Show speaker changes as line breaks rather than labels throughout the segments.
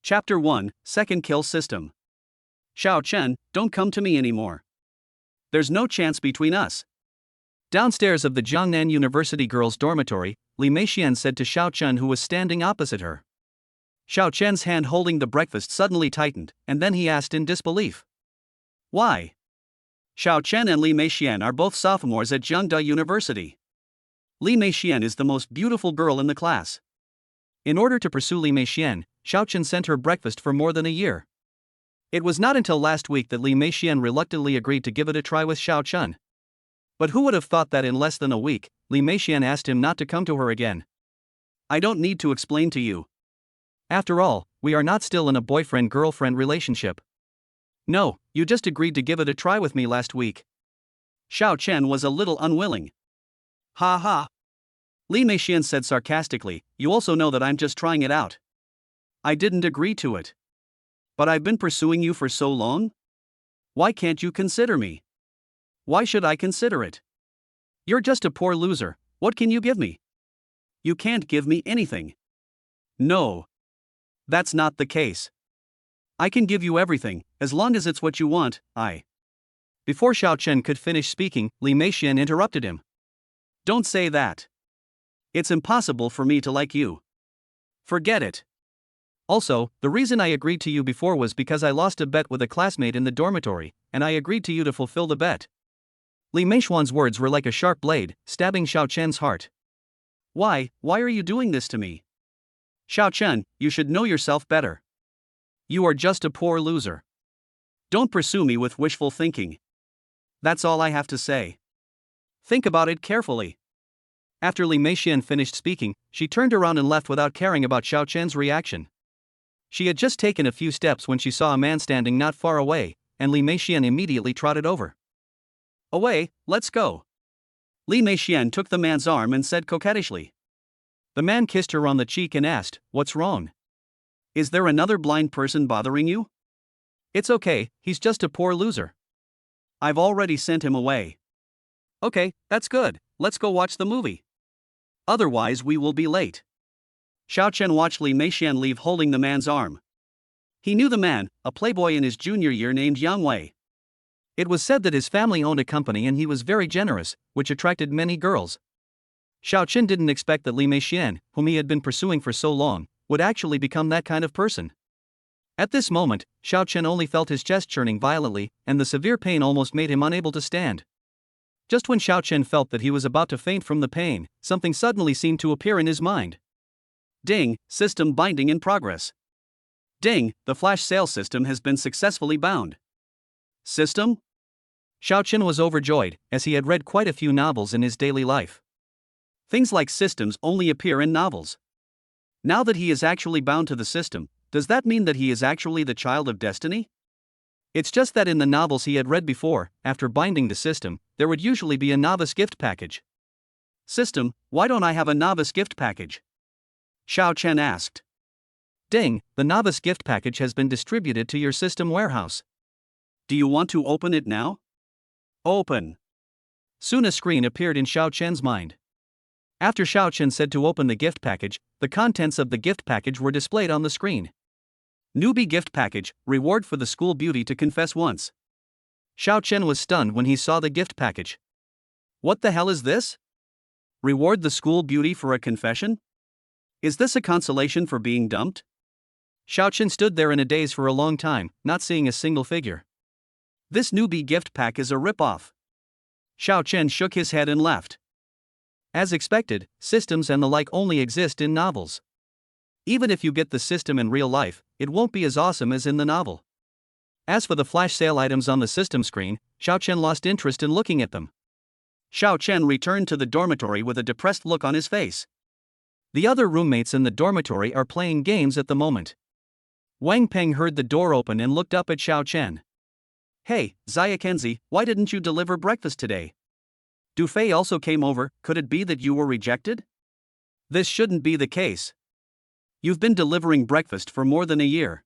Chapter 1, Second Kill System. Xiao Chen, don't come to me anymore. There's no chance between us. Downstairs of the Jiangnan University girls' dormitory, Li Meixian said to Xiao Chen, who was standing opposite her. Xiao Chen's hand holding the breakfast suddenly tightened, and then he asked in disbelief. Why? Xiao Chen and Li Meixian are both sophomores at Jiangda University. Li Meixian is the most beautiful girl in the class. In order to pursue Li Meixian, Xiao Chen sent her breakfast for more than a year. It was not until last week that Li Meixian reluctantly agreed to give it a try with Xiao Chen. But who would have thought that in less than a week, Li Meixian asked him not to come to her again? I don't need to explain to you. After all, we are not still in a boyfriend-girlfriend relationship. No, you just agreed to give it a try with me last week. Xiao Chen was a little unwilling. Ha ha. Li Meixian said sarcastically, you also know that I'm just trying it out. I didn't agree to it. But I've been pursuing you for so long? Why can't you consider me? Why should I consider it? You're just a poor loser, what can you give me? You can't give me anything. No. That's not the case. I can give you everything, as long as it's what you want, Before Xiao Chen could finish speaking, Li Meixian interrupted him. Don't say that. It's impossible for me to like you. Forget it. Also, the reason I agreed to you before was because I lost a bet with a classmate in the dormitory, and I agreed to you to fulfill the bet. Li Meixian's words were like a sharp blade, stabbing Xiao Chen's heart. Why are you doing this to me? Xiao Chen, you should know yourself better. You are just a poor loser. Don't pursue me with wishful thinking. That's all I have to say. Think about it carefully. After Li Meixian finished speaking, she turned around and left without caring about Xiao Chen's reaction. She had just taken a few steps when she saw a man standing not far away, and Li Meixian immediately trotted over. Away, let's go. Li Meixian took the man's arm and said coquettishly. The man kissed her on the cheek and asked, what's wrong? Is there another blind person bothering you? It's okay, he's just a poor loser. I've already sent him away. Okay, that's good, let's go watch the movie. Otherwise we will be late. Xiao Chen watched Li Meixian leave holding the man's arm. He knew the man, a playboy in his junior year named Yang Wei. It was said that his family owned a company and he was very generous, which attracted many girls. Xiao Chen didn't expect that Li Meixian, whom he had been pursuing for so long, would actually become that kind of person. At this moment, Xiao Chen only felt his chest churning violently, and the severe pain almost made him unable to stand. Just when Xiao Chen felt that he was about to faint from the pain, something suddenly seemed to appear in his mind. Ding, system binding in progress. Ding, the flash sale system has been successfully bound. System? Xiao Chen was overjoyed, as he had read quite a few novels in his daily life. Things like systems only appear in novels. Now that he is actually bound to the system, does that mean that he is actually the child of destiny? It's just that in the novels he had read before, after binding the system, there would usually be a novice gift package. System, why don't I have a novice gift package? Xiao Chen asked. Ding, the novice gift package has been distributed to your system warehouse. Do you want to open it now? Open. Soon a screen appeared in Xiao Chen's mind. After Xiao Chen said to open the gift package, the contents of the gift package were displayed on the screen. Newbie gift package, reward for the school beauty to confess once. Xiao Chen was stunned when he saw the gift package. What the hell is this? Reward the school beauty for a confession? Is this a consolation for being dumped? Xiao Chen stood there in a daze for a long time, not seeing a single figure. This newbie gift pack is a rip-off. Xiao Chen shook his head and left. As expected, systems and the like only exist in novels. Even if you get the system in real life, it won't be as awesome as in the novel. As for the flash sale items on the system screen, Xiao Chen lost interest in looking at them. Xiao Chen returned to the dormitory with a depressed look on his face. The other roommates in the dormitory are playing games at the moment. Wang Peng heard the door open and looked up at Xiao Chen. Hey, Xia Kenzi, why didn't you deliver breakfast today? Du Fei also came over, could it be that you were rejected? This shouldn't be the case. You've been delivering breakfast for more than a year.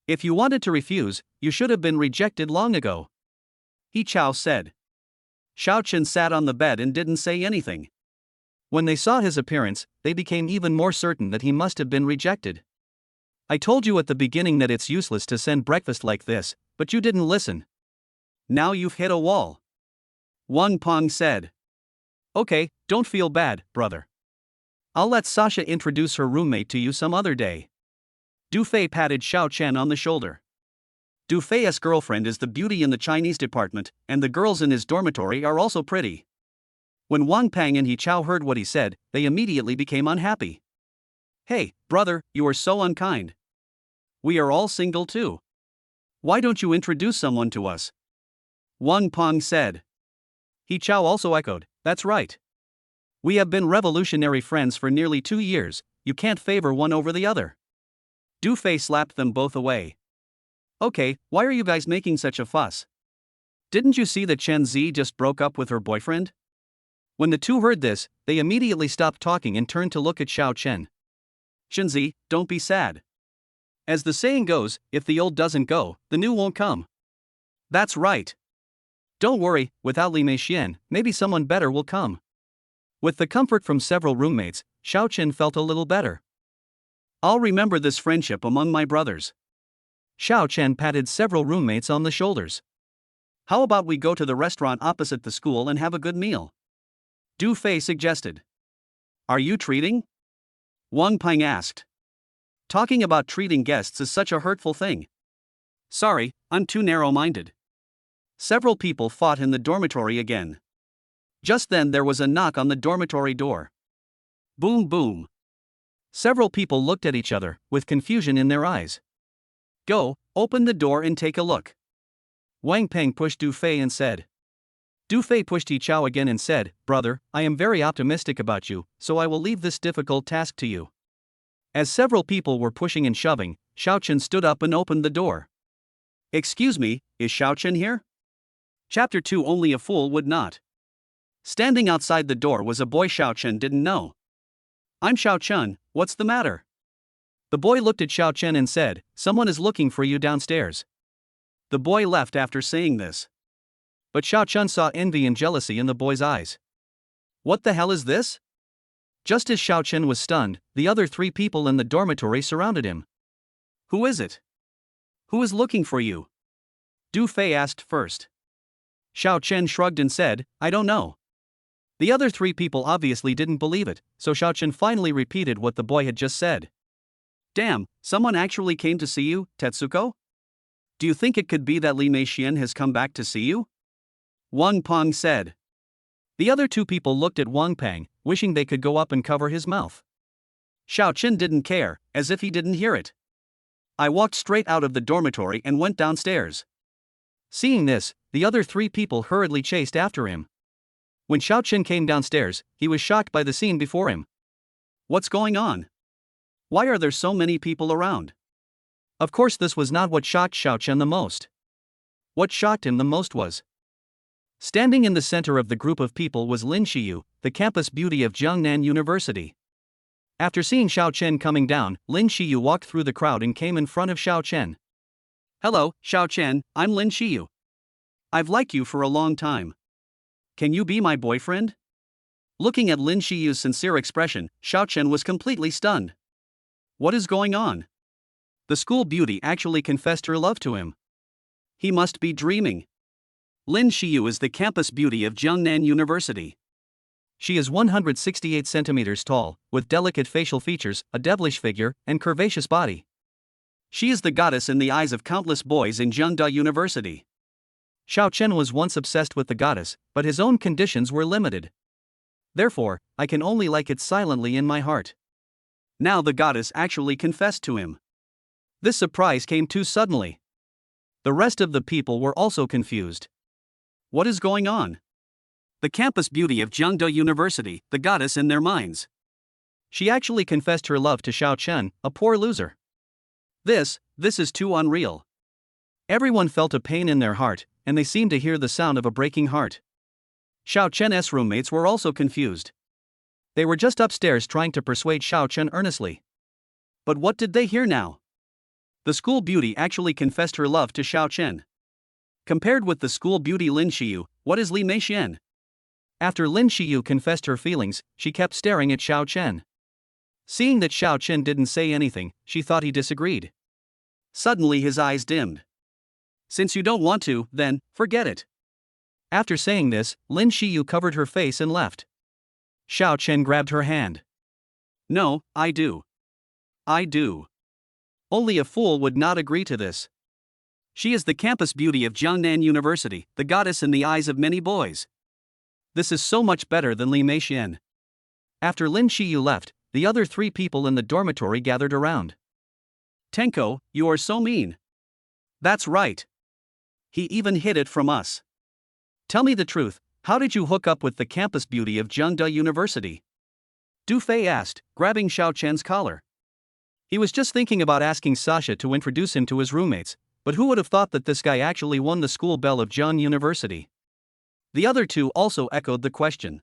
If you wanted to refuse, you should have been rejected long ago. He Chao said. Xiao Chen sat on the bed and didn't say anything. When they saw his appearance, they became even more certain that he must have been rejected. I told you at the beginning that it's useless to send breakfast like this, but you didn't listen. Now you've hit a wall. Wang Peng said. Okay, don't feel bad, brother. I'll let Sasha introduce her roommate to you some other day. Du Fei patted Xiao Chen on the shoulder. Du Fei's girlfriend is the beauty in the Chinese department, and the girls in his dormitory are also pretty. When Wang Peng and He Chao heard what he said, they immediately became unhappy. Hey, brother, you are so unkind. We are all single too. Why don't you introduce someone to us? Wang Peng said. He Chao also echoed, that's right. We have been revolutionary friends for nearly 2 years, you can't favor one over the other. Du Fei slapped them both away. Okay, why are you guys making such a fuss? Didn't you see that Chen Zi just broke up with her boyfriend? When the two heard this, they immediately stopped talking and turned to look at Xiao Chen. Chen Zi, don't be sad. As the saying goes, if the old doesn't go, the new won't come. That's right. Don't worry, without Li Meixian, maybe someone better will come. With the comfort from several roommates, Xiao Chen felt a little better. I'll remember this friendship among my brothers. Xiao Chen patted several roommates on the shoulders. How about we go to the restaurant opposite the school and have a good meal? Du Fei suggested. Are you treating? Wang Peng asked. Talking about treating guests is such a hurtful thing. Sorry, I'm too narrow-minded. Several people fought in the dormitory again. Just then there was a knock on the dormitory door. Boom boom. Several people looked at each other, with confusion in their eyes. Go, open the door and take a look. Wang Peng pushed Du Fei and said. Du Fei pushed He Chao again and said, Brother, I am very optimistic about you, so I will leave this difficult task to you. As several people were pushing and shoving, Xiao Chen stood up and opened the door. Excuse me, is Xiao Chen here? Chapter 2 Only a fool would not. Standing outside the door was a boy Xiao Chen didn't know. I'm Xiao Chen, what's the matter? The boy looked at Xiao Chen and said, Someone is looking for you downstairs. The boy left after saying this. But Xiao Chen saw envy and jealousy in the boy's eyes. What the hell is this? Just as Xiao Chen was stunned, the other 3 people in the dormitory surrounded him. Who is it? Who is looking for you? Du Fei asked first. Xiao Chen shrugged and said, I don't know. The other 3 people obviously didn't believe it, so Xiao Chen finally repeated what the boy had just said. Damn, someone actually came to see you, Tetsuko? Do you think it could be that Li Meixian has come back to see you? Wang Peng said. The other 2 people looked at Wang Peng, wishing they could go up and cover his mouth. Xiao Chen didn't care, as if he didn't hear it. I walked straight out of the dormitory and went downstairs. Seeing this, the other 3 people hurriedly chased after him. When Xiao Chen came downstairs, he was shocked by the scene before him. What's going on? Why are there so many people around? Of course, this was not what shocked Xiao Chen the most. What shocked him the most was. Standing in the center of the group of people was Lin Xiyu, the campus beauty of Jiangnan University. After seeing Xiao Chen coming down, Lin Xiyu walked through the crowd and came in front of Xiao Chen. Hello, Xiao Chen, I'm Lin Xiyu. I've liked you for a long time. Can you be my boyfriend? Looking at Lin Xiyu's sincere expression, Xiao Chen was completely stunned. What is going on? The school beauty actually confessed her love to him. He must be dreaming. Lin Xiyu is the campus beauty of Jiangnan University. She is 168 centimeters tall, with delicate facial features, a devilish figure, and curvaceous body. She is the goddess in the eyes of countless boys in Jiangda University. Xiao Chen was once obsessed with the goddess, but his own conditions were limited. Therefore, I can only like it silently in my heart. Now the goddess actually confessed to him. This surprise came too suddenly. The rest of the people were also confused. What is going on? The campus beauty of Jiangda University, the goddess in their minds. She actually confessed her love to Xiao Chen, a poor loser. This is too unreal. Everyone felt a pain in their heart, and they seemed to hear the sound of a breaking heart. Xiao Chen's roommates were also confused. They were just upstairs trying to persuade Xiao Chen earnestly. But what did they hear now? The school beauty actually confessed her love to Xiao Chen. Compared with the school beauty Lin Xiyu, what is Li Meixian? After Lin Xiyu confessed her feelings, she kept staring at Xiao Chen. Seeing that Xiao Chen didn't say anything, she thought he disagreed. Suddenly his eyes dimmed. Since you don't want to, then, forget it. After saying this, Lin Xiyu covered her face and left. Xiao Chen grabbed her hand. No, I do. I do. Only a fool would not agree to this. She is the campus beauty of Jiangnan University, the goddess in the eyes of many boys. This is so much better than Li Meixian. After Lin Xiyu left, the other 3 people in the dormitory gathered around. Tenko, you are so mean. That's right. He even hid it from us. Tell me the truth, how did you hook up with the campus beauty of Jiangda University? Du Fei asked, grabbing Xiao Chen's collar. He was just thinking about asking Sasha to introduce him to his roommates, but who would have thought that this guy actually won the school bell of Jiang University? The other 2 also echoed the question.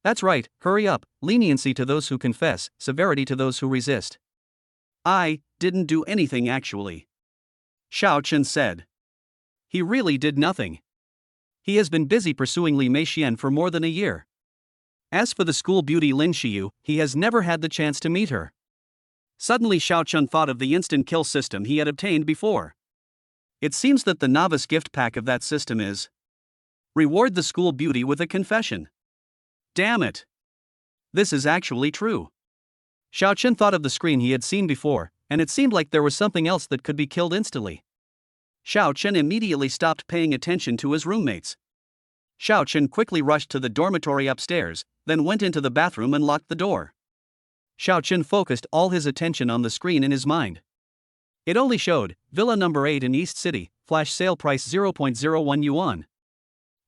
That's right, hurry up, leniency to those who confess, severity to those who resist. I didn't do anything actually. Xiao Chen said. He really did nothing. He has been busy pursuing Li Meixian for more than a year. As for the school beauty Lin Xiyu, he has never had the chance to meet her. Suddenly Xiao Chen thought of the instant kill system he had obtained before. It seems that the novice gift pack of that system is reward the school beauty with a confession. Damn it. This is actually true. Xiao Chen thought of the screen he had seen before, and it seemed like there was something else that could be killed instantly. Xiao Chen immediately stopped paying attention to his roommates. Xiao Chen quickly rushed to the dormitory upstairs, then went into the bathroom and locked the door. Xiao Chen focused all his attention on the screen in his mind. It only showed, Villa number 8 in East City, flash sale price 0.01 yuan.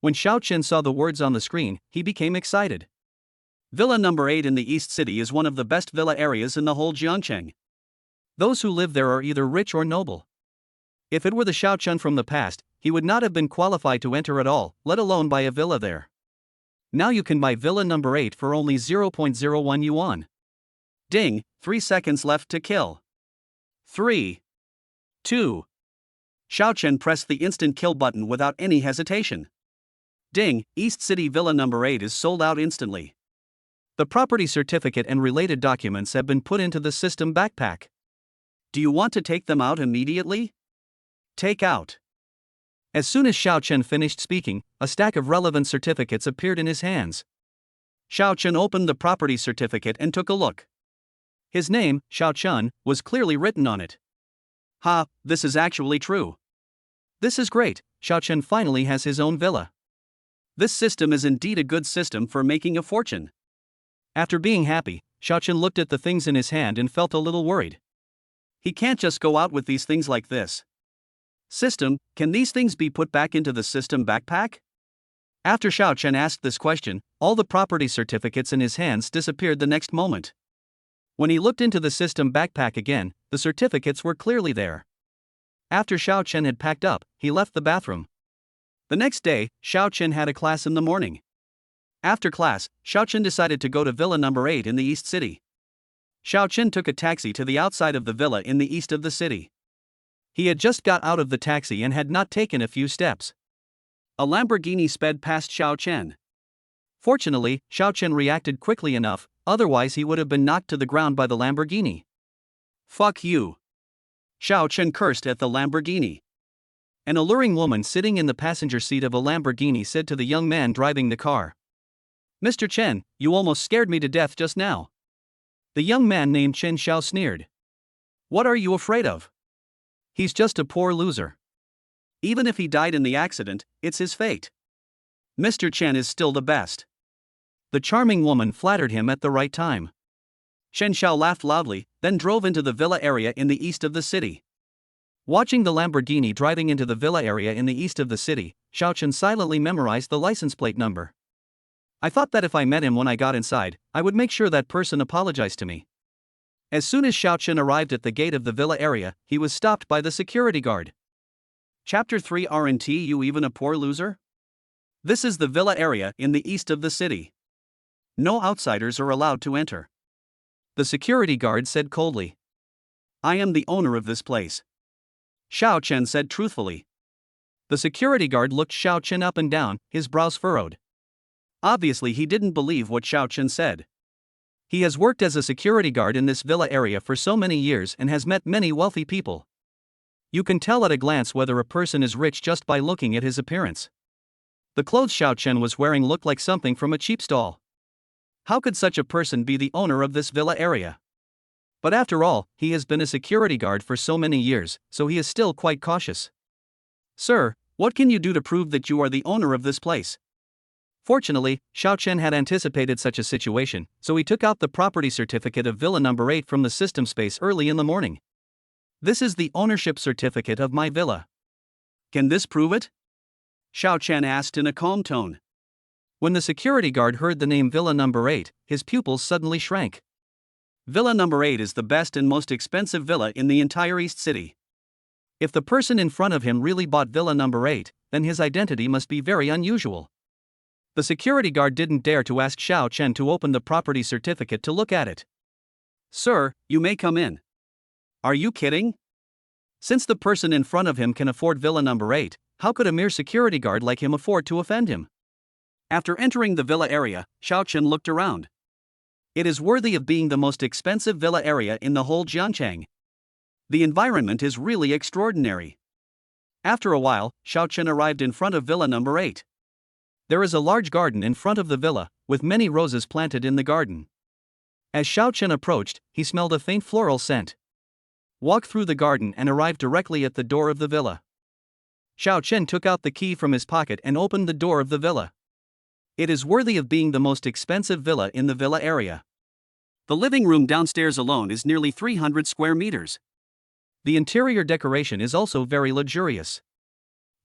When Xiao Chen saw the words on the screen, he became excited. Villa number 8 in the East City is one of the best villa areas in the whole Jiangcheng. Those who live there are either rich or noble. If it were the Xiao Chen from the past, he would not have been qualified to enter at all, let alone buy a villa there. Now you can buy Villa number 8 for only 0.01 yuan. Ding, 3 seconds left to kill. 3, 2. Xiao Chen pressed the instant kill button without any hesitation. Ding, East City Villa number 8 is sold out instantly. The property certificate and related documents have been put into the system backpack. Do you want to take them out immediately? Take out. As soon as Xiao Chen finished speaking, a stack of relevant certificates appeared in his hands. Xiao Chen opened the property certificate and took a look. His name, Xiao Chen, was clearly written on it. Ha, this is actually true. This is great, Xiao Chen finally has his own villa. This system is indeed a good system for making a fortune. After being happy, Xiao Chen looked at the things in his hand and felt a little worried. He can't just go out with these things like this. System, can these things be put back into the system backpack? After Xiao Chen asked this question, all the property certificates in his hands disappeared the next moment. When he looked into the system backpack again, the certificates were clearly there. After Xiao Chen had packed up, he left the bathroom. The next day, Xiao Chen had a class in the morning. After class, Xiao Chen decided to go to Villa number 8 in the East City. Xiao Chen took a taxi to the outside of the villa in the east of the city. He had just got out of the taxi and had not taken a few steps. A Lamborghini sped past Xiao Chen. Fortunately, Xiao Chen reacted quickly enough, otherwise he would have been knocked to the ground by the Lamborghini. Fuck you. Xiao Chen cursed at the Lamborghini. An alluring woman sitting in the passenger seat of a Lamborghini said to the young man driving the car, Mr. Chen, you almost scared me to death just now. The young man named Chen Xiao sneered. What are you afraid of? He's just a poor loser. Even if he died in the accident, it's his fate. Mr. Chen is still the best. The charming woman flattered him at the right time. Chen Xiao laughed loudly, then drove into the villa area in the east of the city. Watching the Lamborghini driving into the villa area in the east of the city, Xiao Chen silently memorized the license plate number. I thought that if I met him when I got inside, I would make sure that person apologized to me. As soon as Xiao Chen arrived at the gate of the villa area, he was stopped by the security guard. Chapter 3 Aren't you even a poor loser? This is the villa area in the east of the city. No outsiders are allowed to enter. The security guard said coldly. I am the owner of this place. Xiao Chen said truthfully. The security guard looked Xiao Chen up and down, his brows furrowed. Obviously he didn't believe what Xiao Chen said. He has worked as a security guard in this villa area for so many years and has met many wealthy people. You can tell at a glance whether a person is rich just by looking at his appearance. The clothes Xiao Chen was wearing looked like something from a cheap stall. How could such a person be the owner of this villa area? But after all, he has been a security guard for so many years, so he is still quite cautious. Sir, what can you do to prove that you are the owner of this place? Fortunately, Xiao Chen had anticipated such a situation, so he took out the property certificate of Villa Number 8 from the system space early in the morning. This is the ownership certificate of my villa. Can this prove it? Xiao Chen asked in a calm tone. When the security guard heard the name Villa Number 8, his pupils suddenly shrank. Villa Number 8 is the best and most expensive villa in the entire East City. If the person in front of him really bought Villa Number 8, then his identity must be very unusual. The security guard didn't dare to ask Xiao Chen to open the property certificate to look at it. Sir, you may come in. Are you kidding? Since the person in front of him can afford Villa Number 8, how could a mere security guard like him afford to offend him? After entering the villa area, Xiao Chen looked around. It is worthy of being the most expensive villa area in the whole Jianchang. The environment is really extraordinary. After a while, Xiao Chen arrived in front of Villa Number 8. There is a large garden in front of the villa, with many roses planted in the garden. As Xiao Chen approached, he smelled a faint floral scent. Walked through the garden and arrived directly at the door of the villa. Xiao Chen took out the key from his pocket and opened the door of the villa. It is worthy of being the most expensive villa in the villa area. The living room downstairs alone is nearly 300 square meters. The interior decoration is also very luxurious.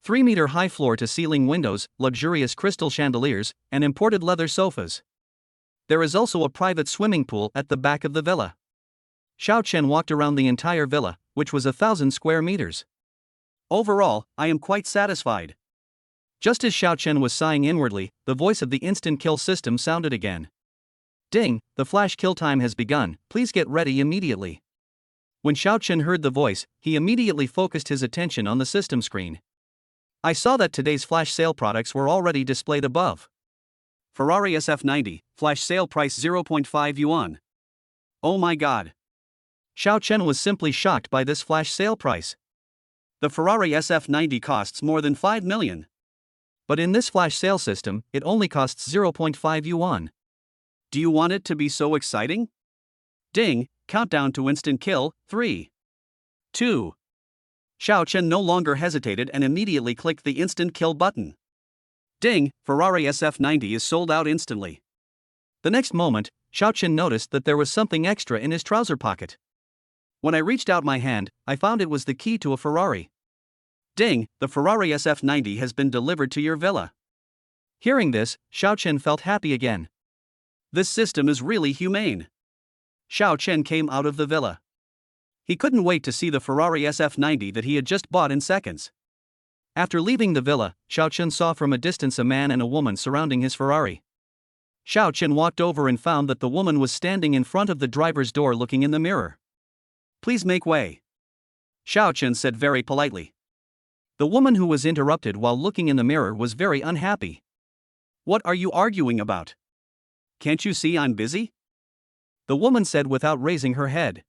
3-meter high floor-to-ceiling windows, luxurious crystal chandeliers, and imported leather sofas. There is also a private swimming pool at the back of the villa. Xiao Chen walked around the entire villa, which was 1,000 square meters. Overall, I am quite satisfied. Just as Xiao Chen was sighing inwardly, the voice of the instant kill system sounded again. Ding, the flash kill time has begun, please get ready immediately. When Xiao Chen heard the voice, he immediately focused his attention on the system screen. I saw that today's flash sale products were already displayed above. Ferrari SF90, flash sale price 0.5 yuan. Oh my god. Xiao Chen was simply shocked by this flash sale price. The Ferrari SF90 costs more than 5 million. But in this flash sale system, it only costs 0.5 yuan. Do you want it to be so exciting? Ding, countdown to instant kill, 3, 2. Xiao Chen no longer hesitated and immediately clicked the instant kill button. Ding, Ferrari SF90 is sold out instantly. The next moment, Xiao Chen noticed that there was something extra in his trouser pocket. When I reached out my hand, I found it was the key to a Ferrari. Ding, the Ferrari SF90 has been delivered to your villa. Hearing this, Xiao Chen felt happy again. This system is really humane. Xiao Chen came out of the villa. He couldn't wait to see the Ferrari SF90 that he had just bought in seconds. After leaving the villa, Xiao Chen saw from a distance a man and a woman surrounding his Ferrari. Xiao Chen walked over and found that the woman was standing in front of the driver's door looking in the mirror. Please make way. Xiao Chen said very politely. The woman who was interrupted while looking in the mirror was very unhappy. What are you arguing about? Can't you see I'm busy? The woman said without raising her head.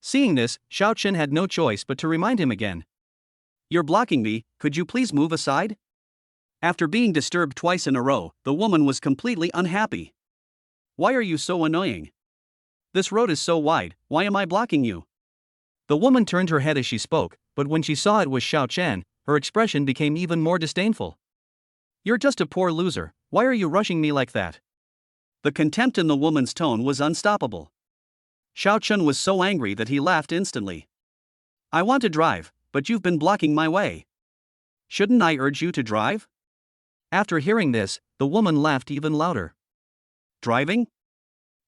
Seeing this, Xiao Chen had no choice but to remind him again. You're blocking me, could you please move aside? After being disturbed twice in a row, the woman was completely unhappy. Why are you so annoying? This road is so wide, why am I blocking you? The woman turned her head as she spoke, but when she saw it was Xiao Chen, her expression became even more disdainful. You're just a poor loser, why are you rushing me like that? The contempt in the woman's tone was unstoppable. Xiao Chen was so angry that he laughed instantly. I want to drive, but you've been blocking my way. Shouldn't I urge you to drive? After hearing this, the woman laughed even louder. Driving?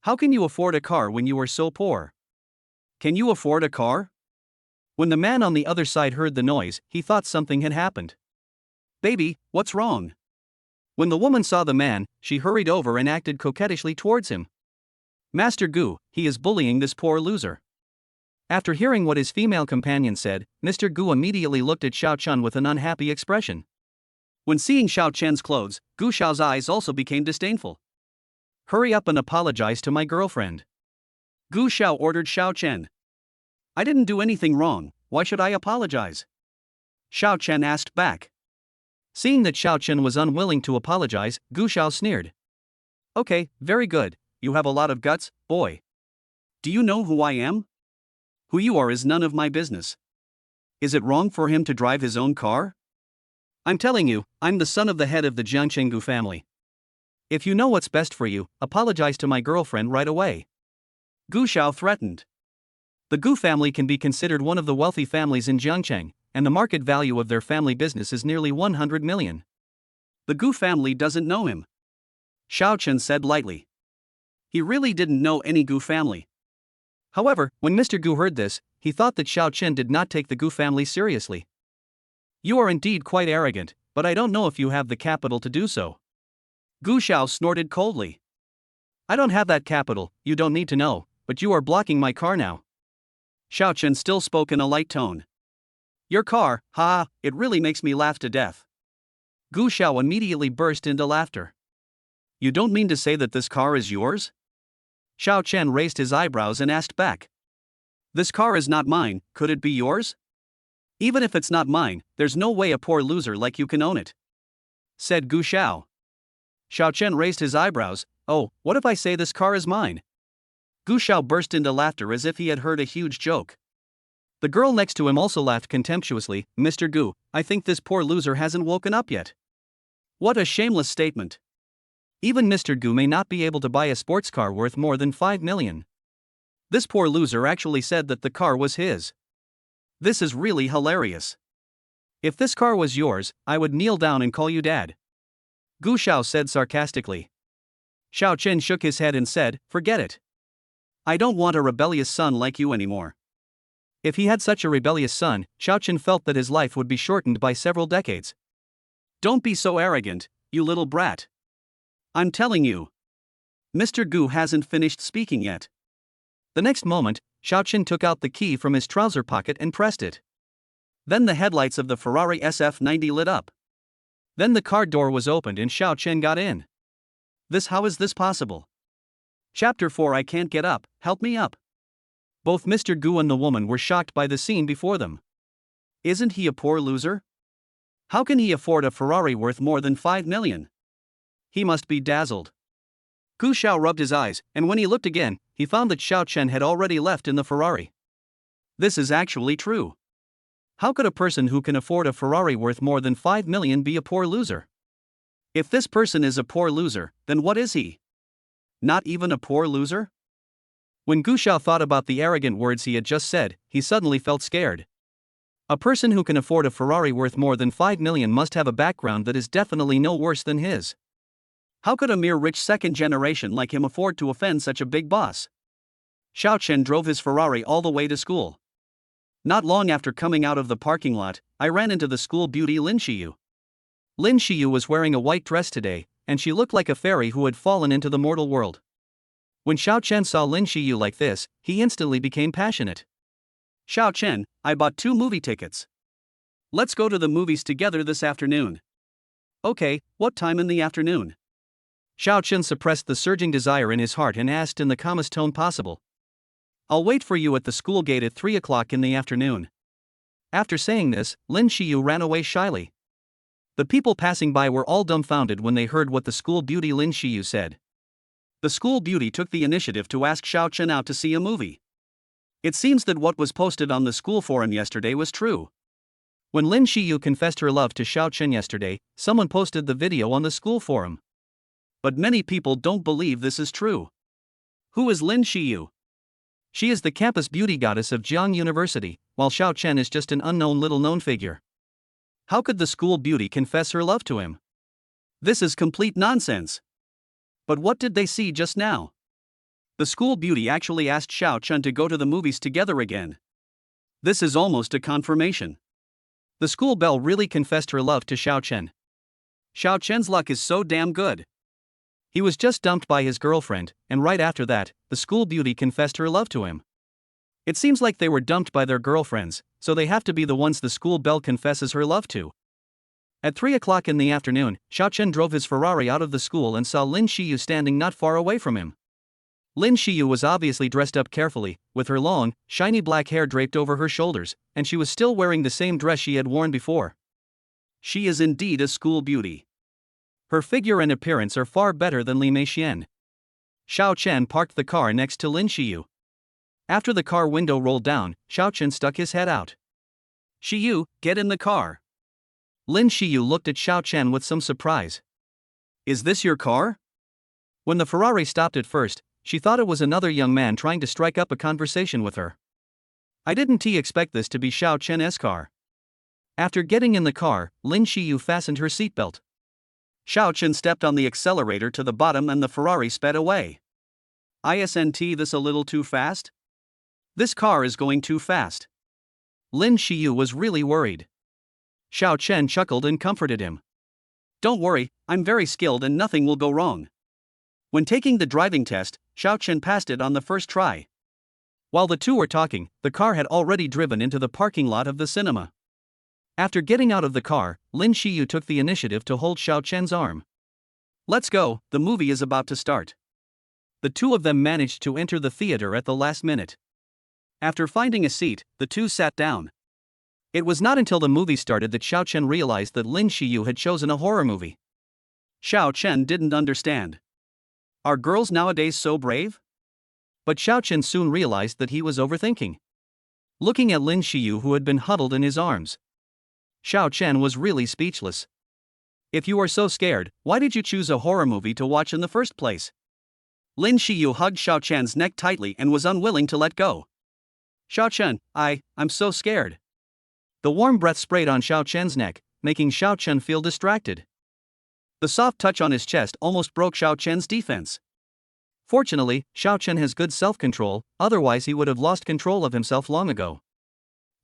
How can you afford a car when you are so poor? Can you afford a car? When the man on the other side heard the noise, he thought something had happened. Baby, what's wrong? When the woman saw the man, she hurried over and acted coquettishly towards him. Master Gu, he is bullying this poor loser. After hearing what his female companion said, Mr. Gu immediately looked at Xiao Chen with an unhappy expression. When seeing Xiao Chen's clothes, Gu Xiao's eyes also became disdainful. Hurry up and apologize to my girlfriend. Gu Xiao ordered Xiao Chen. I didn't do anything wrong, why should I apologize? Xiao Chen asked back. Seeing that Xiao Chen was unwilling to apologize, Gu Xiao sneered. Okay, very good, you have a lot of guts, boy. Do you know who I am? Who you are is none of my business. Is it wrong for him to drive his own car? I'm telling you, I'm the son of the head of the Jiangchenggu family. If you know what's best for you, apologize to my girlfriend right away. Gu Xiao threatened. The Gu family can be considered one of the wealthy families in Jiangcheng, and the market value of their family business is nearly 100 million. The Gu family doesn't know him. Xiao Chen said lightly. He really didn't know any Gu family. However, when Mr. Gu heard this, he thought that Xiao Chen did not take the Gu family seriously. You are indeed quite arrogant, but I don't know if you have the capital to do so. Gu Xiao snorted coldly. I don't have that capital, you don't need to know, but you are blocking my car now. Xiao Chen still spoke in a light tone. Your car, ha, it really makes me laugh to death. Gu Xiao immediately burst into laughter. You don't mean to say that this car is yours? Xiao Chen raised his eyebrows and asked back. This car is not mine, could it be yours? Even if it's not mine, there's no way a poor loser like you can own it. Said Gu Xiao. Xiao Chen raised his eyebrows. Oh, what if I say this car is mine? Gu Xiao burst into laughter as if he had heard a huge joke. The girl next to him also laughed contemptuously. Mr. Gu, I think this poor loser hasn't woken up yet. What a shameless statement. Even Mr. Gu may not be able to buy a sports car worth more than 5 million. This poor loser actually said that the car was his. This is really hilarious. If this car was yours, I would kneel down and call you dad. Gu Xiao said sarcastically. Xiao Chen shook his head and said, forget it. I don't want a rebellious son like you anymore. If he had such a rebellious son, Xiao Chen felt that his life would be shortened by several decades. Don't be so arrogant, you little brat. I'm telling you. Mr. Gu hasn't finished speaking yet. The next moment, Xiao Chen took out the key from his trouser pocket and pressed it. Then the headlights of the Ferrari SF90 lit up. Then the car door was opened and Xiao Chen got in. How is this possible? Chapter 4 I can't get up, help me up. Both Mr. Gu and the woman were shocked by the scene before them. Isn't he a poor loser? How can he afford a Ferrari worth more than 5 million? He must be dazzled. Gu Xiao rubbed his eyes, and when he looked again, he found that Xiao Chen had already left in the Ferrari. This is actually true. How could a person who can afford a Ferrari worth more than 5 million be a poor loser? If this person is a poor loser, then what is he? Not even a poor loser? When Gu Xiao thought about the arrogant words he had just said, he suddenly felt scared. A person who can afford a Ferrari worth more than 5 million must have a background that is definitely no worse than his. How could a mere rich second generation like him afford to offend such a big boss? Xiao Chen drove his Ferrari all the way to school. Not long after coming out of the parking lot, I ran into the school beauty Lin Shiyu. Lin Shiyu was wearing a white dress today, and she looked like a fairy who had fallen into the mortal world. When Xiao Chen saw Lin Shiyu like this, he instantly became passionate. Xiao Chen, I bought 2 movie tickets. Let's go to the movies together this afternoon. Okay, what time in the afternoon? Xiao Chen suppressed the surging desire in his heart and asked in the calmest tone possible. I'll wait for you at the school gate at 3 o'clock in the afternoon. After saying this, Lin Shiyu ran away shyly. The people passing by were all dumbfounded when they heard what the school beauty Lin Shiyu said. The school beauty took the initiative to ask Xiao Chen out to see a movie. It seems that what was posted on the school forum yesterday was true. When Lin Shiyu confessed her love to Xiao Chen yesterday, someone posted the video on the school forum. But many people don't believe this is true. Who is Lin Shiyu? She is the campus beauty goddess of Jiang University, while Xiao Chen is just an unknown little-known figure. How could the school beauty confess her love to him? This is complete nonsense. But what did they see just now? The school beauty actually asked Xiao Chen to go to the movies together again. This is almost a confirmation. The school belle really confessed her love to Xiao Chen. Xiao Chen's luck is so damn good. He was just dumped by his girlfriend, and right after that, the school beauty confessed her love to him. It seems like they were dumped by their girlfriends, so they have to be the ones the school belle confesses her love to. At 3 o'clock in the afternoon, Xiao Chen drove his Ferrari out of the school and saw Lin Xiyu standing not far away from him. Lin Xiyu was obviously dressed up carefully, with her long, shiny black hair draped over her shoulders, and she was still wearing the same dress she had worn before. She is indeed a school beauty. Her figure and appearance are far better than Li Meixian. Xiao Chen parked the car next to Lin Xiyu. After the car window rolled down, Xiao Chen stuck his head out. "Xiyu, get in the car." Lin Xiyu looked at Xiao Chen with some surprise. "Is this your car?" When the Ferrari stopped at first, she thought it was another young man trying to strike up a conversation with her. "I didn't expect this to be Xiao Chen's car." After getting in the car, Lin Xiyu fastened her seatbelt. Xiao Chen stepped on the accelerator to the bottom and the Ferrari sped away. "Isn't this a little too fast? This car is going too fast." Lin Xiyu was really worried. Xiao Chen chuckled and comforted him. "Don't worry, I'm very skilled and nothing will go wrong." When taking the driving test, Xiao Chen passed it on the first try. While the two were talking, the car had already driven into the parking lot of the cinema. After getting out of the car, Lin Xiyu took the initiative to hold Xiao Chen's arm. "Let's go, the movie is about to start." The two of them managed to enter the theater at the last minute. After finding a seat, the two sat down. It was not until the movie started that Xiao Chen realized that Lin Xiyu had chosen a horror movie. Xiao Chen didn't understand. Are girls nowadays so brave? But Xiao Chen soon realized that he was overthinking. Looking at Lin Xiyu, who had been huddled in his arms, Xiao Chen was really speechless. "If you are so scared, why did you choose a horror movie to watch in the first place?" Lin Xiyu hugged Xiao Chen's neck tightly and was unwilling to let go. "Xiao Chen, I'm so scared." The warm breath sprayed on Xiao Chen's neck, making Xiao Chen feel distracted. The soft touch on his chest almost broke Xiao Chen's defense. Fortunately, Xiao Chen has good self-control, otherwise he would have lost control of himself long ago.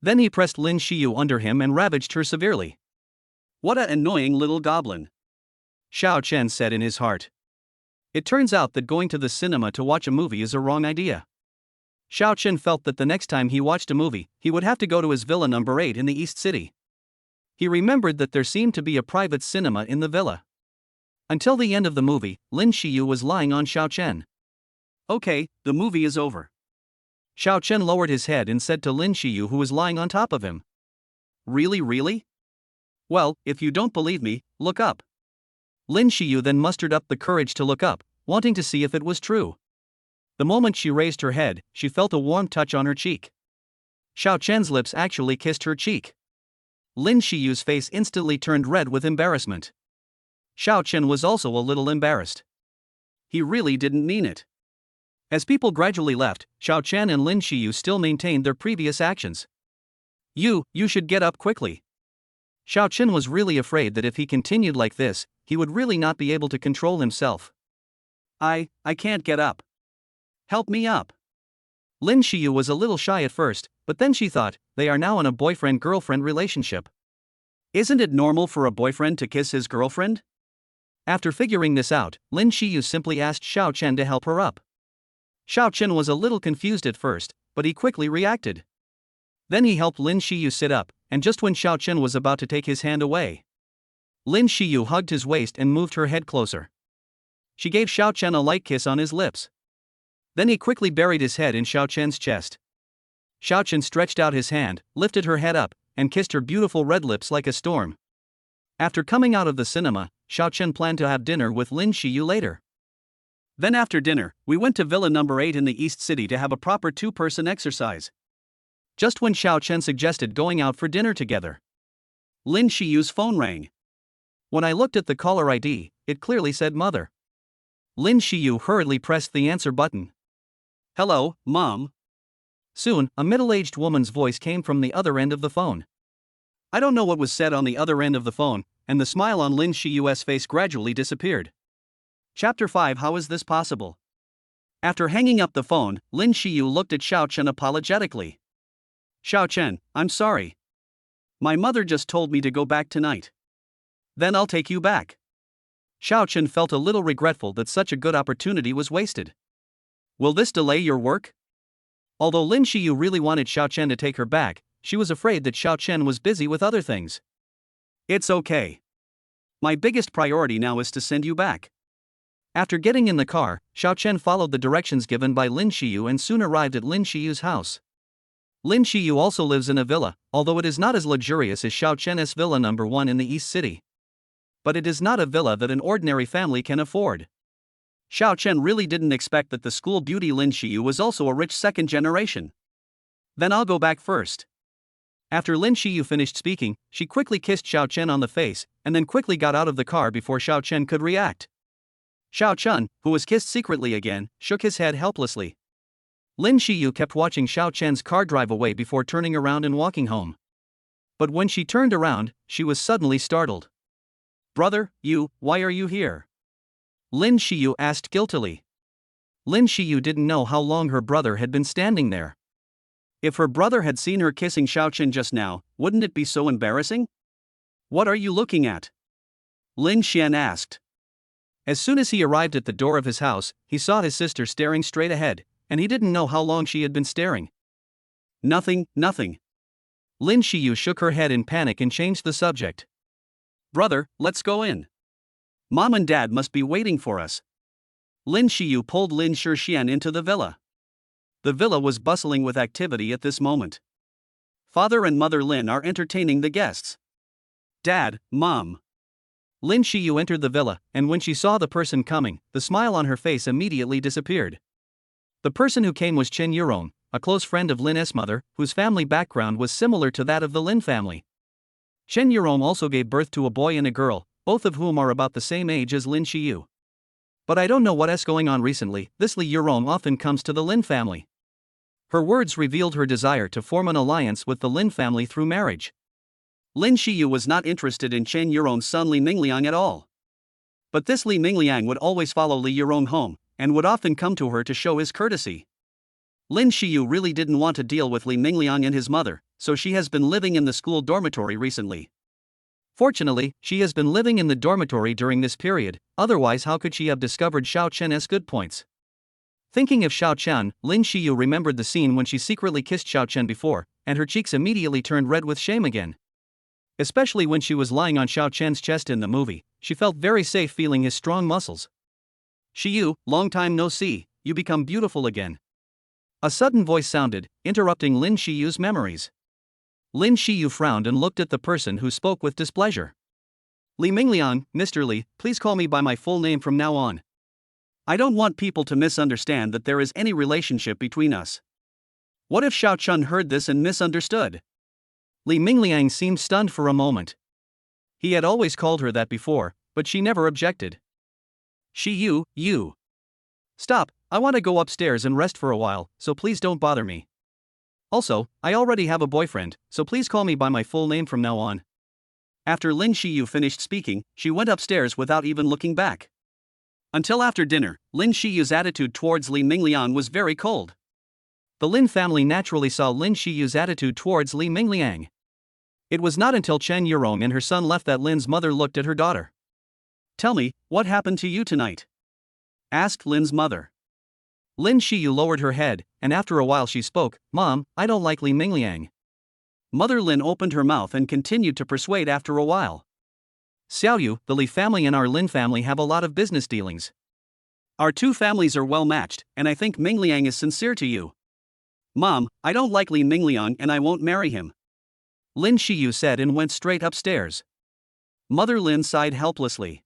Then he pressed Lin Xiyu under him and ravaged her severely. "What an annoying little goblin," Xiao Chen said in his heart. It turns out that going to the cinema to watch a movie is a wrong idea. Xiao Chen felt that the next time he watched a movie, he would have to go to his villa number 8 in the East City. He remembered that there seemed to be a private cinema in the villa. Until the end of the movie, Lin Xiyu was lying on Xiao Chen. "Okay, the movie is over." Xiao Chen lowered his head and said to Lin Xiyu, who was lying on top of him, Really? Well, if you don't believe me, look up." Lin Xiyu then mustered up the courage to look up, wanting to see if it was true. The moment she raised her head, she felt a warm touch on her cheek. Xiao Chen's lips actually kissed her cheek. Lin Xiyu's face instantly turned red with embarrassment. Xiao Chen was also a little embarrassed. He really didn't mean it. As people gradually left, Xiao Chen and Lin Xiyu still maintained their previous actions. You should get up quickly." Xiao Chen was really afraid that if he continued like this, he would really not be able to control himself. I can't get up. Help me up." Lin Xiyu was a little shy at first, but then she thought, they are now in a boyfriend-girlfriend relationship. Isn't it normal for a boyfriend to kiss his girlfriend? After figuring this out, Lin Xiyu simply asked Xiao Chen to help her up. Xiao Chen was a little confused at first, but he quickly reacted. Then he helped Lin Xiyu sit up, and just when Xiao Chen was about to take his hand away, Lin Xiyu hugged his waist and moved her head closer. She gave Xiao Chen a light kiss on his lips. Then he quickly buried his head in Xiao Chen's chest. Xiao Chen stretched out his hand, lifted her head up, and kissed her beautiful red lips like a storm. After coming out of the cinema, Xiao Chen planned to have dinner with Lin Xiyu later. Then after dinner, we went to Villa number 8 in the East City to have a proper two-person exercise. Just when Xiao Chen suggested going out for dinner together, Lin Xiyu's phone rang. When I looked at the caller ID, it clearly said Mother. Lin Xiyu hurriedly pressed the answer button. "Hello, Mom." Soon, a middle-aged woman's voice came from the other end of the phone. I don't know what was said on the other end of the phone, and the smile on Lin Xiyu's face gradually disappeared. Chapter 5 How is this possible? After hanging up the phone, Lin Xiyu looked at Xiao Chen apologetically. "Xiao Chen, I'm sorry. My mother just told me to go back tonight. Then I'll take you back." Xiao Chen felt a little regretful that such a good opportunity was wasted. "Will this delay your work?" Although Lin Xiyu really wanted Xiao Chen to take her back, she was afraid that Xiao Chen was busy with other things. "It's okay. My biggest priority now is to send you back. After getting in the car, Xiao Chen followed the directions given by Lin Xiyu and soon arrived at Lin Xiyu's house. Lin Xiyu also lives in a villa, although it is not as luxurious as Xiao Chen's villa number 1 in the East City. But it is not a villa that an ordinary family can afford. Xiao Chen really didn't expect that the school beauty Lin Xiyu was also a rich second generation. Then I'll go back first. After Lin Xiyu finished speaking, she quickly kissed Xiao Chen on the face, and then quickly got out of the car before Xiao Chen could react. Xiao Chen, who was kissed secretly again, shook his head helplessly. Lin Xiyu kept watching Xiao Chen's car drive away before turning around and walking home. But when she turned around, she was suddenly startled. "Brother, why are you here?" Lin Xiyu asked guiltily. Lin Xiyu didn't know how long her brother had been standing there. If her brother had seen her kissing Xiao Chen just now, wouldn't it be so embarrassing? "What are you looking at?" Lin Xian asked. As soon as he arrived at the door of his house, he saw his sister staring straight ahead, and he didn't know how long she had been staring. Nothing. Lin Xiyu shook her head in panic and changed the subject. "Brother, let's go in. Mom and Dad must be waiting for us." Lin Xiyu pulled Lin Shixian into the villa. The villa was bustling with activity at this moment. Father and Mother Lin are entertaining the guests. Dad, Mom. Lin Xiyu entered the villa, and when she saw the person coming, the smile on her face immediately disappeared. The person who came was Chen Yurong, a close friend of Lin's mother, whose family background was similar to that of the Lin family. Chen Yurong also gave birth to a boy and a girl, both of whom are about the same age as Lin Xiyu. But I don't know what's going on recently, this Li Yurong often comes to the Lin family. Her words revealed her desire to form an alliance with the Lin family through marriage. Lin Xiyu was not interested in Chen Yurong's son Li Mingliang at all. But this Li Mingliang would always follow Li Yurong home, and would often come to her to show his courtesy. Lin Xiyu really didn't want to deal with Li Mingliang and his mother, so she has been living in the school dormitory recently. Fortunately, she has been living in the dormitory during this period, otherwise how could she have discovered Xiao Chen's good points? Thinking of Xiao Chen, Lin Xiyu remembered the scene when she secretly kissed Xiao Chen before, and her cheeks immediately turned red with shame again. Especially when she was lying on Xiao Chen's chest in the movie, she felt very safe feeling his strong muscles. "Xiyu, long time no see, you become beautiful again." A sudden voice sounded, interrupting Lin Xiyu's memories. Lin Xiyu frowned and looked at the person who spoke with displeasure. "Li Mingliang, Mr. Li, please call me by my full name from now on. I don't want people to misunderstand that there is any relationship between us." What if Xiao Chen heard this and misunderstood? Li Mingliang seemed stunned for a moment. He had always called her that before, but she never objected. "Xiyu, you. Stop, I want to go upstairs and rest for a while, so please don't bother me. Also, I already have a boyfriend, so please call me by my full name from now on." After Lin Xiyu finished speaking, she went upstairs without even looking back. Until after dinner, Lin Xiyu's attitude towards Li Mingliang was very cold. The Lin family naturally saw Lin Xiyu's attitude towards Li Mingliang. It was not until Chen Yurong and her son left that Lin's mother looked at her daughter. "Tell me, what happened to you tonight?" asked Lin's mother. Lin Xiyu lowered her head, and after a while she spoke, "Mom, I don't like Li Mingliang." Mother Lin opened her mouth and continued to persuade after a while. "Xiaoyu, the Li family and our Lin family have a lot of business dealings. Our two families are well matched, and I think Mingliang is sincere to you. Mom, I don't like Li Mingliang and I won't marry him," Lin Xiyu said and went straight upstairs. Mother Lin sighed helplessly.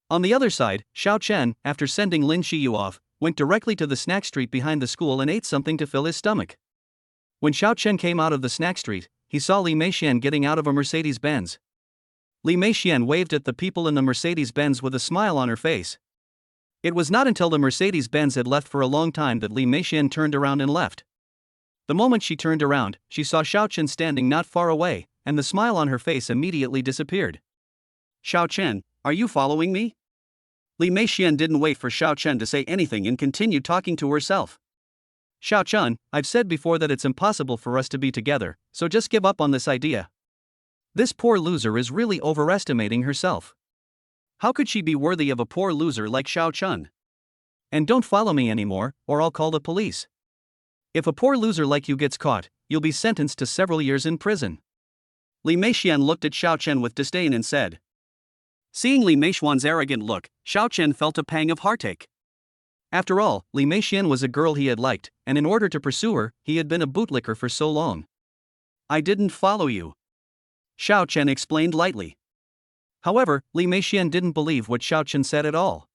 On the other side, Xiao Chen, after sending Lin Xiyu off, went directly to the snack street behind the school and ate something to fill his stomach. When Xiao Chen came out of the snack street, he saw Li Meixian getting out of a Mercedes-Benz. Li Meixian waved at the people in the Mercedes-Benz with a smile on her face. It was not until the Mercedes-Benz had left for a long time that Li Meixian turned around and left. The moment she turned around, she saw Xiao Chen standing not far away, and the smile on her face immediately disappeared. "Xiao Chen, are you following me?" Li Meixian didn't wait for Xiao Chen to say anything and continued talking to herself. "Xiao Chen, I've said before that it's impossible for us to be together, so just give up on this idea. This poor loser is really overestimating herself. How could she be worthy of a poor loser like Xiao Chen? And don't follow me anymore, or I'll call the police. If a poor loser like you gets caught, you'll be sentenced to several years in prison." Li Meixian looked at Xiao Chen with disdain and said, Seeing Li Meixuan's arrogant look, Xiao Chen felt a pang of heartache. After all, Li Meixian was a girl he had liked, and in order to pursue her, he had been a bootlicker for so long. I didn't follow you, Xiao Chen explained lightly. However, Li Meixian didn't believe what Xiao Chen said at all.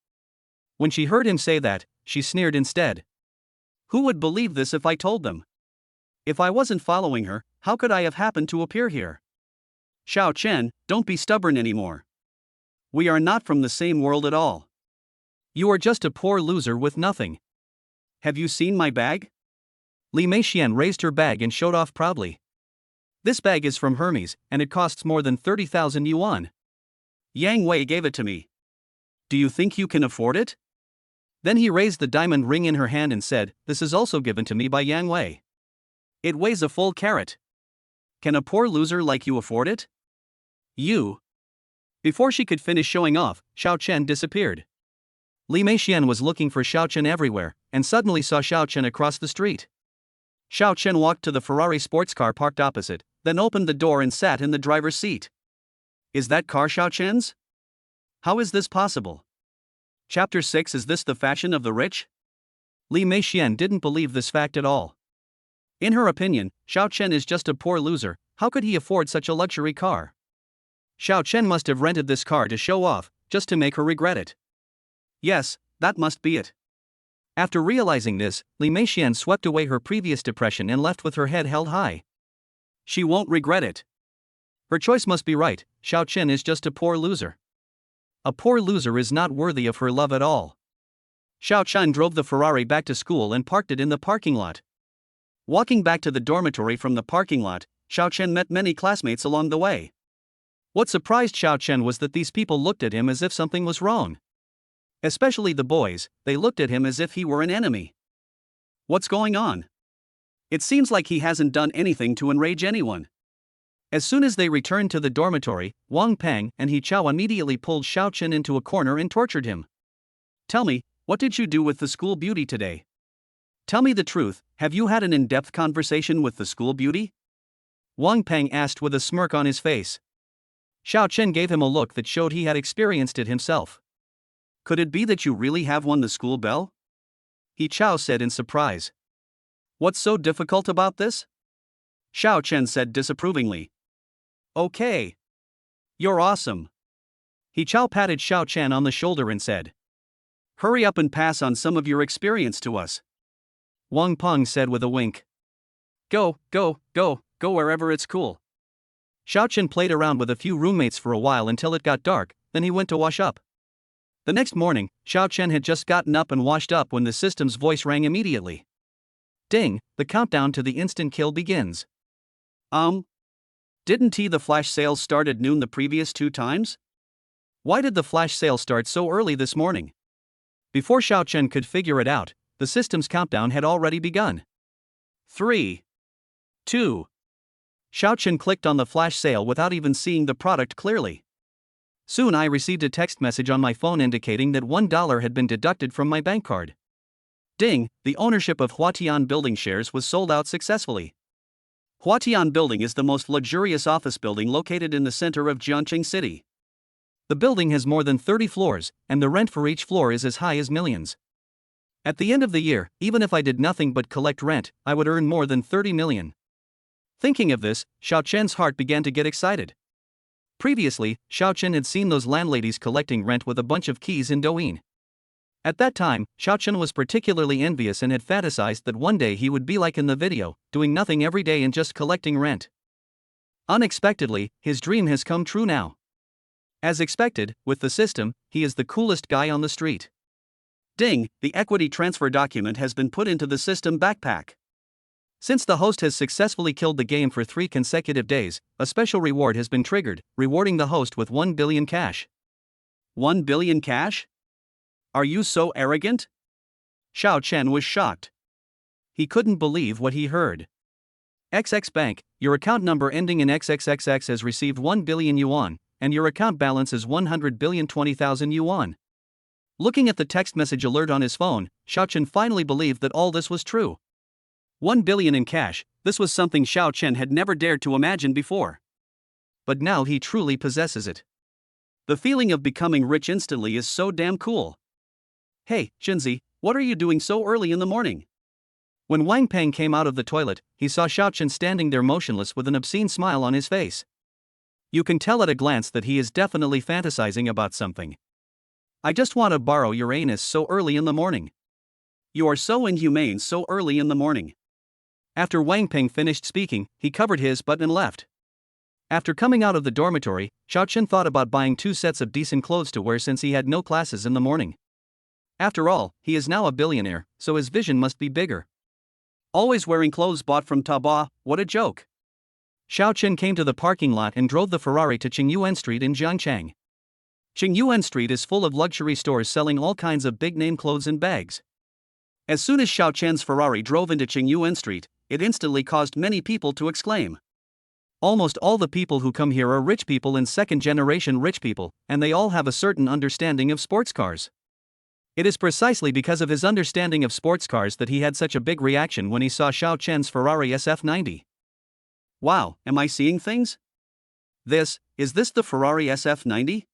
When she heard him say that, she sneered instead. Who would believe this if I told them? If I wasn't following her, how could I have happened to appear here? Xiao Chen, don't be stubborn anymore. We are not from the same world at all. You are just a poor loser with nothing. Have you seen my bag? Li Meixian raised her bag and showed off proudly. This bag is from Hermes, and it costs more than 30,000 yuan. Yang Wei gave it to me. Do you think you can afford it? Then he raised the diamond ring in her hand and said, This is also given to me by Yang Wei. It weighs a full carat. Can a poor loser like you afford it? You. Before she could finish showing off, Xiao Chen disappeared. Li Meixian was looking for Xiao Chen everywhere, and suddenly saw Xiao Chen across the street. Xiao Chen walked to the Ferrari sports car parked opposite, then opened the door and sat in the driver's seat. Is that car Xiao Chen's? How is this possible? Chapter 6 Is this the fashion of the rich? Li Meixian didn't believe this fact at all. In her opinion, Xiao Chen is just a poor loser. How could he afford such a luxury car? Xiao Chen must have rented this car to show off, just to make her regret it. Yes, that must be it. After realizing this, Li Meixian swept away her previous depression and left with her head held high. She won't regret it. Her choice must be right. Xiao Chen is just a poor loser. A poor loser is not worthy of her love at all. Xiao Chen drove the Ferrari back to school and parked it in the parking lot. Walking back to the dormitory from the parking lot, Xiao Chen met many classmates along the way. What surprised Xiao Chen was that these people looked at him as if something was wrong. Especially the boys, they looked at him as if he were an enemy. What's going on? It seems like he hasn't done anything to enrage anyone. As soon as they returned to the dormitory, Wang Peng and He Chao immediately pulled Xiao Chen into a corner and tortured him. Tell me, what did you do with the school beauty today? Tell me the truth, have you had an in-depth conversation with the school beauty? Wang Peng asked with a smirk on his face. Xiao Chen gave him a look that showed he had experienced it himself. Could it be that you really have won the school bell? He Chao said in surprise. What's so difficult about this? Xiao Chen said disapprovingly. Okay. You're awesome. He Chao patted Xiao Chen on the shoulder and said. Hurry up and pass on some of your experience to us. Wang Peng said with a wink. Go wherever it's cool. Xiao Chen played around with a few roommates for a while until it got dark, then he went to wash up. The next morning, Xiao Chen had just gotten up and washed up when the system's voice rang immediately. Ding, the countdown to the instant kill begins. Didn't the flash sales start at noon the previous 2 times? Why did the flash sale start so early this morning? Before Xiao Chen could figure it out, the system's countdown had already begun. 3, 2. Xiao Chen clicked on the flash sale without even seeing the product clearly. Soon I received a text message on my phone indicating that $1 had been deducted from my bank card. Ding, the ownership of Huatian Building shares was sold out successfully. Huatian Building is the most luxurious office building located in the center of Jianqing City. The building has more than 30 floors, and the rent for each floor is as high as millions. At the end of the year, even if I did nothing but collect rent, I would earn more than 30 million. Thinking of this, Xiao Chen's heart began to get excited. Previously, Xiao Chen had seen those landladies collecting rent with a bunch of keys in Douyin. At that time, Xiao Chen was particularly envious and had fantasized that one day he would be like in the video, doing nothing every day and just collecting rent. Unexpectedly, his dream has come true now. As expected, with the system, he is the coolest guy on the street. Ding, the equity transfer document has been put into the system backpack. Since the host has successfully killed the game for 3 consecutive days, a special reward has been triggered, rewarding the host with 1 billion cash. 1 billion cash? Are you so arrogant? Xiao Chen was shocked. He couldn't believe what he heard. XX Bank, your account number ending in XXXX has received 1 billion yuan, and your account balance is 100,020,000 yuan. Looking at the text message alert on his phone, Xiao Chen finally believed that all this was true. 1 billion in cash, this was something Xiao Chen had never dared to imagine before. But now he truly possesses it. The feeling of becoming rich instantly is so damn cool. Hey, Shinzi, what are you doing so early in the morning? When Wang Peng came out of the toilet, he saw Xiaochen standing there motionless with an obscene smile on his face. You can tell at a glance that he is definitely fantasizing about something. I just want to borrow your anus so early in the morning. You are so inhumane so early in the morning. After Wang Peng finished speaking, he covered his butt and left. After coming out of the dormitory, Xiaochen thought about buying 2 sets of decent clothes to wear since he had no classes in the morning. After all, he is now a billionaire, so his vision must be bigger. Always wearing clothes bought from Taobao, what a joke. Xiaochen came to the parking lot and drove the Ferrari to Qingyuan Street in Jiangchang. Qingyuan Street is full of luxury stores selling all kinds of big-name clothes and bags. As soon as Xiaochen's Ferrari drove into Qingyuan Street, it instantly caused many people to exclaim. Almost all the people who come here are rich people and second-generation rich people, and they all have a certain understanding of sports cars. It is precisely because of his understanding of sports cars that he had such a big reaction when he saw Xiaochen's Ferrari SF90. Wow, am I seeing things? Is this the Ferrari SF90?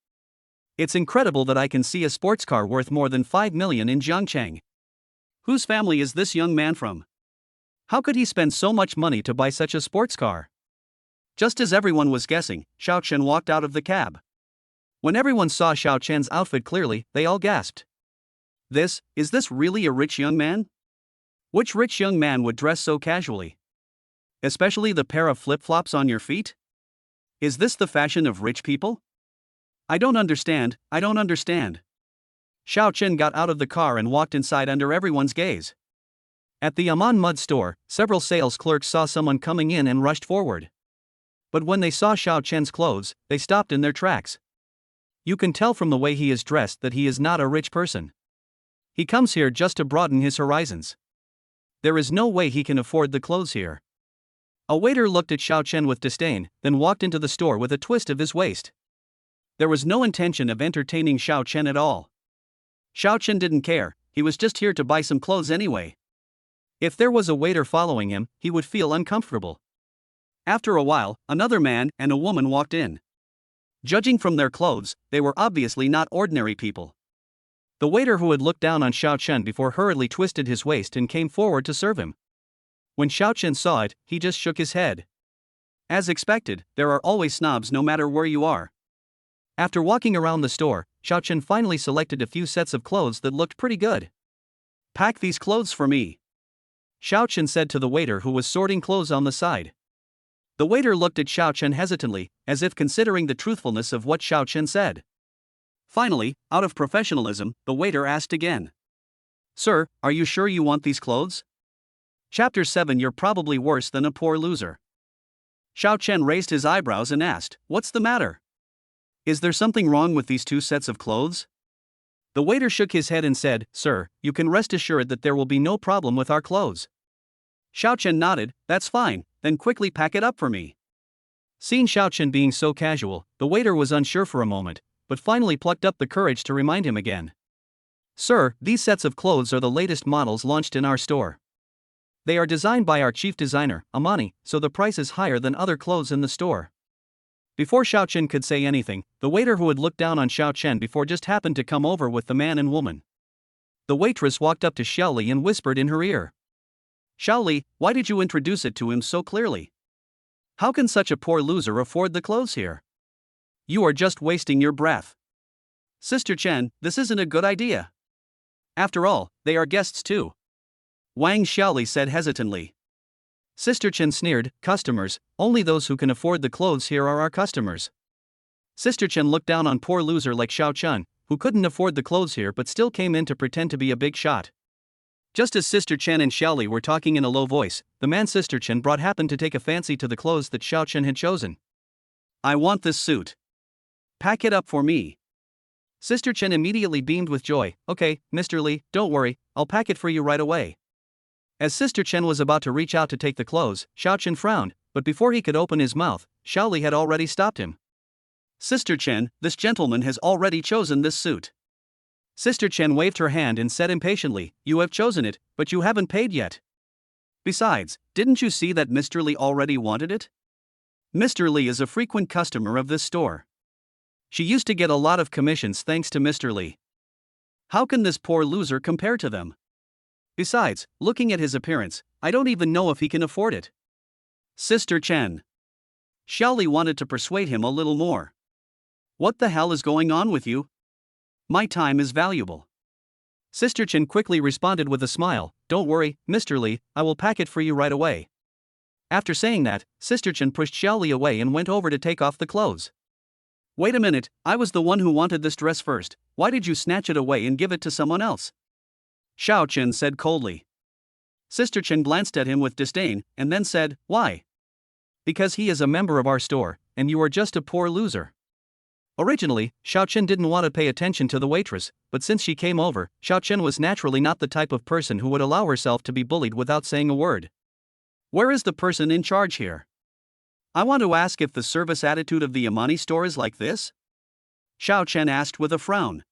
It's incredible that I can see a sports car worth more than 5 million in Jiangchang. Whose family is this young man from? How could he spend so much money to buy such a sports car? Just as everyone was guessing, Xiaochen walked out of the cab. When everyone saw Xiaochen's outfit clearly, they all gasped. Is this really a rich young man? Which rich young man would dress so casually? Especially the pair of flip-flops on your feet? Is this the fashion of rich people? I don't understand. Xiaochen got out of the car and walked inside under everyone's gaze. At the Aman Mud store, several sales clerks saw someone coming in and rushed forward. But when they saw Xiaochen's clothes, they stopped in their tracks. You can tell from the way he is dressed that he is not a rich person. He comes here just to broaden his horizons. There is no way he can afford the clothes here. A waiter looked at Xiaochen with disdain, then walked into the store with a twist of his waist. There was no intention of entertaining Xiaochen at all. Xiaochen didn't care, he was just here to buy some clothes anyway. If there was a waiter following him, he would feel uncomfortable. After a while, another man and a woman walked in. Judging from their clothes, they were obviously not ordinary people. The waiter who had looked down on Xiaochen before hurriedly twisted his waist and came forward to serve him. When Xiaochen saw it, he just shook his head. As expected, there are always snobs no matter where you are. After walking around the store, Xiaochen finally selected a few sets of clothes that looked pretty good. Pack these clothes for me, Xiaochen said to the waiter who was sorting clothes on the side. The waiter looked at Xiaochen hesitantly, as if considering the truthfulness of what Xiaochen said. Finally, out of professionalism, the waiter asked again. Sir, are you sure you want these clothes? Chapter 7. You're probably worse than a poor loser. Xiaochen raised his eyebrows and asked, What's the matter? Is there something wrong with these 2 sets of clothes? The waiter shook his head and said, Sir, you can rest assured that there will be no problem with our clothes. Xiaochen nodded, That's fine, then quickly pack it up for me. Seeing Xiaochen being so casual, the waiter was unsure for a moment, but finally plucked up the courage to remind him again. Sir, these sets of clothes are the latest models launched in our store. They are designed by our chief designer, Amani, so the price is higher than other clothes in the store. Before Xiaochen could say anything, the waiter who had looked down on Xiaochen before just happened to come over with the man and woman. The waitress walked up to Xiaoli and whispered in her ear. Xiaoli, why did you introduce it to him so clearly? How can such a poor loser afford the clothes here? You are just wasting your breath. Sister Chen, this isn't a good idea. After all, they are guests too. Wang Xiaoli said hesitantly. Sister Chen sneered, Customers, only those who can afford the clothes here are our customers. Sister Chen looked down on poor loser like Xiaochen, who couldn't afford the clothes here but still came in to pretend to be a big shot. Just as Sister Chen and Xiaoli were talking in a low voice, the man Sister Chen brought happened to take a fancy to the clothes that Xiaochen had chosen. I want this suit. Pack it up for me. Sister Chen immediately beamed with joy. Okay, Mr. Li, don't worry, I'll pack it for you right away. As Sister Chen was about to reach out to take the clothes, Xiaochen frowned, but before he could open his mouth, Xiaoli had already stopped him. Sister Chen, this gentleman has already chosen this suit. Sister Chen waved her hand and said impatiently, You have chosen it, but you haven't paid yet. Besides, didn't you see that Mr. Li already wanted it? Mr. Li is a frequent customer of this store. She used to get a lot of commissions thanks to Mr. Li. How can this poor loser compare to them? Besides, looking at his appearance, I don't even know if he can afford it. Sister Chen. Xiao Li wanted to persuade him a little more. What the hell is going on with you? My time is valuable. Sister Chen quickly responded with a smile, Don't worry, Mr. Li, I will pack it for you right away. After saying that, Sister Chen pushed Xiao Li away and went over to take off the clothes. Wait a minute, I was the one who wanted this dress first, why did you snatch it away and give it to someone else? Xiao Chen said coldly. Sister Chen glanced at him with disdain, and then said, Why? Because he is a member of our store, and you are just a poor loser. Originally, Xiao Chen didn't want to pay attention to the waitress, but since she came over, Xiao Chen was naturally not the type of person who would allow herself to be bullied without saying a word. Where is the person in charge here? I want to ask if the service attitude of the Yamani store is like this? Xiao Chen asked with a frown.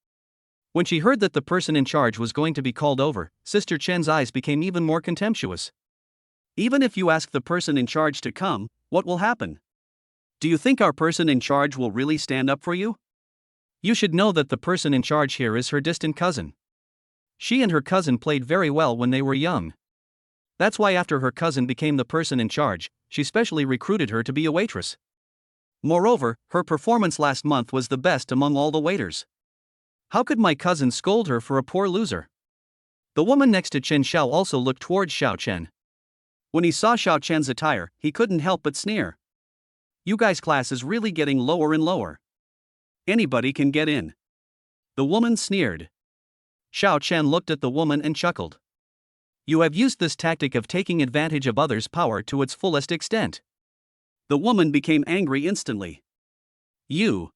When she heard that the person in charge was going to be called over, Sister Chen's eyes became even more contemptuous. Even if you ask the person in charge to come, what will happen? Do you think our person in charge will really stand up for you? You should know that the person in charge here is her distant cousin. She and her cousin played very well when they were young. That's why after her cousin became the person in charge, she specially recruited her to be a waitress. Moreover, her performance last month was the best among all the waiters. How could my cousin scold her for a poor loser? The woman next to Chen Xiao also looked towards Xiao Chen. When he saw Xiao Chen's attire, he couldn't help but sneer. You guys' class is really getting lower and lower. Anybody can get in. The woman sneered. Xiao Chen looked at the woman and chuckled. You have used this tactic of taking advantage of others' power to its fullest extent. The woman became angry instantly. You.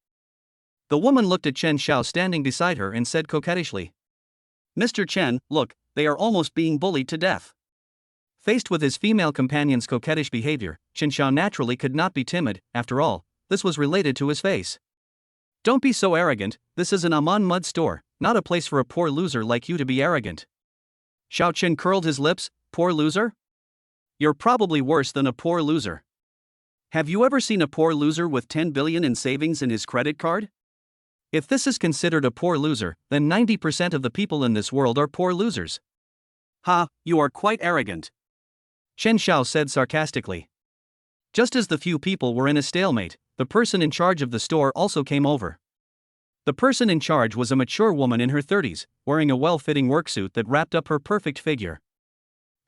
The woman looked at Chen Xiao standing beside her and said coquettishly. Mr. Chen, look, they are almost being bullied to death. Faced with his female companion's coquettish behavior, Chen Xiao naturally could not be timid, after all, this was related to his face. Don't be so arrogant, this is an Aman mud store, not a place for a poor loser like you to be arrogant. Xiao Chen curled his lips, poor loser? You're probably worse than a poor loser. Have you ever seen a poor loser with 10 billion in savings in his credit card? If this is considered a poor loser, then 90% of the people in this world are poor losers. Ha, you are quite arrogant. Chen Xiao said sarcastically. Just as the few people were in a stalemate, the person in charge of the store also came over. The person in charge was a mature woman in her 30s, wearing a well-fitting worksuit that wrapped up her perfect figure.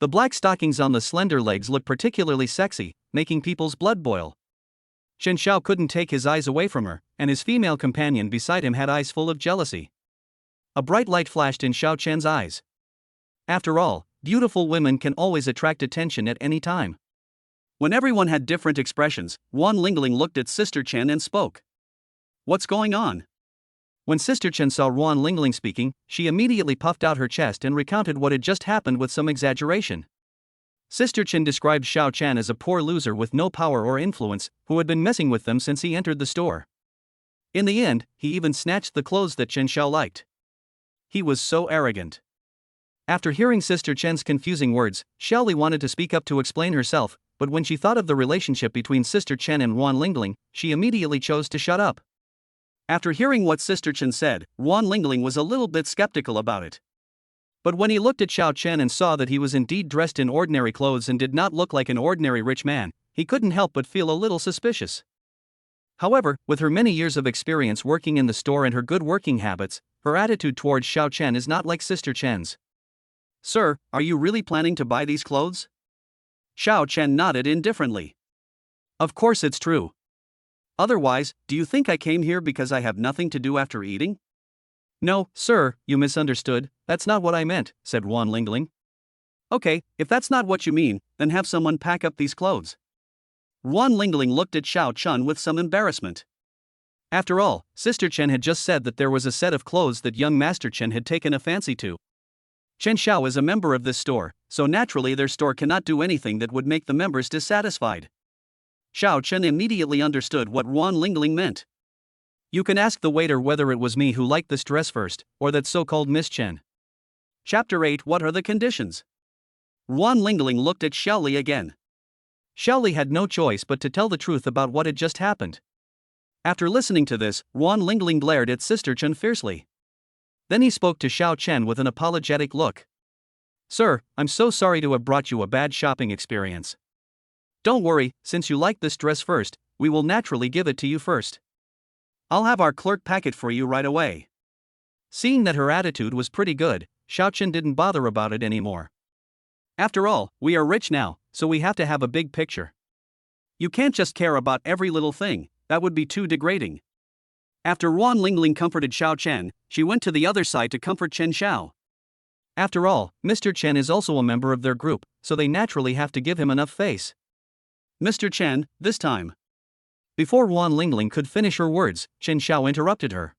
The black stockings on the slender legs looked particularly sexy, making people's blood boil. Chen Xiao couldn't take his eyes away from her, and his female companion beside him had eyes full of jealousy. A bright light flashed in Xiao Chen's eyes. After all, beautiful women can always attract attention at any time. When everyone had different expressions, Wan Lingling looked at Sister Chen and spoke. What's going on? When Sister Chen saw Wan Lingling speaking, she immediately puffed out her chest and recounted what had just happened with some exaggeration. Sister Chen described Xiao Chen as a poor loser with no power or influence, who had been messing with them since he entered the store. In the end, he even snatched the clothes that Chen Xiao liked. He was so arrogant. After hearing Sister Chen's confusing words, Xiao Li wanted to speak up to explain herself, but when she thought of the relationship between Sister Chen and Wan Lingling, she immediately chose to shut up. After hearing what Sister Chen said, Wan Lingling was a little bit skeptical about it. But when he looked at Xiao Chen and saw that he was indeed dressed in ordinary clothes and did not look like an ordinary rich man, he couldn't help but feel a little suspicious. However, with her many years of experience working in the store and her good working habits, her attitude towards Xiao Chen is not like Sister Chen's. Sir, are you really planning to buy these clothes? Xiao Chen nodded indifferently. Of course it's true. Otherwise, do you think I came here because I have nothing to do after eating? No, sir, you misunderstood, that's not what I meant, said Wan Lingling. Okay, if that's not what you mean, then have someone pack up these clothes. Wan Lingling looked at Xiao Chen with some embarrassment. After all, Sister Chen had just said that there was a set of clothes that young Master Chen had taken a fancy to. Chen Xiao is a member of this store, so naturally their store cannot do anything that would make the members dissatisfied. Xiao Chen immediately understood what Wan Lingling meant. You can ask the waiter whether it was me who liked this dress first, or that so-called Miss Chen. Chapter 8. What are the conditions? Wan Lingling looked at Xiao Li again. Xiao Li had no choice but to tell the truth about what had just happened. After listening to this, Wan Lingling glared at Sister Chen fiercely. Then he spoke to Xiao Chen with an apologetic look. Sir, I'm so sorry to have brought you a bad shopping experience. Don't worry, since you liked this dress first, we will naturally give it to you first. I'll have our clerk pack it for you right away. Seeing that her attitude was pretty good, Xiao Chen didn't bother about it anymore. After all, we are rich now, so we have to have a big picture. You can't just care about every little thing, that would be too degrading. After Wan Lingling comforted Xiao Chen, she went to the other side to comfort Chen Xiao. After all, Mr. Chen is also a member of their group, so they naturally have to give him enough face. Mr. Chen, this time. Before Wan Lingling could finish her words, Chen Xiao interrupted her.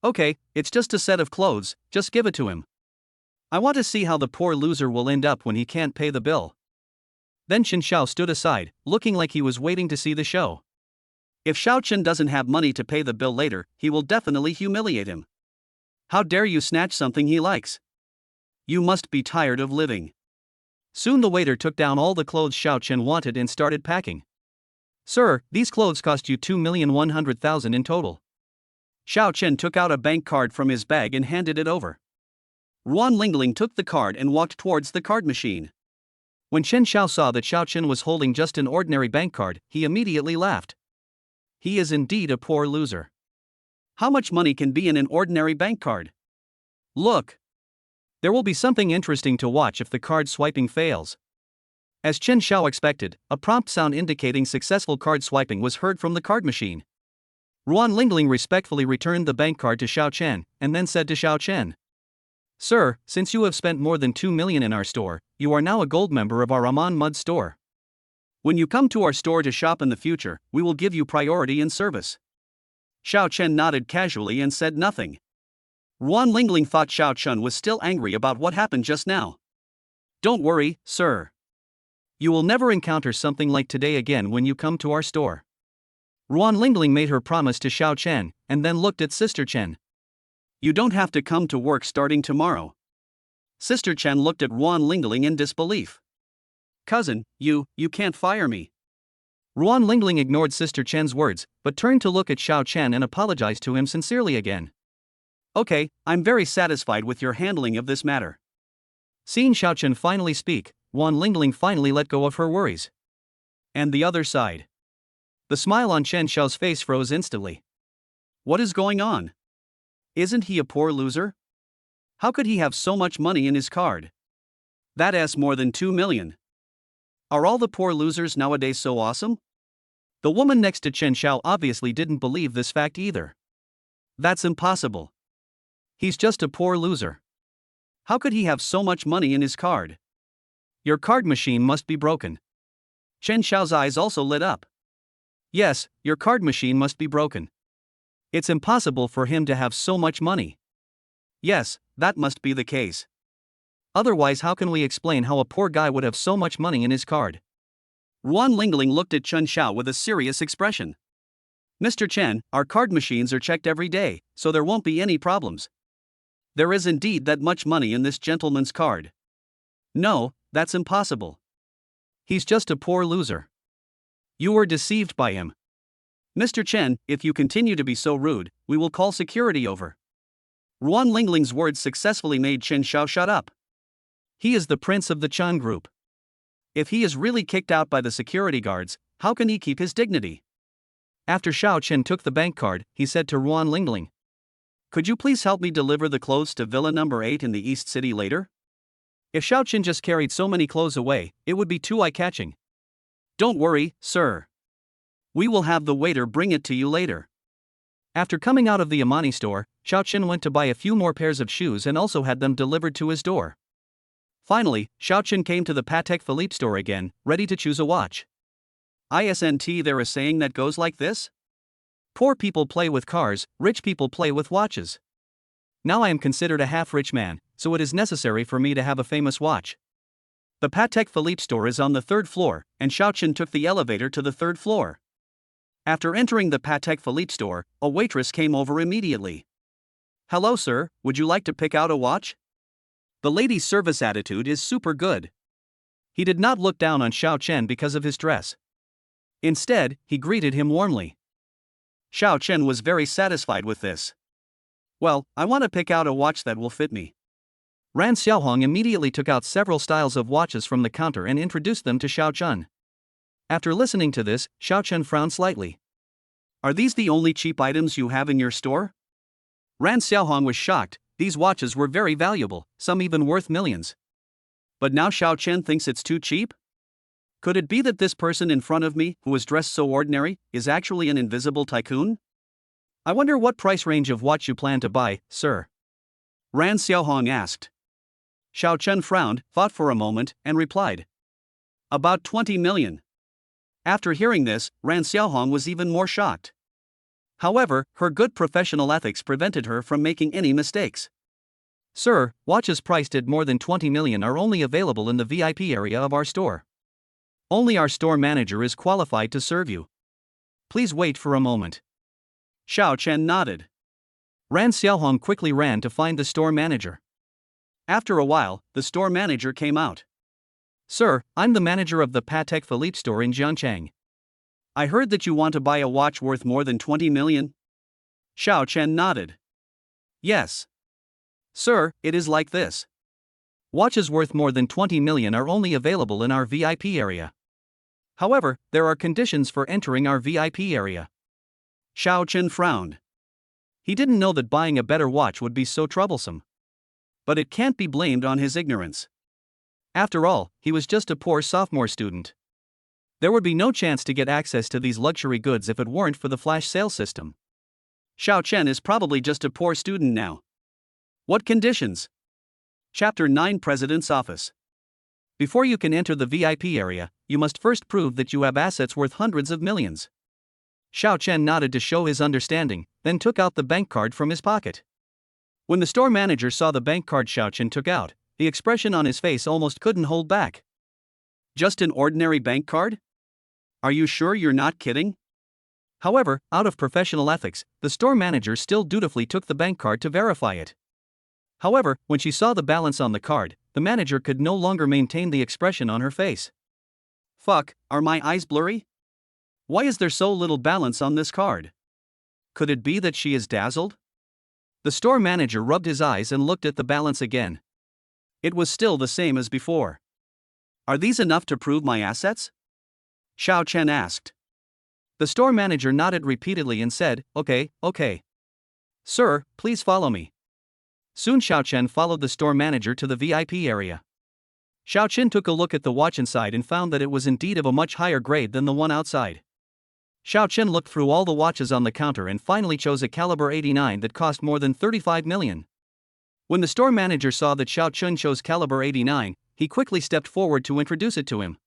Okay, it's just a set of clothes, just give it to him. I want to see how the poor loser will end up when he can't pay the bill. Then Chen Xiao stood aside, looking like he was waiting to see the show. If Xiao Chen doesn't have money to pay the bill later, he will definitely humiliate him. How dare you snatch something he likes? You must be tired of living. Soon the waiter took down all the clothes Xiao Chen wanted and started packing. Sir, these clothes cost you 2,100,000 in total. Xiao Chen took out a bank card from his bag and handed it over. Wan Lingling took the card and walked towards the card machine. When Chen Xiao saw that Xiao Chen was holding just an ordinary bank card, he immediately laughed. He is indeed a poor loser. How much money can be in an ordinary bank card? Look. There will be something interesting to watch if the card swiping fails. As Chen Xiao expected, a prompt sound indicating successful card swiping was heard from the card machine. Wan Lingling respectfully returned the bank card to Xiao Chen, and then said to Xiao Chen, Sir, since you have spent more than 2 million in our store, you are now a gold member of our Amon Mud store. When you come to our store to shop in the future, we will give you priority in service. Xiao Chen nodded casually and said nothing. Wan Lingling thought Xiao Chen was still angry about what happened just now. Don't worry, sir. You will never encounter something like today again when you come to our store. Wan Lingling made her promise to Xiao Chen, and then looked at Sister Chen. You don't have to come to work starting tomorrow. Sister Chen looked at Wan Lingling in disbelief. Cousin, you can't fire me. Wan Lingling ignored Sister Chen's words, but turned to look at Xiao Chen and apologized to him sincerely again. Okay, I'm very satisfied with your handling of this matter. Seeing Xiao Chen finally speak, Wan Lingling finally let go of her worries. And the other side. The smile on Chen Xiao's face froze instantly. What is going on? Isn't he a poor loser? How could he have so much money in his card? That is more than 2 million. Are all the poor losers nowadays so awesome? The woman next to Chen Xiao obviously didn't believe this fact either. That's impossible. He's just a poor loser. How could he have so much money in his card? Your card machine must be broken. Chen Xiao's eyes also lit up. Yes, your card machine must be broken. It's impossible for him to have so much money. Yes, that must be the case. Otherwise, how can we explain how a poor guy would have so much money in his card? Wan Lingling looked at Chen Xiao with a serious expression. Mr. Chen, our card machines are checked every day, so there won't be any problems. There is indeed that much money in this gentleman's card. No, that's impossible. He's just a poor loser. You were deceived by him. Mr. Chen, if you continue to be so rude, we will call security over. Wan Lingling's words successfully made Chen Xiao shut up. He is the prince of the Chen group. If he is really kicked out by the security guards, how can he keep his dignity? After Xiao Chen took the bank card, he said to Wan Lingling, Could you please help me deliver the clothes to Villa number 8 in the East City later? If Xiao Chen just carried so many clothes away, it would be too eye-catching. Don't worry, sir. We will have the waiter bring it to you later. After coming out of the Amani store, Xiao Chen went to buy a few more pairs of shoes and also had them delivered to his door. Finally, Xiao Chen came to the Patek Philippe store again, ready to choose a watch. Isn't there a saying that goes like this? Poor people play with cars, rich people play with watches. Now I am considered a half-rich man, so it is necessary for me to have a famous watch. The Patek Philippe store is on the 3rd floor, and Xiao Chen took the elevator to the 3rd floor. After entering the Patek Philippe store, a waitress came over immediately. Hello sir, would you like to pick out a watch? The lady's service attitude is super good. He did not look down on Xiao Chen because of his dress. Instead, he greeted him warmly. Xiao Chen was very satisfied with this. Well, I want to pick out a watch that will fit me. Ran Xiaohong immediately took out several styles of watches from the counter and introduced them to Xiao Chen. After listening to this, Xiao Chen frowned slightly. Are these the only cheap items you have in your store? Ran Xiaohong was shocked. These watches were very valuable, some even worth millions. But now Xiao Chen thinks it's too cheap? Could it be that this person in front of me, who is dressed so ordinary, is actually an invisible tycoon? I wonder what price range of watch you plan to buy, sir? Ran Xiaohong asked. Xiao Chen frowned, thought for a moment, and replied. About 20 million. After hearing this, Ran Xiaohong was even more shocked. However, her good professional ethics prevented her from making any mistakes. Sir, watches priced at more than 20 million are only available in the VIP area of our store. Only our store manager is qualified to serve you. Please wait for a moment. Xiao Chen nodded. Ran Xiaohong quickly ran to find the store manager. After a while, the store manager came out. Sir, I'm the manager of the Patek Philippe store in Jiangchang. I heard that you want to buy a watch worth more than 20 million? Xiao Chen nodded. Yes. Sir, it is like this. Watches worth more than 20 million are only available in our VIP area. However, there are conditions for entering our VIP area. Xiao Chen frowned. He didn't know that buying a better watch would be so troublesome. But it can't be blamed on his ignorance. After all, he was just a poor sophomore student. There would be no chance to get access to these luxury goods if it weren't for the flash sale system. Xiao Chen is probably just a poor student now. What conditions? Chapter 9 President's Office. Before you can enter the VIP area, you must first prove that you have assets worth hundreds of millions. Xiao Chen nodded to show his understanding, then took out the bank card from his pocket. When the store manager saw the bank card Xiao Chen took out, the expression on his face almost couldn't hold back. Just an ordinary bank card? Are you sure you're not kidding? However, out of professional ethics, the store manager still dutifully took the bank card to verify it. However, when she saw the balance on the card, the manager could no longer maintain the expression on her face. Fuck, are my eyes blurry? Why is there so little balance on this card? Could it be that she is dazzled? The store manager rubbed his eyes and looked at the balance again. It was still the same as before. Are these enough to prove my assets? Xiao Chen asked. The store manager nodded repeatedly and said, Okay. Sir, please follow me. Soon Xiao Chen followed the store manager to the VIP area. Xiao Chen took a look at the watch inside and found that it was indeed of a much higher grade than the one outside. Xiao Chen looked through all the watches on the counter and finally chose a caliber 89 that cost more than 35 million. When the store manager saw that Xiao Chen chose caliber 89, he quickly stepped forward to introduce it to him.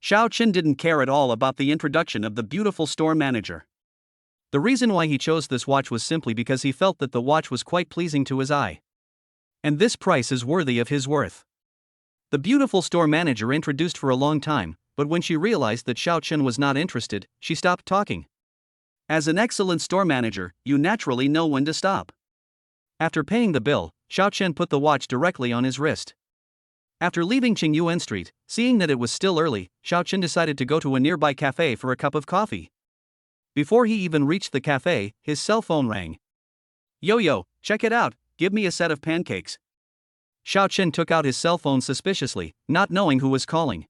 Xiao Chen didn't care at all about the introduction of the beautiful store manager. The reason why he chose this watch was simply because he felt that the watch was quite pleasing to his eye. And this price is worthy of his worth. The beautiful store manager introduced for a long time, but when she realized that Xiao Chen was not interested, she stopped talking. As an excellent store manager, you naturally know when to stop. After paying the bill, Xiao Chen put the watch directly on his wrist. After leaving Qingyuan Street, seeing that it was still early, Xiao Chen decided to go to a nearby cafe for a cup of coffee. Before he even reached the cafe, his cell phone rang. Yo, check it out, give me a set of pancakes. Xiao Chen took out his cell phone suspiciously, not knowing who was calling.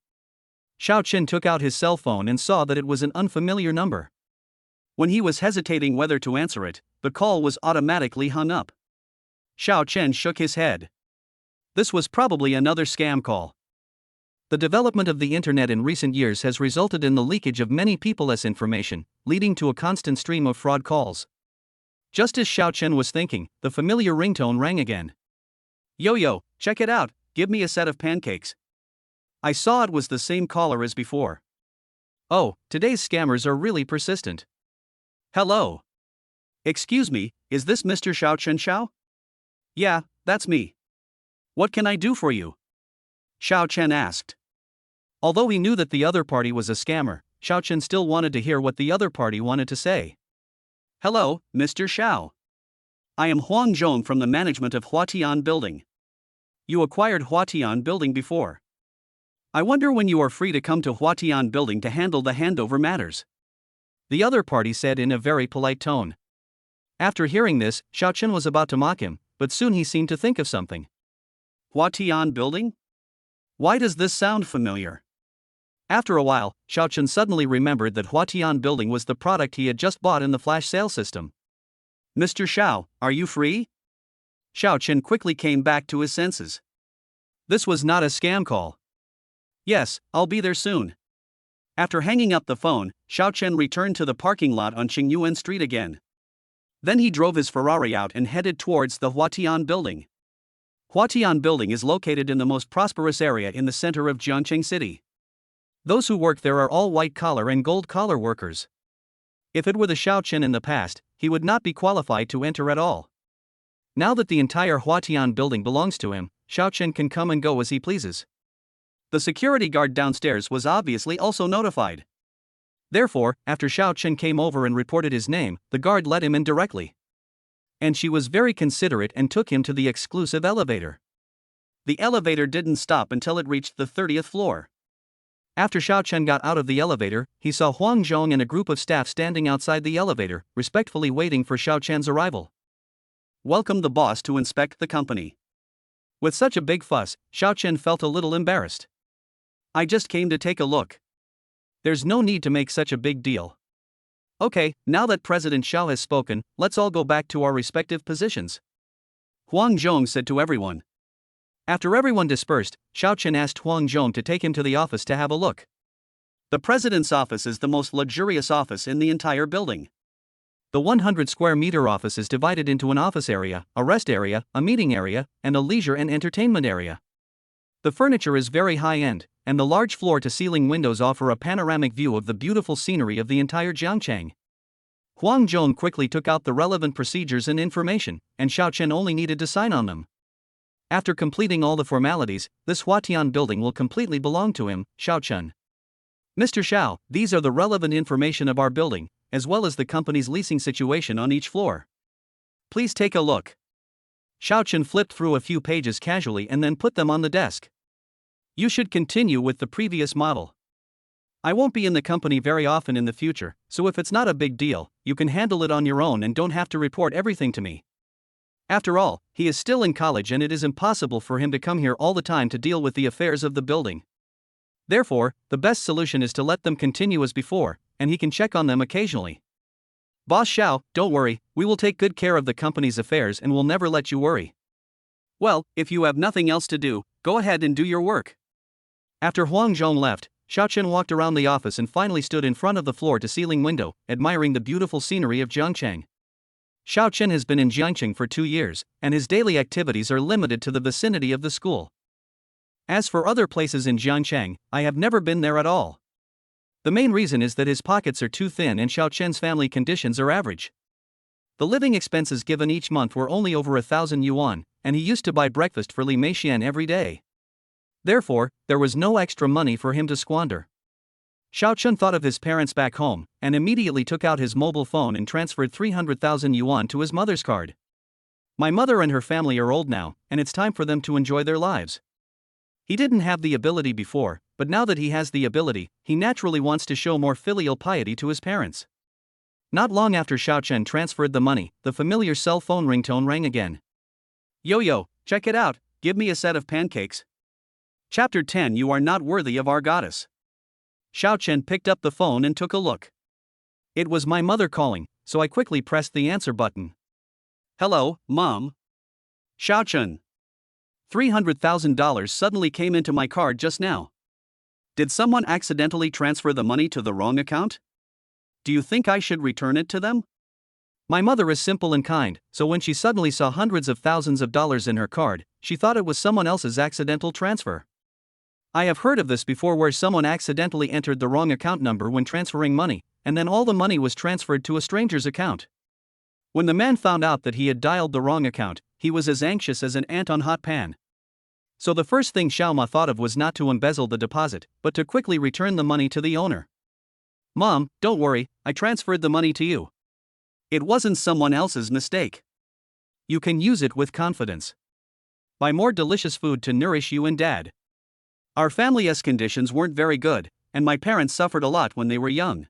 Xiao Chen took out his cell phone and saw that it was an unfamiliar number. When he was hesitating whether to answer it, the call was automatically hung up. Xiao Chen shook his head. This was probably another scam call. The development of the internet in recent years has resulted in the leakage of many people's information, leading to a constant stream of fraud calls. Just as Xiao Chen was thinking, the familiar ringtone rang again. Yo, check it out, give me a set of pancakes. I saw it was the same caller as before. Oh, today's scammers are really persistent. Hello. Excuse me, is this Mr. Xiao Chen Xiao? Yeah, that's me. What can I do for you? Xiao Chen asked. Although he knew that the other party was a scammer, Xiao Chen still wanted to hear what the other party wanted to say. Hello, Mr. Xiao. I am Huang Zhong from the management of Huatian Building. You acquired Huatian Building before. I wonder when you are free to come to Huatian Building to handle the handover matters. the other party said in a very polite tone. After hearing this, Xiao Chen was about to mock him, but soon he seemed to think of something. Huatian Building? Why does this sound familiar? After a while, Xiao Chen suddenly remembered that Huatian Building was the product he had just bought in the flash sale system. Mr. Xiao, are you free? Xiao Chen quickly came back to his senses. This was not a scam call. Yes, I'll be there soon. After hanging up the phone, Xiao Chen returned to the parking lot on Qingyuan Street again. Then he drove his Ferrari out and headed towards the Huatian Building. Huatian Building is located in the most prosperous area in the center of Jiangcheng City. Those who work there are all white-collar and gold-collar workers. If it were the Xiao Chen in the past, he would not be qualified to enter at all. Now that the entire Huatian Building belongs to him, Xiao Chen can come and go as he pleases. The security guard downstairs was obviously also notified. Therefore, after Xiao Chen came over and reported his name, the guard let him in directly. And she was very considerate and took him to the exclusive elevator. The elevator didn't stop until it reached the 30th floor. After Xiao Chen got out of the elevator, he saw Huang Zhong and a group of staff standing outside the elevator, respectfully waiting for Xiao Chen's arrival. Welcome the boss to inspect the company. With such a big fuss, Xiao Chen felt a little embarrassed. I just came to take a look. There's no need to make such a big deal. Okay, now that President Xiao has spoken, let's all go back to our respective positions. Huang Zhong said to everyone. After everyone dispersed, Xiao Chen asked Huang Zhong to take him to the office to have a look. The president's office is the most luxurious office in the entire building. The 100 square meter office is divided into an office area, a rest area, a meeting area, and a leisure and entertainment area. The furniture is very high-end, and the large floor-to-ceiling windows offer a panoramic view of the beautiful scenery of the entire Jiangcheng. Huang Zhong quickly took out the relevant procedures and information, and Xiao Chen only needed to sign on them. After completing all the formalities, this Huatian Building will completely belong to him, Xiao Chen. Mr. Xiao, these are the relevant information of our building, as well as the company's leasing situation on each floor. Please take a look. Xiao Chen flipped through a few pages casually and then put them on the desk. You should continue with the previous model. I won't be in the company very often in the future, so if it's not a big deal, you can handle it on your own and don't have to report everything to me. After all, he is still in college and it is impossible for him to come here all the time to deal with the affairs of the building. Therefore, the best solution is to let them continue as before, and he can check on them occasionally. Boss Xiao, don't worry, we will take good care of the company's affairs and will never let you worry. Well, if you have nothing else to do, go ahead and do your work. After Huang Zhong left, Xiao Chen walked around the office and finally stood in front of the floor-to-ceiling window, admiring the beautiful scenery of Jiangcheng. Xiao Chen has been in Jiangcheng for 2 years, and his daily activities are limited to the vicinity of the school. As for other places in Jiangcheng, I have never been there at all. The main reason is that his pockets are too thin and Xiao Chen's family conditions are average. The living expenses given each month were only over 1,000 yuan, and he used to buy breakfast for Li Meixian every day. Therefore, there was no extra money for him to squander. Xiao Chen thought of his parents back home, and immediately took out his mobile phone and transferred 300,000 yuan to his mother's card. My mother and her family are old now, and it's time for them to enjoy their lives. He didn't have the ability before, but now that he has the ability, he naturally wants to show more filial piety to his parents. Not long after Xiao Chen transferred the money, the familiar cell phone ringtone rang again. Yo, check it out, give me a set of pancakes. Chapter 10 You are not worthy of our goddess. Xiao Chen picked up the phone and took a look. It was my mother calling, so I quickly pressed the answer button. Hello, Mom. Xiao Chen. $300,000 suddenly came into my card just now. Did someone accidentally transfer the money to the wrong account? Do you think I should return it to them? My mother is simple and kind, so when she suddenly saw hundreds of thousands of dollars in her card, she thought it was someone else's accidental transfer. I have heard of this before where someone accidentally entered the wrong account number when transferring money, and then all the money was transferred to a stranger's account. When the man found out that he had dialed the wrong account, he was as anxious as an ant on hot pan. So the first thing Xiao Ma thought of was not to embezzle the deposit, but to quickly return the money to the owner. Mom, don't worry, I transferred the money to you. It wasn't someone else's mistake. You can use it with confidence. Buy more delicious food to nourish you and Dad. Our family's conditions weren't very good, and my parents suffered a lot when they were young.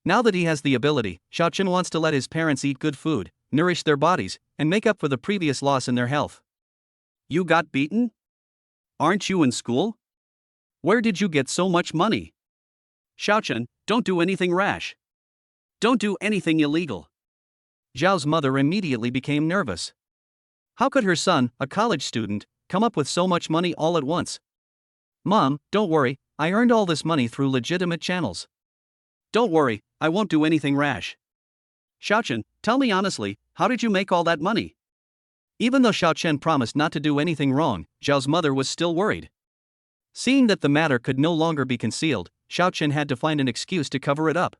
Now that he has the ability, Xiao Chen wants to let his parents eat good food, nourish their bodies, and make up for the previous loss in their health. You got beaten? Aren't you in school? Where did you get so much money? Xiao Chen, don't do anything rash. Don't do anything illegal. Zhao's mother immediately became nervous. How could her son, a college student, come up with so much money all at once? Mom, don't worry, I earned all this money through legitimate channels. Don't worry, I won't do anything rash. Xiao Chen, tell me honestly, how did you make all that money? Even though Xiao Chen promised not to do anything wrong, Zhao's mother was still worried. Seeing that the matter could no longer be concealed, Xiao Chen had to find an excuse to cover it up.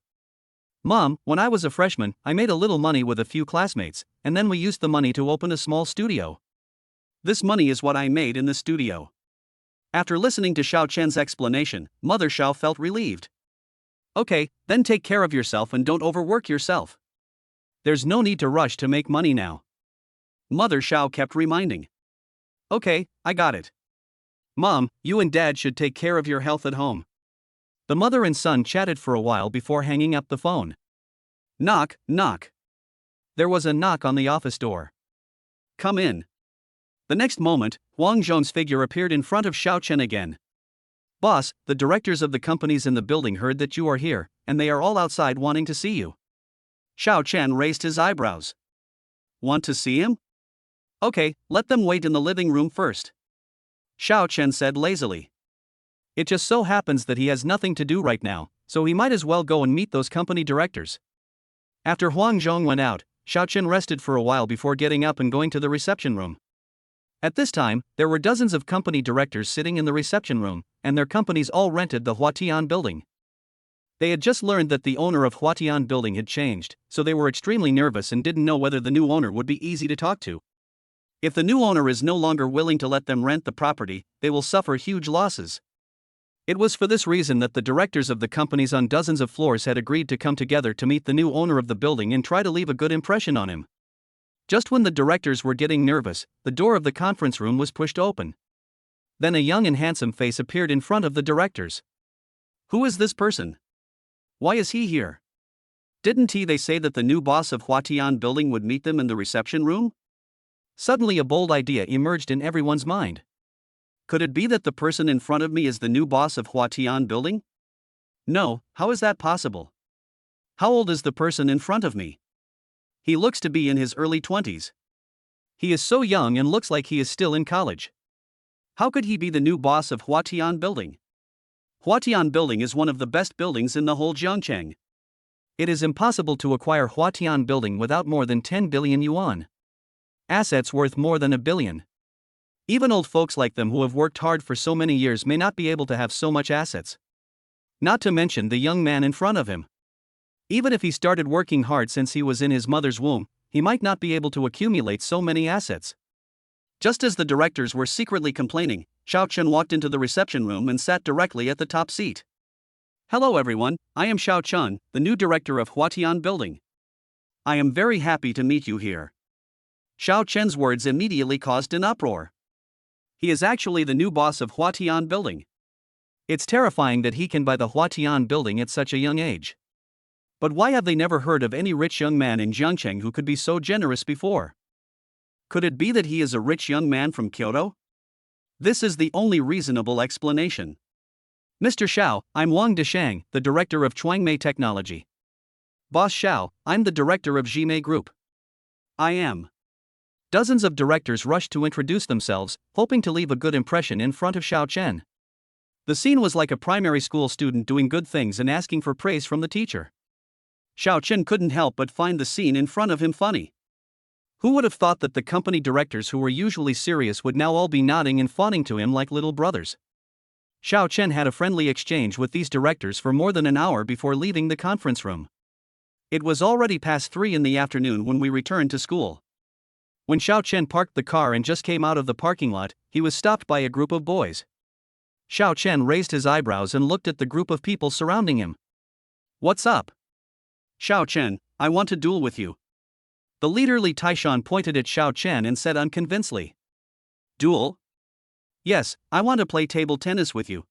Mom, when I was a freshman, I made a little money with a few classmates, and then we used the money to open a small studio. This money is what I made in the studio. After listening to Xiao Chen's explanation, Mother Xiao felt relieved. Okay, then take care of yourself and don't overwork yourself. There's no need to rush to make money now. Mother Xiao kept reminding. Okay, I got it. Mom, you and Dad should take care of your health at home. The mother and son chatted for a while before hanging up the phone. Knock, knock. There was a knock on the office door. Come in. The next moment, Huang Zhong's figure appeared in front of Xiao Chen again. Boss, the directors of the companies in the building heard that you are here, and they are all outside wanting to see you. Xiao Chen raised his eyebrows. Want to see him? Okay, let them wait in the living room first. Xiao Chen said lazily. It just so happens that he has nothing to do right now, so he might as well go and meet those company directors. After Huang Zhong went out, Xiao Chen rested for a while before getting up and going to the reception room. At this time, there were dozens of company directors sitting in the reception room, and their companies all rented the Huatian building. They had just learned that the owner of Huatian building had changed, so they were extremely nervous and didn't know whether the new owner would be easy to talk to. If the new owner is no longer willing to let them rent the property, they will suffer huge losses. It was for this reason that the directors of the companies on dozens of floors had agreed to come together to meet the new owner of the building and try to leave a good impression on him. Just when the directors were getting nervous, the door of the conference room was pushed open. Then a young and handsome face appeared in front of the directors. Who is this person? Why is he here? Didn't they say that the new boss of Huatian building would meet them in the reception room? Suddenly a bold idea emerged in everyone's mind. Could it be that the person in front of me is the new boss of Huatian building? No, how is that possible? How old is the person in front of me? He looks to be in his early 20s. He is so young and looks like he is still in college. How could he be the new boss of Huatian building? Huatian building is one of the best buildings in the whole Jiangcheng. It is impossible to acquire Huatian building without more than 10 billion yuan. Assets worth more than 1 billion. Even old folks like them who have worked hard for so many years may not be able to have so much assets. Not to mention the young man in front of him. Even if he started working hard since he was in his mother's womb, he might not be able to accumulate so many assets. Just as the directors were secretly complaining, Xiao Chen walked into the reception room and sat directly at the top seat. Hello everyone, I am Xiao Chen, the new director of Huatian building. I am very happy to meet you here. Xiao Chen's words immediately caused an uproar. He is actually the new boss of Huatian building. It's terrifying that he can buy the Huatian building at such a young age. But why have they never heard of any rich young man in Jiangcheng who could be so generous before? Could it be that he is a rich young man from Kyoto? This is the only reasonable explanation. Mr. Xiao, I'm Wang Deshang, the director of Chuangmei Technology. Boss Xiao, I'm the director of Jimei Group. I am. Dozens of directors rushed to introduce themselves, hoping to leave a good impression in front of Xiao Chen. The scene was like a primary school student doing good things and asking for praise from the teacher. Xiao Chen couldn't help but find the scene in front of him funny. Who would have thought that the company directors who were usually serious would now all be nodding and fawning to him like little brothers? Xiao Chen had a friendly exchange with these directors for more than an hour before leaving the conference room. It was already past 3 in the afternoon when we returned to school. When Xiao Chen parked the car and just came out of the parking lot, he was stopped by a group of boys. Xiao Chen raised his eyebrows and looked at the group of people surrounding him. What's up? Xiao Chen, I want to duel with you. The leader Li Taishan pointed at Xiao Chen and said unconvincedly. Duel? Yes, I want to play table tennis with you.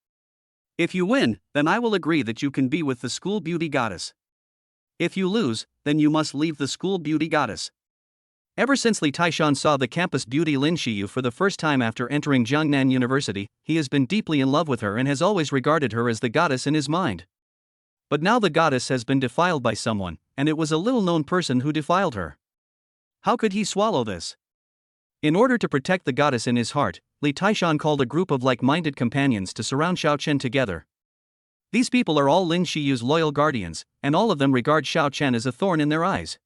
If you win, then I will agree that you can be with the school beauty goddess. If you lose, then you must leave the school beauty goddess. Ever since Li Taishan saw the campus beauty Lin Xiyu for the first time after entering Jiangnan University, he has been deeply in love with her and has always regarded her as the goddess in his mind. But now the goddess has been defiled by someone, and it was a little-known person who defiled her. How could he swallow this? In order to protect the goddess in his heart, Li Taishan called a group of like-minded companions to surround Xiao Chen together. These people are all Lin Xiyu's loyal guardians, and all of them regard Xiao Chen as a thorn in their eyes.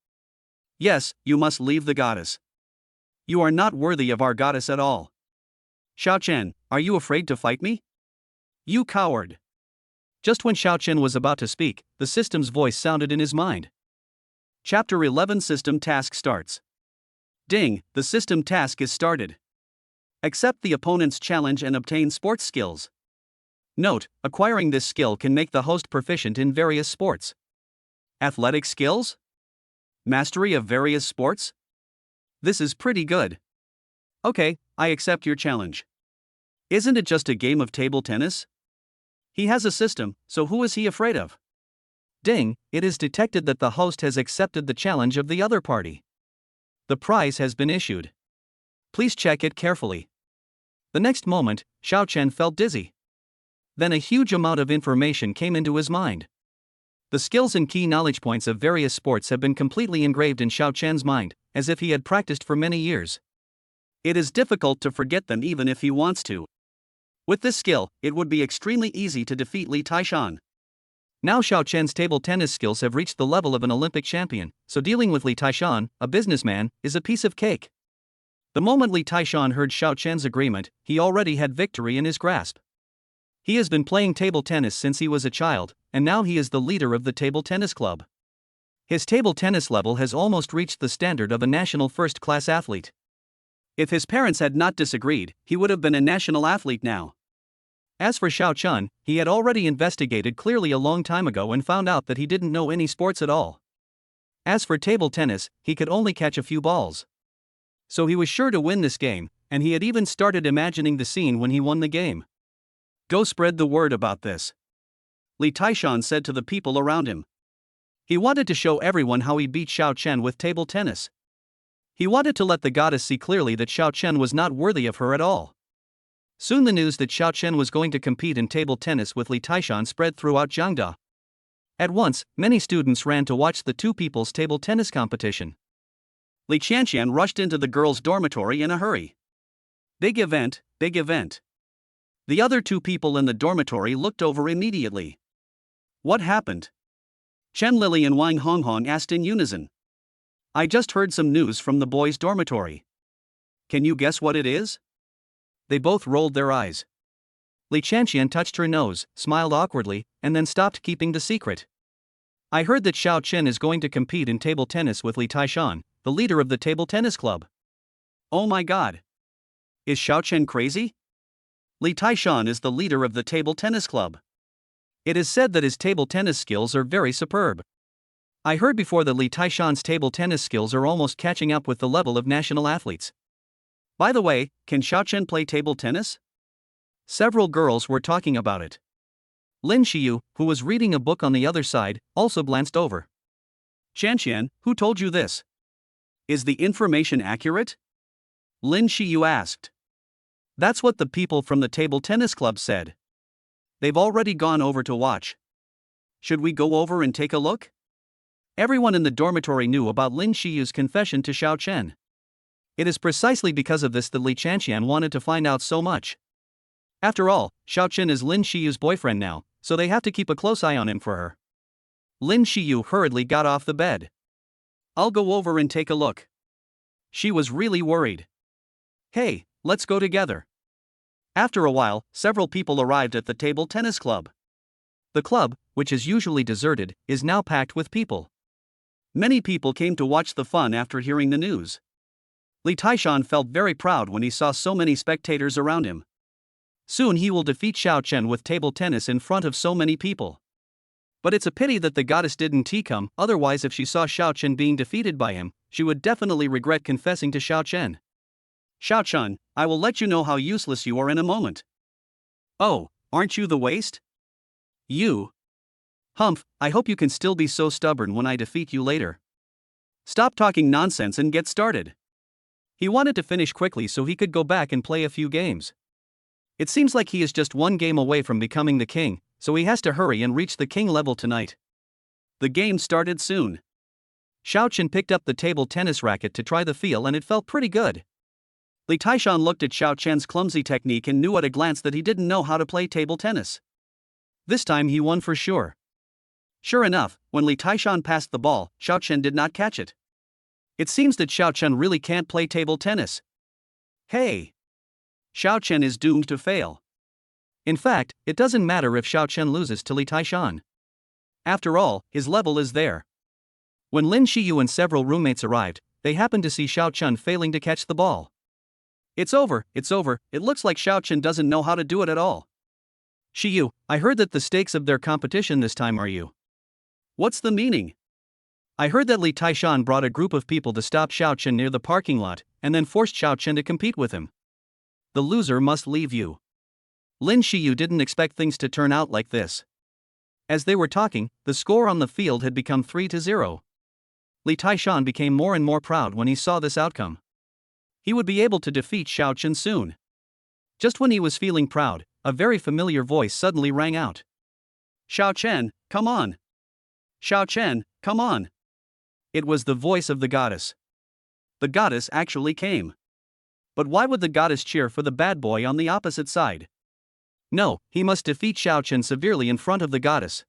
Yes, you must leave the goddess. You are not worthy of our goddess at all. Xiao Chen, are you afraid to fight me? You coward. Just when Xiao Chen was about to speak, the system's voice sounded in his mind. Chapter 11 System Task starts. Ding, the system task is started. Accept the opponent's challenge and obtain sports skills. Note, acquiring this skill can make the host proficient in various sports. Athletic skills? Mastery of various sports? This is pretty good. Okay, I accept your challenge. Isn't it just a game of table tennis? He has a system, so who is he afraid of? Ding, it is detected that the host has accepted the challenge of the other party. The prize has been issued. Please check it carefully. The next moment, Xiao Chen felt dizzy. Then a huge amount of information came into his mind. The skills and key knowledge points of various sports have been completely engraved in Xiao Chen's mind, as if he had practiced for many years. It is difficult to forget them even if he wants to. With this skill, it would be extremely easy to defeat Li Taishan. Now Xiao Chen's table tennis skills have reached the level of an Olympic champion, so dealing with Li Taishan, a businessman, is a piece of cake. The moment Li Taishan heard Xiao Chen's agreement, he already had victory in his grasp. He has been playing table tennis since he was a child, and now he is the leader of the table tennis club. His table tennis level has almost reached the standard of a national first-class athlete. If his parents had not disagreed, he would have been a national athlete now. As for Xiao Chen, he had already investigated clearly a long time ago and found out that he didn't know any sports at all. As for table tennis, he could only catch a few balls. So he was sure to win this game, and he had even started imagining the scene when he won the game. Go spread the word about this. Li Taishan said to the people around him. He wanted to show everyone how he beat Xiao Chen with table tennis. He wanted to let the goddess see clearly that Xiao Chen was not worthy of her at all. Soon the news that Xiao Chen was going to compete in table tennis with Li Taishan spread throughout Jiangda. At once, many students ran to watch the two people's table tennis competition. Li Qianqian rushed into the girls' dormitory in a hurry. Big event, big event. The other two people in the dormitory looked over immediately. What happened? Chen Lili and Wang Honghong asked in unison. I just heard some news from the boys' dormitory. Can you guess what it is? They both rolled their eyes. Li Qianqian touched her nose, smiled awkwardly, and then stopped keeping the secret. I heard that Xiao Chen is going to compete in table tennis with Li Taishan, the leader of the table tennis club. Oh my god. Is Xiao Chen crazy? Li Taishan is the leader of the table tennis club. It is said that his table tennis skills are very superb. I heard before that Li Taishan's table tennis skills are almost catching up with the level of national athletes. By the way, can Xiao Chen play table tennis? Several girls were talking about it. Lin Xiyu, who was reading a book on the other side, also glanced over. Qianqian, who told you this? Is the information accurate? Lin Xiyu asked. That's what the people from the table tennis club said. They've already gone over to watch. Should we go over and take a look? Everyone in the dormitory knew about Lin Xiyu's confession to Xiao Chen. It is precisely because of this that Li Qianqian wanted to find out so much. After all, Xiao Chen is Lin Xiyu's boyfriend now, so they have to keep a close eye on him for her. Lin Xiyu hurriedly got off the bed. I'll go over and take a look. She was really worried. Hey, let's go together. After a while, several people arrived at the table tennis club. The club, which is usually deserted, is now packed with people. Many people came to watch the fun after hearing the news. Li Taishan felt very proud when he saw so many spectators around him. Soon he will defeat Xiao Chen with table tennis in front of so many people. But it's a pity that the goddess didn't come, otherwise if she saw Xiao Chen being defeated by him, she would definitely regret confessing to Xiao Chen. Xiao Chen, I will let you know how useless you are in a moment. Oh, aren't you the waste? You. Humph, I hope you can still be so stubborn when I defeat you later. Stop talking nonsense and get started. He wanted to finish quickly so he could go back and play a few games. It seems like he is just one game away from becoming the king, so he has to hurry and reach the king level tonight. The game started soon. Xiao Chen picked up the table tennis racket to try the feel and it felt pretty good. Li Taishan looked at Xiao Chen's clumsy technique and knew at a glance that he didn't know how to play table tennis. This time he won for sure. Sure enough, when Li Taishan passed the ball, Xiao Chen did not catch it. It seems that Xiao Chen really can't play table tennis. Hey! Xiao Chen is doomed to fail. In fact, it doesn't matter if Xiao Chen loses to Li Taishan. After all, his level is there. When Lin Xiyu and several roommates arrived, they happened to see Xiao Chen failing to catch the ball. It's over, it looks like Xiao Chen doesn't know how to do it at all. Xiyu, I heard that the stakes of their competition this time are you. What's the meaning? I heard that Li Taishan brought a group of people to stop Xiao Chen near the parking lot, and then forced Xiao Chen to compete with him. The loser must leave you. Lin Xiyu didn't expect things to turn out like this. As they were talking, the score on the field had become 3-0. Li Taishan became more and more proud when he saw this outcome. He would be able to defeat Xiao Chen soon. Just when he was feeling proud, a very familiar voice suddenly rang out. Xiao Chen, come on! Xiao Chen, come on! It was the voice of the goddess. The goddess actually came. But why would the goddess cheer for the bad boy on the opposite side? No, he must defeat Xiao Chen severely in front of the goddess.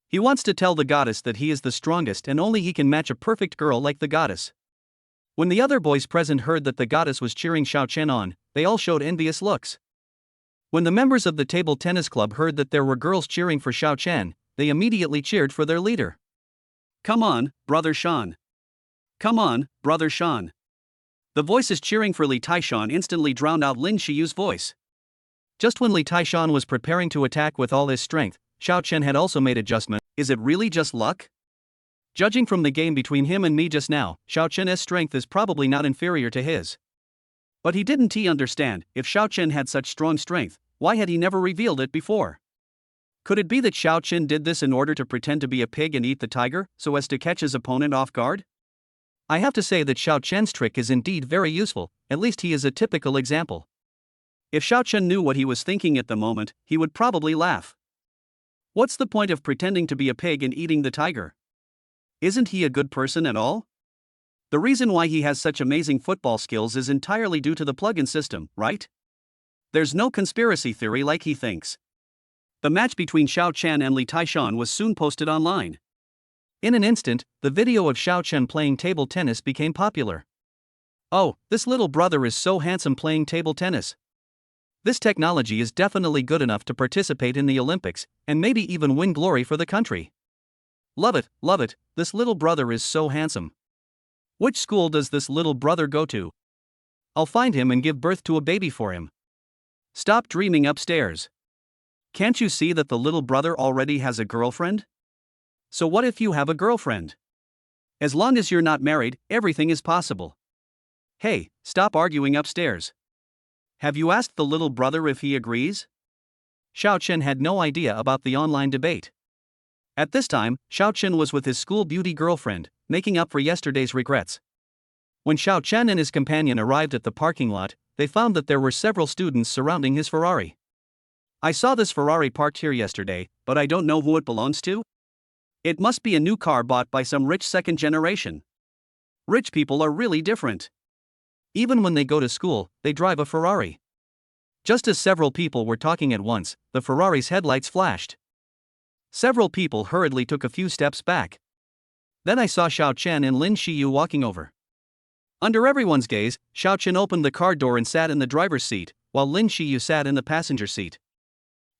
He wants to tell the goddess that he is the strongest and only he can match a perfect girl like the goddess. When the other boys present heard that the goddess was cheering Xiao Chen on, they all showed envious looks. When the members of the table tennis club heard that there were girls cheering for Xiao Chen, they immediately cheered for their leader. Come on, brother Shan. Come on, brother Shan. The voices cheering for Li Taishan instantly drowned out Lin Xiyu's voice. Just when Li Taishan was preparing to attack with all his strength, Xiao Chen had also made adjustment. Is it really just luck? Judging from the game between him and me just now, Xiao Chen's strength is probably not inferior to his. But he didn't understand, if Xiao Chen had such strong strength, why had he never revealed it before? Could it be that Xiao Chen did this in order to pretend to be a pig and eat the tiger, so as to catch his opponent off guard? I have to say that Xiao Chen's trick is indeed very useful, at least he is a typical example. If Xiao Chen knew what he was thinking at the moment, he would probably laugh. What's the point of pretending to be a pig and eating the tiger? Isn't he a good person at all? The reason why he has such amazing football skills is entirely due to the plug-in system, right? There's no conspiracy theory like he thinks. The match between Xiao Chen and Li Taishan was soon posted online. In an instant, the video of Xiao Chen playing table tennis became popular. Oh, this little brother is so handsome playing table tennis. This technology is definitely good enough to participate in the Olympics, and maybe even win glory for the country. Love it, this little brother is so handsome. Which school does this little brother go to? I'll find him and give birth to a baby for him. Stop dreaming upstairs. Can't you see that the little brother already has a girlfriend? So what if you have a girlfriend? As long as you're not married, everything is possible. Hey, stop arguing upstairs. Have you asked the little brother if he agrees? Xiao Chen had no idea about the online debate. At this time, Xiao Chen was with his school beauty girlfriend, making up for yesterday's regrets. When Xiao Chen and his companion arrived at the parking lot, they found that there were several students surrounding his Ferrari. I saw this Ferrari parked here yesterday, but I don't know who it belongs to. It must be a new car bought by some rich second generation. Rich people are really different. Even when they go to school, they drive a Ferrari. Just as several people were talking at once, the Ferrari's headlights flashed. Several people hurriedly took a few steps back. Then I saw Xiao Chen and Lin Xiyu walking over. Under everyone's gaze, Xiao Chen opened the car door and sat in the driver's seat, while Lin Xiyu sat in the passenger seat.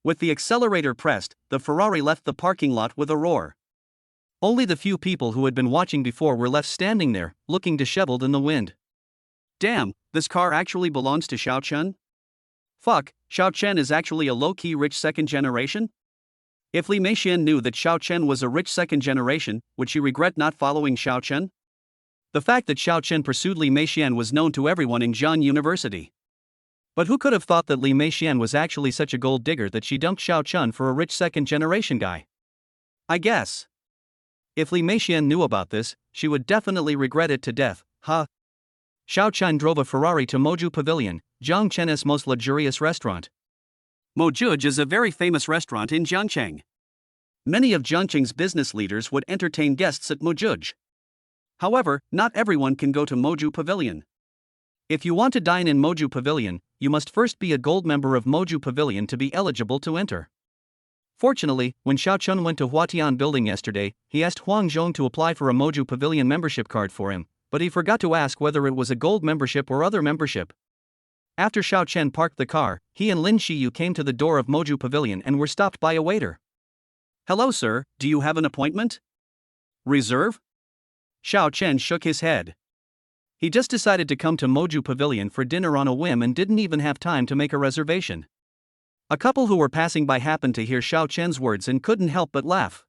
With the accelerator pressed, the Ferrari left the parking lot with a roar. Only the few people who had been watching before were left standing there, looking disheveled in the wind. Damn, this car actually belongs to Xiao Chen? Fuck, Xiao Chen is actually a low-key rich second generation? If Li Meixian knew that Xiao Chen was a rich second generation, would she regret not following Xiao Chen? The fact that Xiao Chen pursued Li Meixian was known to everyone in Jian University. But who could have thought that Li Meixian was actually such a gold digger that she dumped Xiao Chen for a rich second generation guy? I guess. If Li Meixian knew about this, she would definitely regret it to death, huh? Xiao Chen drove a Ferrari to Moju Pavilion, Jiangcheng's most luxurious restaurant. Mojuj is a very famous restaurant in Jiangcheng. Many of Jiangcheng's business leaders would entertain guests at Mojuj. However, not everyone can go to Moju Pavilion. If you want to dine in Moju Pavilion, you must first be a gold member of Moju Pavilion to be eligible to enter. Fortunately, when Xiao Chun went to Huatian Building yesterday, he asked Huang Zhong to apply for a Moju Pavilion membership card for him, but he forgot to ask whether it was a gold membership or other membership. After Xiao Chen parked the car, he and Lin Shiyu came to the door of Moju Pavilion and were stopped by a waiter. "Hello sir, do you have an appointment? Reserve?" Xiao Chen shook his head. He just decided to come to Moju Pavilion for dinner on a whim and didn't even have time to make a reservation. A couple who were passing by happened to hear Xiao Chen's words and couldn't help but laugh.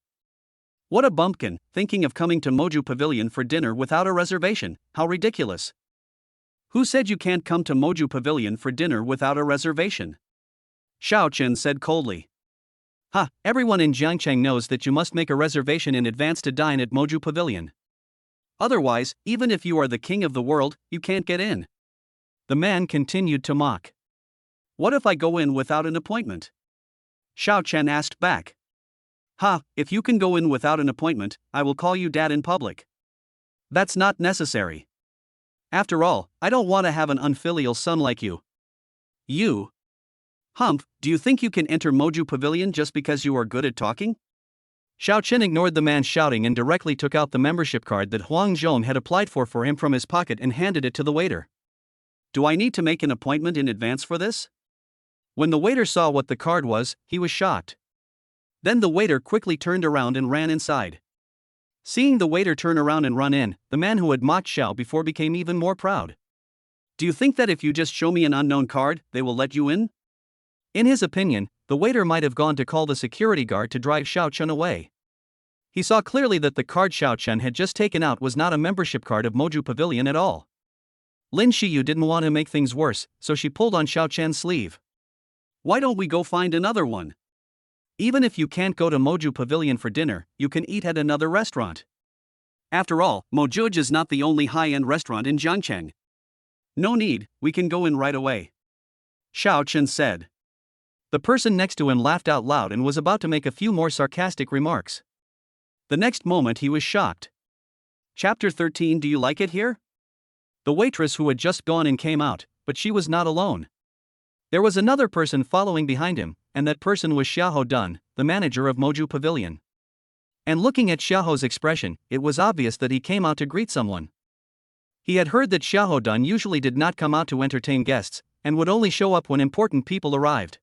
What a bumpkin, thinking of coming to Moju Pavilion for dinner without a reservation, how ridiculous. Who said you can't come to Moju Pavilion for dinner without a reservation? Xiao Chen said coldly. Ha, everyone in Jiangcheng knows that you must make a reservation in advance to dine at Moju Pavilion. Otherwise, even if you are the king of the world, you can't get in. The man continued to mock. What if I go in without an appointment? Xiao Chen asked back. Ha, if you can go in without an appointment, I will call you dad in public. That's not necessary. After all, I don't want to have an unfilial son like you. You? Humph, do you think you can enter Moju Pavilion just because you are good at talking? Xiao Chen ignored the man shouting and directly took out the membership card that Huang Zhong had applied for him from his pocket and handed it to the waiter. Do I need to make an appointment in advance for this? When the waiter saw what the card was, he was shocked. Then the waiter quickly turned around and ran inside. Seeing the waiter turn around and run in, the man who had mocked Xiao before became even more proud. Do you think that if you just show me an unknown card, they will let you in? In his opinion, the waiter might have gone to call the security guard to drive Xiao Chen away. He saw clearly that the card Xiao Chen had just taken out was not a membership card of Moju Pavilion at all. Lin Shiyu didn't want to make things worse, so she pulled on Xiao Chen's sleeve. Why don't we go find another one? Even if you can't go to Moju Pavilion for dinner, you can eat at another restaurant. After all, Mojuj is not the only high-end restaurant in Jiangcheng. No need, we can go in right away. Xiao Chen said. The person next to him laughed out loud and was about to make a few more sarcastic remarks. The next moment he was shocked. Chapter 13. Do you like it here? The waitress who had just gone in came out, but she was not alone. There was another person following behind him, and that person was Xiaoho Dun, the manager of Moju Pavilion. And looking at Xiaoho's expression, it was obvious that he came out to greet someone. He had heard that Xiaoho Dun usually did not come out to entertain guests, and would only show up when important people arrived.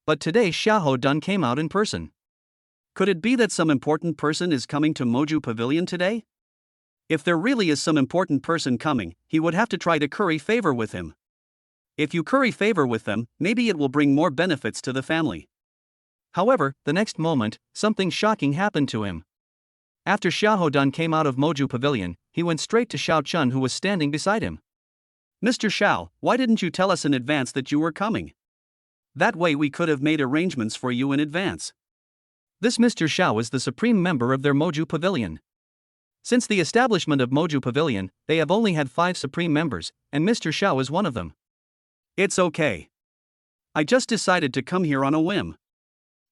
But today Xiaoho Dun came out in person. Could it be that some important person is coming to Moju Pavilion today? If there really is some important person coming, he would have to try to curry favor with him. If you curry favor with them, maybe it will bring more benefits to the family. However, the next moment, something shocking happened to him. After Xiaoho Dun came out of Moju Pavilion, he went straight to Xiao Chun who was standing beside him. Mr. Xiao, why didn't you tell us in advance that you were coming? That way we could have made arrangements for you in advance. This Mr. Xiao is the supreme member of their Moju Pavilion. Since the establishment of Moju Pavilion, they have only had 5 supreme members, and Mr. Xiao is one of them. It's okay. I just decided to come here on a whim.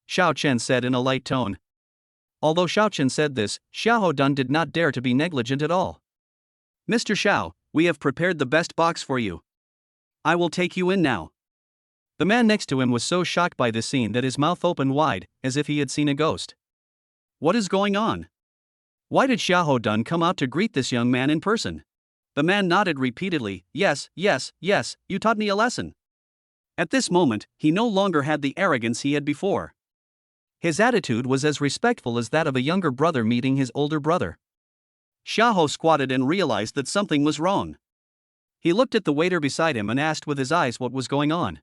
Xiao Chen said in a light tone. Although Xiao Chen said this, Xiaoho Dun did not dare to be negligent at all. Mr. Xiao, we have prepared the best box for you. I will take you in now. The man next to him was so shocked by this scene that his mouth opened wide, as if he had seen a ghost. What is going on? Why did Xiaoho Dun come out to greet this young man in person? The man nodded repeatedly. Yes, yes, yes, you taught me a lesson. At this moment, he no longer had the arrogance he had before. His attitude was as respectful as that of a younger brother meeting his older brother. Xiaoho squatted and realized that something was wrong. He looked at the waiter beside him and asked with his eyes what was going on.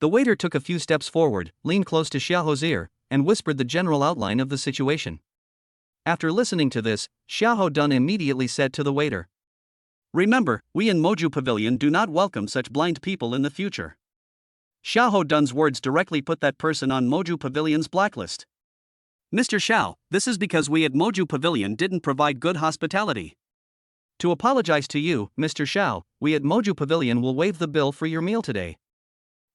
The waiter took a few steps forward, leaned close to Xiaoho's ear, and whispered the general outline of the situation. After listening to this, Xiaoho Dun immediately said to the waiter, Remember, we in Moju Pavilion do not welcome such blind people in the future. Xiaoho Dun's words directly put that person on Moju Pavilion's blacklist. Mr. Xiao, this is because we at Moju Pavilion didn't provide good hospitality. To apologize to you, Mr. Xiao, we at Moju Pavilion will waive the bill for your meal today.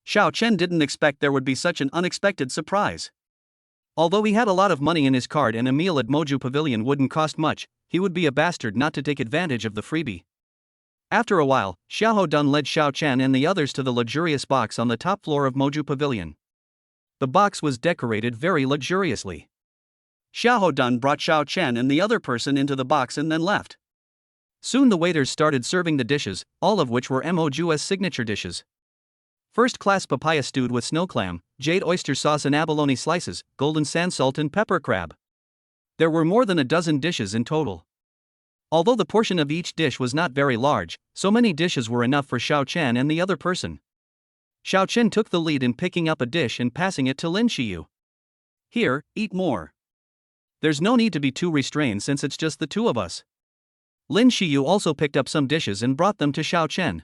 Xiao Chen didn't expect there would be such an unexpected surprise. Although he had a lot of money in his card and a meal at Moju Pavilion wouldn't cost much, he would be a bastard not to take advantage of the freebie. After a while, Xiao Dun led Xiao Chen and the others to the luxurious box on the top floor of Moju Pavilion. The box was decorated very luxuriously. Xiao Dun brought Xiao Chen and the other person into the box and then left. Soon the waiters started serving the dishes, all of which were Moju's signature dishes. First-class papaya stewed with snow clam, jade oyster sauce and abalone slices, golden sand salt and pepper crab. There were more than a dozen dishes in total. Although the portion of each dish was not very large, so many dishes were enough for Xiao Chen and the other person. Xiao Chen took the lead in picking up a dish and passing it to Lin Xiyu. Here, eat more. There's no need to be too restrained since it's just the two of us. Lin Xiyu also picked up some dishes and brought them to Xiao Chen.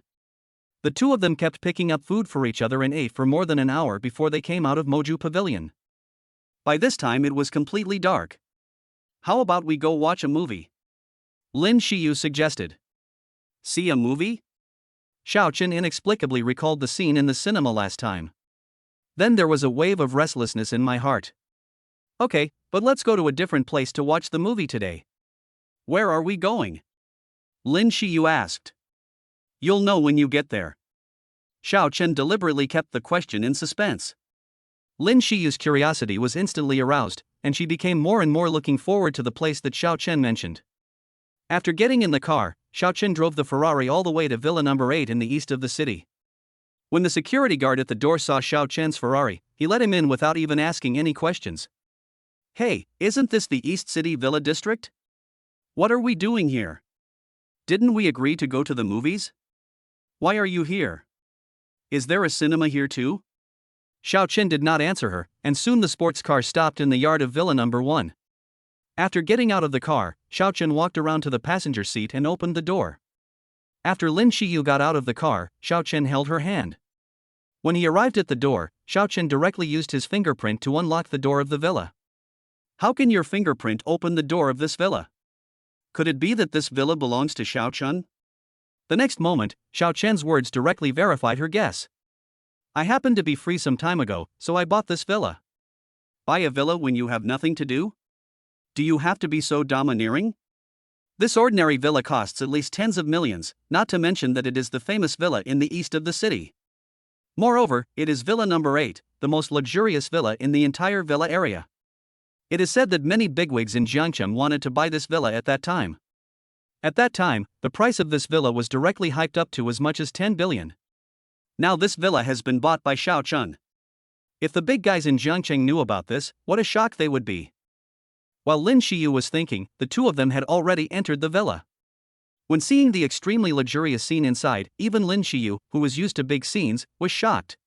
The two of them kept picking up food for each other and ate for more than an hour before they came out of Moju Pavilion. By this time it was completely dark. How about we go watch a movie? Lin Xiyu suggested. See a movie? Xiao Chen inexplicably recalled the scene in the cinema last time. Then there was a wave of restlessness in my heart. Okay, but let's go to a different place to watch the movie today. Where are we going? Lin Xiyu asked. You'll know when you get there. Xiao Chen deliberately kept the question in suspense. Lin Xiyu's curiosity was instantly aroused, and she became more and more looking forward to the place that Xiao Chen mentioned. After getting in the car, Xiao Chen drove the Ferrari all the way to Villa number 8 in the east of the city. When the security guard at the door saw Xiao Chen's Ferrari, he let him in without even asking any questions. Hey, isn't this the East City Villa District? What are we doing here? Didn't we agree to go to the movies? Why are you here? Is there a cinema here too? Xiao Chen did not answer her, and soon the sports car stopped in the yard of Villa number 1. After getting out of the car, Xiao Chen walked around to the passenger seat and opened the door. After Lin Xiyu got out of the car, Xiao Chen held her hand. When he arrived at the door, Xiao Chen directly used his fingerprint to unlock the door of the villa. How can your fingerprint open the door of this villa? Could it be that this villa belongs to Xiao Chen? The next moment, Xiao Chen's words directly verified her guess. I happened to be free some time ago, so I bought this villa. Buy a villa when you have nothing to do? Do you have to be so domineering? This ordinary villa costs at least tens of millions, not to mention that it is the famous villa in the east of the city. Moreover, it is Villa number 8, the most luxurious villa in the entire villa area. It is said that many bigwigs in Jiangcheng wanted to buy this villa at that time. At that time, the price of this villa was directly hyped up to as much as 10 billion. Now this villa has been bought by Xiao Chen. If the big guys in Jiangcheng knew about this, what a shock they would be. While Lin Xiyu was thinking, the two of them had already entered the villa. When seeing the extremely luxurious scene inside, even Lin Xiyu, who was used to big scenes, was shocked.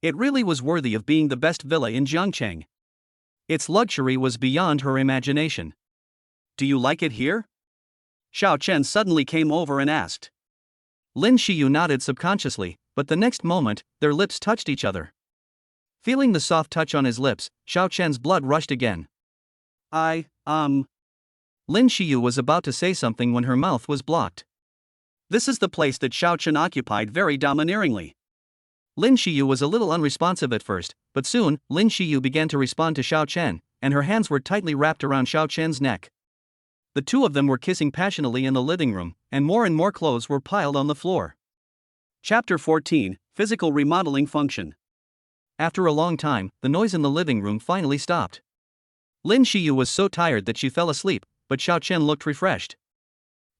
It really was worthy of being the best villa in Jiangcheng. Its luxury was beyond her imagination. Do you like it here? Xiao Chen suddenly came over and asked. Lin Xiyu nodded subconsciously, but the next moment, their lips touched each other. Feeling the soft touch on his lips, Xiao Chen's blood rushed again. Lin Xiyu was about to say something when her mouth was blocked. This is the place that Xiao Chen occupied very domineeringly. Lin Xiyu was a little unresponsive at first, but soon, Lin Xiyu began to respond to Xiao Chen, and her hands were tightly wrapped around Xiao Chen's neck. The two of them were kissing passionately in the living room, and more clothes were piled on the floor. Chapter 14, Physical Remodeling Function. After a long time, the noise in the living room finally stopped. Lin Xiyu was so tired that she fell asleep, but Xiao Chen looked refreshed.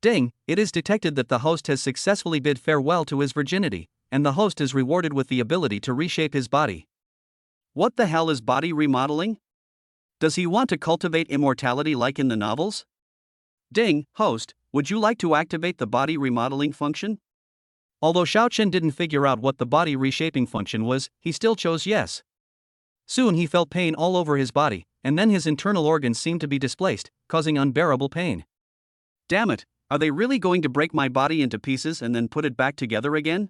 Ding, it is detected that the host has successfully bid farewell to his virginity, and the host is rewarded with the ability to reshape his body. What the hell is body remodeling? Does he want to cultivate immortality like in the novels? Ding, host, would you like to activate the body remodeling function? Although Xiao Chen didn't figure out what the body reshaping function was, he still chose yes. Soon he felt pain all over his body, and then his internal organs seemed to be displaced, causing unbearable pain. Damn it, are they really going to break my body into pieces and then put it back together again?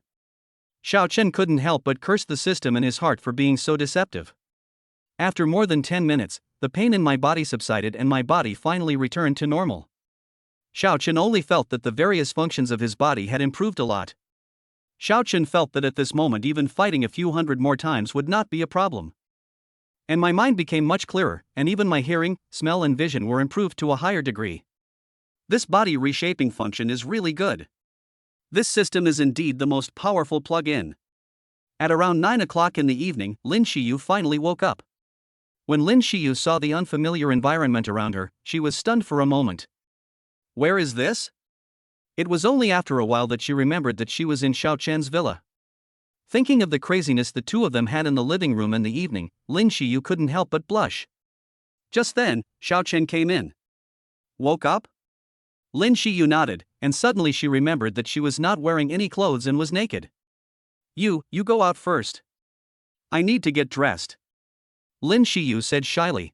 Xiao Chen couldn't help but curse the system in his heart for being so deceptive. After more than 10 minutes, the the pain in my body subsided and my body finally returned to normal. Xiao Chen only felt that the various functions of his body had improved a lot. Xiao Chen felt that at this moment even fighting a few hundred more times would not be a problem. And my mind became much clearer, and even my hearing, smell and vision were improved to a higher degree. This body reshaping function is really good. This system is indeed the most powerful plug-in. At around 9 o'clock in the evening, Lin Xiyu finally woke up. When Lin Xiyu saw the unfamiliar environment around her, she was stunned for a moment. Where is this? It was only after a while that she remembered that she was in Xiao Chen's villa. Thinking of the craziness the two of them had in the living room in the evening, Lin Xiyu couldn't help but blush. Just then, Xiao Chen came in. Woke up? Lin Xiyu nodded, and suddenly she remembered that she was not wearing any clothes and was naked. You go out first. I need to get dressed. Lin Xiyu said shyly.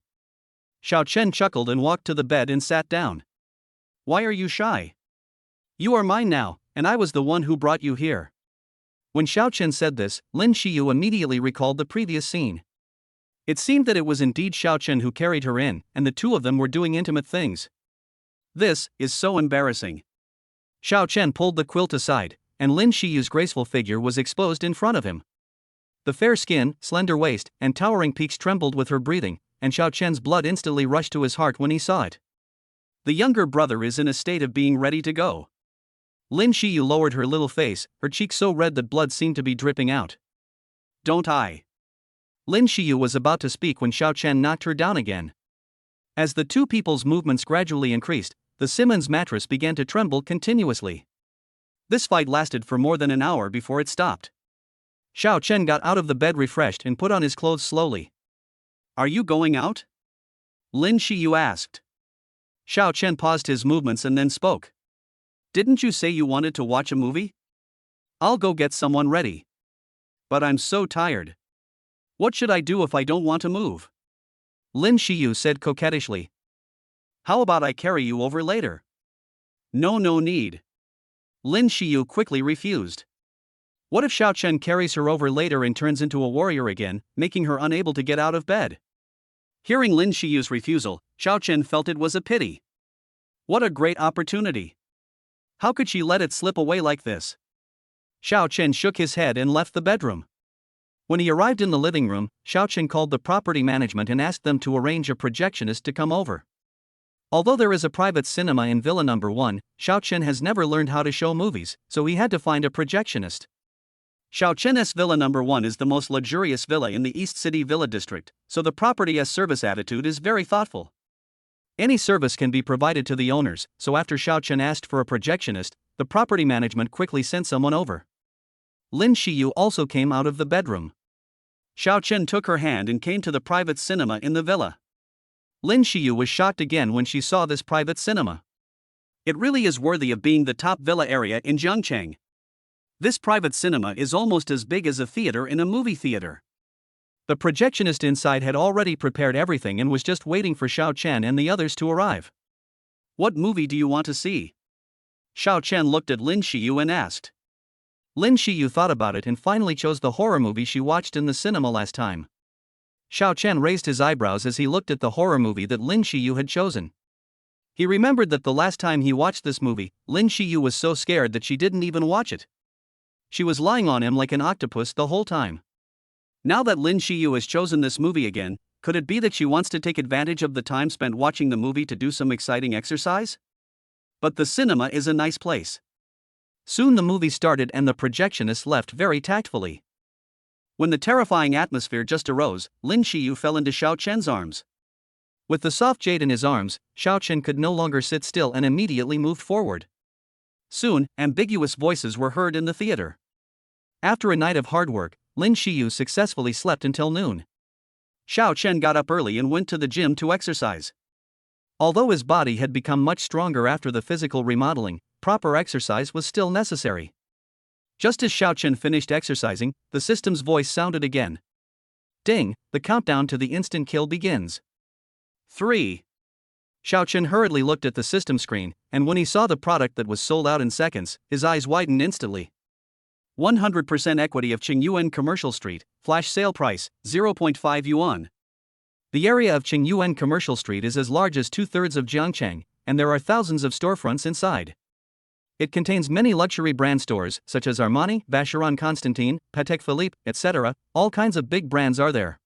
Xiao Chen chuckled and walked to the bed and sat down. Why are you shy? You are mine now, and I was the one who brought you here. When Xiao Chen said this, Lin Xiyu immediately recalled the previous scene. It seemed that it was indeed Xiao Chen who carried her in, and the two of them were doing intimate things. This is so embarrassing. Xiao Chen pulled the quilt aside, and Lin Xiyu's graceful figure was exposed in front of him. The fair skin, slender waist, and towering peaks trembled with her breathing, and Xiao Chen's blood instantly rushed to his heart when he saw it. The younger brother is in a state of being ready to go. Lin Xiyu lowered her little face, her cheeks so red that blood seemed to be dripping out. Don't I? Lin Xiyu was about to speak when Xiao Chen knocked her down again. As the two people's movements gradually increased, the Simmons mattress began to tremble continuously. This fight lasted for more than an hour before it stopped. Xiao Chen got out of the bed refreshed and put on his clothes slowly. Are you going out? Lin Xiyu asked. Xiao Chen paused his movements and then spoke. Didn't you say you wanted to watch a movie? I'll go get someone ready. But I'm so tired. What should I do if I don't want to move? Lin Xiyu said coquettishly. How about I carry you over later? No need. Lin Xiyu quickly refused. What if Xiao Chen carries her over later and turns into a warrior again, making her unable to get out of bed? Hearing Lin Xiyu's refusal, Xiao Chen felt it was a pity. What a great opportunity. How could she let it slip away like this? Xiao Chen shook his head and left the bedroom. When he arrived in the living room, Xiao Chen called the property management and asked them to arrange a projectionist to come over. Although there is a private cinema in Villa No. 1, Xiao Chen has never learned how to show movies, so he had to find a projectionist. Xiao Chen's Villa No. 1 is the most luxurious villa in the East City Villa District, so the property's service attitude is very thoughtful. Any service can be provided to the owners, so after Xiao Chen asked for a projectionist, the property management quickly sent someone over. Lin Xiyu also came out of the bedroom. Xiao Chen took her hand and came to the private cinema in the villa. Lin Xiyu was shocked again when she saw this private cinema. It really is worthy of being the top villa area in Jiangcheng. This private cinema is almost as big as a theater in a movie theater. The projectionist inside had already prepared everything and was just waiting for Xiao Chen and the others to arrive. What movie do you want to see? Xiao Chen looked at Lin Xiyu and asked. Lin Xiyu thought about it and finally chose the horror movie she watched in the cinema last time. Xiao Chen raised his eyebrows as he looked at the horror movie that Lin Xiyu had chosen. He remembered that the last time he watched this movie, Lin Xiyu was so scared that she didn't even watch it. She was lying on him like an octopus the whole time. Now that Lin Xiyu has chosen this movie again, could it be that she wants to take advantage of the time spent watching the movie to do some exciting exercise? But the cinema is a nice place. Soon the movie started and the projectionist left very tactfully. When the terrifying atmosphere just arose, Lin Xiyu fell into Xiao Chen's arms. With the soft jade in his arms, Xiao Chen could no longer sit still and immediately moved forward. Soon, ambiguous voices were heard in the theater. After a night of hard work, Lin Xiyu successfully slept until noon. Xiao Chen got up early and went to the gym to exercise. Although his body had become much stronger after the physical remodeling, proper exercise was still necessary. Just as Xiao Chen finished exercising, the system's voice sounded again. Ding, the countdown to the instant kill begins. 3. Xiao Chen hurriedly looked at the system screen, and when he saw the product that was sold out in seconds, his eyes widened instantly. 100% equity of Qingyuan Commercial Street, flash sale price, 0.5 yuan. The area of Qingyuan Commercial Street is as large as 2/3 of Jiangcheng, and there are thousands of storefronts inside. It contains many luxury brand stores, such as Armani, Vacheron Constantin, Patek Philippe, etc. All kinds of big brands are there.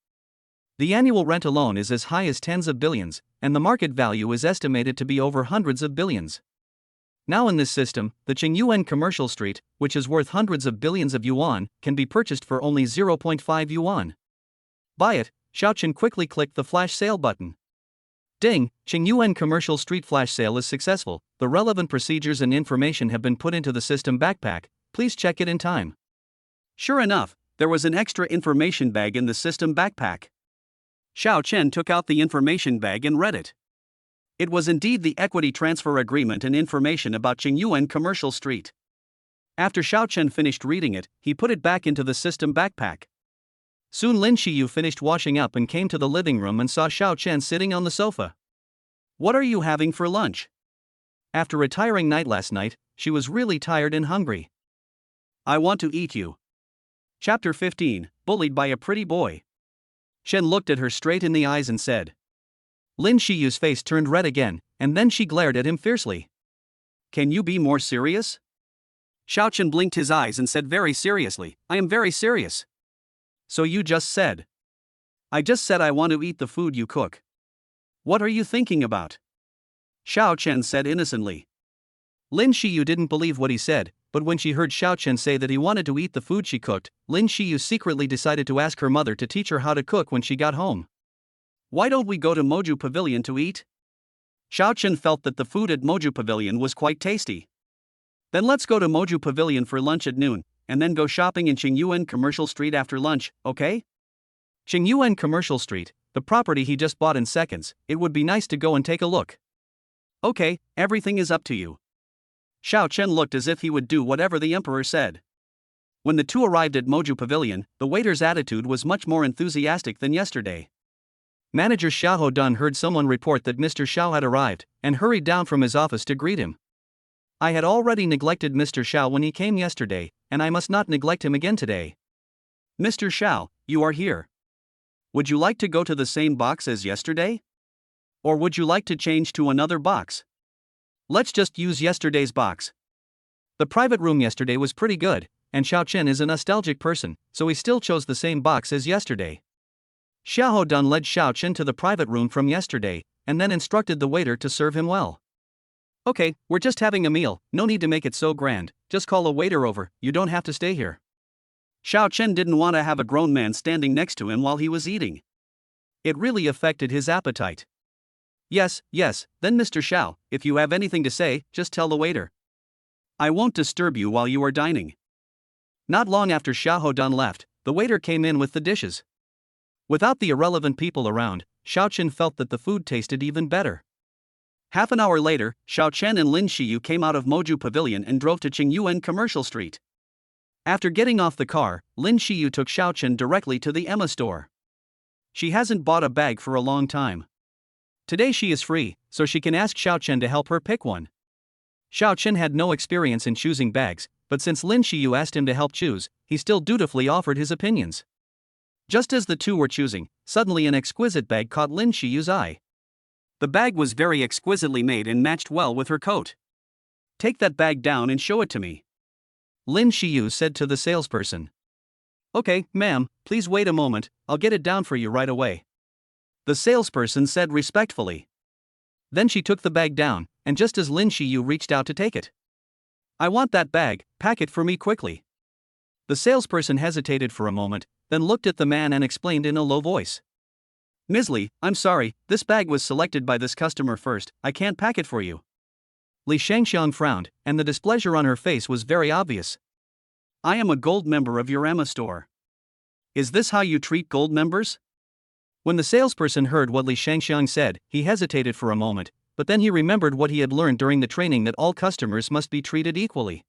The annual rent alone is as high as tens of billions, and the market value is estimated to be over hundreds of billions. Now in this system, the Qingyuan Commercial Street, which is worth hundreds of billions of yuan, can be purchased for only 0.5 yuan. Buy it. Xiaochen quickly clicked the flash sale button. Ding! Qingyuan Commercial Street flash sale is successful. The relevant procedures and information have been put into the system backpack. Please check it in time. Sure enough, there was an extra information bag in the system backpack. Xiaochen took out the information bag and read it. It was indeed the equity transfer agreement and information about Qingyuan Commercial Street. After Xiaochen finished reading it, he put it back into the system backpack. Soon Lin Xiyu finished washing up and came to the living room and saw Xiaochen sitting on the sofa. What are you having for lunch? After a tiring night last night, she was really tired and hungry. I want to eat you. Chapter 15, Bullied by a Pretty Boy. Shen looked at her straight in the eyes and said. Lin Xiyu's face turned red again, and then she glared at him fiercely. Can you be more serious? Xiaochen blinked his eyes and said very seriously, I am very serious. So you just said. I just said I want to eat the food you cook. What are you thinking about? Xiaochen said innocently. Lin Xiyu didn't believe what he said, but when she heard Xiaochen say that he wanted to eat the food she cooked, Lin Xiyu secretly decided to ask her mother to teach her how to cook when she got home. Why don't we go to Moju Pavilion to eat? Xiaochen felt that the food at Moju Pavilion was quite tasty. Then let's go to Moju Pavilion for lunch at noon, and then go shopping in Qingyuan Commercial Street after lunch, okay? Qingyuan Commercial Street, the property he just bought in seconds, it would be nice to go and take a look. Okay, everything is up to you. Xiaochen looked as if he would do whatever the emperor said. When the two arrived at Moju Pavilion, the waiter's attitude was much more enthusiastic than yesterday. Manager Xiao Dun heard someone report that Mr. Xiao had arrived, and hurried down from his office to greet him. I had already neglected Mr. Xiao when he came yesterday, and I must not neglect him again today. Mr. Xiao, you are here. Would you like to go to the same box as yesterday? Or would you like to change to another box? Let's just use yesterday's box. The private room yesterday was pretty good, and Xiaochen is a nostalgic person, so he still chose the same box as yesterday. Xiao Dun led Xiaochen to the private room from yesterday, and then instructed the waiter to serve him well. Okay, we're just having a meal, no need to make it so grand, just call a waiter over, you don't have to stay here. Xiaochen didn't want to have a grown man standing next to him while he was eating. It really affected his appetite. Yes, then Mr. Xiao, if you have anything to say, just tell the waiter. I won't disturb you while you are dining. Not long after Xiao Dun left, the waiter came in with the dishes. Without the irrelevant people around, Xiaochen felt that the food tasted even better. Half an hour later, Xiaochen and Lin Xiyu came out of Moju Pavilion and drove to Qingyuan Commercial Street. After getting off the car, Lin Xiyu took Xiaochen directly to the Emma store. She hasn't bought a bag for a long time. Today she is free, so she can ask Xiaochen to help her pick one. Xiaochen had no experience in choosing bags, but since Lin Xiyu asked him to help choose, he still dutifully offered his opinions. Just as the two were choosing, suddenly an exquisite bag caught Lin Xiyu's eye. The bag was very exquisitely made and matched well with her coat. Take that bag down and show it to me. Lin Xiyu said to the salesperson. Okay, ma'am, please wait a moment, I'll get it down for you right away. The salesperson said respectfully. Then she took the bag down, and just as Lin Xiyu reached out to take it. I want that bag, pack it for me quickly. The salesperson hesitated for a moment, then looked at the man and explained in a low voice. Ms. Li, I'm sorry, this bag was selected by this customer first, I can't pack it for you. Li Shangxiang frowned, and the displeasure on her face was very obvious. I am a gold member of your Emma store. Is this how you treat gold members? When the salesperson heard what Li Shangxiang said, he hesitated for a moment, but then he remembered what he had learned during the training that all customers must be treated equally.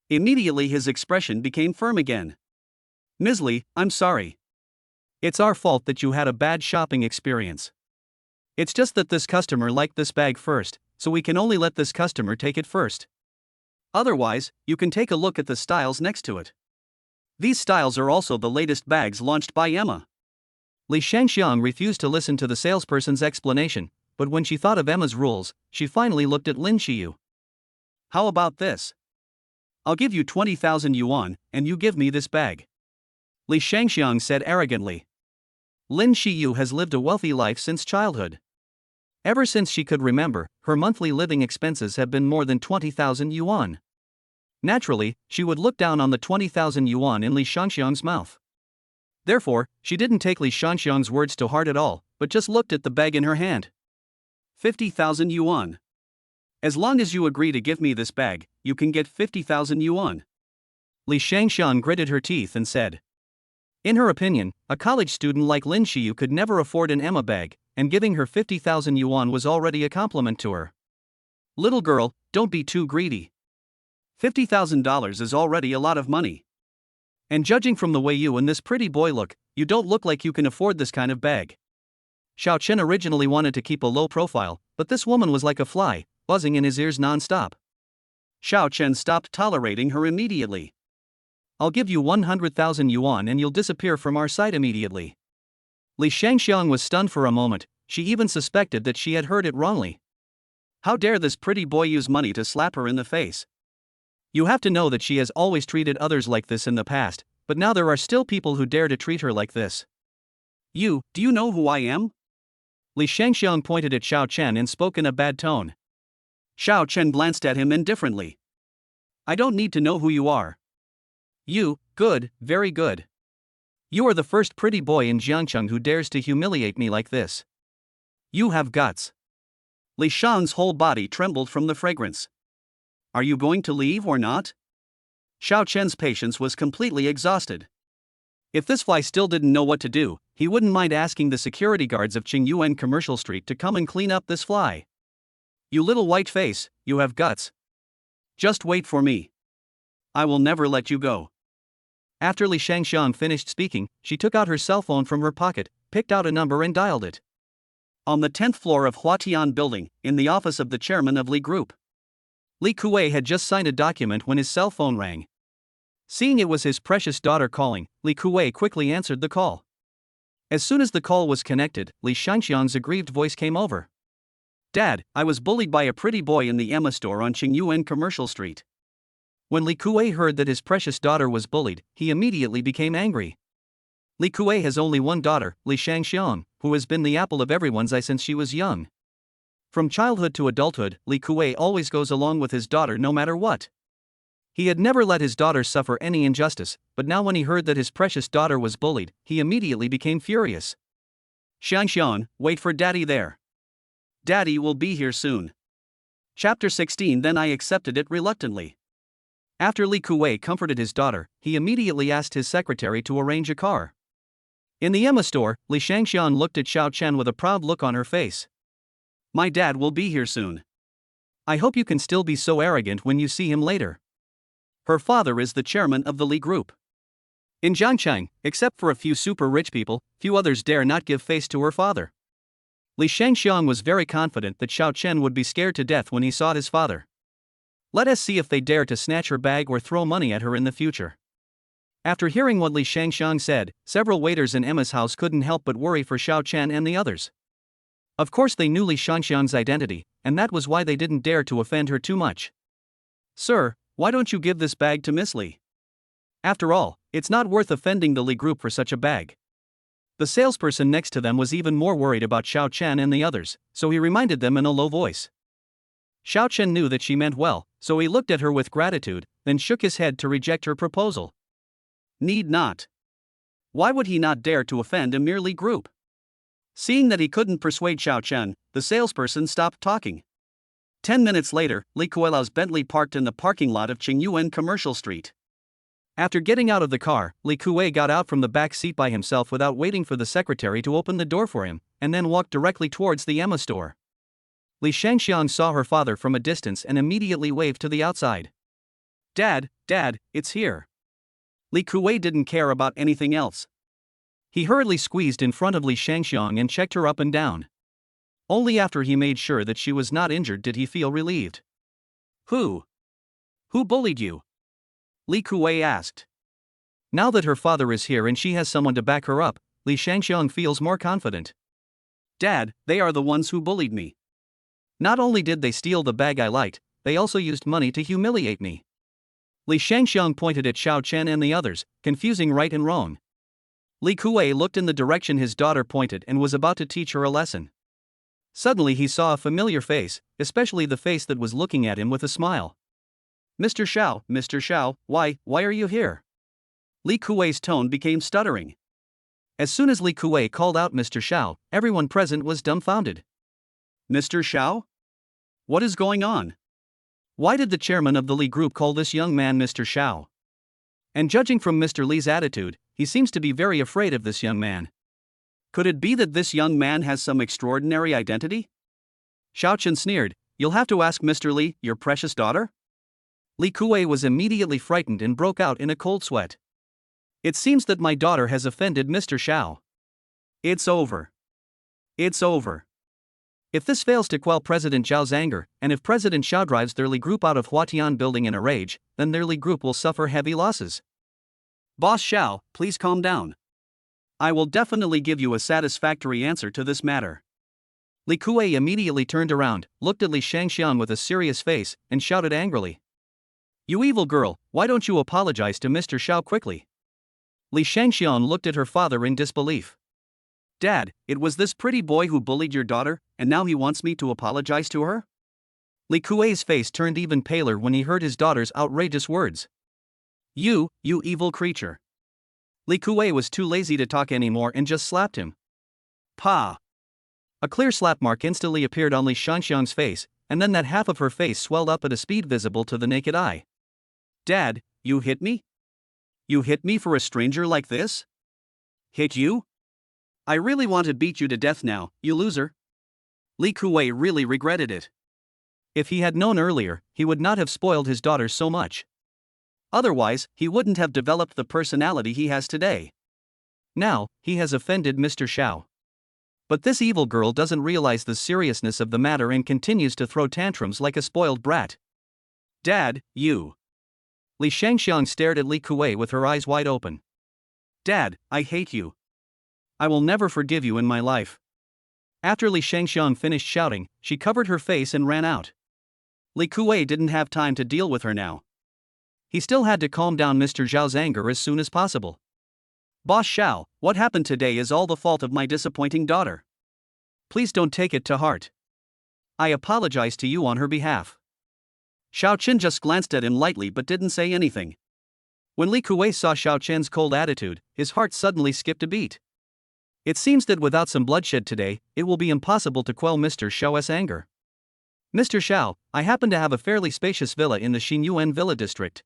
Immediately his expression became firm again. Ms. Li, I'm sorry. It's our fault that you had a bad shopping experience. It's just that this customer liked this bag first, so we can only let this customer take it first. Otherwise, you can take a look at the styles next to it. These styles are also the latest bags launched by Emma. Li Shangxiang refused to listen to the salesperson's explanation, but when she thought of Emma's rules, she finally looked at Lin Xiyu. How about this? I'll give you 20,000 yuan, and you give me this bag. Li Shangxiang said arrogantly. Lin Xiyu has lived a wealthy life since childhood. Ever since she could remember, her monthly living expenses have been more than 20,000 yuan. Naturally, she would look down on the 20,000 yuan in Li Shangxiang's mouth. Therefore, she didn't take Li Shangxiang's words to heart at all, but just looked at the bag in her hand. 50,000 yuan. As long as you agree to give me this bag, you can get 50,000 yuan. Li Shangxiang gritted her teeth and said. In her opinion, a college student like Lin Xiyu could never afford an Emma bag, and giving her 50,000 yuan was already a compliment to her. Little girl, don't be too greedy. $50,000 is already a lot of money. And judging from the way you and this pretty boy look, you don't look like you can afford this kind of bag. Xiao Chen originally wanted to keep a low profile, but this woman was like a fly, buzzing in his ears non-stop. Xiao Chen stopped tolerating her immediately. I'll give you 100,000 yuan and you'll disappear from our sight immediately. Li Shangxiang was stunned for a moment, she even suspected that she had heard it wrongly. How dare this pretty boy use money to slap her in the face? You have to know that she has always treated others like this in the past, but now there are still people who dare to treat her like this. Do you know who I am? Li Shangxiang pointed at Xiao Chen and spoke in a bad tone. Xiao Chen glanced at him indifferently. I don't need to know who you are. Good, very good. You are the first pretty boy in Jiangcheng who dares to humiliate me like this. You have guts. Li Shang's whole body trembled from the fragrance. Are you going to leave or not? Xiao Chen's patience was completely exhausted. If this fly still didn't know what to do, he wouldn't mind asking the security guards of Qingyuan Commercial Street to come and clean up this fly. You little white face, you have guts. Just wait for me. I will never let you go. After Li Shangxiang finished speaking, she took out her cell phone from her pocket, picked out a number and dialed it. On the 10th floor of Huatian Building, in the office of the chairman of Li Group. Li Kuei had just signed a document when his cell phone rang. Seeing it was his precious daughter calling, Li Kuei quickly answered the call. As soon as the call was connected, Li Shangxiang's aggrieved voice came over. Dad, I was bullied by a pretty boy in the Emma store on Qingyuan Commercial Street. When Li Kuei heard that his precious daughter was bullied, he immediately became angry. Li Kuei has only one daughter, Li Shangxiang, who has been the apple of everyone's eye since she was young. From childhood to adulthood, Li Kuei always goes along with his daughter no matter what. He had never let his daughter suffer any injustice, but now when he heard that his precious daughter was bullied, he immediately became furious. Shangxiang, wait for Daddy there. Daddy will be here soon. Chapter 16. Then I accepted it reluctantly. After Li Kuei comforted his daughter, he immediately asked his secretary to arrange a car. In the Emma store, Li Shangxiang looked at Xiao Chen with a proud look on her face. My dad will be here soon. I hope you can still be so arrogant when you see him later. Her father is the chairman of the Li Group. In Jiangcheng, except for a few super rich people, few others dare not give face to her father. Li Shangxiang was very confident that Xiao Chen would be scared to death when he saw his father. Let us see if they dare to snatch her bag or throw money at her in the future. After hearing what Li Shangxiang said, several waiters in Emma's house couldn't help but worry for Xiao Chen and the others. Of course they knew Li Shangxiang's identity, and that was why they didn't dare to offend her too much. Sir, why don't you give this bag to Miss Li? After all, it's not worth offending the Li Group for such a bag. The salesperson next to them was even more worried about Xiao Chen and the others, so he reminded them in a low voice. Xiao Chen knew that she meant well, so he looked at her with gratitude, then shook his head to reject her proposal. Need not. Why would he not dare to offend a mere Li Group? Seeing that he couldn't persuade Xiao Chen, the salesperson stopped talking. 10 minutes later, Li Kueilao's Bentley parked in the parking lot of Qingyuan Commercial Street. After getting out of the car, Li Kuei got out from the back seat by himself without waiting for the secretary to open the door for him, and then walked directly towards the Emma store. Li Shangxiang saw her father from a distance and immediately waved to the outside. Dad, it's here. Li Kuei didn't care about anything else. He hurriedly squeezed in front of Li Shangxiang and checked her up and down. Only after he made sure that she was not injured did he feel relieved. Who bullied you? Li Kuei asked. Now that her father is here and she has someone to back her up, Li Shangxiang feels more confident. Dad, they are the ones who bullied me. Not only did they steal the bag I liked, they also used money to humiliate me. Li Shangxiang pointed at Xiao Chen and the others, confusing right and wrong. Li Kuei looked in the direction his daughter pointed and was about to teach her a lesson. Suddenly he saw a familiar face, especially the face that was looking at him with a smile. Mr. Xiao, why are you here? Li Kuei's tone became stuttering. As soon as Li Kuei called out Mr. Xiao, everyone present was dumbfounded. Mr. Xiao? What is going on? Why did the chairman of the Li group call this young man Mr. Xiao? And judging from Mr. Li's attitude, he seems to be very afraid of this young man. Could it be that this young man has some extraordinary identity? Xiao Chen sneered, "You'll have to ask Mr. Li, your precious daughter?" Li Kuei was immediately frightened and broke out in a cold sweat. It seems that my daughter has offended Mr. Xiao. It's over. It's over. If this fails to quell President Zhao's anger, and if President Xiao drives their Li group out of Huatian building in a rage, then their Li group will suffer heavy losses. Boss Xiao, please calm down. I will definitely give you a satisfactory answer to this matter. Li Kuei immediately turned around, looked at Li Shangxiang with a serious face, and shouted angrily. You evil girl, why don't you apologize to Mr. Xiao quickly? Li Shangxiang looked at her father in disbelief. Dad, it was this pretty boy who bullied your daughter, and now he wants me to apologize to her? Li Kuei's face turned even paler when he heard his daughter's outrageous words. You evil creature. Li Kuei was too lazy to talk anymore and just slapped him. Pa! A clear slap mark instantly appeared on Li Shangxiang's face, and then that half of her face swelled up at a speed visible to the naked eye. Dad, you hit me? You hit me for a stranger like this? Hit you? I really want to beat you to death now, you loser. Li Kuei really regretted it. If he had known earlier, he would not have spoiled his daughter so much. Otherwise, he wouldn't have developed the personality he has today. Now, he has offended Mr. Xiao. But this evil girl doesn't realize the seriousness of the matter and continues to throw tantrums like a spoiled brat. Dad, you. Li Shangxiang stared at Li Kuei with her eyes wide open. Dad, I hate you. I will never forgive you in my life. After Li Shangxiang finished shouting, she covered her face and ran out. Li Kuei didn't have time to deal with her now. He still had to calm down Mr. Zhao's anger as soon as possible. Boss Xiao, what happened today is all the fault of my disappointing daughter. Please don't take it to heart. I apologize to you on her behalf. Xiao Chen just glanced at him lightly but didn't say anything. When Li Kuei saw Xiao Chen's cold attitude, his heart suddenly skipped a beat. It seems that without some bloodshed today, it will be impossible to quell Mr. Xiao's anger. Mr. Xiao, I happen to have a fairly spacious villa in the Xinyuan Villa district.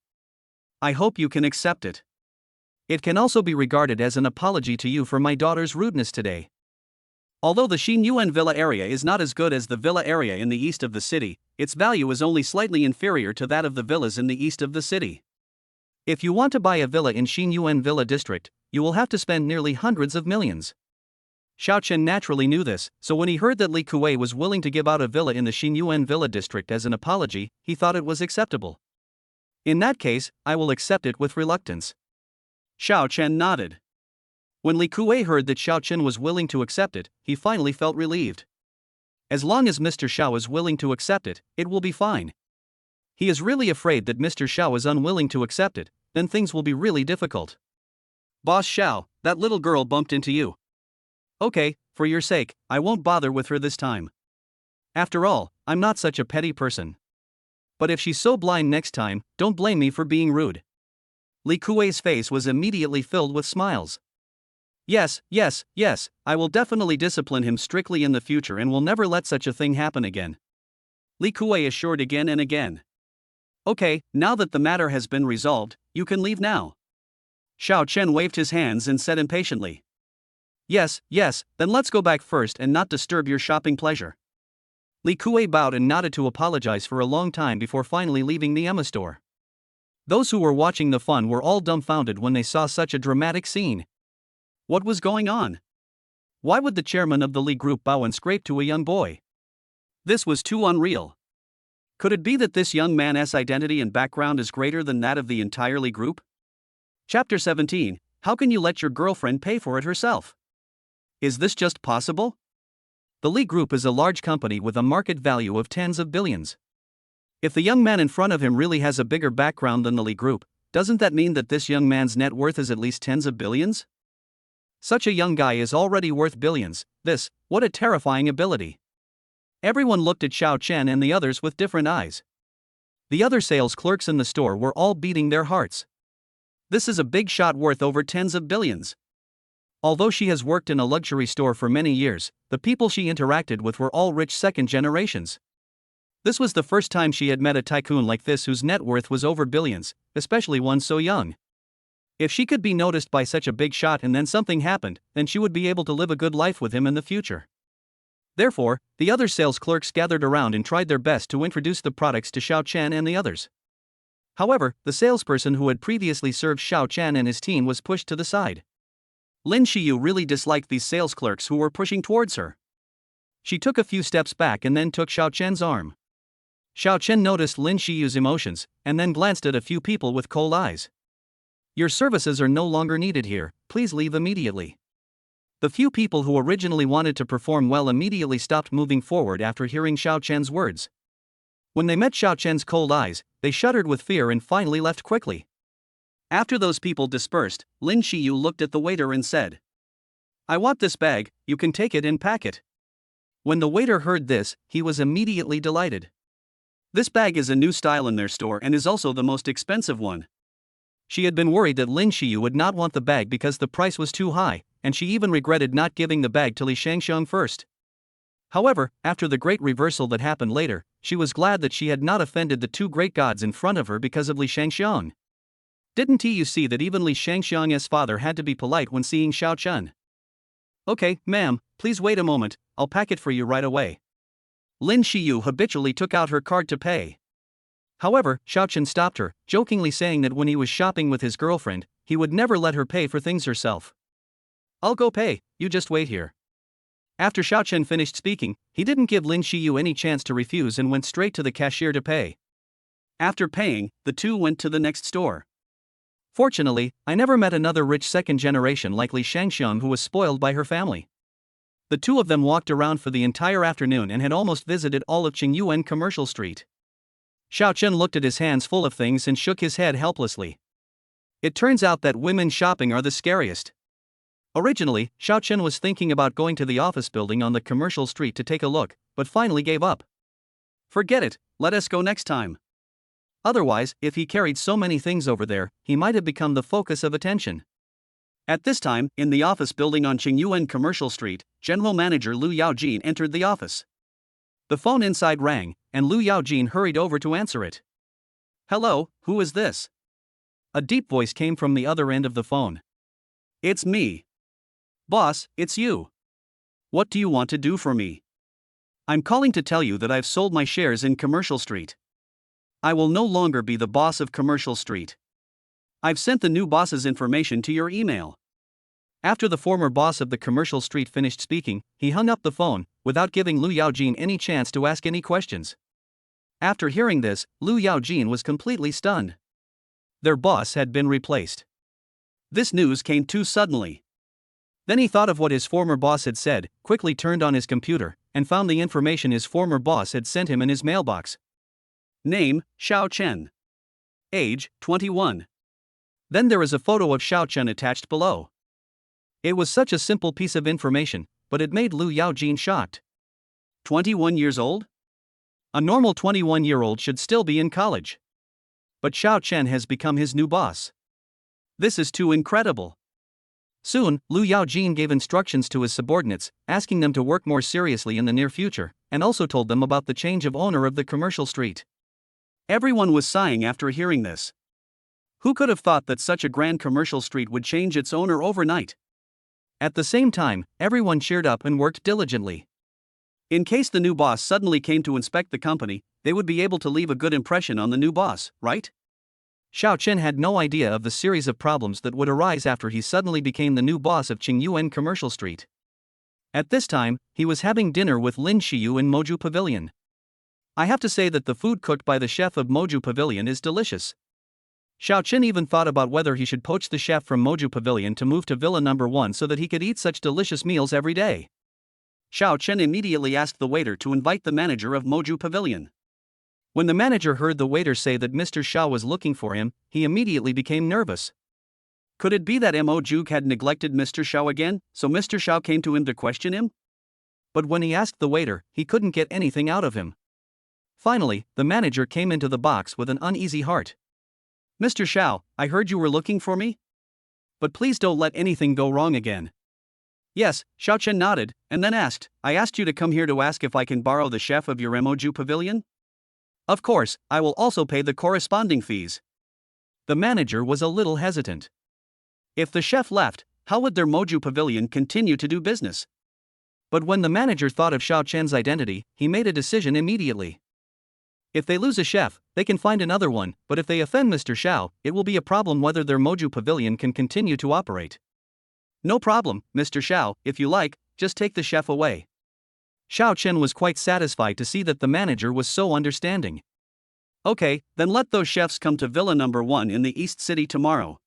I hope you can accept it. It can also be regarded as an apology to you for my daughter's rudeness today. Although the Xinyuan Villa area is not as good as the villa area in the east of the city, its value is only slightly inferior to that of the villas in the east of the city. If you want to buy a villa in Xinyuan Villa district, you will have to spend nearly hundreds of millions. Xiao Chen naturally knew this, so when he heard that Li Kuei was willing to give out a villa in the Xinyuan Villa district as an apology, he thought it was acceptable. In that case, I will accept it with reluctance. Xiao Chen nodded. When Li Kuei heard that Xiao Chen was willing to accept it, he finally felt relieved. As long as Mr. Xiao is willing to accept it, it will be fine. He is really afraid that Mr. Xiao is unwilling to accept it, then things will be really difficult. Boss Xiao, that little girl bumped into you. Okay, for your sake, I won't bother with her this time. After all, I'm not such a petty person. But if she's so blind next time, don't blame me for being rude. Li Kuei's face was immediately filled with smiles. Yes, I will definitely discipline him strictly in the future and will never let such a thing happen again. Li Kuei assured again and again. Okay, now that the matter has been resolved, you can leave now. Xiao Chen waved his hands and said impatiently. Yes, then let's go back first and not disturb your shopping pleasure. Li Kuei bowed and nodded to apologize for a long time before finally leaving the Emma store. Those who were watching the fun were all dumbfounded when they saw such a dramatic scene. What was going on? Why would the chairman of the Li group bow and scrape to a young boy? This was too unreal. Could it be that this young man's identity and background is greater than that of the entire Li group? Chapter 17, How can you let your girlfriend pay for it herself? Is this just possible? The Li Group is a large company with a market value of tens of billions. If the young man in front of him really has a bigger background than the Li Group, doesn't that mean that this young man's net worth is at least tens of billions? Such a young guy is already worth billions. What a terrifying ability. Everyone looked at Xiao Chen and the others with different eyes. The other sales clerks in the store were all beating their hearts. This is a big shot worth over tens of billions. Although she has worked in a luxury store for many years, the people she interacted with were all rich second generations. This was the first time she had met a tycoon like this whose net worth was over billions, especially one so young. If she could be noticed by such a big shot and then something happened, then she would be able to live a good life with him in the future. Therefore, the other sales clerks gathered around and tried their best to introduce the products to Xiao Chen and the others. However, the salesperson who had previously served Xiao Chen and his team was pushed to the side. Lin Xiyu really disliked these sales clerks who were pushing towards her. She took a few steps back and then took Xiao Chen's arm. Xiao Chen noticed Lin Xiyu's emotions, and then glanced at a few people with cold eyes. Your services are no longer needed here, please leave immediately. The few people who originally wanted to perform well immediately stopped moving forward after hearing Xiao Chen's words. When they met Xiao Chen's cold eyes, they shuddered with fear and finally left quickly. After those people dispersed, Lin Xiyu looked at the waiter and said, I want this bag, you can take it and pack it. When the waiter heard this, he was immediately delighted. This bag is a new style in their store and is also the most expensive one. She had been worried that Lin Xiyu would not want the bag because the price was too high, and she even regretted not giving the bag to Li Shangxiang first. However, after the great reversal that happened later, she was glad that she had not offended the two great gods in front of her because of Li Shangxiang. Didn't you see that even Li Shangxiang's father had to be polite when seeing Xiao Chen? Okay, ma'am, please wait a moment, I'll pack it for you right away. Lin Xiyu habitually took out her card to pay. However, Xiao Chen stopped her, jokingly saying that when he was shopping with his girlfriend, he would never let her pay for things herself. I'll go pay, you just wait here. After Xiao Chen finished speaking, he didn't give Lin Xiyu any chance to refuse and went straight to the cashier to pay. After paying, the two went to the next store. Fortunately, I never met another rich second generation like Li Shangxiang who was spoiled by her family. The two of them walked around for the entire afternoon and had almost visited all of Qingyuan Commercial Street. Xiao Chen looked at his hands full of things and shook his head helplessly. It turns out that women shopping are the scariest. Originally, Xiao Chen was thinking about going to the office building on the commercial street to take a look, but finally gave up. Forget it, let us go next time. Otherwise, if he carried so many things over there, he might have become the focus of attention. At this time, in the office building on Qingyuan Commercial Street, General Manager Lu Yaojin entered the office. The phone inside rang, and Lu Yaojin hurried over to answer it. Hello, who is this? A deep voice came from the other end of the phone. It's me. Boss, it's you. What do you want to do for me? I'm calling to tell you that I've sold my shares in Commercial Street. I will no longer be the boss of Commercial Street. I've sent the new boss's information to your email. After the former boss of the Commercial Street finished speaking, he hung up the phone, without giving Lu Yaojin any chance to ask any questions. After hearing this, Lu Yaojin was completely stunned. Their boss had been replaced. This news came too suddenly. Then he thought of what his former boss had said, quickly turned on his computer, and found the information his former boss had sent him in his mailbox. Name, Xiao Chen. Age, 21. Then there is a photo of Xiao Chen attached below. It was such a simple piece of information, but it made Lu Yaojin shocked. 21 years old? A normal 21-year-old should still be in college. But Xiao Chen has become his new boss. This is too incredible. Soon, Lu Yaojin gave instructions to his subordinates, asking them to work more seriously in the near future, and also told them about the change of owner of the Commercial Street. Everyone was sighing after hearing this. Who could have thought that such a grand commercial street would change its owner overnight? At the same time, everyone cheered up and worked diligently. In case the new boss suddenly came to inspect the company, they would be able to leave a good impression on the new boss, right? Xiao Chen had no idea of the series of problems that would arise after he suddenly became the new boss of Qingyuan Commercial Street. At this time, he was having dinner with Lin Xiyu in Moju Pavilion. I have to say that the food cooked by the chef of Moju Pavilion is delicious. Xiao Chen even thought about whether he should poach the chef from Moju Pavilion to move to Villa Number 1 so that he could eat such delicious meals every day. Xiao Chen immediately asked the waiter to invite the manager of Moju Pavilion. When the manager heard the waiter say that Mr. Xiao was looking for him, he immediately became nervous. Could it be that Mo Juk had neglected Mr. Xiao again, so Mr. Xiao came to him to question him? But when he asked the waiter, he couldn't get anything out of him. Finally, the manager came into the box with an uneasy heart. Mr. Xiao, I heard you were looking for me? But please don't let anything go wrong again. Yes, Xiao Chen nodded, and then asked, I asked you to come here to ask if I can borrow the chef of your Moju Pavilion? Of course, I will also pay the corresponding fees. The manager was a little hesitant. If the chef left, how would their Moju Pavilion continue to do business? But when the manager thought of Xiao Chen's identity, he made a decision immediately. If they lose a chef, they can find another one, but if they offend Mr. Xiao, it will be a problem whether their Moju Pavilion can continue to operate. No problem, Mr. Xiao, if you like, just take the chef away. Xiao Chen was quite satisfied to see that the manager was so understanding. Okay, then let those chefs come to Villa Number 1 in the East City tomorrow.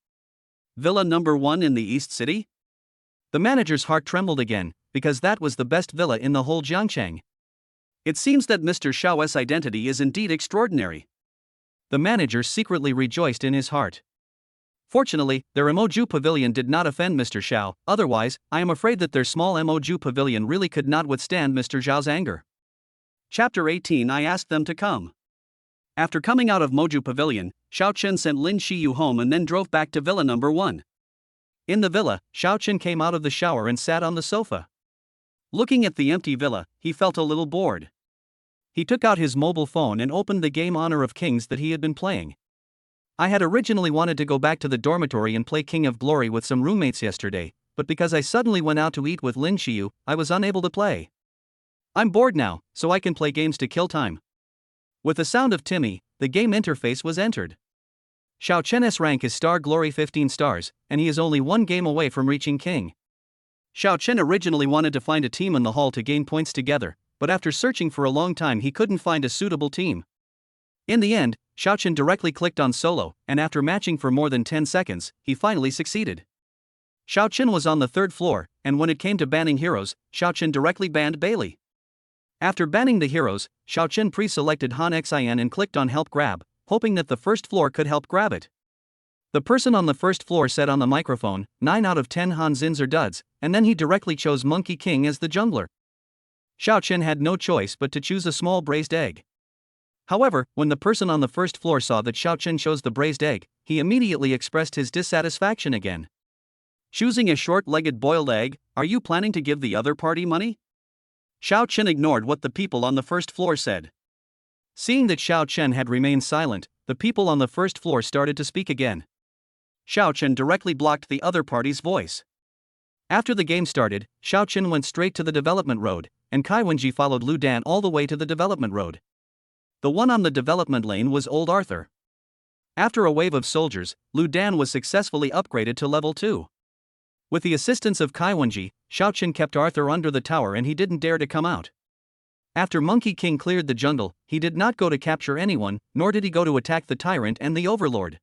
Villa Number 1 in the East City? The manager's heart trembled again, because that was the best villa in the whole Jiangcheng. It seems that Mr. Xiao's identity is indeed extraordinary. The manager secretly rejoiced in his heart. Fortunately, their Moju Pavilion did not offend Mr. Xiao, otherwise, I am afraid that their small Moju Pavilion really could not withstand Mr. Xiao's anger. Chapter 18 I asked them to come. After coming out of Moju Pavilion, Xiao Chen sent Lin Xiyu home and then drove back to Villa Number 1. In the villa, Xiao Chen came out of the shower and sat on the sofa. Looking at the empty villa, he felt a little bored. He took out his mobile phone and opened the game Honor of Kings that he had been playing. I had originally wanted to go back to the dormitory and play King of Glory with some roommates yesterday, but because I suddenly went out to eat with Lin Xiyu, I was unable to play. I'm bored now, so I can play games to kill time. With the sound of Timmy, the game interface was entered. Xiao Chen's rank is Star Glory 15 stars, and he is only one game away from reaching King. Xiao Chen originally wanted to find a team in the hall to gain points together, but after searching for a long time he couldn't find a suitable team. In the end, Xiao Chen directly clicked on solo, and after matching for more than 10 seconds, he finally succeeded. Xiao Chen was on the 3rd floor, and when it came to banning heroes, Xiao Chen directly banned Bailey. After banning the heroes, Xiao Chen pre-selected Han Xin and clicked on Help Grab, hoping that the 1st floor could help grab it. The person on the 1st floor said on the microphone, 9 out of 10 Han Zins are duds, and then he directly chose Monkey King as the jungler. Xiao Chen had no choice but to choose a small braised egg. However, when the person on the 1st floor saw that Xiao Chen chose the braised egg, he immediately expressed his dissatisfaction again. Choosing a short-legged boiled egg, are you planning to give the other party money? Xiao Chen ignored what the people on the 1st floor said. Seeing that Xiao Chen had remained silent, the people on the 1st floor started to speak again. Xiao Chen directly blocked the other party's voice. After the game started, Xiao Chen went straight to the development road, and Kai Wenji followed Lu Dan all the way to the development road. The one on the development lane was Old Arthur. After a wave of soldiers, Lu Dan was successfully upgraded to level 2. With the assistance of Kai Wenji, Xiao Chen kept Arthur under the tower and he didn't dare to come out. After Monkey King cleared the jungle, he did not go to capture anyone, nor did he go to attack the tyrant and the overlord.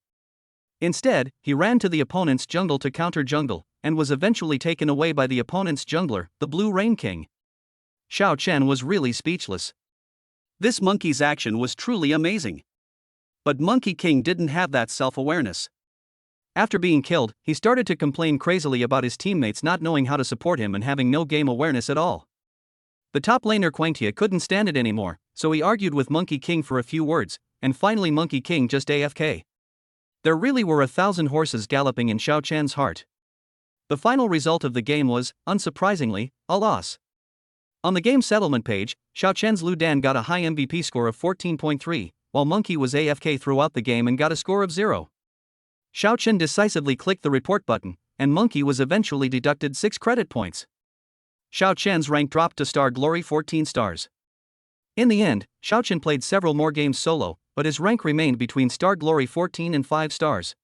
Instead, he ran to the opponent's jungle to counter jungle, and was eventually taken away by the opponent's jungler, the Blue Rain King. Xiao Chen was really speechless. This monkey's action was truly amazing. But Monkey King didn't have that self-awareness. After being killed, he started to complain crazily about his teammates not knowing how to support him and having no game awareness at all. The top laner Quangtia couldn't stand it anymore, so he argued with Monkey King for a few words, and finally Monkey King just AFK. There really were 1,000 horses galloping in Xiao Chen's heart. The final result of the game was, unsurprisingly, a loss. On the game settlement page, Xiao Chen's Lu Dan got a high MVP score of 14.3, while Monkey was AFK throughout the game and got a score of 0. Xiao Chen decisively clicked the report button, and Monkey was eventually deducted 6 credit points. Xiao Chen's rank dropped to Star Glory 14 stars. In the end, Xiao Chen played several more games solo, but his rank remained between Star Glory 14 and 5 stars.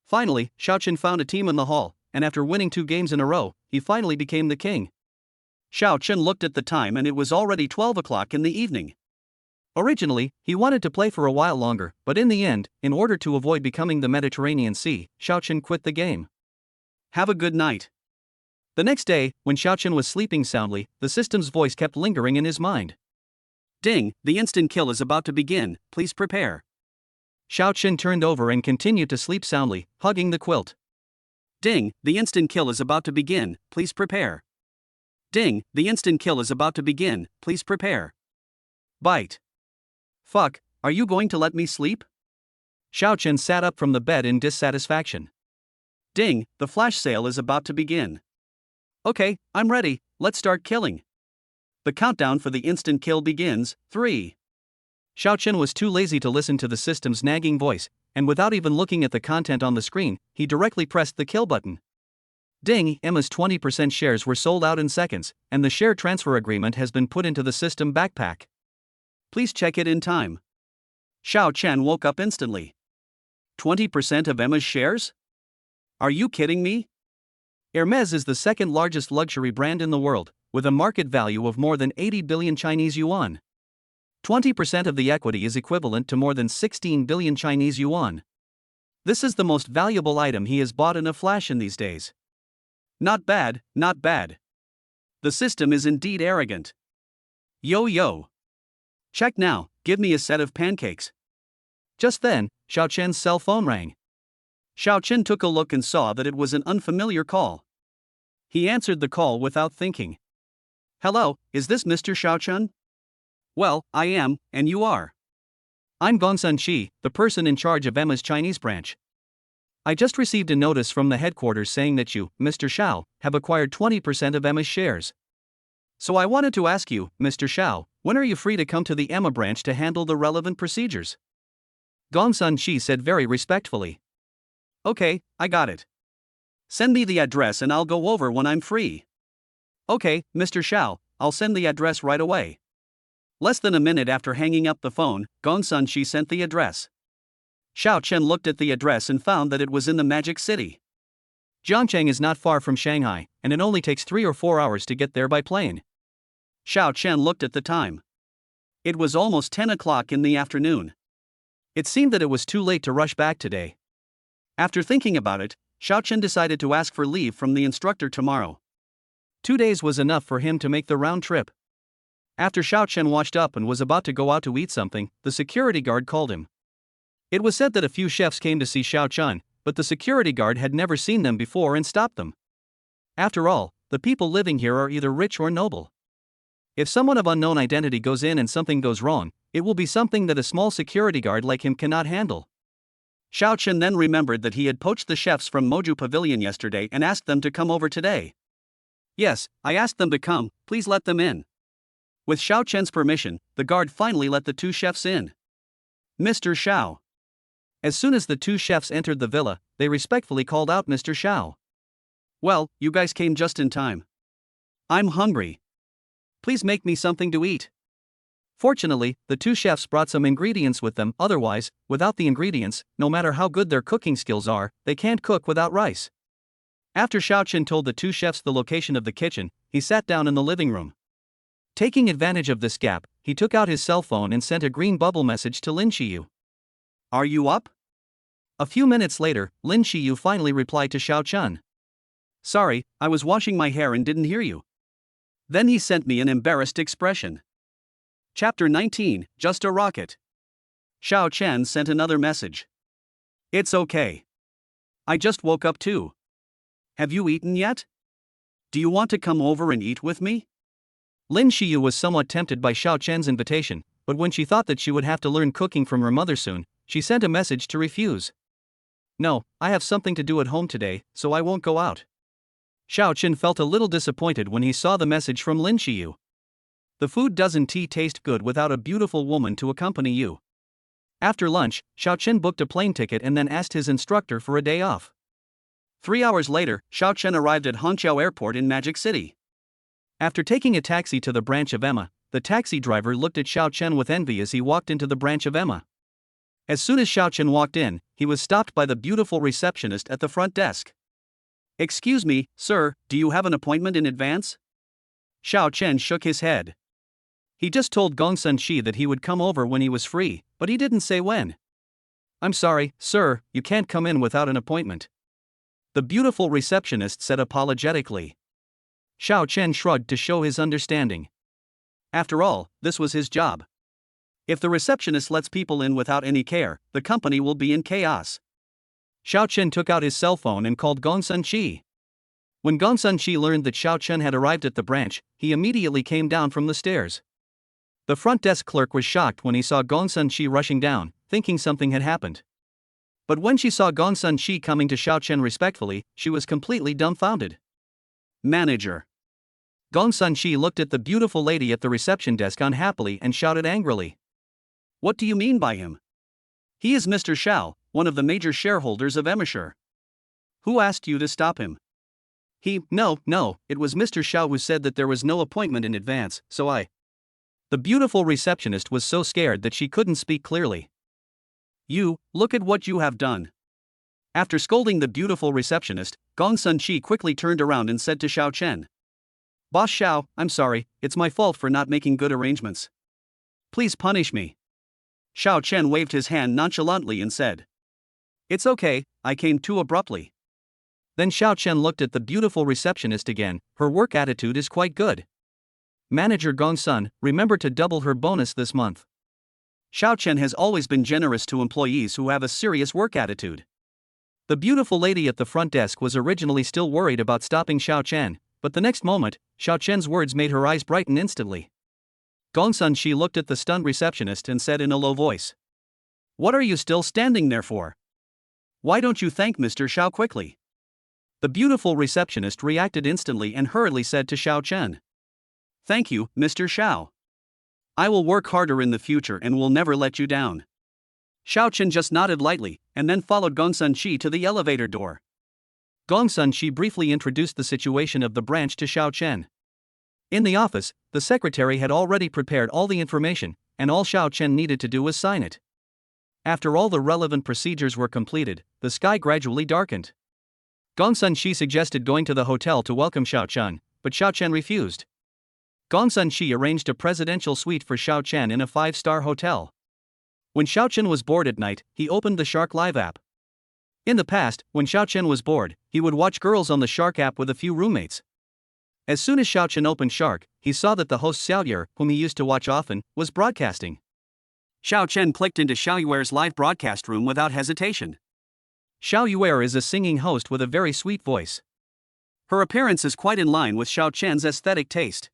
Finally, Xiao Chen found a team in the hall, and after winning 2 games in a row, he finally became the king. Xiao Chen looked at the time and it was already 12 o'clock in the evening. Originally, he wanted to play for a while longer, but in the end, in order to avoid becoming the Mediterranean Sea, Xiaochen quit the game. Have a good night. The next day, when Xiaochen was sleeping soundly, the system's voice kept lingering in his mind. Ding, the instant kill is about to begin, please prepare. Xiaochen turned over and continued to sleep soundly, hugging the quilt. Ding, the instant kill is about to begin, please prepare. Ding, the instant kill is about to begin, please prepare. Bite. Fuck, are you going to let me sleep? Xiaochen sat up from the bed in dissatisfaction. Ding, the flash sale is about to begin. Okay, I'm ready, let's start killing. The countdown for the instant kill begins, 3. Xiaochen was too lazy to listen to the system's nagging voice, and without even looking at the content on the screen, he directly pressed the kill button. Ding, Emma's 20% shares were sold out in seconds, and the share transfer agreement has been put into the system backpack. Please check it in time. Xiaochen woke up instantly. 20% of Emma's shares? Are you kidding me? Hermès is the second largest luxury brand in the world, with a market value of more than 80 billion Chinese yuan. 20% of the equity is equivalent to more than 16 billion Chinese yuan. This is the most valuable item he has bought in a flash in these days. Not bad, not bad. The system is indeed arrogant. Yo. Check now, give me a set of pancakes. Just then, Xiaochen's cell phone rang. Xiaochen took a look and saw that it was an unfamiliar call. He answered the call without thinking. Hello, is this Mr. Xiaochen? Well, I am, and you are. I'm Gongsun Qi, the person in charge of Emma's Chinese branch. I just received a notice from the headquarters saying that you, Mr. Xiao, have acquired 20% of Emma's shares. So I wanted to ask you, Mr. Xiao, when are you free to come to the Emma branch to handle the relevant procedures? Gongsun Qi said very respectfully. Okay, I got it. Send me the address and I'll go over when I'm free. Okay, Mr. Xiao, I'll send the address right away. Less than a minute after hanging up the phone, Gongsun Qi sent the address. Xiaochen looked at the address and found that it was in the Magic City. Jiangcheng is not far from Shanghai, and it only takes 3 or 4 hours to get there by plane. Xiaochen looked at the time. It was almost 10 o'clock in the afternoon. It seemed that it was too late to rush back today. After thinking about it, Xiaochen decided to ask for leave from the instructor tomorrow. 2 days was enough for him to make the round trip. After Xiaochen washed up and was about to go out to eat something, the security guard called him. It was said that a few chefs came to see Xiaochen, but the security guard had never seen them before and stopped them. After all, the people living here are either rich or noble. If someone of unknown identity goes in and something goes wrong, it will be something that a small security guard like him cannot handle. Xiaochen then remembered that he had poached the chefs from Moju Pavilion yesterday and asked them to come over today. Yes, I asked them to come, please let them in. With Xiaochen's permission, the guard finally let the 2 chefs in. Mr. Xiao. As soon as the 2 chefs entered the villa, they respectfully called out Mr. Xiao. Well, you guys came just in time. I'm hungry. Please make me something to eat. Fortunately, the 2 chefs brought some ingredients with them, otherwise, without the ingredients, no matter how good their cooking skills are, they can't cook without rice. After Xiaochen told the 2 chefs the location of the kitchen, he sat down in the living room. Taking advantage of this gap, he took out his cell phone and sent a green bubble message to Lin Qiyu. Are you up? A few minutes later, Lin Qiyu finally replied to Xiaochen. Sorry, I was washing my hair and didn't hear you. Then he sent me an embarrassed expression. Chapter 19, Just a Rocket. Xiaochen sent another message. It's okay. I just woke up too. Have you eaten yet? Do you want to come over and eat with me? Lin Qiyu was somewhat tempted by Xiaochen's invitation, but when she thought that she would have to learn cooking from her mother soon, she sent a message to refuse. No, I have something to do at home today, so I won't go out. Xiaochen felt a little disappointed when he saw the message from Lin Qiyu. The food doesn't taste good without a beautiful woman to accompany you. After lunch, Xiaochen booked a plane ticket and then asked his instructor for a day off. 3 hours later, Xiaochen arrived at Hangzhou Airport in Magic City. After taking a taxi to the branch of Emma, the taxi driver looked at Xiaochen with envy as he walked into the branch of Emma. As soon as Xiaochen walked in, he was stopped by the beautiful receptionist at the front desk. Excuse me, sir, do you have an appointment in advance? Xiaochen shook his head. He just told Gong Sun Shi that he would come over when he was free, but he didn't say when. I'm sorry, sir, you can't come in without an appointment. The beautiful receptionist said apologetically. Xiao Chen shrugged to show his understanding. After all, this was his job. If the receptionist lets people in without any care, the company will be in chaos. Xiao Chen took out his cell phone and called Gong Sun Shi. When Gong Sun Shi learned that Xiao Chen had arrived at the branch, he immediately came down from the stairs. The front desk clerk was shocked when he saw Gong Sun Shi rushing down, thinking something had happened. But when she saw Gong Sun Shi coming to Xiao Chen respectfully, she was completely dumbfounded. Manager. Gong Sun Shi looked at the beautiful lady at the reception desk unhappily and shouted angrily. What do you mean by him? He is Mr. Xiao, one of the major shareholders of Emissure. Who asked you to stop him? No, it was Mr. Xiao who said that there was no appointment in advance, so I. The beautiful receptionist was so scared that she couldn't speak clearly. You, look at what you have done. After scolding the beautiful receptionist, Gong Sun Shi quickly turned around and said to Xiao Chen. Boss Xiao, I'm sorry, it's my fault for not making good arrangements. Please punish me. Xiao Chen waved his hand nonchalantly and said. It's okay, I came too abruptly. Then Xiao Chen looked at the beautiful receptionist again. Her work attitude is quite good. Manager Gong Sun, remember to double her bonus this month. Xiao Chen has always been generous to employees who have a serious work attitude. The beautiful lady at the front desk was originally still worried about stopping Xiao Chen, but the next moment, Xiao Chen's words made her eyes brighten instantly. Gong Sun Shi looked at the stunned receptionist and said in a low voice. What are you still standing there for? Why don't you thank Mr. Xiao quickly? The beautiful receptionist reacted instantly and hurriedly said to Xiao Chen. Thank you, Mr. Xiao. I will work harder in the future and will never let you down. Xiao Chen just nodded lightly, and then followed Gong Sun Shi to the elevator door. Gong Sun Shi briefly introduced the situation of the branch to Xiao Chen. In the office, the secretary had already prepared all the information, and all Xiao Chen needed to do was sign it. After all the relevant procedures were completed, the sky gradually darkened. Gong Sun Shi suggested going to the hotel to welcome Xiao Chen, but Xiao Chen refused. Gong Sun Shi arranged a presidential suite for Xiao Chen in a 5-star hotel. When Xiao Chen was bored at night, he opened the Shark Live app. In the past, when Xiao Chen was bored, he would watch girls on the Shark app with a few roommates. As soon as Xiao Chen opened Shark, he saw that the host Xiaoyer, whom he used to watch often, was broadcasting. Xiao Chen clicked into Xiaoyer's live broadcast room without hesitation. Xiaoyer is a singing host with a very sweet voice. Her appearance is quite in line with Xiao Chen's aesthetic taste.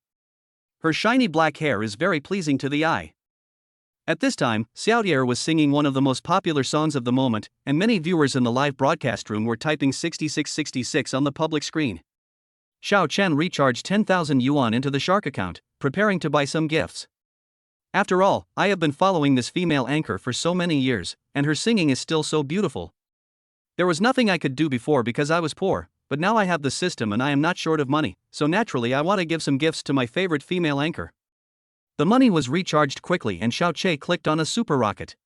Her shiny black hair is very pleasing to the eye. At this time, Xiaoyer was singing one of the most popular songs of the moment, and many viewers in the live broadcast room were typing 6666 on the public screen. Xiao Chen recharged 10,000 yuan into the Shark account, preparing to buy some gifts. After all, I have been following this female anchor for so many years, and her singing is still so beautiful. There was nothing I could do before because I was poor, but now I have the system and I am not short of money, so naturally I want to give some gifts to my favorite female anchor. The money was recharged quickly and Xiao Che clicked on a super rocket.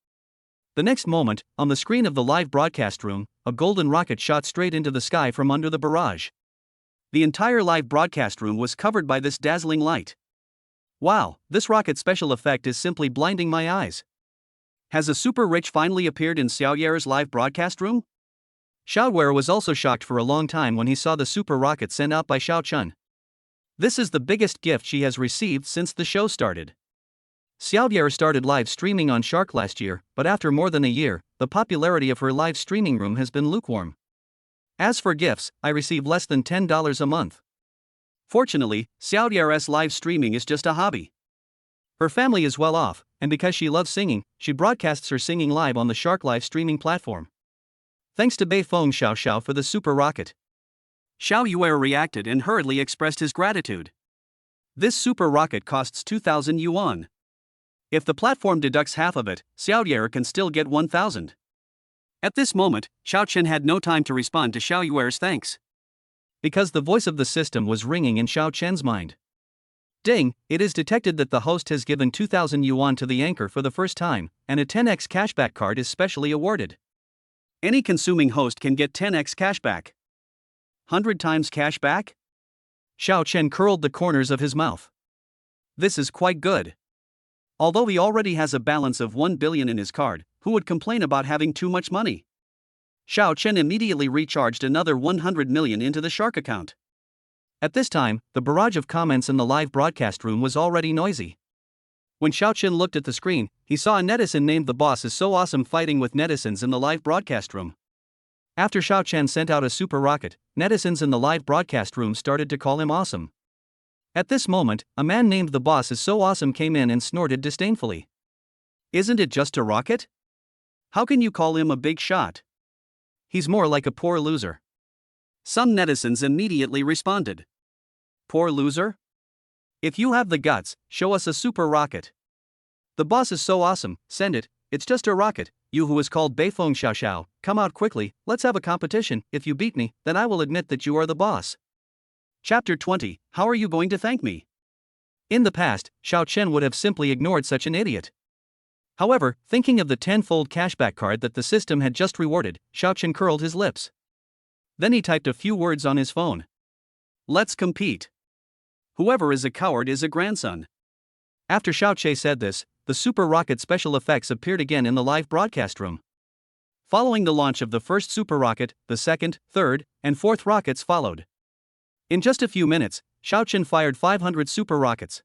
The next moment, on the screen of the live broadcast room, a golden rocket shot straight into the sky from under the barrage. The entire live broadcast room was covered by this dazzling light. Wow, this rocket special effect is simply blinding my eyes. Has a super rich finally appeared in Xiaoyer's live broadcast room? Xiaoyer was also shocked for a long time when he saw the super rocket sent out by Xiao Chen. This is the biggest gift she has received since the show started. Xiaoyer started live streaming on Shark last year, but after more than a year, the popularity of her live streaming room has been lukewarm. As for gifts, I receive less than $10 a month. Fortunately, Xiaoyer's live streaming is just a hobby. Her family is well off, and because she loves singing, she broadcasts her singing live on the Shark live streaming platform. Thanks to Beifeng Xiao for the super rocket. Xiaoyer reacted and hurriedly expressed his gratitude. This super rocket costs 2,000 yuan. If the platform deducts half of it, Xiaoyer can still get 1,000. At this moment, Xiao Chen had no time to respond to Xiaoyer's thanks. Because the voice of the system was ringing in Xiao Chen's mind. Ding, it is detected that the host has given 2,000 yuan to the anchor for the first time, and a 10x cashback card is specially awarded. Any consuming host can get 10x cashback. 100 times cashback? Xiao Chen curled the corners of his mouth. This is quite good. Although he already has a balance of 1 billion in his card, who would complain about having too much money? Xiao Chen immediately recharged another 100 million into the shark account. At this time, the barrage of comments in the live broadcast room was already noisy. When Xiao Chen looked at the screen, he saw a netizen named "The Boss is so awesome" fighting with netizens in the live broadcast room. After Xiao Chen sent out a super rocket, netizens in the live broadcast room started to call him awesome. At this moment, a man named "The Boss is so awesome" came in and snorted disdainfully. "Isn't it just a rocket? How can you call him a big shot? He's more like a poor loser." Some netizens immediately responded. "Poor loser? If you have the guts, show us a super rocket. The boss is so awesome, send it, it's just a rocket. You who is called Beifeng Xiao Xiao, come out quickly, let's have a competition. If you beat me, then I will admit that you are the boss." Chapter 20, How are you going to thank me? In the past, Xiao Chen would have simply ignored such an idiot. However, thinking of the 10-fold cashback card that the system had just rewarded, Xiao Chen curled his lips. Then he typed a few words on his phone. "Let's compete. Whoever is a coward is a grandson." After Xiao Che said this, the super rocket special effects appeared again in the live broadcast room. Following the launch of the first super rocket, the second, third, and fourth rockets followed. In just a few minutes, Xiao Chen fired 500 super rockets.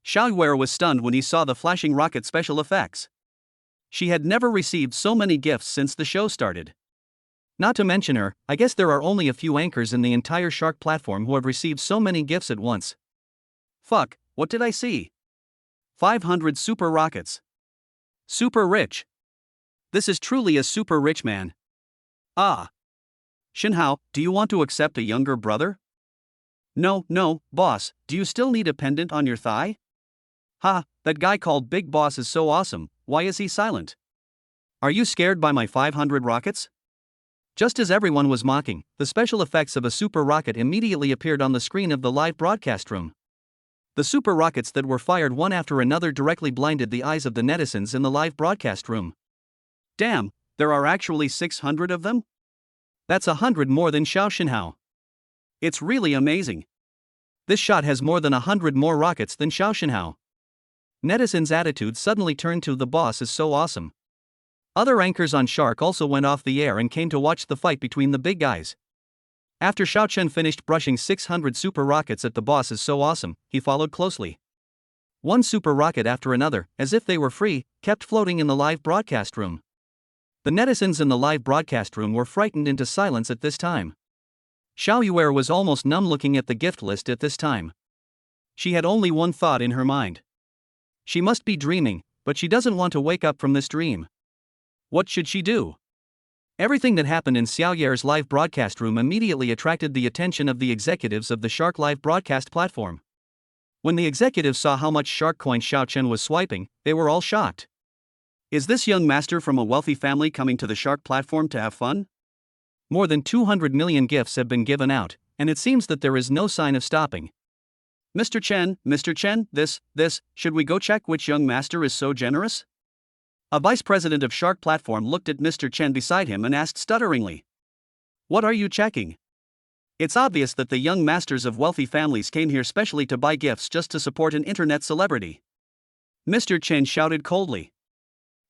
Xiao Yuer was stunned when he saw the flashing rocket special effects. She had never received so many gifts since the show started. Not to mention her, I guess there are only a few anchors in the entire Shark platform who have received so many gifts at once. Fuck, what did I see? 500 super rockets. Super rich. This is truly a super rich man. Ah. Shinhao, do you want to accept a younger brother? No, boss, do you still need a pendant on your thigh? Ha, that guy called Big Boss is so awesome, why is he silent? Are you scared by my 500 rockets? Just as everyone was mocking, the special effects of a super rocket immediately appeared on the screen of the live broadcast room. The super rockets that were fired one after another directly blinded the eyes of the netizens in the live broadcast room. Damn, there are actually 600 of them? That's 100 more than Xiao Shinhao. It's really amazing. This shot has more than 100 more rockets than Xiao Shinhao. Netizens' attitude suddenly turned to "The boss is so awesome." Other anchors on Shark also went off the air and came to watch the fight between the big guys. After Xiao Chen finished brushing 600 super rockets at "The boss is so awesome," he followed closely. One super rocket after another, as if they were free, kept floating in the live broadcast room. The netizens in the live broadcast room were frightened into silence at this time. Xiao Yuer was almost numb looking at the gift list at this time. She had only one thought in her mind. She must be dreaming, but she doesn't want to wake up from this dream. What should she do? Everything that happened in Xiao Yuer's live broadcast room immediately attracted the attention of the executives of the Shark live broadcast platform. When the executives saw how much Shark coin Xiao Chen was swiping, they were all shocked. Is this young master from a wealthy family coming to the Shark platform to have fun? More than 200 million gifts have been given out, and it seems that there is no sign of stopping. Mr. Chen, should we go check which young master is so generous? A vice president of Shark platform looked at Mr. Chen beside him and asked stutteringly. What are you checking? It's obvious that the young masters of wealthy families came here specially to buy gifts just to support an internet celebrity. Mr. Chen shouted coldly.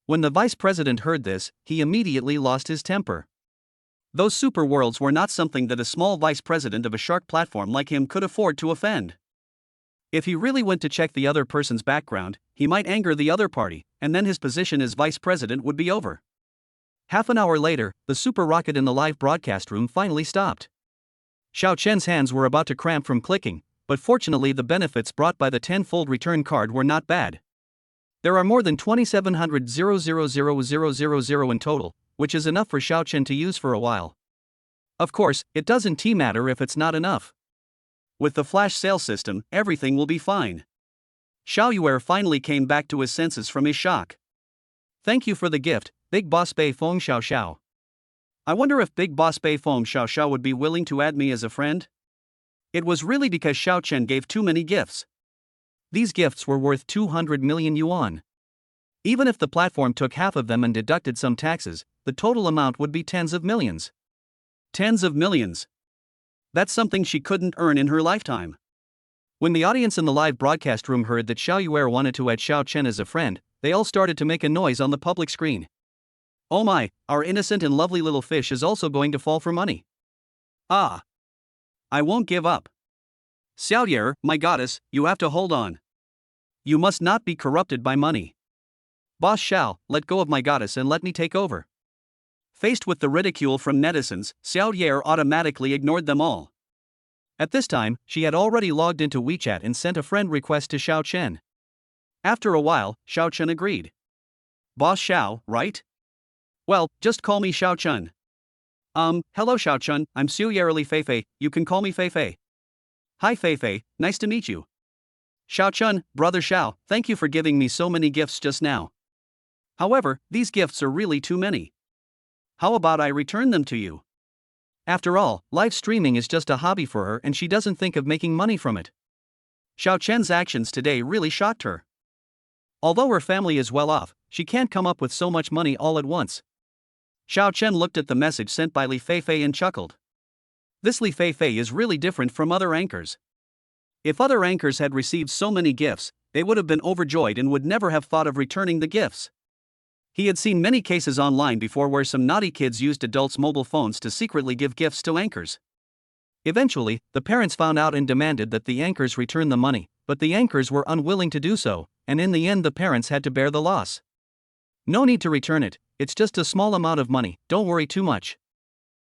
When the vice president heard this, he immediately lost his temper. Those super worlds were not something that a small vice president of a Shark platform like him could afford to offend. If he really went to check the other person's background, he might anger the other party, and then his position as vice president would be over. Half an hour later, the super rocket in the live broadcast room finally stopped. Xiao Chen's hands were about to cramp from clicking, but fortunately the benefits brought by the 10-fold return card were not bad. There are more than 2,700,000,000 in total, which is enough for Xiao Chen to use for a while. Of course, it doesn't matter if it's not enough. With the flash sale system, everything will be fine. Xiao Yuer finally came back to his senses from his shock. Thank you for the gift, Big Boss Beifeng Xiao Xiao. I wonder if Big Boss Beifeng Xiao Xiao would be willing to add me as a friend? It was really because Xiao Chen gave too many gifts. These gifts were worth 200 million yuan. Even if the platform took half of them and deducted some taxes, the total amount would be tens of millions. Tens of millions. That's something she couldn't earn in her lifetime. When the audience in the live broadcast room heard that Xiao Yuer wanted to add Xiao Chen as a friend, they all started to make a noise on the public screen. Oh my, our innocent and lovely little fish is also going to fall for money. Ah! I won't give up. Xiao Yuer, my goddess, you have to hold on. You must not be corrupted by money. Boss Xiao, let go of my goddess and let me take over. Faced with the ridicule from netizens, Xiao Yuer automatically ignored them all. At this time, she had already logged into WeChat and sent a friend request to Xiao Chen. After a while, Xiao Chen agreed. Boss Xiao, right? Well, just call me Xiao Chen. Hello Xiao Chen, I'm Xiao Yuer Li Feifei, you can call me Feifei. Hi Feifei, nice to meet you. Xiao Chen, brother Xiao, thank you for giving me so many gifts just now. However, these gifts are really too many. How about I return them to you? After all, live streaming is just a hobby for her and she doesn't think of making money from it. Xiao Chen's actions today really shocked her. Although her family is well off, she can't come up with so much money all at once. Xiao Chen looked at the message sent by Li Feifei and chuckled. This Li Feifei is really different from other anchors. If other anchors had received so many gifts, they would have been overjoyed and would never have thought of returning the gifts. He had seen many cases online before where some naughty kids used adults' mobile phones to secretly give gifts to anchors. Eventually, the parents found out and demanded that the anchors return the money, but the anchors were unwilling to do so, and in the end the parents had to bear the loss. No need to return it, it's just a small amount of money, don't worry too much.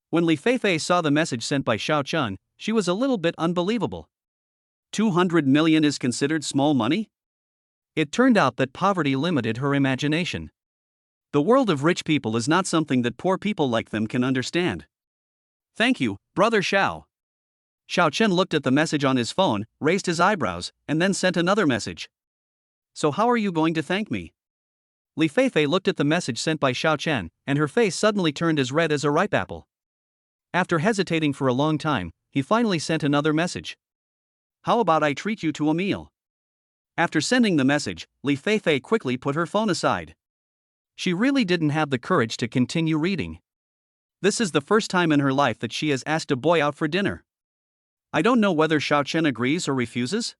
When Li Feifei saw the message sent by Xiao Chen, she was a little bit unbelievable. 200 million is considered small money? It turned out that poverty limited her imagination. The world of rich people is not something that poor people like them can understand. Thank you, brother Xiao. Xiao Chen looked at the message on his phone, raised his eyebrows, and then sent another message. So how are you going to thank me? Li Feifei looked at the message sent by Xiao Chen, and her face suddenly turned as red as a ripe apple. After hesitating for a long time, he finally sent another message. How about I treat you to a meal? After sending the message, Li Feifei quickly put her phone aside. She really didn't have the courage to continue reading. This is the first time in her life that she has asked a boy out for dinner. I don't know whether Xiao Chen agrees or refuses.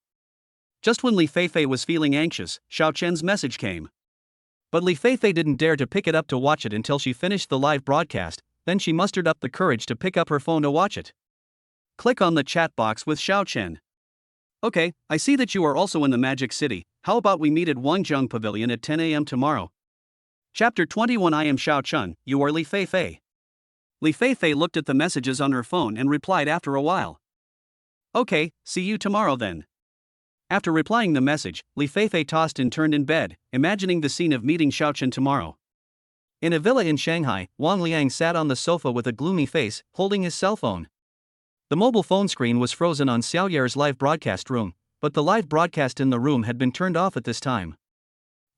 Just when Li Feifei was feeling anxious, Xiao Chen's message came. But Li Feifei didn't dare to pick it up to watch it until she finished the live broadcast, then she mustered up the courage to pick up her phone to watch it. Click on the chat box with Xiao Chen. Okay, I see that you are also in the Magic City, how about we meet at Wangjiang Pavilion at 10 a.m. tomorrow? Chapter 21 I am Xiao Chen, you are Li Feifei. Li Feifei looked at the messages on her phone and replied after a while. Okay, see you tomorrow then. After replying the message, Li Feifei tossed and turned in bed, imagining the scene of meeting Xiao Chen tomorrow. In a villa in Shanghai, Wang Liang sat on the sofa with a gloomy face, holding his cell phone. The mobile phone screen was frozen on Xiao Yuer's live broadcast room, but the live broadcast in the room had been turned off at this time.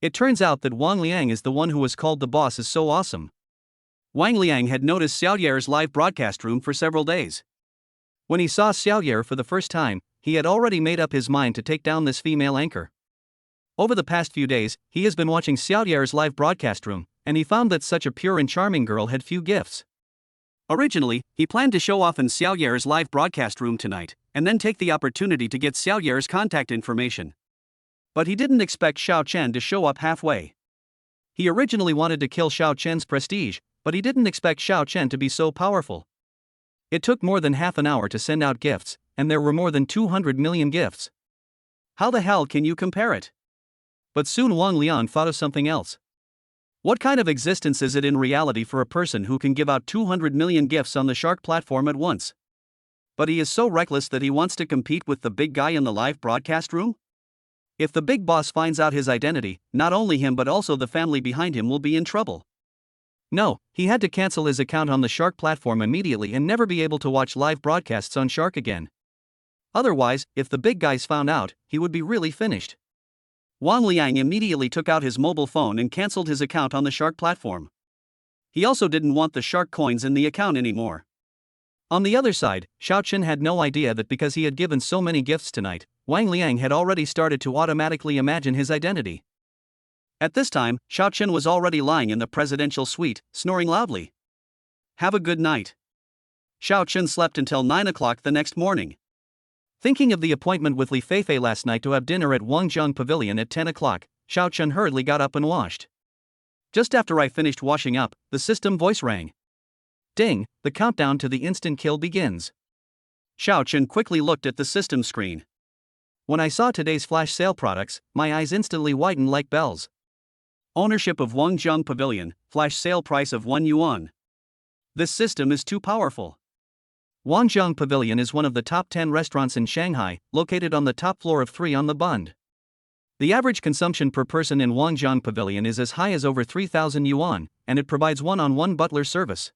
It turns out that Wang Liang is the one who was called the boss is so awesome. Wang Liang had noticed Xiao Yuer's live broadcast room for several days. When he saw Xiao Yuer for the first time, he had already made up his mind to take down this female anchor. Over the past few days, he has been watching Xiao Yuer's live broadcast room, and he found that such a pure and charming girl had few gifts. Originally, he planned to show off in Xiao Yuer's live broadcast room tonight, and then take the opportunity to get Xiao Yuer's contact information. But he didn't expect Xiao Chen to show up halfway. He originally wanted to kill Xiao Chen's prestige, but he didn't expect Xiao Chen to be so powerful. It took more than half an hour to send out gifts, and there were more than 200 million gifts. How the hell can you compare it? But soon Wang Liang thought of something else. What kind of existence is it in reality for a person who can give out 200 million gifts on the Shark platform at once? But he is so reckless that he wants to compete with the big guy in the live broadcast room? If the big boss finds out his identity, not only him but also the family behind him will be in trouble. No, he had to cancel his account on the Shark platform immediately and never be able to watch live broadcasts on Shark again. Otherwise, if the big guys found out, he would be really finished. Wang Liang immediately took out his mobile phone and cancelled his account on the Shark platform. He also didn't want the Shark coins in the account anymore. On the other side, Xiao Chen had no idea that because he had given so many gifts tonight, Wang Liang had already started to automatically imagine his identity. At this time, Xiao Chen was already lying in the presidential suite, snoring loudly. Have a good night. Xiao Chen slept until 9 o'clock the next morning. Thinking of the appointment with Li Feifei last night to have dinner at Wangjiang Pavilion at 10 o'clock, Xiao Chen hurriedly got up and washed. Just after I finished washing up, the system voice rang. Ding, the countdown to the instant kill begins. Xiao Chen quickly looked at the system screen. When I saw today's flash sale products, my eyes instantly widened like bells. Ownership of Wangjiang Pavilion, flash sale price of 1 yuan. This system is too powerful. Wangjiang Pavilion is one of the top 10 restaurants in Shanghai, located on the top floor of 3 on the Bund. The average consumption per person in Wangjiang Pavilion is as high as over 3,000 yuan, and it provides one-on-one butler service.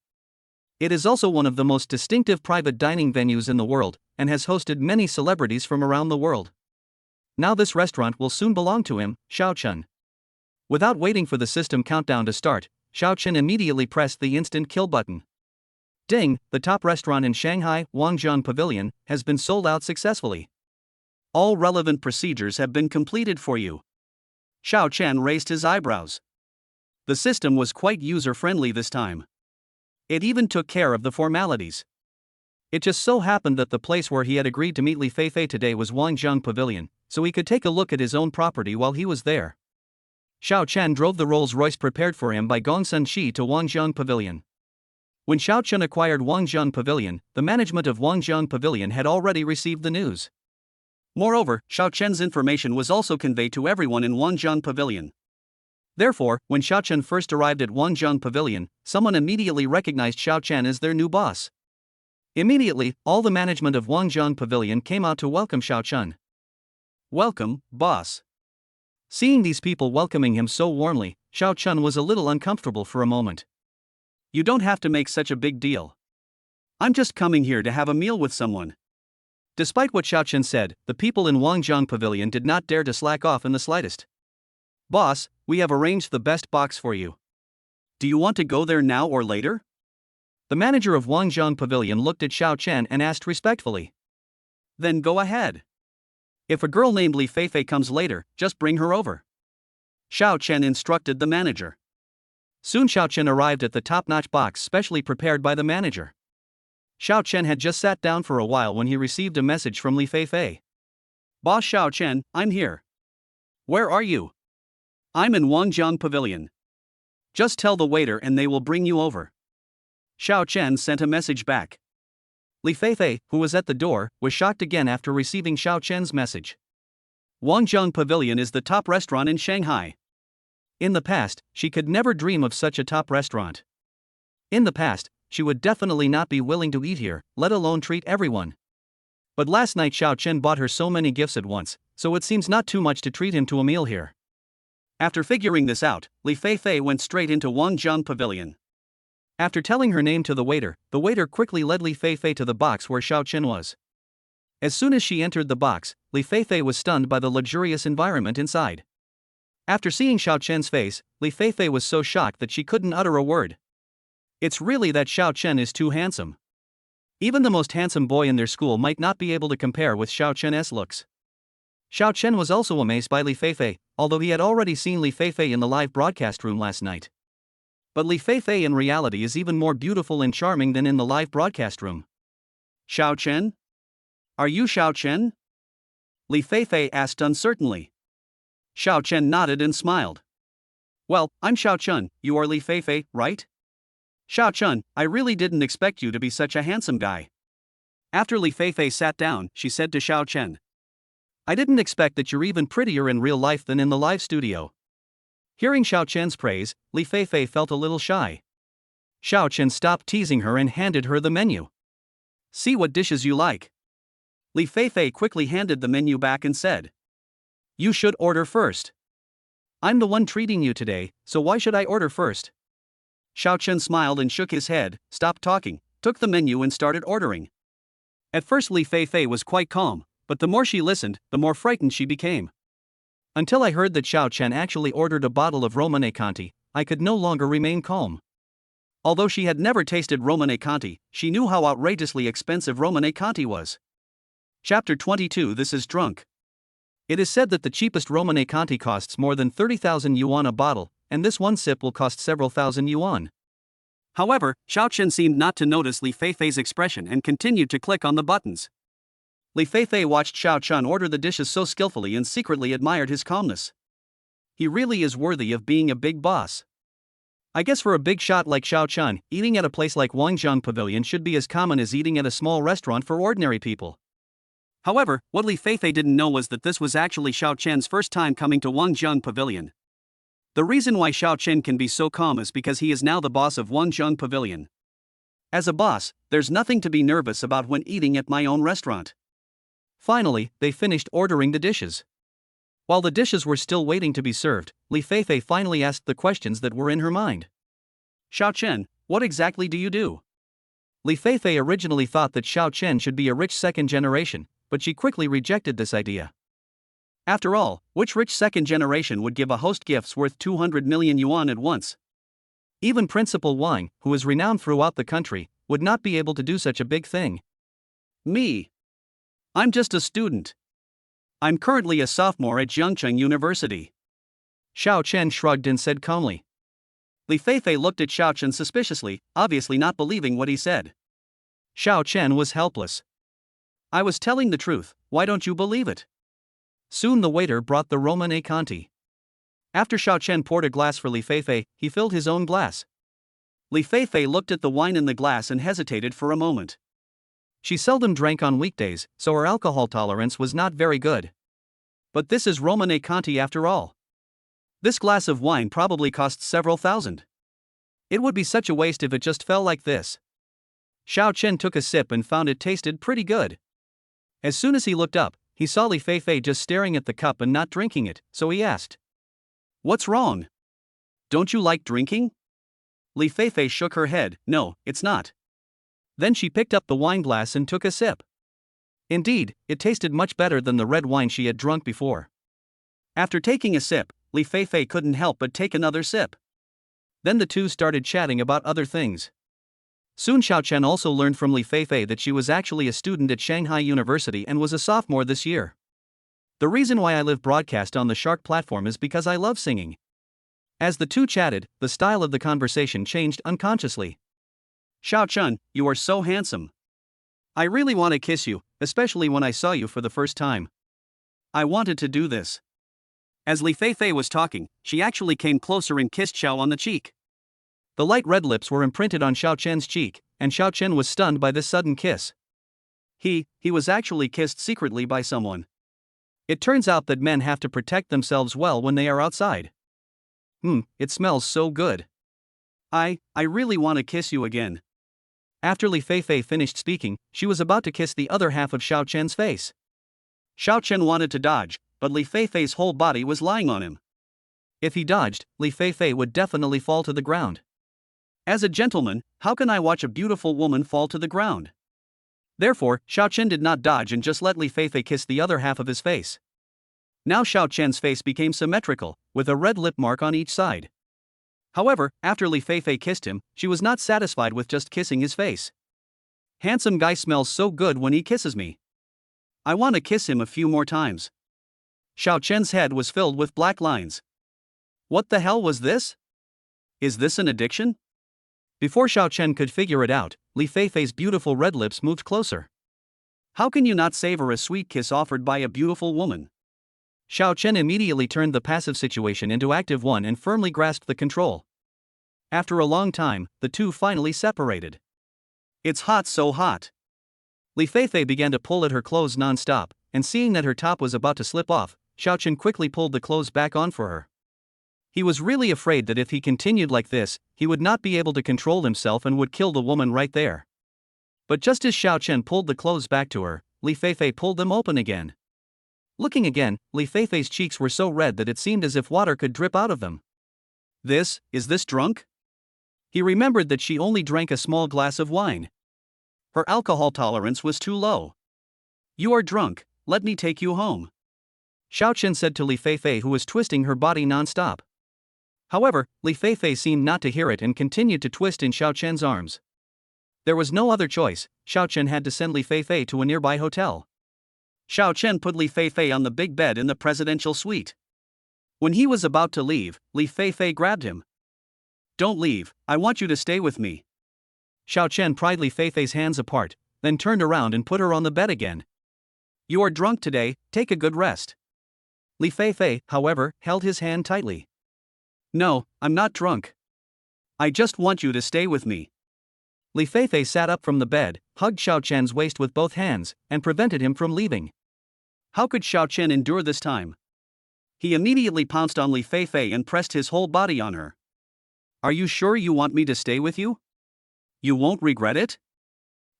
It is also one of the most distinctive private dining venues in the world, and has hosted many celebrities from around the world. Now this restaurant will soon belong to him, Xiao Chen. Without waiting for the system countdown to start, Xiao Chen immediately pressed the instant kill button. Ding, the top restaurant in Shanghai, Wangjiang Pavilion, has been sold out successfully. All relevant procedures have been completed for you. Xiao Chen raised his eyebrows. The system was quite user-friendly this time. It even took care of the formalities. It just so happened that the place where he had agreed to meet Li Feifei today was Wangjiang Pavilion, so he could take a look at his own property while he was there. Xiao Chen drove the Rolls-Royce prepared for him by Gongsun Shi to Wangjiang Pavilion. When Xiao Chen acquired Wangjiang Pavilion, the management of Wangjiang Pavilion had already received the news. Moreover, Xiao Chen's information was also conveyed to everyone in Wangjiang Pavilion. Therefore, when Xiao Chen first arrived at Wangjiang Pavilion, someone immediately recognized Xiao Chen as their new boss. Immediately, all the management of Wangjiang Pavilion came out to welcome Xiao Chen. Welcome, boss. Seeing these people welcoming him so warmly, Xiao Chen was a little uncomfortable for a moment. You don't have to make such a big deal. I'm just coming here to have a meal with someone. Despite what Xiao Chen said, the people in Wangjiang Pavilion did not dare to slack off in the slightest. Boss, we have arranged the best box for you. Do you want to go there now or later? The manager of Wangjiang Pavilion looked at Xiao Chen and asked respectfully. Then go ahead. If a girl named Li Feifei comes later, just bring her over. Xiao Chen instructed the manager. Soon Xiao Chen arrived at the top-notch box specially prepared by the manager. Xiao Chen had just sat down for a while when he received a message from Li Feifei. Boss Xiao Chen, I'm here. Where are you? I'm in Wangjiang Pavilion. Just tell the waiter and they will bring you over. Xiao Chen sent a message back. Li Feifei, who was at the door, was shocked again after receiving Xiao Chen's message. Wangjiang Pavilion is the top restaurant in Shanghai. In the past, she could never dream of such a top restaurant. In the past, she would definitely not be willing to eat here, let alone treat everyone. But last night Xiao Chen bought her so many gifts at once, so it seems not too much to treat him to a meal here. After figuring this out, Li Feifei went straight into Wangjiang Pavilion. After telling her name to the waiter quickly led Li Feifei to the box where Xiao Chen was. As soon as she entered the box, Li Feifei was stunned by the luxurious environment inside. After seeing Xiao Chen's face, Li Feifei was so shocked that she couldn't utter a word. It's really that Xiao Chen is too handsome. Even the most handsome boy in their school might not be able to compare with Xiao Chen's looks. Xiao Chen was also amazed by Li Feifei, although he had already seen Li Feifei in the live broadcast room last night. But Li Feifei in reality is even more beautiful and charming than in the live broadcast room. Xiao Chen? Are you Xiao Chen? Li Feifei asked uncertainly. Xiao Chen nodded and smiled. Well, I'm Xiao Chen, you are Li Feifei, right? Xiao Chen, I really didn't expect you to be such a handsome guy. After Li Feifei sat down, she said to Xiao Chen. I didn't expect that you're even prettier in real life than in the live studio. Hearing Xiao Chen's praise, Li Feifei felt a little shy. Xiao Chen stopped teasing her and handed her the menu. See what dishes you like. Li Feifei quickly handed the menu back and said. You should order first. I'm the one treating you today, so why should I order first? Xiao Chen smiled and shook his head, stopped talking, took the menu and started ordering. At first Li Feifei was quite calm, but the more she listened, the more frightened she became. Until I heard that Xiao Chen actually ordered a bottle of Romane Conti, I could no longer remain calm. Although she had never tasted Romane Conti, she knew how outrageously expensive Romane Conti was. Chapter 22 This is drunk. It is said that the cheapest Romane Conti costs more than 30,000 yuan a bottle, and this one sip will cost several thousand yuan. However, Xiao Chen seemed not to notice Li Feifei's expression and continued to click on the buttons. Li Feifei watched Xiao Chun order the dishes so skillfully and secretly admired his calmness. He really is worthy of being a big boss. I guess for a big shot like Xiao Chun, eating at a place like Wangjiang Pavilion should be as common as eating at a small restaurant for ordinary people. However, what Li Feifei didn't know was that this was actually Xiao Chen's first time coming to Wangjiang Pavilion. The reason why Xiao Chen can be so calm is because he is now the boss of Wangjiang Pavilion. As a boss, there's nothing to be nervous about when eating at my own restaurant. Finally, they finished ordering the dishes. While the dishes were still waiting to be served, Li Feifei finally asked the questions that were in her mind. Xiao Chen, what exactly do you do? Li Feifei originally thought that Xiao Chen should be a rich second generation, but she quickly rejected this idea. After all, which rich second generation would give a host gifts worth 200 million yuan at once? Even Principal Wang, who is renowned throughout the country, would not be able to do such a big thing. Me? I'm just a student. I'm currently a sophomore at Jiangcheng University. Xiao Chen shrugged and said calmly. Li Feifei looked at Xiao Chen suspiciously, obviously not believing what he said. Xiao Chen was helpless. I was telling the truth, why don't you believe it? Soon the waiter brought the Roman e Conti. After Xiao Chen poured a glass for Li Feifei, he filled his own glass. Li Feifei looked at the wine in the glass and hesitated for a moment. She seldom drank on weekdays, so her alcohol tolerance was not very good. But this is Roman e Conti after all. This glass of wine probably costs several thousand. It would be such a waste if it just fell like this. Xiao Chen took a sip and found it tasted pretty good. As soon as he looked up, he saw Li Feifei just staring at the cup and not drinking it, so he asked. What's wrong? Don't you like drinking? Li Feifei shook her head. No, it's not. Then she picked up the wine glass and took a sip. Indeed, it tasted much better than the red wine she had drunk before. After taking a sip, Li Feifei couldn't help but take another sip. Then the two started chatting about other things. Soon Xiao Chen also learned from Li Feifei that she was actually a student at Shanghai University and was a sophomore this year. The reason why I live broadcast on the Shark platform is because I love singing. As the two chatted, the style of the conversation changed unconsciously. Xiao Chen, you are so handsome. I really want to kiss you, especially when I saw you for the first time. I wanted to do this. As Li Feifei was talking, she actually came closer and kissed Xiao on the cheek. The light red lips were imprinted on Xiao Chen's cheek, and Xiao Chen was stunned by this sudden kiss. He was actually kissed secretly by someone. It turns out that men have to protect themselves well when they are outside. It smells so good. I really want to kiss you again. After Li Feifei finished speaking, she was about to kiss the other half of Xiao Chen's face. Xiao Chen wanted to dodge, but Li Feifei's whole body was lying on him. If he dodged, Li Feifei would definitely fall to the ground. As a gentleman, how can I watch a beautiful woman fall to the ground? Therefore, Xiao Chen did not dodge and just let Li Feifei kiss the other half of his face. Now Xiao Chen's face became symmetrical, with a red lip mark on each side. However, after Li Feifei kissed him, she was not satisfied with just kissing his face. Handsome guy smells so good when he kisses me. I want to kiss him a few more times. Xiao Chen's head was filled with black lines. What the hell was this? Is this an addiction? Before Xiao Chen could figure it out, Li Feifei's beautiful red lips moved closer. How can you not savor a sweet kiss offered by a beautiful woman? Xiao Chen immediately turned the passive situation into active one and firmly grasped the control. After a long time, the two finally separated. It's hot, so hot. Li Feifei began to pull at her clothes non-stop, and seeing that her top was about to slip off, Xiao Chen quickly pulled the clothes back on for her. He was really afraid that if he continued like this, he would not be able to control himself and would kill the woman right there. But just as Xiao Chen pulled the clothes back to her, Li Feifei pulled them open again. Looking again, Li Feifei's cheeks were so red that it seemed as if water could drip out of them. Is this drunk? He remembered that she only drank a small glass of wine. Her alcohol tolerance was too low. You are drunk, let me take you home. Xiao Chen said to Li Feifei, who was twisting her body non-stop. However, Li Feifei seemed not to hear it and continued to twist in Xiao Chen's arms. There was no other choice, Xiao Chen had to send Li Feifei to a nearby hotel. Xiao Chen put Li Feifei on the big bed in the presidential suite. When he was about to leave, Li Feifei grabbed him. Don't leave, I want you to stay with me. Xiao Chen pried Li Feifei's hands apart, then turned around and put her on the bed again. You are drunk today, take a good rest. Li Feifei, however, held his hand tightly. No, I'm not drunk. I just want you to stay with me. Li Feifei sat up from the bed, hugged Xiao Chen's waist with both hands, and prevented him from leaving. How could Xiao Chen endure this time? He immediately pounced on Li Feifei and pressed his whole body on her. Are you sure you want me to stay with you? You won't regret it?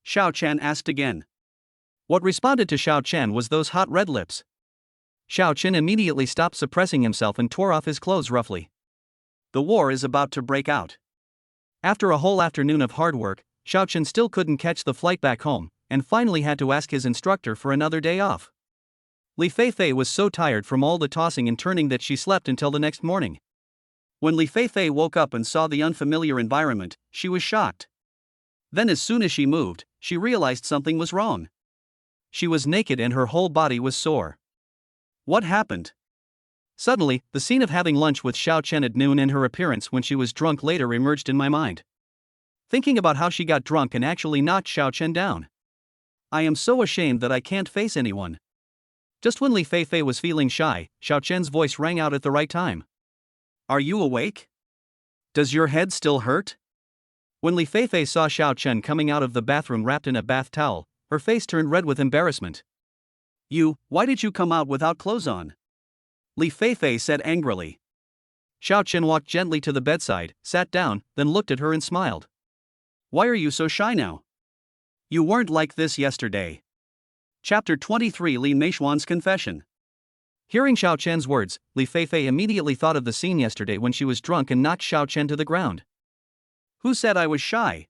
Xiao Chen asked again. What responded to Xiao Chen was those hot red lips. Xiao Chen immediately stopped suppressing himself and tore off his clothes roughly. The war is about to break out. After a whole afternoon of hard work, Xiao Chen still couldn't catch the flight back home, and finally had to ask his instructor for another day off. Li Feifei was so tired from all the tossing and turning that she slept until the next morning. When Li Feifei woke up and saw the unfamiliar environment, she was shocked. Then as soon as she moved, she realized something was wrong. She was naked and her whole body was sore. What happened? Suddenly, the scene of having lunch with Xiao Chen at noon and her appearance when she was drunk later emerged in my mind. Thinking about how she got drunk and actually knocked Xiao Chen down. I am so ashamed that I can't face anyone. Just when Li Feifei was feeling shy, Xiao Chen's voice rang out at the right time. Are you awake? Does your head still hurt? When Li Feifei saw Xiao Chen coming out of the bathroom wrapped in a bath towel, her face turned red with embarrassment. Why did you come out without clothes on? Li Feifei said angrily. Xiao Chen walked gently to the bedside, sat down, then looked at her and smiled. Why are you so shy now? You weren't like this yesterday. Chapter 23 Li Meishuan's Confession. Hearing Xiao Chen's words, Li Feifei immediately thought of the scene yesterday when she was drunk and knocked Xiao Chen to the ground. Who said I was shy?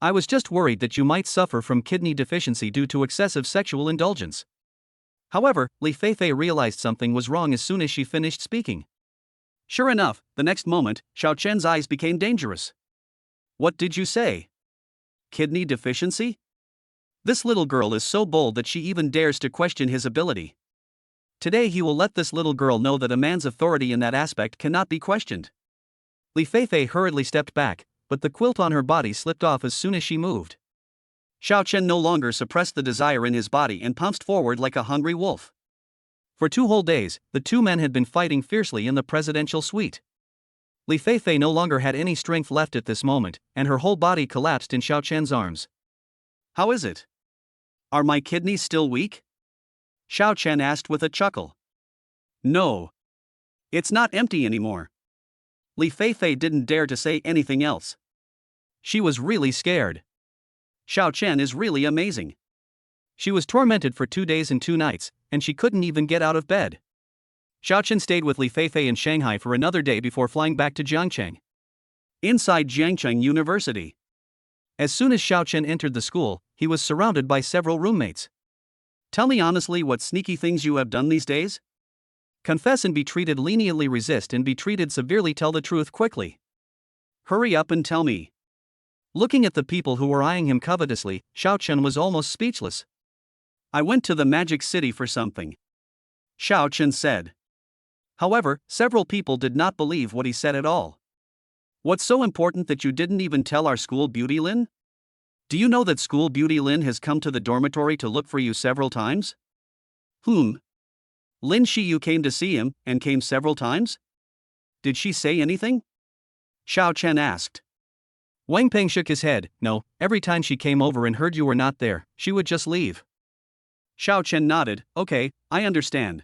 I was just worried that you might suffer from kidney deficiency due to excessive sexual indulgence. However, Li Feifei realized something was wrong as soon as she finished speaking. Sure enough, the next moment, Xiao Chen's eyes became dangerous. What did you say? Kidney deficiency? This little girl is so bold that she even dares to question his ability. Today he will let this little girl know that a man's authority in that aspect cannot be questioned. Li Feifei hurriedly stepped back, but the quilt on her body slipped off as soon as she moved. Xiao Chen no longer suppressed the desire in his body and pounced forward like a hungry wolf. For 2 whole days, the two men had been fighting fiercely in the presidential suite. Li Feifei no longer had any strength left at this moment, and her whole body collapsed in Xiao Chen's arms. How is it? Are my kidneys still weak? Xiao Chen asked with a chuckle. No. It's not empty anymore. Li Feifei didn't dare to say anything else. She was really scared. Xiao Chen is really amazing. She was tormented for 2 days and 2 nights, and she couldn't even get out of bed. Xiao Chen stayed with Li Feifei in Shanghai for another day before flying back to Jiangcheng. Inside Jiangcheng University. As soon as Xiao Chen entered the school, he was surrounded by several roommates. Tell me honestly what sneaky things you have done these days? Confess and be treated leniently, resist and be treated severely, tell the truth quickly. Hurry up and tell me. Looking at the people who were eyeing him covetously, Xiao Chen was almost speechless. I went to the magic city for something. Xiao Chen said. However, several people did not believe what he said at all. What's so important that you didn't even tell our school beauty Lin? Do you know that school beauty Lin has come to the dormitory to look for you several times? Lin Shiyu came to see him, and came several times? Did she say anything? Xiao Chen asked. Wang Peng shook his head. No, every time she came over and heard you were not there, she would just leave. Xiao Chen nodded. Okay, I understand.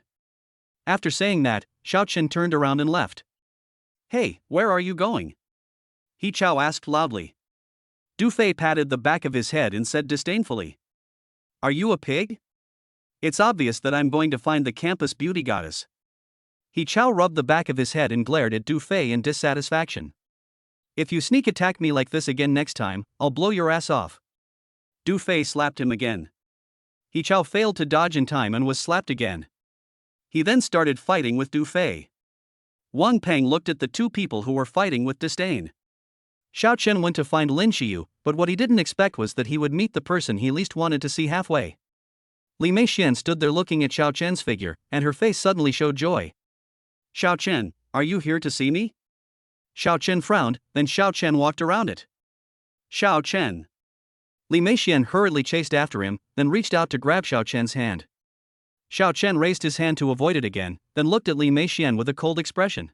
After saying that, Xiao Chen turned around and left. Hey, where are you going? He Chao asked loudly. Du Fei patted the back of his head and said disdainfully. Are you a pig? It's obvious that I'm going to find the campus beauty goddess. He Chao rubbed the back of his head and glared at Du Fei in dissatisfaction. If you sneak attack me like this again next time, I'll blow your ass off. Du Fei slapped him again. He Chao failed to dodge in time and was slapped again. He then started fighting with Du Fei. Wang Peng looked at the two people who were fighting with disdain. Xiao Chen went to find Lin Shiyu, but what he didn't expect was that he would meet the person he least wanted to see halfway. Li Meixian stood there looking at Xiao Chen's figure, and her face suddenly showed joy. Xiao Chen, are you here to see me? Xiao Chen frowned, then Xiao Chen walked around it. Xiao Chen. Li Meixian hurriedly chased after him, then reached out to grab Xiao Chen's hand. Xiao Chen raised his hand to avoid it again, then looked at Li Meixian with a cold expression.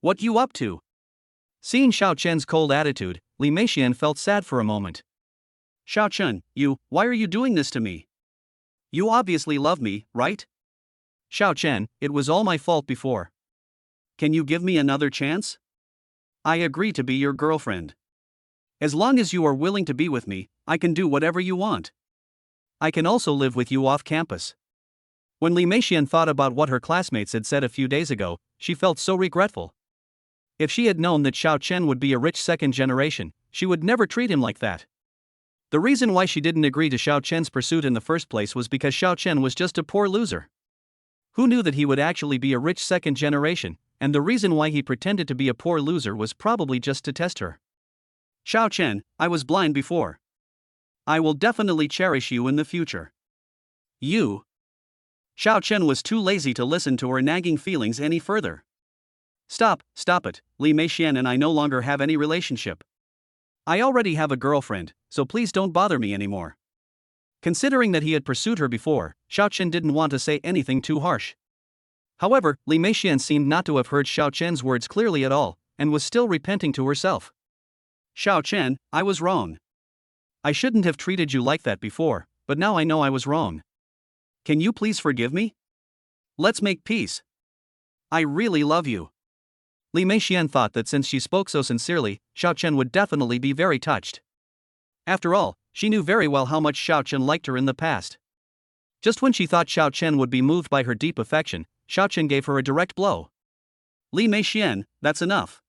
What you up to? Seeing Xiao Chen's cold attitude, Li Meixian felt sad for a moment. Xiao Chen, why are you doing this to me? You obviously love me, right? Xiao Chen, it was all my fault before. Can you give me another chance? I agree to be your girlfriend. As long as you are willing to be with me, I can do whatever you want. I can also live with you off campus. When Li Meixian thought about what her classmates had said a few days ago, she felt so regretful. If she had known that Xiao Chen would be a rich second generation, she would never treat him like that. The reason why she didn't agree to Xiao Chen's pursuit in the first place was because Xiao Chen was just a poor loser. Who knew that he would actually be a rich second generation, and the reason why he pretended to be a poor loser was probably just to test her. Xiao Chen, I was blind before. I will definitely cherish you in the future. You. Xiao Chen was too lazy to listen to her nagging feelings any further. Stop it, Li Meixian and I no longer have any relationship. I already have a girlfriend, so please don't bother me anymore. Considering that he had pursued her before, Xiao Chen didn't want to say anything too harsh. However, Li Meixian seemed not to have heard Xiao Chen's words clearly at all, and was still repenting to herself. Xiao Chen, I was wrong. I shouldn't have treated you like that before, but now I know I was wrong. Can you please forgive me? Let's make peace. I really love you. Li Meixian thought that since she spoke so sincerely, Xiao Chen would definitely be very touched. After all, she knew very well how much Xiao Chen liked her in the past. Just when she thought Xiao Chen would be moved by her deep affection, Xiao Chen gave her a direct blow. Li Meixian, that's enough.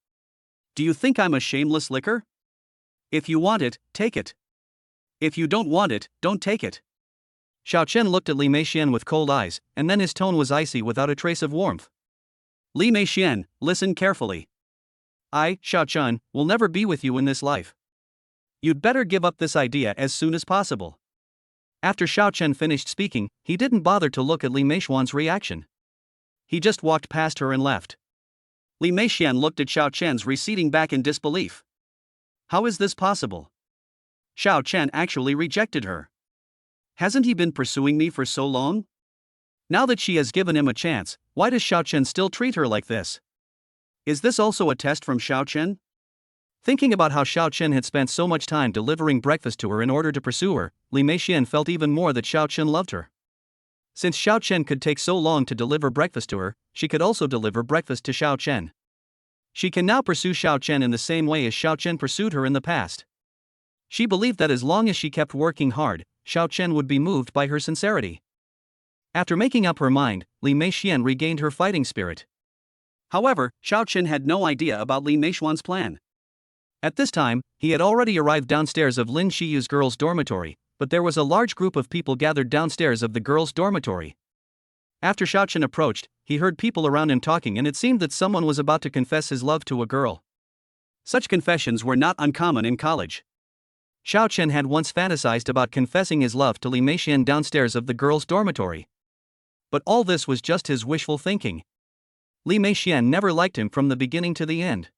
Do you think I'm a shameless licker? If you want it, take it. If you don't want it, don't take it. Xiao Chen looked at Li Meixian with cold eyes, and then his tone was icy without a trace of warmth. Li Meixian, listen carefully. I, Xiao Chen, will never be with you in this life. You'd better give up this idea as soon as possible. After Xiao Chen finished speaking, he didn't bother to look at Li Meixian's reaction. He just walked past her and left. Li Meixian looked at Xiao Chen's receding back in disbelief. How is this possible? Xiao Chen actually rejected her. Hasn't he been pursuing me for so long? Now that she has given him a chance, why does Xiao Chen still treat her like this? Is this also a test from Xiao Chen? Thinking about how Xiao Chen had spent so much time delivering breakfast to her in order to pursue her, Li Meixian felt even more that Xiao Chen loved her. Since Xiao Chen could take so long to deliver breakfast to her, she could also deliver breakfast to Xiao Chen. She can now pursue Xiao Chen in the same way as Xiao Chen pursued her in the past. She believed that as long as she kept working hard, Xiao Chen would be moved by her sincerity. After making up her mind, Li Meixian regained her fighting spirit. However, Xiao Chen had no idea about Li Meixian's plan. At this time, he had already arrived downstairs of Lin Shiyu's girls' dormitory, but there was a large group of people gathered downstairs of the girls' dormitory. After Xiao Chen approached, he heard people around him talking and it seemed that someone was about to confess his love to a girl. Such confessions were not uncommon in college. Xiao Chen had once fantasized about confessing his love to Li Meixian downstairs of the girls' dormitory. But all this was just his wishful thinking. Li Meixian never liked him from the beginning to the end.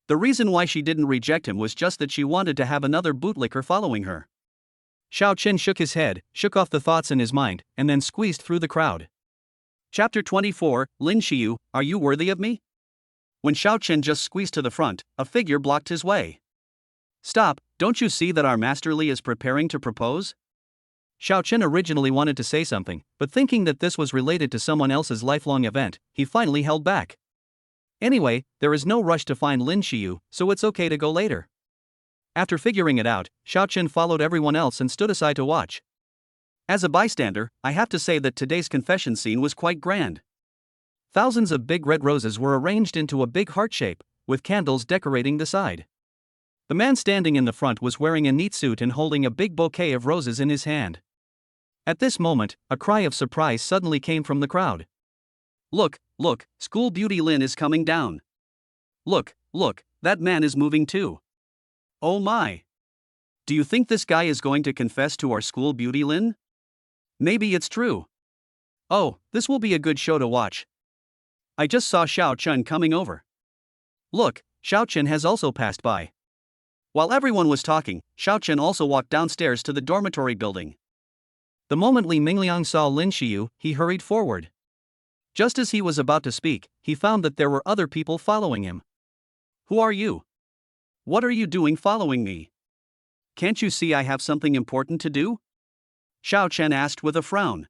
The reason why she didn't reject him was just that she wanted to have another bootlicker following her. Xiao Chen shook his head, shook off the thoughts in his mind, and then squeezed through the crowd. Chapter 24, Lin Shiyu, are you worthy of me? When Xiao Chen just squeezed to the front, a figure blocked his way. Stop, don't you see that our Master Li is preparing to propose? Xiao Chen originally wanted to say something, but thinking that this was related to someone else's lifelong event, he finally held back. Anyway, there is no rush to find Lin Shiyu, so it's okay to go later. After figuring it out, Xiao Chen followed everyone else and stood aside to watch. As a bystander, I have to say that today's confession scene was quite grand. Thousands of big red roses were arranged into a big heart shape, with candles decorating the side. The man standing in the front was wearing a neat suit and holding a big bouquet of roses in his hand. At this moment, a cry of surprise suddenly came from the crowd. Look, School Beauty Lin is coming down. Look, that man is moving too. Oh my! Do you think this guy is going to confess to our School Beauty Lin? Maybe it's true. Oh, this will be a good show to watch. I just saw Xiao Chen coming over. Look, Xiao Chen has also passed by. While everyone was talking, Xiao Chen also walked downstairs to the dormitory building. The moment Li Mingliang saw Lin Xiyu, he hurried forward. Just as he was about to speak, he found that there were other people following him. Who are you? What are you doing following me? Can't you see I have something important to do? Xiao Chen asked with a frown.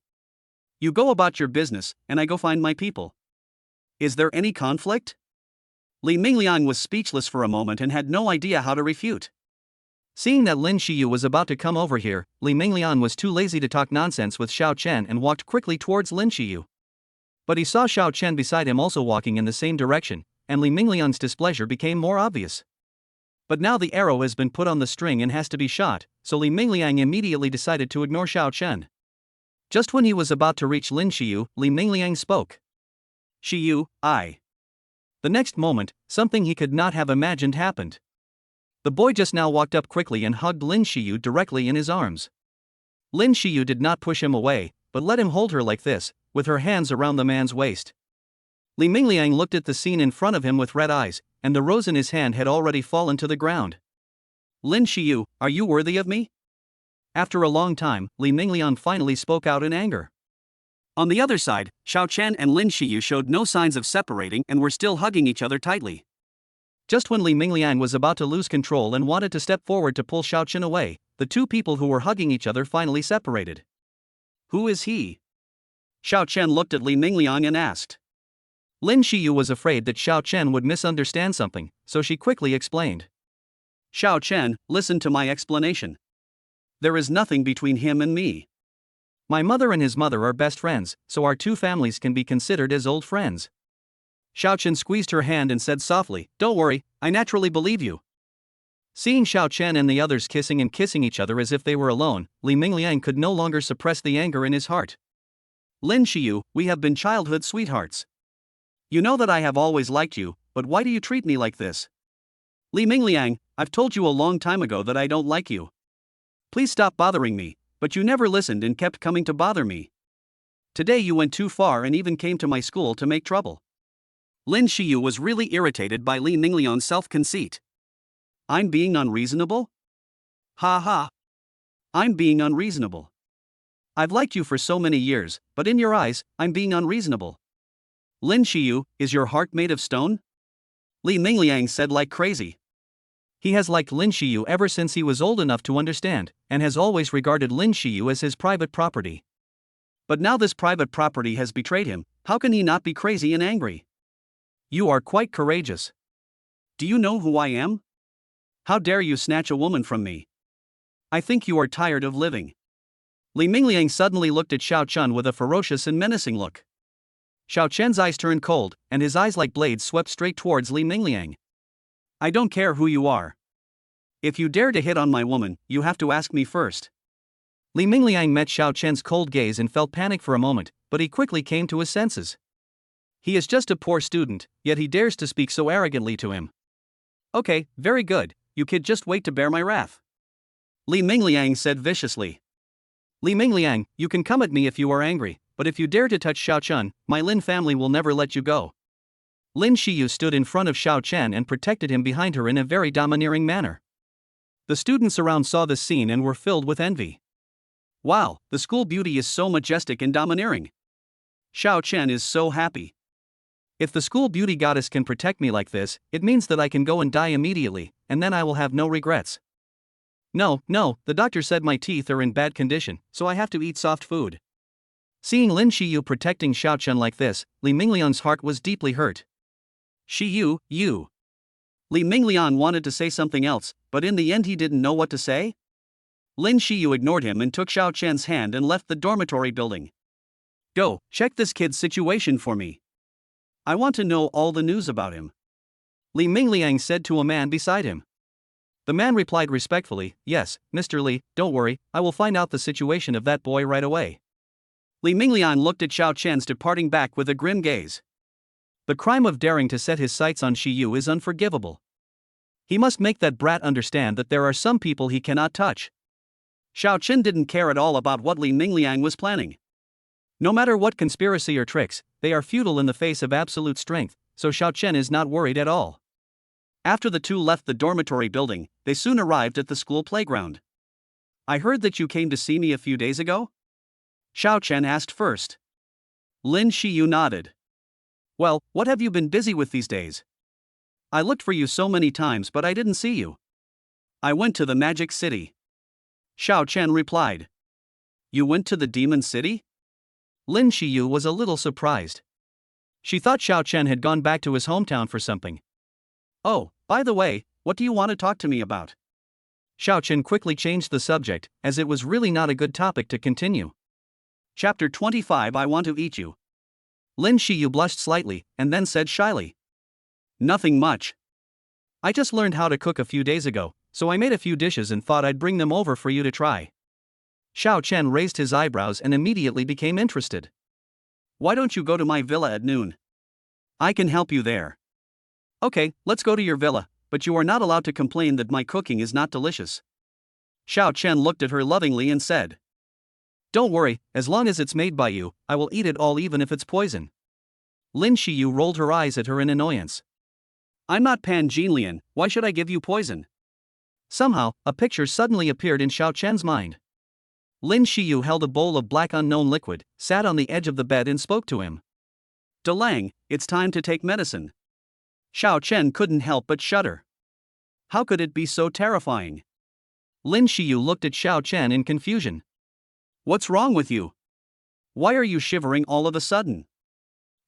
You go about your business, and I go find my people. Is there any conflict? Li Mingliang was speechless for a moment and had no idea how to refute. Seeing that Lin Xiyu was about to come over here, Li Mingliang was too lazy to talk nonsense with Xiao Chen and walked quickly towards Lin Xiyu. But he saw Xiao Chen beside him also walking in the same direction, and Li Mingliang's displeasure became more obvious. But now the arrow has been put on the string and has to be shot, so Li Mingliang immediately decided to ignore Xiao Chen. Just when he was about to reach Lin Xiyu, Li Mingliang spoke. Xiyu, I. The next moment, something he could not have imagined happened. The boy just now walked up quickly and hugged Lin Xiyu directly in his arms. Lin Xiyu did not push him away, but let him hold her like this, with her hands around the man's waist. Li Mingliang looked at the scene in front of him with red eyes, and the rose in his hand had already fallen to the ground. Lin Xiyu, are you worthy of me? After a long time, Li Mingliang finally spoke out in anger. On the other side, Xiao Chen and Lin Xiyu showed no signs of separating and were still hugging each other tightly. Just when Li Mingliang was about to lose control and wanted to step forward to pull Xiao Chen away, the two people who were hugging each other finally separated. Who is he? Xiao Chen looked at Li Mingliang and asked. Lin Xiyu was afraid that Xiao Chen would misunderstand something, so she quickly explained. Xiao Chen, listen to my explanation. There is nothing between him and me. My mother and his mother are best friends, so our two families can be considered as old friends. Xiao Chen squeezed her hand and said softly, Don't worry, I naturally believe you. Seeing Xiao Chen and the others kissing each other as if they were alone, Li Mingliang could no longer suppress the anger in his heart. Lin Xiyu, we have been childhood sweethearts. You know that I have always liked you, but why do you treat me like this? Li Mingliang, I've told you a long time ago that I don't like you. Please stop bothering me, but you never listened and kept coming to bother me. Today you went too far and even came to my school to make trouble. Lin Xiyu was really irritated by Li Mingliang's self-conceit. I'm being unreasonable? Ha ha. I'm being unreasonable. I've liked you for so many years, but in your eyes, I'm being unreasonable. Lin Xiyu, is your heart made of stone? Li Mingliang said like crazy. He has liked Lin Xiyu ever since he was old enough to understand, and has always regarded Lin Xiyu as his private property. But now this private property has betrayed him, how can he not be crazy and angry? You are quite courageous. Do you know who I am? How dare you snatch a woman from me? I think you are tired of living. Li Mingliang suddenly looked at Xiao Chen with a ferocious and menacing look. Xiao Chen's eyes turned cold, and his eyes like blades swept straight towards Li Mingliang. I don't care who you are. If you dare to hit on my woman, you have to ask me first. Li Mingliang met Xiao Chen's cold gaze and felt panic for a moment, but he quickly came to his senses. He is just a poor student, yet he dares to speak so arrogantly to him. Okay, very good, you kid, just wait to bear my wrath. Li Mingliang said viciously. Li Mingliang, you can come at me if you are angry, but if you dare to touch Xiao Chen, my Lin family will never let you go. Lin Xiyu stood in front of Xiao Chen and protected him behind her in a very domineering manner. The students around saw this scene and were filled with envy. Wow, the school beauty is so majestic and domineering. Xiao Chen is so happy. If the school beauty goddess can protect me like this, it means that I can go and die immediately, and then I will have no regrets. No, the doctor said my teeth are in bad condition, so I have to eat soft food. Seeing Lin Xiyu protecting Xiao Chen like this, Li Mingliang's heart was deeply hurt. Xiyu, you. Li Mingliang wanted to say something else, but in the end he didn't know what to say. Lin Xiyu ignored him and took Xiao Chen's hand and left the dormitory building. Go, check this kid's situation for me. I want to know all the news about him. Li Mingliang said to a man beside him. The man replied respectfully, Yes, Mr. Li, don't worry, I will find out the situation of that boy right away. Li Mingliang looked at Xiao Chen's departing back with a grim gaze. The crime of daring to set his sights on Xiyu is unforgivable. He must make that brat understand that there are some people he cannot touch. Xiao Chen didn't care at all about what Li Mingliang was planning. No matter what conspiracy or tricks, they are futile in the face of absolute strength, so Xiao Chen is not worried at all. After the two left the dormitory building, they soon arrived at the school playground. I heard that you came to see me a few days ago? Xiao Chen asked first. Lin Shiyu nodded. Well, what have you been busy with these days? I looked for you so many times but I didn't see you. I went to the Magic City. Xiao Chen replied. You went to the Demon City? Lin Shiyu was a little surprised. She thought Xiao Chen had gone back to his hometown for something. Oh, by the way, what do you want to talk to me about? Xiao Chen quickly changed the subject, as it was really not a good topic to continue. Chapter 25 I Want to Eat You. Lin Shiyu blushed slightly, and then said shyly. Nothing much. I just learned how to cook a few days ago, so I made a few dishes and thought I'd bring them over for you to try. Xiao Chen raised his eyebrows and immediately became interested. Why don't you go to my villa at noon? I can help you there. Okay, let's go to your villa, but you are not allowed to complain that my cooking is not delicious. Xiao Chen looked at her lovingly and said. Don't worry, as long as it's made by you, I will eat it all even if it's poison. Lin Shiyu rolled her eyes at her in annoyance. I'm not Pan Jinlian, why should I give you poison? Somehow, a picture suddenly appeared in Xiao Chen's mind. Lin Shiyu held a bowl of black unknown liquid, sat on the edge of the bed and spoke to him. Delang, it's time to take medicine. Xiao Chen couldn't help but shudder. How could it be so terrifying? Lin Shiyu looked at Xiao Chen in confusion. What's wrong with you? Why are you shivering all of a sudden?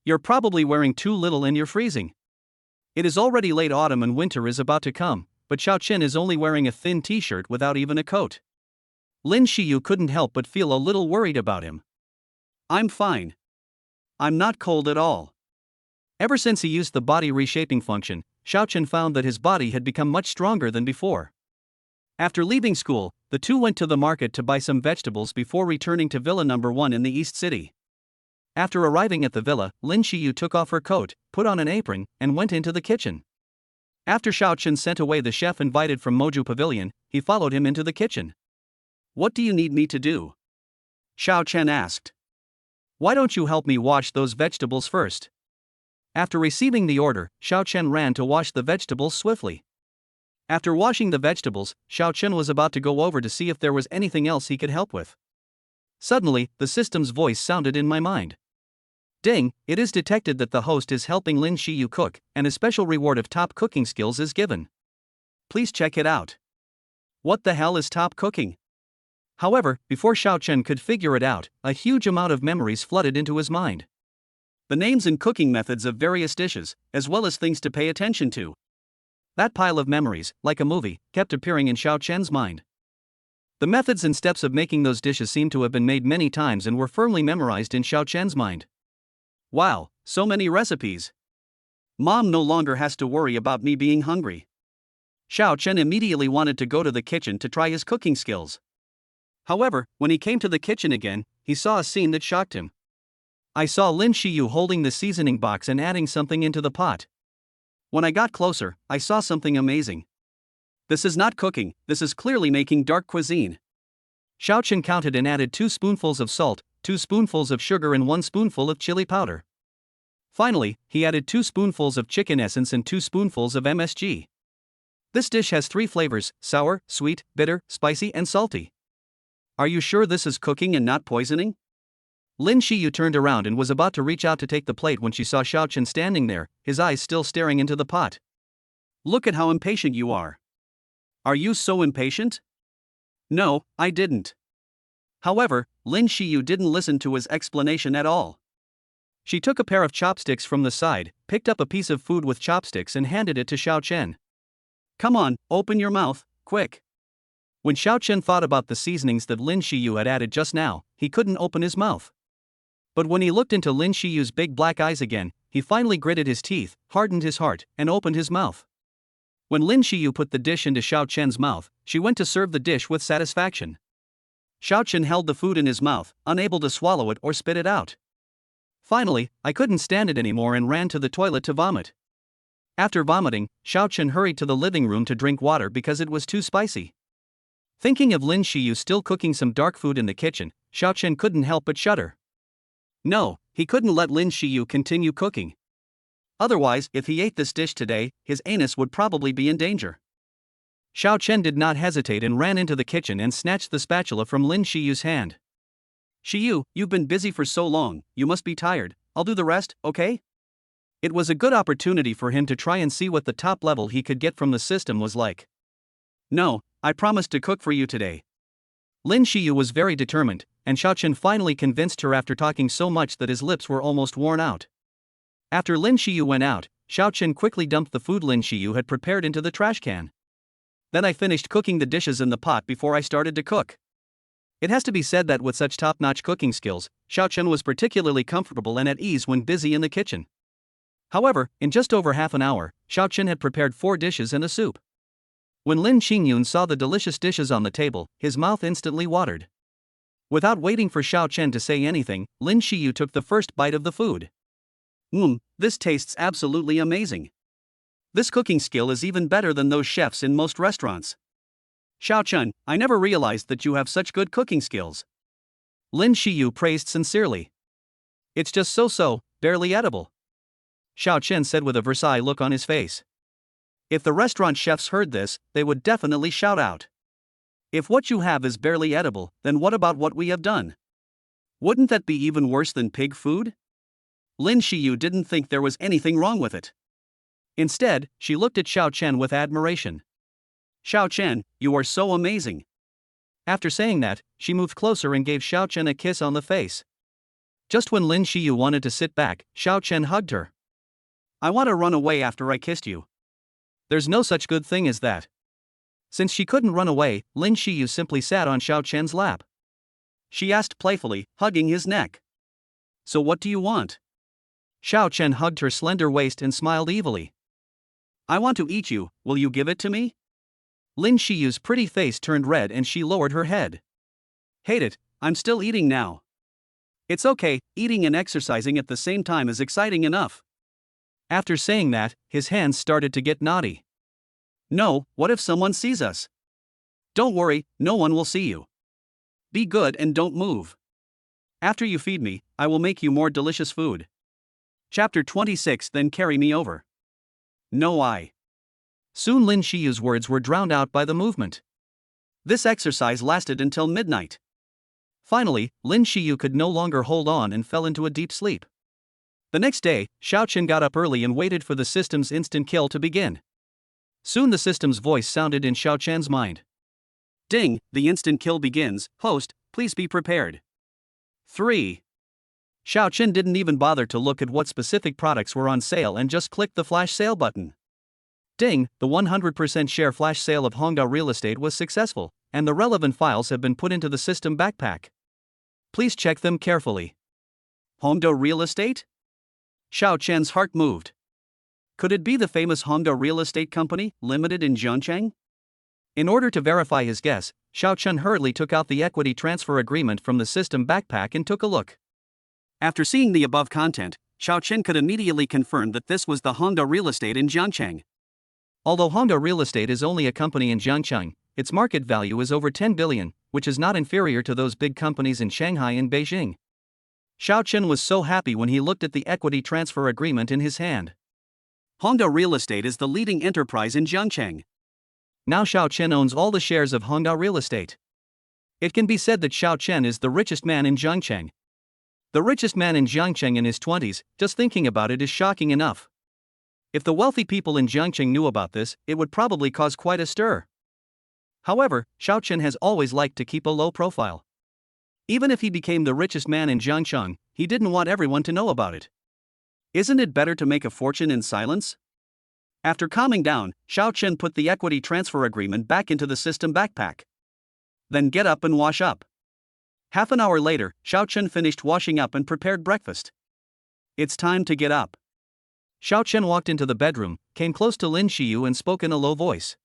You're probably wearing too little and you're freezing. It is already late autumn and winter is about to come, but Xiao Chen is only wearing a thin t-shirt without even a coat. Lin Shiyu couldn't help but feel a little worried about him. I'm fine. I'm not cold at all. Ever since he used the body reshaping function, Xiao Chen found that his body had become much stronger than before. After leaving school, the two went to the market to buy some vegetables before returning to Villa No. 1 in the East City. After arriving at the villa, Lin Shiyu took off her coat, put on an apron, and went into the kitchen. After Xiao Chen sent away the chef invited from Moju Pavilion, he followed him into the kitchen. What do you need me to do? Xiao Chen asked. Why don't you help me wash those vegetables first? After receiving the order, Xiao Chen ran to wash the vegetables swiftly. After washing the vegetables, Xiao Chen was about to go over to see if there was anything else he could help with. Suddenly, the system's voice sounded in my mind. Ding, it is detected that the host is helping Lin Shiyu cook, and a special reward of top cooking skills is given. Please check it out. What the hell is top cooking? However, before Xiao Chen could figure it out, a huge amount of memories flooded into his mind. The names and cooking methods of various dishes, as well as things to pay attention to. That pile of memories, like a movie, kept appearing in Xiao Chen's mind. The methods and steps of making those dishes seemed to have been made many times and were firmly memorized in Xiao Chen's mind. Wow, so many recipes. Mom no longer has to worry about me being hungry. Xiao Chen immediately wanted to go to the kitchen to try his cooking skills. However, when he came to the kitchen again, he saw a scene that shocked him. I saw Lin Shiyu holding the seasoning box and adding something into the pot. When I got closer, I saw something amazing. This is not cooking, this is clearly making dark cuisine. Xiao Chen counted and added 2 spoonfuls of salt, 2 spoonfuls of sugar and 1 spoonful of chili powder. Finally, he added 2 spoonfuls of chicken essence and 2 spoonfuls of MSG. This dish has 3 flavors, sour, sweet, bitter, spicy and salty. Are you sure this is cooking and not poisoning? Lin Shiyu turned around and was about to reach out to take the plate when she saw Xiao Chen standing there, his eyes still staring into the pot. Look at how impatient you are. Are you so impatient? No, I didn't. However, Lin Shiyu didn't listen to his explanation at all. She took a pair of chopsticks from the side, picked up a piece of food with chopsticks and handed it to Xiao Chen. Come on, open your mouth, quick. When Xiao Chen thought about the seasonings that Lin Shiyu had added just now, he couldn't open his mouth. But when he looked into Lin Shiyu's big black eyes again, he finally gritted his teeth, hardened his heart, and opened his mouth. When Lin Shiyu put the dish into Xiao Chen's mouth, she went to serve the dish with satisfaction. Xiao Chen held the food in his mouth, unable to swallow it or spit it out. Finally, I couldn't stand it anymore and ran to the toilet to vomit. After vomiting, Xiao Chen hurried to the living room to drink water because it was too spicy. Thinking of Lin Shiyu still cooking some dark food in the kitchen, Xiao Chen couldn't help but shudder. No, he couldn't let Lin Shiyu continue cooking. Otherwise, if he ate this dish today, his anus would probably be in danger. Xiao Chen did not hesitate and ran into the kitchen and snatched the spatula from Lin Shiyu's hand. Shiyu, you've been busy for so long, you must be tired, I'll do the rest, okay? It was a good opportunity for him to try and see what the top level he could get from the system was like. No, I promised to cook for you today. Lin Shiyu was very determined, and Xiaochen finally convinced her after talking so much that his lips were almost worn out. After Lin Shiyu went out, Xiaochen quickly dumped the food Lin Shiyu had prepared into the trash can. Then I finished cooking the dishes in the pot before I started to cook. It has to be said that with such top-notch cooking skills, Xiaochen was particularly comfortable and at ease when busy in the kitchen. However, in just over half an hour, Xiaochen had prepared 4 dishes and a soup. When Lin Qingyun saw the delicious dishes on the table, his mouth instantly watered. Without waiting for Xiaochen to say anything, Lin Shiyu took the first bite of the food. This tastes absolutely amazing. This cooking skill is even better than those chefs in most restaurants. Xiaochen, I never realized that you have such good cooking skills. Lin Shiyu praised sincerely. It's just so, barely edible. Xiaochen said with a Versailles look on his face. If the restaurant chefs heard this, they would definitely shout out. If what you have is barely edible, then what about what we have done? Wouldn't that be even worse than pig food? Lin Shiyu didn't think there was anything wrong with it. Instead, she looked at Xiaochen with admiration. Xiaochen, you are so amazing. After saying that, she moved closer and gave Xiaochen a kiss on the face. Just when Lin Shiyu wanted to sit back, Xiaochen hugged her. I want to run away after I kissed you. There's no such good thing as that. Since she couldn't run away, Lin Shiyu simply sat on Xiaochen's lap. She asked playfully, hugging his neck. So what do you want? Xiaochen hugged her slender waist and smiled evilly. I want to eat you, will you give it to me? Lin Shiyu's pretty face turned red and she lowered her head. Hate it, I'm still eating now. It's okay, eating and exercising at the same time is exciting enough. After saying that, his hands started to get naughty. No, what if someone sees us? Don't worry, no one will see you. Be good and don't move. After you feed me, I will make you more delicious food. Chapter 26. Then carry me over. No, I. Soon Lin Shiyu's words were drowned out by the movement. This exercise lasted until midnight. Finally, Lin Shiyu could no longer hold on and fell into a deep sleep. The next day, Xiaochen got up early and waited for the system's instant kill to begin. Soon the system's voice sounded in Xiaochen's mind. Ding, the instant kill begins, host, please be prepared. 3. Xiaochen didn't even bother to look at what specific products were on sale and just clicked the flash sale button. Ding, the 100% share flash sale of Hongda Real Estate was successful, and the relevant files have been put into the system backpack. Please check them carefully. Hongda Real Estate? Xiaochen's heart moved. Could it be the famous Hongda Real Estate Company, Limited in Zhangcheng? In order to verify his guess, Xiaochen hurriedly took out the equity transfer agreement from the system backpack and took a look. After seeing the above content, Xiaochen could immediately confirm that this was the Hongda Real Estate in Zhangcheng. Although Hongda Real Estate is only a company in Zhangcheng, its market value is over 10 billion, which is not inferior to those big companies in Shanghai and Beijing. Xiaochen was so happy when he looked at the equity transfer agreement in his hand. Hongda Real Estate is the leading enterprise in Zhangcheng. Now Xiaochen owns all the shares of Hongda Real Estate. It can be said that Xiaochen is the richest man in Zhangcheng. The richest man in Zhangcheng in his 20s, just thinking about it is shocking enough. If the wealthy people in Zhangcheng knew about this, it would probably cause quite a stir. However, Xiaochen has always liked to keep a low profile. Even if he became the richest man in Zhangcheng, he didn't want everyone to know about it. Isn't it better to make a fortune in silence? After calming down, Xiaochen put the equity transfer agreement back into the system backpack. Then get up and wash up. Half an hour later, Xiaochen finished washing up and prepared breakfast. It's time to get up. Xiaochen walked into the bedroom, came close to Lin Shiyu and spoke in a low voice.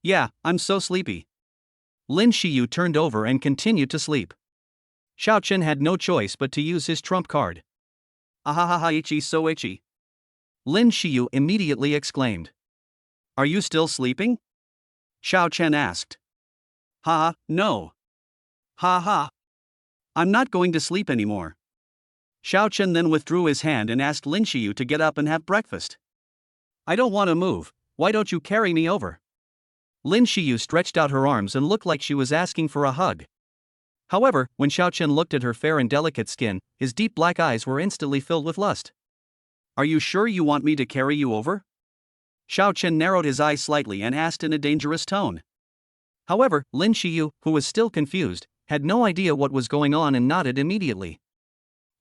Yeah, I'm so sleepy. Lin Shiyu turned over and continued to sleep. Xiaochen had no choice but to use his trump card. Ahahaha, itchy, so itchy. Lin Shiyu immediately exclaimed. Are you still sleeping? Xiaochen asked. Ha, no. Ha ha. I'm not going to sleep anymore. Xiaochen then withdrew his hand and asked Lin Shiyu to get up and have breakfast. I don't want to move, why don't you carry me over? Lin Shiyu stretched out her arms and looked like she was asking for a hug. However, when Xiao Chen looked at her fair and delicate skin, his deep black eyes were instantly filled with lust. "Are you sure you want me to carry you over?" Xiao Chen narrowed his eyes slightly and asked in a dangerous tone. However, Lin Xiyu, who was still confused, had no idea what was going on and nodded immediately.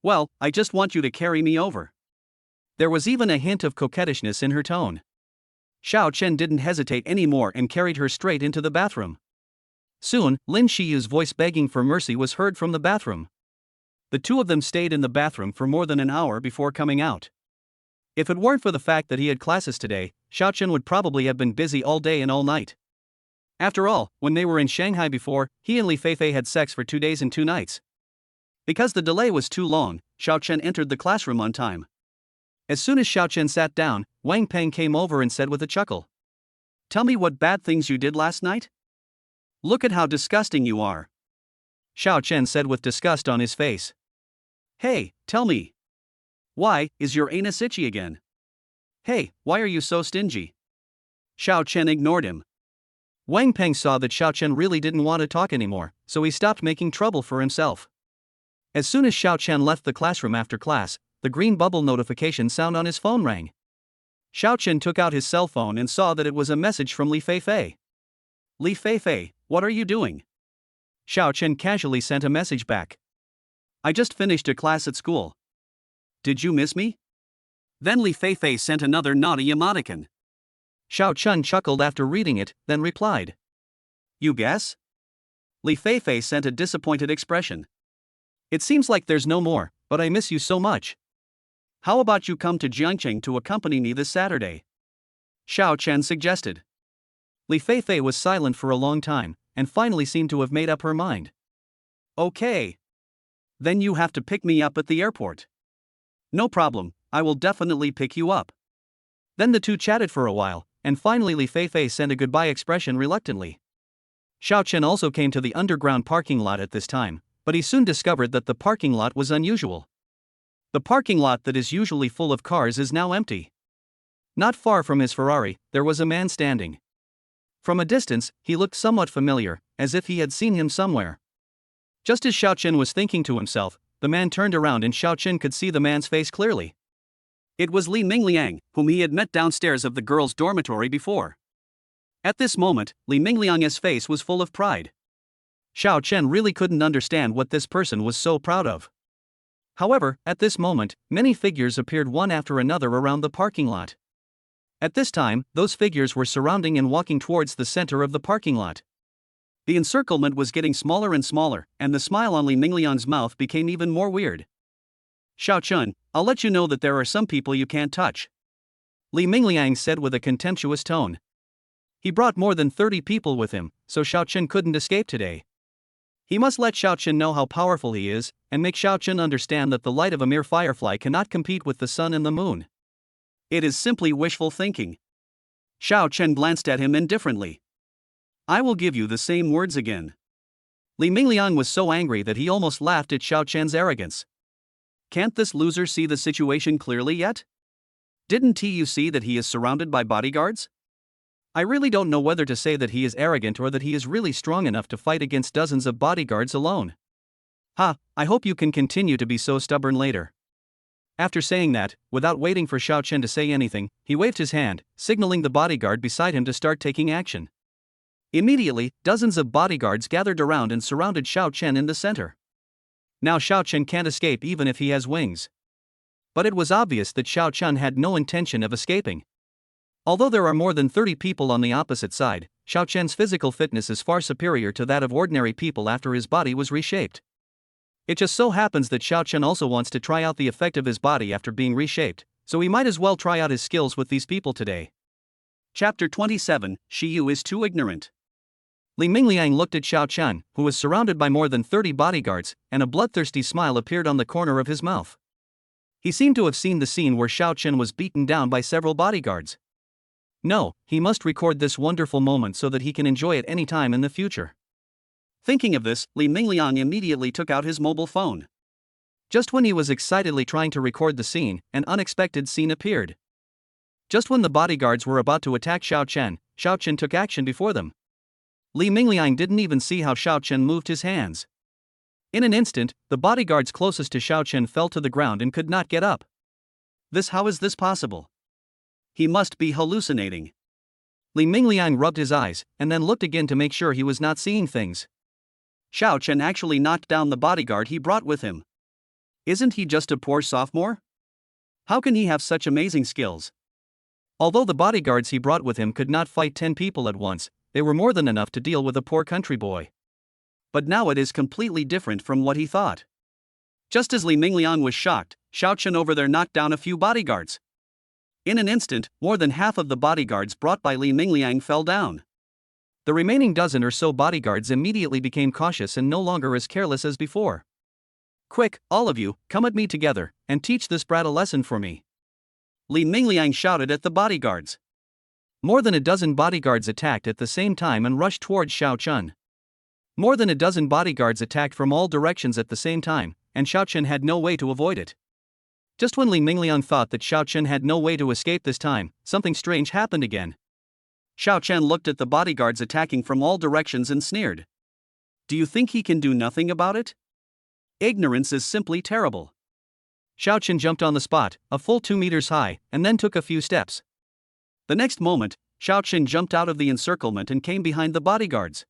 "Well, I just want you to carry me over." There was even a hint of coquettishness in her tone. Xiao Chen didn't hesitate anymore and carried her straight into the bathroom. Soon, Lin Shiyu's voice begging for mercy was heard from the bathroom. The two of them stayed in the bathroom for more than an hour before coming out. If it weren't for the fact that he had classes today, Xiao Chen would probably have been busy all day and all night. After all, when they were in Shanghai before, he and Li Feifei had sex for 2 days and 2 nights. Because the delay was too long, Xiao Chen entered the classroom on time. As soon as Xiao Chen sat down, Wang Peng came over and said with a chuckle, "Tell me what bad things you did last night? Look at how disgusting you are." Xiao Chen said with disgust on his face. "Hey, tell me. Why, is your anus itchy again? Hey, why are you so stingy?" Xiao Chen ignored him. Wang Peng saw that Xiao Chen really didn't want to talk anymore, so he stopped making trouble for himself. As soon as Xiao Chen left the classroom after class, the green bubble notification sound on his phone rang. Xiao Chen took out his cell phone and saw that it was a message from Li Feifei. "Li Feifei, what are you doing?" Xiao Chen casually sent a message back. "I just finished a class at school. Did you miss me?" Then Li Feifei sent another naughty emoticon. Xiao Chen chuckled after reading it, then replied. "You guess?" Li Feifei sent a disappointed expression. "It seems like there's no more, but I miss you so much. How about you come to Jiangcheng to accompany me this Saturday?" Xiao Chen suggested. Li Feifei was silent for a long time, and finally seemed to have made up her mind. "Okay. Then you have to pick me up at the airport." "No problem, I will definitely pick you up." Then the two chatted for a while, and finally Li Feifei sent a goodbye expression reluctantly. Xiao Chen also came to the underground parking lot at this time, but he soon discovered that the parking lot was unusual. The parking lot that is usually full of cars is now empty. Not far from his Ferrari, there was a man standing. From a distance, he looked somewhat familiar, as if he had seen him somewhere. Just as Xiao Chen was thinking to himself, the man turned around and Xiao Chen could see the man's face clearly. It was Li Mingliang, whom he had met downstairs of the girls' dormitory before. At this moment, Li Mingliang's face was full of pride. Xiao Chen really couldn't understand what this person was so proud of. However, at this moment, many figures appeared one after another around the parking lot. At this time, those figures were surrounding and walking towards the center of the parking lot. The encirclement was getting smaller and smaller, and the smile on Li Mingliang's mouth became even more weird. "Xiao Chen, I'll let you know that there are some people you can't touch," Li Mingliang said with a contemptuous tone. He brought more than 30 people with him, so Xiao Chen couldn't escape today. He must let Xiao Chen know how powerful he is, and make Xiao Chen understand that the light of a mere firefly cannot compete with the sun and the moon. It is simply wishful thinking. Xiao Chen glanced at him indifferently. "I will give you the same words again." Li Mingliang was so angry that he almost laughed at Xiao Chen's arrogance. Can't this loser see the situation clearly yet? Didn't you see that he is surrounded by bodyguards? I really don't know whether to say that he is arrogant or that he is really strong enough to fight against dozens of bodyguards alone. Ha, I hope you can continue to be so stubborn later. After saying that, without waiting for Xiao Chen to say anything, he waved his hand, signaling the bodyguard beside him to start taking action. Immediately, dozens of bodyguards gathered around and surrounded Xiao Chen in the center. Now Xiao Chen can't escape even if he has wings. But it was obvious that Xiao Chen had no intention of escaping. Although there are more than 30 people on the opposite side, Xiao Chen's physical fitness is far superior to that of ordinary people after his body was reshaped. It just so happens that Xiao Chen also wants to try out the effect of his body after being reshaped, so he might as well try out his skills with these people today. Chapter 27, Shiyu is too ignorant. Li Mingliang looked at Xiao Chen, who was surrounded by more than 30 bodyguards, and a bloodthirsty smile appeared on the corner of his mouth. He seemed to have seen the scene where Xiao Chen was beaten down by several bodyguards. No, he must record this wonderful moment so that he can enjoy it any time in the future. Thinking of this, Li Mingliang immediately took out his mobile phone. Just when he was excitedly trying to record the scene, an unexpected scene appeared. Just when the bodyguards were about to attack Xiao Chen took action before them. Li Mingliang didn't even see how Xiao Chen moved his hands. In an instant, the bodyguards closest to Xiao Chen fell to the ground and could not get up. How is this possible? He must be hallucinating. Li Mingliang rubbed his eyes, and then looked again to make sure he was not seeing things. Xiao Chen actually knocked down the bodyguard he brought with him. Isn't he just a poor sophomore? How can he have such amazing skills? Although the bodyguards he brought with him could not fight 10 people at once, they were more than enough to deal with a poor country boy. But now it is completely different from what he thought. Just as Li Mingliang was shocked, Xiao Chen over there knocked down a few bodyguards. In an instant, more than half of the bodyguards brought by Li Mingliang fell down. The remaining dozen or so bodyguards immediately became cautious and no longer as careless as before. Quick, all of you, come at me together, and teach this brat a lesson for me. Li Mingliang shouted at the bodyguards. More than a dozen bodyguards attacked at the same time and rushed towards Xiao Chen. More than a dozen bodyguards attacked from all directions at the same time, and Xiao Chen had no way to avoid it. Just when Li Mingliang thought that Xiao Chen had no way to escape this time, something strange happened again. Xiao Chen looked at the bodyguards attacking from all directions and sneered. Do you think he can do nothing about it? Ignorance is simply terrible. Xiao Chen jumped on the spot, a full 2 meters high, and then took a few steps. The next moment, Xiao Chen jumped out of the encirclement and came behind the bodyguards.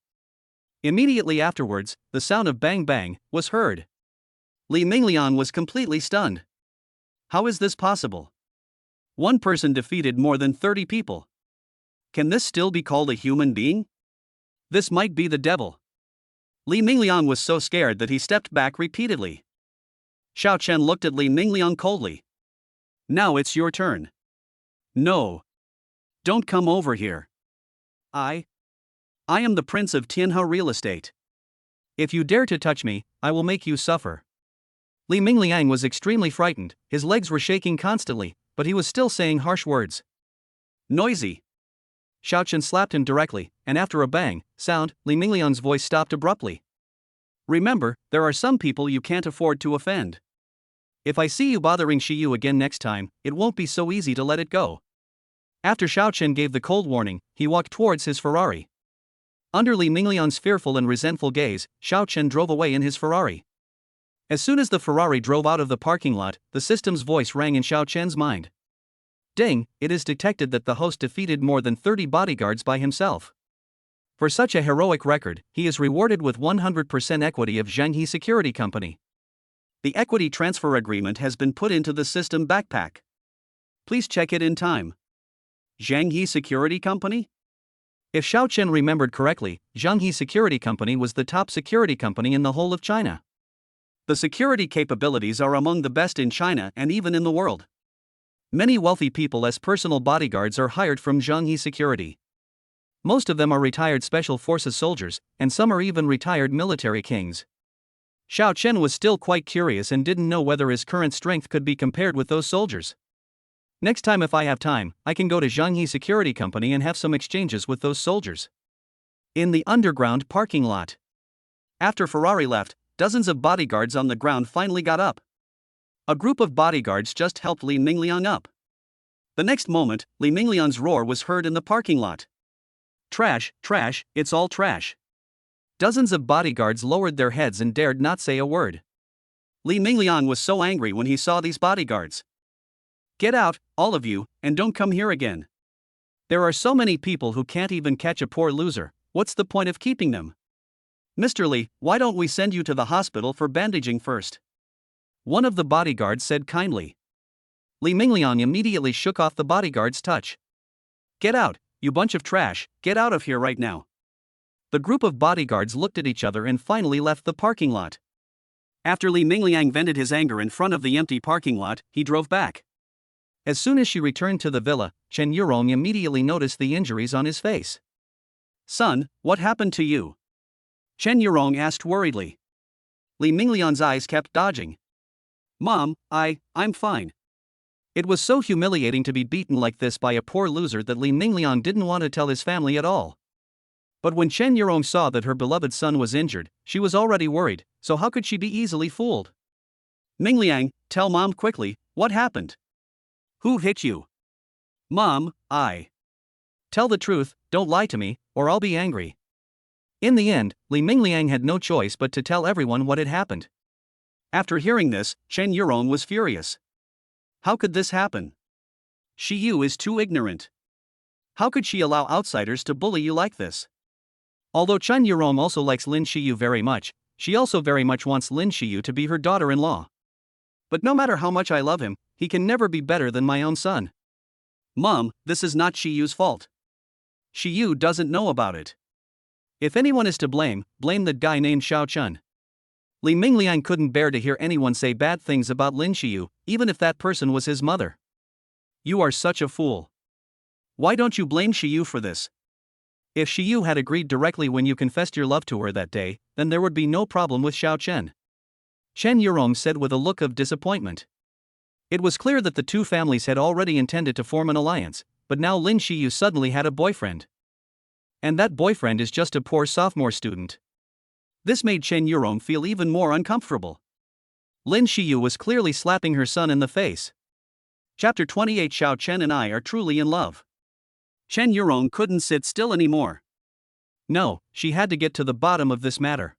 Immediately afterwards, the sound of bang bang was heard. Li Mingliang was completely stunned. How is this possible? One person defeated more than 30 people. Can this still be called a human being? This might be the devil. Li Mingliang was so scared that he stepped back repeatedly. Xiao Chen looked at Li Mingliang coldly. Now it's your turn. No. Don't come over here. I am the Prince of Tianhe Real Estate. If you dare to touch me, I will make you suffer. Li Mingliang was extremely frightened, his legs were shaking constantly, but he was still saying harsh words. Noisy. Xiao Chen slapped him directly, and after a bang sound, Li Mingliang's voice stopped abruptly. Remember, there are some people you can't afford to offend. If I see you bothering Shiyu again next time, it won't be so easy to let it go. After Xiao Chen gave the cold warning, he walked towards his Ferrari. Under Li Mingliang's fearful and resentful gaze, Xiao Chen drove away in his Ferrari. As soon as the Ferrari drove out of the parking lot, the system's voice rang in Xiao Chen's mind. Ding, it is detected that the host defeated more than 30 bodyguards by himself. For such a heroic record, he is rewarded with 100% equity of Zhanghe Security Company. The equity transfer agreement has been put into the system backpack. Please check it in time. Zhanghe Security Company? If Xiao Chen remembered correctly, Zhanghe Security Company was the top security company in the whole of China. The security capabilities are among the best in China and even in the world. Many wealthy people as personal bodyguards are hired from Zhanghe Security. Most of them are retired Special Forces soldiers, and some are even retired military kings. Xiao Chen was still quite curious and didn't know whether his current strength could be compared with those soldiers. Next time if I have time, I can go to Zhanghe Security Company and have some exchanges with those soldiers. In the underground parking lot. After Ferrari left, dozens of bodyguards on the ground finally got up. A group of bodyguards just helped Li Mingliang up. The next moment, Li Mingliang's roar was heard in the parking lot. Trash, trash, it's all trash. Dozens of bodyguards lowered their heads and dared not say a word. Li Mingliang was so angry when he saw these bodyguards. Get out, all of you, and don't come here again. There are so many people who can't even catch a poor loser, what's the point of keeping them? Mr. Li, why don't we send you to the hospital for bandaging first? One of the bodyguards said kindly. Li Mingliang immediately shook off the bodyguard's touch. Get out, you bunch of trash, get out of here right now. The group of bodyguards looked at each other and finally left the parking lot. After Li Mingliang vented his anger in front of the empty parking lot, he drove back. As soon as she returned to the villa, Chen Yurong immediately noticed the injuries on his face. Son, what happened to you? Chen Yurong asked worriedly. Li Mingliang's eyes kept dodging. Mom, I'm fine. It was so humiliating to be beaten like this by a poor loser that Li Mingliang didn't want to tell his family at all. But when Chen Yurong saw that her beloved son was injured, she was already worried, so how could she be easily fooled? Mingliang, tell Mom quickly, what happened? Who hit you? Mom, Tell the truth, don't lie to me, or I'll be angry. In the end, Li Mingliang had no choice but to tell everyone what had happened. After hearing this, Chen Yurong was furious. How could this happen? Shi Yu is too ignorant. How could she allow outsiders to bully you like this? Although Chen Yurong also likes Lin Shiyu very much, she also very much wants Lin Shiyu to be her daughter-in-law. But no matter how much I love him, he can never be better than my own son. Mom, this is not Shiyu's fault. Shiyu doesn't know about it. If anyone is to blame, blame that guy named Xiao Chun. Li Mingliang couldn't bear to hear anyone say bad things about Lin Shiyu, even if that person was his mother. You are such a fool. Why don't you blame Shiyu for this? If Shiyu had agreed directly when you confessed your love to her that day, then there would be no problem with Xiao Chen. Chen Yurong said with a look of disappointment. It was clear that the two families had already intended to form an alliance, but now Lin Shiyu suddenly had a boyfriend. And that boyfriend is just a poor sophomore student. This made Chen Yurong feel even more uncomfortable. Lin Shiyu was clearly slapping her son in the face. Chapter 28 Xiao Chen and I are truly in love. Chen Yurong couldn't sit still anymore. No, she had to get to the bottom of this matter.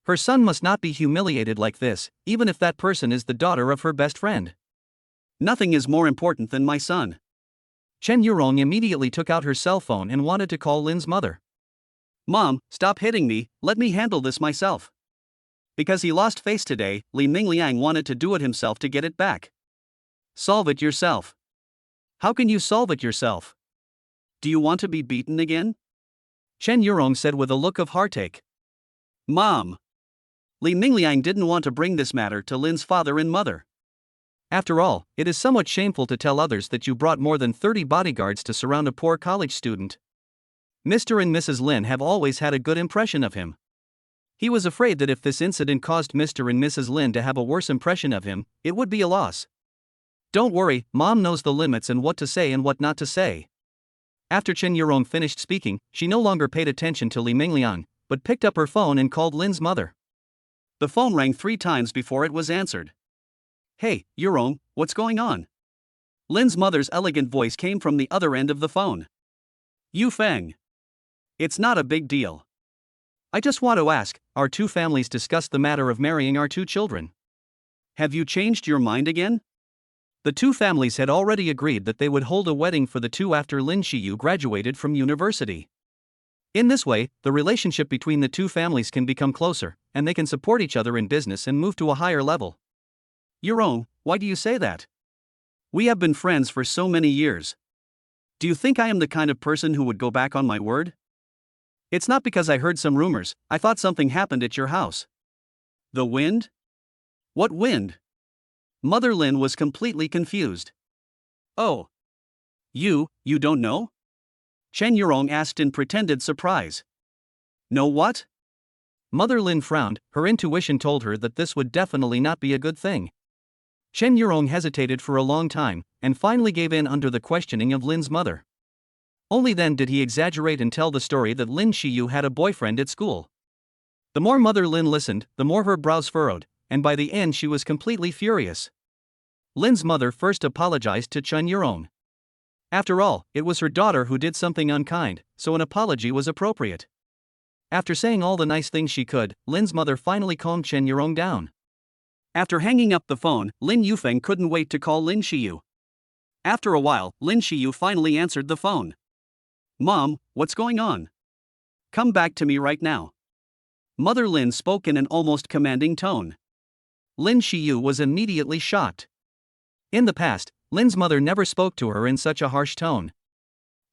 Her son must not be humiliated like this, even if that person is the daughter of her best friend. Nothing is more important than my son. Chen Yurong immediately took out her cell phone and wanted to call Lin's mother. Mom, stop hitting me, let me handle this myself. Because he lost face today, Li Mingliang wanted to do it himself to get it back. Solve it yourself. How can you solve it yourself? Do you want to be beaten again? Chen Yurong said with a look of heartache. Mom. Li Mingliang didn't want to bring this matter to Lin's father and mother. After all, it is somewhat shameful to tell others that you brought more than 30 bodyguards to surround a poor college student. Mr. and Mrs. Lin have always had a good impression of him. He was afraid that if this incident caused Mr. and Mrs. Lin to have a worse impression of him, it would be a loss. Don't worry, Mom knows the limits and what to say and what not to say. After Chen Yurong finished speaking, she no longer paid attention to Li Mingliang, but picked up her phone and called Lin's mother. The phone rang 3 times before it was answered. Hey, Yurong, what's going on? Lin's mother's elegant voice came from the other end of the phone. Yu Feng. It's not a big deal. I just want to ask, our two families discussed the matter of marrying our 2 children. Have you changed your mind again? The 2 families had already agreed that they would hold a wedding for the 2 after Lin Shiyu graduated from university. In this way, the relationship between the 2 families can become closer, and they can support each other in business and move to a higher level. Yurong, why do you say that? We have been friends for so many years. Do you think I am the kind of person who would go back on my word? It's not because I heard some rumors, I thought something happened at your house. The wind? What wind? Mother Lin was completely confused. Oh. You don't know? Chen Yurong asked in pretended surprise. Know what? Mother Lin frowned, her intuition told her that this would definitely not be a good thing. Chen Yurong hesitated for a long time, and finally gave in under the questioning of Lin's mother. Only then did he exaggerate and tell the story that Lin Shiyu had a boyfriend at school. The more Mother Lin listened, the more her brows furrowed, and by the end she was completely furious. Lin's mother first apologized to Chen Yurong. After all, it was her daughter who did something unkind, so an apology was appropriate. After saying all the nice things she could, Lin's mother finally calmed Chen Yurong down. After hanging up the phone, Lin Yufeng couldn't wait to call Lin Shiyu. After a while, Lin Shiyu finally answered the phone. Mom, what's going on? Come back to me right now. Mother Lin spoke in an almost commanding tone. Lin Shiyu was immediately shocked. In the past, Lin's mother never spoke to her in such a harsh tone.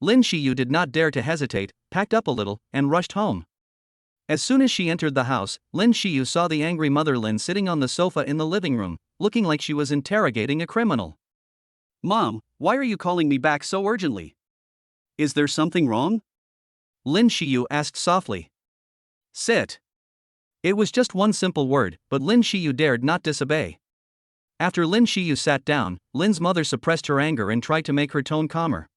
Lin Shiyu did not dare to hesitate, packed up a little, and rushed home. As soon as she entered the house, Lin Shiyu saw the angry Mother Lin sitting on the sofa in the living room, looking like she was interrogating a criminal. Mom, why are you calling me back so urgently? Is there something wrong? Lin Shiyu asked softly. Sit. It was just one simple word, but Lin Shiyu dared not disobey. After Lin Shiyu sat down, Lin's mother suppressed her anger and tried to make her tone calmer.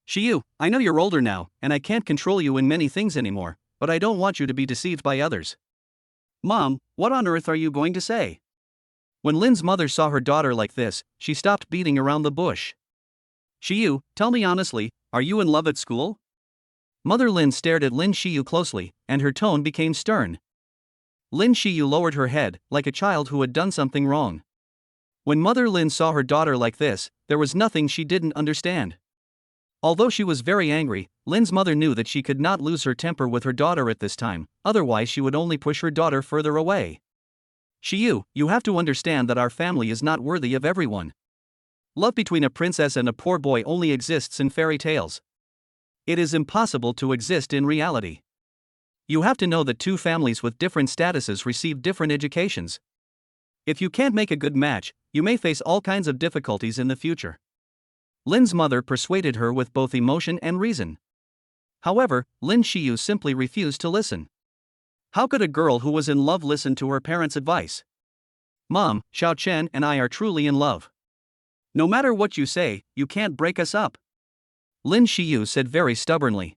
Shiyu, I know you're older now, and I can't control you in many things anymore, but I don't want you to be deceived by others. Mom, what on earth are you going to say? When Lin's mother saw her daughter like this, she stopped beating around the bush. Shiyu, tell me honestly, are you in love at school? Mother Lin stared at Lin Shiyu closely, and her tone became stern. Lin Shiyu lowered her head, like a child who had done something wrong. When Mother Lin saw her daughter like this, there was nothing she didn't understand. Although she was very angry, Lin's mother knew that she could not lose her temper with her daughter at this time, otherwise she would only push her daughter further away. Shiyu, you have to understand that our family is not worthy of everyone. Love between a princess and a poor boy only exists in fairy tales. It is impossible to exist in reality. You have to know that two families with different statuses receive different educations. If you can't make a good match, you may face all kinds of difficulties in the future. Lin's mother persuaded her with both emotion and reason. However, Lin Shiyu simply refused to listen. How could a girl who was in love listen to her parents' advice? Mom, Xiao Chen and I are truly in love. No matter what you say, you can't break us up. Lin Shiyu said very stubbornly.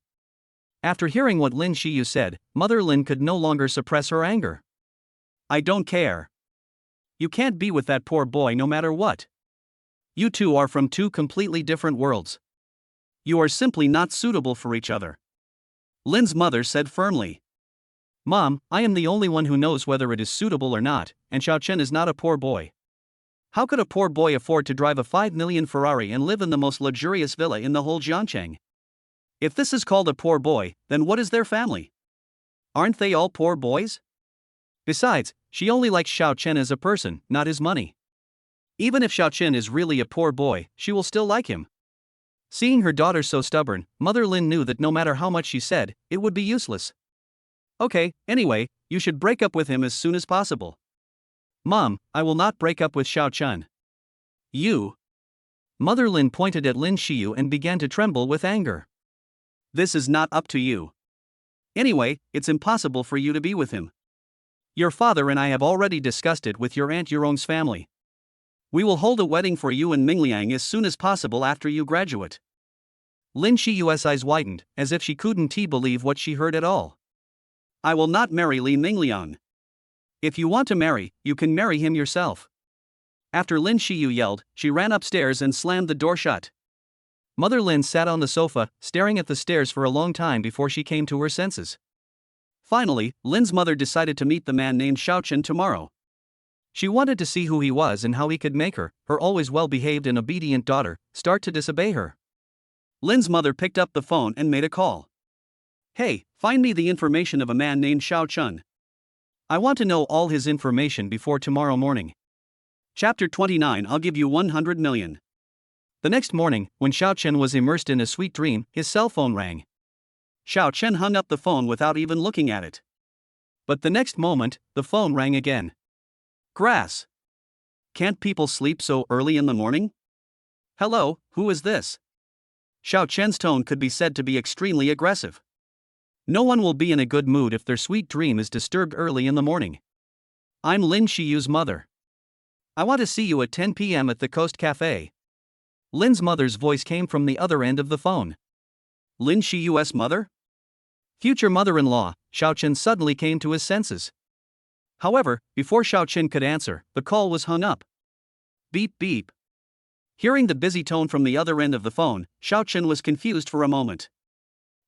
After hearing what Lin Shiyu said, Mother Lin could no longer suppress her anger. I don't care. You can't be with that poor boy no matter what. You two are from two completely different worlds. You are simply not suitable for each other. Lin's mother said firmly. Mom, I am the only one who knows whether it is suitable or not, and Xiao Chen is not a poor boy. How could a poor boy afford to drive a 5 million Ferrari and live in the most luxurious villa in the whole Jiangcheng? If this is called a poor boy, then what is their family? Aren't they all poor boys? Besides, she only likes Xiao Chen as a person, not his money. Even if Xiao Chen is really a poor boy, she will still like him. Seeing her daughter so stubborn, Mother Lin knew that no matter how much she said, it would be useless. Okay, anyway, you should break up with him as soon as possible. Mom, I will not break up with Xiao Chen. You. Mother Lin pointed at Lin Shiyu and began to tremble with anger. This is not up to you. Anyway, it's impossible for you to be with him. Your father and I have already discussed it with your Aunt Yurong's family. We will hold a wedding for you and Mingliang as soon as possible after you graduate. Lin Shiyu's eyes widened, as if she couldn't believe what she heard at all. I will not marry Li Mingliang. If you want to marry, you can marry him yourself. After Lin Shiyu yelled, she ran upstairs and slammed the door shut. Mother Lin sat on the sofa, staring at the stairs for a long time before she came to her senses. Finally, Lin's mother decided to meet the man named Xiao Chen tomorrow. She wanted to see who he was and how he could make her, her always well-behaved and obedient daughter, start to disobey her. Lin's mother picked up the phone and made a call. Hey, find me the information of a man named Xiao Chen. I want to know all his information before tomorrow morning. Chapter 29. I'll give you 100 million. The next morning, when Xiao Chen was immersed in a sweet dream, his cell phone rang. Xiao Chen hung up the phone without even looking at it. But the next moment, the phone rang again. Grass. Can't people sleep so early in the morning? Hello, who is this? Xiao Chen's tone could be said to be extremely aggressive. No one will be in a good mood if their sweet dream is disturbed early in the morning. I'm Lin Shiyu's mother. I want to see you at 10 p.m. at the Coast Cafe. Lin's mother's voice came from the other end of the phone. Lin Shiyu's mother? Future mother-in-law, Xiao Chen suddenly came to his senses. However, before Xiao Chen could answer, the call was hung up. Beep beep. Hearing the busy tone from the other end of the phone, Xiao Chen was confused for a moment.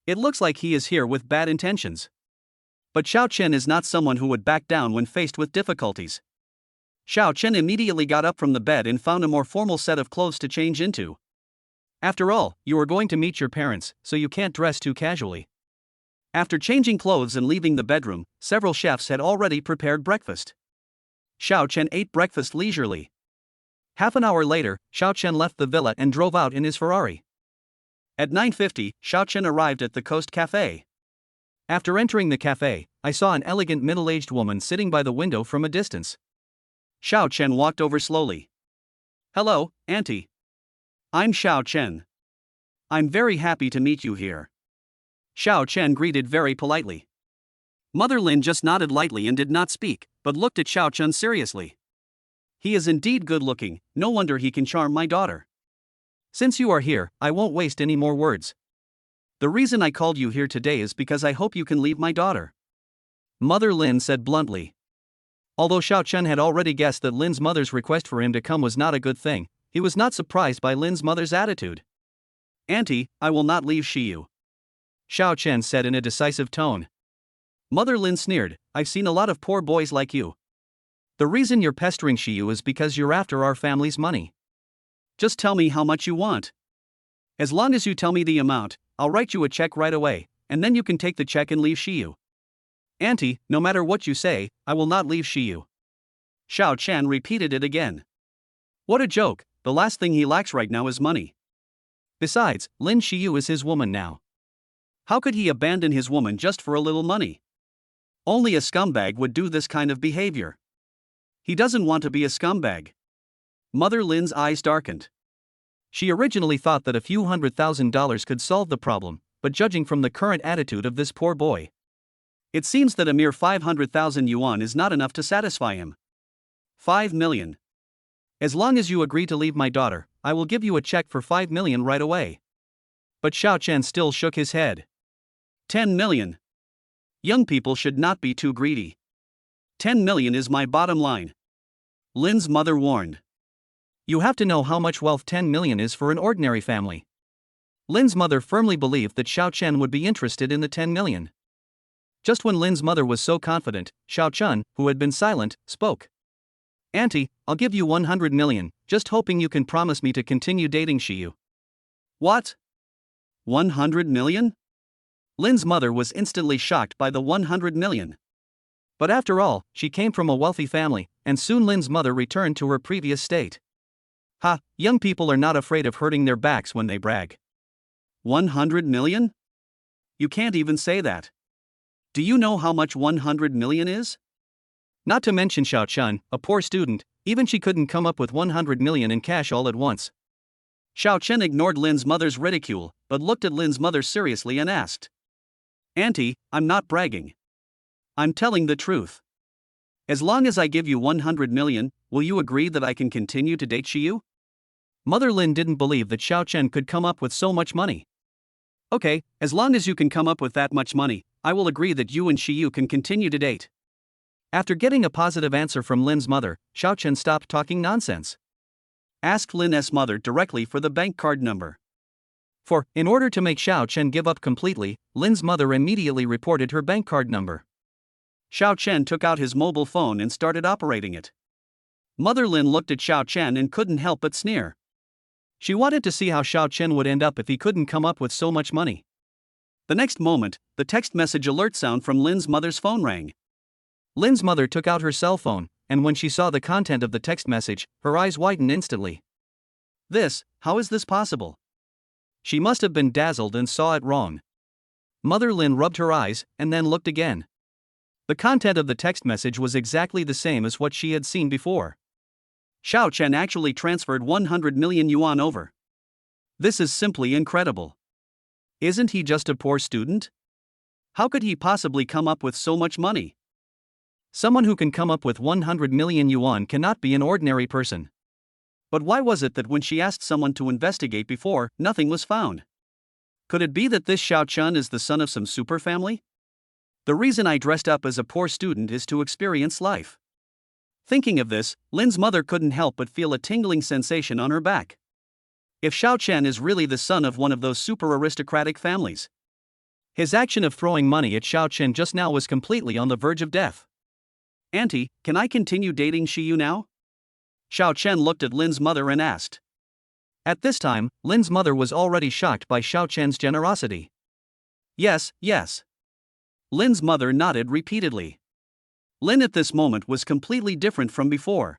It looks like he is here with bad intentions. But Xiao Chen is not someone who would back down when faced with difficulties. Xiao Chen immediately got up from the bed and found a more formal set of clothes to change into. After all, you are going to meet your parents, so you can't dress too casually. After changing clothes and leaving the bedroom, several chefs had already prepared breakfast. Xiao Chen ate breakfast leisurely. Half an hour later, Xiao Chen left the villa and drove out in his Ferrari. At 9:50, Xiao Chen arrived at the Coast Cafe. After entering the cafe, I saw an elegant middle-aged woman sitting by the window from a distance. Xiao Chen walked over slowly. Hello, Auntie. I'm Xiao Chen. I'm very happy to meet you here. Xiao Chen greeted very politely. Mother Lin just nodded lightly and did not speak, but looked at Xiao Chen seriously. He is indeed good-looking, no wonder he can charm my daughter. Since you are here, I won't waste any more words. The reason I called you here today is because I hope you can leave my daughter. Mother Lin said bluntly. Although Xiao Chen had already guessed that Lin's mother's request for him to come was not a good thing, he was not surprised by Lin's mother's attitude. Auntie, I will not leave Shiyu. Xiao Chen said in a decisive tone. Mother Lin sneered, I've seen a lot of poor boys like you. The reason you're pestering Shiyu is because you're after our family's money. Just tell me how much you want. As long as you tell me the amount, I'll write you a check right away, and then you can take the check and leave Shiyu. Auntie, no matter what you say, I will not leave Shiyu. Xiao Chen repeated it again. What a joke, the last thing he lacks right now is money. Besides, Lin Shiyu is his woman now. How could he abandon his woman just for a little money? Only a scumbag would do this kind of behavior. He doesn't want to be a scumbag. Mother Lin's eyes darkened. She originally thought that a few $100,000 could solve the problem, but judging from the current attitude of this poor boy, it seems that a mere 500,000 yuan is not enough to satisfy him. 5 million. As long as you agree to leave my daughter, I will give you a check for 5 million right away. But Xiao Chen still shook his head. 10 million. Young people should not be too greedy. 10 million is my bottom line. Lin's mother warned. You have to know how much wealth 10 million is for an ordinary family. Lin's mother firmly believed that Xiao Chen would be interested in the 10 million. Just when Lin's mother was so confident, Xiao Chen, who had been silent, spoke. Auntie, I'll give you 100 million, just hoping you can promise me to continue dating Shiyu. What? 100 million? Lin's mother was instantly shocked by the 100 million. But after all, she came from a wealthy family, and soon Lin's mother returned to her previous state. Ha, young people are not afraid of hurting their backs when they brag. 100 million? You can't even say that. Do you know how much 100 million is? Not to mention Xiao Chen, a poor student, even she couldn't come up with 100 million in cash all at once. Xiao Chen ignored Lin's mother's ridicule, but looked at Lin's mother seriously and asked. Auntie, I'm not bragging. I'm telling the truth. As long as I give you 100 million, will you agree that I can continue to date Shiyu? Mother Lin didn't believe that Xiao Chen could come up with so much money. Okay, as long as you can come up with that much money, I will agree that you and Shiyu can continue to date. After getting a positive answer from Lin's mother, Xiao Chen stopped talking nonsense. Asked Lin's mother directly for the bank card number. In order to make Xiao Chen give up completely, Lin's mother immediately reported her bank card number. Xiao Chen took out his mobile phone and started operating it. Mother Lin looked at Xiao Chen and couldn't help but sneer. She wanted to see how Xiao Chen would end up if he couldn't come up with so much money. The next moment, the text message alert sound from Lin's mother's phone rang. Lin's mother took out her cell phone, and when she saw the content of the text message, her eyes widened instantly. How is this possible? She must have been dazzled and saw it wrong. Mother Lin rubbed her eyes, and then looked again. The content of the text message was exactly the same as what she had seen before. Xiao Chen actually transferred 100 million yuan over. This is simply incredible. Isn't he just a poor student? How could he possibly come up with so much money? Someone who can come up with 100 million yuan cannot be an ordinary person. But why was it that when she asked someone to investigate before, nothing was found? Could it be that this Xiao Chen is the son of some super family? The reason I dressed up as a poor student is to experience life. Thinking of this, Lin's mother couldn't help but feel a tingling sensation on her back. If Xiao Chen is really the son of one of those super aristocratic families, his action of throwing money at Xiao Chen just now was completely on the verge of death. Auntie, can I continue dating Shiyu now? Xiao Chen looked at Lin's mother and asked. At this time, Lin's mother was already shocked by Xiao Chen's generosity. Yes. Lin's mother nodded repeatedly. Lin at this moment was completely different from before.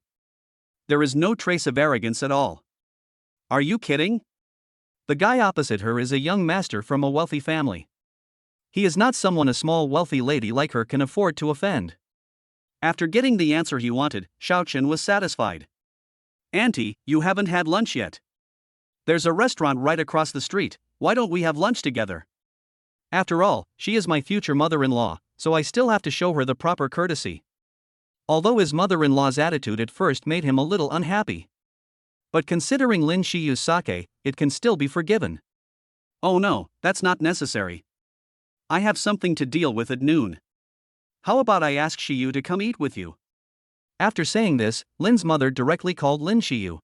There is no trace of arrogance at all. Are you kidding? The guy opposite her is a young master from a wealthy family. He is not someone a small wealthy lady like her can afford to offend. After getting the answer he wanted, Xiao Chen was satisfied. Auntie, you haven't had lunch yet. There's a restaurant right across the street, why don't we have lunch together? After all, she is my future mother-in-law, so I still have to show her the proper courtesy. Although his mother-in-law's attitude at first made him a little unhappy. But considering Lin Shiyu's sake, it can still be forgiven. Oh no, that's not necessary. I have something to deal with at noon. How about I ask Shiyu to come eat with you? After saying this, Lin's mother directly called Lin Shiyu.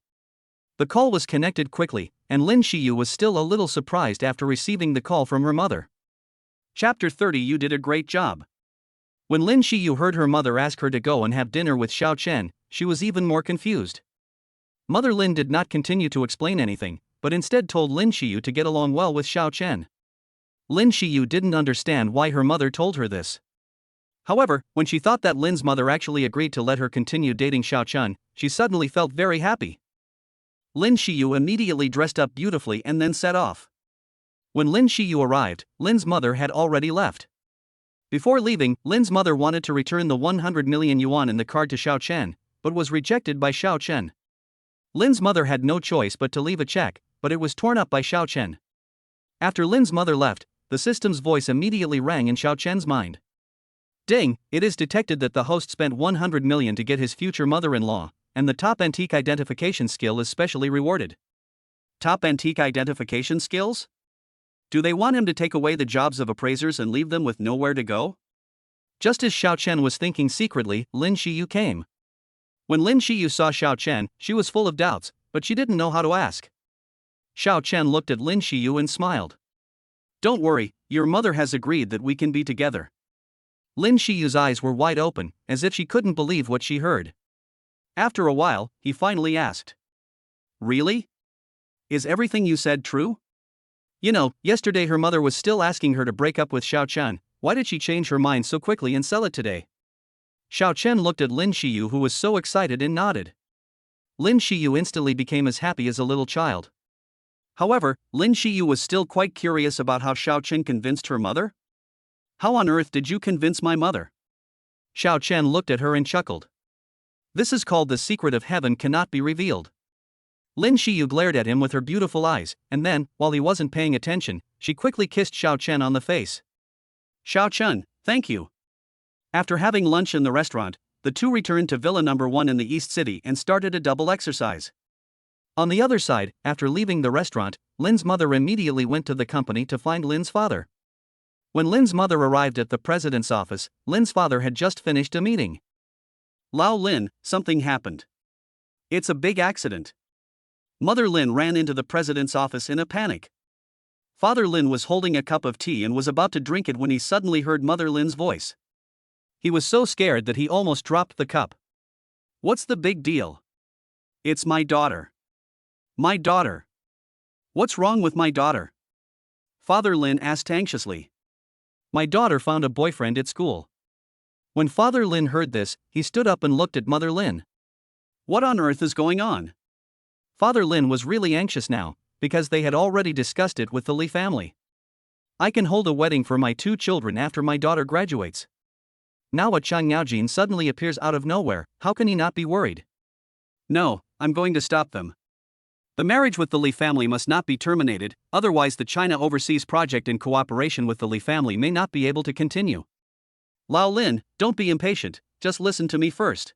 The call was connected quickly, and Lin Shiyu was still a little surprised after receiving the call from her mother. Chapter 30. You did a great job. When Lin Shiyu heard her mother ask her to go and have dinner with Xiao Chen, she was even more confused. Mother Lin did not continue to explain anything, but instead told Lin Shiyu to get along well with Xiao Chen. Lin Shiyu didn't understand why her mother told her this. However, when she thought that Lin's mother actually agreed to let her continue dating Xiao Chen, she suddenly felt very happy. Lin Shiyu immediately dressed up beautifully and then set off. When Lin Shiyu arrived, Lin's mother had already left. Before leaving, Lin's mother wanted to return the 100 million yuan in the card to Xiao Chen, but was rejected by Xiao Chen. Lin's mother had no choice but to leave a check, but it was torn up by Xiao Chen. After Lin's mother left, the system's voice immediately rang in Xiao Chen's mind. Ding, it is detected that the host spent 100 million to get his future mother-in-law, and the top antique identification skill is specially rewarded. Top antique identification skills? Do they want him to take away the jobs of appraisers and leave them with nowhere to go? Just as Xiao Chen was thinking secretly, Lin Shiyu came. When Lin Shiyu saw Xiao Chen, she was full of doubts, but she didn't know how to ask. Xiao Chen looked at Lin Shiyu and smiled. Don't worry, your mother has agreed that we can be together. Lin Shiyu's eyes were wide open, as if she couldn't believe what she heard. After a while, he finally asked. Really? Is everything you said true? You know, yesterday her mother was still asking her to break up with Xiao Chen. Why did she change her mind so quickly and sell it today? Xiao Chen looked at Lin Shiyu, who was so excited, and nodded. Lin Shiyu instantly became as happy as a little child. However, Lin Shiyu was still quite curious about how Xiao Chen convinced her mother. How on earth did you convince my mother? Xiao Chen looked at her and chuckled. This is called the secret of heaven cannot be revealed. Lin Shiyu glared at him with her beautiful eyes, and then, while he wasn't paying attention, she quickly kissed Xiao Chen on the face. Xiao Chen, thank you. After having lunch in the restaurant, the two returned to Villa No. 1 in the East City and started a double exercise. On the other side, after leaving the restaurant, Lin's mother immediately went to the company to find Lin's father. When Lin's mother arrived at the president's office, Lin's father had just finished a meeting. Lao Lin, something happened. It's a big accident. Mother Lin ran into the president's office in a panic. Father Lin was holding a cup of tea and was about to drink it when he suddenly heard Mother Lin's voice. He was so scared that he almost dropped the cup. What's the big deal? It's my daughter. My daughter. What's wrong with my daughter? Father Lin asked anxiously. My daughter found a boyfriend at school. When Father Lin heard this, he stood up and looked at Mother Lin. What on earth is going on? Father Lin was really anxious now, because they had already discussed it with the Li family. I can hold a wedding for my two children after my daughter graduates. Now a Chang Yaojin suddenly appears out of nowhere, how can he not be worried? No, I'm going to stop them. The marriage with the Li family must not be terminated, otherwise the China Overseas Project in cooperation with the Li family may not be able to continue. Lao Lin, don't be impatient, just listen to me first.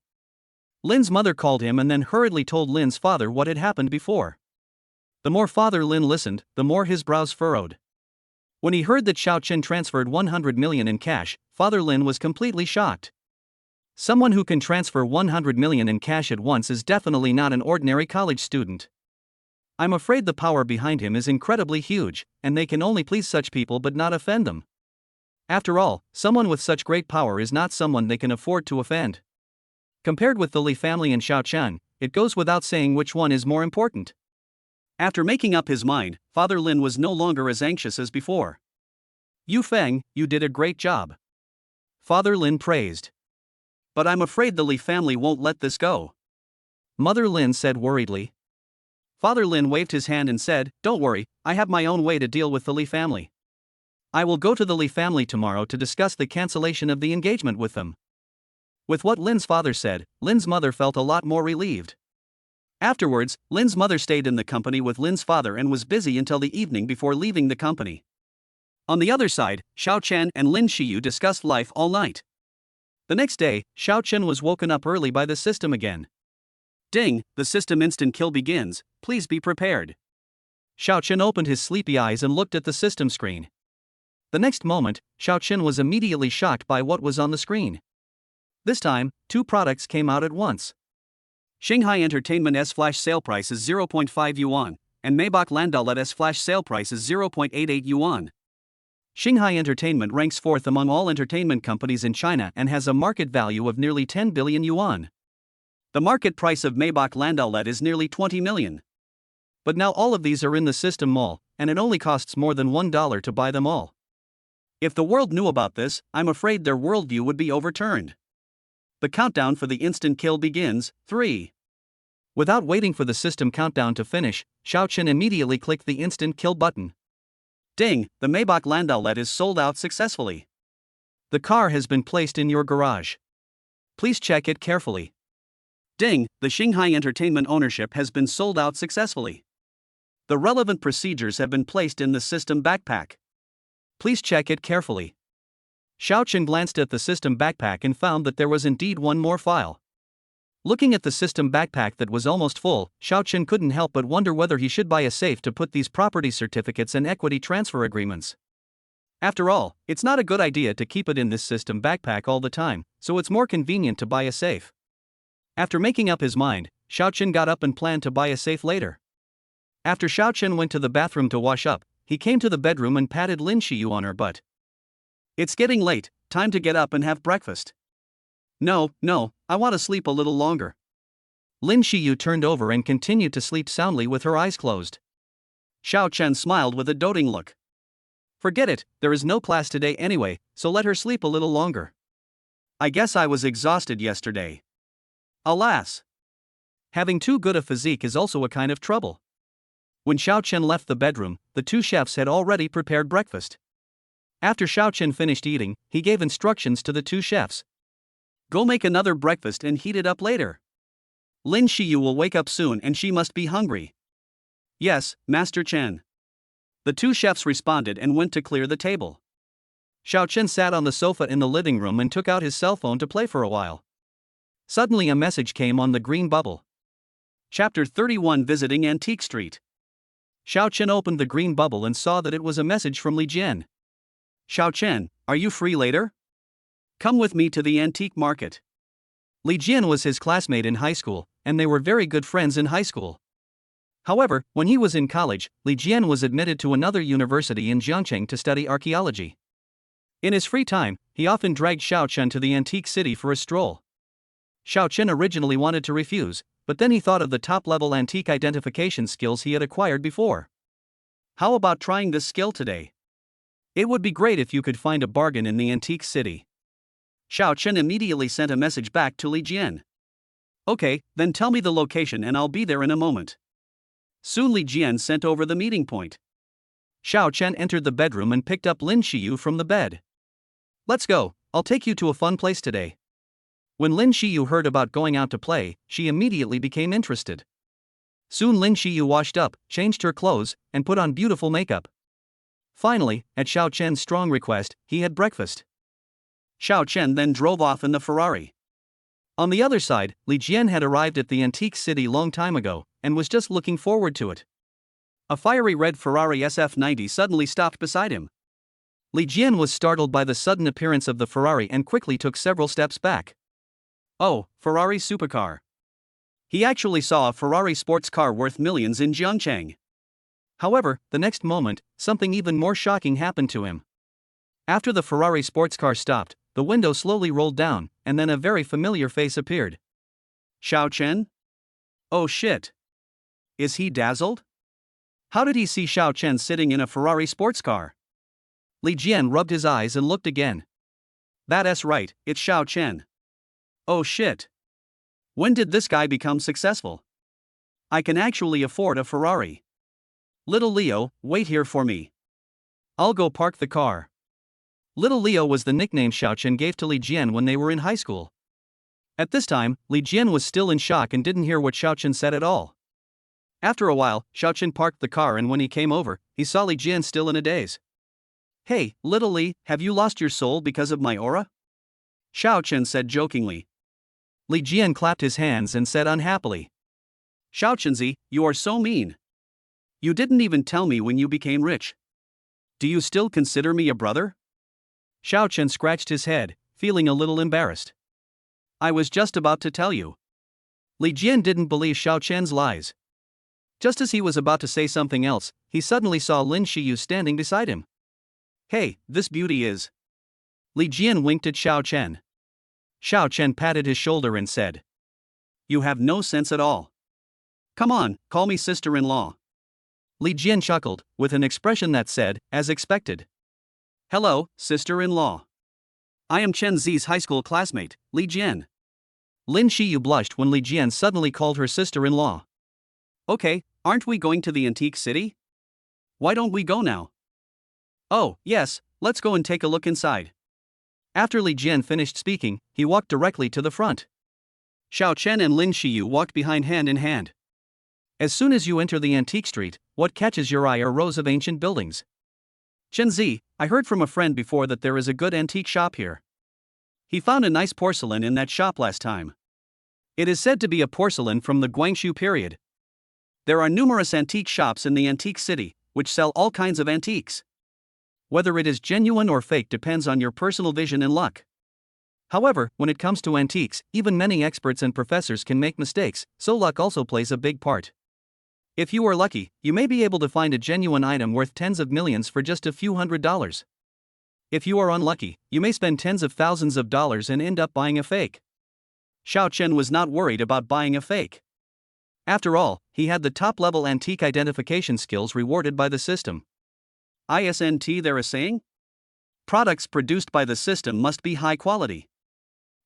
Lin's mother called him and then hurriedly told Lin's father what had happened before. The more Father Lin listened, the more his brows furrowed. When he heard that Xiao Chen transferred 100 million in cash, Father Lin was completely shocked. Someone who can transfer 100 million in cash at once is definitely not an ordinary college student. I'm afraid the power behind him is incredibly huge, and they can only please such people but not offend them. After all, someone with such great power is not someone they can afford to offend. Compared with the Li family and Xiao Chen, it goes without saying which one is more important. After making up his mind, Father Lin was no longer as anxious as before. Yu Feng, you did a great job. Father Lin praised. But I'm afraid the Li family won't let this go. Mother Lin said worriedly. Father Lin waved his hand and said, Don't worry, I have my own way to deal with the Li family. I will go to the Li family tomorrow to discuss the cancellation of the engagement with them. With what Lin's father said, Lin's mother felt a lot more relieved. Afterwards, Lin's mother stayed in the company with Lin's father and was busy until the evening before leaving the company. On the other side, Xiao Chen and Lin Shiyu discussed life all night. The next day, Xiao Chen was woken up early by the system again. Ding, the system instant kill begins, please be prepared. Xiao Chen opened his sleepy eyes and looked at the system screen. The next moment, Xiao Chen was immediately shocked by what was on the screen. This time, two products came out at once. Shanghai Entertainment S flash sale price is 0.5 yuan, and Maybach Landaulet S flash sale price is 0.88 yuan. Shanghai Entertainment ranks 4th among all entertainment companies in China and has a market value of nearly 10 billion yuan. The market price of Maybach land outlet is nearly 20 million. But now all of these are in the System Mall, and it only costs more than $1 to buy them all. If the world knew about this, I'm afraid their worldview would be overturned. The countdown for the instant kill begins. 3. Without waiting for the system countdown to finish, Xiaochen immediately clicked the instant kill button. Ding, the Maybach land outlet is sold out successfully. The car has been placed in your garage. Please check it carefully. Ding, the Shanghai Entertainment ownership has been sold out successfully. The relevant procedures have been placed in the system backpack. Please check it carefully. Xiaochen glanced at the system backpack and found that there was indeed one more file. Looking at the system backpack that was almost full, Xiaochen couldn't help but wonder whether he should buy a safe to put these property certificates and equity transfer agreements. After all, it's not a good idea to keep it in this system backpack all the time, so it's more convenient to buy a safe. After making up his mind, Xiaochen got up and planned to buy a safe later. After Xiaochen went to the bathroom to wash up, he came to the bedroom and patted Lin Xiyu on her butt. It's getting late, time to get up and have breakfast. No, I want to sleep a little longer. Lin Xiyu turned over and continued to sleep soundly with her eyes closed. Xiaochen smiled with a doting look. Forget it, there is no class today anyway, so let her sleep a little longer. I guess I was exhausted yesterday. Alas! Having too good a physique is also a kind of trouble. When Xiaochen left the bedroom, the two chefs had already prepared breakfast. After Xiaochen finished eating, he gave instructions to the two chefs. Go make another breakfast and heat it up later. Lin Xiyu will wake up soon and she must be hungry. Yes, Master Chen. The two chefs responded and went to clear the table. Xiaochen sat on the sofa in the living room and took out his cell phone to play for a while. Suddenly a message came on the green bubble. Chapter 31 Visiting Antique Street. Xiaochen opened the green bubble and saw that it was a message from Li Jian. Xiaochen, are you free later? Come with me to the antique market. Li Jian was his classmate in high school, and they were very good friends in high school. However, when he was in college, Li Jian was admitted to another university in Jiangcheng to study archaeology. In his free time, he often dragged Xiaochen to the antique city for a stroll. Xiaochen originally wanted to refuse, but then he thought of the top-level antique identification skills he had acquired before. How about trying this skill today? It would be great if you could find a bargain in the antique city. Xiaochen immediately sent a message back to Li Jian. Okay, then tell me the location and I'll be there in a moment. Soon Li Jian sent over the meeting point. Xiaochen entered the bedroom and picked up Lin Xiyu from the bed. Let's go, I'll take you to a fun place today. When Lin Xiyu heard about going out to play, she immediately became interested. Soon Lin Xiyu washed up, changed her clothes, and put on beautiful makeup. Finally, at Xiaochen's strong request, he had breakfast. Xiaochen then drove off in the Ferrari. On the other side, Li Jian had arrived at the antique city long time ago, and was just looking forward to it. A fiery red Ferrari SF90 suddenly stopped beside him. Li Jian was startled by the sudden appearance of the Ferrari and quickly took several steps back. Oh, Ferrari supercar. He actually saw a Ferrari sports car worth millions in Jiangcheng. However, the next moment, something even more shocking happened to him. After the Ferrari sports car stopped, the window slowly rolled down, and then a very familiar face appeared. Xiaochen? Oh shit. Is he dazzled? How did he see Xiaochen sitting in a Ferrari sports car? Li Jian rubbed his eyes and looked again. That's right, it's Xiaochen. Oh shit. When did this guy become successful? I can actually afford a Ferrari. Little Leo, wait here for me. I'll go park the car. Little Leo was the nickname Xiaochen gave to Li Jian when they were in high school. At this time, Li Jian was still in shock and didn't hear what Xiaochen said at all. After a while, Xiaochen parked the car and when he came over, he saw Li Jian still in a daze. Hey, little Li, have you lost your soul because of my aura? Xiaochen said jokingly. Li Jian clapped his hands and said unhappily. Xiaochenzi, you are so mean. You didn't even tell me when you became rich. Do you still consider me a brother? Xiaochen scratched his head, feeling a little embarrassed. I was just about to tell you. Li Jian didn't believe Xiaochen's lies. Just as he was about to say something else, he suddenly saw Lin Xiyu standing beside him. Hey, this beauty is. Li Jian winked at Xiao Chen. Xiao Chen patted his shoulder and said, "You have no sense at all. Come on, call me sister-in-law." Li Jian chuckled, with an expression that said, as expected, "Hello, sister-in-law. I am Chen Zi's high school classmate, Li Jian." Lin Shiyu blushed when Li Jian suddenly called her sister-in-law. "Okay, aren't we going to the antique city? Why don't we go now?" "Oh, yes, let's go and take a look inside." After Li Jian finished speaking, he walked directly to the front. Xiao Chen and Lin Shiyu walked behind hand in hand. As soon as you enter the antique street, what catches your eye are rows of ancient buildings. "Chen Zi, I heard from a friend before that there is a good antique shop here. He found a nice porcelain in that shop last time. It is said to be a porcelain from the Guangxu period. There are numerous antique shops in the antique city, which sell all kinds of antiques. Whether it is genuine or fake depends on your personal vision and luck. However, when it comes to antiques, even many experts and professors can make mistakes, so luck also plays a big part. If you are lucky, you may be able to find a genuine item worth tens of millions for just a few $100s. If you are unlucky, you may spend tens of thousands of dollars and end up buying a fake." Xiao Chen was not worried about buying a fake. After all, he had the top-level antique identification skills rewarded by the system. "Isn't there a saying? Products produced by the system must be high quality.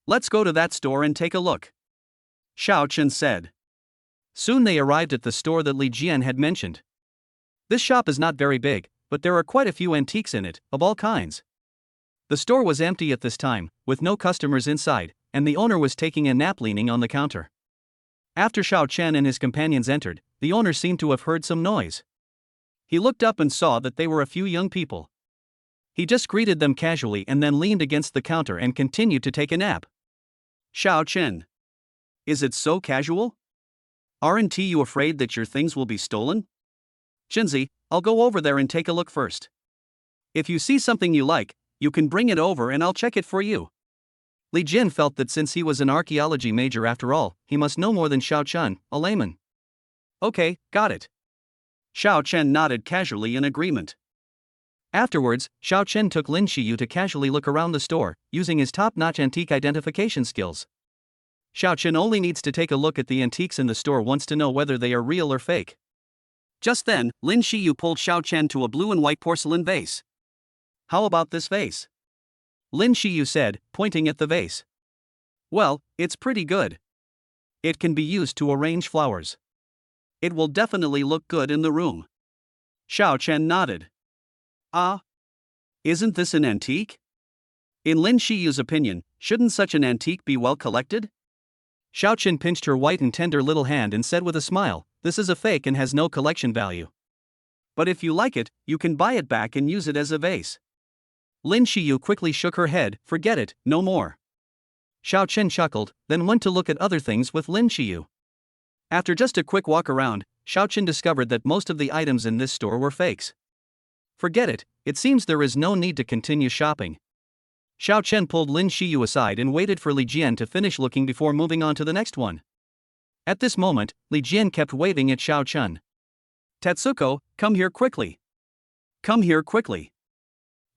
Let's go to that store and take a look," Xiao Chen said. Soon they arrived at the store that Li Jian had mentioned. This shop is not very big, but there are quite a few antiques in it, of all kinds. The store was empty at this time, with no customers inside, and the owner was taking a nap leaning on the counter. After Xiao Chen and his companions entered, the owner seemed to have heard some noise. He looked up and saw that they were a few young people. He just greeted them casually and then leaned against the counter and continued to take a nap. "Xiao Chen. Is it so casual? Aren't you afraid that your things will be stolen? Shinzi, I'll go over there and take a look first. If you see something you like, you can bring it over and I'll check it for you." Li Jian felt that since he was an archaeology major after all, he must know more than Xiao Chen, a layman. "Okay, got it." Xiao Chen nodded casually in agreement. Afterwards, Xiao Chen took Lin Shiyu to casually look around the store, using his top-notch antique identification skills. Xiao Chen only needs to take a look at the antiques in the store once to know whether they are real or fake. Just then, Lin Shiyu pulled Xiao Chen to a blue and white porcelain vase. "How about this vase?" Lin Shiyu said, pointing at the vase. "Well, it's pretty good. It can be used to arrange flowers. It will definitely look good in the room." Xiao Chen nodded. "Ah? Isn't this an antique? In Lin Shiyu's opinion, shouldn't such an antique be well collected?" Xiao Chen pinched her white and tender little hand and said with a smile, "This is a fake and has no collection value. But if you like it, you can buy it back and use it as a vase." Lin Shiyu quickly shook her head, "Forget it, no more." Xiao Chen chuckled, then went to look at other things with Lin Shiyu. After just a quick walk around, Xiao Chen discovered that most of the items in this store were fakes. "Forget it, it seems there is no need to continue shopping." Xiao Chen pulled Lin Shiyu aside and waited for Li Jian to finish looking before moving on to the next one. At this moment, Li Jian kept waving at Xiao Chen. "Tatsuko, come here quickly. Come here quickly."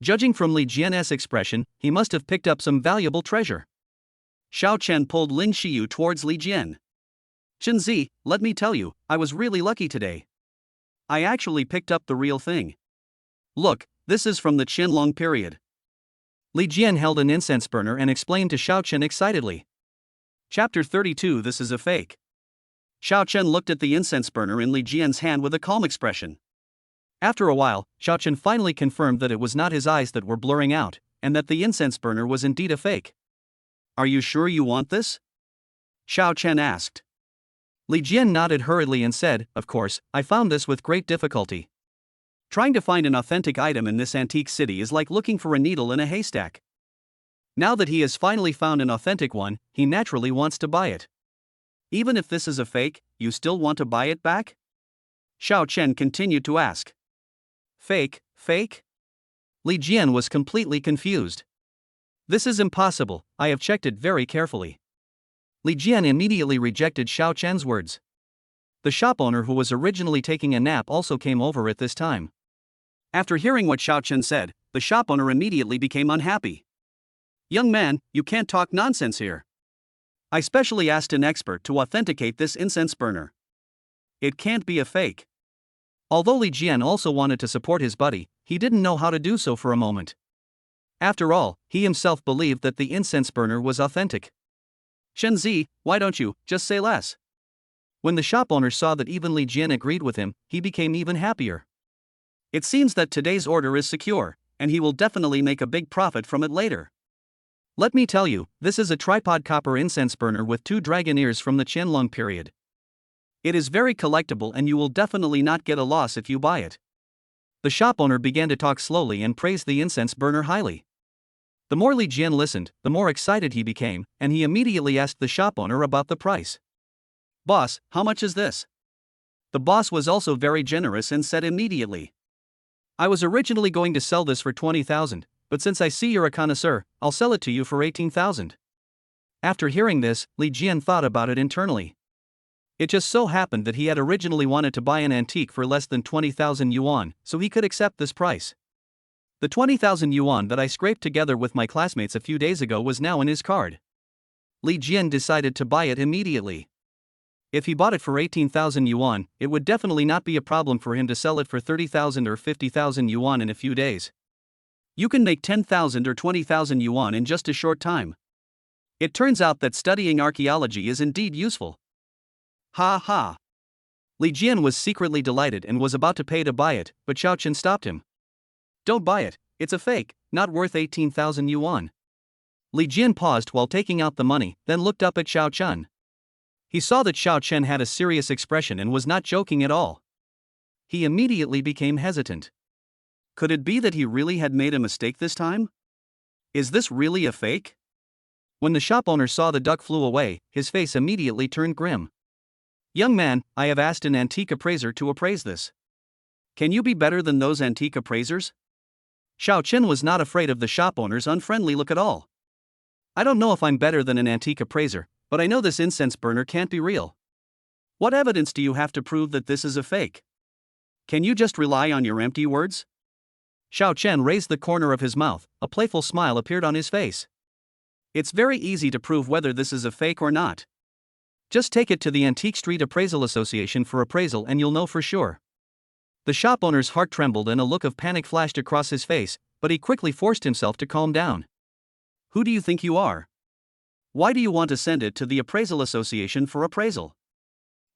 Judging from Li Jian's expression, he must have picked up some valuable treasure. Xiao Chen pulled Lin Shiyu towards Li Jian. "Chen Zi, let me tell you, I was really lucky today. I actually picked up the real thing. Look, this is from the Qianlong period." Li Jian held an incense burner and explained to Xiao Chen excitedly. Chapter 32 This is a fake. Xiao Chen looked at the incense burner in Li Jian's hand with a calm expression. After a while, Xiao Chen finally confirmed that it was not his eyes that were blurring out, and that the incense burner was indeed a fake. "Are you sure you want this?" Xiao Chen asked. Li Jian nodded hurriedly and said, "Of course, I found this with great difficulty. Trying to find an authentic item in this antique city is like looking for a needle in a haystack." Now that he has finally found an authentic one, he naturally wants to buy it. "Even if this is a fake, you still want to buy it back?" Xiao Chen continued to ask. "Fake, fake?" Li Jian was completely confused. "This is impossible, I have checked it very carefully." Li Jian immediately rejected Xiao Chen's words. The shop owner who was originally taking a nap also came over at this time. After hearing what Xiao Chen said, The shop owner immediately became unhappy. "Young man, you can't talk nonsense here. I specially asked an expert to authenticate this incense burner. It can't be a fake." Although Li Jian also wanted to support his buddy, he didn't know how to do so for a moment. After all, he himself believed that the incense burner was authentic. "Shen Zi, why don't you just say less?" When the shop owner saw that even Li Jian agreed with him, he became even happier. It seems that today's order is secure, and he will definitely make a big profit from it later. Let me tell you, this is a tripod copper incense burner with 2 dragon ears from the Qianlong period. It is very collectible and you will definitely not get a loss if you buy it. The shop owner began to talk slowly and praised the incense burner highly. The more Li Jian listened, the more excited he became, and he immediately asked the shop owner about the price. "Boss, how much is this?" The boss was also very generous and said immediately, "I was originally going to sell this for 20,000, but since I see you're a connoisseur, I'll sell it to you for 18,000. After hearing this, Li Jian thought about it internally. It just so happened that he had originally wanted to buy an antique for less than 20,000 yuan, so he could accept this price. The 20,000 yuan that I scraped together with my classmates a few days ago was now in his card. Li Jian decided to buy it immediately. If he bought it for 18,000 yuan, it would definitely not be a problem for him to sell it for 30,000 or 50,000 yuan in a few days. You can make 10,000 or 20,000 yuan in just a short time. It turns out that studying archaeology is indeed useful. Ha ha. Li Jian was secretly delighted and was about to pay to buy it, but Xiao Chen stopped him. "Don't buy it, it's a fake, not worth 18,000 yuan. Li Jian paused while taking out the money, then looked up at Xiao Chen. He saw that Xiao Chen had a serious expression and was not joking at all. He immediately became hesitant. Could it be that he really had made a mistake this time? Is this really a fake? When the shop owner saw the duck flew away, his face immediately turned grim. "Young man, I have asked an antique appraiser to appraise this. Can you be better than those antique appraisers?" Xiao Chen was not afraid of the shop owner's unfriendly look at all. "I don't know if I'm better than an antique appraiser, but I know this incense burner can't be real. What evidence do you have to prove that this is a fake? Can you just rely on your empty words?" Xiao Chen raised the corner of his mouth, a playful smile appeared on his face. "It's very easy to prove whether this is a fake or not. Just take it to the Antique Street Appraisal Association for appraisal and you'll know for sure." The shop owner's heart trembled and a look of panic flashed across his face, but he quickly forced himself to calm down. "Who do you think you are? Why do you want to send it to the Appraisal Association for appraisal?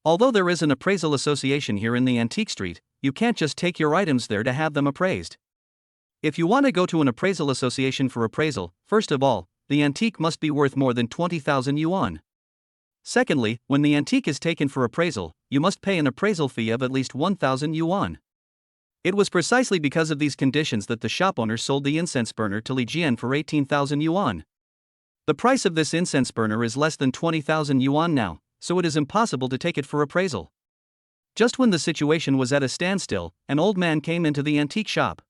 Although there is an appraisal association here in the Antique Street, you can't just take your items there to have them appraised. If you want to go to an appraisal association for appraisal, first of all, the antique must be worth more than 20,000 yuan. Secondly, when the antique is taken for appraisal, you must pay an appraisal fee of at least 1,000 yuan. It was precisely because of these conditions that the shop owner sold the incense burner to Li Jian for 18,000 yuan. The price of this incense burner is less than 20,000 yuan now, so it is impossible to take it for appraisal. Just when the situation was at a standstill, an old man came into the antique shop.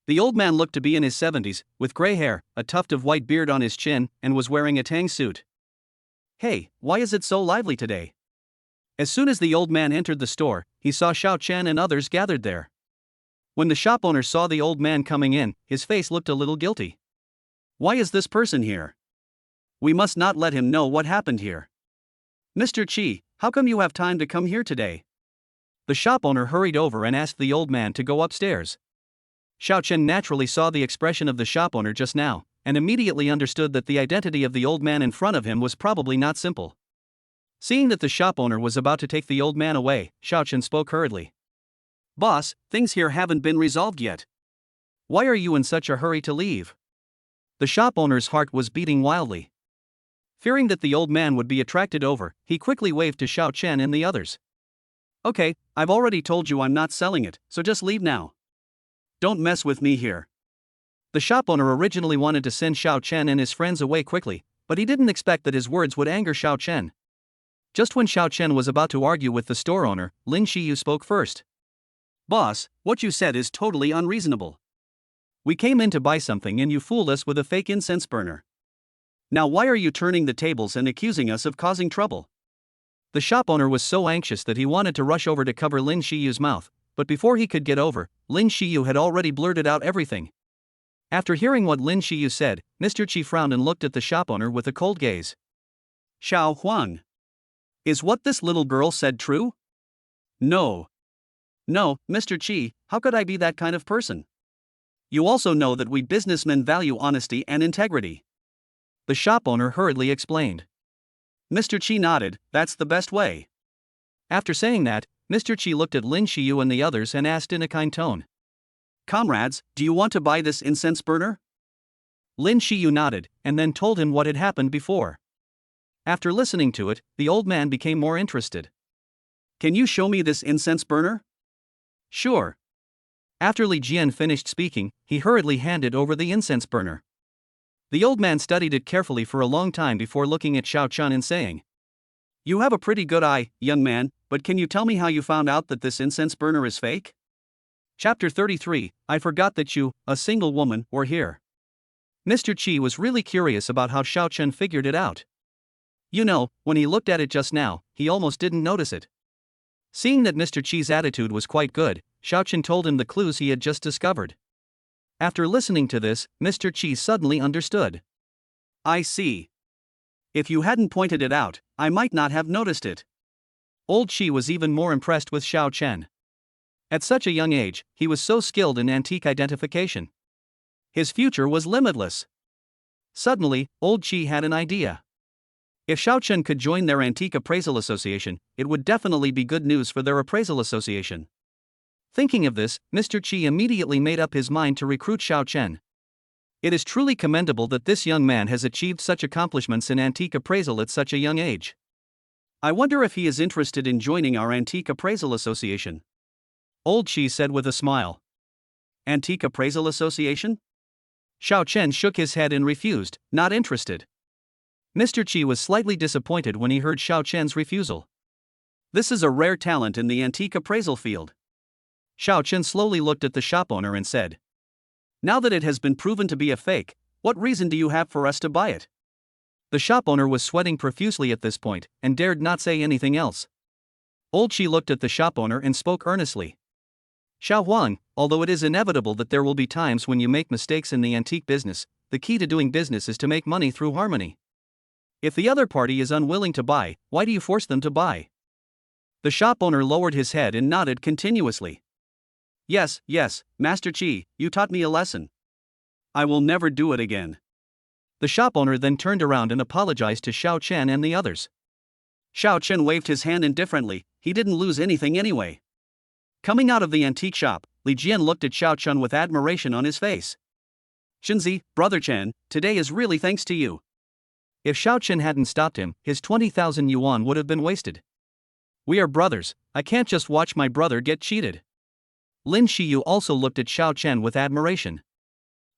The old man looked to be in his 70s, with gray hair, a tuft of white beard on his chin, and was wearing a tang suit. "Hey, why is it so lively today?" As soon as the old man entered the store, he saw Xiao Chen and others gathered there. When the shop owner saw the old man coming in, his face looked a little guilty. "Why is this person here? We must not let him know what happened here. Mr. Qi, how come you have time to come here today?" The shop owner hurried over and asked the old man to go upstairs. Xiao Chen naturally saw the expression of the shop owner just now, and immediately understood that the identity of the old man in front of him was probably not simple. Seeing that the shop owner was about to take the old man away, Xiao Chen spoke hurriedly. "Boss, things here haven't been resolved yet. Why are you in such a hurry to leave?" The shop owner's heart was beating wildly. Fearing that the old man would be attracted over, he quickly waved to Xiao Chen and the others. "Okay, I've already told you I'm not selling it, so just leave now. Don't mess with me here." The shop owner originally wanted to send Xiao Chen and his friends away quickly, but he didn't expect that his words would anger Xiao Chen. Just when Xiao Chen was about to argue with the store owner, Lin Shiyu spoke first. "Boss, what you said is totally unreasonable. We came in to buy something and you fooled us with a fake incense burner. Now why are you turning the tables and accusing us of causing trouble?" The shop owner was so anxious that he wanted to rush over to cover Lin Shiyu's mouth, but before he could get over, Lin Shiyu had already blurted out everything. After hearing what Lin Shiyu said, Mr. Qi frowned and looked at the shop owner with a cold gaze. Xiao Huang. Is what this little girl said true? No. No, Mr. Qi, how could I be that kind of person? You also know that we businessmen value honesty and integrity. The shop owner hurriedly explained. Mr. Qi nodded, that's the best way. After saying that, Mr. Qi looked at Lin Shiyu and the others and asked in a kind tone. Comrades, do you want to buy this incense burner? Lin Shiyu nodded, and then told him what had happened before. After listening to it, the old man became more interested. Can you show me this incense burner? Sure. After Li Jian finished speaking, he hurriedly handed over the incense burner. The old man studied it carefully for a long time before looking at Xiao Chun and saying, You have a pretty good eye, young man, but can you tell me how you found out that this incense burner is fake? Chapter 33, I forgot that you, a single woman, were here. Mr. Qi was really curious about how Xiao Chun figured it out. You know, when he looked at it just now, he almost didn't notice it. Seeing that Mr. Qi's attitude was quite good, Xiao Chun told him the clues he had just discovered. After listening to this, Mr. Qi suddenly understood. I see. If you hadn't pointed it out, I might not have noticed it. Old Qi was even more impressed with Xiao Chen. At such a young age, he was so skilled in antique identification. His future was limitless. Suddenly, Old Qi had an idea. If Xiao Chen could join their antique appraisal association, it would definitely be good news for their appraisal association. Thinking of this, Mr. Qi immediately made up his mind to recruit Xiao Chen. It is truly commendable that this young man has achieved such accomplishments in antique appraisal at such a young age. I wonder if he is interested in joining our antique appraisal association. Old Qi said with a smile. Antique Appraisal Association? Xiao Chen shook his head and refused, not interested. Mr. Qi was slightly disappointed when he heard Xiao Chen's refusal. This is a rare talent in the antique appraisal field. Xiao Chen slowly looked at the shop owner and said, Now that it has been proven to be a fake, what reason do you have for us to buy it? The shop owner was sweating profusely at this point, and dared not say anything else. Old Qi looked at the shop owner and spoke earnestly. Xiao Huang, although it is inevitable that there will be times when you make mistakes in the antique business, the key to doing business is to make money through harmony. If the other party is unwilling to buy, why do you force them to buy? The shop owner lowered his head and nodded continuously. Yes, Master Qi, you taught me a lesson. I will never do it again. The shop owner then turned around and apologized to Xiao Chen and the others. Xiao Chen waved his hand indifferently, he didn't lose anything anyway. Coming out of the antique shop, Li Jian looked at Xiao Chen with admiration on his face. Shenzi, Brother Chen, today is really thanks to you. If Xiao Chen hadn't stopped him, his 20,000 yuan would have been wasted. We are brothers, I can't just watch my brother get cheated. Lin Shiyu also looked at Xiao Chen with admiration.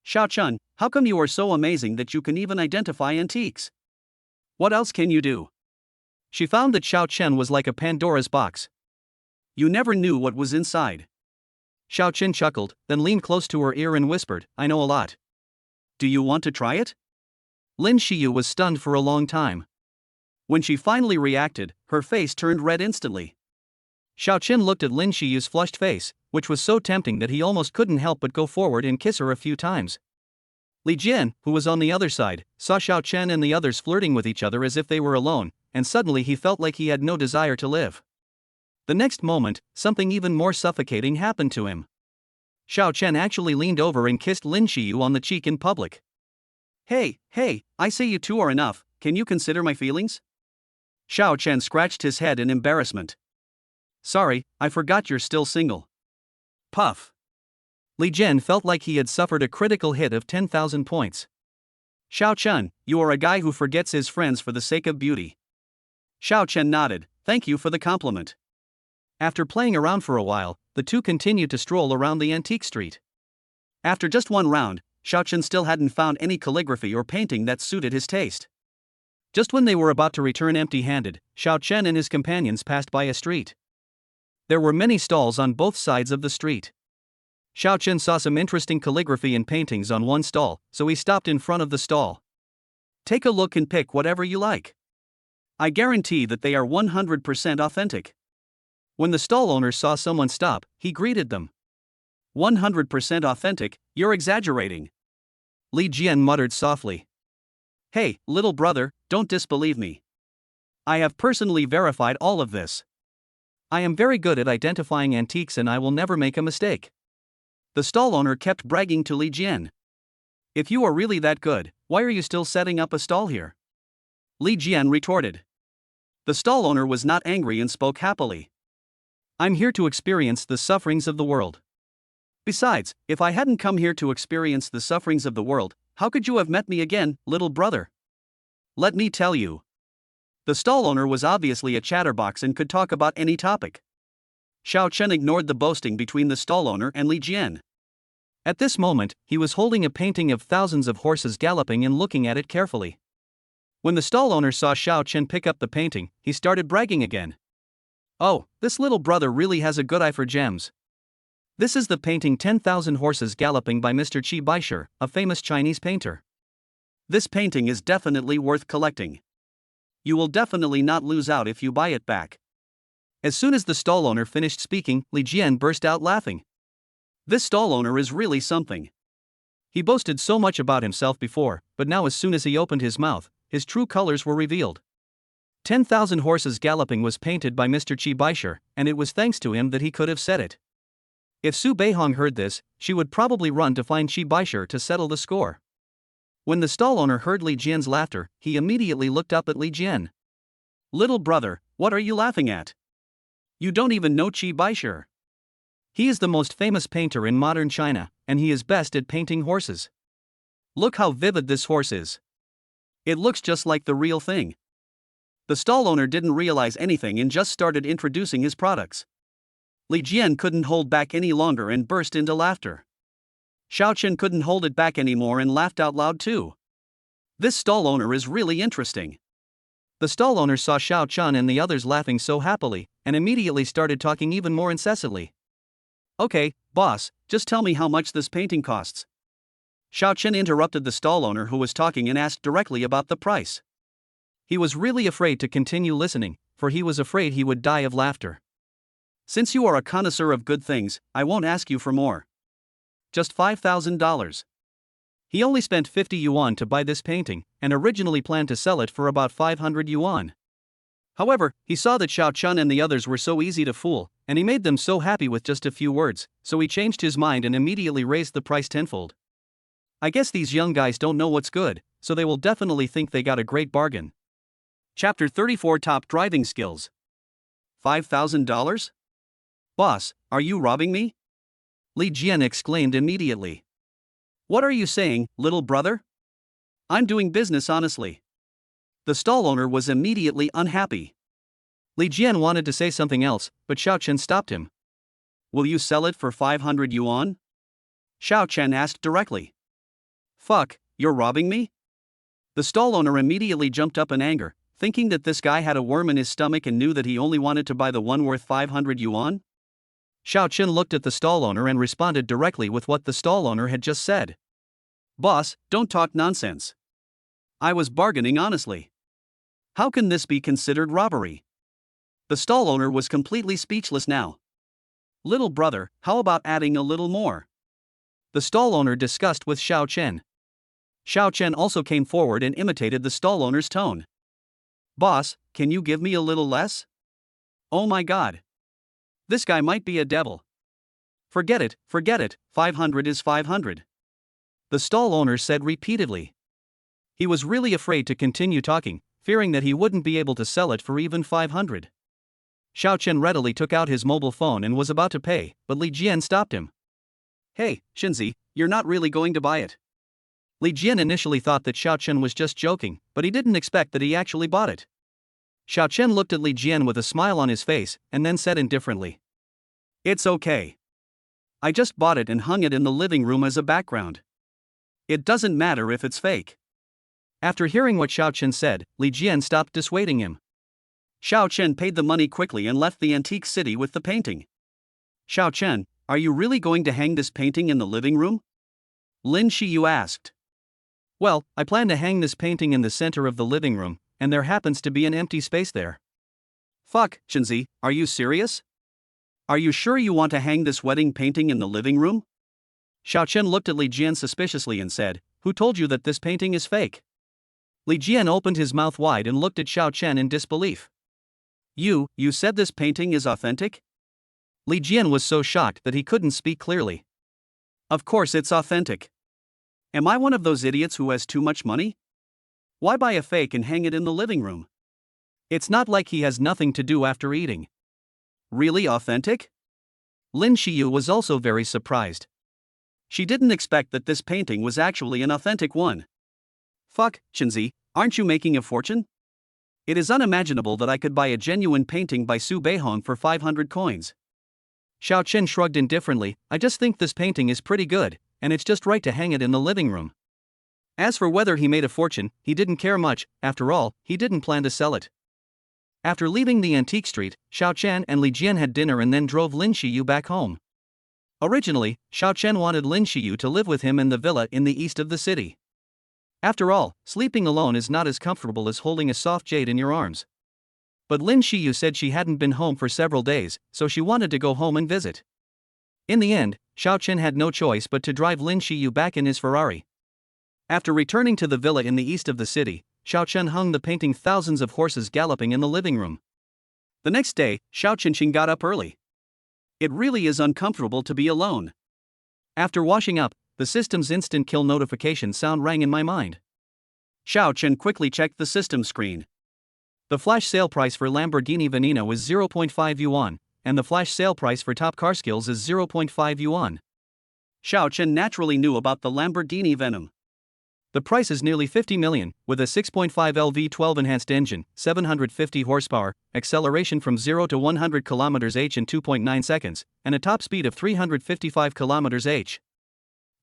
Xiao Chen, how come you are so amazing that you can even identify antiques? What else can you do? She found that Xiao Chen was like a Pandora's box. You never knew what was inside. Xiao Chen chuckled, then leaned close to her ear and whispered, I know a lot. Do you want to try it? Lin Shiyu was stunned for a long time. When she finally reacted, her face turned red instantly. Xiao Chen looked at Lin Shiyu's flushed face, which was so tempting that he almost couldn't help but go forward and kiss her a few times. Li Jian, who was on the other side, saw Xiao Chen and the others flirting with each other as if they were alone, and suddenly he felt like he had no desire to live. The next moment, something even more suffocating happened to him. Xiao Chen actually leaned over and kissed Lin Shiyu on the cheek in public. Hey, I say you two are enough, can you consider my feelings? Xiao Chen scratched his head in embarrassment. Sorry, I forgot you're still single. Puff. Li Jian felt like he had suffered a critical hit of 10,000 points. Xiao Chen, you are a guy who forgets his friends for the sake of beauty. Xiao Chen nodded, thank you for the compliment. After playing around for a while, the two continued to stroll around the antique street. After just one round, Xiao Chen still hadn't found any calligraphy or painting that suited his taste. Just when they were about to return empty-handed, Xiao Chen and his companions passed by a street. There were many stalls on both sides of the street. Xiao Chen saw some interesting calligraphy and paintings on one stall, so he stopped in front of the stall. Take a look and pick whatever you like. I guarantee that they are 100% authentic. When the stall owner saw someone stop, he greeted them. 100% authentic, you're exaggerating. Li Jian muttered softly. Hey, little brother, don't disbelieve me. I have personally verified all of this. I am very good at identifying antiques and I will never make a mistake. The stall owner kept bragging to Li Jian. If you are really that good, why are you still setting up a stall here? Li Jian retorted. The stall owner was not angry and spoke happily. I'm here to experience the sufferings of the world. Besides, if I hadn't come here to experience the sufferings of the world, how could you have met me again, little brother? Let me tell you. The stall owner was obviously a chatterbox and could talk about any topic. Xiao Chen ignored the boasting between the stall owner and Li Jian. At this moment, he was holding a painting of thousands of horses galloping and looking at it carefully. When the stall owner saw Xiao Chen pick up the painting, he started bragging again. Oh, this little brother really has a good eye for gems. This is the painting 10,000 Horses Galloping by Mr. Qi Baishe, a famous Chinese painter. This painting is definitely worth collecting. You will definitely not lose out if you buy it back. As soon as the stall owner finished speaking, Li Jian burst out laughing. This stall owner is really something. He boasted so much about himself before, but now as soon as he opened his mouth, his true colors were revealed. 10,000 Horses Galloping was painted by Mr. Qi Baishe, and it was thanks to him that he could have said it. If Su Beihong heard this, she would probably run to find Qi Baishe to settle the score. When the stall owner heard Li Jian's laughter, he immediately looked up at Li Jian. Little brother, what are you laughing at? You don't even know Qi Baishe. He is the most famous painter in modern China, and he is best at painting horses. Look how vivid this horse is. It looks just like the real thing. The stall owner didn't realize anything and just started introducing his products. Li Jian couldn't hold back any longer and burst into laughter. Xiao Chen couldn't hold it back anymore and laughed out loud too. This stall owner is really interesting. The stall owner saw Xiao Chen and the others laughing so happily, and immediately started talking even more incessantly. Okay, boss, just tell me how much this painting costs. Xiao Chen interrupted the stall owner who was talking and asked directly about the price. He was really afraid to continue listening, for he was afraid he would die of laughter. Since you are a connoisseur of good things, I won't ask you for more. Just $5,000. He only spent 50 yuan to buy this painting, and originally planned to sell it for about 500 yuan. However, he saw that Xiao Chen and the others were so easy to fool, and he made them so happy with just a few words, so he changed his mind and immediately raised the price tenfold. I guess these young guys don't know what's good, so they will definitely think they got a great bargain. Chapter 34 Top Driving Skills. $5,000? Boss, are you robbing me? Li Jian exclaimed immediately. What are you saying, little brother? I'm doing business honestly. The stall owner was immediately unhappy. Li Jian wanted to say something else, but Xiao Chen stopped him. Will you sell it for 500 yuan? Xiao Chen asked directly. Fuck, you're robbing me? The stall owner immediately jumped up in anger, thinking that this guy had a worm in his stomach and knew that he only wanted to buy the one worth 500 yuan. Xiao Chen looked at the stall owner and responded directly with what the stall owner had just said. Boss, don't talk nonsense. I was bargaining honestly. How can this be considered robbery? The stall owner was completely speechless now. Little brother, how about adding a little more? The stall owner discussed with Xiao Chen. Xiao Chen also came forward and imitated the stall owner's tone. Boss, can you give me a little less? Oh my god. This guy might be a devil. Forget it, 500 is 500. The stall owner said repeatedly. He was really afraid to continue talking, fearing that he wouldn't be able to sell it for even 500. Xiao Chen readily took out his mobile phone and was about to pay, but Li Jian stopped him. Hey, Shinzi, you're not really going to buy it. Li Jian initially thought that Xiao Chen was just joking, but he didn't expect that he actually bought it. Xiao Chen looked at Li Jian with a smile on his face, and then said indifferently. It's okay. I just bought it and hung it in the living room as a background. It doesn't matter if it's fake. After hearing what Xiao Chen said, Li Jian stopped dissuading him. Xiao Chen paid the money quickly and left the antique city with the painting. Xiao Chen, are you really going to hang this painting in the living room? Lin Shiyu asked. Well, I plan to hang this painting in the center of the living room, and there happens to be an empty space there. Fuck, Shinzi, are you serious? Are you sure you want to hang this wedding painting in the living room? Xiao Chen looked at Li Jian suspiciously and said, Who told you that this painting is fake? Li Jian opened his mouth wide and looked at Xiao Chen in disbelief. You said this painting is authentic? Li Jian was so shocked that he couldn't speak clearly. Of course it's authentic. Am I one of those idiots who has too much money? Why buy a fake and hang it in the living room? It's not like he has nothing to do after eating. Really authentic? Lin Xiyu was also very surprised. She didn't expect that this painting was actually an authentic one. Fuck, Chenzi, aren't you making a fortune? It is unimaginable that I could buy a genuine painting by Su Beihong for 500 coins. Xiao Chen shrugged indifferently. I just think this painting is pretty good, and it's just right to hang it in the living room. As for whether he made a fortune, he didn't care much. After all, he didn't plan to sell it. After leaving the antique street, Xiao Chen and Li Jian had dinner and then drove Lin Xiyu back home. Originally, Xiao Chen wanted Lin Xiyu to live with him in the villa in the east of the city. After all, sleeping alone is not as comfortable as holding a soft jade in your arms. But Lin Xiyu said she hadn't been home for several days, so she wanted to go home and visit. In the end, Xiao Chen had no choice but to drive Lin Xiyu back in his Ferrari. After returning to the villa in the east of the city, Xiao Chen hung the painting thousands of horses galloping in the living room. The next day, Xiao Chenqing got up early. It really is uncomfortable to be alone. After washing up, the system's instant kill notification sound rang in my mind. Xiao Chen quickly checked the system screen. The flash sale price for Lamborghini Veneno is 0.5 yuan, and the flash sale price for top car skills is 0.5 yuan. Xiao Chen naturally knew about the Lamborghini Venom. The price is nearly 50 million, with a 6.5 LV12 enhanced engine, 750 horsepower, acceleration from 0 to 100 km/h in 2.9 seconds, and a top speed of 355 km/h.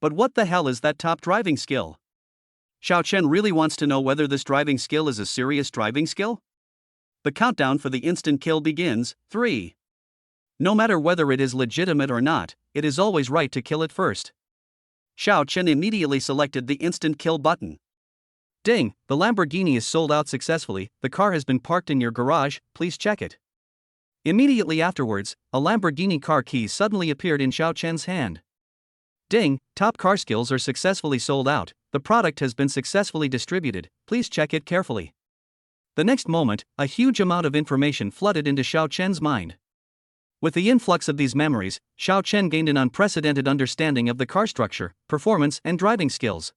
But what the hell is that top driving skill? Xiao Chen really wants to know whether this driving skill is a serious driving skill? The countdown for the instant kill begins. 3. No matter whether it is legitimate or not, it is always right to kill it first. Xiao Chen immediately selected the instant kill button. Ding, the Lamborghini is sold out successfully. The car has been parked in your garage, please check it. Immediately afterwards, a Lamborghini car key suddenly appeared in Xiao Chen's hand. Ding, top car skills are successfully sold out. The product has been successfully distributed, please check it carefully. The next moment, a huge amount of information flooded into Xiao Chen's mind. With the influx of these memories, Xiao Chen gained an unprecedented understanding of the car structure, performance, and driving skills.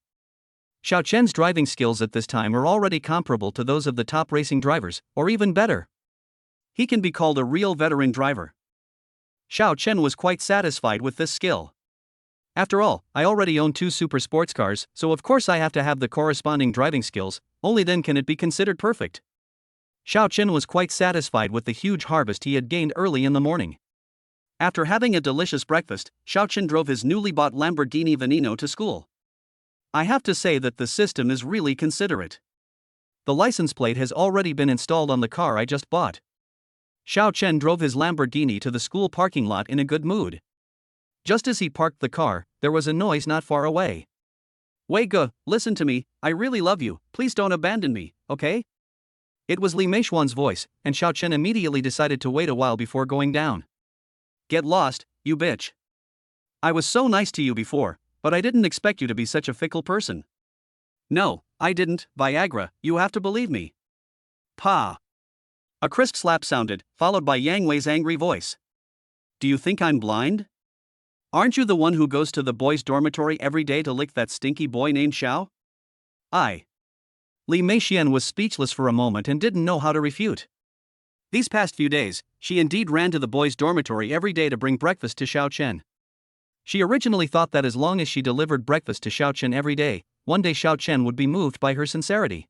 Xiao Chen's driving skills at this time are already comparable to those of the top racing drivers, or even better. He can be called a real veteran driver. Xiao Chen was quite satisfied with this skill. After all, I already own 2 super sports cars, so of course I have to have the corresponding driving skills, only then can it be considered perfect. Xiao Chen was quite satisfied with the huge harvest he had gained early in the morning. After having a delicious breakfast, Xiao Chen drove his newly bought Lamborghini Veneno to school. I have to say that the system is really considerate. The license plate has already been installed on the car I just bought. Xiao Chen drove his Lamborghini to the school parking lot in a good mood. Just as he parked the car, there was a noise not far away. Wei Ge, listen to me, I really love you, please don't abandon me, okay? It was Li Meishuan's voice, and Xiao Chen immediately decided to wait a while before going down. Get lost, you bitch. I was so nice to you before, but I didn't expect you to be such a fickle person. No, I didn't, Viagra, you have to believe me. Pa. A crisp slap sounded, followed by Yang Wei's angry voice. Do you think I'm blind? Aren't you the one who goes to the boys' dormitory every day to lick that stinky boy named Xiao? Li Meixian was speechless for a moment and didn't know how to refute. These past few days, she indeed ran to the boys' dormitory every day to bring breakfast to Xiao Chen. She originally thought that as long as she delivered breakfast to Xiao Chen every day, one day Xiao Chen would be moved by her sincerity.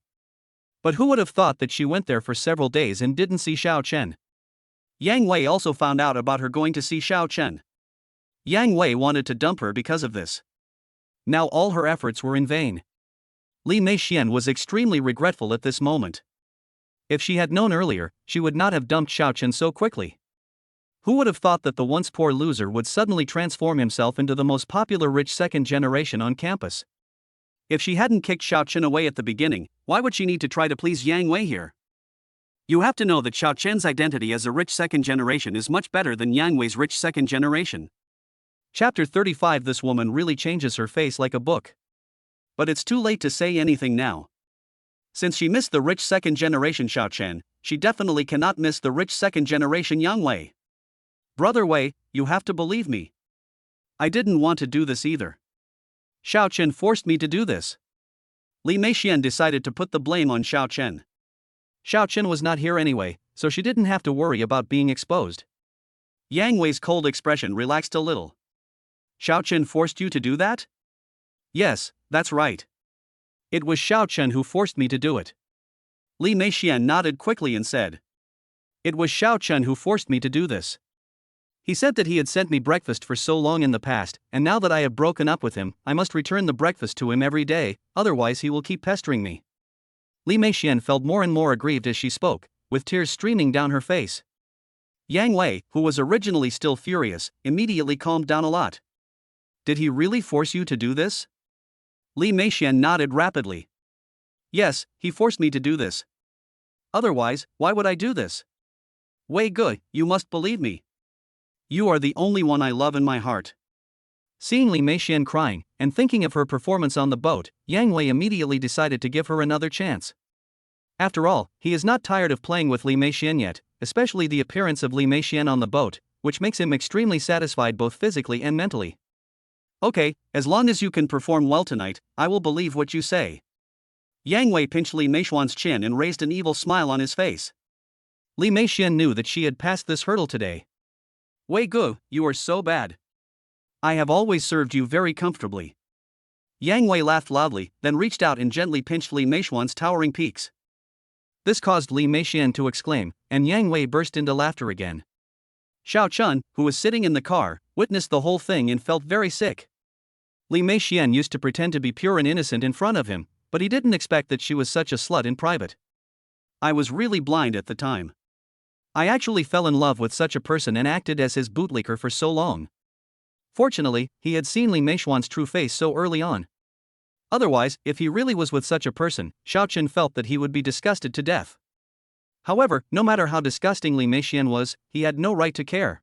But who would have thought that she went there for several days and didn't see Xiao Chen? Yang Wei also found out about her going to see Xiao Chen. Yang Wei wanted to dump her because of this. Now all her efforts were in vain. Li Meixian was extremely regretful at this moment. If she had known earlier, she would not have dumped Xiao Chen so quickly. Who would have thought that the once poor loser would suddenly transform himself into the most popular rich second generation on campus? If she hadn't kicked Xiao Chen away at the beginning, why would she need to try to please Yang Wei here? You have to know that Xiao Chen's identity as a rich second generation is much better than Yang Wei's rich second generation. Chapter 35. This woman really changes her face like a book. But it's too late to say anything now. Since she missed the rich second-generation Xiao Chen, she definitely cannot miss the rich second-generation Yang Wei. Brother Wei, you have to believe me. I didn't want to do this either. Xiao Chen forced me to do this. Li Meixian decided to put the blame on Xiao Chen. Xiao Chen was not here anyway, so she didn't have to worry about being exposed. Yang Wei's cold expression relaxed a little. Xiao Chen forced you to do that? Yes, that's right. It was Xiao Chen who forced me to do it. Li Meixian nodded quickly and said. It was Xiao Chen who forced me to do this. He said that he had sent me breakfast for so long in the past, and now that I have broken up with him, I must return the breakfast to him every day, otherwise he will keep pestering me. Li Meixian felt more and more aggrieved as she spoke, with tears streaming down her face. Yang Wei, who was originally still furious, immediately calmed down a lot. Did he really force you to do this? Li Meixian nodded rapidly. Yes, he forced me to do this. Otherwise, why would I do this? Wei Ge, you must believe me. You are the only one I love in my heart. Seeing Li Meixian crying, and thinking of her performance on the boat, Yang Wei immediately decided to give her another chance. After all, he is not tired of playing with Li Meixian yet, especially the appearance of Li Meixian on the boat, which makes him extremely satisfied both physically and mentally. Okay, as long as you can perform well tonight, I will believe what you say. Yang Wei pinched Li Meixian's chin and raised an evil smile on his face. Li Meixian knew that she had passed this hurdle today. Wei Ge, you are so bad. I have always served you very comfortably. Yang Wei laughed loudly, then reached out and gently pinched Li Meixian's towering peaks. This caused Li Meixian to exclaim, and Yang Wei burst into laughter again. Xiao Chen, who was sitting in the car, witnessed the whole thing and felt very sick. Li Meixian used to pretend to be pure and innocent in front of him, but he didn't expect that she was such a slut in private. I was really blind at the time. I actually fell in love with such a person and acted as his bootlicker for so long. Fortunately, he had seen Li Meixian's true face so early on. Otherwise, if he really was with such a person, Xiao Chen felt that he would be disgusted to death. However, no matter how disgusting Li Meixian was, he had no right to care.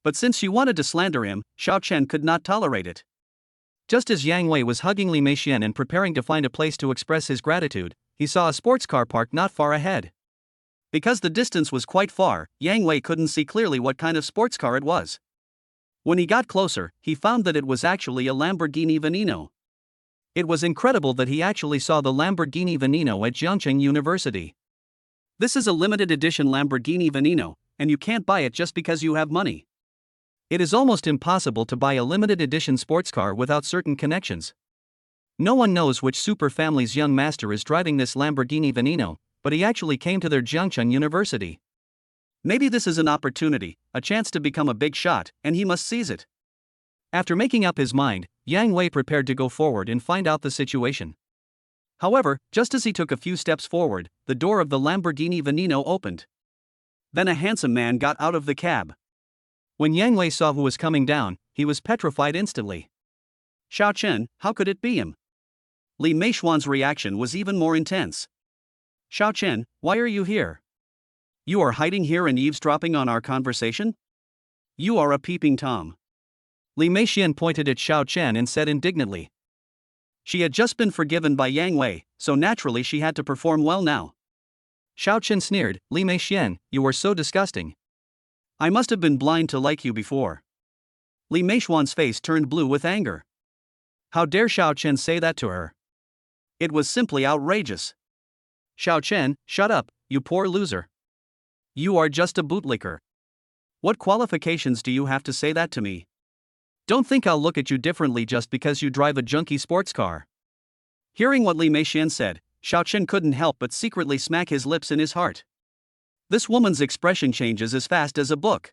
But since she wanted to slander him, Xiao Chen could not tolerate it. Just as Yang Wei was hugging Li Meixian and preparing to find a place to express his gratitude, he saw a sports car parked not far ahead. Because the distance was quite far, Yang Wei couldn't see clearly what kind of sports car it was. When he got closer, he found that it was actually a Lamborghini Veneno. It was incredible that he actually saw the Lamborghini Veneno at Jiangcheng University. This is a limited edition Lamborghini Veneno, and you can't buy it just because you have money. It is almost impossible to buy a limited edition sports car without certain connections. No one knows which super family's young master is driving this Lamborghini Veneno, but he actually came to their Jiangcheng University. Maybe this is an opportunity, a chance to become a big shot, and he must seize it. After making up his mind, Yang Wei prepared to go forward and find out the situation. However, just as he took a few steps forward, the door of the Lamborghini Veneno opened. Then a handsome man got out of the cab. When Yang Wei saw who was coming down, he was petrified instantly. Xiao Chen, how could it be him? Li Meixian's reaction was even more intense. Xiao Chen, why are you here? You are hiding here and eavesdropping on our conversation? You are a peeping Tom. Li Meixian pointed at Xiao Chen and said indignantly. She had just been forgiven by Yang Wei, so naturally she had to perform well now. Xiao Chen sneered, Li Meixian, you are so disgusting. I must have been blind to like you before. Li Meixian's face turned blue with anger. How dare Xiao Chen say that to her? It was simply outrageous. Xiao Chen, shut up, you poor loser. You are just a bootlicker. What qualifications do you have to say that to me? Don't think I'll look at you differently just because you drive a junky sports car. Hearing what Li Meixian said, Xiao Chen couldn't help but secretly smack his lips in his heart. This woman's expression changes as fast as a book.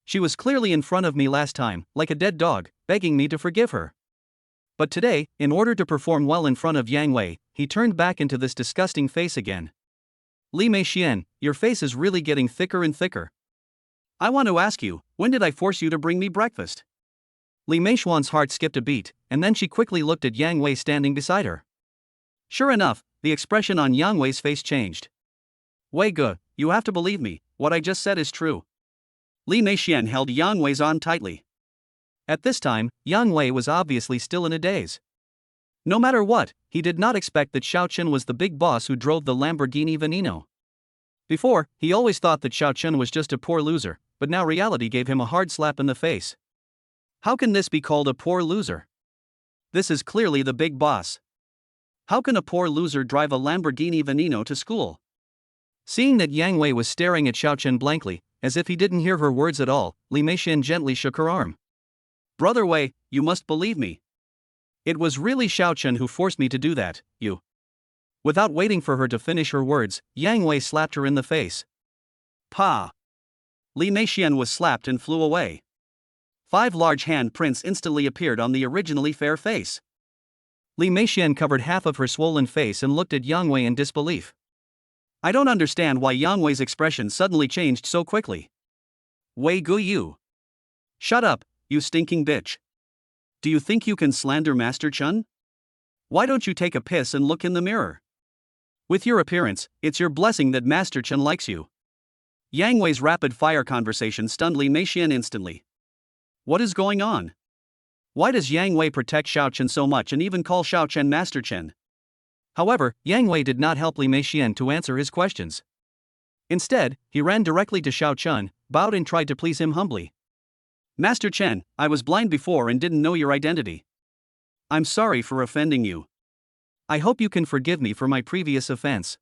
She was clearly in front of me last time, like a dead dog, begging me to forgive her. But today, in order to perform well in front of Yang Wei, he turned back into this disgusting face again. Li Meixian, your face is really getting thicker and thicker. I want to ask you, when did I force you to bring me breakfast? Li Meixian's heart skipped a beat, and then she quickly looked at Yang Wei standing beside her. Sure enough, the expression on Yang Wei's face changed. Wei Ge, you have to believe me, what I just said is true. Li Meixian held Yang Wei's arm tightly. At this time, Yang Wei was obviously still in a daze. No matter what, he did not expect that Xiao Chen was the big boss who drove the Lamborghini Veneno. Before, he always thought that Xiao Chen was just a poor loser, but now reality gave him a hard slap in the face. How can this be called a poor loser? This is clearly the big boss. How can a poor loser drive a Lamborghini Veneno to school? Seeing that Yang Wei was staring at Xiao Chen blankly, as if he didn't hear her words at all, Li Meixian gently shook her arm. Brother Wei, you must believe me. It was really Xiao Chen who forced me to do that, you. Without waiting for her to finish her words, Yang Wei slapped her in the face. Pa! Li Meixian was slapped and flew away. 5 large hand prints instantly appeared on the originally fair face. Li Meixian covered half of her swollen face and looked at Yang Wei in disbelief. I don't understand why Yang Wei's expression suddenly changed so quickly. Wei Guyu. Shut up, you stinking bitch. Do you think you can slander Master Chen? Why don't you take a piss and look in the mirror? With your appearance, it's your blessing that Master Chen likes you. Yang Wei's rapid-fire conversation stunned Li Meixian instantly. What is going on? Why does Yang Wei protect Xiao Chen so much and even call Xiao Chen Master Chen? However, Yang Wei did not help Li Meixian to answer his questions. Instead, he ran directly to Xiao Chen, bowed and tried to please him humbly. Master Chen, I was blind before and didn't know your identity. I'm sorry for offending you. I hope you can forgive me for my previous offense.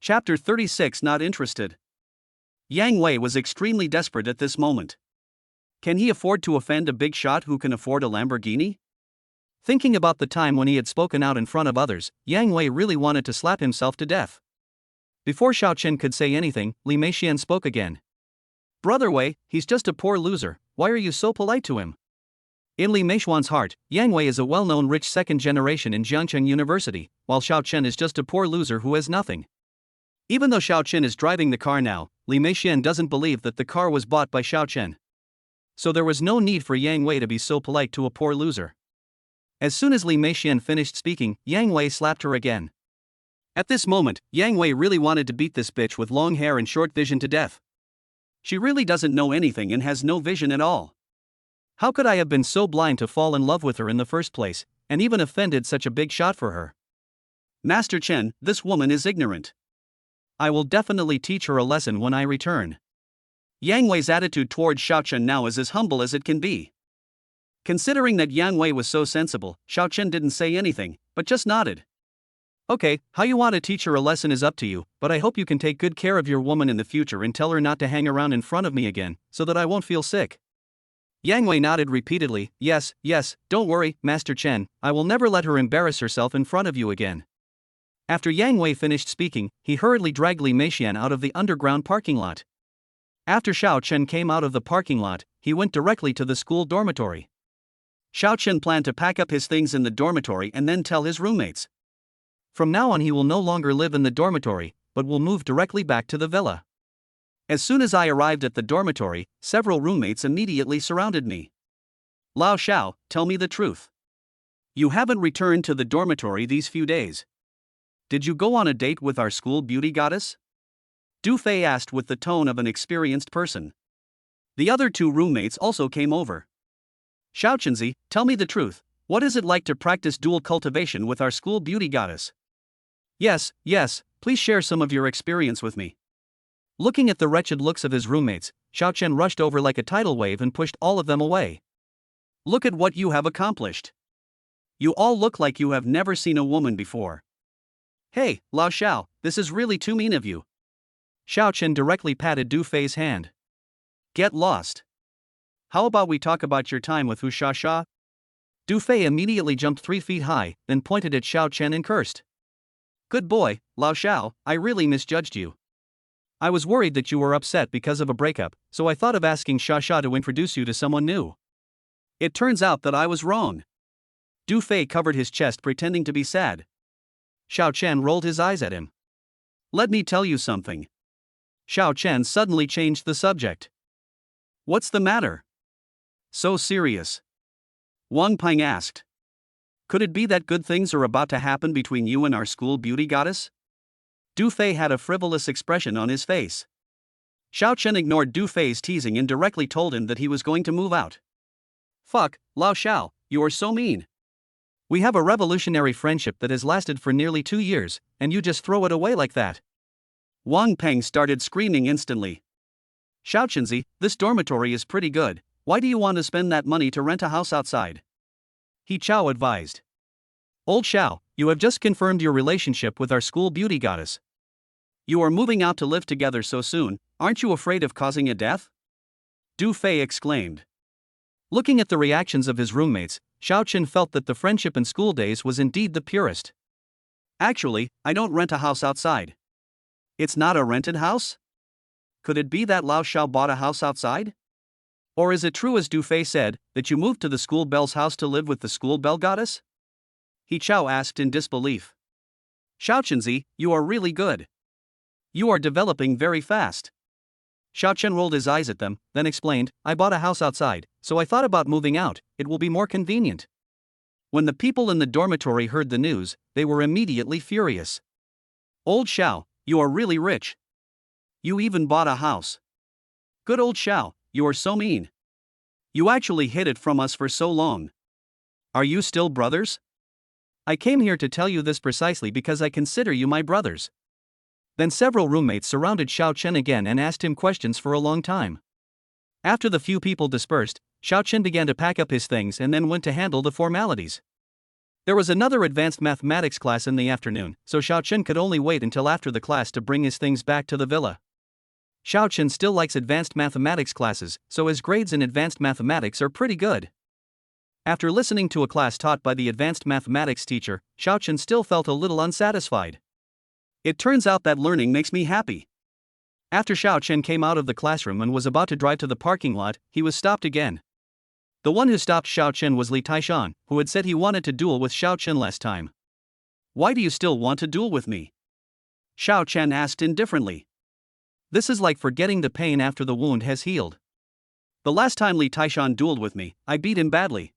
Chapter 36. Not interested. Yang Wei was extremely desperate at this moment. Can he afford to offend a big shot who can afford a Lamborghini? Thinking about the time when he had spoken out in front of others, Yang Wei really wanted to slap himself to death. Before Xiao Chen could say anything, Li Meixian spoke again. Brother Wei, he's just a poor loser, why are you so polite to him? In Li Meixian's heart, Yang Wei is a well-known rich second generation in Jiangcheng University, while Xiao Chen is just a poor loser who has nothing. Even though Xiao Chen is driving the car now, Li Meixian doesn't believe that the car was bought by Xiao Chen. So there was no need for Yang Wei to be so polite to a poor loser. As soon as Li Meixian finished speaking, Yang Wei slapped her again. At this moment, Yang Wei really wanted to beat this bitch with long hair and short vision to death. She really doesn't know anything and has no vision at all. How could I have been so blind to fall in love with her in the first place, and even offended such a big shot for her? Master Chen, this woman is ignorant. I will definitely teach her a lesson when I return. Yang Wei's attitude towards Xiao Chen now is as humble as it can be. Considering that Yang Wei was so sensible, Xiao Chen didn't say anything, but just nodded. Okay, how you want to teach her a lesson is up to you, but I hope you can take good care of your woman in the future and tell her not to hang around in front of me again, so that I won't feel sick. Yang Wei nodded repeatedly. Yes, don't worry, Master Chen, I will never let her embarrass herself in front of you again. After Yang Wei finished speaking, he hurriedly dragged Li Meixian out of the underground parking lot. After Xiao Chen came out of the parking lot, he went directly to the school dormitory. Xiao Chen planned to pack up his things in the dormitory and then tell his roommates. From now on he will no longer live in the dormitory, but will move directly back to the villa. As soon as I arrived at the dormitory, several roommates immediately surrounded me. Lao Xiao, tell me the truth. You haven't returned to the dormitory these few days. Did you go on a date with our school beauty goddess? Du Fei asked with the tone of an experienced person. The other 2 roommates also came over. Xiao Chenzi, tell me the truth, what is it like to practice dual cultivation with our school beauty goddess? Yes, please share some of your experience with me. Looking at the wretched looks of his roommates, Xiao Chen rushed over like a tidal wave and pushed all of them away. Look at what you have accomplished. You all look like you have never seen a woman before. Hey, Lao Xiao, this is really too mean of you. Xiao Chen directly patted Du Fei's hand. Get lost. How about we talk about your time with Hu Sha? Du Fei immediately jumped 3 feet high, then pointed at Xiao Chen and cursed. Good boy, Lao Xiao, I really misjudged you. I was worried that you were upset because of a breakup, so I thought of asking Sha to introduce you to someone new. It turns out that I was wrong. Du Fei covered his chest pretending to be sad. Xiao Chen rolled his eyes at him. Let me tell you something. Xiao Chen suddenly changed the subject. What's the matter? So serious? Wang Peng asked. Could it be that good things are about to happen between you and our school beauty goddess? Du Fei had a frivolous expression on his face. Xiao Chen ignored Du Fei's teasing and directly told him that he was going to move out. Fuck, Lao Xiao, you are so mean. We have a revolutionary friendship that has lasted for nearly 2 years, and you just throw it away like that. Wang Peng started screaming instantly. Xiao Chenzi, this dormitory is pretty good. Why do you want to spend that money to rent a house outside? He Chao advised. Old Xiao, you have just confirmed your relationship with our school beauty goddess. You are moving out to live together so soon, aren't you afraid of causing a death? Du Fei exclaimed. Looking at the reactions of his roommates, Xiao Chen felt that the friendship in school days was indeed the purest. Actually, I don't rent a house outside. It's not a rented house? Could it be that Lao Xiao bought a house outside? Or is it true as Du Fei said, that you moved to the school bell's house to live with the school bell goddess? He Chao asked in disbelief. Xiao Chenzi, you are really good. You are developing very fast. Xiao Chen rolled his eyes at them, then explained, I bought a house outside, so I thought about moving out, it will be more convenient. When the people in the dormitory heard the news, they were immediately furious. Old Xiao, you are really rich. You even bought a house. Good old Xiao, you are so mean. You actually hid it from us for so long. Are you still brothers? I came here to tell you this precisely because I consider you my brothers. Then several roommates surrounded Xiao Chen again and asked him questions for a long time. After the few people dispersed, Xiao Chen began to pack up his things and then went to handle the formalities. There was another advanced mathematics class in the afternoon, so Xiao Chen could only wait until after the class to bring his things back to the villa. Xiao Chen still likes advanced mathematics classes, so his grades in advanced mathematics are pretty good. After listening to a class taught by the advanced mathematics teacher, Xiao Chen still felt a little unsatisfied. It turns out that learning makes me happy. After Xiao Chen came out of the classroom and was about to drive to the parking lot, he was stopped again. The one who stopped Xiao Chen was Li Taishan, who had said he wanted to duel with Xiao Chen last time. Why do you still want to duel with me? Xiao Chen asked indifferently. This is like forgetting the pain after the wound has healed. The last time Li Taishan dueled with me, I beat him badly.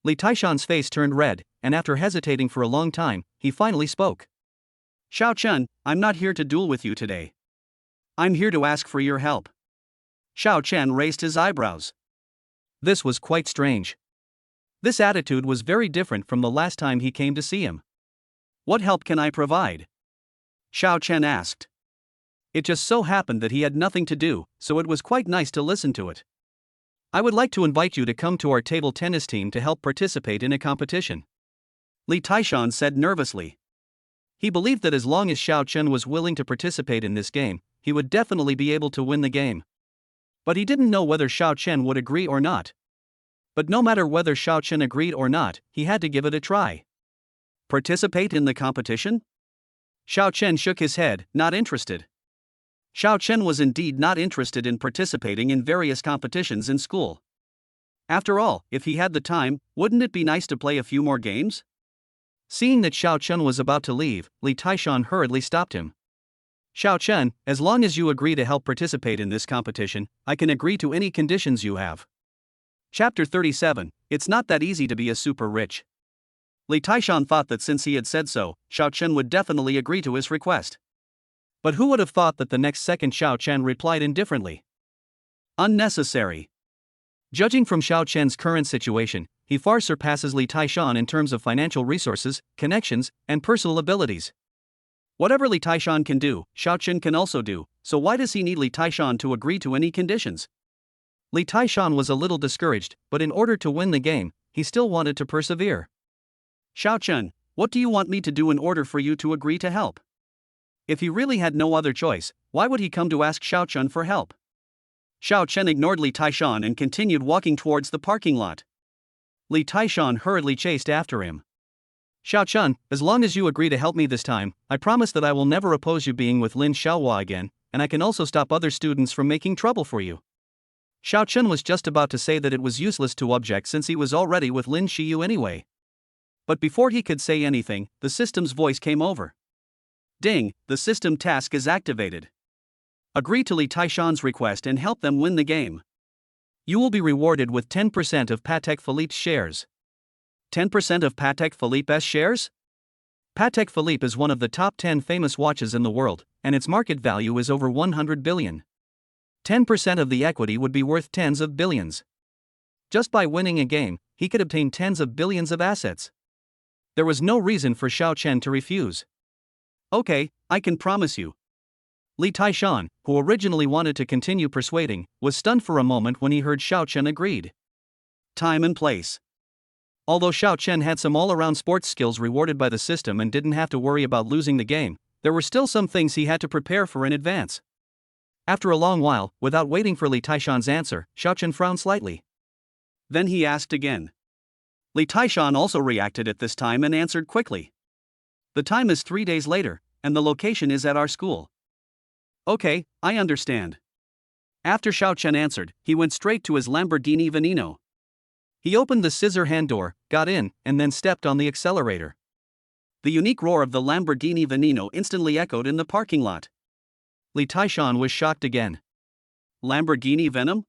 Li Taishan's face turned red, and after hesitating for a long time, he finally spoke. Xiao Chen, I'm not here to duel with you today. I'm here to ask for your help. Xiao Chen raised his eyebrows. This was quite strange. This attitude was very different from the last time he came to see him. What help can I provide? Xiao Chen asked. It just so happened that he had nothing to do, so it was quite nice to listen to it. I would like to invite you to come to our table tennis team to help participate in a competition. Li Taishan said nervously. He believed that as long as Xiao Chen was willing to participate in this game, he would definitely be able to win the game. But he didn't know whether Xiao Chen would agree or not. But no matter whether Xiao Chen agreed or not, he had to give it a try. Participate in the competition? Xiao Chen shook his head, not interested. Xiao Chen was indeed not interested in participating in various competitions in school. After all, if he had the time, wouldn't it be nice to play a few more games? Seeing that Xiao Chen was about to leave, Li Taishan hurriedly stopped him. Xiao Chen, as long as you agree to help participate in this competition, I can agree to any conditions you have. Chapter 37, It's not that easy to be a super rich. Li Taishan thought that since he had said so, Xiao Chen would definitely agree to his request. But who would have thought that the next second Xiao Chen replied indifferently? Unnecessary. Judging from Xiao Chen's current situation, he far surpasses Li Taishan in terms of financial resources, connections, and personal abilities. Whatever Li Taishan can do, Xiao Chen can also do, so why does he need Li Taishan to agree to any conditions? Li Taishan was a little discouraged, but in order to win the game, he still wanted to persevere. Xiao Chen, what do you want me to do in order for you to agree to help? If he really had no other choice, why would he come to ask Xiao Chen for help? Xiao Chen ignored Li Taishan and continued walking towards the parking lot. Li Taishan hurriedly chased after him. Xiao Chen, as long as you agree to help me this time, I promise that I will never oppose you being with Lin Xiaohua again, and I can also stop other students from making trouble for you. Xiao Chen was just about to say that it was useless to object since he was already with Lin Xiyu anyway. But before he could say anything, the system's voice came over. Ding, the system task is activated. Agree to Li Taishan's request and help them win the game. You will be rewarded with 10% of Patek Philippe's shares. 10% of Patek Philippe's shares? Patek Philippe is one of the top 10 famous watches in the world, and its market value is over 100 billion. 10% of the equity would be worth tens of billions. Just by winning a game, he could obtain tens of billions of assets. There was no reason for Xiao Chen to refuse. Okay, I can promise you. Li Taishan, who originally wanted to continue persuading, was stunned for a moment when he heard Xiao Chen agreed. Time and place. Although Xiao Chen had some all-around sports skills rewarded by the system and didn't have to worry about losing the game, there were still some things he had to prepare for in advance. After a long while, without waiting for Li Taishan's answer, Xiao Chen frowned slightly. Then he asked again. Li Taishan also reacted at this time and answered quickly. The time is 3 days later, and the location is at our school. Okay, I understand. After Xiao Chen answered, he went straight to his Lamborghini Veneno. He opened the scissor hand door, got in, and then stepped on the accelerator. The unique roar of the Lamborghini Veneno instantly echoed in the parking lot. Li Taishan was shocked again. Lamborghini Venom?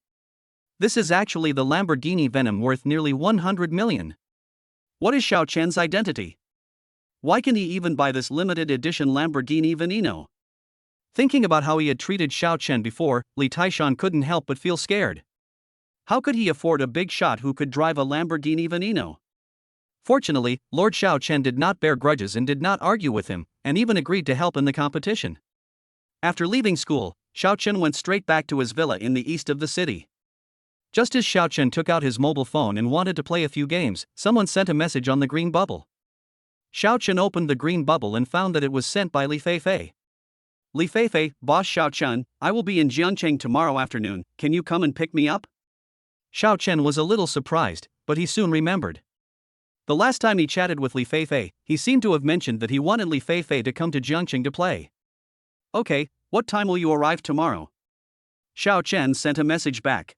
This is actually the Lamborghini Venom worth nearly 100 million. What is Xiao Chen's identity? Why can he even buy this limited edition Lamborghini Veneno? Thinking about how he had treated Xiao Chen before, Li Taishan couldn't help but feel scared. How could he afford a big shot who could drive a Lamborghini Veneno? Fortunately, Lord Xiao Chen did not bear grudges and did not argue with him, and even agreed to help in the competition. After leaving school, Xiao Chen went straight back to his villa in the east of the city. Just as Xiao Chen took out his mobile phone and wanted to play a few games, someone sent a message on the green bubble. Xiao Chen opened the green bubble and found that it was sent by Li Feifei. Li Feifei, Boss Xiao Chen, I will be in Jiangcheng tomorrow afternoon, can you come and pick me up? Xiao Chen was a little surprised, but he soon remembered. The last time he chatted with Li Feifei, he seemed to have mentioned that he wanted Li Feifei to come to Jiangcheng to play. Okay, what time will you arrive tomorrow? Xiao Chen sent a message back.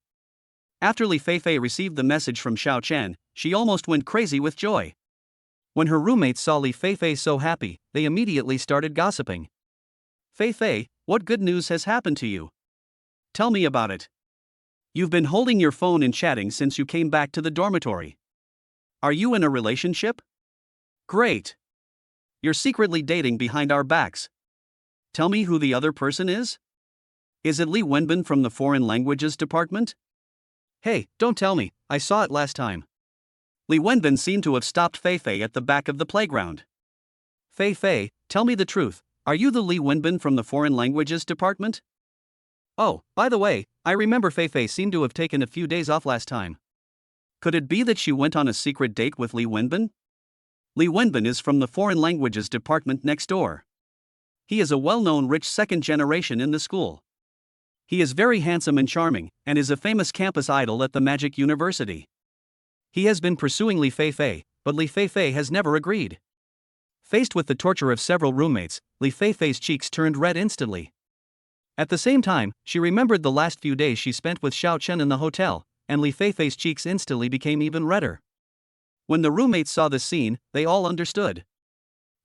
After Li Feifei received the message from Xiao Chen, she almost went crazy with joy. When her roommates saw Li Feifei so happy, they immediately started gossiping. Feifei, what good news has happened to you? Tell me about it. You've been holding your phone and chatting since you came back to the dormitory. Are you in a relationship? Great. You're secretly dating behind our backs. Tell me who the other person is? Is it Li Wenbin from the Foreign Languages Department? Hey, don't tell me, I saw it last time. Li Wenbin seemed to have stopped Feifei at the back of the playground. Feifei, tell me the truth, are you the Li Wenbin from the Foreign Languages Department? Oh, by the way, I remember Feifei seemed to have taken a few days off last time. Could it be that she went on a secret date with Li Wenbin? Li Wenbin is from the Foreign Languages Department next door. He is a well-known rich second generation in the school. He is very handsome and charming, and is a famous campus idol at the Magic University. He has been pursuing Li Feifei, but Li Feifei has never agreed. Faced with the torture of several roommates, Li Feifei's cheeks turned red instantly. At the same time, she remembered the last few days she spent with Xiao Chen in the hotel, and Li Feifei's cheeks instantly became even redder. When the roommates saw this scene, they all understood.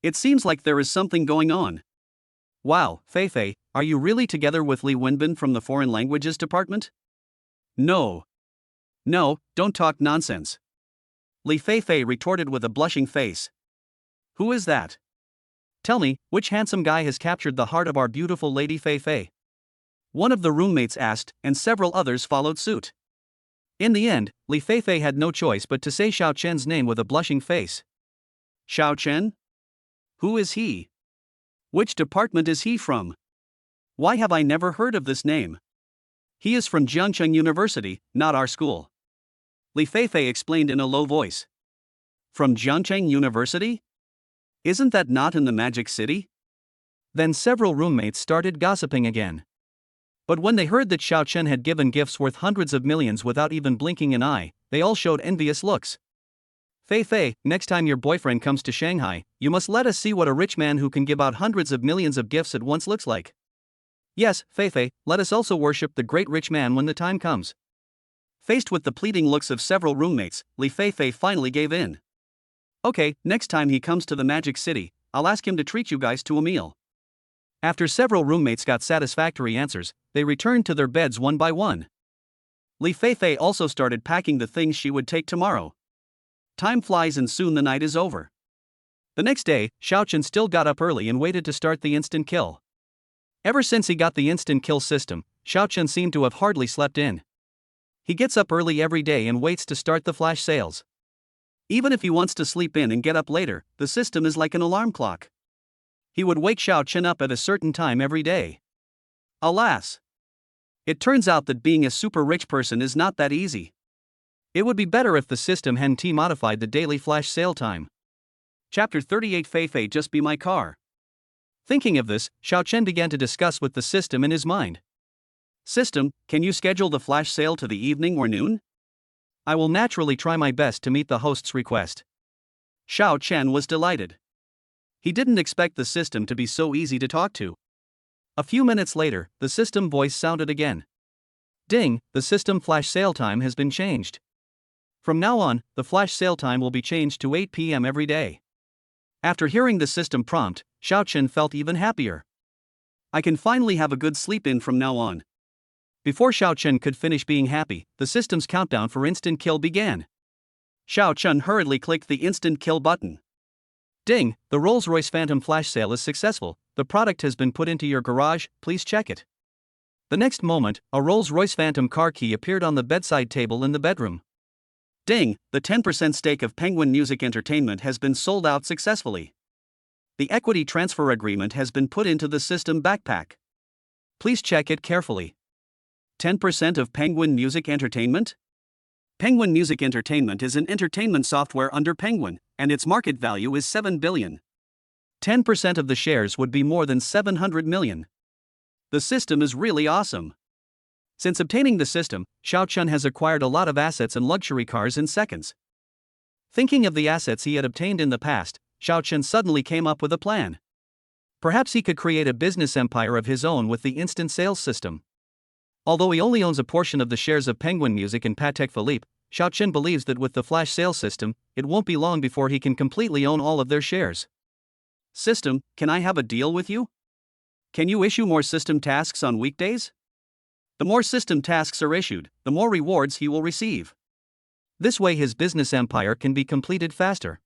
It seems like there is something going on. Wow, Feifei, are you really together with Li Wenbin from the Foreign Languages Department? No. No, don't talk nonsense. Li Feifei retorted with a blushing face. Who is that? Tell me, which handsome guy has captured the heart of our beautiful Lady Feifei? One of the roommates asked, and several others followed suit. In the end, Li Feifei had no choice but to say Xiao Chen's name with a blushing face. Xiao Chen? Who is he? Which department is he from? Why have I never heard of this name? He is from Jiangcheng University, not our school. Li Feifei explained in a low voice. From Jiangcheng University? Isn't that not in the Magic City? Then several roommates started gossiping again. But when they heard that Xiao Chen had given gifts worth hundreds of millions without even blinking an eye, they all showed envious looks. Feifei, next time your boyfriend comes to Shanghai, you must let us see what a rich man who can give out hundreds of millions of gifts at once looks like. Yes, Feifei, let us also worship the great rich man when the time comes. Faced with the pleading looks of several roommates, Li Feifei finally gave in. Okay, next time he comes to the Magic City, I'll ask him to treat you guys to a meal. After several roommates got satisfactory answers, they returned to their beds one by one. Li Feifei also started packing the things she would take tomorrow. Time flies and soon the night is over. The next day, Xiao Chen still got up early and waited to start the instant kill. Ever since he got the instant kill system, Xiao Chen seemed to have hardly slept in. He gets up early every day and waits to start the flash sales. Even if he wants to sleep in and get up later, the system is like an alarm clock. He would wake Xiao Chen up at a certain time every day. Alas! It turns out that being a super rich person is not that easy. It would be better if the system hadn't modified the daily flash sale time. Chapter 38 Fei Fei Just Be My Car. Thinking of this, Xiao Chen began to discuss with the system in his mind. System, can you schedule the flash sale to the evening or noon? I will naturally try my best to meet the host's request. Xiao Chen was delighted. He didn't expect the system to be so easy to talk to. A few minutes later, the system voice sounded again. Ding, the system flash sale time has been changed. From now on, the flash sale time will be changed to 8 p.m. every day. After hearing the system prompt, Xiao Chen felt even happier. I can finally have a good sleep in from now on. Before Xiao Chen could finish being happy, the system's countdown for instant kill began. Xiao Chen hurriedly clicked the instant kill button. Ding, the Rolls-Royce Phantom flash sale is successful. The product has been put into your garage, please check it. The next moment, a Rolls-Royce Phantom car key appeared on the bedside table in the bedroom. Ding, the 10% stake of Penguin Music Entertainment has been sold out successfully. The equity transfer agreement has been put into the system backpack. Please check it carefully. 10% of Penguin Music Entertainment? Penguin Music Entertainment is an entertainment software under Penguin, and its market value is 7 billion. 10% of the shares would be more than 700 million. The system is really awesome. Since obtaining the system, Xiao Chen has acquired a lot of assets and luxury cars in seconds. Thinking of the assets he had obtained in the past, Xiao Chen suddenly came up with a plan. Perhaps he could create a business empire of his own with the instant sales system. Although he only owns a portion of the shares of Penguin Music and Patek Philippe, Xiao Chen believes that with the flash sale system, it won't be long before he can completely own all of their shares. System, can I have a deal with you? Can you issue more system tasks on weekdays? The more system tasks are issued, the more rewards he will receive. This way his business empire can be completed faster.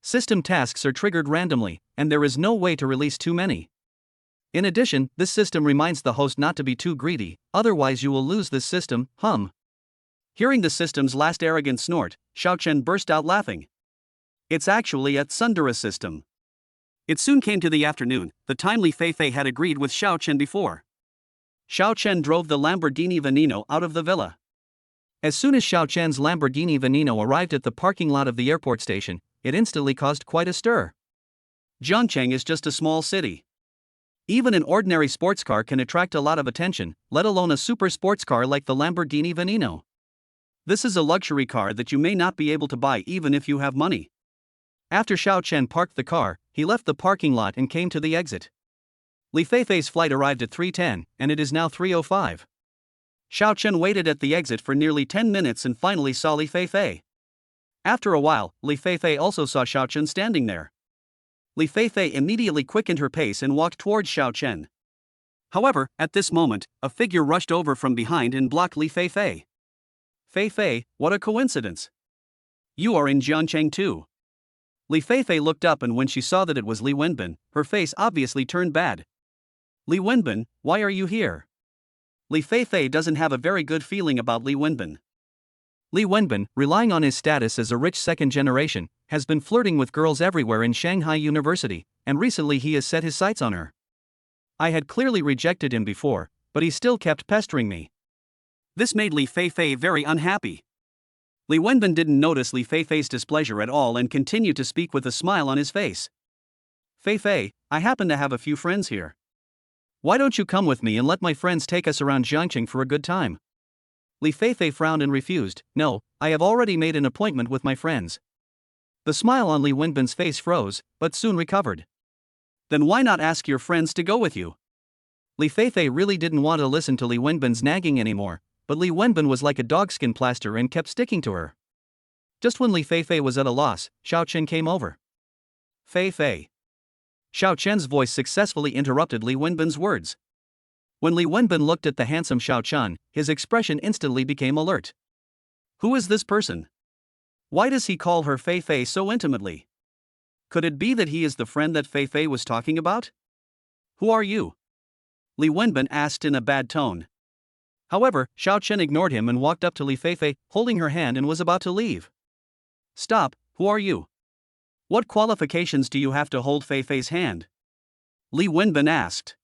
System tasks are triggered randomly, and there is no way to release too many. In addition, this system reminds the host not to be too greedy, otherwise you will lose this system. Hearing the system's last arrogant snort, Xiao Chen burst out laughing. It's actually a tsundere system. It soon came to the afternoon, the time Li Fei had agreed with Xiao Chen before. Xiao Chen drove the Lamborghini Veneno out of the villa. As soon as Xiao Chen's Lamborghini Veneno arrived at the parking lot of the airport station, it instantly caused quite a stir. Zhangcheng is just a small city. Even an ordinary sports car can attract a lot of attention, let alone a super sports car like the Lamborghini Veneno. This is a luxury car that you may not be able to buy even if you have money. After Xiao Chen parked the car, he left the parking lot and came to the exit. Li Feifei's flight arrived at 3:10, and it is now 3:05. Xiao Chen waited at the exit for nearly 10 minutes and finally saw Li Feifei. After a while, Li Feifei also saw Xiao Chen standing there. Li Feifei immediately quickened her pace and walked towards Xiao Chen. However, at this moment, a figure rushed over from behind and blocked Li Feifei. Feifei, what a coincidence! You are in Zhangcheng too. Li Feifei looked up, and when she saw that it was Li Wenbin, her face obviously turned bad. Li Wenbin, why are you here? Li Feifei doesn't have a very good feeling about Li Wenbin. Li Wenbin, relying on his status as a rich second generation, has been flirting with girls everywhere in Shanghai University, and recently he has set his sights on her. I had clearly rejected him before, but he still kept pestering me. This made Li Feifei very unhappy. Li Wenbin didn't notice Li Feifei's displeasure at all and continued to speak with a smile on his face. Feifei, I happen to have a few friends here. Why don't you come with me and let my friends take us around Zhangcheng for a good time? Li Feifei frowned and refused. No, I have already made an appointment with my friends. The smile on Li Wenbin's face froze, but soon recovered. Then why not ask your friends to go with you? Li Feifei really didn't want to listen to Li Wenbin's nagging anymore, but Li Wenbin was like a dogskin plaster and kept sticking to her. Just when Li Feifei was at a loss, Xiao Chen came over. Feifei. Xiao Chen's voice successfully interrupted Li Wenbin's words. When Li Wenbin looked at the handsome Xiao Chen, his expression instantly became alert. Who is this person? Why does he call her Feifei so intimately? Could it be that he is the friend that Feifei was talking about? Who are you? Li Wenbin asked in a bad tone. However, Xiao Chen ignored him and walked up to Li Feifei, holding her hand, and was about to leave. Stop, who are you? What qualifications do you have to hold Fei Fei's hand? Li Wenbin asked.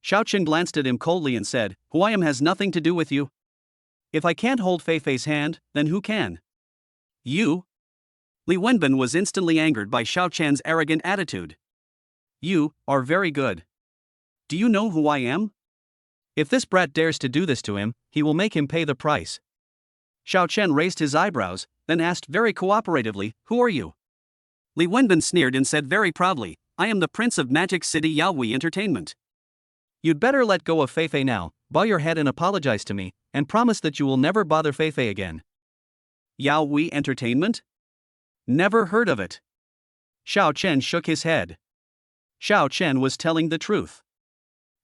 Xiao Chen glanced at him coldly and said, Who I am has nothing to do with you. If I can't hold Fei Fei's hand, then who can? You? Li Wenbin was instantly angered by Xiao Chen's arrogant attitude. You are very good. Do you know who I am? If this brat dares to do this to him, he will make him pay the price. Xiao Chen raised his eyebrows, then asked very cooperatively, Who are you? Li Wenbin sneered and said very proudly, I am the Prince of Magic City Yaoi Entertainment. You'd better let go of Fei Fei now, bow your head and apologize to me, and promise that you will never bother Fei Fei again. Yaoi Entertainment? Never heard of it. Xiao Chen shook his head. Xiao Chen was telling the truth.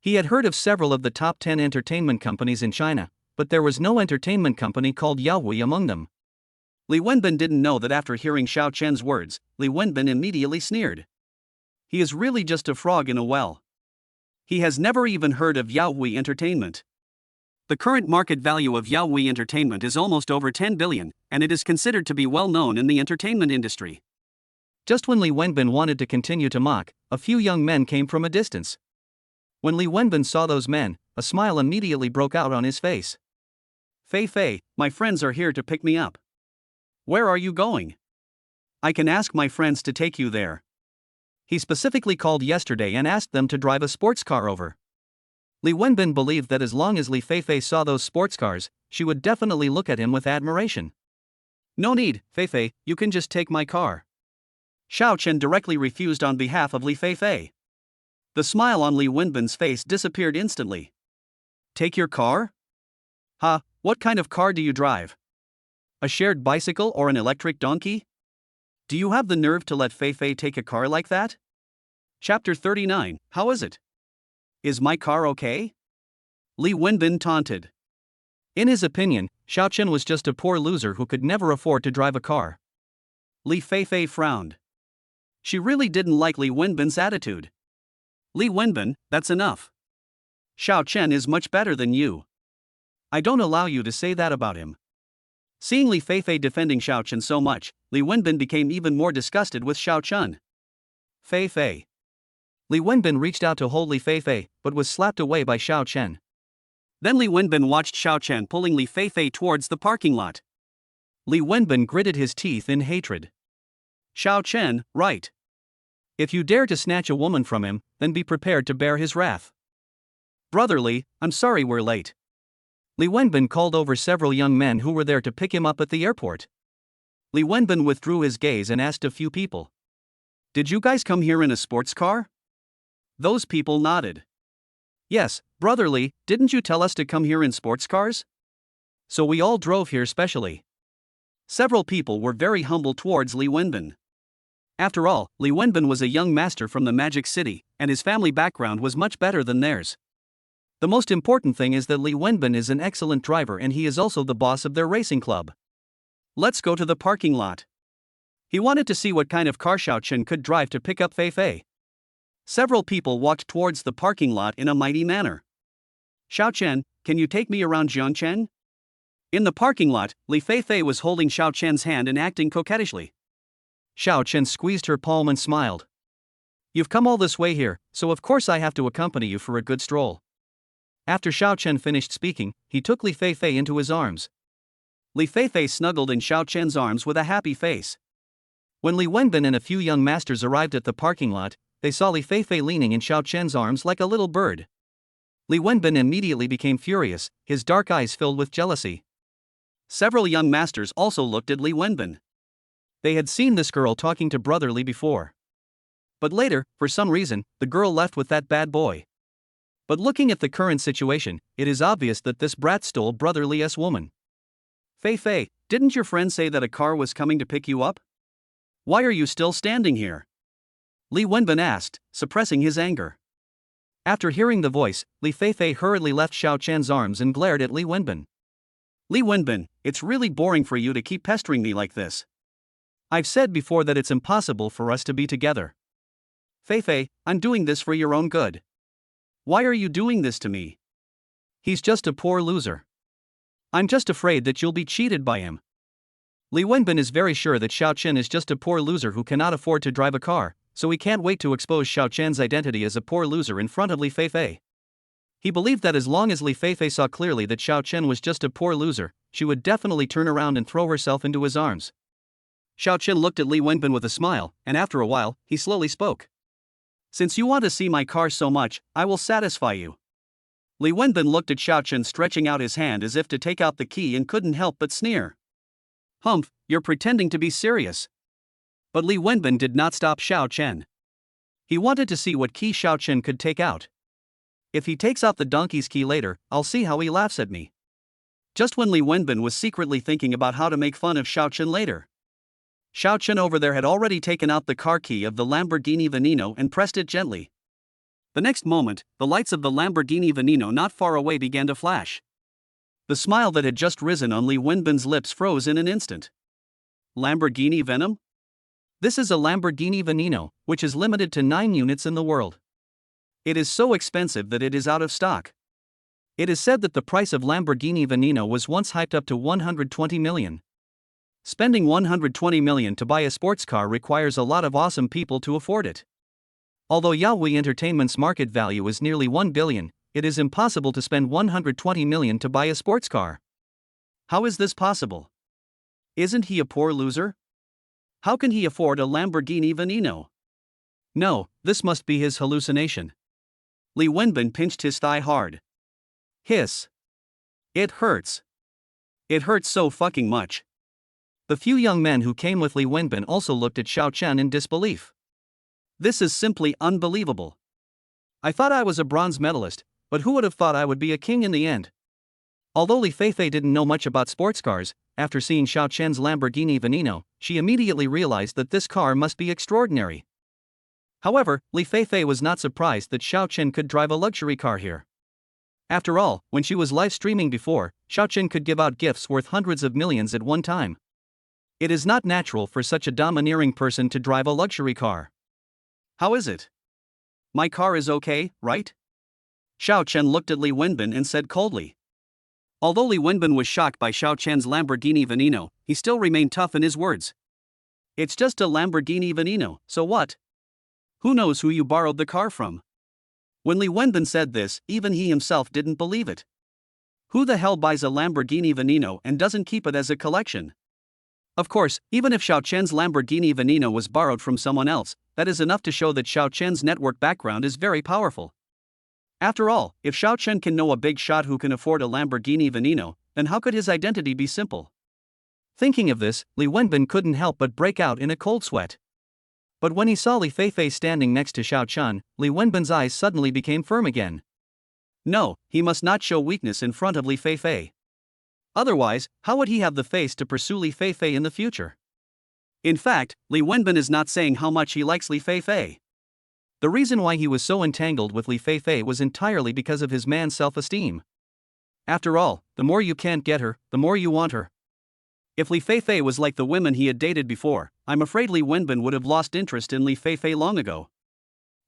He had heard of several of the top 10 entertainment companies in China, but there was no entertainment company called Yaoi among them. Li Wenbin didn't know that after hearing Xiao Chen's words, Li Wenbin immediately sneered. He is really just a frog in a well. He has never even heard of Yaoi Entertainment. The current market value of Yaoi Entertainment is almost over 10 billion, and it is considered to be well known in the entertainment industry. Just when Li Wenbin wanted to continue to mock, a few young men came from a distance. When Li Wenbin saw those men, a smile immediately broke out on his face. Fei Fei, my friends are here to pick me up. Where are you going? I can ask my friends to take you there. He specifically called yesterday and asked them to drive a sports car over. Li Wenbin believed that as long as Li Fei Fei saw those sports cars, she would definitely look at him with admiration. No need, Fei Fei, you can just take my car. Xiao Chen directly refused on behalf of Li Fei Fei. The smile on Li Wenbin's face disappeared instantly. Take your car? Ha, what kind of car do you drive? A shared bicycle or an electric donkey? Do you have the nerve to let Fei Fei take a car like that? Chapter 39, How is it? Is my car okay? Li Wenbin taunted. In his opinion, Xiao Chen was just a poor loser who could never afford to drive a car. Li Fei Fei frowned. She really didn't like Li Wenbin's attitude. Li Wenbin, that's enough. Xiao Chen is much better than you. I don't allow you to say that about him. Seeing Li Fei Fei defending Xiao Chen so much, Li Wenbin became even more disgusted with Xiao Chen. Fei Fei. Li Wenbin reached out to hold Li Fei Fei, but was slapped away by Xiao Chen. Then Li Wenbin watched Xiao Chen pulling Li Fei Fei towards the parking lot. Li Wenbin gritted his teeth in hatred. Xiao Chen, right. If you dare to snatch a woman from him, then be prepared to bear his wrath. Brother Li, I'm sorry we're late. Li Wenbin called over several young men who were there to pick him up at the airport. Li Wenbin withdrew his gaze and asked a few people. Did you guys come here in a sports car? Those people nodded. Yes, Brother Li, didn't you tell us to come here in sports cars? So we all drove here specially. Several people were very humble towards Li Wenbin. After all, Li Wenbin was a young master from the Magic City, and his family background was much better than theirs. The most important thing is that Li Wenbin is an excellent driver and he is also the boss of their racing club. Let's go to the parking lot. He wanted to see what kind of car Xiao Chen could drive to pick up Fei Fei. Several people walked towards the parking lot in a mighty manner. Xiao Chen, can you take me around Jiangchen? In the parking lot, Li Fei Fei was holding Xiao Chen's hand and acting coquettishly. Xiao Chen squeezed her palm and smiled. You've come all this way here, so of course I have to accompany you for a good stroll. After Xiao Chen finished speaking, he took Li Fei Fei into his arms. Li Fei Fei snuggled in Xiao Chen's arms with a happy face. When Li Wenbin and a few young masters arrived at the parking lot, they saw Li Fei Fei leaning in Xiao Chen's arms like a little bird. Li Wenbin immediately became furious, his dark eyes filled with jealousy. Several young masters also looked at Li Wenbin. They had seen this girl talking to Brother Li before. But later, for some reason, the girl left with that bad boy. But looking at the current situation, it is obvious that this brat stole Brother Li's woman. Fei Fei, didn't your friend say that a car was coming to pick you up? Why are you still standing here? Li Wenbin asked, suppressing his anger. After hearing the voice, Li Fei Fei hurriedly left Xiao Chen's arms and glared at Li Wenbin. Li Wenbin, it's really boring for you to keep pestering me like this. I've said before that it's impossible for us to be together. Fei Fei, I'm doing this for your own good. Why are you doing this to me? He's just a poor loser. I'm just afraid that you'll be cheated by him. Li Wenbin is very sure that Xiao Chen is just a poor loser who cannot afford to drive a car, so he can't wait to expose Xiao Chen's identity as a poor loser in front of Li Feifei. He believed that as long as Li Feifei saw clearly that Xiao Chen was just a poor loser, she would definitely turn around and throw herself into his arms. Xiao Chen looked at Li Wenbin with a smile, and after a while, he slowly spoke. "Since you want to see my car so much, I will satisfy you." Li Wenbin looked at Xiao Chen stretching out his hand as if to take out the key and couldn't help but sneer. "Humph, you're pretending to be serious." But Li Wenbin did not stop Xiao Chen. He wanted to see what key Xiao Chen could take out. "If he takes out the donkey's key later, I'll see how he laughs at me." Just when Li Wenbin was secretly thinking about how to make fun of Xiao Chen later, Xiao Chen over there had already taken out the car key of the Lamborghini Veneno and pressed it gently. The next moment, the lights of the Lamborghini Veneno not far away began to flash. The smile that had just risen on Li Wenbin's lips froze in an instant. Lamborghini Venom? This is a Lamborghini Veneno, which is limited to 9 units in the world. It is so expensive that it is out of stock. It is said that the price of Lamborghini Veneno was once hyped up to 120 million. Spending 120 million to buy a sports car requires a lot of awesome people to afford it. Although Yaoi Entertainment's market value is nearly 1 billion, it is impossible to spend 120 million to buy a sports car. How is this possible? Isn't he a poor loser? How can he afford a Lamborghini Veneno? No, this must be his hallucination. Li Wenbin pinched his thigh hard. Hiss. It hurts. It hurts so fucking much. The few young men who came with Li Wenbin also looked at Xiao Chen in disbelief. This is simply unbelievable. I thought I was a bronze medalist, but who would have thought I would be a king in the end? Although Li Feifei didn't know much about sports cars, after seeing Xiao Chen's Lamborghini Veneno, she immediately realized that this car must be extraordinary. However, Li Feifei was not surprised that Xiao Chen could drive a luxury car here. After all, when she was live streaming before, Xiao Chen could give out gifts worth hundreds of millions at one time. It is not natural for such a domineering person to drive a luxury car. How is it? My car is okay, right? Xiao Chen looked at Li Wenbin and said coldly. Although Li Wenbin was shocked by Xiao Chen's Lamborghini Veneno, he still remained tough in his words. It's just a Lamborghini Veneno, so what? Who knows who you borrowed the car from? When Li Wenbin said this, even he himself didn't believe it. Who the hell buys a Lamborghini Veneno and doesn't keep it as a collection? Of course, even if Xiao Chen's Lamborghini Veneno was borrowed from someone else, that is enough to show that Xiao Chen's network background is very powerful. After all, if Xiao Chen can know a big shot who can afford a Lamborghini Veneno, then how could his identity be simple? Thinking of this, Li Wenbin couldn't help but break out in a cold sweat. But when he saw Li Feifei standing next to Xiao Chen, Li Wenbin's eyes suddenly became firm again. No, he must not show weakness in front of Li Feifei. Otherwise, how would he have the face to pursue Li Feifei in the future? In fact, Li Wenbin is not saying how much he likes Li Feifei. The reason why he was so entangled with Li Feifei was entirely because of his man's self-esteem. After all, the more you can't get her, the more you want her. If Li Feifei was like the women he had dated before, I'm afraid Li Wenbin would have lost interest in Li Feifei long ago.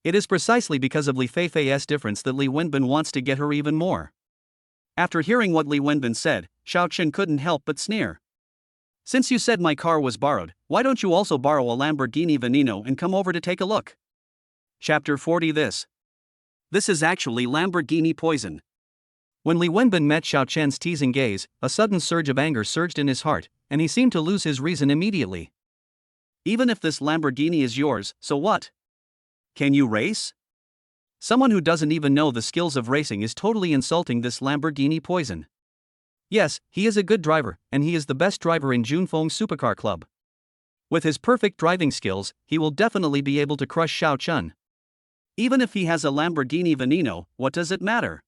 It is precisely because of Li Feifei's difference that Li Wenbin wants to get her even more. After hearing what Li Wenbin said, Xiao Chen couldn't help but sneer. Since you said my car was borrowed, why don't you also borrow a Lamborghini Veneno and come over to take a look? Chapter 40. This is actually Lamborghini poison. When Li Wenbin met Xiao Chen's teasing gaze, a sudden surge of anger surged in his heart, and he seemed to lose his reason immediately. Even if this Lamborghini is yours, so what? Can you race? Someone who doesn't even know the skills of racing is totally insulting this Lamborghini poison. Yes, he is a good driver, and he is the best driver in Junfeng's supercar club. With his perfect driving skills, he will definitely be able to crush Xiao Chen. Even if he has a Lamborghini Veneno, what does it matter?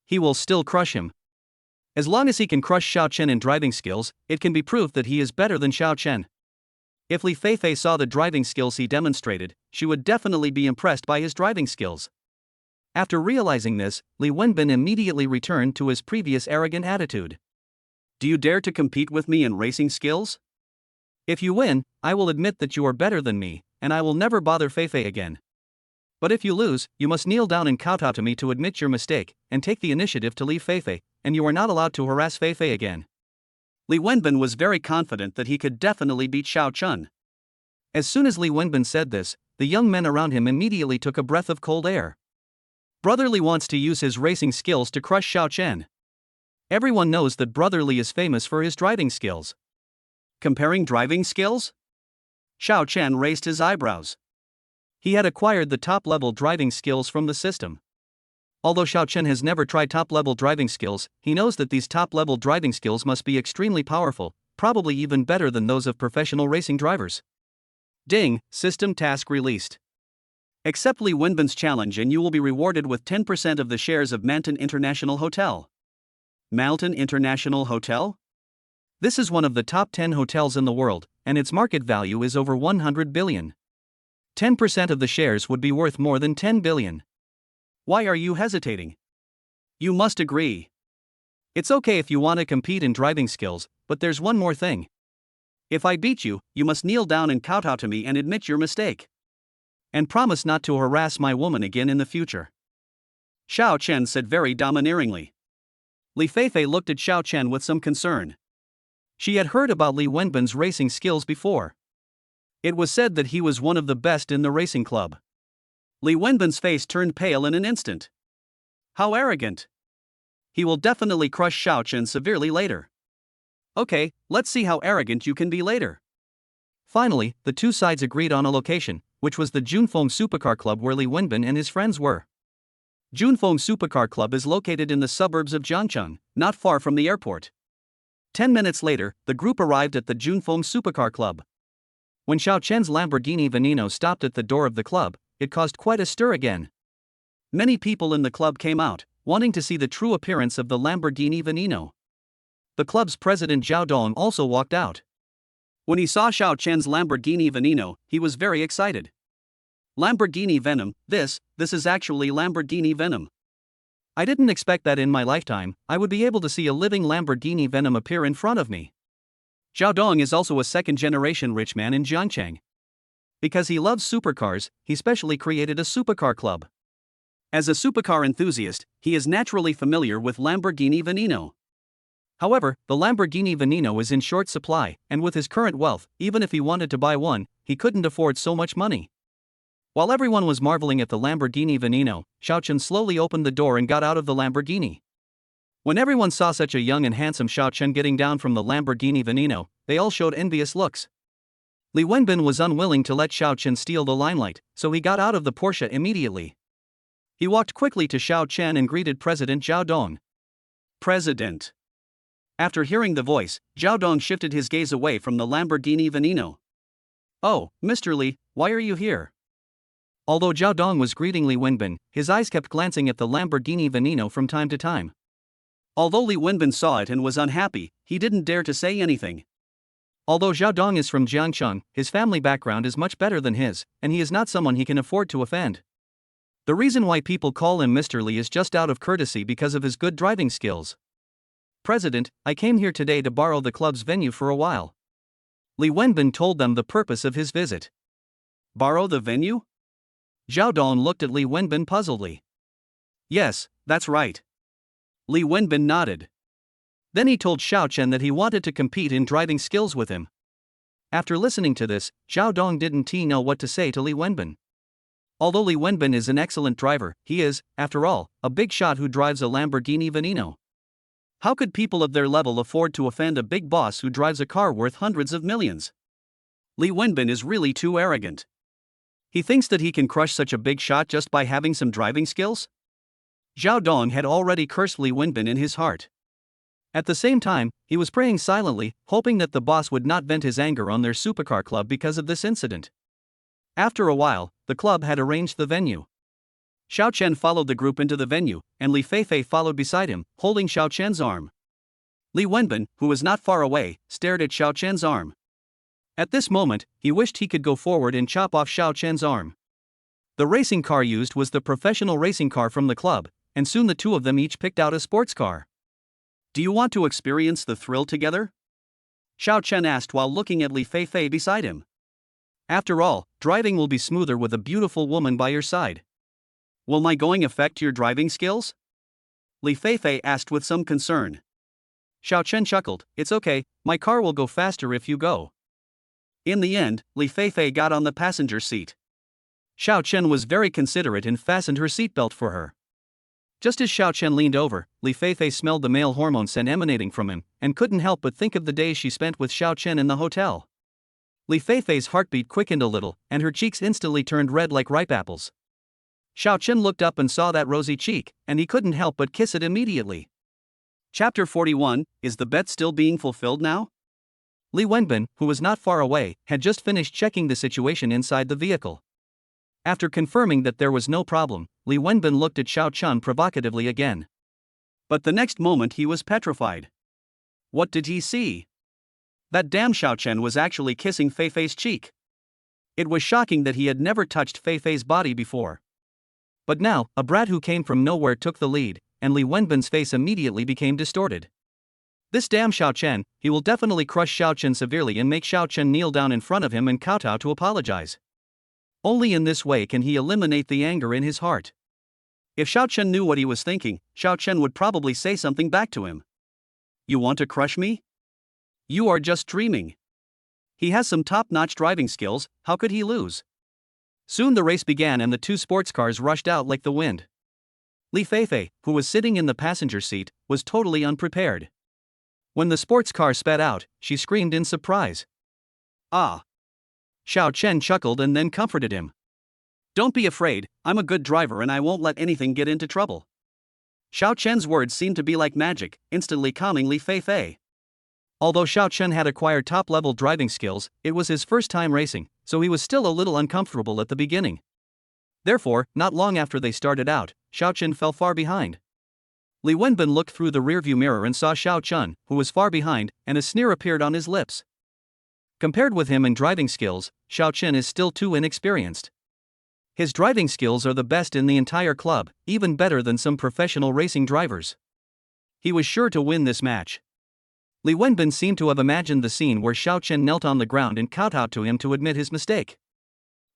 He will still crush him. As long as he can crush Xiao Chen in driving skills, it can be proved that he is better than Xiao Chen. If Li Feifei saw the driving skills he demonstrated, she would definitely be impressed by his driving skills. After realizing this, Li Wenbin immediately returned to his previous arrogant attitude. Do you dare to compete with me in racing skills? If you win, I will admit that you are better than me, and I will never bother Feifei again. But if you lose, you must kneel down and kowtow to me to admit your mistake, and take the initiative to leave Feifei, and you are not allowed to harass Feifei again. Li Wenbin was very confident that he could definitely beat Xiao Chun. As soon as Li Wenbin said this, the young men around him immediately took a breath of cold air. Brother Li wants to use his racing skills to crush Xiao Chen. Everyone knows that Brother Li is famous for his driving skills. Comparing driving skills? Xiao Chen raised his eyebrows. He had acquired the top-level driving skills from the system. Although Xiao Chen has never tried top-level driving skills, he knows that these top-level driving skills must be extremely powerful, probably even better than those of professional racing drivers. Ding, system task released. Accept Li Wenbin's challenge and you will be rewarded with 10% of the shares of Mountain International Hotel. Mountain International Hotel? This is one of the top 10 hotels in the world, and its market value is over 100 billion. 10% of the shares would be worth more than 10 billion. Why are you hesitating? You must agree. It's okay if you want to compete in driving skills, but there's one more thing. If I beat you, you must kneel down and kowtow to me and admit your mistake. And promise not to harass my woman again in the future. Xiao Chen said very domineeringly. Li Feifei looked at Xiao Chen with some concern. She had heard about Li Wenbin's racing skills before. It was said that he was one of the best in the racing club. Li Wenbin's face turned pale in an instant. How arrogant! He will definitely crush Xiao Chen severely later. Okay, let's see how arrogant you can be later. Finally, the two sides agreed on a location, which was the Junfeng Supercar Club where Li Wenbin and his friends were. Junfeng Supercar Club is located in the suburbs of Jiangcheng, not far from the airport. 10 minutes later, the group arrived at the Junfeng Supercar Club. When Xiao Chen's Lamborghini Veneno stopped at the door of the club, it caused quite a stir again. Many people in the club came out, wanting to see the true appearance of the Lamborghini Veneno. The club's president Zhao Dong also walked out. When he saw Xiao Chen's Lamborghini Veneno, he was very excited. Lamborghini Venom, this is actually Lamborghini Venom. I didn't expect that in my lifetime, I would be able to see a living Lamborghini Venom appear in front of me. Zhao Dong is also a second-generation rich man in Jiangcheng. Because he loves supercars, he specially created a supercar club. As a supercar enthusiast, he is naturally familiar with Lamborghini Veneno. However, the Lamborghini Veneno is in short supply, and with his current wealth, even if he wanted to buy one, he couldn't afford so much money. While everyone was marveling at the Lamborghini Veneno, Xiao Chen slowly opened the door and got out of the Lamborghini. When everyone saw such a young and handsome Xiao Chen getting down from the Lamborghini Veneno, they all showed envious looks. Li Wenbin was unwilling to let Xiao Chen steal the limelight, so he got out of the Porsche immediately. He walked quickly to Xiao Chen and greeted President Zhao Dong. President. After hearing the voice, Zhao Dong shifted his gaze away from the Lamborghini Veneno. Oh, Mr. Li, why are you here? Although Zhao Dong was greeting Li Wenbin, his eyes kept glancing at the Lamborghini Veneno from time to time. Although Li Wenbin saw it and was unhappy, he didn't dare to say anything. Although Zhao Dong is from Jiangcheng, his family background is much better than his, and he is not someone he can afford to offend. The reason why people call him Mr. Li is just out of courtesy because of his good driving skills. President, I came here today to borrow the club's venue for a while. Li Wenbin told them the purpose of his visit. Borrow the venue? Zhao Dong looked at Li Wenbin puzzledly. Yes, that's right. Li Wenbin nodded. Then he told Xiao Chen that he wanted to compete in driving skills with him. After listening to this, Zhao Dong didn't know what to say to Li Wenbin. Although Li Wenbin is an excellent driver, he is, after all, a big shot who drives a Lamborghini Veneno. How could people of their level afford to offend a big boss who drives a car worth hundreds of millions? Li Wenbin is really too arrogant. He thinks that he can crush such a big shot just by having some driving skills? Zhao Dong had already cursed Li Wenbin in his heart. At the same time, he was praying silently, hoping that the boss would not vent his anger on their supercar club because of this incident. After a while, the club had arranged the venue. Xiao Chen followed the group into the venue, and Li Feifei followed beside him, holding Xiao Chen's arm. Li Wenbin, who was not far away, stared at Xiao Chen's arm. At this moment, he wished he could go forward and chop off Xiao Chen's arm. The racing car used was the professional racing car from the club, and soon the two of them each picked out a sports car. Do you want to experience the thrill together? Xiao Chen asked while looking at Li Feifei beside him. After all, driving will be smoother with a beautiful woman by your side. Will my going affect your driving skills? Li Feifei asked with some concern. Xiao Chen chuckled, "It's okay, my car will go faster if you go." In the end, Li Feifei got on the passenger seat. Xiao Chen was very considerate and fastened her seatbelt for her. Just as Xiao Chen leaned over, Li Feifei smelled the male hormone scent emanating from him, and couldn't help but think of the days she spent with Xiao Chen in the hotel. Li Feifei's heartbeat quickened a little, and her cheeks instantly turned red like ripe apples. Xiao Chen looked up and saw that rosy cheek, and he couldn't help but kiss it immediately. Chapter 41, Is the bet still being fulfilled now? Li Wenbin, who was not far away, had just finished checking the situation inside the vehicle. After confirming that there was no problem, Li Wenbin looked at Xiao Chen provocatively again. But the next moment he was petrified. What did he see? That damn Xiao Chen was actually kissing Feifei's cheek. It was shocking that he had never touched Feifei's body before. But now, a brat who came from nowhere took the lead, and Li Wenbin's face immediately became distorted. This damn Xiao Chen, he will definitely crush Xiao Chen severely and make Xiao Chen kneel down in front of him and kowtow to apologize. Only in this way can he eliminate the anger in his heart. If Xiao Chen knew what he was thinking, Xiao Chen would probably say something back to him. You want to crush me? You are just dreaming. He has some top-notch driving skills, how could he lose? Soon the race began and the two sports cars rushed out like the wind. Li Feifei, who was sitting in the passenger seat, was totally unprepared. When the sports car sped out, she screamed in surprise. Ah! Xiao Chen chuckled and then comforted him. Don't be afraid, I'm a good driver and I won't let anything get into trouble. Xiao Chen's words seemed to be like magic, instantly calming Li Feifei. Although Xiao Chen had acquired top-level driving skills, it was his first time racing, so he was still a little uncomfortable at the beginning. Therefore, not long after they started out, Xiao Chen fell far behind. Li Wenbin looked through the rearview mirror and saw Xiao Chen, who was far behind, and a sneer appeared on his lips. Compared with him in driving skills, Xiao Chen is still too inexperienced. His driving skills are the best in the entire club, even better than some professional racing drivers. He was sure to win this match. Li Wenbin seemed to have imagined the scene where Xiao Chen knelt on the ground and kowtowed to him to admit his mistake.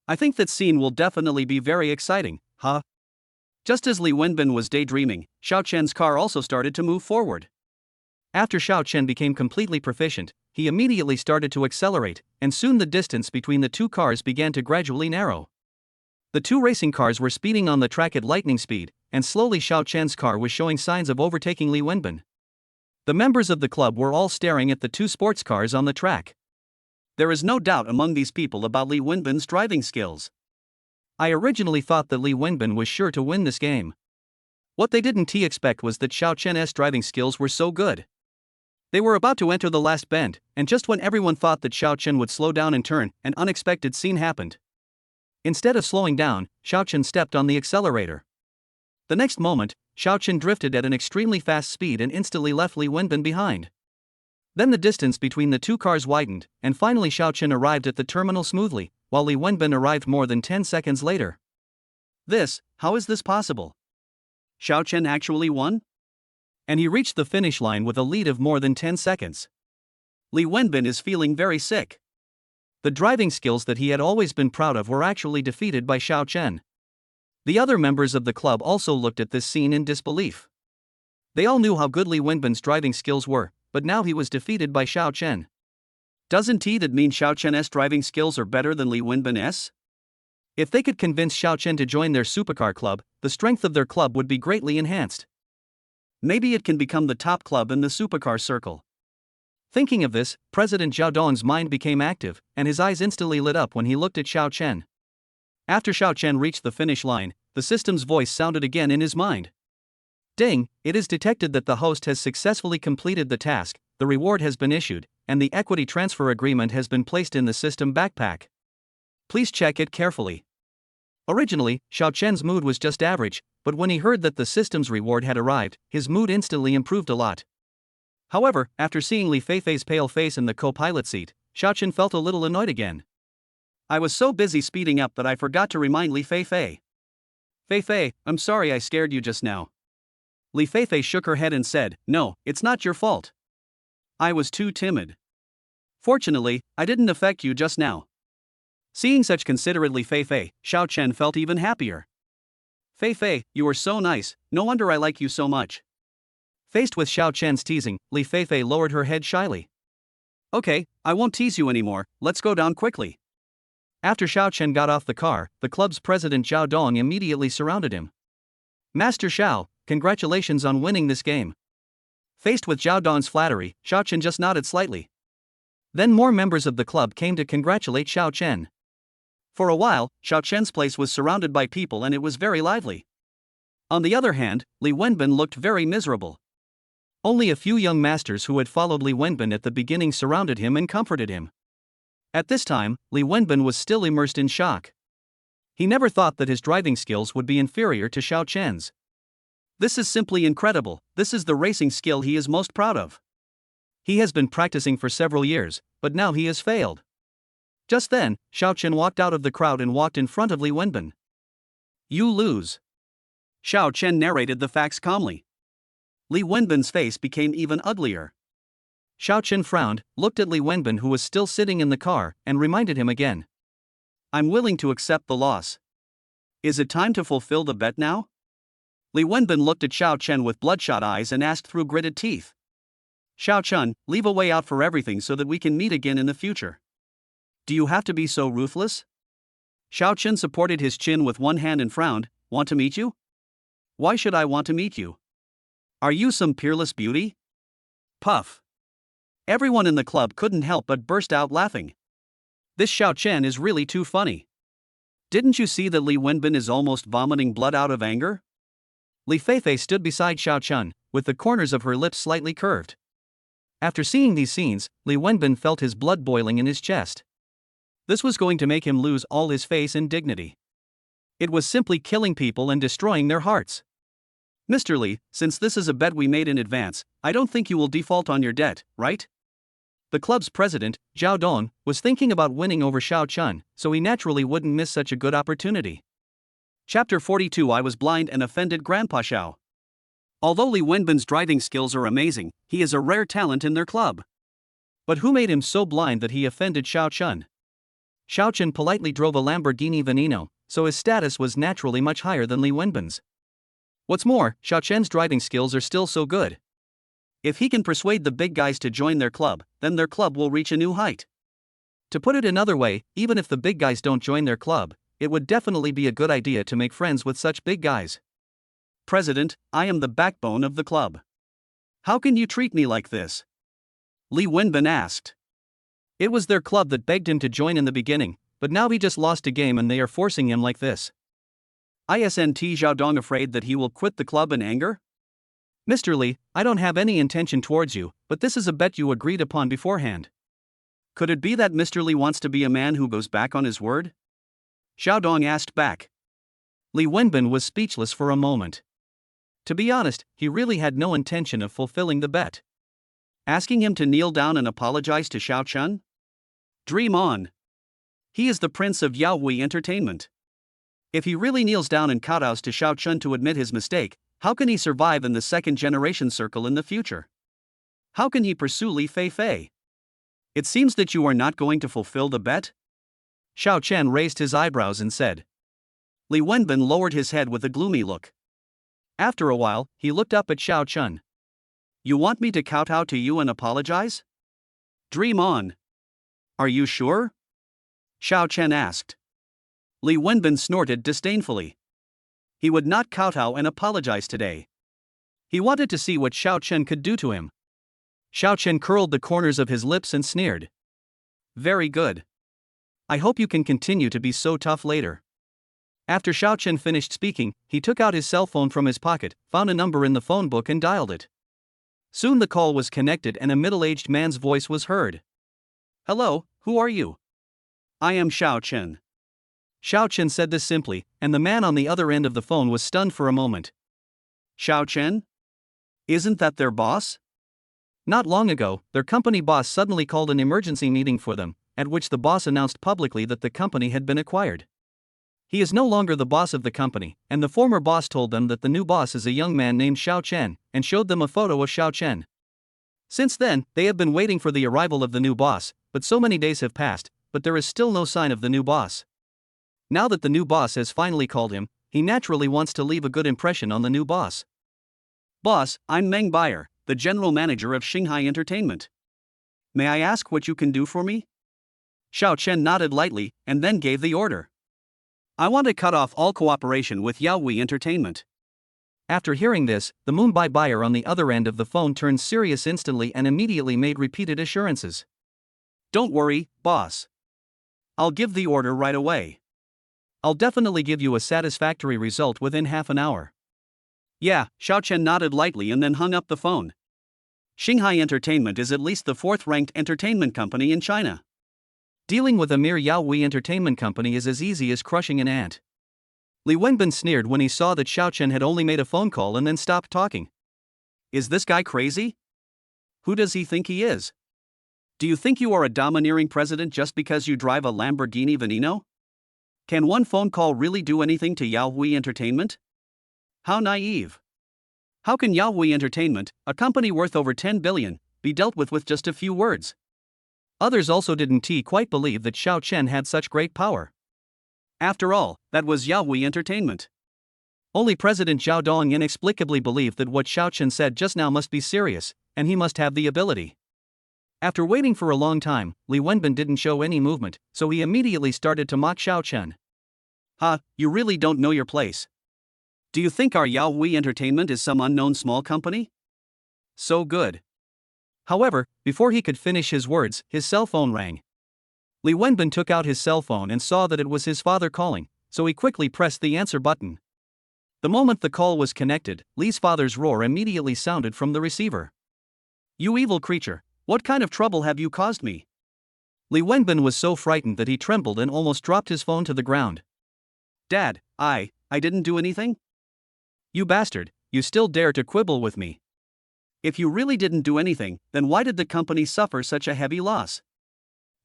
I think that scene will definitely be very exciting, huh? Just as Li Wenbin was daydreaming, Xiao Chen's car also started to move forward. After Xiao Chen became completely proficient, he immediately started to accelerate, and soon the distance between the two cars began to gradually narrow. The two racing cars were speeding on the track at lightning speed, and slowly Xiao Chen's car was showing signs of overtaking Li Wenbin. The members of the club were all staring at the two sports cars on the track. There is no doubt among these people about Li Wenbin's driving skills. I originally thought that Li Wenbin was sure to win this game. What they didn't expect was that Xiao Chen's driving skills were so good. They were about to enter the last bend, and just when everyone thought that Xiao Chen would slow down and turn, an unexpected scene happened. Instead of slowing down, Xiao Chen stepped on the accelerator. The next moment, Xiao Chen drifted at an extremely fast speed and instantly left Li Wenbin behind. Then the distance between the two cars widened, and finally Xiao Chen arrived at the terminal smoothly, while Li Wenbin arrived more than 10 seconds later. How is this possible? Xiao Chen actually won? And he reached the finish line with a lead of more than 10 seconds. Li Wenbin is feeling very sick. The driving skills that he had always been proud of were actually defeated by Xiao Chen. The other members of the club also looked at this scene in disbelief. They all knew how good Li Wenbin's driving skills were, but now he was defeated by Xiao Chen. Doesn't that mean Xiao Chen's driving skills are better than Li Wenbin's? If they could convince Xiao Chen to join their supercar club, the strength of their club would be greatly enhanced. Maybe it can become the top club in the supercar circle. Thinking of this, President Zhao Dong's mind became active, and his eyes instantly lit up when he looked at Xiao Chen. After Xiao Chen reached the finish line, the system's voice sounded again in his mind. Ding, it is detected that the host has successfully completed the task, the reward has been issued, and the equity transfer agreement has been placed in the system backpack. Please check it carefully. Originally, Xiao Chen's mood was just average, but when he heard that the system's reward had arrived, his mood instantly improved a lot. However, after seeing Li Feifei's pale face in the co-pilot seat, Xiao Chen felt a little annoyed again. I was so busy speeding up that I forgot to remind Li Feifei. Feifei, I'm sorry I scared you just now. Li Feifei shook her head and said, No, it's not your fault. I was too timid. Fortunately, I didn't affect you just now. Seeing such considerate Li Feifei, Xiao Chen felt even happier. Feifei, you are so nice, no wonder I like you so much. Faced with Xiao Chen's teasing, Li Feifei lowered her head shyly. Okay, I won't tease you anymore, let's go down quickly. After Xiao Chen got off the car, the club's president Zhao Dong immediately surrounded him. Master Xiao, congratulations on winning this game. Faced with Zhao Dong's flattery, Xiao Chen just nodded slightly. Then more members of the club came to congratulate Xiao Chen. For a while, Xiao Chen's place was surrounded by people and it was very lively. On the other hand, Li Wenbin looked very miserable. Only a few young masters who had followed Li Wenbin at the beginning surrounded him and comforted him. At this time, Li Wenbin was still immersed in shock. He never thought that his driving skills would be inferior to Xiao Chen's. This is simply incredible, this is the racing skill he is most proud of. He has been practicing for several years, but now he has failed. Just then, Xiao Chen walked out of the crowd and walked in front of Li Wenbin. You lose. Xiao Chen narrated the facts calmly. Li Wenbin's face became even uglier. Xiao Chen frowned, looked at Li Wenbin who was still sitting in the car, and reminded him again. I'm willing to accept the loss. Is it time to fulfill the bet now? Li Wenbin looked at Xiao Chen with bloodshot eyes and asked through gritted teeth. Xiao Chen, leave a way out for everything so that we can meet again in the future. Do you have to be so ruthless? Xiao Chen supported his chin with one hand and frowned. Want to meet you? Why should I want to meet you? Are you some peerless beauty? Puff. Everyone in the club couldn't help but burst out laughing. This Xiao Chen is really too funny. Didn't you see that Li Wenbin is almost vomiting blood out of anger? Li Feifei stood beside Xiao Chen, with the corners of her lips slightly curved. After seeing these scenes, Li Wenbin felt his blood boiling in his chest. This was going to make him lose all his face and dignity. It was simply killing people and destroying their hearts. Mr. Li, since this is a bet we made in advance, I don't think you will default on your debt, right? The club's president, Zhao Dong, was thinking about winning over Xiao Chen, so he naturally wouldn't miss such a good opportunity. Chapter 42 I was blind and offended Grandpa Xiao. Although Li Wenbin's driving skills are amazing, he is a rare talent in their club. But who made him so blind that he offended Xiao Chen? Xiao Chen politely drove a Lamborghini Veneno, so his status was naturally much higher than Li Wenbin's. What's more, Xiao Chen's driving skills are still so good. If he can persuade the big guys to join their club, then their club will reach a new height. To put it another way, even if the big guys don't join their club, it would definitely be a good idea to make friends with such big guys. President, I am the backbone of the club. How can you treat me like this? Li Wenbin asked. It was their club that begged him to join in the beginning, but now he just lost a game and they are forcing him like this. Isn't Zhao Dong afraid that he will quit the club in anger? Mr. Li, I don't have any intention towards you, but this is a bet you agreed upon beforehand. Could it be that Mr. Li wants to be a man who goes back on his word? Zhao Dong asked back. Li Wenbin was speechless for a moment. To be honest, he really had no intention of fulfilling the bet. Asking him to kneel down and apologize to Xiao Chen? Dream on. He is the prince of Yaohui Entertainment. If he really kneels down and kowtows to Xiao Chen to admit his mistake, how can he survive in the second-generation circle in the future? How can he pursue Li Feifei? It seems that you are not going to fulfill the bet? Xiao Chen raised his eyebrows and said. Li Wenbin lowered his head with a gloomy look. After a while, he looked up at Xiao Chen. You want me to kowtow to you and apologize? Dream on. Are you sure? Xiao Chen asked. Li Wenbin snorted disdainfully. He would not kowtow and apologize today. He wanted to see what Xiao Chen could do to him. Xiao Chen curled the corners of his lips and sneered. Very good. I hope you can continue to be so tough later. After Xiao Chen finished speaking, he took out his cell phone from his pocket, found a number in the phone book and dialed it. Soon the call was connected and a middle-aged man's voice was heard. Hello, who are you? I am Xiao Chen. Xiao Chen said this simply, and the man on the other end of the phone was stunned for a moment. Xiao Chen? Isn't that their boss? Not long ago, their company boss suddenly called an emergency meeting for them, at which the boss announced publicly that the company had been acquired. He is no longer the boss of the company, and the former boss told them that the new boss is a young man named Xiao Chen, and showed them a photo of Xiao Chen. Since then, they have been waiting for the arrival of the new boss, but so many days have passed, but there is still no sign of the new boss. Now that the new boss has finally called him, he naturally wants to leave a good impression on the new boss. Boss, I'm Meng Bayer, the general manager of Shanghai Entertainment. May I ask what you can do for me? Xiao Chen nodded lightly and then gave the order. I want to cut off all cooperation with Yaoi Entertainment. After hearing this, the Mumbai buyer on the other end of the phone turned serious instantly and immediately made repeated assurances. Don't worry, boss. I'll give the order right away. I'll definitely give you a satisfactory result within half an hour. Yeah, Xiao Chen nodded lightly and then hung up the phone. Shanghai Entertainment is at least the fourth-ranked entertainment company in China. Dealing with a mere Yaoi entertainment company is as easy as crushing an ant. Li Wenbin sneered when he saw that Xiao Chen had only made a phone call and then stopped talking. Is this guy crazy? Who does he think he is? Do you think you are a domineering president just because you drive a Lamborghini Veneno? Can one phone call really do anything to Yaoi Entertainment? How naive. How can Yaoi Entertainment, a company worth over 10 billion, be dealt with just a few words? Others also didn't quite believe that Xiao Chen had such great power. After all, that was Yaoi Entertainment. Only President Zhao Dong inexplicably believed that what Xiao Chen said just now must be serious, and he must have the ability. After waiting for a long time, Li Wenbin didn't show any movement, so he immediately started to mock Xiao Chen. Ha, you really don't know your place. Do you think our Yaoi Entertainment is some unknown small company? So good. However, before he could finish his words, his cell phone rang. Li Wenbin took out his cell phone and saw that it was his father calling, so he quickly pressed the answer button. The moment the call was connected, Li's father's roar immediately sounded from the receiver. You evil creature, what kind of trouble have you caused me? Li Wenbin was so frightened that he trembled and almost dropped his phone to the ground. Dad, I didn't do anything? You bastard, you still dare to quibble with me. If you really didn't do anything, then why did the company suffer such a heavy loss?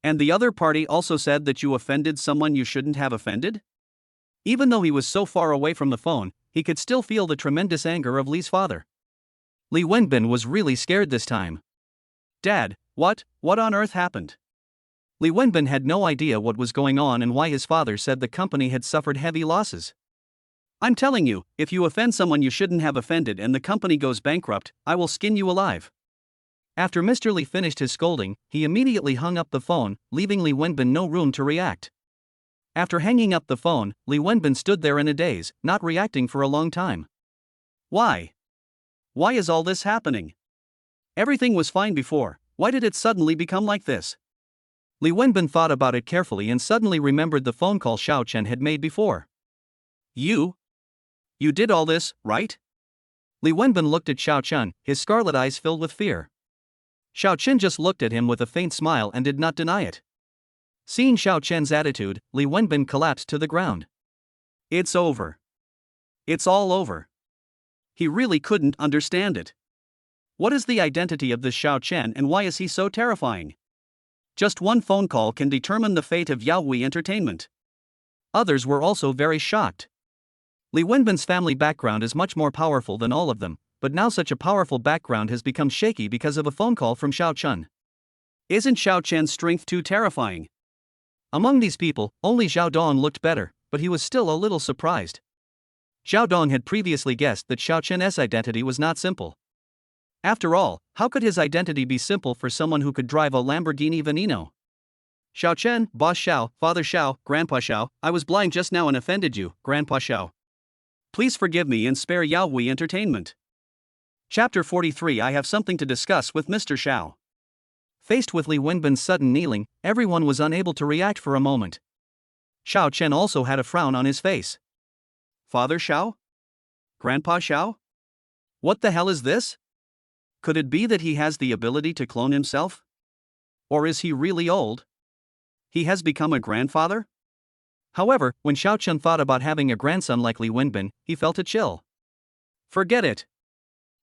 And the other party also said that you offended someone you shouldn't have offended? Even though he was so far away from the phone, he could still feel the tremendous anger of Li's father. Li Wenbin was really scared this time. Dad, what on earth happened? Li Wenbin had no idea what was going on and why his father said the company had suffered heavy losses. I'm telling you, if you offend someone you shouldn't have offended and the company goes bankrupt, I will skin you alive. After Mr. Li finished his scolding, he immediately hung up the phone, leaving Li Wenbin no room to react. After hanging up the phone, Li Wenbin stood there in a daze, not reacting for a long time. Why? Why is all this happening? Everything was fine before, why did it suddenly become like this? Li Wenbin thought about it carefully and suddenly remembered the phone call Xiao Chen had made before. You did all this, right? Li Wenbin looked at Xiao Chen, his scarlet eyes filled with fear. Xiao Chen just looked at him with a faint smile and did not deny it. Seeing Xiao Chen's attitude, Li Wenbin collapsed to the ground. It's over. It's all over. He really couldn't understand it. What is the identity of this Xiao Chen and why is he so terrifying? Just one phone call can determine the fate of Yaoi Entertainment. Others were also very shocked. Li Wenbin's family background is much more powerful than all of them, but now such a powerful background has become shaky because of a phone call from Xiao Chen. Isn't Xiao Chen's strength too terrifying? Among these people, only Zhao Dong looked better, but he was still a little surprised. Zhao Dong had previously guessed that Xiao Chen's identity was not simple. After all, how could his identity be simple for someone who could drive a Lamborghini Veneno? Xiao Chen, Boss Xiao, Father Xiao, Grandpa Xiao, I was blind just now and offended you, Grandpa Xiao. Please forgive me and spare Yaoi Entertainment. Chapter 43 I have something to discuss with Mr. Xiao. Faced with Li Wenbin's sudden kneeling, everyone was unable to react for a moment. Xiao Chen also had a frown on his face. Father Xiao? Grandpa Xiao? What the hell is this? Could it be that he has the ability to clone himself? Or is he really old? He has become a grandfather? However, when Xiao Chen thought about having a grandson like Li Wenbin, he felt a chill. Forget it.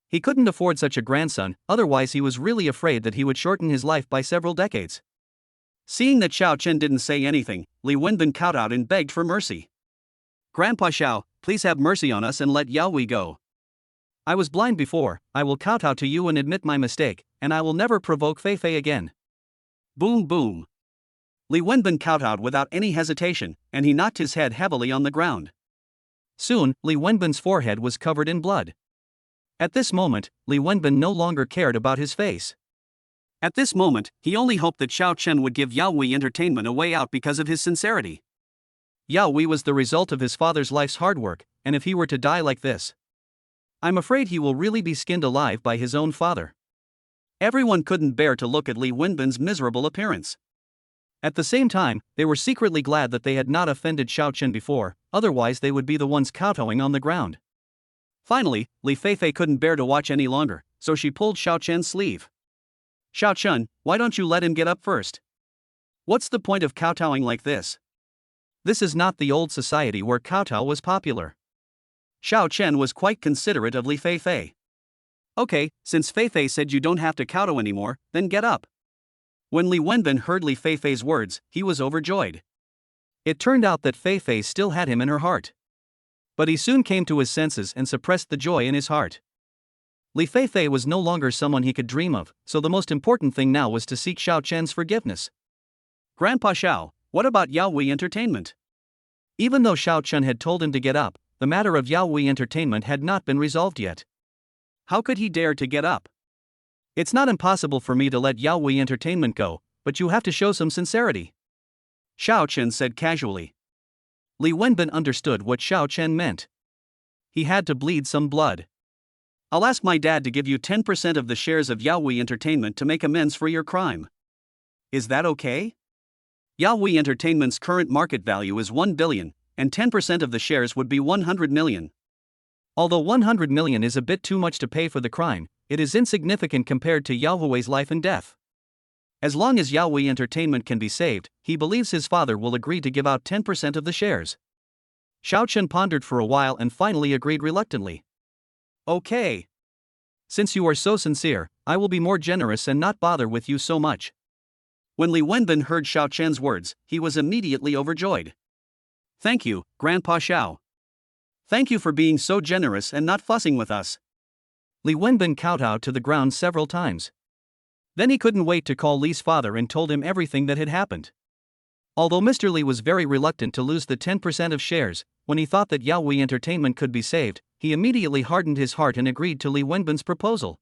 He couldn't afford such a grandson, otherwise he was really afraid that he would shorten his life by several decades. Seeing that Xiao Chen didn't say anything, Li Wenbin kowtowed and begged for mercy. Grandpa Xiao, please have mercy on us and let Yaoi go. I was blind before, I will kowtow to you and admit my mistake, and I will never provoke Fei Fei again. Boom boom. Li Wenbin kowtowed without any hesitation, and he knocked his head heavily on the ground. Soon, Li Wenbin's forehead was covered in blood. At this moment, Li Wenbin no longer cared about his face. At this moment, he only hoped that Xiao Chen would give Yao Wei Entertainment a way out because of his sincerity. Yao Wei was the result of his father's life's hard work, and if he were to die like this, I'm afraid he will really be skinned alive by his own father. Everyone couldn't bear to look at Li Wenbin's miserable appearance. At the same time, they were secretly glad that they had not offended Xiao Chen before, otherwise they would be the ones kowtowing on the ground. Finally, Li Feifei couldn't bear to watch any longer, so she pulled Xiao Chen's sleeve. Xiao Chen, why don't you let him get up first? What's the point of kowtowing like this? This is not the old society where kowtow was popular. Xiao Chen was quite considerate of Li Feifei. Okay, since Feifei said you don't have to kowtow anymore, then get up. When Li Wenbin heard Li Feifei's words, he was overjoyed. It turned out that Feifei still had him in her heart. But he soon came to his senses and suppressed the joy in his heart. Li Feifei was no longer someone he could dream of, so the most important thing now was to seek Xiao Chen's forgiveness. Grandpa Xiao, what about Yao Wei Entertainment? Even though Xiao Chen had told him to get up, the matter of Yao Wei Entertainment had not been resolved yet. How could he dare to get up? It's not impossible for me to let Yao Wei Entertainment go, but you have to show some sincerity. Xiao Chen said casually. Li Wenbin understood what Xiao Chen meant. He had to bleed some blood. I'll ask my dad to give you 10% of the shares of Yao Wei Entertainment to make amends for your crime. Is that okay? Yao Wei Entertainment's current market value is 1 billion, and 10% of the shares would be 100 million. Although 100 million is a bit too much to pay for the crime, it is insignificant compared to Yao Wei's life and death. As long as Yao Wei Entertainment can be saved, he believes his father will agree to give out 10% of the shares. Xiao Chen pondered for a while and finally agreed reluctantly. Okay. Since you are so sincere, I will be more generous and not bother with you so much. When Li Wenbin heard Xiao Chen's words, he was immediately overjoyed. Thank you, Grandpa Xiao. Thank you for being so generous and not fussing with us. Li Wenbin kowtowed to the ground several times. Then he couldn't wait to call Li's father and told him everything that had happened. Although Mr. Li was very reluctant to lose the 10% of shares, when he thought that Yao Wei Entertainment could be saved, he immediately hardened his heart and agreed to Li Wenbin's proposal.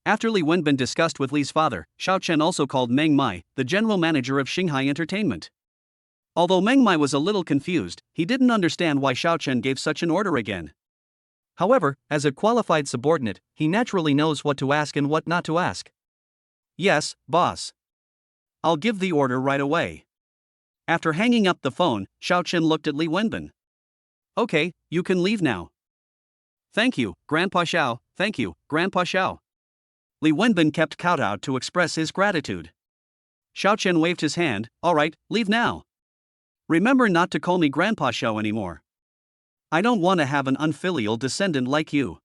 After Li Wenbin discussed with Li's father, Xiao Chen also called Meng Mai, the general manager of Xinghai Entertainment. Although Meng Mai was a little confused, he didn't understand why Xiao Chen gave such an order again. However, as a qualified subordinate, he naturally knows what to ask and what not to ask. Yes, boss. I'll give the order right away. After hanging up the phone, Xiao Chen looked at Li Wenbin. Okay, you can leave now. Thank you, Grandpa Xiao, thank you, Grandpa Xiao. Li Wenbin kept kowtowed to express his gratitude. Xiao Chen waved his hand, alright, leave now. Remember not to call me Grandpa Xiao anymore. I don't want to have an unfilial descendant like you.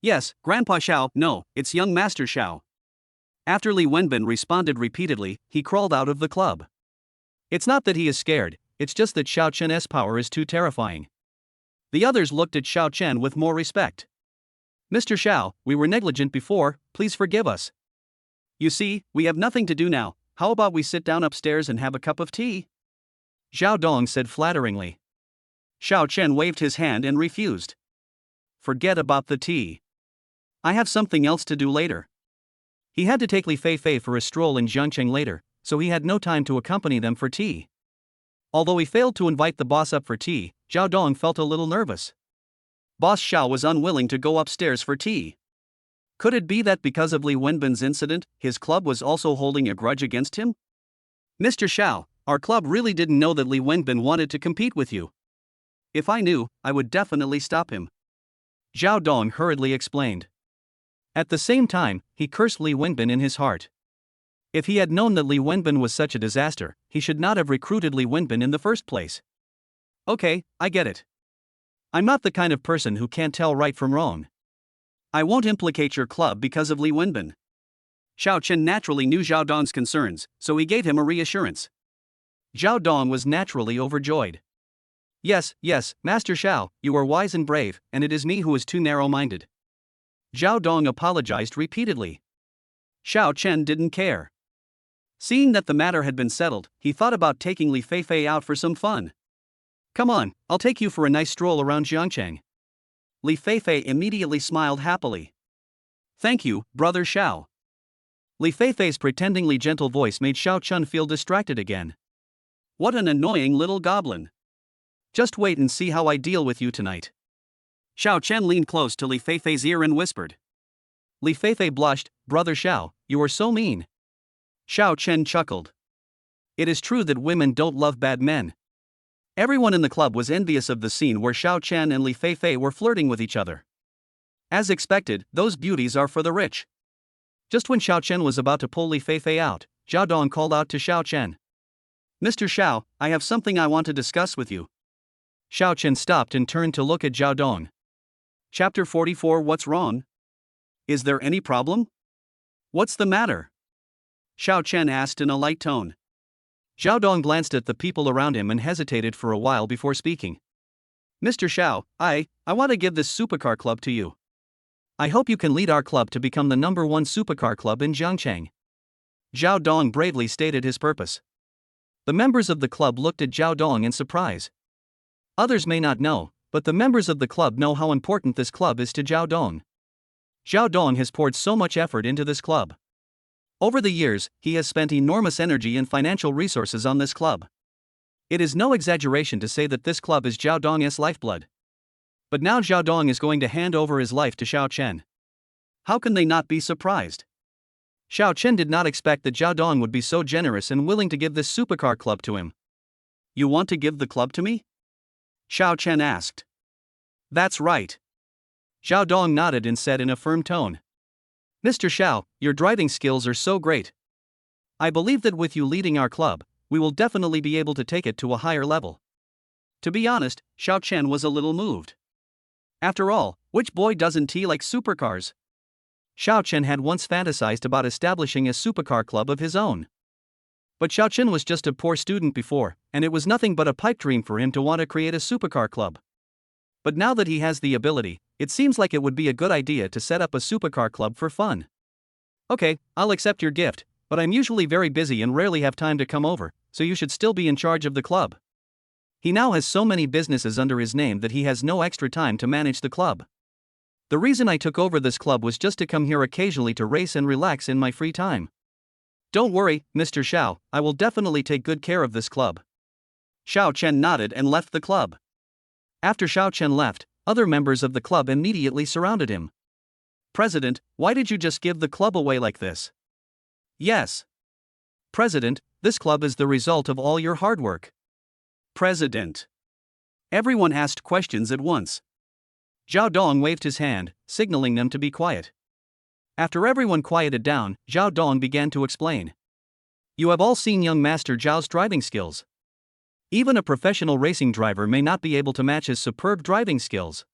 Yes, Grandpa Xiao, no, it's young Master Xiao. After Li Wenbin responded repeatedly, he crawled out of the club. It's not that he is scared, it's just that Xiao Chen's power is too terrifying. The others looked at Xiao Chen with more respect. Mr. Xiao, we were negligent before, please forgive us. You see, we have nothing to do now, how about we sit down upstairs and have a cup of tea? Zhao Dong said flatteringly. Xiao Chen waved his hand and refused. Forget about the tea. I have something else to do later. He had to take Li Feifei for a stroll in Jiangcheng later, so he had no time to accompany them for tea. Although he failed to invite the boss up for tea, Zhao Dong felt a little nervous. Boss Xiao was unwilling to go upstairs for tea. Could it be that because of Li Wenbin's incident, his club was also holding a grudge against him? Mr. Xiao, our club really didn't know that Li Wenbin wanted to compete with you. If I knew, I would definitely stop him. Zhao Dong hurriedly explained. At the same time, he cursed Li Wenbin in his heart. If he had known that Li Wenbin was such a disaster, he should not have recruited Li Wenbin in the first place. Okay, I get it. I'm not the kind of person who can't tell right from wrong. I won't implicate your club because of Li Wenbin. Xiao Chen naturally knew Zhao Dong's concerns, so he gave him a reassurance. Zhao Dong was naturally overjoyed. Yes, Master Xiao, you are wise and brave, and it is me who is too narrow-minded. Zhao Dong apologized repeatedly. Xiao Chen didn't care. Seeing that the matter had been settled, he thought about taking Li Feifei out for some fun. Come on, I'll take you for a nice stroll around Jiangcheng. Li Feifei immediately smiled happily. Thank you, Brother Xiao. Li Feifei's pretendingly gentle voice made Xiao Chun feel distracted again. What an annoying little goblin. Just wait and see how I deal with you tonight. Xiao Chen leaned close to Li Feifei's ear and whispered. Li Feifei blushed. Brother Xiao, you are so mean. Xiao Chen chuckled. It is true that women don't love bad men. Everyone in the club was envious of the scene where Xiao Chen and Li Feifei were flirting with each other. As expected, those beauties are for the rich. Just when Xiao Chen was about to pull Li Feifei out, Zhao Dong called out to Xiao Chen. Mr. Xiao, I have something I want to discuss with you. Xiao Chen stopped and turned to look at Zhao Dong. Chapter 44. What's wrong? Is there any problem? What's the matter? Xiao Chen asked in a light tone. Zhao Dong glanced at the people around him and hesitated for a while before speaking. Mr. Xiao, I want to give this supercar club to you. I hope you can lead our club to become the #1 supercar club in Jiangcheng. Zhao Dong bravely stated his purpose. The members of the club looked at Zhao Dong in surprise. Others may not know, but the members of the club know how important this club is to Zhao Dong. Zhao Dong has poured so much effort into this club. Over the years, he has spent enormous energy and financial resources on this club. It is no exaggeration to say that this club is Zhao Dong's lifeblood. But now Zhao Dong is going to hand over his life to Xiao Chen. How can they not be surprised? Xiao Chen did not expect that Zhao Dong would be so generous and willing to give this supercar club to him. You want to give the club to me? Xiao Chen asked. That's right. Zhao Dong nodded and said in a firm tone. Mr. Xiao, your driving skills are so great. I believe that with you leading our club, we will definitely be able to take it to a higher level. To be honest, Xiao Chen was a little moved. After all, which boy doesn't like supercars? Xiao Chen had once fantasized about establishing a supercar club of his own. But Xiao Chen was just a poor student before, and it was nothing but a pipe dream for him to want to create a supercar club. But now that he has the ability, it seems like it would be a good idea to set up a supercar club for fun. Okay, I'll accept your gift, but I'm usually very busy and rarely have time to come over, so you should still be in charge of the club. He now has so many businesses under his name that he has no extra time to manage the club. The reason I took over this club was just to come here occasionally to race and relax in my free time. Don't worry, Mr. Xiao, I will definitely take good care of this club. Xiao Chen nodded and left the club. After Xiao Chen left, other members of the club immediately surrounded him. President, why did you just give the club away like this? Yes. President, this club is the result of all your hard work. President. Everyone asked questions at once. Zhao Dong waved his hand, signaling them to be quiet. After everyone quieted down, Zhao Dong began to explain. You have all seen young Master Zhao's driving skills. Even a professional racing driver may not be able to match his superb driving skills.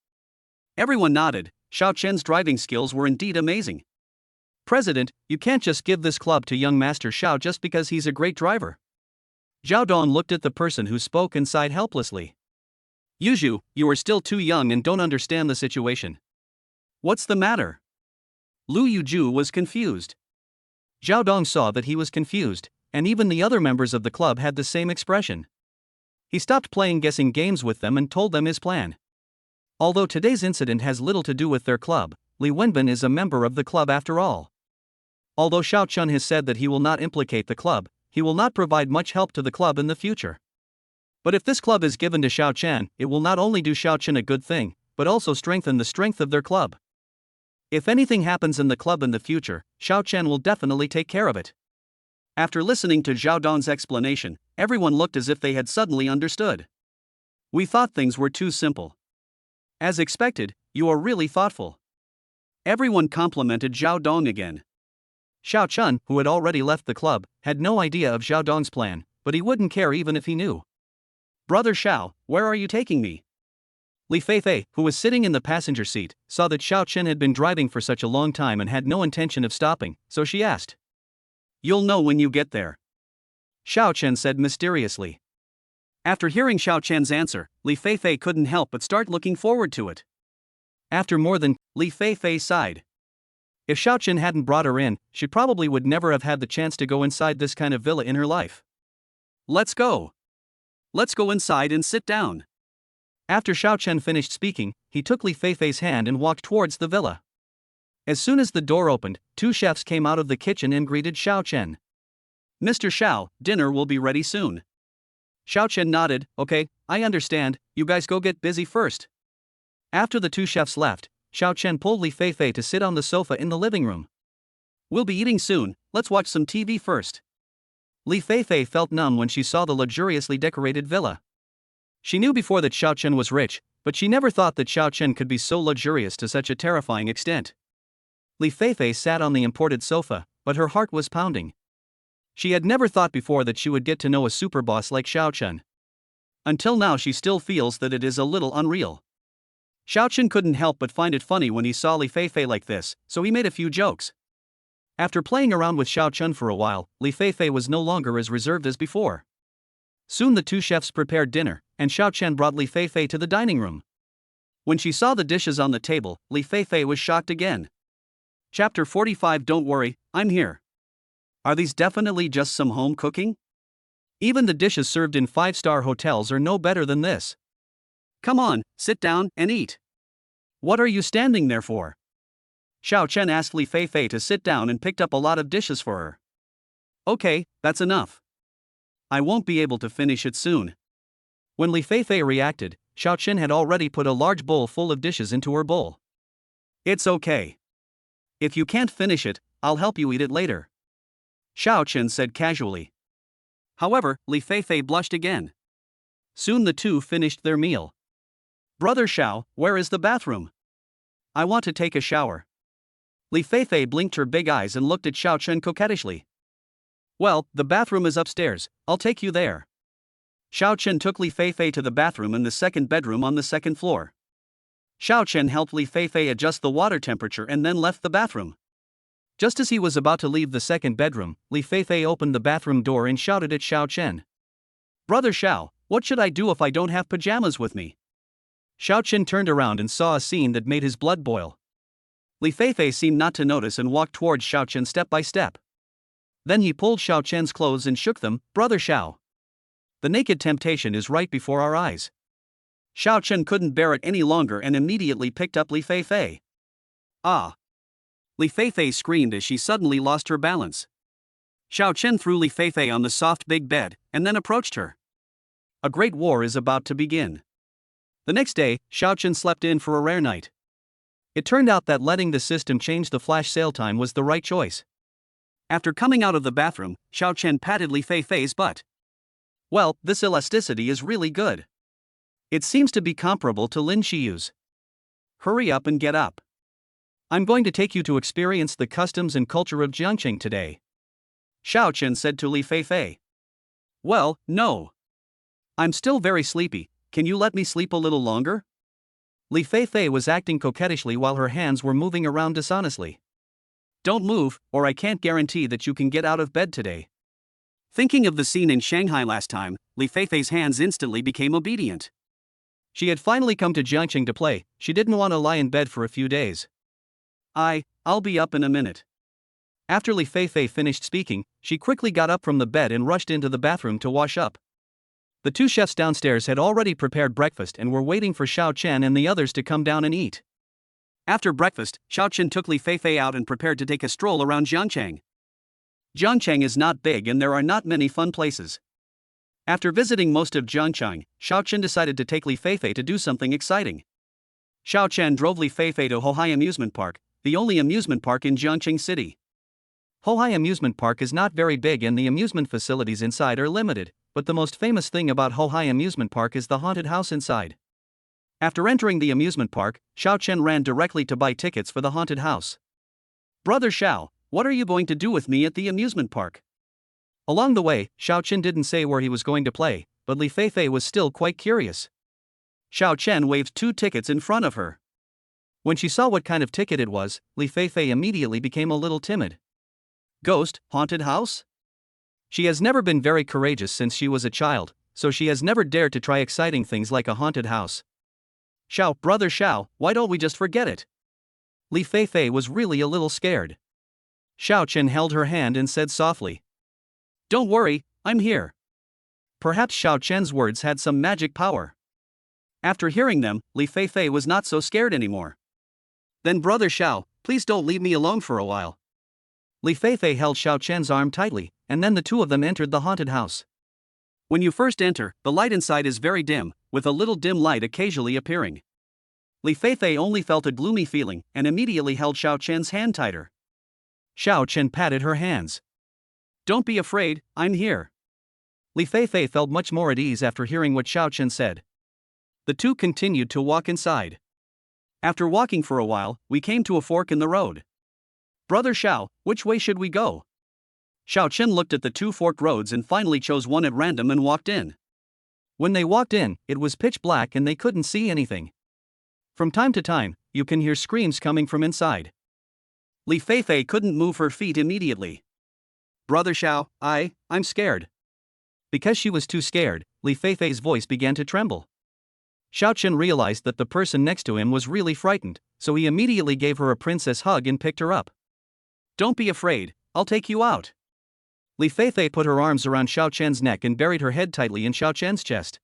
Everyone nodded. Xiao Chen's driving skills were indeed amazing. President, you can't just give this club to young Master Xiao just because he's a great driver. Zhao Dong looked at the person who spoke and sighed helplessly. Yuzhu, you are still too young and don't understand the situation. What's the matter? Lu Yuzhu was confused. Zhao Dong saw that he was confused, and even the other members of the club had the same expression. He stopped playing guessing games with them and told them his plan. Although today's incident has little to do with their club, Li Wenbin is a member of the club after all. Although Xiao Chun has said that he will not implicate the club, he will not provide much help to the club in the future. But if this club is given to Xiao Chen, it will not only do Xiao Chen a good thing, but also strengthen the strength of their club. If anything happens in the club in the future, Xiao Chen will definitely take care of it. After listening to Zhao Dong's explanation, everyone looked as if they had suddenly understood. We thought things were too simple. As expected, you are really thoughtful. Everyone complimented Zhao Dong again. Xiao Chun, who had already left the club, had no idea of Zhao Dong's plan, but he wouldn't care even if he knew. Brother Xiao, where are you taking me? Li Feifei, who was sitting in the passenger seat, saw that Xiao Chen had been driving for such a long time and had no intention of stopping, so she asked. You'll know when you get there. Xiao Chen said mysteriously. After hearing Xiao Chen's answer, Li Feifei couldn't help but start looking forward to it. After more than, Li Feifei sighed. If Xiao Chen hadn't brought her in, she probably would never have had the chance to go inside this kind of villa in her life. Let's go. Let's go inside and sit down. After Xiao Chen finished speaking, he took Li Feifei's hand and walked towards the villa. As soon as the door opened, two chefs came out of the kitchen and greeted Xiao Chen. "Mr. Xiao, dinner will be ready soon." Xiao Chen nodded. "Okay, I understand, you guys go get busy first." After the two chefs left, Xiao Chen pulled Li Feifei to sit on the sofa in the living room. "We'll be eating soon, let's watch some TV first." Li Feifei felt numb when she saw the luxuriously decorated villa. She knew before that Xiao Chen was rich, but she never thought that Xiao Chen could be so luxurious to such a terrifying extent. Li Feifei sat on the imported sofa, but her heart was pounding. She had never thought before that she would get to know a superboss like Xiao Chen. Until now she still feels that it is a little unreal. Xiao Chen couldn't help but find it funny when he saw Li Feifei like this, so he made a few jokes. After playing around with Xiao Chen for a while, Li Feifei was no longer as reserved as before. Soon the two chefs prepared dinner, and Xiao Chen brought Li Feifei to the dining room. When she saw the dishes on the table, Li Feifei was shocked again. Chapter 45. Don't worry, I'm here. Are these definitely just some home cooking? Even the dishes served in 5-star hotels are no better than this. Come on, sit down and eat. What are you standing there for? Xiao Chen asked Li Feifei to sit down and picked up a lot of dishes for her. Okay, that's enough. I won't be able to finish it soon. When Li Feifei reacted, Xiao Chen had already put a large bowl full of dishes into her bowl. It's okay. If you can't finish it, I'll help you eat it later, Xiao Chen said casually. However, Li Feifei blushed again. Soon the two finished their meal. Brother Xiao, where is the bathroom? I want to take a shower. Li Feifei blinked her big eyes and looked at Xiao Chen coquettishly. Well, the bathroom is upstairs, I'll take you there. Xiao Chen took Li Feifei to the bathroom in the second bedroom on the second floor. Xiao Chen helped Li Feifei adjust the water temperature and then left the bathroom. Just as he was about to leave the second bedroom, Li Feifei opened the bathroom door and shouted at Xiao Chen. Brother Xiao, what should I do if I don't have pajamas with me? Xiao Chen turned around and saw a scene that made his blood boil. Li Feifei seemed not to notice and walked towards Xiao Chen step by step. Then he pulled Xiao Chen's clothes and shook them. Brother Xiao, the naked temptation is right before our eyes. Xiao Chen couldn't bear it any longer and immediately picked up Li Feifei. Ah! Li Feifei screamed as she suddenly lost her balance. Xiao Chen threw Li Feifei on the soft big bed, and then approached her. A great war is about to begin. The next day, Xiao Chen slept in for a rare night. It turned out that letting the system change the flash sale time was the right choice. After coming out of the bathroom, Xiao Chen patted Li Feifei's butt. Well, this elasticity is really good. It seems to be comparable to Lin Shiyu's. Hurry up and get up. I'm going to take you to experience the customs and culture of Jiangqing today, Xiao Chen said to Li Feifei. Well, no. I'm still very sleepy, can you let me sleep a little longer? Li Feifei was acting coquettishly while her hands were moving around dishonestly. Don't move, or I can't guarantee that you can get out of bed today. Thinking of the scene in Shanghai last time, Li Feifei's hands instantly became obedient. She had finally come to Jiangqing to play, she didn't want to lie in bed for a few days. I'll be up in a minute. After Li Feifei finished speaking, she quickly got up from the bed and rushed into the bathroom to wash up. The two chefs downstairs had already prepared breakfast and were waiting for Xiao Chen and the others to come down and eat. After breakfast, Xiao Chen took Li Feifei out and prepared to take a stroll around Jiangqing. Jiangqing is not big and there are not many fun places. After visiting most of Jiangqing, Xiao Chen decided to take Li Feifei to do something exciting. Xiao Chen drove Li Feifei to Hohai Amusement Park, the only amusement park in Jiangqing City. Hohai Amusement Park is not very big and the amusement facilities inside are limited, but the most famous thing about Hohai Amusement Park is the haunted house inside. After entering the amusement park, Xiao Chen ran directly to buy tickets for the haunted house. Brother Xiao, what are you going to do with me at the amusement park? Along the way, Xiao Chen didn't say where he was going to play, but Li Feifei was still quite curious. Xiao Chen waved 2 tickets in front of her. When she saw what kind of ticket it was, Li Feifei immediately became a little timid. Ghost, haunted house? She has never been very courageous since she was a child, so she has never dared to try exciting things like a haunted house. Xiao, brother Xiao, why don't we just forget it? Li Feifei was really a little scared. Xiao Chen held her hand and said softly. Don't worry, I'm here. Perhaps Xiao Chen's words had some magic power. After hearing them, Li Feifei was not so scared anymore. Then Brother Xiao, please don't leave me alone for a while. Li Feifei held Xiao Chen's arm tightly, and then the two of them entered the haunted house. When you first enter, the light inside is very dim, with a little dim light occasionally appearing. Li Feifei only felt a gloomy feeling and immediately held Xiao Chen's hand tighter. Xiao Chen patted her hands. Don't be afraid, I'm here. Li Feifei felt much more at ease after hearing what Xiao Chen said. The two continued to walk inside. After walking for a while, we came to a fork in the road. Brother Xiao, which way should we go? Xiao Chen looked at the two forked roads and finally chose one at random and walked in. When they walked in, it was pitch black and they couldn't see anything. From time to time, you can hear screams coming from inside. Li Feifei couldn't move her feet immediately. Brother Xiao, I'm scared. Because she was too scared, Li Feifei's voice began to tremble. Xiao Chen realized that the person next to him was really frightened, so he immediately gave her a princess hug and picked her up. Don't be afraid, I'll take you out. Li Feifei put her arms around Xiao Chen's neck and buried her head tightly in Xiao Chen's chest.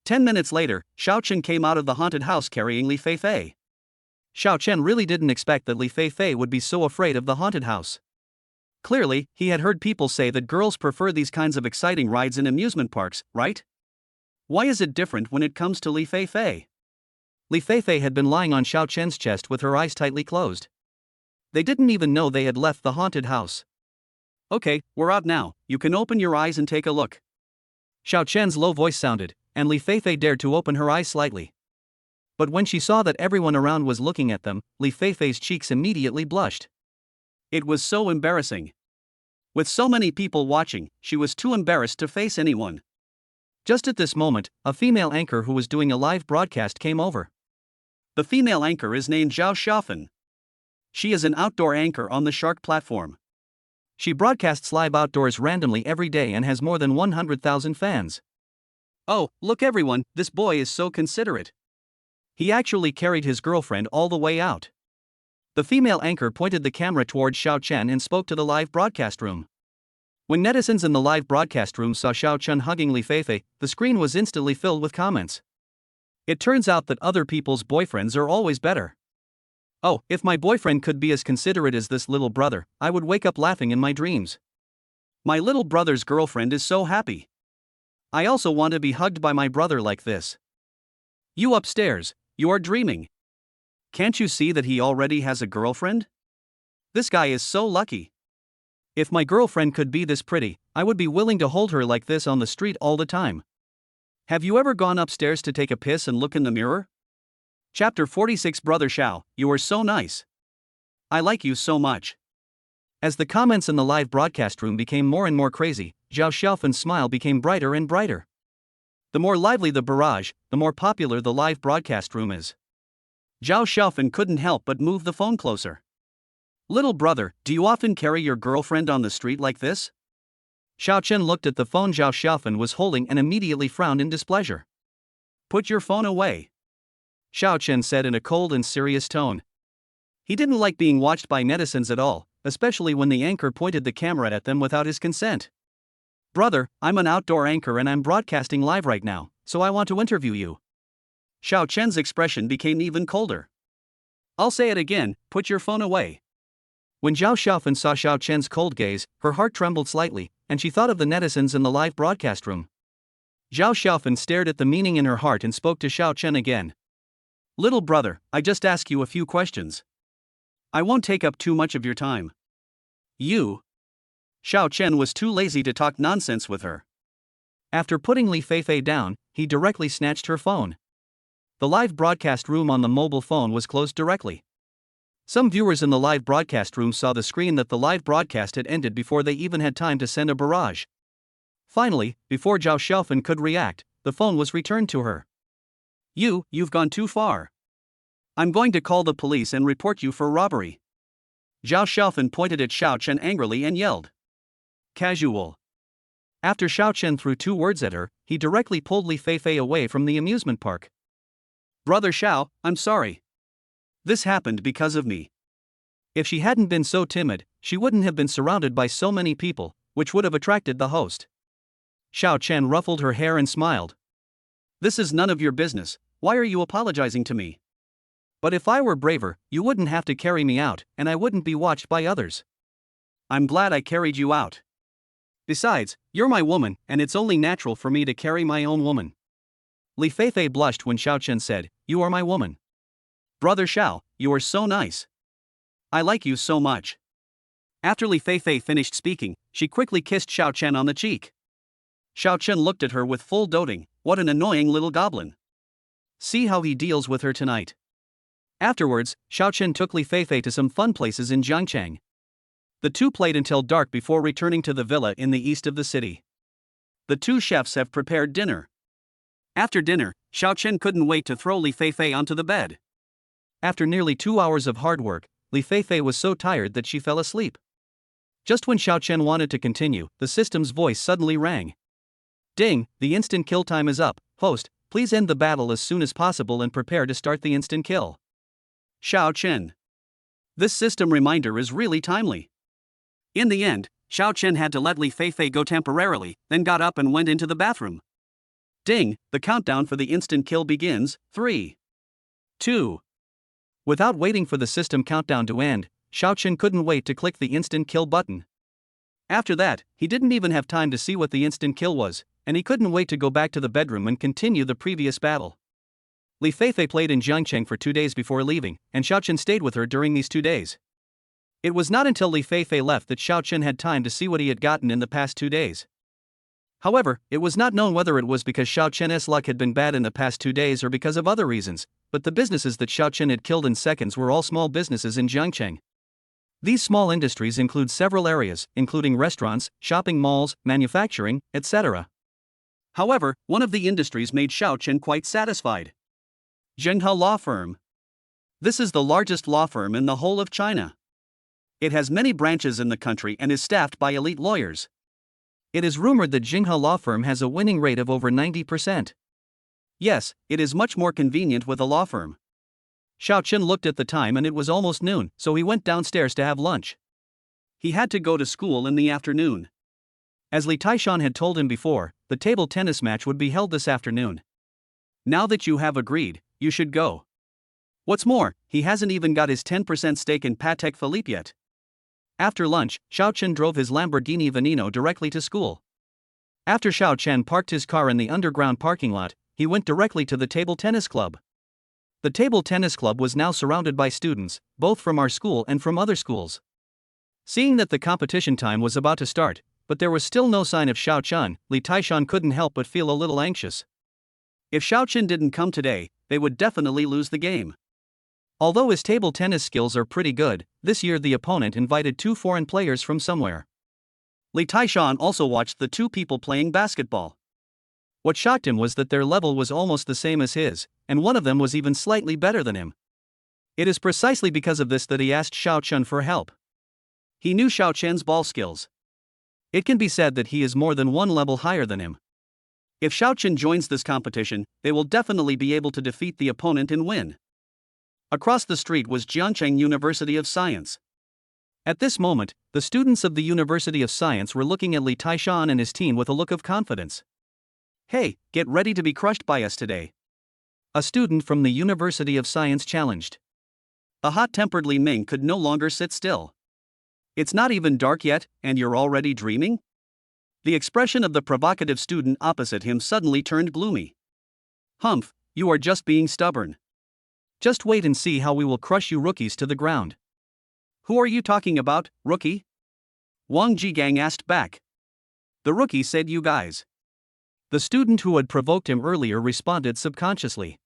10 minutes later, Xiao Chen came out of the haunted house carrying Li Feifei. Xiao Chen really didn't expect that Li Feifei would be so afraid of the haunted house. Clearly, he had heard people say that girls prefer these kinds of exciting rides in amusement parks, right? Why is it different when it comes to Li Feifei? Li Feifei had been lying on Xiao Chen's chest with her eyes tightly closed. They didn't even know they had left the haunted house. Okay, we're out now, you can open your eyes and take a look. Xiao Chen's low voice sounded, and Li Feifei dared to open her eyes slightly. But when she saw that everyone around was looking at them, Li Feifei's cheeks immediately blushed. It was so embarrassing. With so many people watching, she was too embarrassed to face anyone. Just at this moment, a female anchor who was doing a live broadcast came over. The female anchor is named Zhao Xiaofen. She is an outdoor anchor on the Shark platform. She broadcasts live outdoors randomly every day and has more than 100,000 fans. Oh, look everyone, this boy is so considerate. He actually carried his girlfriend all the way out. The female anchor pointed the camera towards Xiao Chen and spoke to the live broadcast room. When netizens in the live broadcast room saw Xiao Chen hugging Li Feifei, the screen was instantly filled with comments. It turns out that other people's boyfriends are always better. Oh, if my boyfriend could be as considerate as this little brother, I would wake up laughing in my dreams. My little brother's girlfriend is so happy. I also want to be hugged by my brother like this. You upstairs, you are dreaming. Can't you see that he already has a girlfriend? This guy is so lucky. If my girlfriend could be this pretty, I would be willing to hold her like this on the street all the time. Have you ever gone upstairs to take a piss and look in the mirror? Chapter 46 Brother Xiao, you are so nice. I like you so much. As the comments in the live broadcast room became more and more crazy, Zhao Xiaofen's smile became brighter and brighter. The more lively the barrage, the more popular the live broadcast room is. Zhao Xiaofen couldn't help but move the phone closer. Little brother, do you often carry your girlfriend on the street like this? Xiao Chen looked at the phone Zhao Xiaofen was holding and immediately frowned in displeasure. Put your phone away, Xiao Chen said in a cold and serious tone. He didn't like being watched by netizens at all, especially when the anchor pointed the camera at them without his consent. Brother, I'm an outdoor anchor and I'm broadcasting live right now, so I want to interview you. Xiao Chen's expression became even colder. I'll say it again, put your phone away. When Zhao Xiaofen saw Xiao Chen's cold gaze, her heart trembled slightly, and she thought of the netizens in the live broadcast room. Zhao Xiaofen stared at the meaning in her heart and spoke to Xiao Chen again. Little brother, I just ask you a few questions. I won't take up too much of your time. You? Xiao Chen was too lazy to talk nonsense with her. After putting Li Feifei down, he directly snatched her phone. The live broadcast room on the mobile phone was closed directly. Some viewers in the live broadcast room saw the screen that the live broadcast had ended before they even had time to send a barrage. Finally, before Zhao Xiaofen could react, the phone was returned to her. You've gone too far. I'm going to call the police and report you for robbery. Zhao Xiaofen pointed at Xiao Chen angrily and yelled. Casual. After Xiao Chen threw 2 words at her, he directly pulled Li Feifei away from the amusement park. Brother Xiao, I'm sorry. This happened because of me. If she hadn't been so timid, she wouldn't have been surrounded by so many people, which would have attracted the host. Xiao Chen ruffled her hair and smiled. This is none of your business. Why are you apologizing to me? But if I were braver, you wouldn't have to carry me out, and I wouldn't be watched by others. I'm glad I carried you out. Besides, you're my woman, and it's only natural for me to carry my own woman. Li Feifei blushed when Xiao Chen said, "You are my woman." Brother Xiao, you are so nice. I like you so much. After Li Feifei finished speaking, she quickly kissed Xiao Chen on the cheek. Xiao Chen looked at her with full doting. What an annoying little goblin. See how he deals with her tonight. Afterwards, Xiao Chen took Li Feifei to some fun places in Jiangcheng. The two played until dark before returning to the villa in the east of the city. The two chefs have prepared dinner. After dinner, Xiao Chen couldn't wait to throw Li Feifei onto the bed. After nearly 2 hours of hard work, Li Feifei was so tired that she fell asleep. Just when Xiao Chen wanted to continue, the system's voice suddenly rang. Ding, the instant kill time is up. Host, please end the battle as soon as possible and prepare to start the instant kill. Xiao Chen. This system reminder is really timely. In the end, Xiao Chen had to let Li Feifei go temporarily, then got up and went into the bathroom. Ding, the countdown for the instant kill begins. 3, 2. Without waiting for the system countdown to end, Xiao Chen couldn't wait to click the instant kill button. After that, he didn't even have time to see what the instant kill was, and he couldn't wait to go back to the bedroom and continue the previous battle. Li Feifei played in Jiangcheng for 2 days before leaving, and Xiao Chen stayed with her during these 2 days. It was not until Li Feifei left that Xiao Chen had time to see what he had gotten in the past 2 days. However, it was not known whether it was because Xiao Chen's luck had been bad in the past 2 days or because of other reasons, but the businesses that Xiao Chen had killed in seconds were all small businesses in Jiangcheng. These small industries include several areas, including restaurants, shopping malls, manufacturing, etc. However, one of the industries made Xiao Chen quite satisfied. Zhenghe Law Firm. This is the largest law firm in the whole of China. It has many branches in the country and is staffed by elite lawyers. It is rumored that Zhenghe Law Firm has a winning rate of over 90%. Yes, it is much more convenient with a law firm. Xiao Chen looked at the time and it was almost noon, so he went downstairs to have lunch. He had to go to school in the afternoon. As Li Taishan had told him before, the table tennis match would be held this afternoon. Now that you have agreed, you should go. What's more, he hasn't even got his 10% stake in Patek Philippe yet. After lunch, Xiao Chen drove his Lamborghini Veneno directly to school. After Xiao Chen parked his car in the underground parking lot, he went directly to the table tennis club. The table tennis club was now surrounded by students, both from our school and from other schools. Seeing that the competition time was about to start, but there was still no sign of Xiao Chen, Li Taishan couldn't help but feel a little anxious. If Xiao Chen didn't come today, they would definitely lose the game. Although his table tennis skills are pretty good, this year the opponent invited 2 foreign players from somewhere. Li Taishan also watched the 2 people playing basketball. What shocked him was that their level was almost the same as his, and one of them was even slightly better than him. It is precisely because of this that he asked Xiao Chen for help. He knew Xiao Chen's ball skills. It can be said that he is more than 1 level higher than him. If Xiao Chen joins this competition, they will definitely be able to defeat the opponent and win. Across the street was Jiangcheng University of Science. At this moment, the students of the University of Science were looking at Li Taishan and his team with a look of confidence. Hey, get ready to be crushed by us today. A student from the University of Science challenged. A hot-tempered Li Ming could no longer sit still. It's not even dark yet, and you're already dreaming? The expression of the provocative student opposite him suddenly turned gloomy. Humph, you are just being stubborn. Just wait and see how we will crush you rookies to the ground. Who are you talking about, rookie? Wang Jigang asked back. The rookie said you guys. The student who had provoked him earlier responded subconsciously.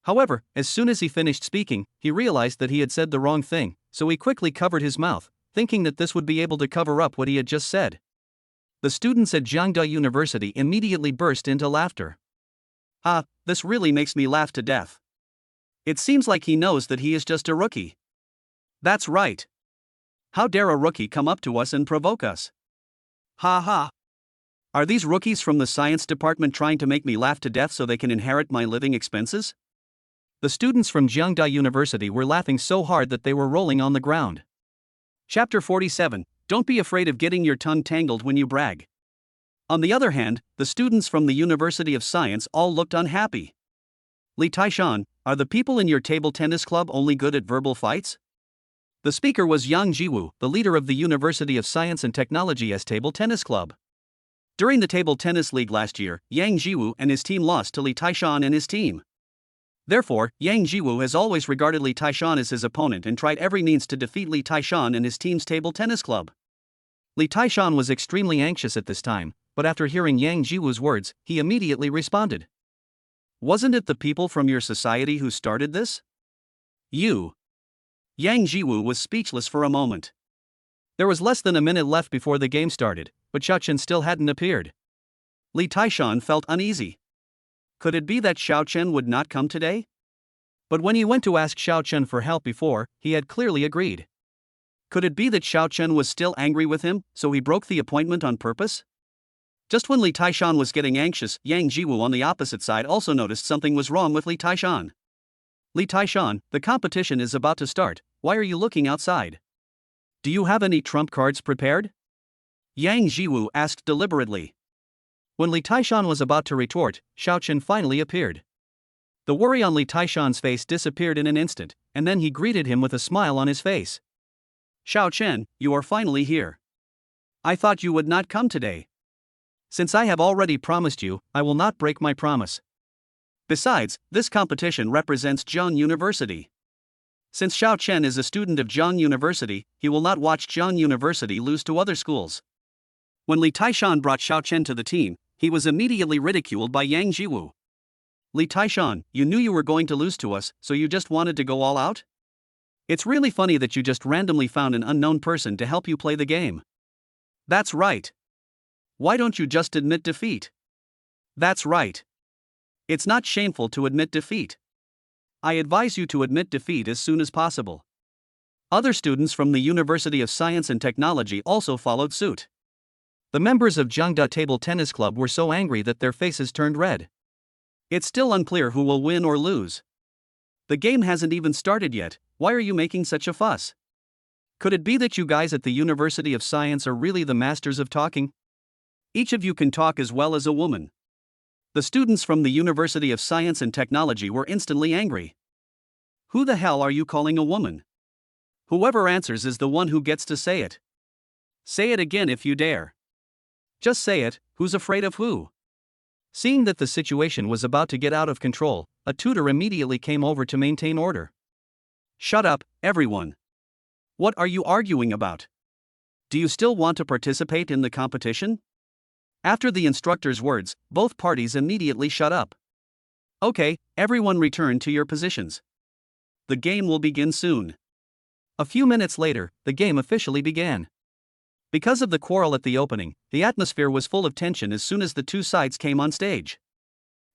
However, as soon as he finished speaking, he realized that he had said the wrong thing, so he quickly covered his mouth, thinking that this would be able to cover up what he had just said. The students at Jiangda University immediately burst into laughter. Ah, this really makes me laugh to death. It seems like he knows that he is just a rookie. That's right. How dare a rookie come up to us and provoke us? Ha ha. Are these rookies from the science department trying to make me laugh to death so they can inherit my living expenses? The students from Jiangda University were laughing so hard that they were rolling on the ground. Chapter 47. Don't be afraid of getting your tongue tangled when you brag. On the other hand, the students from the University of Science all looked unhappy. Li Taishan, are the people in your table tennis club only good at verbal fights? The speaker was Yang Jiwu, the leader of the University of Science and Technology's table tennis club. During the table tennis league last year, Yang Jiwu and his team lost to Li Taishan and his team. Therefore, Yang Jiwu has always regarded Li Taishan as his opponent and tried every means to defeat Li Taishan and his team's table tennis club. Li Taishan was extremely anxious at this time, but after hearing Yang Jiwu's words, he immediately responded. Wasn't it the people from your society who started this? You. Yang Jiwu was speechless for a moment. There was less than a minute left before the game started, but Xiao Chen still hadn't appeared. Li Taishan felt uneasy. Could it be that Xiao Chen would not come today? But when he went to ask Xiao Chen for help before, he had clearly agreed. Could it be that Xiao Chen was still angry with him, so he broke the appointment on purpose? Just when Li Taishan was getting anxious, Yang Jiwu on the opposite side also noticed something was wrong with Li Taishan. Li Taishan, the competition is about to start, why are you looking outside? Do you have any trump cards prepared? Yang Jiwu asked deliberately. When Li Taishan was about to retort, Xiao Chen finally appeared. The worry on Li Taishan's face disappeared in an instant, and then he greeted him with a smile on his face. Xiao Chen, you are finally here. I thought you would not come today. Since I have already promised you, I will not break my promise. Besides, this competition represents Zheng University. Since Xiao Chen is a student of Zheng University, he will not watch Zheng University lose to other schools. When Li Taishan brought Xiao Chen to the team, he was immediately ridiculed by Yang Jiwu. Li Taishan, you knew you were going to lose to us, so you just wanted to go all out? It's really funny that you just randomly found an unknown person to help you play the game. That's right. Why don't you just admit defeat? That's right. It's not shameful to admit defeat. I advise you to admit defeat as soon as possible. Other students from the University of Science and Technology also followed suit. The members of Jiangda Table Tennis Club were so angry that their faces turned red. It's still unclear who will win or lose. The game hasn't even started yet, why are you making such a fuss? Could it be that you guys at the University of Science are really the masters of talking? Each of you can talk as well as a woman. The students from the University of Science and Technology were instantly angry. Who the hell are you calling a woman? Whoever answers is the one who gets to say it. Say it again if you dare. Just say it, who's afraid of who? Seeing that the situation was about to get out of control, a tutor immediately came over to maintain order. Shut up, everyone. What are you arguing about? Do you still want to participate in the competition? After the instructor's words, both parties immediately shut up. Okay, everyone return to your positions. The game will begin soon. A few minutes later, the game officially began. Because of the quarrel at the opening, the atmosphere was full of tension as soon as the two sides came on stage.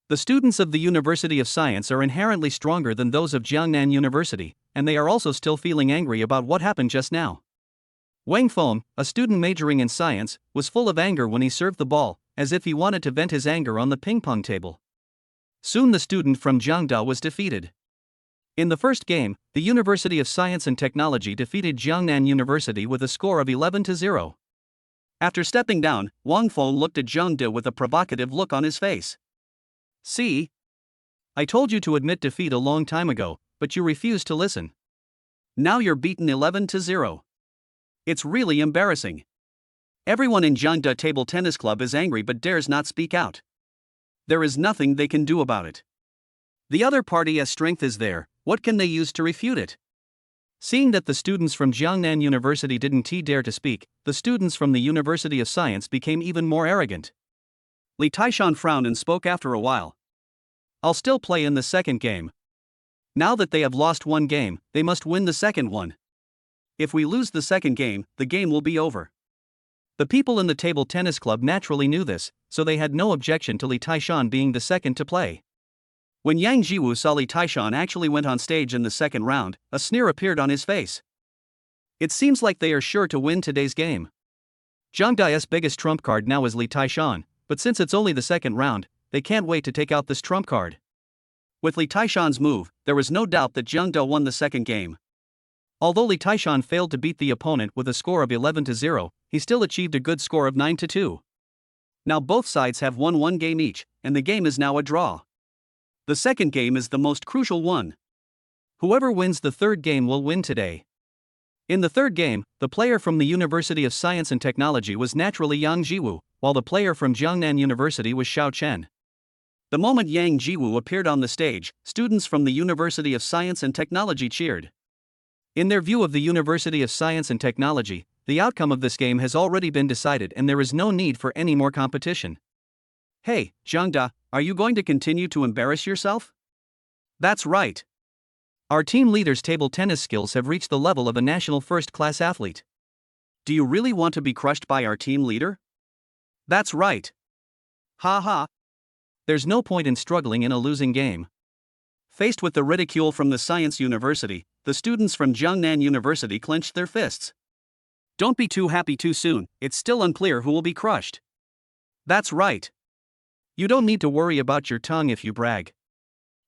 The students of the University of Science are inherently stronger than those of Jiangnan University, and they are also still feeling angry about what happened just now. Wang Feng, a student majoring in science, was full of anger when he served the ball, as if he wanted to vent his anger on the ping-pong table. Soon the student from Jiangda was defeated. In the first game, the University of Science and Technology defeated Jiangnan University with a score of 11-0. After stepping down, Wang Feng looked at Zheng De with a provocative look on his face. See? I told you to admit defeat a long time ago, but you refused to listen. Now you're beaten 11-0. It's really embarrassing. Everyone in Jiangda Table Tennis Club is angry but dares not speak out. There is nothing they can do about it. The other party's strength is there, what can they use to refute it? Seeing that the students from Jiangnan University didn't dare to speak, the students from the University of Science became even more arrogant. Li Taishan frowned and spoke after a while. I'll still play in the second game. Now that they have lost one game, they must win the second one. If we lose the second game, the game will be over. The people in the table tennis club naturally knew this, so they had no objection to Li Taishan being the second to play. When Yang Jiwu saw Li Taishan actually went on stage in the second round, a sneer appeared on his face. It seems like they are sure to win today's game. Jiangda's biggest trump card now is Li Taishan, but since it's only the second round, they can't wait to take out this trump card. With Li Taishan's move, there was no doubt that Jiangda won the second game. Although Li Taishan failed to beat the opponent with a score of 11-0, he still achieved a good score of 9-2. Now both sides have won one game each, and the game is now a draw. The second game is the most crucial one. Whoever wins the third game will win today. In the third game, the player from the University of Science and Technology was naturally Yang Jiwoo, while the player from Jiangnan University was Xiao Chen. The moment Yang Jiwoo appeared on the stage, students from the University of Science and Technology cheered. In their view of the University of Science and Technology, the outcome of this game has already been decided and there is no need for any more competition. Hey, Zhangda, are you going to continue to embarrass yourself? That's right. Our team leader's table tennis skills have reached the level of a national first-class athlete. Do you really want to be crushed by our team leader? That's right. Ha ha. There's no point in struggling in a losing game. Faced with the ridicule from the Science University, the students from Jiangnan University clenched their fists. Don't be too happy too soon, it's still unclear who will be crushed. That's right. You don't need to worry about your tongue if you brag.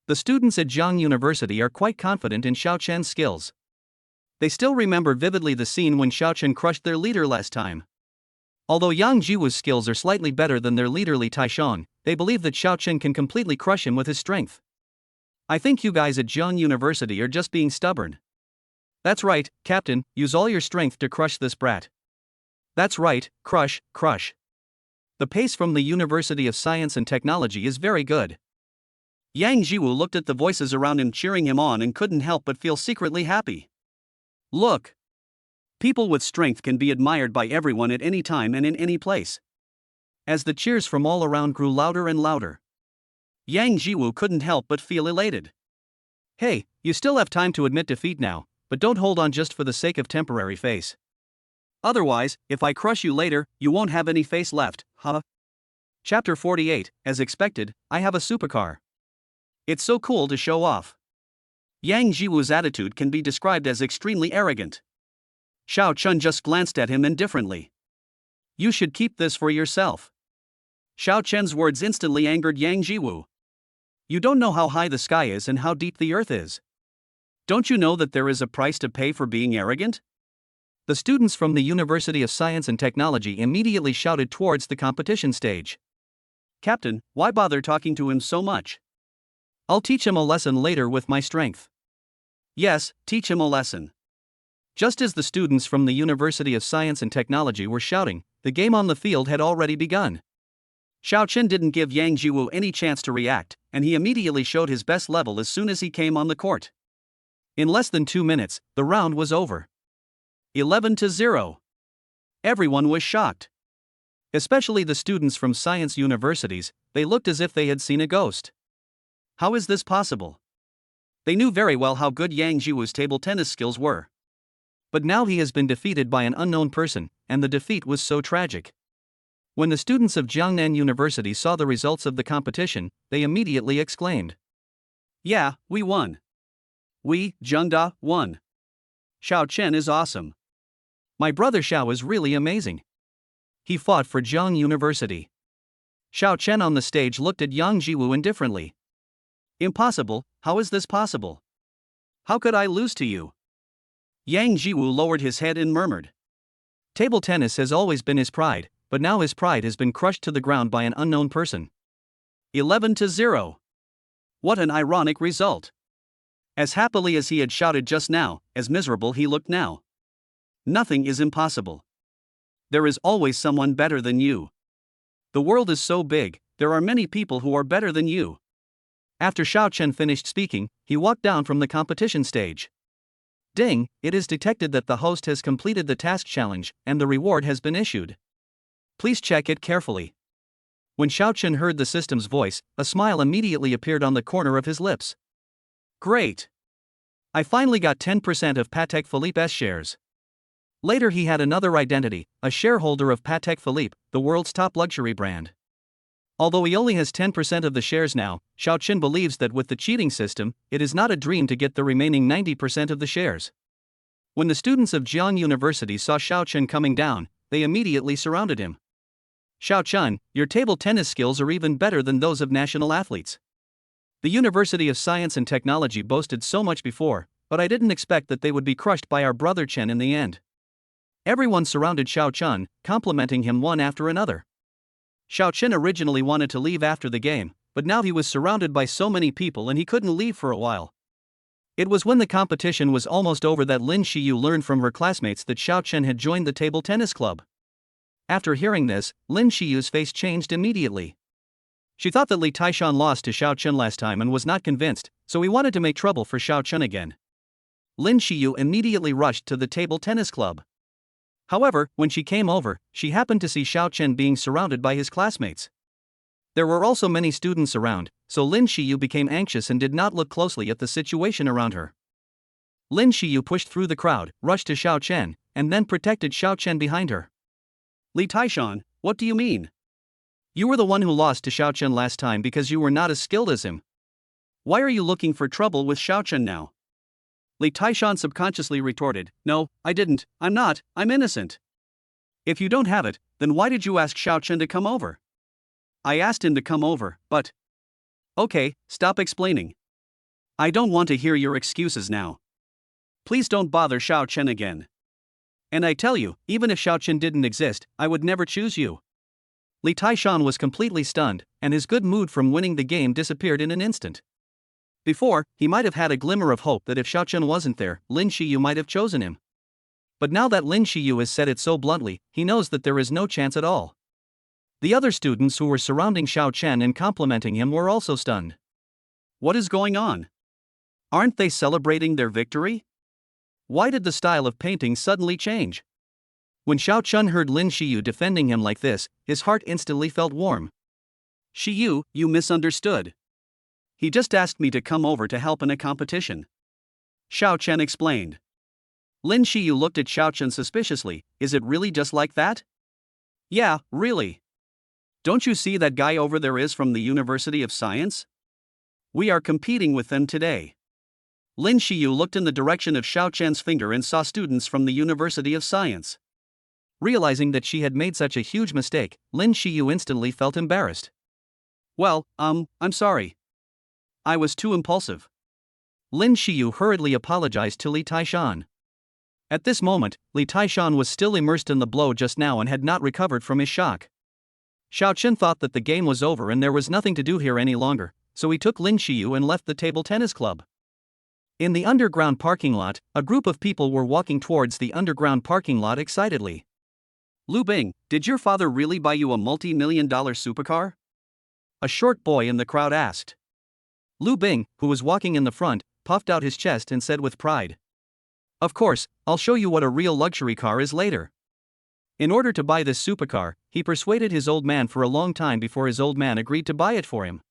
The students at Jiang University are quite confident in Xiao Chen's skills. They still remember vividly the scene when Xiao Chen crushed their leader last time. Although Yang Jiwoo's skills are slightly better than their leader Li Taishong, they believe that Xiao Chen can completely crush him with his strength. I think you guys at Jiang University are just being stubborn. That's right, Captain, use all your strength to crush this brat. That's right, crush, crush. The pace from the University of Science and Technology is very good. Yang Jiwoo looked at the voices around him cheering him on and couldn't help but feel secretly happy. Look. People with strength can be admired by everyone at any time and in any place. As the cheers from all around grew louder and louder, Yang Jiwoo couldn't help but feel elated. Hey, you still have time to admit defeat now, but don't hold on just for the sake of temporary face. Otherwise, if I crush you later, you won't have any face left, huh? Chapter 48, as expected, I have a supercar. It's so cool to show off. Yang Jiwoo's attitude can be described as extremely arrogant. Xiao Chen just glanced at him indifferently. You should keep this for yourself. Xiao Chen's words instantly angered Yang Jiwoo. You don't know how high the sky is and how deep the earth is. Don't you know that there is a price to pay for being arrogant? The students from the University of Science and Technology immediately shouted towards the competition stage. Captain, why bother talking to him so much? I'll teach him a lesson later with my strength. Yes, teach him a lesson. Just as the students from the University of Science and Technology were shouting, the game on the field had already begun. Xiao Chen didn't give Yang Jiwoo any chance to react, and he immediately showed his best level as soon as he came on the court. In less than 2 minutes, the round was over. 11-0. Everyone was shocked. Especially the students from science universities, they looked as if they had seen a ghost. How is this possible? They knew very well how good Yang Jiwoo's table tennis skills were. But now he has been defeated by an unknown person, and the defeat was so tragic. When the students of Jiangnan University saw the results of the competition, they immediately exclaimed. Yeah, we won. We, Zhangda, won. Xiao Chen is awesome. My brother Xiao is really amazing. He fought for Jiang University. Xiao Chen on the stage looked at Yang Jiwoo indifferently. Impossible, how is this possible? How could I lose to you? Yang Jiwoo lowered his head and murmured. Table tennis has always been his pride, but now his pride has been crushed to the ground by an unknown person. 11-0. What an ironic result. As happily as he had shouted just now, as miserable he looked now. Nothing is impossible. There is always someone better than you. The world is so big, there are many people who are better than you. After Xiao Chen finished speaking, he walked down from the competition stage. Ding, it is detected that the host has completed the task challenge, and the reward has been issued. Please check it carefully. When Xiao Chen heard the system's voice, a smile immediately appeared on the corner of his lips. Great! I finally got 10% of Patek Philippe's shares. Later he had another identity, a shareholder of Patek Philippe, the world's top luxury brand. Although he only has 10% of the shares now, Xiao Chen believes that with the cheating system, it is not a dream to get the remaining 90% of the shares. When the students of Jiang University saw Xiao Chen coming down, they immediately surrounded him. Xiao Chen, your table tennis skills are even better than those of national athletes. The University of Science and Technology boasted so much before, but I didn't expect that they would be crushed by our brother Chen in the end. Everyone surrounded Xiao Chen, complimenting him one after another. Xiao Chen originally wanted to leave after the game, but now he was surrounded by so many people and he couldn't leave for a while. It was when the competition was almost over that Lin Shiyu learned from her classmates that Xiao Chen had joined the table tennis club. After hearing this, Lin Shiyu's face changed immediately. She thought that Li Taishan lost to Xiao Chen last time and was not convinced, so he wanted to make trouble for Xiao Chen again. Lin Shiyu immediately rushed to the table tennis club. However, when she came over, she happened to see Xiao Chen being surrounded by his classmates. There were also many students around, so Lin Shiyu became anxious and did not look closely at the situation around her. Lin Shiyu pushed through the crowd, rushed to Xiao Chen, and then protected Xiao Chen behind her. Li Taishan, what do you mean? You were the one who lost to Xiao Chen last time because you were not as skilled as him. Why are you looking for trouble with Xiao Chen now? Li Taishan subconsciously retorted, No, I didn't, I'm innocent. If you don't have it, then why did you ask Xiao Chen to come over? I asked him to come over, but... Okay, stop explaining. I don't want to hear your excuses now. Please don't bother Xiao Chen again. And I tell you, even if Xiao Chen didn't exist, I would never choose you. Li Taishan was completely stunned, and his good mood from winning the game disappeared in an instant. Before, he might have had a glimmer of hope that if Xiao Chen wasn't there, Lin Shiyu might have chosen him. But now that Lin Shiyu has said it so bluntly, he knows that there is no chance at all. The other students who were surrounding Xiao Chen and complimenting him were also stunned. What is going on? Aren't they celebrating their victory? Why did the style of painting suddenly change? When Xiao Chen heard Lin Shiyu defending him like this, his heart instantly felt warm. Shiyu, you misunderstood. He just asked me to come over to help in a competition. Xiao Chen explained. Lin Shiyu looked at Xiao Chen suspiciously. Is it really just like that? Yeah, really. Don't you see that guy over there is from the University of Science? We are competing with them today. Lin Shiyu looked in the direction of Xiao Chen's finger and saw students from the University of Science. Realizing that she had made such a huge mistake, Lin Shiyu instantly felt embarrassed. Well, I'm sorry. I was too impulsive. Lin Shiyu hurriedly apologized to Li Taishan. At this moment, Li Taishan was still immersed in the blow just now and had not recovered from his shock. Xiao Chen thought that the game was over and there was nothing to do here any longer, so he took Lin Shiyu and left the table tennis club. In the underground parking lot, a group of people were walking towards the underground parking lot excitedly. Lu Bing, did your father really buy you a multi-million-dollar supercar? A short boy in the crowd asked. Lu Bing, who was walking in the front, puffed out his chest and said with pride. Of course, I'll show you what a real luxury car is later. In order to buy this supercar, he persuaded his old man for a long time before his old man agreed to buy it for him.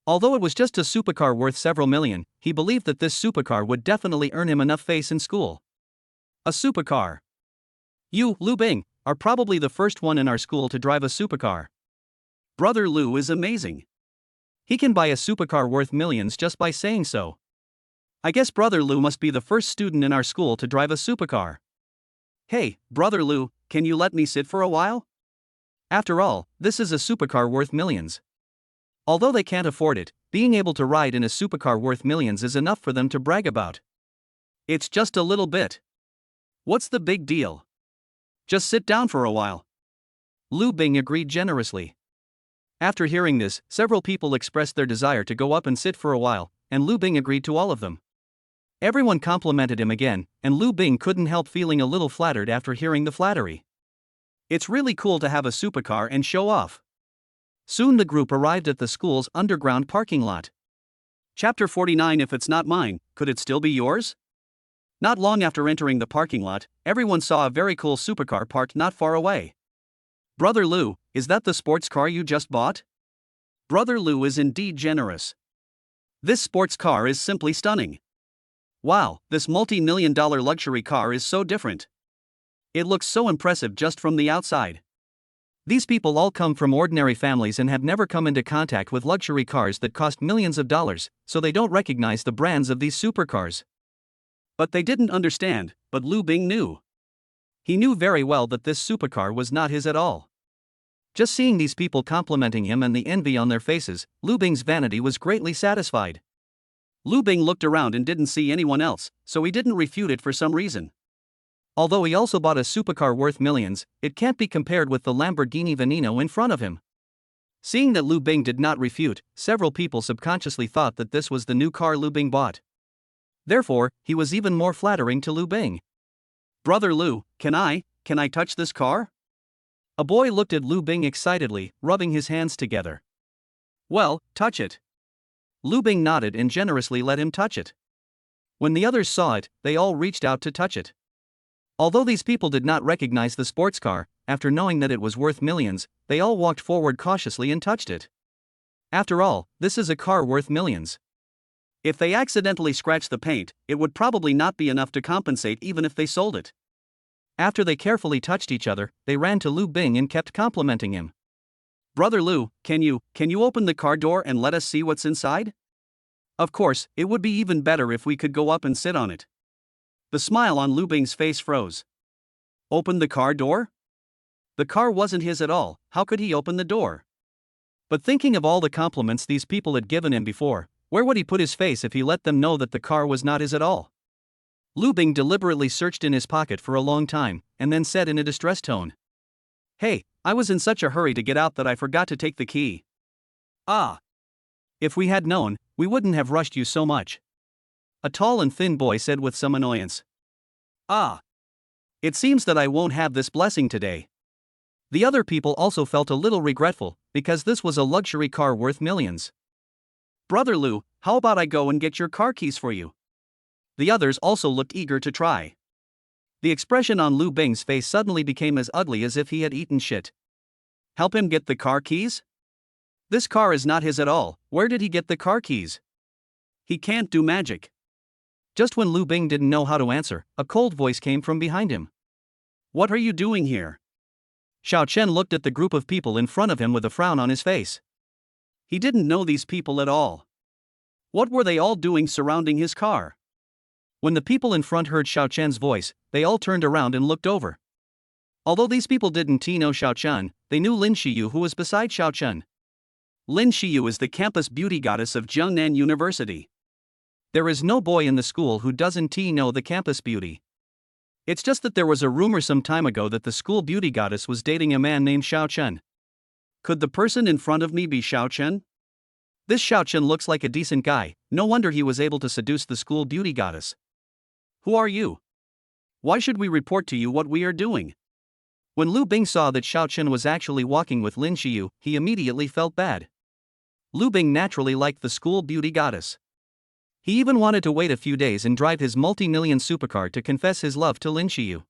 Although it was just a supercar worth several million, he believed that this supercar would definitely earn him enough face in school. A supercar. You, Lu Bing, are probably the first one in our school to drive a supercar. Brother Lu is amazing. He can buy a supercar worth millions just by saying so. I guess Brother Lu must be the first student in our school to drive a supercar. Hey, Brother Lu, can you let me sit for a while? After all, this is a supercar worth millions. Although they can't afford it, being able to ride in a supercar worth millions is enough for them to brag about. It's just a little bit. What's the big deal? Just sit down for a while. Lu Bing agreed generously. After hearing this, several people expressed their desire to go up and sit for a while, and Lu Bing agreed to all of them. Everyone complimented him again, and Lu Bing couldn't help feeling a little flattered after hearing the flattery. It's really cool to have a supercar and show off. Soon the group arrived at the school's underground parking lot. Chapter 49. If it's not mine, could it still be yours? Not long after entering the parking lot, everyone saw a very cool supercar parked not far away. Brother Lu, is that the sports car you just bought? Brother Lu is indeed generous. This sports car is simply stunning. Wow, this multi-million-dollar luxury car is so different. It looks so impressive just from the outside. These people all come from ordinary families and have never come into contact with luxury cars that cost millions of dollars, so they don't recognize the brands of these supercars. But they didn't understand, but Lu Bing knew. He knew very well that this supercar was not his at all. Just seeing these people complimenting him and the envy on their faces, Lu Bing's vanity was greatly satisfied. Lu Bing looked around and didn't see anyone else, so he didn't refute it for some reason. Although he also bought a supercar worth millions, it can't be compared with the Lamborghini Veneno in front of him. Seeing that Lu Bing did not refute, several people subconsciously thought that this was the new car Lu Bing bought. Therefore, he was even more flattering to Lu Bing. "Brother Lu, can I touch this car?" A boy looked at Lu Bing excitedly, rubbing his hands together. "Well, touch it." Lu Bing nodded and generously let him touch it. When the others saw it, they all reached out to touch it. Although these people did not recognize the sports car, after knowing that it was worth millions, they all walked forward cautiously and touched it. After all, this is a car worth millions. If they accidentally scratched the paint, it would probably not be enough to compensate even if they sold it. After they carefully touched each other, they ran to Lu Bing and kept complimenting him. "Brother Lu, can you open the car door and let us see what's inside? Of course, it would be even better if we could go up and sit on it." The smile on Lu Bing's face froze. Open the car door? The car wasn't his at all, how could he open the door? But thinking of all the compliments these people had given him before, where would he put his face if he let them know that the car was not his at all? Lu Bing deliberately searched in his pocket for a long time, and then said in a distressed tone, "Hey, I was in such a hurry to get out that I forgot to take the key." "Ah. If we had known, we wouldn't have rushed you so much," a tall and thin boy said with some annoyance. "Ah. It seems that I won't have this blessing today." The other people also felt a little regretful, because this was a luxury car worth millions. "Brother Lu, how about I go and get your car keys for you?" The others also looked eager to try. The expression on Lu Bing's face suddenly became as ugly as if he had eaten shit. Help him get the car keys? This car is not his at all, where did he get the car keys? He can't do magic. Just when Lu Bing didn't know how to answer, a cold voice came from behind him. "What are you doing here?" Xiao Chen looked at the group of people in front of him with a frown on his face. He didn't know these people at all. What were they all doing surrounding his car? When the people in front heard Xiao Chen's voice, they all turned around and looked over. Although these people didn't know Xiao Chen, they knew Lin Shiyu, who was beside Xiao Chen. Lin Shiyu is the campus beauty goddess of Jiangnan University. There is no boy in the school who doesn't know the campus beauty. It's just that there was a rumor some time ago that the school beauty goddess was dating a man named Xiao Chen. Could the person in front of me be Xiao Chen? This Xiao Chen looks like a decent guy, no wonder he was able to seduce the school beauty goddess. Who are you? Why should we report to you what we are doing? When Lu Bing saw that Xiao Chen was actually walking with Lin Shiyu, he immediately felt bad. Lu Bing naturally liked the school beauty goddess. He even wanted to wait a few days and drive his multi-million supercar to confess his love to Lin Shiyu.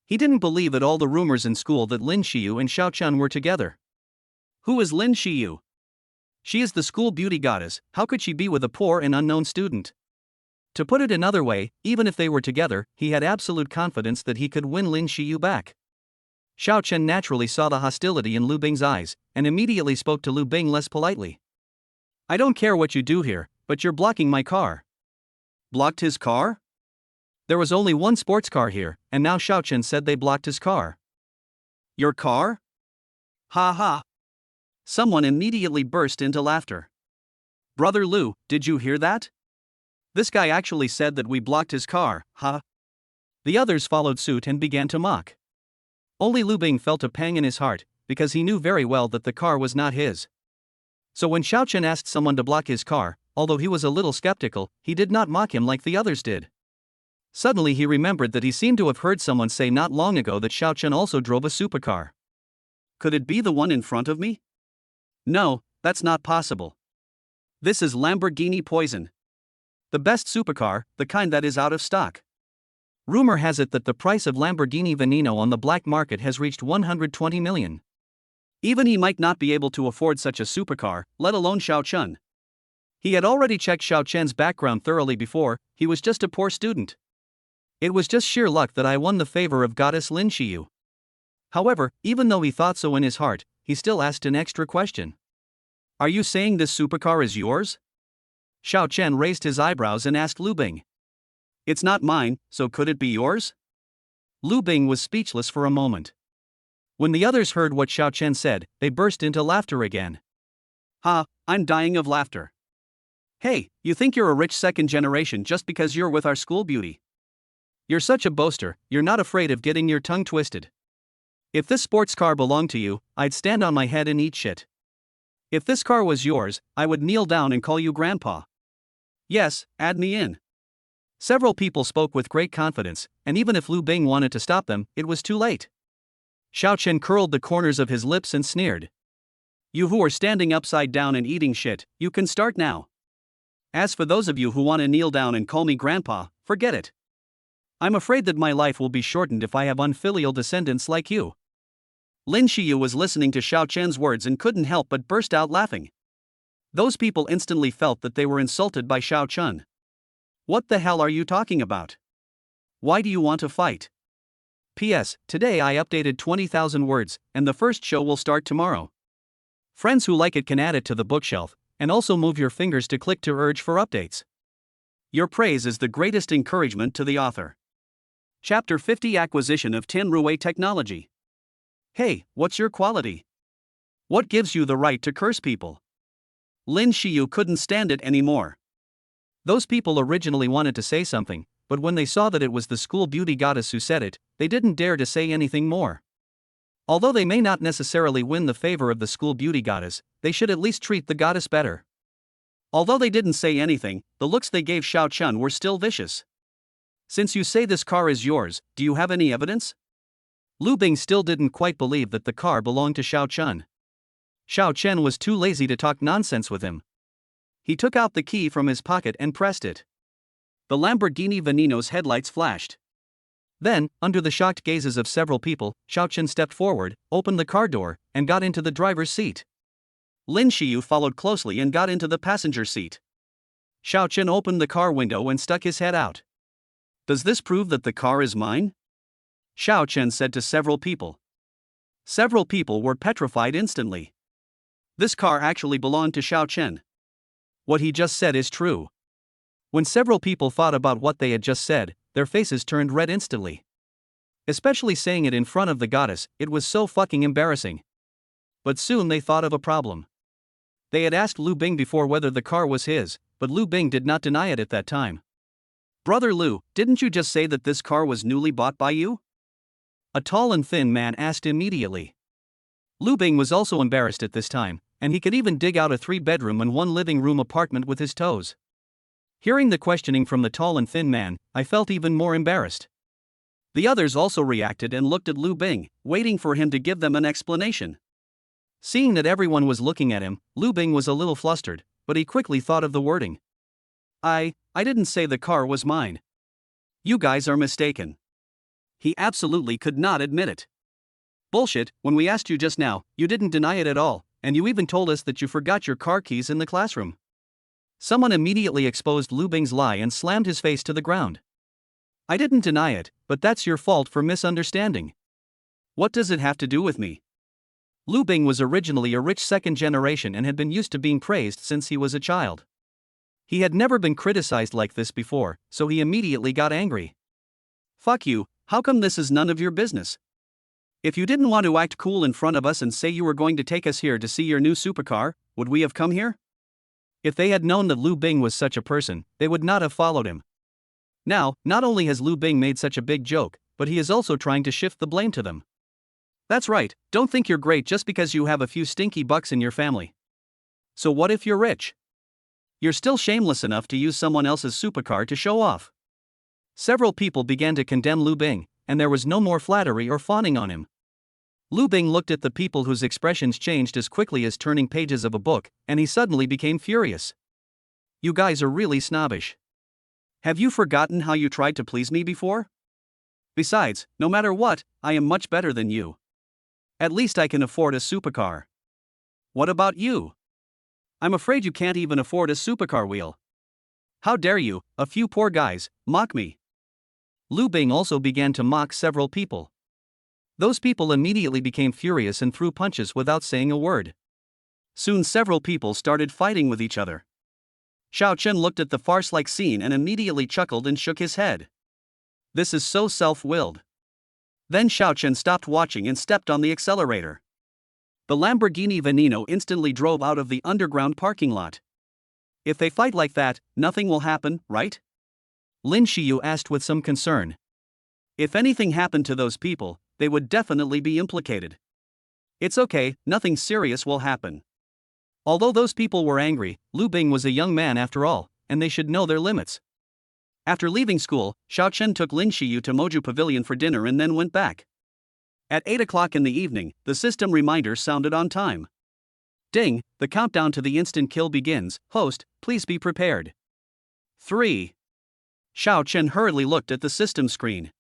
He didn't believe at all the rumors in school that Lin Shiyu and Xiao Chen were together. Who is Lin Shiyu? She is the school beauty goddess, how could she be with a poor and unknown student? To put it another way, even if they were together, he had absolute confidence that he could win Lin Shiyu back. Xiao Chen naturally saw the hostility in Lu Bing's eyes, and immediately spoke to Lu Bing less politely. "I don't care what you do here, but you're blocking my car." Blocked his car? There was only one sports car here, and now Xiao Chen said they blocked his car. Your car? Ha ha. Someone immediately burst into laughter. Brother Lu, did you hear that? This guy actually said that we blocked his car, huh? The others followed suit and began to mock. Only Lu Bing felt a pang in his heart, because he knew very well that the car was not his. So when Xiao Chen asked someone to block his car, although he was a little skeptical, he did not mock him like the others did. Suddenly he remembered that he seemed to have heard someone say not long ago that Xiao Chen also drove a supercar. Could it be the one in front of me? No, that's not possible. This is Lamborghini Poison. The best supercar, the kind that is out of stock. Rumor has it that the price of Lamborghini Veneno on the black market has reached 120 million. Even he might not be able to afford such a supercar, let alone Xiao Chen. He had already checked Xiao Chen's background thoroughly before, he was just a poor student. It was just sheer luck that I won the favor of goddess Lin Shiyu. However, even though he thought so in his heart, he still asked an extra question. Are you saying this supercar is yours? Xiao Chen raised his eyebrows and asked Lu Bing. It's not mine, so could it be yours? Lu Bing was speechless for a moment. When the others heard what Xiao Chen said, they burst into laughter again. Ha, I'm dying of laughter. Hey, you think you're a rich second generation just because you're with our school beauty? You're such a boaster, you're not afraid of getting your tongue twisted. If this sports car belonged to you, I'd stand on my head and eat shit. If this car was yours, I would kneel down and call you Grandpa. Yes, add me in. Several people spoke with great confidence, and even if Lu Bing wanted to stop them, it was too late. Xiao Chen curled the corners of his lips and sneered. You who are standing upside down and eating shit, you can start now. As for those of you who want to kneel down and call me Grandpa, forget it. I'm afraid that my life will be shortened if I have unfilial descendants like you. Lin Xiyu was listening to Xiao Chen's words and couldn't help but burst out laughing. Those people instantly felt that they were insulted by Xiao Chen. What the hell are you talking about? Why do you want to fight? P.S. Today I updated 20,000 words, and the first show will start tomorrow. Friends who like it can add it to the bookshelf, and also move your fingers to click to urge for updates. Your praise is the greatest encouragement to the author. Chapter 50 Acquisition of Tianruwei Technology. Hey, what's your quality? What gives you the right to curse people? Lin Xiyu couldn't stand it anymore. Those people originally wanted to say something, but when they saw that it was the school beauty goddess who said it, they didn't dare to say anything more. Although they may not necessarily win the favor of the school beauty goddess, they should at least treat the goddess better. Although they didn't say anything, the looks they gave Xiao Chen were still vicious. Since you say this car is yours, do you have any evidence? Lu Bing still didn't quite believe that the car belonged to Xiao Chen. Xiao Chen was too lazy to talk nonsense with him. He took out the key from his pocket and pressed it. The Lamborghini Veneno's headlights flashed. Then, under the shocked gazes of several people, Xiao Chen stepped forward, opened the car door, and got into the driver's seat. Lin Xiyu followed closely and got into the passenger seat. Xiao Chen opened the car window and stuck his head out. Does this prove that the car is mine? Xiao Chen said to several people. Several people were petrified instantly. This car actually belonged to Xiao Chen. What he just said is true. When several people thought about what they had just said, their faces turned red instantly. Especially saying it in front of the goddess, it was so fucking embarrassing. But soon they thought of a problem. They had asked Lu Bing before whether the car was his, but Lu Bing did not deny it at that time. Brother Lu, didn't you just say that this car was newly bought by you? A tall and thin man asked immediately. Lu Bing was also embarrassed at this time, and he could even dig out a 3-bedroom and 1 living room apartment with his toes. Hearing the questioning from the tall and thin man, I felt even more embarrassed. The others also reacted and looked at Lu Bing, waiting for him to give them an explanation. Seeing that everyone was looking at him, Lu Bing was a little flustered, but he quickly thought of the wording. I didn't say the car was mine. You guys are mistaken. He absolutely could not admit it. Bullshit, when we asked you just now, you didn't deny it at all, and you even told us that you forgot your car keys in the classroom. Someone immediately exposed Lu Bing's lie and slammed his face to the ground. I didn't deny it, but that's your fault for misunderstanding. What does it have to do with me? Lu Bing was originally a rich second generation and had been used to being praised since he was a child. He had never been criticized like this before, so he immediately got angry. Fuck you, how come this is none of your business? If you didn't want to act cool in front of us and say you were going to take us here to see your new supercar, would we have come here? If they had known that Lu Bing was such a person, they would not have followed him. Now, not only has Lu Bing made such a big joke, but he is also trying to shift the blame to them. That's right, don't think you're great just because you have a few stinky bucks in your family. So what if you're rich? You're still shameless enough to use someone else's supercar to show off. Several people began to condemn Lu Bing, and there was no more flattery or fawning on him. Lu Bing looked at the people whose expressions changed as quickly as turning pages of a book, and he suddenly became furious. You guys are really snobbish. Have you forgotten how you tried to please me before? Besides, no matter what, I am much better than you. At least I can afford a supercar. What about you? I'm afraid you can't even afford a supercar wheel. How dare you, a few poor guys, mock me? Lu Bing also began to mock several people. Those people immediately became furious and threw punches without saying a word. Soon several people started fighting with each other. Xiao Chen looked at the farce-like scene and immediately chuckled and shook his head. This is so self-willed. Then Xiao Chen stopped watching and stepped on the accelerator. The Lamborghini Veneno instantly drove out of the underground parking lot. If they fight like that, nothing will happen, right? Lin Xiyu asked with some concern. If anything happened to those people, they would definitely be implicated. It's okay, nothing serious will happen. Although those people were angry, Lu Bing was a young man after all, and they should know their limits. After leaving school, Xiao Chen took Lin Xiyu to Moju Pavilion for dinner and then went back. At 8 o'clock in the evening, the system reminder sounded on time. Ding, the countdown to the instant kill begins. Host, please be prepared. 3. Xiao Chen hurriedly looked at the system screen.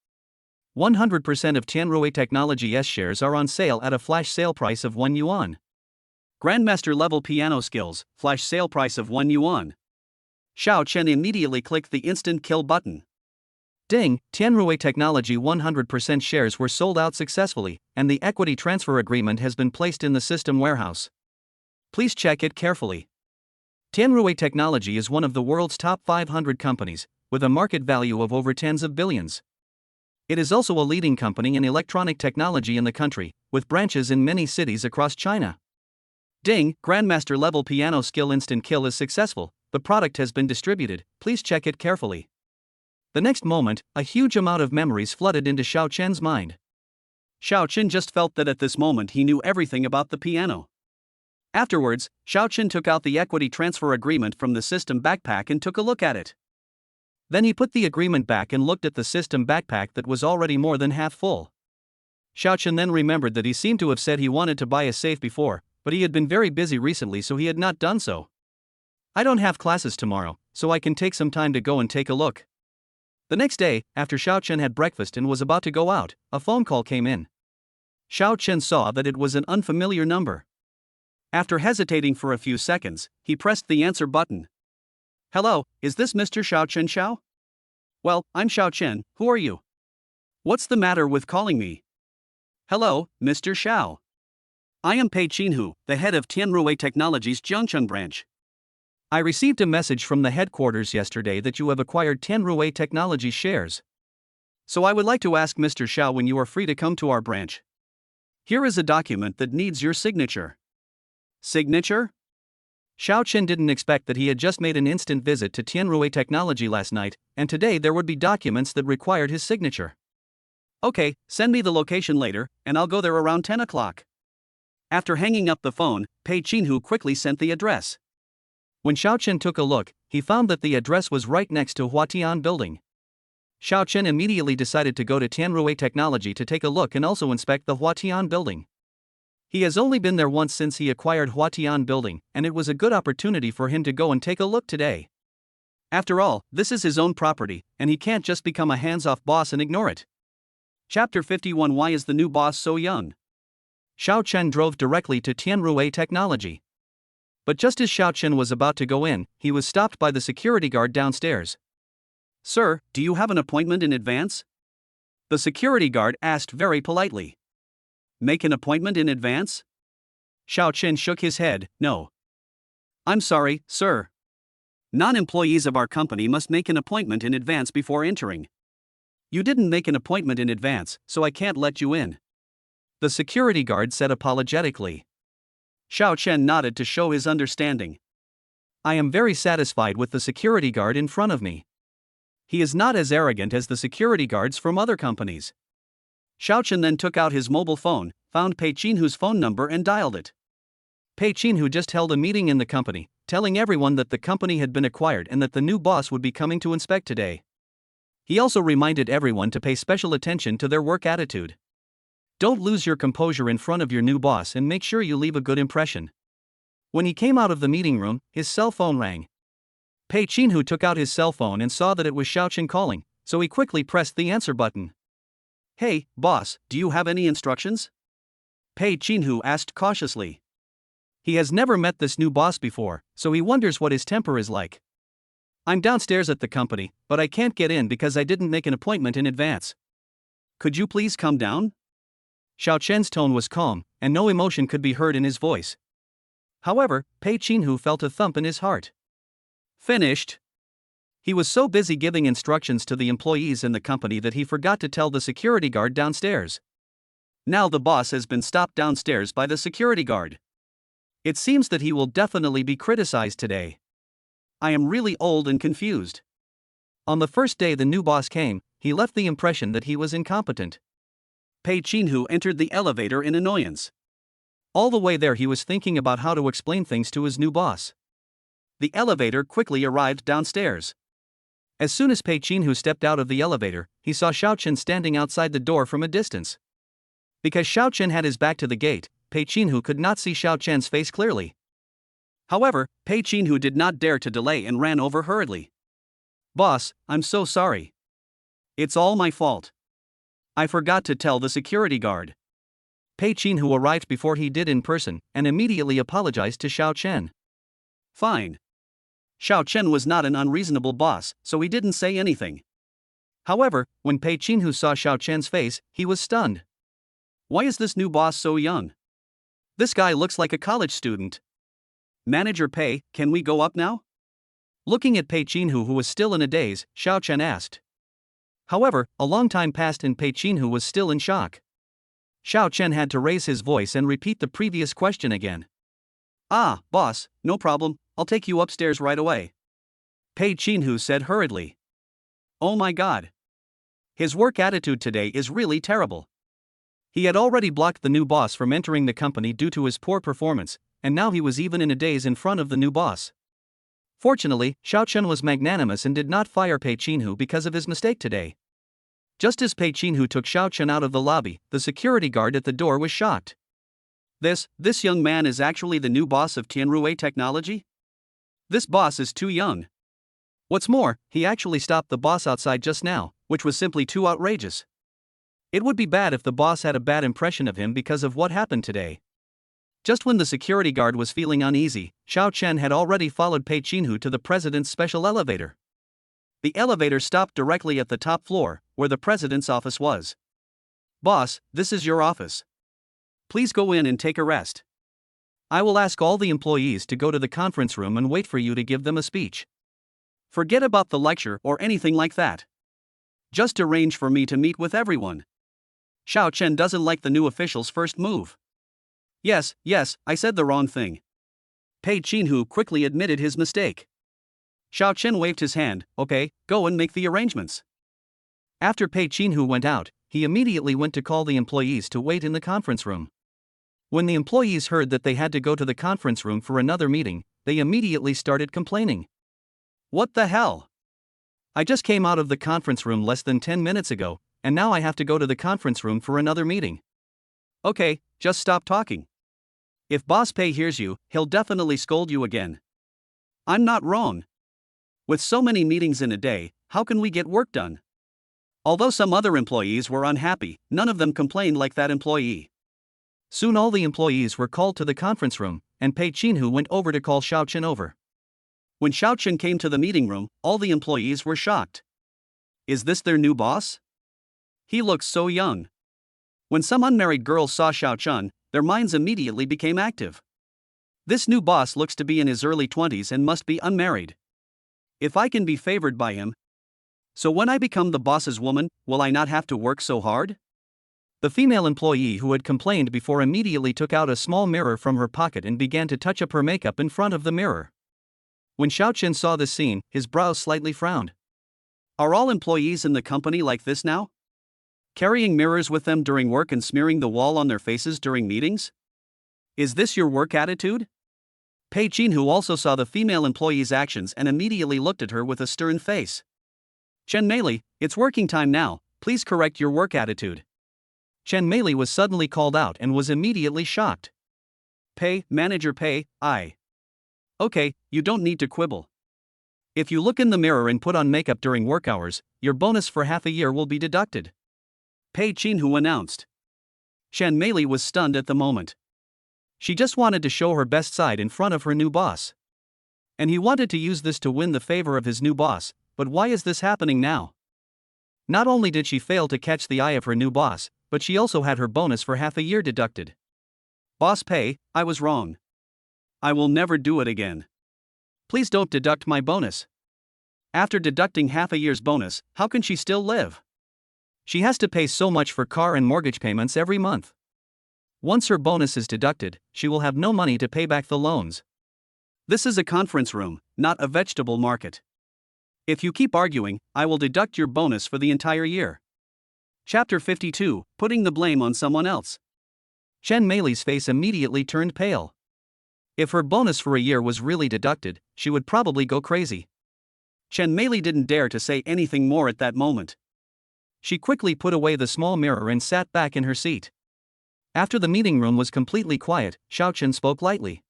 100% of Tianrui Technology S shares are on sale at a flash sale price of 1 yuan. Grandmaster level piano skills, flash sale price of 1 yuan. Xiao Chen immediately clicked the instant kill button. Ding, Tianrui Technology 100% shares were sold out successfully, and the equity transfer agreement has been placed in the system warehouse. Please check it carefully. Tianrui Technology is one of the world's top 500 companies, with a market value of over tens of billions. It is also a leading company in electronic technology in the country, with branches in many cities across China. Ding, Grandmaster level piano skill instant kill is successful. The product has been distributed, please check it carefully. The next moment, a huge amount of memories flooded into Xiao Chen's mind. Xiao Chen just felt that at this moment he knew everything about the piano. Afterwards, Xiao Chen took out the equity transfer agreement from the system backpack and took a look at it. Then he put the agreement back and looked at the system backpack that was already more than half full. Xiao Chen then remembered that he seemed to have said he wanted to buy a safe before, but he had been very busy recently, so he had not done so. I don't have classes tomorrow, so I can take some time to go and take a look. The next day, after Xiao Chen had breakfast and was about to go out, a phone call came in. Xiao Chen saw that it was an unfamiliar number. After hesitating for a few seconds, he pressed the answer button. Hello, is this Mr. Xiao Chen Xiao? Well, I'm Xiao Chen, who are you? What's the matter with calling me? Hello, Mr. Xiao. I am Pei Qinhu, the head of Tianrui Technology's Jiangcheng branch. I received a message from the headquarters yesterday that you have acquired Tianrui Technology shares. So I would like to ask Mr. Xiao when you are free to come to our branch. Here is a document that needs your signature. Signature? Xiao Chen didn't expect that he had just made an instant visit to Tianrui Technology last night, and today there would be documents that required his signature. Okay, send me the location later, and I'll go there around 10 o'clock. After hanging up the phone, Pei Qinhu quickly sent the address. When Xiao Chen took a look, he found that the address was right next to Huatian Building. Xiao Chen immediately decided to go to Tianrui Technology to take a look and also inspect the Huatian Building. He has only been there once since he acquired Huatian Building, and it was a good opportunity for him to go and take a look today. After all, this is his own property, and he can't just become a hands-off boss and ignore it. Chapter 51: Why is the new boss so young? Xiao Chen drove directly to Tianrui Technology. But just as Xiao Chen was about to go in, he was stopped by the security guard downstairs. Sir, do you have an appointment in advance? The security guard asked very politely. Make an appointment in advance? Xiao Chen shook his head, no. I'm sorry, sir. Non-employees of our company must make an appointment in advance before entering. You didn't make an appointment in advance, so I can't let you in. The security guard said apologetically. Xiao Chen nodded to show his understanding. I am very satisfied with the security guard in front of me. He is not as arrogant as the security guards from other companies. Xiao Chen then took out his mobile phone, found Pei Qinhu's phone number and dialed it. Pei Qinhu just held a meeting in the company, telling everyone that the company had been acquired and that the new boss would be coming to inspect today. He also reminded everyone to pay special attention to their work attitude. Don't lose your composure in front of your new boss and make sure you leave a good impression. When he came out of the meeting room, his cell phone rang. Pei Qinhu took out his cell phone and saw that it was Xiao Chen calling, so he quickly pressed the answer button. Hey, boss, do you have any instructions? Pei Qinhu asked cautiously. He has never met this new boss before, so he wonders what his temper is like. I'm downstairs at the company, but I can't get in because I didn't make an appointment in advance. Could you please come down? Xiao Chen's tone was calm, and no emotion could be heard in his voice. However, Pei Qinhu felt a thump in his heart. Finished. He was so busy giving instructions to the employees in the company that he forgot to tell the security guard downstairs. Now the boss has been stopped downstairs by the security guard. It seems that he will definitely be criticized today. I am really old and confused. On the first day the new boss came, he left the impression that he was incompetent. Pei Qinhu entered the elevator in annoyance. All the way there he was thinking about how to explain things to his new boss. The elevator quickly arrived downstairs. As soon as Pei Qinhu stepped out of the elevator, he saw Xiao Chen standing outside the door from a distance. Because Xiao Chen had his back to the gate, Pei Qinhu could not see Xiao Chen's face clearly. However, Pei Qinhu did not dare to delay and ran over hurriedly. "Boss, I'm so sorry. It's all my fault. I forgot to tell the security guard." Pei Qinhu arrived before he did in person and immediately apologized to Xiao Chen. Fine. Xiao Chen was not an unreasonable boss, so he didn't say anything. However, when Pei Qinhu saw Xiao Chen's face, he was stunned. Why is this new boss so young? This guy looks like a college student. Manager Pei, can we go up now? Looking at Pei Qinhu, who was still in a daze, Xiao Chen asked. However, a long time passed and Pei Qinhu was still in shock. Xiao Chen had to raise his voice and repeat the previous question again. "Ah, boss, no problem, I'll take you upstairs right away," Pei Qinhu said hurriedly. Oh my god. His work attitude today is really terrible. He had already blocked the new boss from entering the company due to his poor performance, and now he was even in a daze in front of the new boss. Fortunately, Xiao Chen was magnanimous and did not fire Pei Qinhu because of his mistake today. Just as Pei Qinhu took Xiao Chen out of the lobby, the security guard at the door was shocked. This young man is actually the new boss of Tianrui Technology? This boss is too young. What's more, he actually stopped the boss outside just now, which was simply too outrageous. It would be bad if the boss had a bad impression of him because of what happened today. Just when the security guard was feeling uneasy, Xiao Chen had already followed Pei Qinhu to the president's special elevator. The elevator stopped directly at the top floor, where the president's office was. "Boss, this is your office. Please go in and take a rest. I will ask all the employees to go to the conference room and wait for you to give them a speech. Forget about the lecture or anything like that. Just arrange for me to meet with everyone." Xiao Chen doesn't like the new official's first move. Yes, I said the wrong thing. Pei Qinhu quickly admitted his mistake. Xiao Chen waved his hand. "Okay, go and make the arrangements." After Pei Qinhu went out, he immediately went to call the employees to wait in the conference room. When the employees heard that they had to go to the conference room for another meeting, they immediately started complaining. "What the hell? I just came out of the conference room less than 10 minutes ago, and now I have to go to the conference room for another meeting." "Okay, just stop talking. If Boss Pei hears you, he'll definitely scold you again. I'm not wrong. With so many meetings in a day, how can we get work done?" Although some other employees were unhappy, none of them complained like that employee. Soon all the employees were called to the conference room, and Pei Qinhu went over to call Xiao Chen over. When Xiao Chen came to the meeting room, all the employees were shocked. Is this their new boss? He looks so young. When some unmarried girls saw Xiao Chen, their minds immediately became active. This new boss looks to be in his early 20s and must be unmarried. If I can be favored by him. So when I become the boss's woman, will I not have to work so hard? The female employee who had complained before immediately took out a small mirror from her pocket and began to touch up her makeup in front of the mirror. When Xiao Chen saw this scene, his brows slightly frowned. Are all employees in the company like this now? Carrying mirrors with them during work and smearing the wall on their faces during meetings? Is this your work attitude? Pei Qinhu also saw the female employee's actions and immediately looked at her with a stern face. "Chen Meili, it's working time now, please correct your work attitude." Chen Meili was suddenly called out and was immediately shocked. Manager Pei, Okay, you don't need to quibble. If you look in the mirror and put on makeup during work hours, your bonus for half a year will be deducted," Pei Qinhu announced. Chen Meili was stunned at the moment. She just wanted to show her best side in front of her new boss. And he wanted to use this to win the favor of his new boss, but why is this happening now? Not only did she fail to catch the eye of her new boss, but she also had her bonus for half a year deducted. "Boss Pei, I was wrong. I will never do it again. Please don't deduct my bonus." After deducting half a year's bonus, how can she still live? She has to pay so much for car and mortgage payments every month. Once her bonus is deducted, she will have no money to pay back the loans. This is a conference room, not a vegetable market. If you keep arguing, I will deduct your bonus for the entire year. Chapter 52, Putting the Blame on Someone Else. Chen Meili's face immediately turned pale. If her bonus for a year was really deducted, she would probably go crazy. Chen Meili didn't dare to say anything more at that moment. She quickly put away the small mirror and sat back in her seat. After the meeting room was completely quiet, Xiao Chen spoke lightly.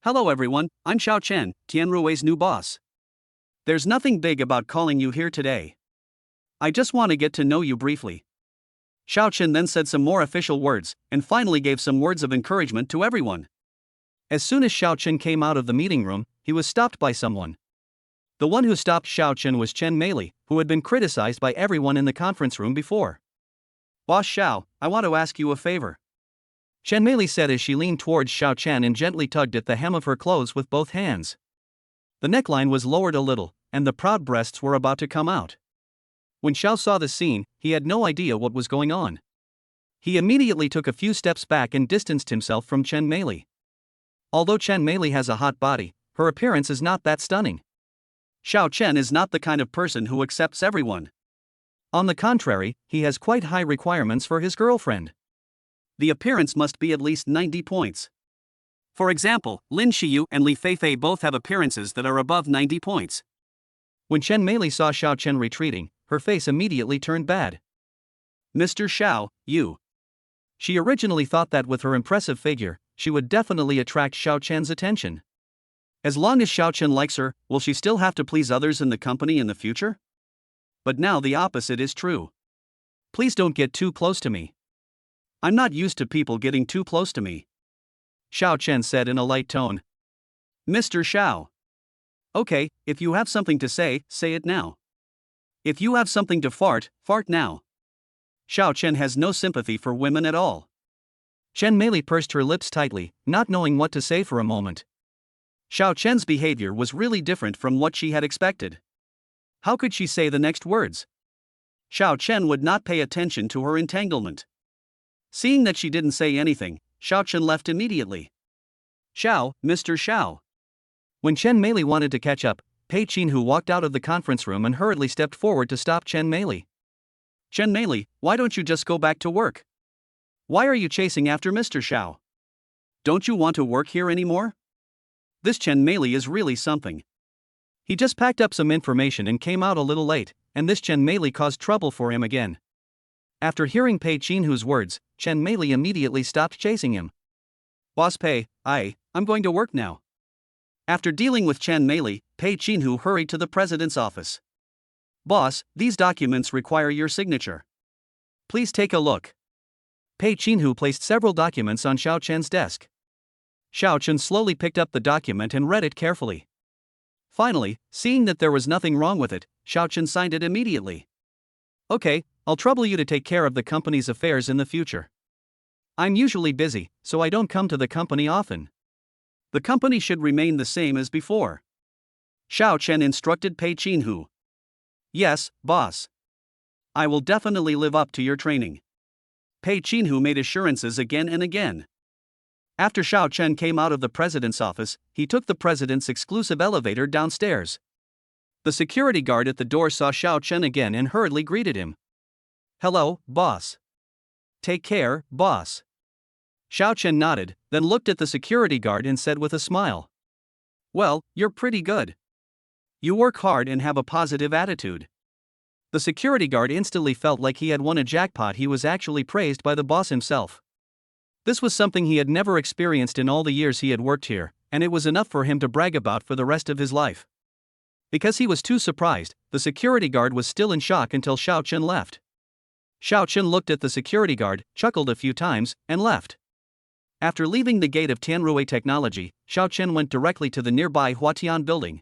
"Hello everyone, I'm Xiao Chen, Tianrui's new boss. There's nothing big about calling you here today. I just want to get to know you briefly." Xiao Chen then said some more official words, and finally gave some words of encouragement to everyone. As soon as Xiao Chen came out of the meeting room, he was stopped by someone. The one who stopped Xiao Chen was Chen Meili, who had been criticized by everyone in the conference room before. "Boss Xiao, I want to ask you a favor," Chen Meili said as she leaned towards Xiao Chen and gently tugged at the hem of her clothes with both hands. The neckline was lowered a little, and the proud breasts were about to come out. When Xiao saw the scene, he had no idea what was going on. He immediately took a few steps back and distanced himself from Chen Meili. Although Chen Meili has a hot body, her appearance is not that stunning. Xiao Chen is not the kind of person who accepts everyone. On the contrary, he has quite high requirements for his girlfriend. The appearance must be at least 90 points. For example, Lin Xiyu and Li Feifei both have appearances that are above 90 points. When Chen Meili saw Xiao Chen retreating, her face immediately turned bad. "Mr. Xiao, you." She originally thought that with her impressive figure, she would definitely attract Xiao Chen's attention. As long as Xiao Chen likes her, will she still have to please others in the company in the future? But now the opposite is true. "Please don't get too close to me. I'm not used to people getting too close to me," Xiao Chen said in a light tone. "Mr. Xiao. Okay, if you have something to say it now. If you have something to fart now." Xiao Chen has no sympathy for women at all. Chen Meili pursed her lips tightly, not knowing what to say for a moment. Xiao Chen's behavior was really different from what she had expected. How could she say the next words? Xiao Chen would not pay attention to her entanglement. Seeing that she didn't say anything, Xiao Chen left immediately. "Xiao, Mr. Xiao." When Chen Meili wanted to catch up, Pei Qinhu walked out of the conference room and hurriedly stepped forward to stop Chen Meili. "Chen Meili, why don't you just go back to work? Why are you chasing after Mr. Xiao? Don't you want to work here anymore? This Chen Meili is really something. He just packed up some information and came out a little late, and this Chen Meili caused trouble for him again." After hearing Pei Qinhu's words, Chen Meili immediately stopped chasing him. "Boss Pei, I'm going to work now." After dealing with Chen Meili, Pei Qinhu hurried to the president's office. "Boss, these documents require your signature. Please take a look." Pei Qinhu placed several documents on Xiao Chen's desk. Xiao Chen slowly picked up the document and read it carefully. Finally, seeing that there was nothing wrong with it, Xiao Chen signed it immediately. "Okay, I'll trouble you to take care of the company's affairs in the future. I'm usually busy, so I don't come to the company often. The company should remain the same as before," Xiao Chen instructed Pei Qinhu. "Yes, boss. I will definitely live up to your training." Pei Qinhu made assurances again and again. After Xiao Chen came out of the president's office, he took the president's exclusive elevator downstairs. The security guard at the door saw Xiao Chen again and hurriedly greeted him. "Hello, boss." "Take care, boss." Xiao Chen nodded, then looked at the security guard and said with a smile, "Well, you're pretty good. You work hard and have a positive attitude." The security guard instantly felt like he had won a jackpot. He was actually praised by the boss himself. This was something he had never experienced in all the years he had worked here, and it was enough for him to brag about for the rest of his life. Because he was too surprised, the security guard was still in shock until Xiao Chen left. Xiao Chen looked at the security guard, chuckled a few times, and left. After leaving the gate of Tianrui Technology, Xiao Chen went directly to the nearby Huatian building.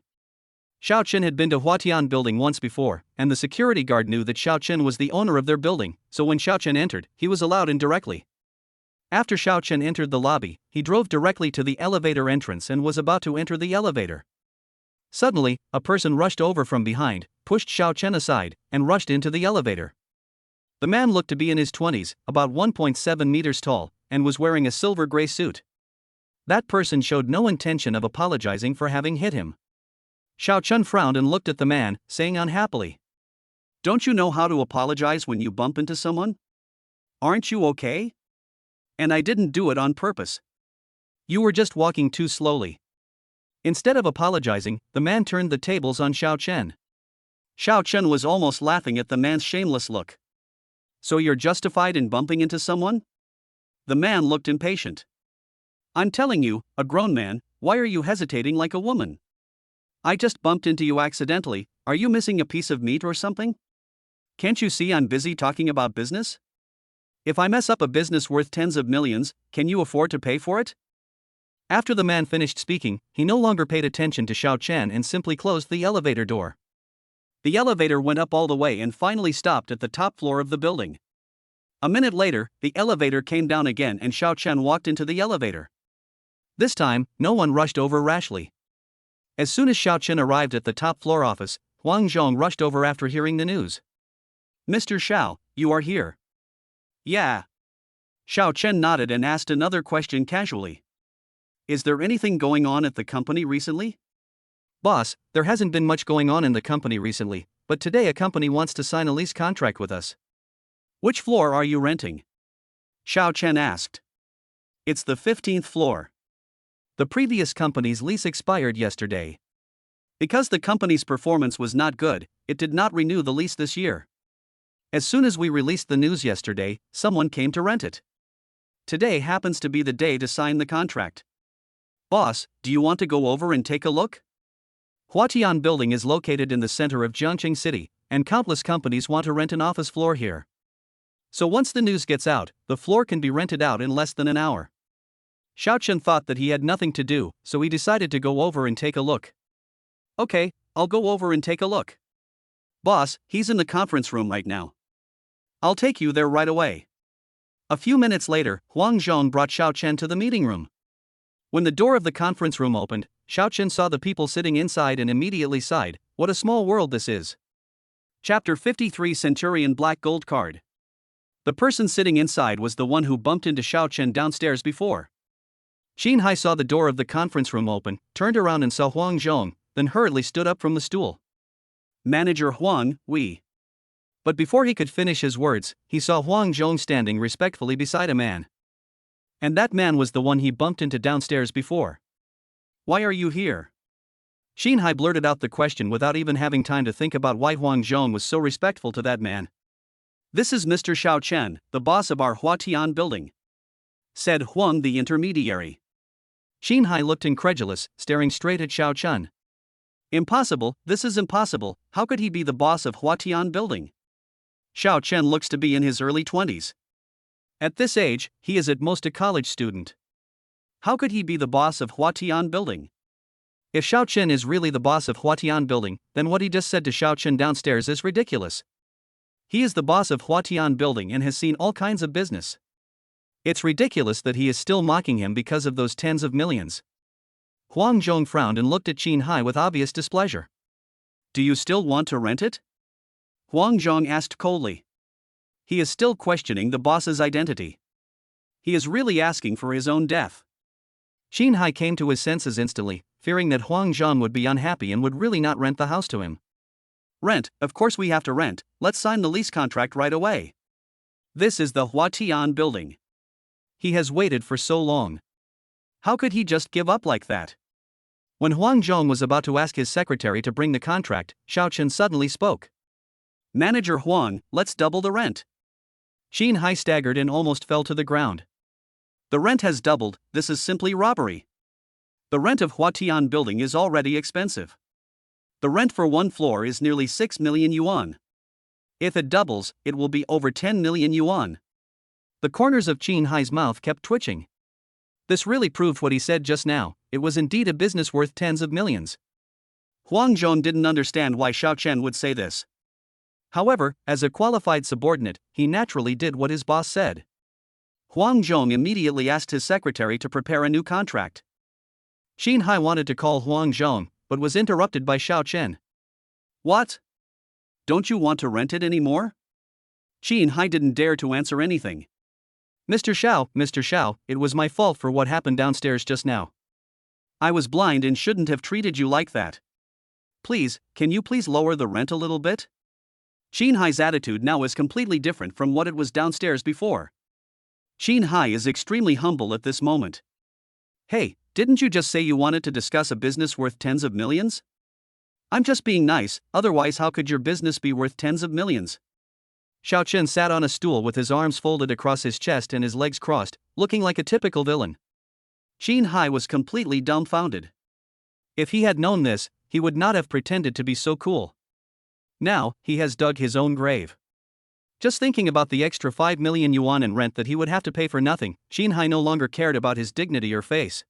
Xiao Chen had been to Huatian building once before, and the security guard knew that Xiao Chen was the owner of their building, so when Xiao Chen entered, he was allowed in directly. After Xiao Chen entered the lobby, he drove directly to the elevator entrance and was about to enter the elevator. Suddenly, a person rushed over from behind, pushed Xiao Chen aside, and rushed into the elevator. The man looked to be in his 20s, about 1.7 meters tall, and was wearing a silver-gray suit. That person showed no intention of apologizing for having hit him. Xiao Chen frowned and looked at the man, saying unhappily, "Don't you know how to apologize when you bump into someone? Aren't you okay?" And I didn't do it on purpose. You were just walking too slowly. Instead of apologizing, the man turned the tables on Xiao Chen. Xiao Chen was almost laughing at the man's shameless look. So you're justified in bumping into someone? The man looked impatient. I'm telling you, a grown man, why are you hesitating like a woman? I just bumped into you accidentally. Are you missing a piece of meat or something? Can't you see I'm busy talking about business? If I mess up a business worth tens of millions, can you afford to pay for it? After the man finished speaking, he no longer paid attention to Xiao Chen and simply closed the elevator door. The elevator went up all the way and finally stopped at the top floor of the building. A minute later, the elevator came down again and Xiao Chen walked into the elevator. This time, no one rushed over rashly. As soon as Xiao Chen arrived at the top floor office, Huang Zhong rushed over after hearing the news. Mr. Xiao, you are here. Yeah. Xiao Chen nodded and asked another question casually. Is there anything going on at the company recently? Boss, there hasn't been much going on in the company recently, but today a company wants to sign a lease contract with us. Which floor are you renting? Xiao Chen asked. It's the 15th floor. The previous company's lease expired yesterday. Because the company's performance was not good, it did not renew the lease this year. As soon as we released the news yesterday, someone came to rent it. Today happens to be the day to sign the contract. Boss, do you want to go over and take a look? Huatian Building is located in the center of Jiangqing City, and countless companies want to rent an office floor here. So once the news gets out, the floor can be rented out in less than an hour. Xiao Chen thought that he had nothing to do, so he decided to go over and take a look. Okay, I'll go over and take a look. Boss, he's in the conference room right now. I'll take you there right away. A few minutes later, Huang Zhong brought Xiao Chen to the meeting room. When the door of the conference room opened, Xiao Chen saw the people sitting inside and immediately sighed, what a small world this is. Chapter 53 Centurion Black Gold Card. The person sitting inside was the one who bumped into Xiao Chen downstairs before. Xin Hai saw the door of the conference room open, turned around and saw Huang Zhong, then hurriedly stood up from the stool. Manager Huang, we. But before he could finish his words, he saw Huang Zhong standing respectfully beside a man. And that man was the one he bumped into downstairs before. Why are you here? Xin Hai blurted out the question without even having time to think about why Huang Zhong was so respectful to that man. This is Mr. Xiao Chen, the boss of our Huatian building, said Huang the intermediary. Xin Hai looked incredulous, staring straight at Xiao Chen. Impossible, this is impossible, how could he be the boss of Huatian building? Xiao Chen looks to be in his early 20s. At this age, he is at most a college student. How could he be the boss of Huatian building? If Xiao Chen is really the boss of Huatian building, then what he just said to Xiao Chen downstairs is ridiculous. He is the boss of Huatian building and has seen all kinds of business. It's ridiculous that he is still mocking him because of those tens of millions. Huang Zhong frowned and looked at Xin Hai with obvious displeasure. Do you still want to rent it? Huang Zhong asked coldly. He is still questioning the boss's identity. He is really asking for his own death. Xin Hai came to his senses instantly, fearing that Huang Zhong would be unhappy and would really not rent the house to him. Rent, of course we have to rent, let's sign the lease contract right away. This is the Huatian building. He has waited for so long. How could he just give up like that? When Huang Zhong was about to ask his secretary to bring the contract, Xiao Chen suddenly spoke. Manager Huang, let's double the rent. Xin Hai staggered and almost fell to the ground. The rent has doubled, this is simply robbery. The rent of Huatian building is already expensive. The rent for one floor is nearly 6 million yuan. If it doubles, it will be over 10 million yuan. The corners of Xin Hai's mouth kept twitching. This really proved what he said just now, it was indeed a business worth tens of millions. Huang Zhong didn't understand why Xiao Chen would say this. However, as a qualified subordinate, he naturally did what his boss said. Huang Zhong immediately asked his secretary to prepare a new contract. Xin Hai wanted to call Huang Zhong, but was interrupted by Xiao Chen. What? Don't you want to rent it anymore? Xin Hai didn't dare to answer anything. Mr. Xiao, it was my fault for what happened downstairs just now. I was blind and shouldn't have treated you like that. Please, can you please lower the rent a little bit? Xin Hai's attitude now is completely different from what it was downstairs before. Qin Hai is extremely humble at this moment. Hey, didn't you just say you wanted to discuss a business worth tens of millions? I'm just being nice, otherwise how could your business be worth tens of millions? Xiao Chen sat on a stool with his arms folded across his chest and his legs crossed, looking like a typical villain. Qin Hai was completely dumbfounded. If he had known this, he would not have pretended to be so cool. Now, he has dug his own grave. Just thinking about the extra 5 million yuan in rent that he would have to pay for nothing, Qin Hai no longer cared about his dignity or face.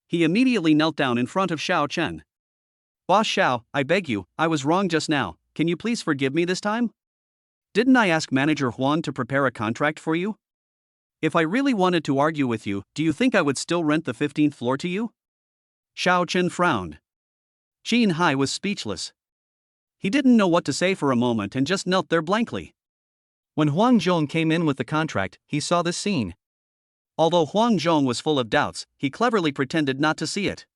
He immediately knelt down in front of Xiao Chen. Boss Xiao, I beg you, I was wrong just now, can you please forgive me this time? Didn't I ask Manager Huang to prepare a contract for you? If I really wanted to argue with you, do you think I would still rent the 15th floor to you? Xiao Chen frowned. Qin Hai was speechless. He didn't know what to say for a moment and just knelt there blankly. When Huang Zhong came in with the contract, he saw this scene. Although Huang Zhong was full of doubts, he cleverly pretended not to see it.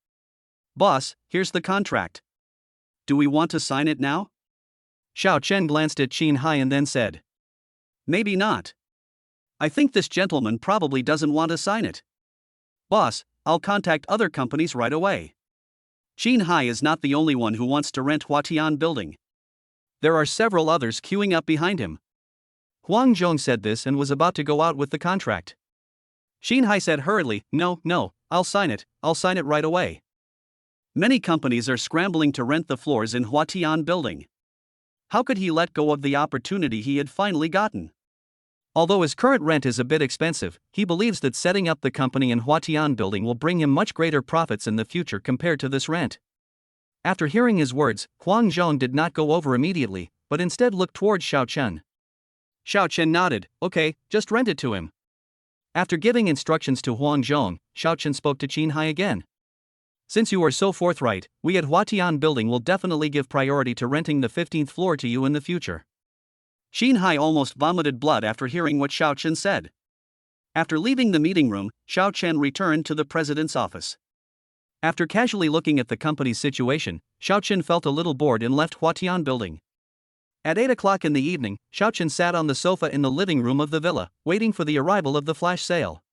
Boss, here's the contract. Do we want to sign it now? Xiao Chen glanced at Qin Hai and then said. Maybe not. I think this gentleman probably doesn't want to sign it. Boss, I'll contact other companies right away. Qin Hai is not the only one who wants to rent Huatian building. There are several others queuing up behind him. Huang Zhong said this and was about to go out with the contract. Qin Hai said hurriedly, No, I'll sign it right away. Many companies are scrambling to rent the floors in Huatian building. How could he let go of the opportunity he had finally gotten? Although his current rent is a bit expensive, he believes that setting up the company in Huatian building will bring him much greater profits in the future compared to this rent. After hearing his words, Huang Zhong did not go over immediately, but instead looked towards Xiao Chen. Xiao Chen nodded, okay, just rent it to him. After giving instructions to Huang Zhong, Xiao Chen spoke to Qin Hai again. Since you are so forthright, we at Huatian building will definitely give priority to renting the 15th floor to you in the future. Qin Hai almost vomited blood after hearing what Xiao Chen said. After leaving the meeting room, Xiao Chen returned to the president's office. After casually looking at the company's situation, Xiao Chen felt a little bored and left Huatian building. At 8 o'clock in the evening, Xiao Chen sat on the sofa in the living room of the villa, waiting for the arrival of the flash sale.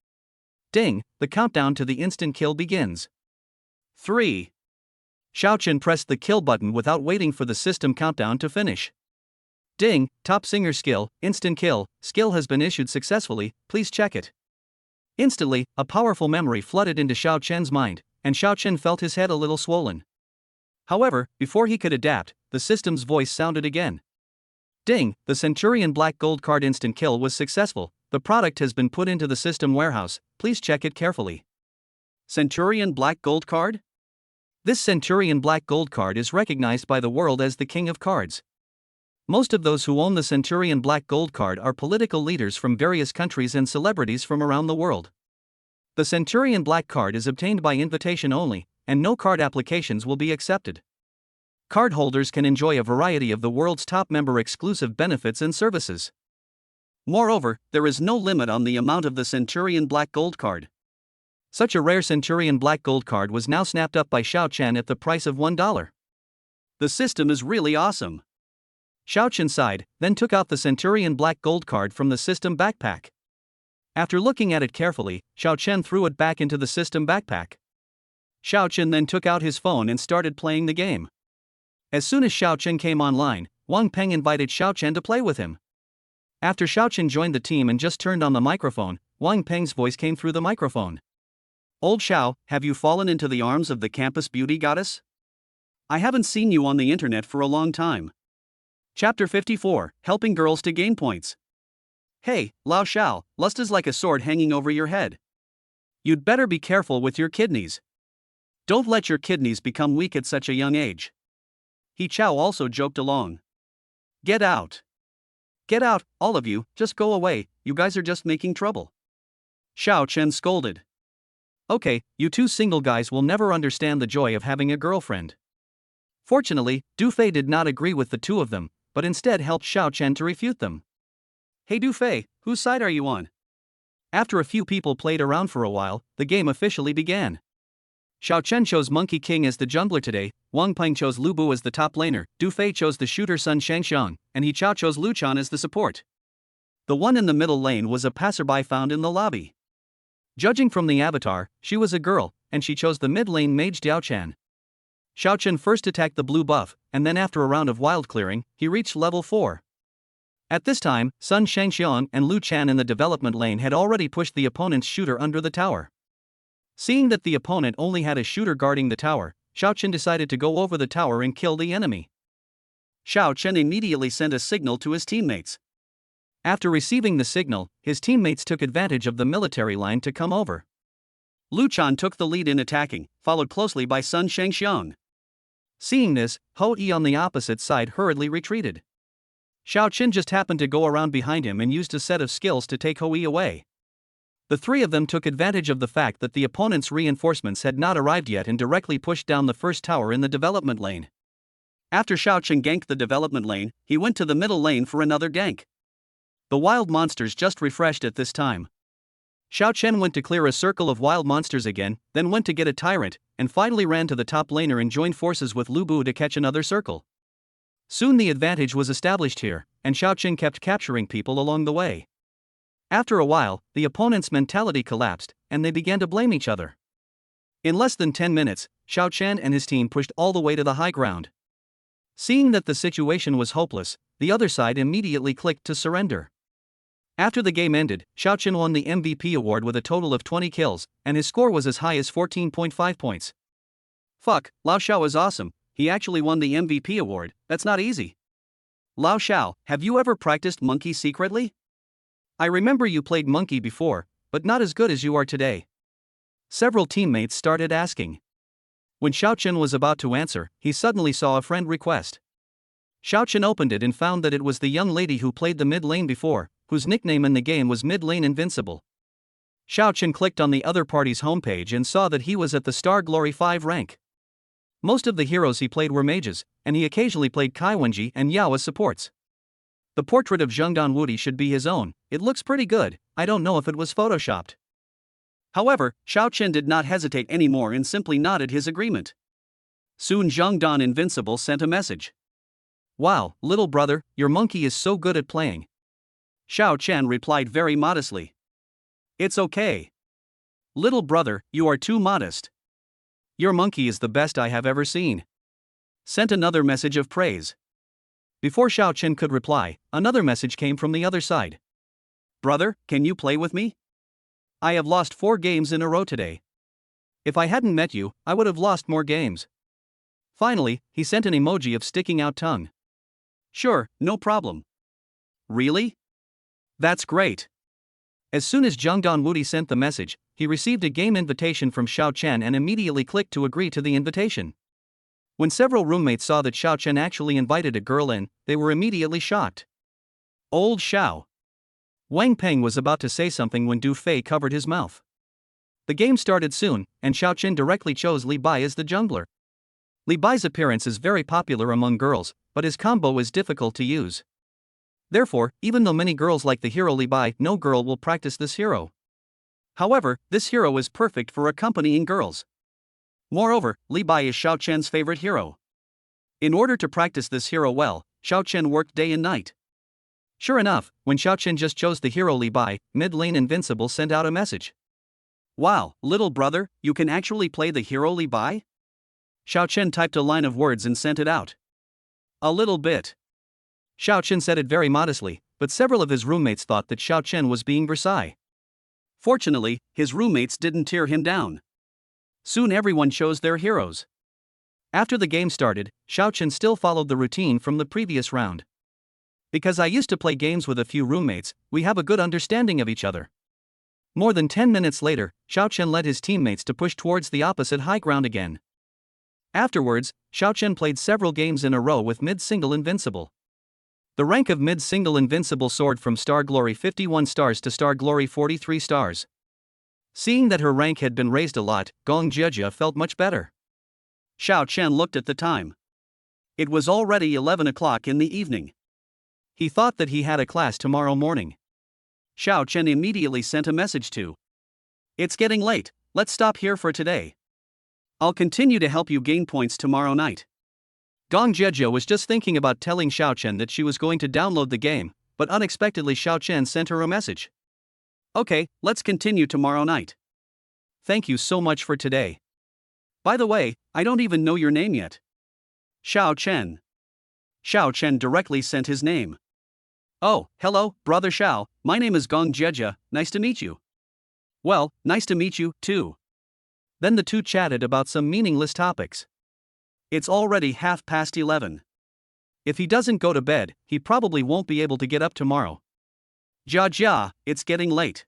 Ding, the countdown to the instant kill begins. 3. Xiao Chen pressed the kill button without waiting for the system countdown to finish. Ding, top singer skill, instant kill, skill has been issued successfully, please check it. Instantly, a powerful memory flooded into Xiao Chen's mind, and Xiao Chen felt his head a little swollen. However, before he could adapt, the system's voice sounded again. Ding, the Centurion Black Gold Card instant kill was successful, the product has been put into the system warehouse, please check it carefully. Centurion Black Gold Card? This Centurion Black Gold Card is recognized by the world as the King of Cards. Most of those who own the Centurion Black Gold Card are political leaders from various countries and celebrities from around the world. The Centurion Black Card is obtained by invitation only, and no card applications will be accepted. Cardholders can enjoy a variety of the world's top member exclusive benefits and services. Moreover, there is no limit on the amount of the Centurion Black Gold Card. Such a rare Centurion Black Gold Card was now snapped up by Xiao Chen at the price of $1. The system is really awesome. Xiao Chen sighed, then took out the Centurion Black Gold Card from the system backpack. After looking at it carefully, Xiao Chen threw it back into the system backpack. Xiao Chen then took out his phone and started playing the game. As soon as Xiao Chen came online, Wang Peng invited Xiao Chen to play with him. After Xiao Chen joined the team and just turned on the microphone, Wang Peng's voice came through the microphone. Old Xiao, have you fallen into the arms of the campus beauty goddess? I haven't seen you on the internet for a long time. Chapter 54, Helping Girls to Gain Points. Hey, Lao Xiao, lust is like a sword hanging over your head. You'd better be careful with your kidneys. Don't let your kidneys become weak at such a young age. He Chao also joked along. Get out. Get out, all of you, just go away, you guys are just making trouble. Xiao Chen scolded. Okay, you two single guys will never understand the joy of having a girlfriend. Fortunately, Du Fei did not agree with the two of them, but instead helped Xiao Chen to refute them. Hey Du Fei, whose side are you on? After a few people played around for a while, the game officially began. Xiao Chen chose Monkey King as the jungler today, Wang Peng chose Lu Bu as the top laner, Du Fei chose the shooter Sun Shangxiang, and He Chao chose Lu Chan as the support. The one in the middle lane was a passerby found in the lobby. Judging from the avatar, she was a girl, and she chose the mid-lane mage Diao-chan. Xiao-Chen first attacked the blue buff, and then after a round of wild clearing, he reached level 4. At this time, Sun Shangxiang and Lu Chan in the development lane had already pushed the opponent's shooter under the tower. Seeing that the opponent only had a shooter guarding the tower, Xiao-Chen decided to go over the tower and kill the enemy. Xiao-Chen immediately sent a signal to his teammates. After receiving the signal, his teammates took advantage of the military line to come over. Lu Chan took the lead in attacking, followed closely by Sun Shangxiang. Seeing this, Ho Yi on the opposite side hurriedly retreated. Xiao-Chen just happened to go around behind him and used a set of skills to take Ho Yi away. The three of them took advantage of the fact that the opponent's reinforcements had not arrived yet and directly pushed down the first tower in the development lane. After Xiao-Chen ganked the development lane, he went to the middle lane for another gank. The wild monsters just refreshed at this time. Xiao-Chen went to clear a circle of wild monsters again, then went to get a tyrant, and finally ran to the top laner and joined forces with Lu Bu to catch another circle. Soon the advantage was established here, and Xiao-Chen kept capturing people along the way. After a while, the opponent's mentality collapsed, and they began to blame each other. In less than 10 minutes, Xiao-Chen and his team pushed all the way to the high ground. Seeing that the situation was hopeless, the other side immediately clicked to surrender. After the game ended, Xiao-Chen won the MVP award with a total of 20 kills, and his score was as high as 14.5 points. Fuck, Lao Xiao is awesome, he actually won the MVP award, that's not easy. Lao Xiao, have you ever practiced monkey secretly? I remember you played monkey before, but not as good as you are today. Several teammates started asking. When Xiao-Chen was about to answer, he suddenly saw a friend request. Xiao-Chen opened it and found that it was the young lady who played the mid lane before, whose nickname in the game was Mid Lane Invincible. Xiao-Chen clicked on the other party's homepage and saw that he was at the Star Glory 5 rank. Most of the heroes he played were mages, and he occasionally played Kai Wenji and Yao as supports. The portrait of Zhengdan Wudi should be his own, it looks pretty good, I don't know if it was photoshopped. However, Xiao-Chen did not hesitate anymore and simply nodded his agreement. Soon Zhengdan Invincible sent a message. Wow, little brother, your monkey is so good at playing. Xiao-Chen replied very modestly. It's okay. Little brother, you are too modest. Your monkey is the best I have ever seen. Sent another message of praise. Before Xiao-Chen could reply, another message came from the other side. Brother, can you play with me? I have lost 4 games in a row today. If I hadn't met you, I would have lost more games. Finally, he sent an emoji of sticking out tongue. Sure, no problem. Really? That's great. As soon as Zhengdan Wudi sent the message, he received a game invitation from Xiao-Chen and immediately clicked to agree to the invitation. When several roommates saw that Xiao-Chen actually invited a girl in, they were immediately shocked. Old Xiao. Wang Peng was about to say something when Du Fei covered his mouth. The game started soon, and Xiao-Chen directly chose Li Bai as the jungler. Li Bai's appearance is very popular among girls, but his combo is difficult to use. Therefore, even though many girls like the hero Li Bai, no girl will practice this hero. However, this hero is perfect for accompanying girls. Moreover, Li Bai is Xiao-Chen's favorite hero. In order to practice this hero well, Xiao-Chen worked day and night. Sure enough, when Xiao-Chen just chose the hero Li Bai, Mid Lane Invincible sent out a message. Wow, little brother, you can actually play the hero Li Bai? Xiao-Chen typed a line of words and sent it out. A little bit. Xiao-Chen said it very modestly, but several of his roommates thought that Xiao-Chen was being Versailles. Fortunately, his roommates didn't tear him down. Soon everyone chose their heroes. After the game started, Xiao-Chen still followed the routine from the previous round. Because I used to play games with a few roommates, we have a good understanding of each other. More than 10 minutes later, Xiao-Chen led his teammates to push towards the opposite high ground again. Afterwards, Xiao-Chen played several games in a row with mid-single invincible. The rank of mid-single invincible soared from Star Glory 51 stars to Star Glory 43 stars. Seeing that her rank had been raised a lot, Gong Jieji felt much better. Xiao-Chen looked at the time. It was already 11 o'clock in the evening. He thought that he had a class tomorrow morning. Xiao-Chen immediately sent a message to. It's getting late, let's stop here for today. I'll continue to help you gain points tomorrow night. Gong Jieji was just thinking about telling Xiao-Chen that she was going to download the game, but unexpectedly Xiao Chen sent her a message. Okay, let's continue tomorrow night. Thank you so much for today. By the way, I don't even know your name yet. Xiao Chen. Xiao Chen directly sent his name. Oh, hello, brother Xiao, my name is Gong Jieja, nice to meet you. Well, nice to meet you, too. Then the two chatted about some meaningless topics. It's already 11:30. If he doesn't go to bed, he probably won't be able to get up tomorrow. Jia, it's getting late.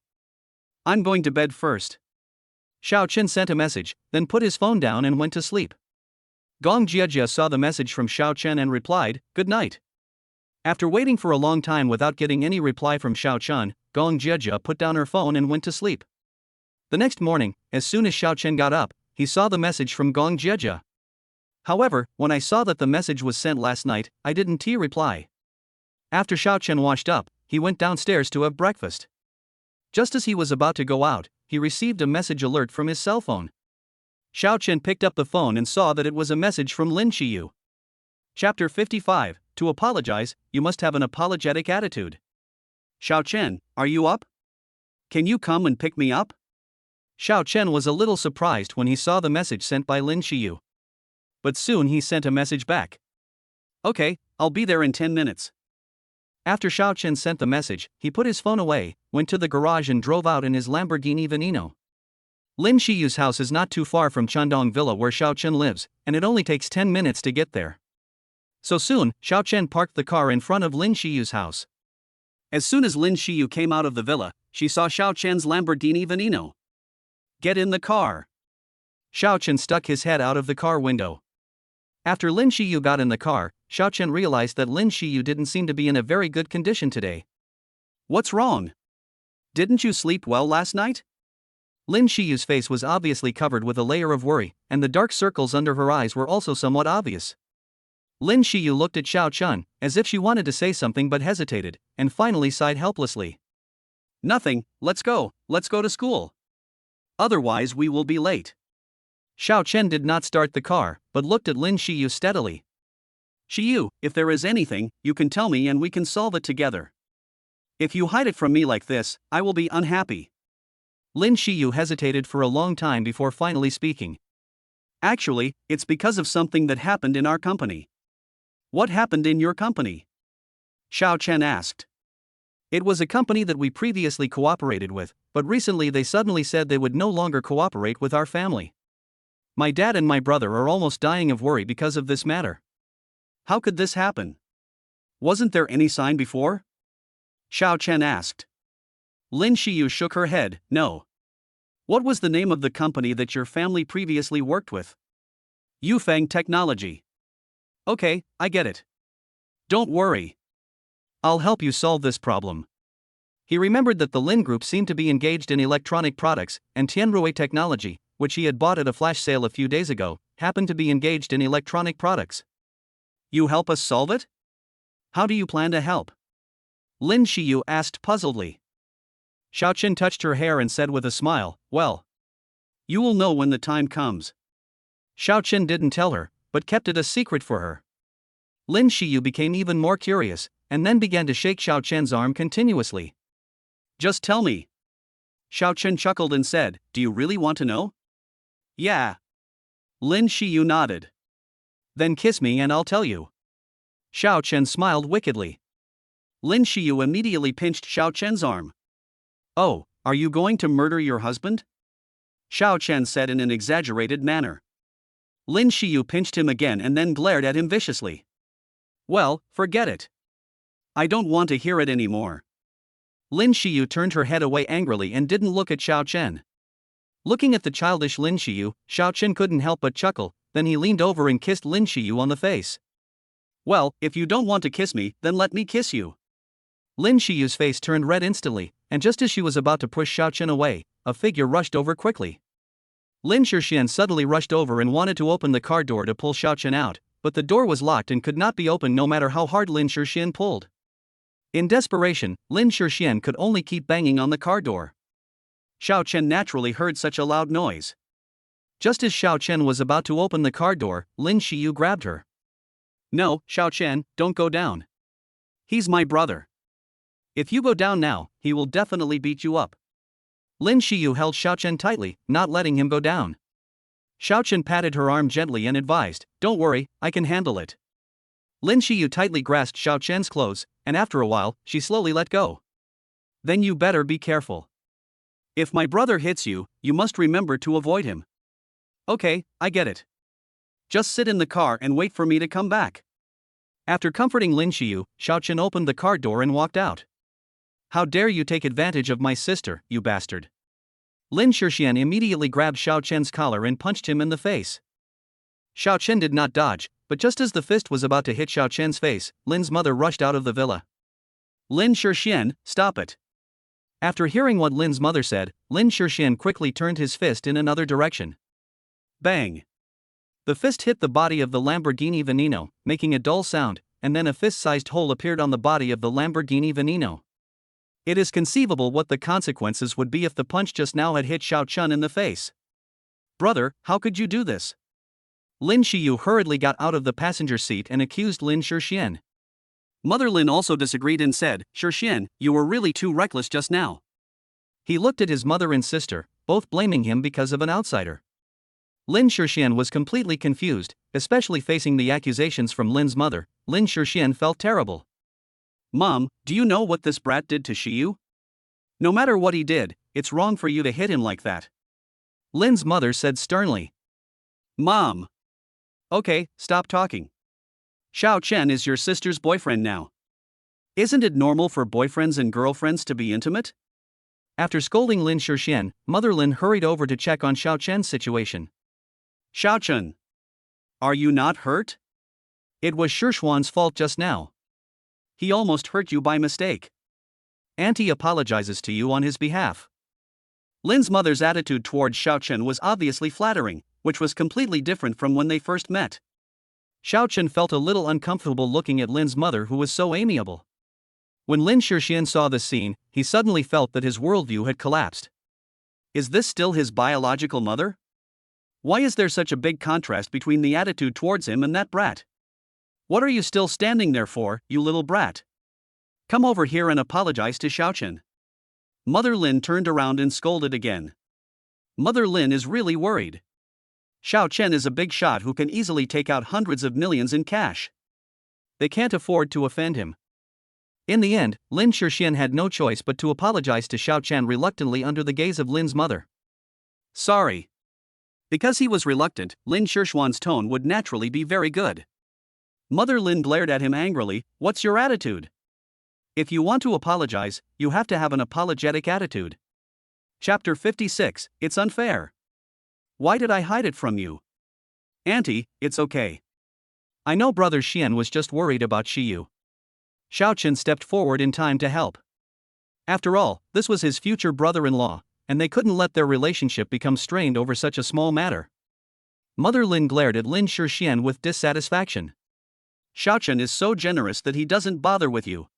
I'm going to bed first. Xiao Chen sent a message, then put his phone down and went to sleep. Gong Jieja saw the message from Xiao Chen and replied, "Good night." After waiting for a long time without getting any reply from Xiao Chen, Gong Jieja put down her phone and went to sleep. The next morning, as soon as Xiao Chen got up, he saw the message from Gong Jieja. However, when I saw that the message was sent last night, I didn't reply. After Xiao Chen washed up, he went downstairs to have breakfast. Just as he was about to go out, he received a message alert from his cell phone. Xiao Chen picked up the phone and saw that it was a message from Lin Qiyu. Chapter 55, To apologize, you must have an apologetic attitude. Xiao Chen, are you up? Can you come and pick me up? Xiao Chen was a little surprised when he saw the message sent by Lin Qiyu. But soon he sent a message back. Okay, I'll be there in 10 minutes. After Xiao Chen sent the message, he put his phone away, went to the garage and drove out in his Lamborghini Veneno. Lin Qiyu's house is not too far from Chandong Villa where Xiao Chen lives, and it only takes 10 minutes to get there. So soon, Xiao Chen parked the car in front of Lin Qiyu's house. As soon as Lin Qiyu came out of the villa, she saw Xiao Chen's Lamborghini Veneno. Get in the car. Xiao Chen stuck his head out of the car window. After Lin Qiyu got in the car, Xiao Chen realized that Lin Qiyu didn't seem to be in a very good condition today. What's wrong? Didn't you sleep well last night? Lin Qiyu's face was obviously covered with a layer of worry, and the dark circles under her eyes were also somewhat obvious. Lin Qiyu looked at Xiao Chen, as if she wanted to say something but hesitated, and finally sighed helplessly. Nothing, let's go to school. Otherwise we will be late. Xiao Chen did not start the car, but looked at Lin Qiyu steadily. Qiyu, if there is anything, you can tell me and we can solve it together. If you hide it from me like this, I will be unhappy. Lin Qiyu hesitated for a long time before finally speaking. Actually, it's because of something that happened in our company. What happened in your company? Xiao Chen asked. It was a company that we previously cooperated with, but recently they suddenly said they would no longer cooperate with our family. My dad and my brother are almost dying of worry because of this matter. How could this happen? Wasn't there any sign before? Xiao Chen asked. Lin Qiyu shook her head, no. What was the name of the company that your family previously worked with? Yufeng Technology. Okay, I get it. Don't worry. I'll help you solve this problem. He remembered that the Lin Group seemed to be engaged in electronic products, and Tianrui Technology, which he had bought at a flash sale a few days ago, happened to be engaged in electronic products. You help us solve it? How do you plan to help? Lin Qiyu asked puzzledly. Xiao Chen touched her hair and said with a smile, well, you will know when the time comes. Xiao Chen didn't tell her, but kept it a secret for her. Lin Qiyu became even more curious, and then began to shake Xiao Chen's arm continuously. Just tell me. Xiao Chen chuckled and said, do you really want to know? Yeah. Lin Qiyu nodded. Then kiss me and I'll tell you. Xiao Chen smiled wickedly. Lin Qiyu immediately pinched Xiao Chen's arm. Oh, are you going to murder your husband? Xiao Chen said in an exaggerated manner. Lin Qiyu pinched him again and then glared at him viciously. Well, forget it. I don't want to hear it anymore. Lin Qiyu turned her head away angrily and didn't look at Xiao Chen. Looking at the childish Lin Qiyu, Xiao Chen couldn't help but chuckle, then he leaned over and kissed Lin Qiyu on the face. Well, if you don't want to kiss me, then let me kiss you. Lin Qiyu's face turned red instantly, and just as she was about to push Xiao Chen away, a figure rushed over quickly. Lin Shixian suddenly rushed over and wanted to open the car door to pull Xiao Chen out, but the door was locked and could not be opened no matter how hard Lin Shixian pulled. In desperation, Lin Shixian could only keep banging on the car door. Xiao Chen naturally heard such a loud noise. Just as Xiao Chen was about to open the car door, Lin Qiyu grabbed her. No, Xiao Chen, don't go down. He's my brother. If you go down now, he will definitely beat you up. Lin Xiyu held Xiaochen tightly, not letting him go down. Xiaochen patted her arm gently and advised, "Don't worry, I can handle it." Lin Xiyu tightly grasped Xiaochen's clothes, and after a while, she slowly let go. "Then you better be careful. If my brother hits you, you must remember to avoid him." "Okay, I get it. Just sit in the car and wait for me to come back." After comforting Lin Xiyu, Xiaochen opened the car door and walked out. "How dare you take advantage of my sister, you bastard." Lin Shixian immediately grabbed Xiaochen's collar and punched him in the face. Xiaochen did not dodge, but just as the fist was about to hit Xiaochen's face, Lin's mother rushed out of the villa. "Lin Shixian, stop it." After hearing what Lin's mother said, Lin Shixian quickly turned his fist in another direction. Bang! The fist hit the body of the Lamborghini Veneno, making a dull sound, and then a fist-sized hole appeared on the body of the Lamborghini Veneno. It is conceivable what the consequences would be if the punch just now had hit Xiaochen in the face. "Brother, how could you do this?" Lin Xiyu hurriedly got out of the passenger seat and accused Lin Shixian. Mother Lin also disagreed and said, "Shixian, you were really too reckless just now." He looked at his mother and sister, both blaming him because of an outsider. Lin Shixian was completely confused, especially facing the accusations from Lin's mother. Lin Shixian felt terrible. "Mom, do you know what this brat did to Xiyu? No matter what he did, it's wrong for you to hit him like that." Lin's mother said sternly. "Mom! Okay, stop talking. Xiao Chen is your sister's boyfriend now. Isn't it normal for boyfriends and girlfriends to be intimate?" After scolding Lin Shixian, Mother Lin hurried over to check on Xiao Chen's situation. "Xiao Chen, are you not hurt? It was Shishuan's fault just now. He almost hurt you by mistake. Auntie apologizes to you on his behalf." Lin's mother's attitude towards Xiaochen was obviously flattering, which was completely different from when they first met. Xiaochen felt a little uncomfortable looking at Lin's mother, who was so amiable. When Lin Shixian saw this scene, he suddenly felt that his worldview had collapsed. Is this still his biological mother? Why is there such a big contrast between the attitude towards him and that brat? What are you still standing there for, you little brat? Come over here and apologize to Xiaochen. Mother Lin turned around and scolded again. Mother Lin is really worried. Xiaochen is a big shot who can easily take out hundreds of millions in cash. They can't afford to offend him. In the end, Lin Shixian had no choice but to apologize to Xiaochen reluctantly under the gaze of Lin's mother. "Sorry." Because he was reluctant, Lin Shixuan's tone would naturally be very good. Mother Lin glared at him angrily. "What's your attitude? If you want to apologize, you have to have an apologetic attitude." Chapter 56, It's Unfair. Why did I hide it from you? Auntie, it's okay. I know Brother Xian was just worried about Xiyu. Xiaochen stepped forward in time to help. After all, this was his future brother-in-law, and they couldn't let their relationship become strained over such a small matter. Mother Lin glared at Lin Shixian with dissatisfaction. Xiaochen is so generous that he doesn't bother with you.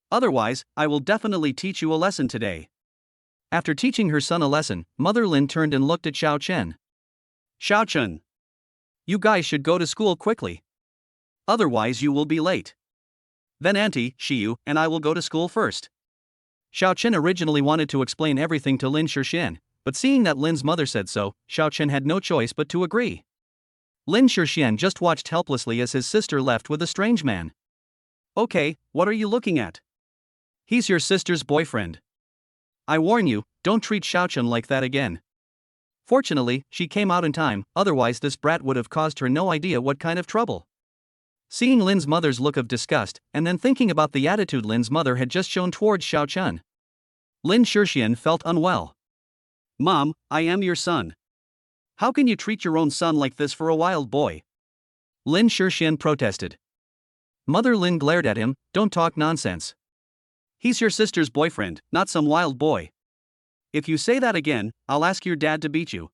Otherwise, I will definitely teach you a lesson today. After teaching her son a lesson, Mother Lin turned and looked at Xiaochen. Xiaochen, you guys should go to school quickly. Otherwise you will be late. Then Auntie, Xiyu, and I will go to school first. Xiaochen originally wanted to explain everything to Lin Shixian, but seeing that Lin's mother said so, Xiaochen had no choice but to agree. Lin Shixian just watched helplessly as his sister left with a strange man. Okay, what are you looking at? He's your sister's boyfriend. I warn you, don't treat Xiaochen like that again. Fortunately, she came out in time, otherwise this brat would have caused her no idea what kind of trouble. Seeing Lin's mother's look of disgust, and then thinking about the attitude Lin's mother had just shown towards Xiaochen, Lin Shixian felt unwell. Mom, I am your son. How can you treat your own son like this for a wild boy? Lin Shixian protested. Mother Lin glared at him. Don't talk nonsense. He's your sister's boyfriend, not some wild boy. If you say that again, I'll ask your dad to beat you.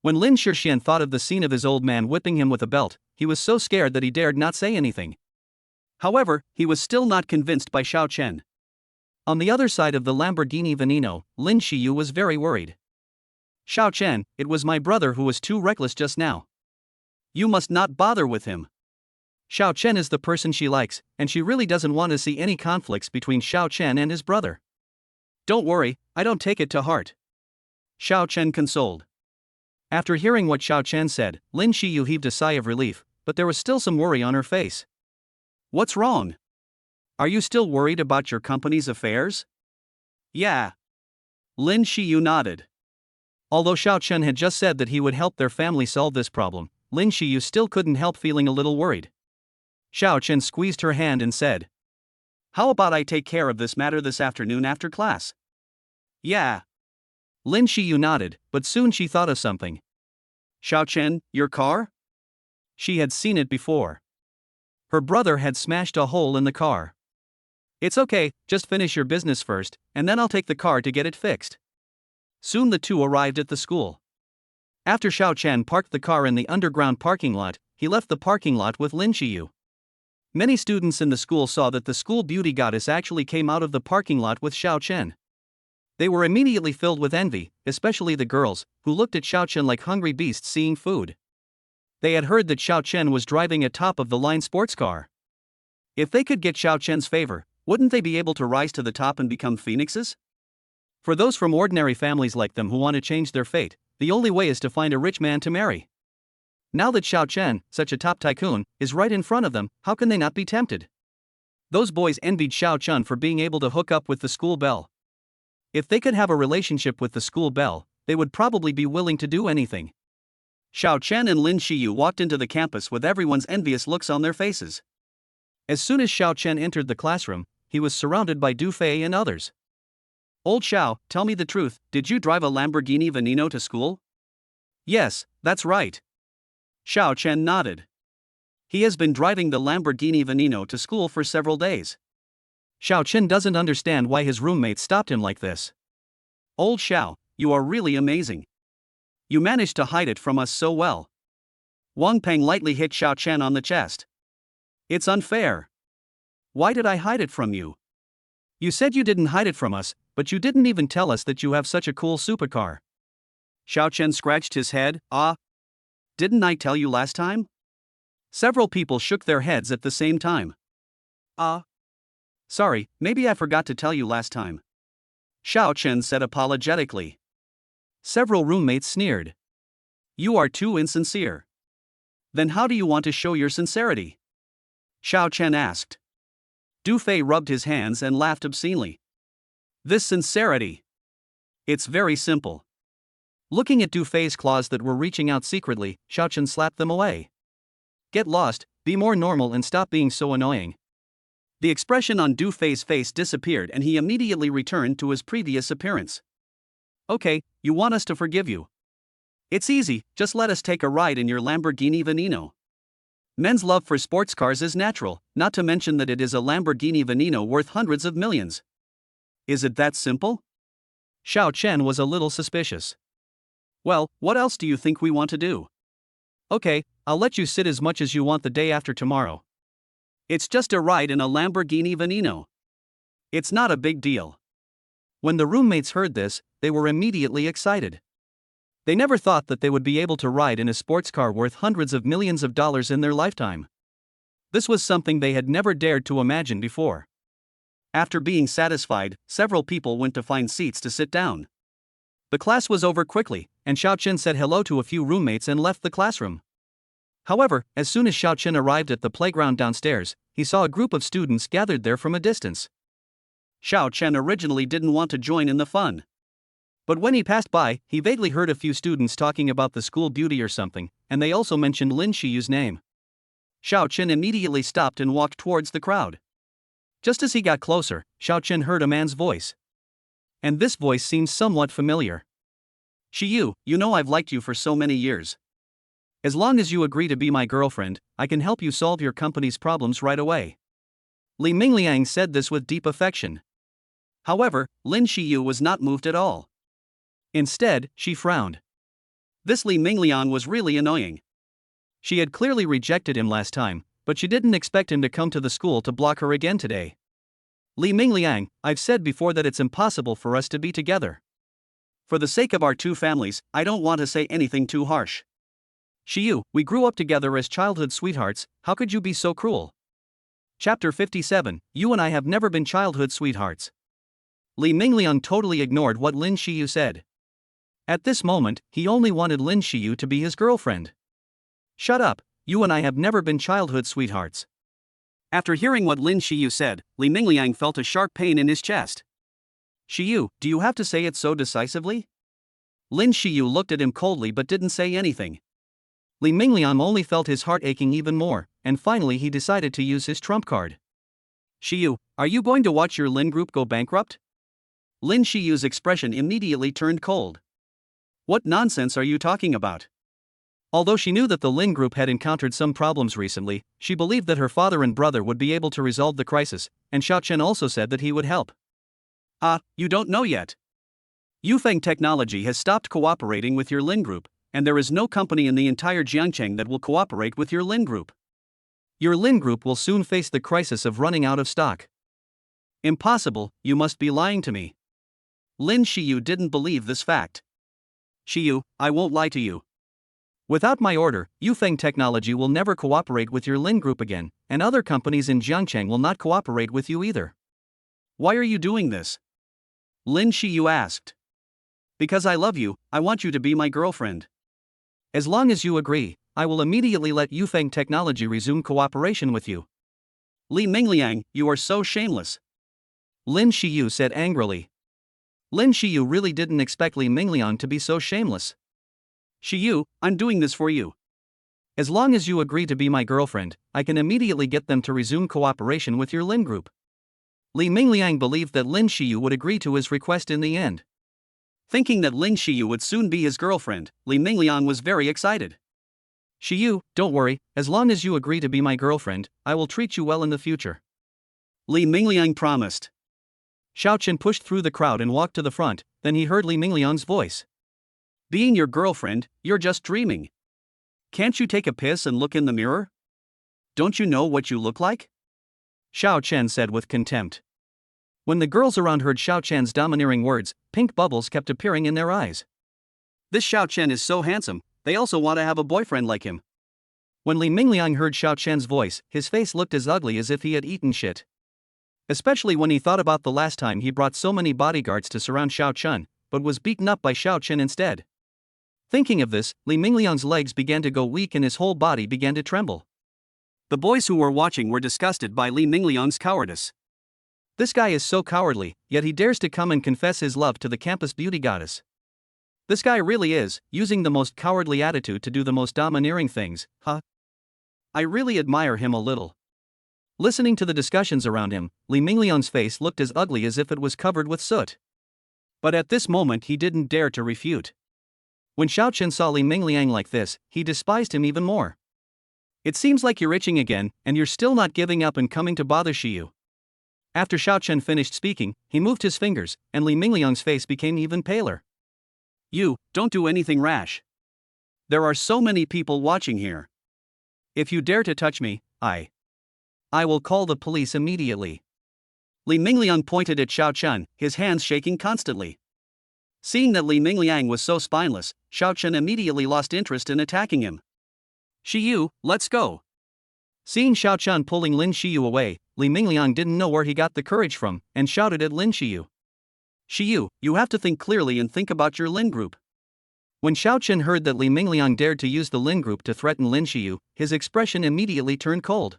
When Lin Shixian thought of the scene of his old man whipping him with a belt, he was so scared that he dared not say anything. However, he was still not convinced by Xiaochen. On the other side of the Lamborghini Veneno, Lin Xiyu was very worried. Xiaochen, it was my brother who was too reckless just now. You must not bother with him. Xiao Chen is the person she likes, and she really doesn't want to see any conflicts between Xiao Chen and his brother. Don't worry, I don't take it to heart. Xiao Chen consoled. After hearing what Xiao Chen said, Lin Xiyu heaved a sigh of relief, but there was still some worry on her face. What's wrong? Are you still worried about your company's affairs? Yeah. Lin Xiyu nodded. Although Xiao Chen had just said that he would help their family solve this problem, Lin Xiyu still couldn't help feeling a little worried. Xiao Chen squeezed her hand and said, "How about I take care of this matter this afternoon after class?" Yeah. Lin Xiyu nodded, but soon she thought of something. Xiao Chen, your car? She had seen it before. Her brother had smashed a hole in the car. It's okay, just finish your business first, and then I'll take the car to get it fixed. Soon the two arrived at the school. After Xiao Chen parked the car in the underground parking lot, he left the parking lot with Lin Xiyu. Many students in the school saw that the school beauty goddess actually came out of the parking lot with Xiao Chen. They were immediately filled with envy, especially the girls, who looked at Xiao Chen like hungry beasts seeing food. They had heard that Xiao Chen was driving a top-of-the-line sports car. If they could get Xiao Chen's favor, wouldn't they be able to rise to the top and become phoenixes? For those from ordinary families like them who want to change their fate, the only way is to find a rich man to marry. Now that Xiao Chen, such a top tycoon, is right in front of them, how can they not be tempted? Those boys envied Xiao Chen for being able to hook up with the school belle. If they could have a relationship with the school belle, they would probably be willing to do anything. Xiao Chen and Lin Xiyu walked into the campus with everyone's envious looks on their faces. As soon as Xiao Chen entered the classroom, he was surrounded by Du Fei and others. Old Xiao, tell me the truth, did you drive a Lamborghini Veneno to school? Yes, that's right. Xiao Chen nodded. He has been driving the Lamborghini Veneno to school for several days. Xiao Chen doesn't understand why his roommates stopped him like this. Old Xiao, you are really amazing. You managed to hide it from us so well. Wang Peng lightly hit Xiao Chen on the chest. It's unfair. Why did I hide it from you? You said you didn't hide it from us, but you didn't even tell us that you have such a cool supercar. Xiao Chen scratched his head. Didn't I tell you last time? Several people shook their heads at the same time. Sorry, maybe I forgot to tell you last time. Xiao Chen said apologetically. Several roommates sneered. You are too insincere. Then how do you want to show your sincerity? Xiao Chen asked. Du Fei rubbed his hands and laughed obscenely. This sincerity. It's very simple. Looking at Du Fei's claws that were reaching out secretly, Xiao Chen slapped them away. Get lost, be more normal and stop being so annoying. The expression on Du Fei's face disappeared and he immediately returned to his previous appearance. Okay, you want us to forgive you. It's easy, just let us take a ride in your Lamborghini Veneno. Men's love for sports cars is natural, not to mention that it is a Lamborghini Veneno worth hundreds of millions. Is it that simple? Xiao Chen was a little suspicious. Well, what else do you think we want to do? Okay, I'll let you sit as much as you want the day after tomorrow. It's just a ride in a Lamborghini Veneno. It's not a big deal. When the roommates heard this, they were immediately excited. They never thought that they would be able to ride in a sports car worth hundreds of millions of dollars in their lifetime. This was something they had never dared to imagine before. After being satisfied, several people went to find seats to sit down. The class was over quickly, and Xiao Chen said hello to a few roommates and left the classroom. However, as soon as Xiao Chen arrived at the playground downstairs, he saw a group of students gathered there from a distance. Xiao Chen originally didn't want to join in the fun. But when he passed by, he vaguely heard a few students talking about the school beauty or something, and they also mentioned Lin Xiyu's name. Xiao Chen immediately stopped and walked towards the crowd. Just as he got closer, Xiao Chen heard a man's voice. And this voice seemed somewhat familiar. Xiyu, you know I've liked you for so many years. As long as you agree to be my girlfriend, I can help you solve your company's problems right away. Li Mingliang said this with deep affection. However, Lin Xiyu was not moved at all. Instead, she frowned. This Li Mingliang was really annoying. She had clearly rejected him last time, but she didn't expect him to come to the school to block her again today. Li Mingliang, I've said before that it's impossible for us to be together. For the sake of our two families, I don't want to say anything too harsh. Shiyu, we grew up together as childhood sweethearts, how could you be so cruel? Chapter 57, You and I have never been childhood sweethearts. Li Mingliang totally ignored what Lin Shiyu said. At this moment, he only wanted Lin Shiyu to be his girlfriend. Shut up, you and I have never been childhood sweethearts. After hearing what Lin Shiyu said, Li Mingliang felt a sharp pain in his chest. Shiyu, do you have to say it so decisively? Lin Shiyu looked at him coldly but didn't say anything. Li Mingliang only felt his heart aching even more, and finally he decided to use his trump card. Shiyu, are you going to watch your Lin group go bankrupt? Lin Shiyu's expression immediately turned cold. What nonsense are you talking about? Although she knew that the Lin group had encountered some problems recently, she believed that her father and brother would be able to resolve the crisis, and Xiao Chen also said that he would help. You don't know yet. Yufeng Technology has stopped cooperating with your Lin group, and there is no company in the entire Jiangcheng that will cooperate with your Lin group. Your Lin group will soon face the crisis of running out of stock. Impossible, you must be lying to me. Lin Shiyu didn't believe this fact. Shiyu, I won't lie to you. Without my order, Yufeng Technology will never cooperate with your Lin group again, and other companies in Jiangcheng will not cooperate with you either. Why are you doing this? Lin Shiyu asked. Because I love you, I want you to be my girlfriend. As long as you agree, I will immediately let Yufeng Technology resume cooperation with you. Li Mingliang, you are so shameless. Lin Shiyu said angrily. Lin Shiyu really didn't expect Li Mingliang to be so shameless. Shiyu, I'm doing this for you. As long as you agree to be my girlfriend, I can immediately get them to resume cooperation with your Lin group. Li Mingliang believed that Lin Shiyu would agree to his request in the end. Thinking that Lin Shiyu would soon be his girlfriend, Li Mingliang was very excited. Shiyu, don't worry, as long as you agree to be my girlfriend, I will treat you well in the future. Li Mingliang promised. Xiao Chen pushed through the crowd and walked to the front, then he heard Li Mingliang's voice. Being your girlfriend, you're just dreaming. Can't you take a piss and look in the mirror? Don't you know what you look like? Xiao Chen said with contempt. When the girls around heard Xiao Chen's domineering words, pink bubbles kept appearing in their eyes. This Xiao Chen is so handsome, they also want to have a boyfriend like him. When Li Mingliang heard Xiao Chen's voice, his face looked as ugly as if he had eaten shit. Especially when he thought about the last time he brought so many bodyguards to surround Xiao Chen, but was beaten up by Xiao Chen instead. Thinking of this, Li Mingliang's legs began to go weak and his whole body began to tremble. The boys who were watching were disgusted by Li Mingliang's cowardice. This guy is so cowardly, yet he dares to come and confess his love to the campus beauty goddess. This guy really is, using the most cowardly attitude to do the most domineering things, huh? I really admire him a little. Listening to the discussions around him, Li Mingliang's face looked as ugly as if it was covered with soot. But at this moment he didn't dare to refute. When Xiao Chen saw Li Mingliang like this, he despised him even more. It seems like you're itching again, and you're still not giving up and coming to bother Shiyu. After Xiao Chen finished speaking, he moved his fingers, and Li Mingliang's face became even paler. You, don't do anything rash. There are so many people watching here. If you dare to touch me, I will call the police immediately. Li Mingliang pointed at Xiao Chen, his hands shaking constantly. Seeing that Li Mingliang was so spineless, Xiao Chen immediately lost interest in attacking him. Shiyu, let's go. Seeing Xiao Chen pulling Lin Shiyu away, Li Mingliang didn't know where he got the courage from, and shouted at Lin Shiyu. Shiyu, you have to think clearly and think about your Lin group. When Xiao Chen heard that Li Mingliang dared to use the Lin group to threaten Lin Shiyu, his expression immediately turned cold.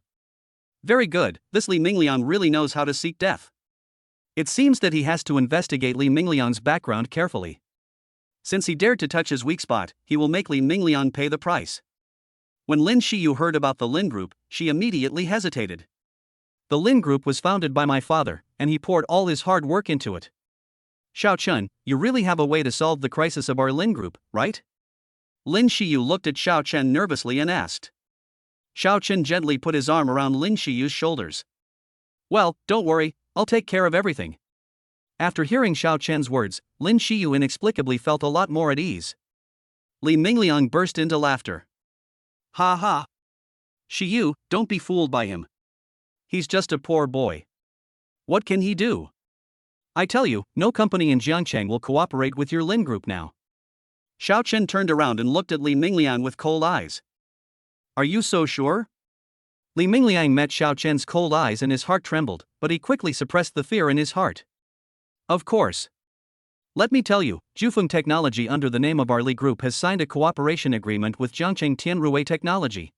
Very good, this Li Mingliang really knows how to seek death. It seems that he has to investigate Li Mingliang's background carefully. Since he dared to touch his weak spot, he will make Li Mingliang pay the price. When Lin Shiyu heard about the Lin group, she immediately hesitated. The Lin group was founded by my father, and he poured all his hard work into it. Xiao Chen, you really have a way to solve the crisis of our Lin group, right? Lin Shiyu looked at Xiao Chen nervously and asked. Xiao Chen gently put his arm around Lin Shiyu's shoulders. Well, don't worry, I'll take care of everything. After hearing Xiao Chen's words, Lin Shiyu inexplicably felt a lot more at ease. Li Mingliang burst into laughter. Ha ha. Shiyu, don't be fooled by him. He's just a poor boy. What can he do? I tell you, no company in Jiangcheng will cooperate with your Lin group now. Xiao Chen turned around and looked at Li Mingliang with cold eyes. Are you so sure? Li Mingliang met Xiao Chen's cold eyes and his heart trembled, but he quickly suppressed the fear in his heart. Of course. Let me tell you, Jufeng Technology under the name of our Li Group has signed a cooperation agreement with Jiangcheng Tianruwei Technology.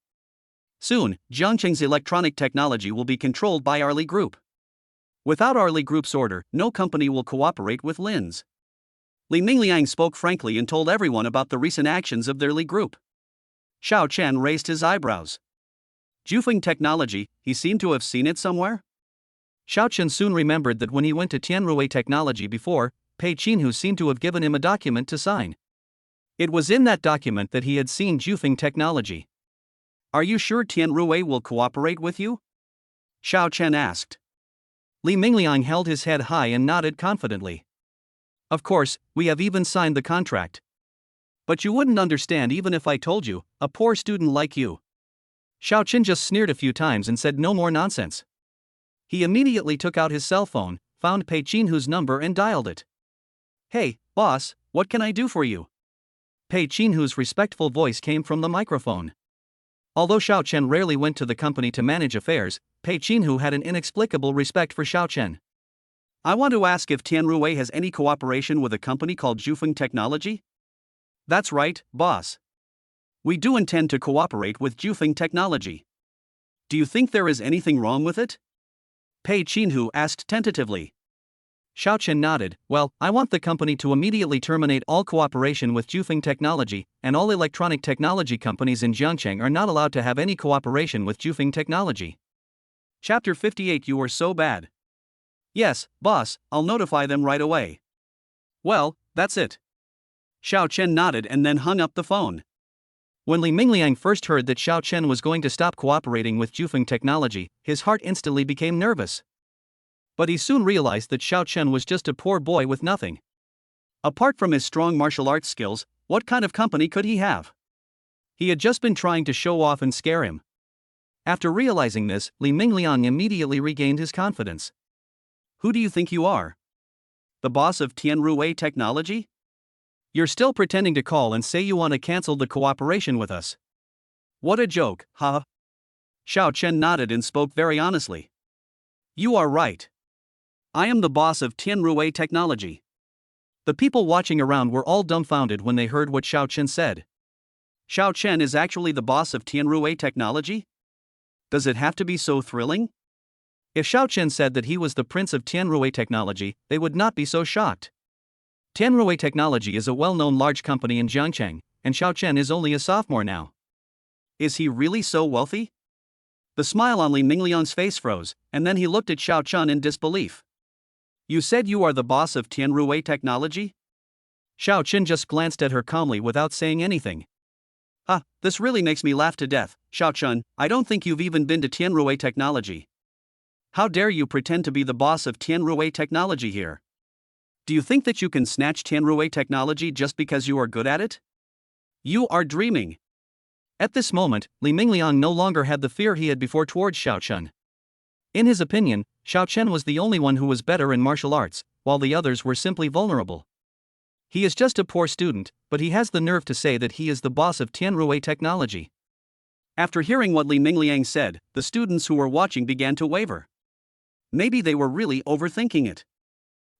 Soon, Jiangcheng's electronic technology will be controlled by our Li Group. Without our Li Group's order, no company will cooperate with Lin's. Li Mingliang spoke frankly and told everyone about the recent actions of their Li Group. Xiao Chen raised his eyebrows. Jufeng Technology, he seemed to have seen it somewhere? Xiao Chen soon remembered that when he went to Tianruwei Technology before, Pei Qinhu seemed to have given him a document to sign. It was in that document that he had seen Jufeng Technology. Are you sure Tianruwei will cooperate with you? Xiao Chen asked. Li Mingliang held his head high and nodded confidently. Of course, we have even signed the contract. But you wouldn't understand even if I told you, a poor student like you. Xiao Chen just sneered a few times and said no more nonsense. He immediately took out his cell phone, found Pei Qinhu's number and dialed it. Hey, boss, what can I do for you? Pei Qinhu's respectful voice came from the microphone. Although Xiao Chen rarely went to the company to manage affairs, Pei Qinhu had an inexplicable respect for Xiao Chen. I want to ask if Tianruwei has any cooperation with a company called Jufeng Technology? That's right, boss. We do intend to cooperate with Jufeng Technology. Do you think there is anything wrong with it? Pei Qinhu asked tentatively. Xiao Chen nodded. Well, I want the company to immediately terminate all cooperation with Jufeng Technology, and all electronic technology companies in Jiangcheng are not allowed to have any cooperation with Jufeng Technology. Chapter 58. You were so bad. Yes, boss, I'll notify them right away. Well, that's it. Xiao Chen nodded and then hung up the phone. When Li Mingliang first heard that Xiao Chen was going to stop cooperating with Jufeng Technology, his heart instantly became nervous. But he soon realized that Xiao Chen was just a poor boy with nothing. Apart from his strong martial arts skills, what kind of company could he have? He had just been trying to show off and scare him. After realizing this, Li Mingliang immediately regained his confidence. Who do you think you are? The boss of Tianruwei Technology? You're still pretending to call and say you want to cancel the cooperation with us. What a joke, huh? Xiao Chen nodded and spoke very honestly. You are right. I am the boss of Tianruwei Technology. The people watching around were all dumbfounded when they heard what Xiao Chen said. Xiao Chen is actually the boss of Tianruwei Technology? Does it have to be so thrilling? If Xiao Chen said that he was the prince of Tianruwei Technology, they would not be so shocked. Tianruwei Technology is a well-known large company in Jiangcheng, and Xiao Chen is only a sophomore now. Is he really so wealthy? The smile on Li Mingliang's face froze, and then he looked at Xiao Chen in disbelief. You said you are the boss of Tianruwei Technology? Xiao Chen just glanced at her calmly without saying anything. This really makes me laugh to death, Xiao Chen. I don't think you've even been to Tianruwei Technology. How dare you pretend to be the boss of Tianruwei Technology here? Do you think that you can snatch Tianruwei Technology just because you are good at it? You are dreaming. At this moment, Li Mingliang no longer had the fear he had before towards Xiao Chen. In his opinion, Xiao Chen was the only one who was better in martial arts, while the others were simply vulnerable. He is just a poor student, but he has the nerve to say that he is the boss of Tianruwei Technology. After hearing what Li Mingliang said, the students who were watching began to waver. Maybe they were really overthinking it.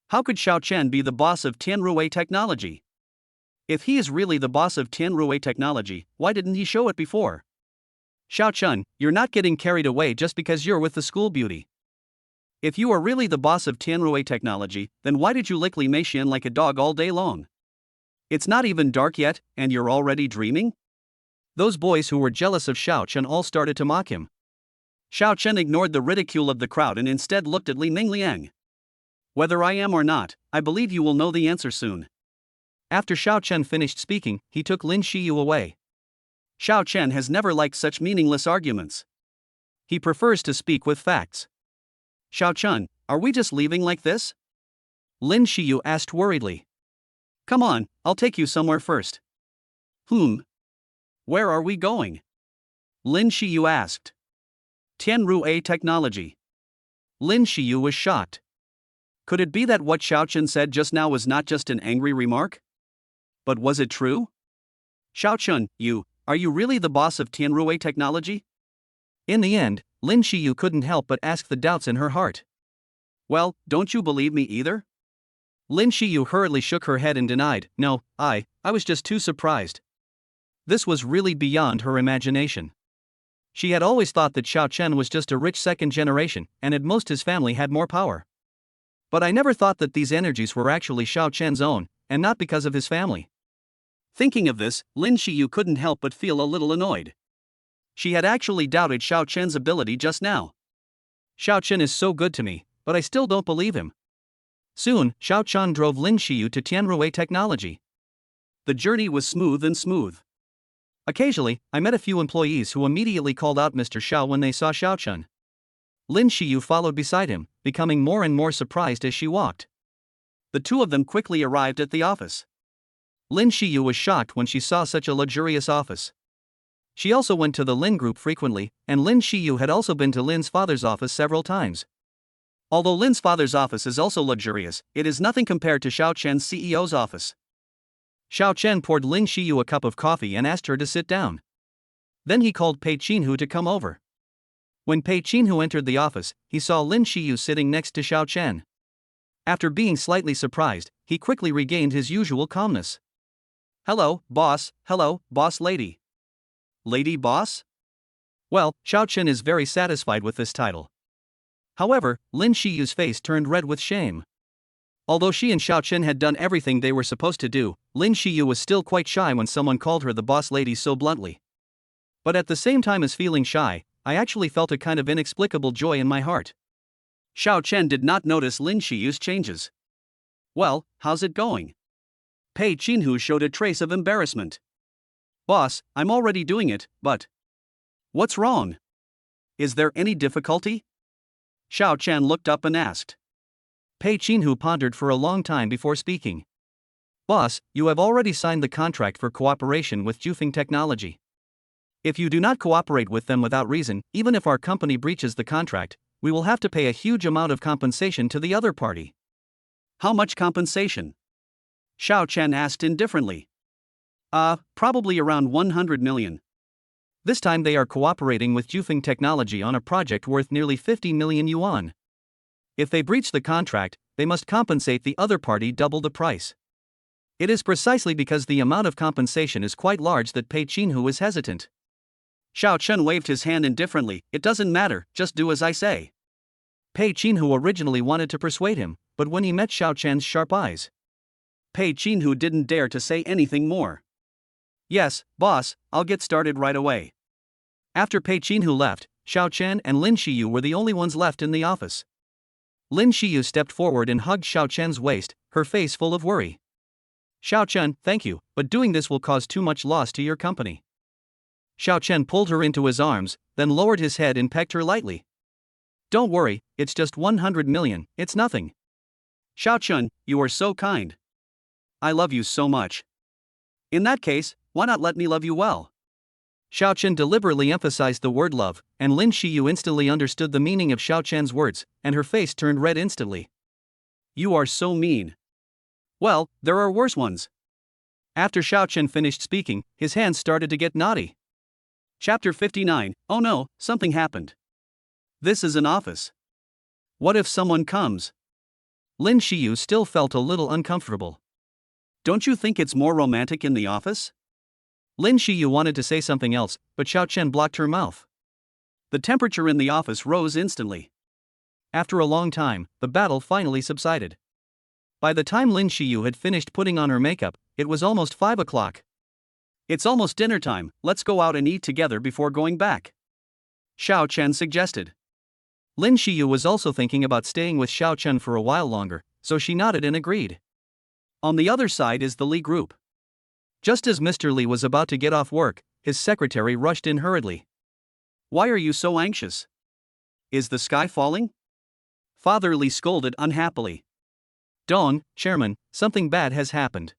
How could Xiao Chen be the boss of Tianruwei Technology? If he is really the boss of Tianruwei Technology, why didn't he show it before? Xiao Chen, you're not getting carried away just because you're with the school beauty. If you are really the boss of Tianruwei Technology, then why did you lick Li Meixian like a dog all day long? It's not even dark yet, and you're already dreaming? Those boys who were jealous of Xiao Chen all started to mock him. Xiao Chen ignored the ridicule of the crowd and instead looked at Li Mingliang. Whether I am or not, I believe you will know the answer soon. After Xiao Chen finished speaking, he took Lin Shiyu away. Xiao Chen has never liked such meaningless arguments. He prefers to speak with facts. Xiao Chen, are we just leaving like this? Lin Shiyu asked worriedly. Come on, I'll take you somewhere first. Where are we going? Lin Shiyu asked. Tianruwei Technology. Lin Shiyu was shocked. Could it be that what Xiao Chen said just now was not just an angry remark? But was it true? Xiao Chun, are you really the boss of Tianrui Technology? In the end, Lin Shiyu couldn't help but ask the doubts in her heart. Well, don't you believe me either? Lin Shiyu hurriedly shook her head and denied, no, I was just too surprised. This was really beyond her imagination. She had always thought that Xiao Chen was just a rich second generation, and at most his family had more power. But I never thought that these energies were actually Xiao Chen's own, and not because of his family. Thinking of this, Lin Shiyu couldn't help but feel a little annoyed. She had actually doubted Xiao Chen's ability just now. Xiao Chen is so good to me, but I still don't believe him. Soon, Xiao Chen drove Lin Shiyu to Tianrui Technology. The journey was smooth and smooth. Occasionally, I met a few employees who immediately called out Mr. Xiao when they saw Xiao Chen. Lin Shiyu followed beside him, becoming more and more surprised as she walked. The two of them quickly arrived at the office. Lin Shiyu was shocked when she saw such a luxurious office. She also went to the Lin Group frequently, and Lin Shiyu had also been to Lin's father's office several times. Although Lin's father's office is also luxurious, it is nothing compared to Xiao Chen's CEO's office. Xiao Chen poured Lin Shiyu a cup of coffee and asked her to sit down. Then he called Pei Qinhu to come over. When Pei Qinhu entered the office, he saw Lin Shiyu sitting next to Xiao Chen. After being slightly surprised, he quickly regained his usual calmness. Hello, boss lady. Lady boss? Well, Xiao Chen is very satisfied with this title. However, Lin Shiyu's face turned red with shame. Although she and Xiao Chen had done everything they were supposed to do, Lin Shiyu was still quite shy when someone called her the boss lady so bluntly. But at the same time as feeling shy, I actually felt a kind of inexplicable joy in my heart. Xiao Chen did not notice Lin Shiyu's changes. Well, how's it going? Pei Qinhu showed a trace of embarrassment. Boss, I'm already doing it, but... What's wrong? Is there any difficulty? Xiao Chen looked up and asked. Pei Qinhu pondered for a long time before speaking. Boss, you have already signed the contract for cooperation with Jufeng Technology. If you do not cooperate with them without reason, even if our company breaches the contract, we will have to pay a huge amount of compensation to the other party. How much compensation? Xiao Chen asked indifferently. Probably around 100 million. This time they are cooperating with Jufeng Technology on a project worth nearly 50 million yuan. If they breach the contract, they must compensate the other party double the price. It is precisely because the amount of compensation is quite large that Pei Qinhu is hesitant. Xiao Chen waved his hand indifferently. It doesn't matter, just do as I say. Pei Qinhu originally wanted to persuade him, but when he met Xiao Chen's sharp eyes, Pei Qinhu didn't dare to say anything more. Yes, boss, I'll get started right away. After Pei Qinhu left, Xiao Chen and Lin Shiyu were the only ones left in the office. Lin Shiyu stepped forward and hugged Xiao Chen's waist, her face full of worry. Xiao Chen, thank you, but doing this will cause too much loss to your company. Xiao Chen pulled her into his arms, then lowered his head and pecked her lightly. Don't worry, it's just 100 million, it's nothing. Xiao Chen, you are so kind. I love you so much. In that case, why not let me love you well? Xiao Chen deliberately emphasized the word love, and Lin Shiyu instantly understood the meaning of Xiao Chen's words, and her face turned red instantly. You are so mean. Well, there are worse ones. After Xiao Chen finished speaking, his hands started to get naughty. Chapter 59, Oh no, something happened. This is an office. What if someone comes? Lin Shiyu still felt a little uncomfortable. Don't you think it's more romantic in the office? Lin Shiyu wanted to say something else, but Xiao Chen blocked her mouth. The temperature in the office rose instantly. After a long time, the battle finally subsided. By the time Lin Shiyu had finished putting on her makeup, it was almost 5 o'clock. It's almost dinner time, let's go out and eat together before going back. Xiao Chen suggested. Lin Shiyu was also thinking about staying with Xiao Chen for a while longer, so she nodded and agreed. On the other side is the Li Group. Just as Mr. Li was about to get off work, his secretary rushed in hurriedly. Why are you so anxious? Is the sky falling? Father Li scolded unhappily. Dong, chairman, something bad has happened.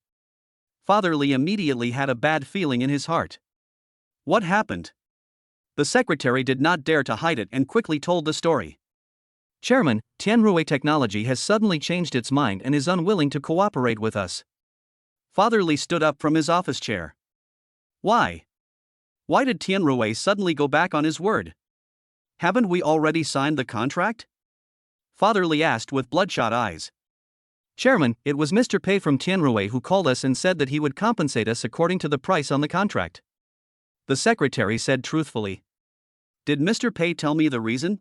Father Li immediately had a bad feeling in his heart. What happened? The secretary did not dare to hide it and quickly told the story. Chairman, Tianrui Technology has suddenly changed its mind and is unwilling to cooperate with us. Father Li stood up from his office chair. Why? Why did Tianrui suddenly go back on his word? Haven't we already signed the contract? Father Li asked with bloodshot eyes. Chairman, it was Mr. Pei from Tianrui who called us and said that he would compensate us according to the price on the contract. The secretary said truthfully. Did Mr. Pei tell me the reason?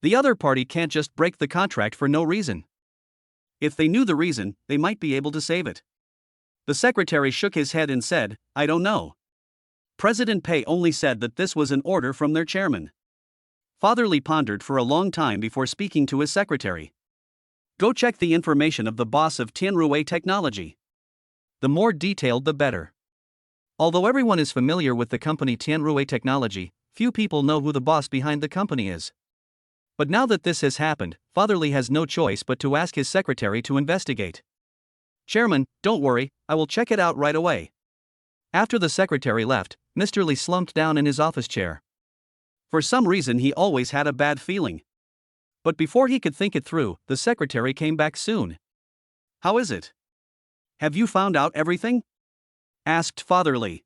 The other party can't just break the contract for no reason. If they knew the reason, they might be able to save it. The secretary shook his head and said, I don't know. President Pei only said that this was an order from their chairman. Father Li pondered for a long time before speaking to his secretary. Go check the information of the boss of Tianrui Technology. The more detailed the better. Although everyone is familiar with the company Tianrui Technology, few people know who the boss behind the company is. But now that this has happened, Father Li has no choice but to ask his secretary to investigate. Chairman, don't worry, I will check it out right away. After the secretary left, Mr. Li slumped down in his office chair. For some reason he always had a bad feeling. But before he could think it through, the secretary came back soon. How is it? Have you found out everything? Asked Father Li.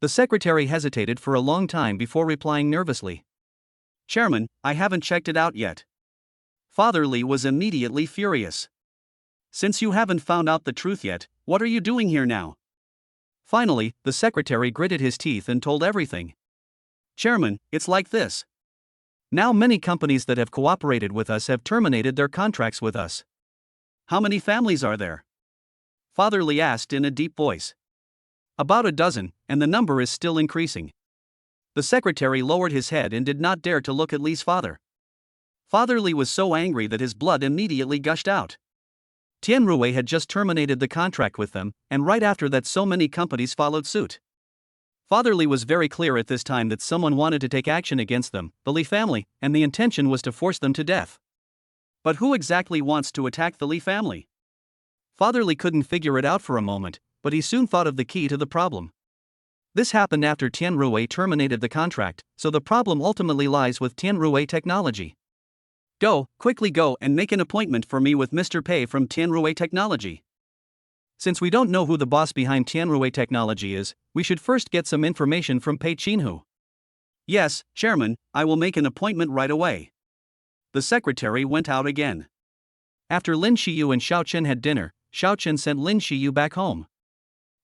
The secretary hesitated for a long time before replying nervously. Chairman, I haven't checked it out yet. Father Li was immediately furious. Since you haven't found out the truth yet, what are you doing here now? Finally, the secretary gritted his teeth and told everything. Chairman, it's like this. Now many companies that have cooperated with us have terminated their contracts with us. How many families are there? Father Li asked in a deep voice. About a dozen, and the number is still increasing. The secretary lowered his head and did not dare to look at Li's father. Father Li was so angry that his blood immediately gushed out. Tianrui had just terminated the contract with them, and right after that so many companies followed suit. Father Li was very clear at this time that someone wanted to take action against them, the Li family, and the intention was to force them to death. But who exactly wants to attack the Li family? Father Li couldn't figure it out for a moment, but he soon thought of the key to the problem. This happened after Tianrui terminated the contract, so the problem ultimately lies with Tianrui Technology. Quickly go and make an appointment for me with Mr. Pei from Tianrui Technology. Since we don't know who the boss behind Tianrui Technology is, we should first get some information from Pei Qinhu. Yes, Chairman, I will make an appointment right away. The secretary went out again. After Lin Xiyu and Xiao Chen had dinner, Xiao Chen sent Lin Xiyu back home.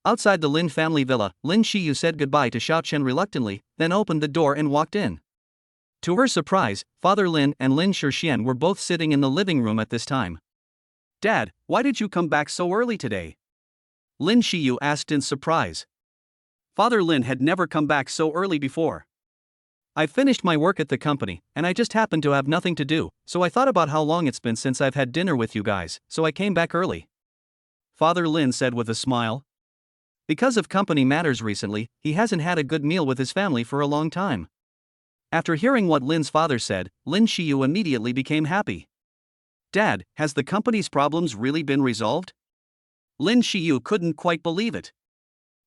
Outside the Lin family villa, Lin Xiyu said goodbye to Xiao Chen reluctantly, then opened the door and walked in. To her surprise, Father Lin and Lin Shixian were both sitting in the living room at this time. Dad, why did you come back so early today? Lin Xiyu asked in surprise. Father Lin had never come back so early before. I finished my work at the company, and I just happened to have nothing to do, so I thought about how long it's been since I've had dinner with you guys, so I came back early. Father Lin said with a smile. Because of company matters recently, he hasn't had a good meal with his family for a long time. After hearing what Lin's father said, Lin Xiyu immediately became happy. Dad, has the company's problems really been resolved? Lin Xiyu couldn't quite believe it.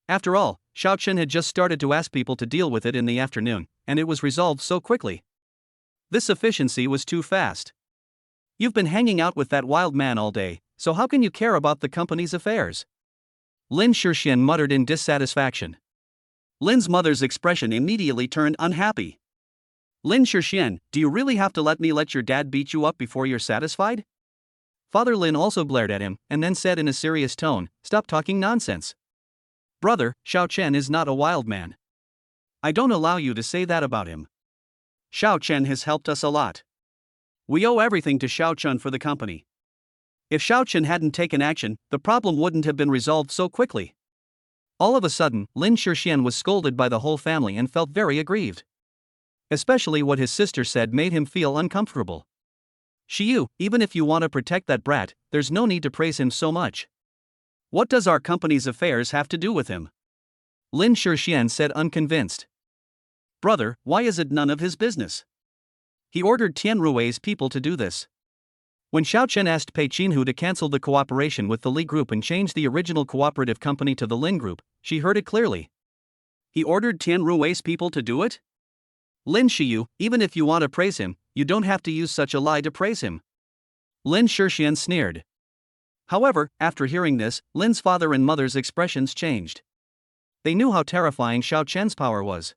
After all, Xiao Chen had just started to ask people to deal with it in the afternoon, and it was resolved so quickly. This efficiency was too fast. You've been hanging out with that wild man all day, so how can you care about the company's affairs? Lin Shixian muttered in dissatisfaction. Lin's mother's expression immediately turned unhappy. Lin Shixian, do you really have to let me let your dad beat you up before you're satisfied? Father Lin also glared at him, and then said in a serious tone, Stop talking nonsense. Brother, Xiao Chen is not a wild man. I don't allow you to say that about him. Xiao Chen has helped us a lot. We owe everything to Xiao Chen for the company. If Xiao Chen hadn't taken action, the problem wouldn't have been resolved so quickly. All of a sudden, Lin Shixian was scolded by the whole family and felt very aggrieved. Especially what his sister said made him feel uncomfortable. Xiyu, even if you want to protect that brat, there's no need to praise him so much. What does our company's affairs have to do with him? Lin Shixian said unconvinced. Brother, why is it none of his business? He ordered Tianrui's people to do this. When Xiao Chen asked Pei Qinhu to cancel the cooperation with the Li Group and change the original cooperative company to the Lin Group, she heard it clearly. He ordered Tianrui's people to do it? Lin Xiyu, even if you want to praise him, you don't have to use such a lie to praise him. Lin Shixian sneered. However, after hearing this, Lin's father and mother's expressions changed. They knew how terrifying Xiao Chen's power was.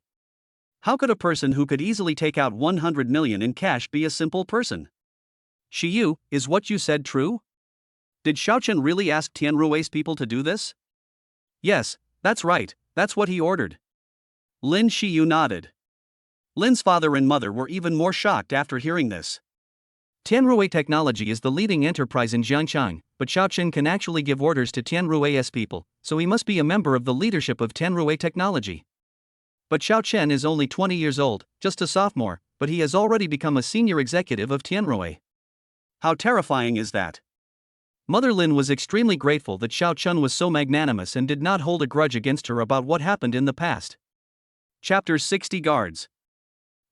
How could a person who could easily take out 100 million in cash be a simple person? Shiyu, is what you said true? Did Xiao Chen really ask Tianrui's people to do this? Yes, that's right, that's what he ordered. Lin Shiyu nodded. Lin's father and mother were even more shocked after hearing this. Tianrui Technology is the leading enterprise in Jiangchang, but Xiao Chen can actually give orders to Tianrui's people, so he must be a member of the leadership of Tianrui Technology. But Xiao Chen is only 20 years old, just a sophomore, but he has already become a senior executive of Tianrui. How terrifying is that? Mother Lin was extremely grateful that Xiao Chen was so magnanimous and did not hold a grudge against her about what happened in the past. Chapter 60 Guards.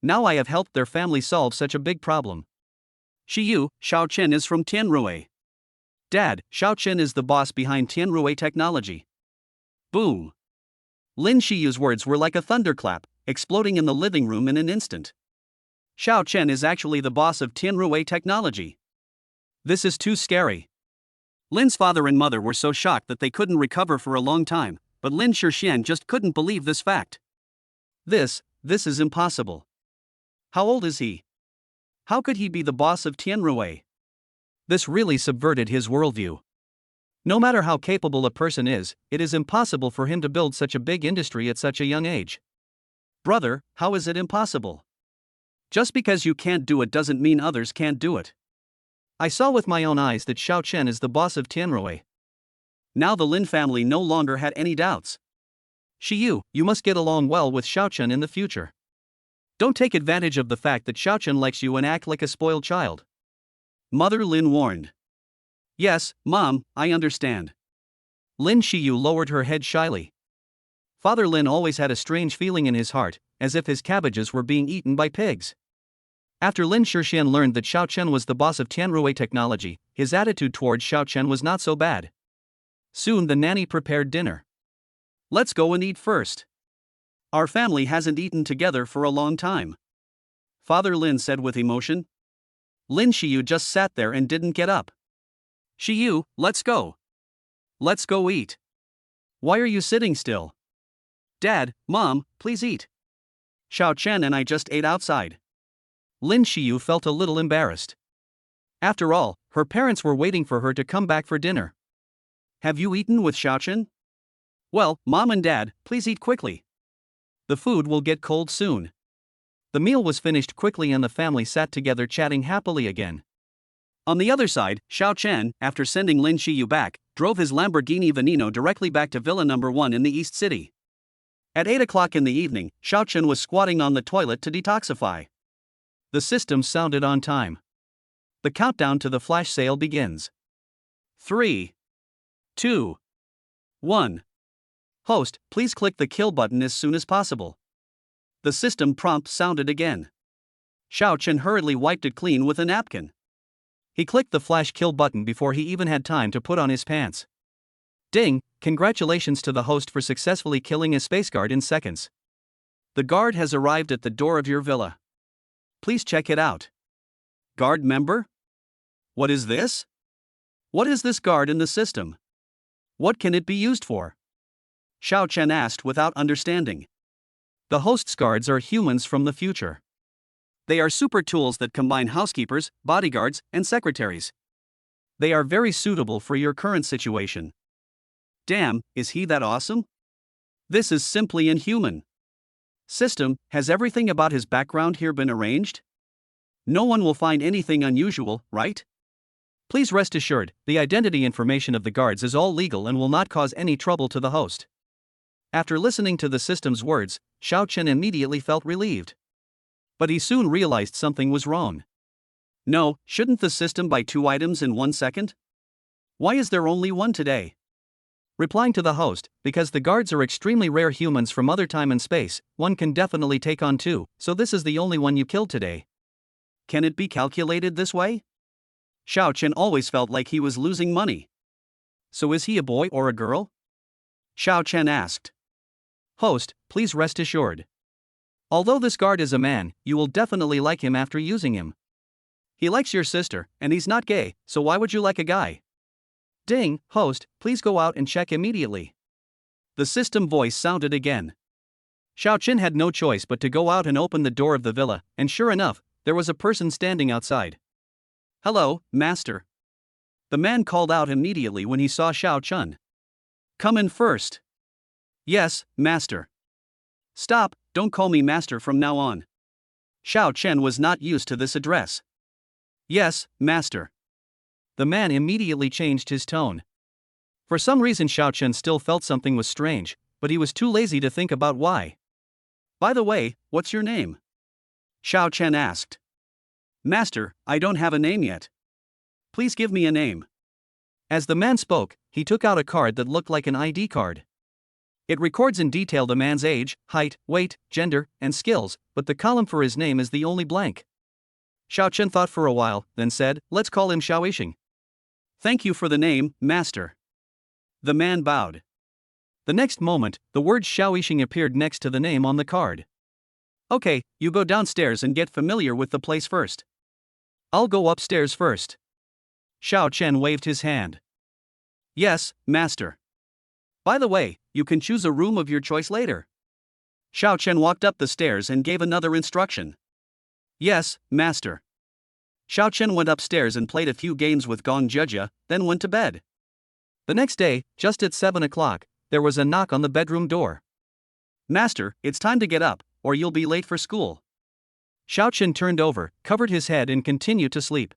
Now I have helped their family solve such a big problem. Shiyu, Xiao Chen is from Tianrui. Dad, Xiao Chen is the boss behind Tianrui Technology. Boom. Lin Shiyu's words were like a thunderclap, exploding in the living room in an instant. Xiao Chen is actually the boss of Tianrui Technology. This is too scary. Lin's father and mother were so shocked that they couldn't recover for a long time, but Lin Shixian just couldn't believe this fact. This is impossible. How old is he? How could he be the boss of Tianrui? This really subverted his worldview. No matter how capable a person is, it is impossible for him to build such a big industry at such a young age. Brother, how is it impossible? Just because you can't do it doesn't mean others can't do it. I saw with my own eyes that Xiao Chen is the boss of Tianrui. Now the Lin family no longer had any doubts. Shiyu, you must get along well with Xiao Chen in the future. Don't take advantage of the fact that Xiao Chen likes you and act like a spoiled child. Mother Lin warned. Yes, Mom, I understand. Lin Shiyu lowered her head shyly. Father Lin always had a strange feeling in his heart, as if his cabbages were being eaten by pigs. After Lin Shixian learned that Xiao Chen was the boss of Tianrui Technology, his attitude towards Xiao Chen was not so bad. Soon the nanny prepared dinner. Let's go and eat first. Our family hasn't eaten together for a long time. Father Lin said with emotion. Lin Shiyu just sat there and didn't get up. Shiyu, let's go. Let's go eat. Why are you sitting still? Dad, Mom, please eat. Xiao Chen and I just ate outside. Lin Shiyu felt a little embarrassed. After all, her parents were waiting for her to come back for dinner. Have you eaten with Xiao Chen? Well, Mom and Dad, please eat quickly. The food will get cold soon. The meal was finished quickly and the family sat together chatting happily again. On the other side, Xiao Chen, after sending Lin Shiyu back, drove his Lamborghini Veneno directly back to Villa No. 1 in the East City. At 8 o'clock in the evening, Xiao Chen was squatting on the toilet to detoxify. The system sounded on time. The countdown to the flash sale begins. 3, 2, 1. Host, please click the kill button as soon as possible. The system prompt sounded again. Xiao Chen hurriedly wiped it clean with a napkin. He clicked the flash kill button before he even had time to put on his pants. Ding, congratulations to the host for successfully killing a space guard in seconds. The guard has arrived at the door of your villa. Please check it out. Guard member? What is this? What is this guard in the system? What can it be used for? Xiao Chen asked without understanding. The host's guards are humans from the future. They are super tools that combine housekeepers, bodyguards, and secretaries. They are very suitable for your current situation. Damn, is he that awesome? This is simply inhuman. System, has everything about his background here been arranged? No one will find anything unusual, right? Please rest assured, the identity information of the guards is all legal and will not cause any trouble to the host. After listening to the system's words, Xiao Chen immediately felt relieved. But he soon realized something was wrong. No, shouldn't the system buy 2 items in 1 second? Why is there only 1 today? Replying to the host, because the guards are extremely rare humans from other time and space, 1 can definitely take on 2, so this is the only one you killed today. Can it be calculated this way? Xiao Chen always felt like he was losing money. So is he a boy or a girl? Xiao Chen asked. Host, please rest assured. Although this guard is a man, you will definitely like him after using him. He likes your sister, and he's not gay, so why would you like a guy? Ding, host, please go out and check immediately. The system voice sounded again. Xiao Chen had no choice but to go out and open the door of the villa, and sure enough, there was a person standing outside. "Hello, master." The man called out immediately when he saw Xiao Chen. "Come in first." "Yes, master." "Stop, don't call me master from now on." Xiao Chen was not used to this address. "Yes, master." The man immediately changed his tone. For some reason Xiao Chen still felt something was strange, but he was too lazy to think about why. "By the way, what's your name?" Xiao Chen asked. "Master, I don't have a name yet. Please give me a name." As the man spoke, he took out a card that looked like an ID card. It records in detail the man's age, height, weight, gender, and skills, but the column for his name is the only blank. Xiao Chen thought for a while, then said, "Let's call him Xiao Yixing." "Thank you for the name, master." The man bowed. The next moment, the word Xiao Yixing appeared next to the name on the card. "Okay, you go downstairs and get familiar with the place first. I'll go upstairs first." Xiao Chen waved his hand. "Yes, master. By the way, you can choose a room of your choice later." Xiao Chen walked up the stairs and gave another instruction. "Yes, master." Xiao Chen went upstairs and played a few games with Gong Jia, then went to bed. The next day, just at 7 o'clock, there was a knock on the bedroom door. "Master, it's time to get up, or you'll be late for school." Xiao Chen turned over, covered his head and continued to sleep.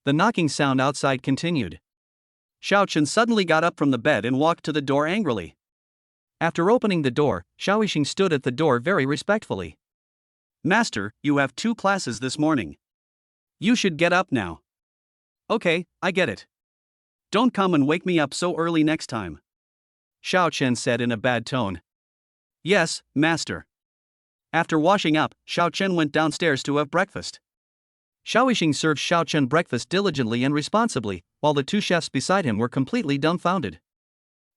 The knocking sound outside continued. Xiao Chen suddenly got up from the bed and walked to the door angrily. After opening the door, Xiao Yixing stood at the door very respectfully. "Master, you have 2 classes this morning. You should get up now." "Okay, I get it. Don't come and wake me up so early next time," Xiao Chen said in a bad tone. "Yes, master." After washing up, Xiao Chen went downstairs to have breakfast. Xiao Yixing served Xiao Chen breakfast diligently and responsibly, while the 2 chefs beside him were completely dumbfounded.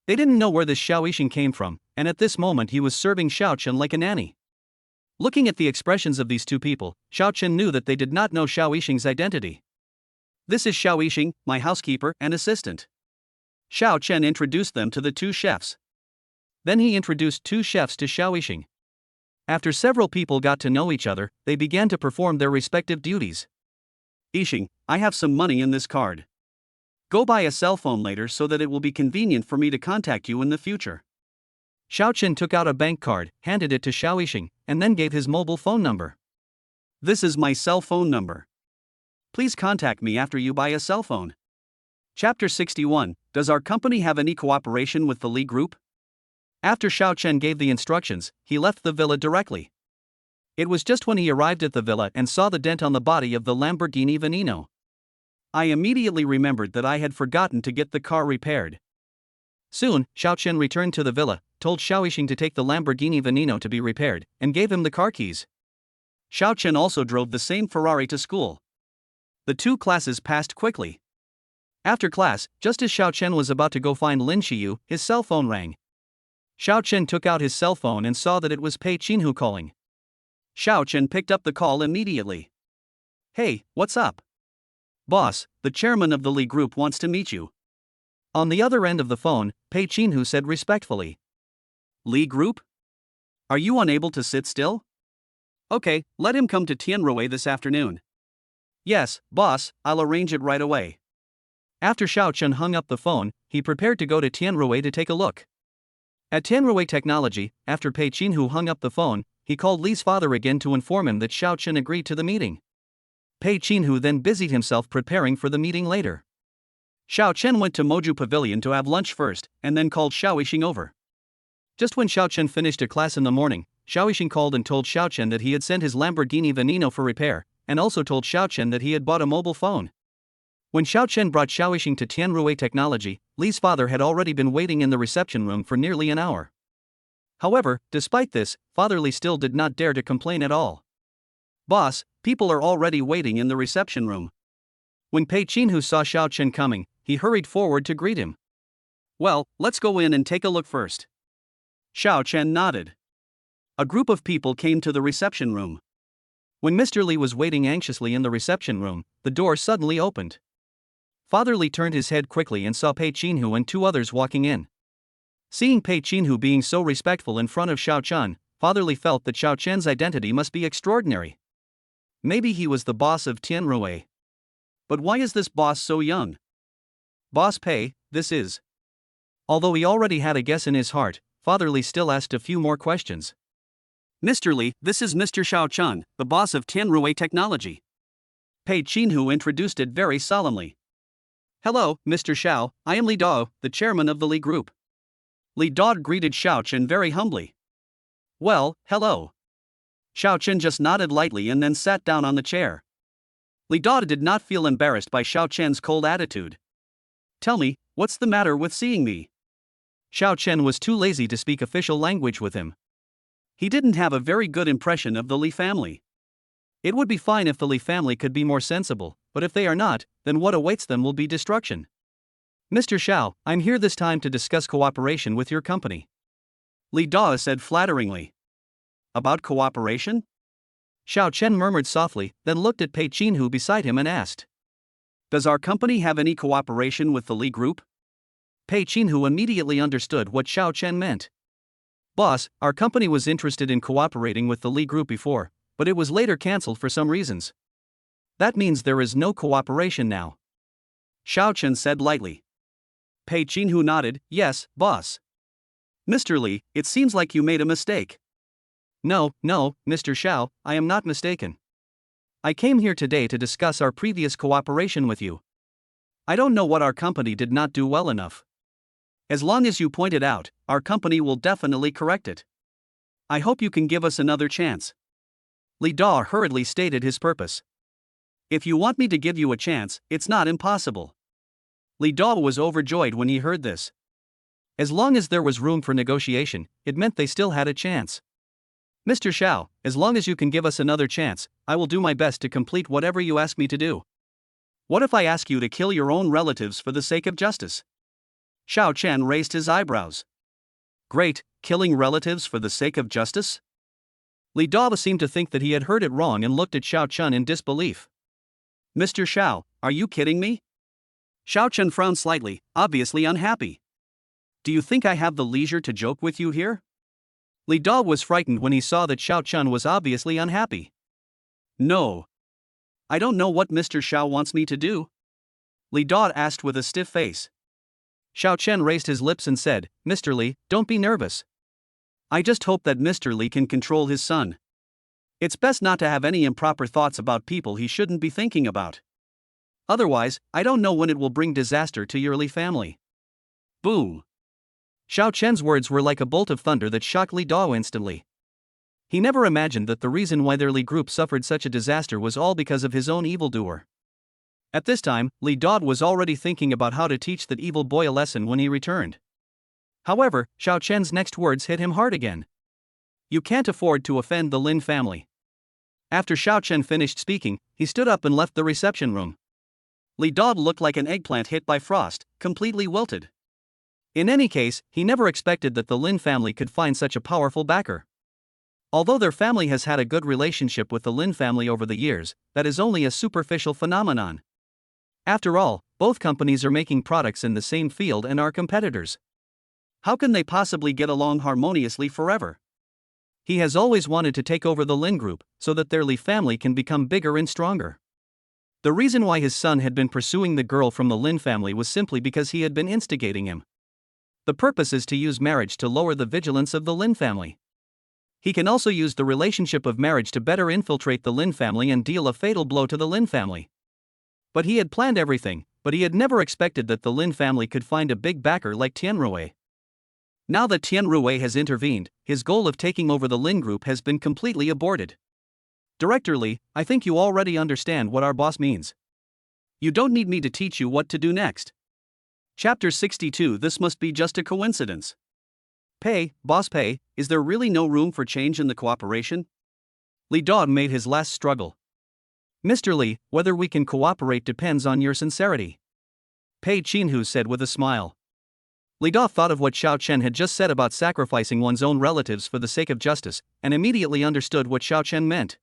They didn't know where this Xiao Yixing came from, and at this moment he was serving Xiao Chen like a nanny. Looking at the expressions of these 2 people, Xiao Chen knew that they did not know Xiao Yixing's identity. "This is Xiao Yixing, my housekeeper and assistant." Xiao Chen introduced them to the 2 chefs. Then he introduced 2 chefs to Xiao Yixing. After several people got to know each other, they began to perform their respective duties. "Yixing, I have some money in this card. Go buy a cell phone later so that it will be convenient for me to contact you in the future." Xiao Chen took out a bank card, handed it to Xiao Yixing, and then gave his mobile phone number. "This is my cell phone number. Please contact me after you buy a cell phone." Chapter 61. Does our company have any cooperation with the Li Group? After Xiao Chen gave the instructions, he left the villa directly. It was just when he arrived at the villa and saw the dent on the body of the Lamborghini Veneno. "I immediately remembered that I had forgotten to get the car repaired." Soon, Xiao Chen returned to the villa, told Xiao Yixing to take the Lamborghini Veneno to be repaired, and gave him the car keys. Xiao Chen also drove the same Ferrari to school. The 2 classes passed quickly. After class, just as Xiao Chen was about to go find Lin Xiyu, his cell phone rang. Xiao Chen took out his cell phone and saw that it was Pei Qinhu calling. Xiao Chen picked up the call immediately. "Hey, what's up?" "Boss, the chairman of the Li Group wants to meet you." On the other end of the phone, Pei Qinhu said respectfully. "Li Group? Are you unable to sit still?" "Okay, let him come to Tianrui this afternoon." "Yes, boss, I'll arrange it right away." After Xiao Chen hung up the phone, he prepared to go to Tianrui to take a look. At Tianrui Technology, after Pei Qinhu hung up the phone, he called Li's father again to inform him that Xiao Chen agreed to the meeting. Pei Qinhu then busied himself preparing for the meeting later. Xiao Chen went to Moju Pavilion to have lunch first, and then called Xiao Yixing over. Just when Xiao Chen finished a class in the morning, Xiao Yixing called and told Xiao Chen that he had sent his Lamborghini Veneno for repair, and also told Xiao Chen that he had bought a mobile phone. When Xiao Chen brought Xiao Yixing to Tianrui Technology, Li's father had already been waiting in the reception room for nearly an hour. However, despite this, Father Li still did not dare to complain at all. "Boss, people are already waiting in the reception room." When Pei Qinhu saw Xiao Chen coming, he hurried forward to greet him. "Well, let's go in and take a look first." Xiao Chen nodded. A group of people came to the reception room. When Mr. Li was waiting anxiously in the reception room, the door suddenly opened. Father Li turned his head quickly and saw Pei Qinhu and 2 others walking in. Seeing Pei Qinhu being so respectful in front of Xiao Chen, Father Li felt that Xiao Chen's identity must be extraordinary. Maybe he was the boss of Tianrui. But why is this boss so young? Boss Pei, this is. Although he already had a guess in his heart, Father Li still asked a few more questions. Mr. Li, this is Mr. Xiao Chen, the boss of Tianrui Technology. Pei Qinhu introduced it very solemnly. Hello, Mr. Xiao, I am Li Dao, the chairman of the Li Group. Li Dao greeted Xiao Chen very humbly. Well, hello. Xiao Chen just nodded lightly and then sat down on the chair. Li Dao did not feel embarrassed by Xiao Chen's cold attitude. Tell me, what's the matter with seeing me? Xiao Chen was too lazy to speak official language with him. He didn't have a very good impression of the Li family. It would be fine if the Li family could be more sensible, but if they are not, then what awaits them will be destruction. Mr. Xiao, I'm here this time to discuss cooperation with your company. Li Dao said flatteringly. About cooperation? Xiao Chen murmured softly, then looked at Pei Qinhu beside him and asked. Does our company have any cooperation with the Li Group? Pei Qinhu immediately understood what Xiao Chen meant. Boss, our company was interested in cooperating with the Li Group before, but it was later cancelled for some reasons. That means there is no cooperation now. Xiao Chen said lightly. Pei Qinhu nodded, yes, boss. Mr. Li, it seems like you made a mistake. No, Mr. Xiao, I am not mistaken. I came here today to discuss our previous cooperation with you. I don't know what our company did not do well enough. As long as you point it out, our company will definitely correct it. I hope you can give us another chance. Li Dao hurriedly stated his purpose. If you want me to give you a chance, it's not impossible. Li Dao was overjoyed when he heard this. As long as there was room for negotiation, it meant they still had a chance. Mr. Xiao, as long as you can give us another chance, I will do my best to complete whatever you ask me to do. What if I ask you to kill your own relatives for the sake of justice? Xiao Chen raised his eyebrows. Great, killing relatives for the sake of justice? Li Dao seemed to think that he had heard it wrong and looked at Xiao Chen in disbelief. Mr. Xiao, are you kidding me? Xiao Chen frowned slightly, obviously unhappy. Do you think I have the leisure to joke with you here? Li Dao was frightened when he saw that Xiao Chen was obviously unhappy. No. I don't know what Mr. Xiao wants me to do. Li Dao asked with a stiff face. Xiao Chen raised his lips and said, Mr. Li, don't be nervous. I just hope that Mr. Li can control his son. It's best not to have any improper thoughts about people he shouldn't be thinking about. Otherwise, I don't know when it will bring disaster to your Li family. Boom. Xiao Chen's words were like a bolt of thunder that shocked Li Dao instantly. He never imagined that the reason why their Li group suffered such a disaster was all because of his own evildoer. At this time, Li Dao was already thinking about how to teach that evil boy a lesson when he returned. However, Xiao Chen's next words hit him hard again. You can't afford to offend the Lin family. After Xiao Chen finished speaking, he stood up and left the reception room. Li Dao looked like an eggplant hit by frost, completely wilted. In any case, he never expected that the Lin family could find such a powerful backer. Although their family has had a good relationship with the Lin family over the years, that is only a superficial phenomenon. After all, both companies are making products in the same field and are competitors. How can they possibly get along harmoniously forever? He has always wanted to take over the Lin group, so that their Li family can become bigger and stronger. The reason why his son had been pursuing the girl from the Lin family was simply because he had been instigating him. The purpose is to use marriage to lower the vigilance of the Lin family. He can also use the relationship of marriage to better infiltrate the Lin family and deal a fatal blow to the Lin family. But he had planned everything, but he had never expected that the Lin family could find a big backer like Tianrui. Now that Tianrui has intervened, his goal of taking over the Lin group has been completely aborted. Director Li, I think you already understand what our boss means. You don't need me to teach you what to do next. Chapter 62. This must be just a coincidence. Boss Pei, is there really no room for change in the cooperation? Li Dao made his last struggle. Mr. Li, whether we can cooperate depends on your sincerity. Pei Qinhu said with a smile. Li Dao thought of what Xiao Chen had just said about sacrificing one's own relatives for the sake of justice, and immediately understood what Xiao Chen meant.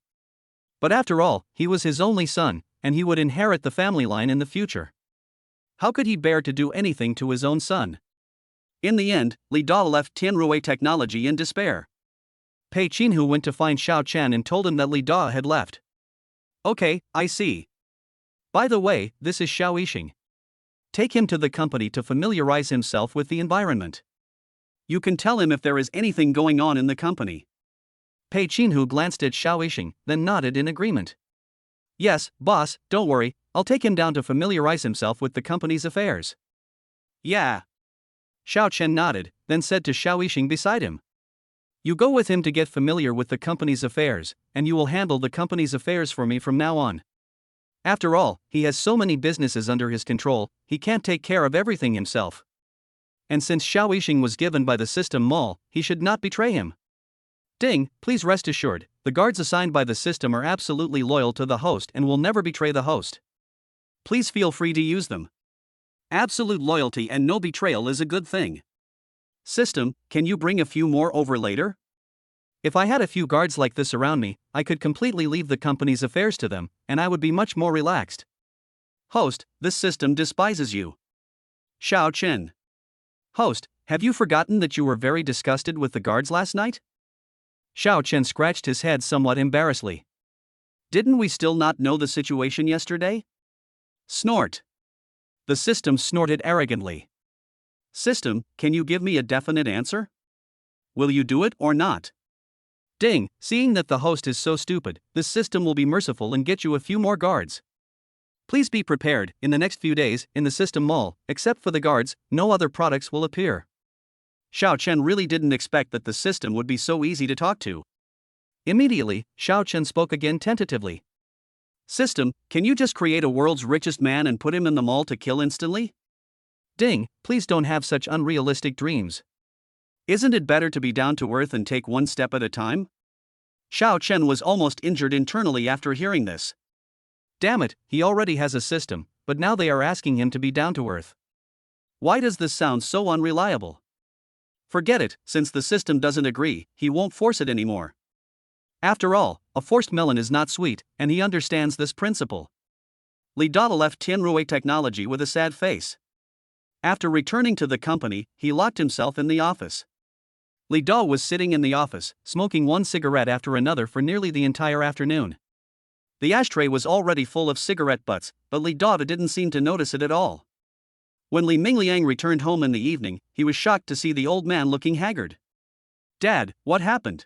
But after all, he was his only son, and he would inherit the family line in the future. How could he bear to do anything to his own son? In the end, Li Da left Tianrui Technology in despair. Pei Qinhu went to find Xiao Chen and told him that Li Da had left. Okay, I see. By the way, this is Xiao Yixing. Take him to the company to familiarize himself with the environment. You can tell him if there is anything going on in the company. Pei Qinhu glanced at Xiao Yixing, then nodded in agreement. Yes, boss, don't worry, I'll take him down to familiarize himself with the company's affairs. Yeah. Xiao Chen nodded, then said to Xiao Yixing beside him. You go with him to get familiar with the company's affairs, and you will handle the company's affairs for me from now on. After all, he has so many businesses under his control, he can't take care of everything himself. And since Xiao Yixing was given by the system mall, he should not betray him. Ding, please rest assured, the guards assigned by the system are absolutely loyal to the host and will never betray the host. Please feel free to use them. Absolute loyalty and no betrayal is a good thing. System, can you bring a few more over later? If I had a few guards like this around me, I could completely leave the company's affairs to them, and I would be much more relaxed. Host, this system despises you. Xiao Chen. Host, have you forgotten that you were very disgusted with the guards last night? Xiao Chen scratched his head somewhat embarrassedly. Didn't we still not know the situation yesterday? Snort. The system snorted arrogantly. System, can you give me a definite answer? Will you do it or not? Ding, seeing that the host is so stupid, this system will be merciful and get you a few more guards. Please be prepared, in the next few days, in the system mall, except for the guards, no other products will appear. Xiao Chen really didn't expect that the system would be so easy to talk to. Immediately, Xiao Chen spoke again tentatively. System, can you just create a world's richest man and put him in the mall to kill instantly? Ding, please don't have such unrealistic dreams. Isn't it better to be down to earth and take one step at a time? Xiao Chen was almost injured internally after hearing this. Damn it, he already has a system, but now they are asking him to be down to earth. Why does this sound so unreliable? Forget it, since the system doesn't agree, he won't force it anymore. After all, a forced melon is not sweet, and he understands this principle. Li Da left Tianrui Technology with a sad face. After returning to the company, he locked himself in the office. Li Da was sitting in the office, smoking one cigarette after another for nearly the entire afternoon. The ashtray was already full of cigarette butts, but Li Da didn't seem to notice it at all. When Li Mingliang returned home in the evening, he was shocked to see the old man looking haggard. Dad, what happened?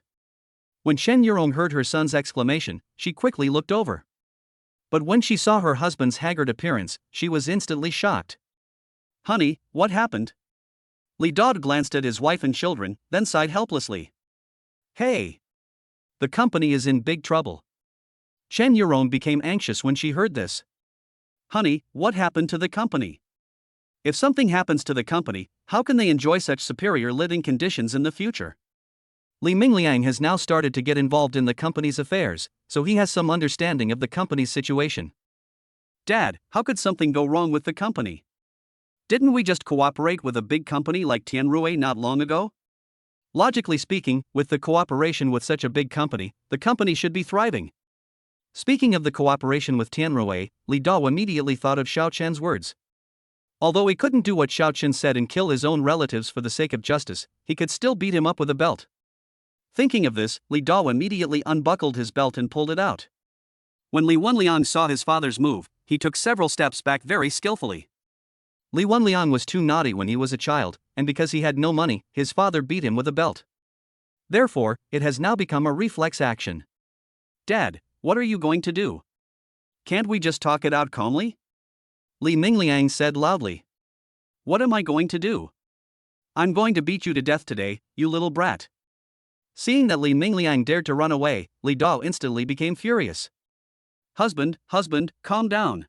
When Shen Yurong heard her son's exclamation, she quickly looked over. But when she saw her husband's haggard appearance, she was instantly shocked. Honey, what happened? Li Da glanced at his wife and children, then sighed helplessly. Hey! The company is in big trouble. Shen Yurong became anxious when she heard this. Honey, what happened to the company? If something happens to the company, how can they enjoy such superior living conditions in the future? Li Mingliang has now started to get involved in the company's affairs, so he has some understanding of the company's situation. Dad, how could something go wrong with the company? Didn't we just cooperate with a big company like Tianrui not long ago? Logically speaking, with the cooperation with such a big company, the company should be thriving. Speaking of the cooperation with Tianrui, Li Da immediately thought of Xiao Chen's words. Although he couldn't do what Xiao Chen said and kill his own relatives for the sake of justice, he could still beat him up with a belt. Thinking of this, Li Da immediately unbuckled his belt and pulled it out. When Li Wenliang saw his father's move, he took several steps back very skillfully. Li Wenliang was too naughty when he was a child, and because he had no money, his father beat him with a belt. Therefore, it has now become a reflex action. Dad, what are you going to do? Can't we just talk it out calmly? Li Mingliang said loudly. What am I going to do? I'm going to beat you to death today, you little brat. Seeing that Li Mingliang dared to run away, Li Da instantly became furious. Husband, calm down.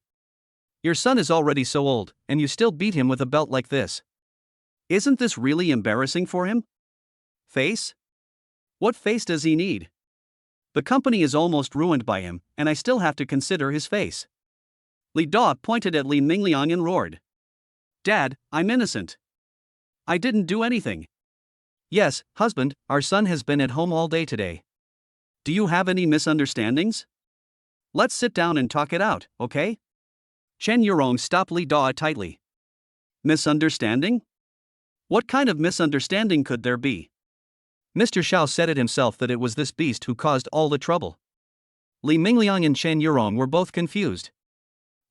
Your son is already so old, and you still beat him with a belt like this. Isn't this really embarrassing for him? Face? What face does he need? The company is almost ruined by him, and I still have to consider his face. Li Da pointed at Li Mingliang and roared. Dad, I'm innocent. I didn't do anything. Yes, husband, our son has been at home all day today. Do you have any misunderstandings? Let's sit down and talk it out, okay? Shen Yurong stopped Li Da tightly. Misunderstanding? What kind of misunderstanding could there be? Mr. Xiao said it himself that it was this beast who caused all the trouble. Li Mingliang and Chen Yurong were both confused.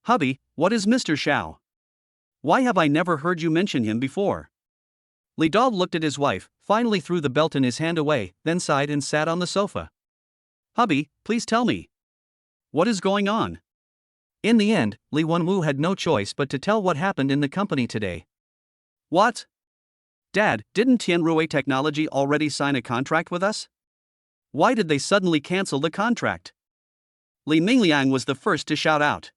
Hubby, what is Mr. Xiao? Why have I never heard you mention him before? Li Dao looked at his wife, finally threw the belt in his hand away, then sighed and sat on the sofa. Hubby, please tell me. What is going on? In the end, Li Wenwu had no choice but to tell what happened in the company today. What? Dad, didn't Tianrui Technology already sign a contract with us? Why did they suddenly cancel the contract? Li Mingliang was the first to shout out.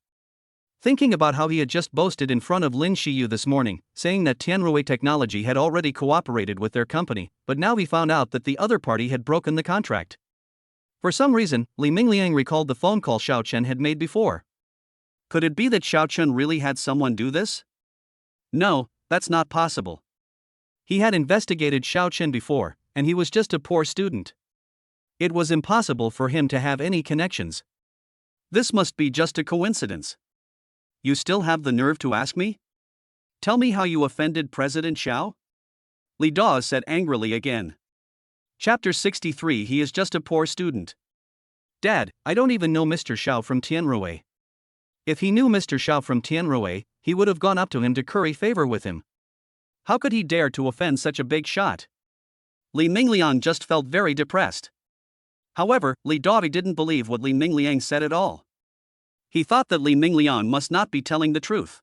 Thinking about how he had just boasted in front of Lin Shiyu this morning, saying that Tianrui Technology had already cooperated with their company, but now he found out that the other party had broken the contract. For some reason, Li Mingliang recalled the phone call Xiao Chen had made before. Could it be that Xiao Chen really had someone do this? No, that's not possible. He had investigated Xiao Chen before, and he was just a poor student. It was impossible for him to have any connections. This must be just a coincidence. You still have the nerve to ask me? Tell me how you offended President Xiao? Li Dao said angrily again. Chapter 63. He is just a poor student. Dad, I don't even know Mr. Xiao from Tianrui. If he knew Mr. Xiao from Tianrui, he would have gone up to him to curry favor with him. How could he dare to offend such a big shot? Li Mingliang just felt very depressed. However, Li Dao didn't believe what Li Mingliang said at all. He thought that Li Mingliang must not be telling the truth.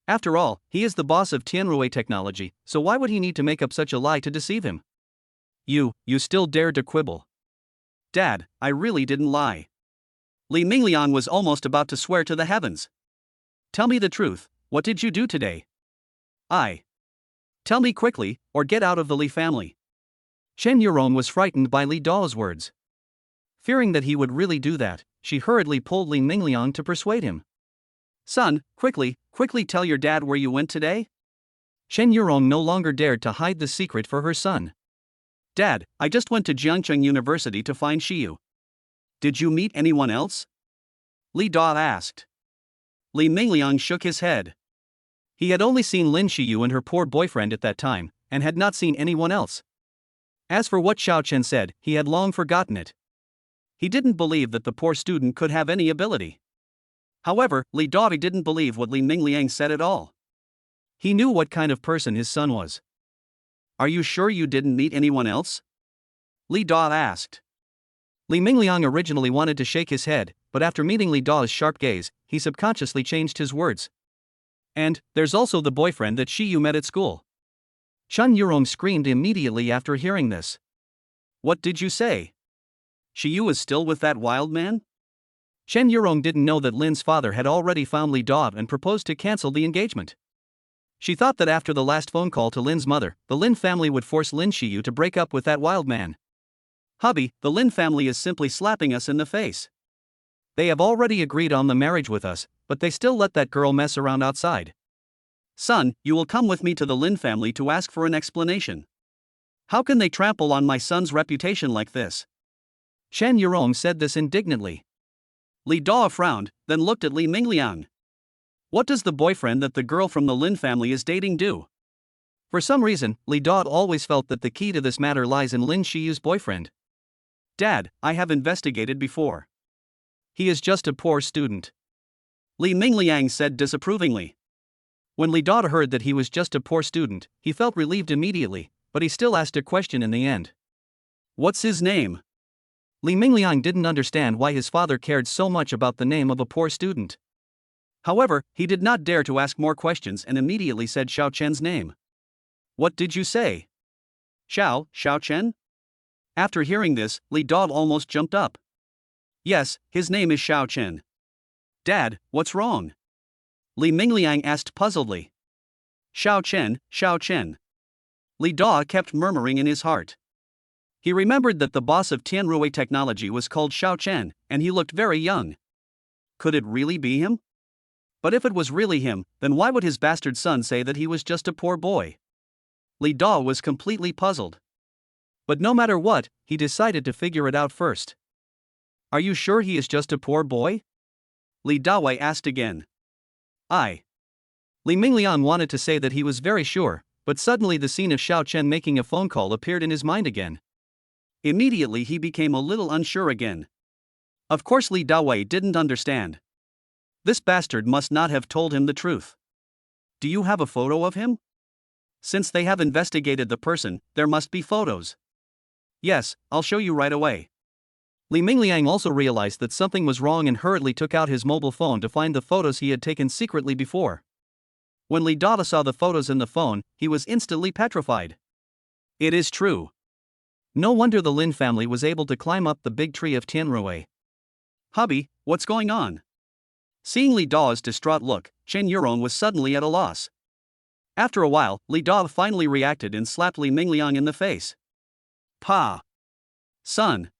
After all, he is the boss of Tianrui Technology, so why would he need to make up such a lie to deceive him? You still dare to quibble. Dad, I really didn't lie. Li Mingliang was almost about to swear to the heavens. Tell me the truth, what did you do today? Tell me quickly, or get out of the Li family. Chen Yurong was frightened by Li Dao's words. Fearing that he would really do that, she hurriedly pulled Li Mingliang to persuade him. Son, quickly tell your dad where you went today? Chen Yurong no longer dared to hide the secret for her son. Dad, I just went to Jiangcheng University to find Shiyu. Did you meet anyone else? Li Dao asked. Li Mingliang shook his head. He had only seen Lin Shiyu and her poor boyfriend at that time, and had not seen anyone else. As for what Xiao Chen said, he had long forgotten it. He didn't believe that the poor student could have any ability. However, Li Dao didn't believe what Li Mingliang said at all. He knew what kind of person his son was. Are you sure you didn't meet anyone else? Li Dao asked. Li Mingliang originally wanted to shake his head, but after meeting Li Dao's sharp gaze, he subconsciously changed his words. And there's also the boyfriend that Shiyu met at school. Chen Yurong screamed immediately after hearing this. What did you say? Shiyu is still with that wild man? Chen Yurong didn't know that Lin's father had already found Li Dao and proposed to cancel the engagement. She thought that after the last phone call to Lin's mother, the Lin family would force Lin Shiyu to break up with that wild man. Hubby, the Lin family is simply slapping us in the face. They have already agreed on the marriage with us, but they still let that girl mess around outside. Son, you will come with me to the Lin family to ask for an explanation. How can they trample on my son's reputation like this? Chen Yurong said this indignantly. Li Dao frowned, then looked at Li Mingliang. What does the boyfriend that the girl from the Lin family is dating do? For some reason, Li Dao always felt that the key to this matter lies in Lin Shiyu's boyfriend. Dad, I have investigated before. He is just a poor student. Li Mingliang said disapprovingly. When Li Dao heard that he was just a poor student, he felt relieved immediately, but he still asked a question in the end. What's his name? Li Mingliang didn't understand why his father cared so much about the name of a poor student. However, he did not dare to ask more questions and immediately said Xiao Chen's name. What did you say? Xiao Chen? After hearing this, Li Dao almost jumped up. Yes, his name is Xiao Chen. Dad, what's wrong? Li Mingliang asked puzzledly. Xiao Chen. Li Dao kept murmuring in his heart. He remembered that the boss of Tianrui Technology was called Xiao Chen, and he looked very young. Could it really be him? But if it was really him, then why would his bastard son say that he was just a poor boy? Li Dao was completely puzzled. But no matter what, he decided to figure it out first. Are you sure he is just a poor boy? Li Dao asked again. Li Mingliang wanted to say that he was very sure, but suddenly the scene of Xiao Chen making a phone call appeared in his mind again. Immediately he became a little unsure again. Of course Li Dawei didn't understand. This bastard must not have told him the truth. Do you have a photo of him? Since they have investigated the person, there must be photos. Yes, I'll show you right away. Li Mingliang also realized that something was wrong and hurriedly took out his mobile phone to find the photos he had taken secretly before. When Li Dada saw the photos in the phone, he was instantly petrified. It is true. No wonder the Lin family was able to climb up the big tree of Tianrui. Hubby, what's going on? Seeing Li Da's distraught look, Chen Yurong was suddenly at a loss. After a while, Li Da finally reacted and slapped Li Mingliang in the face. Pa! Son!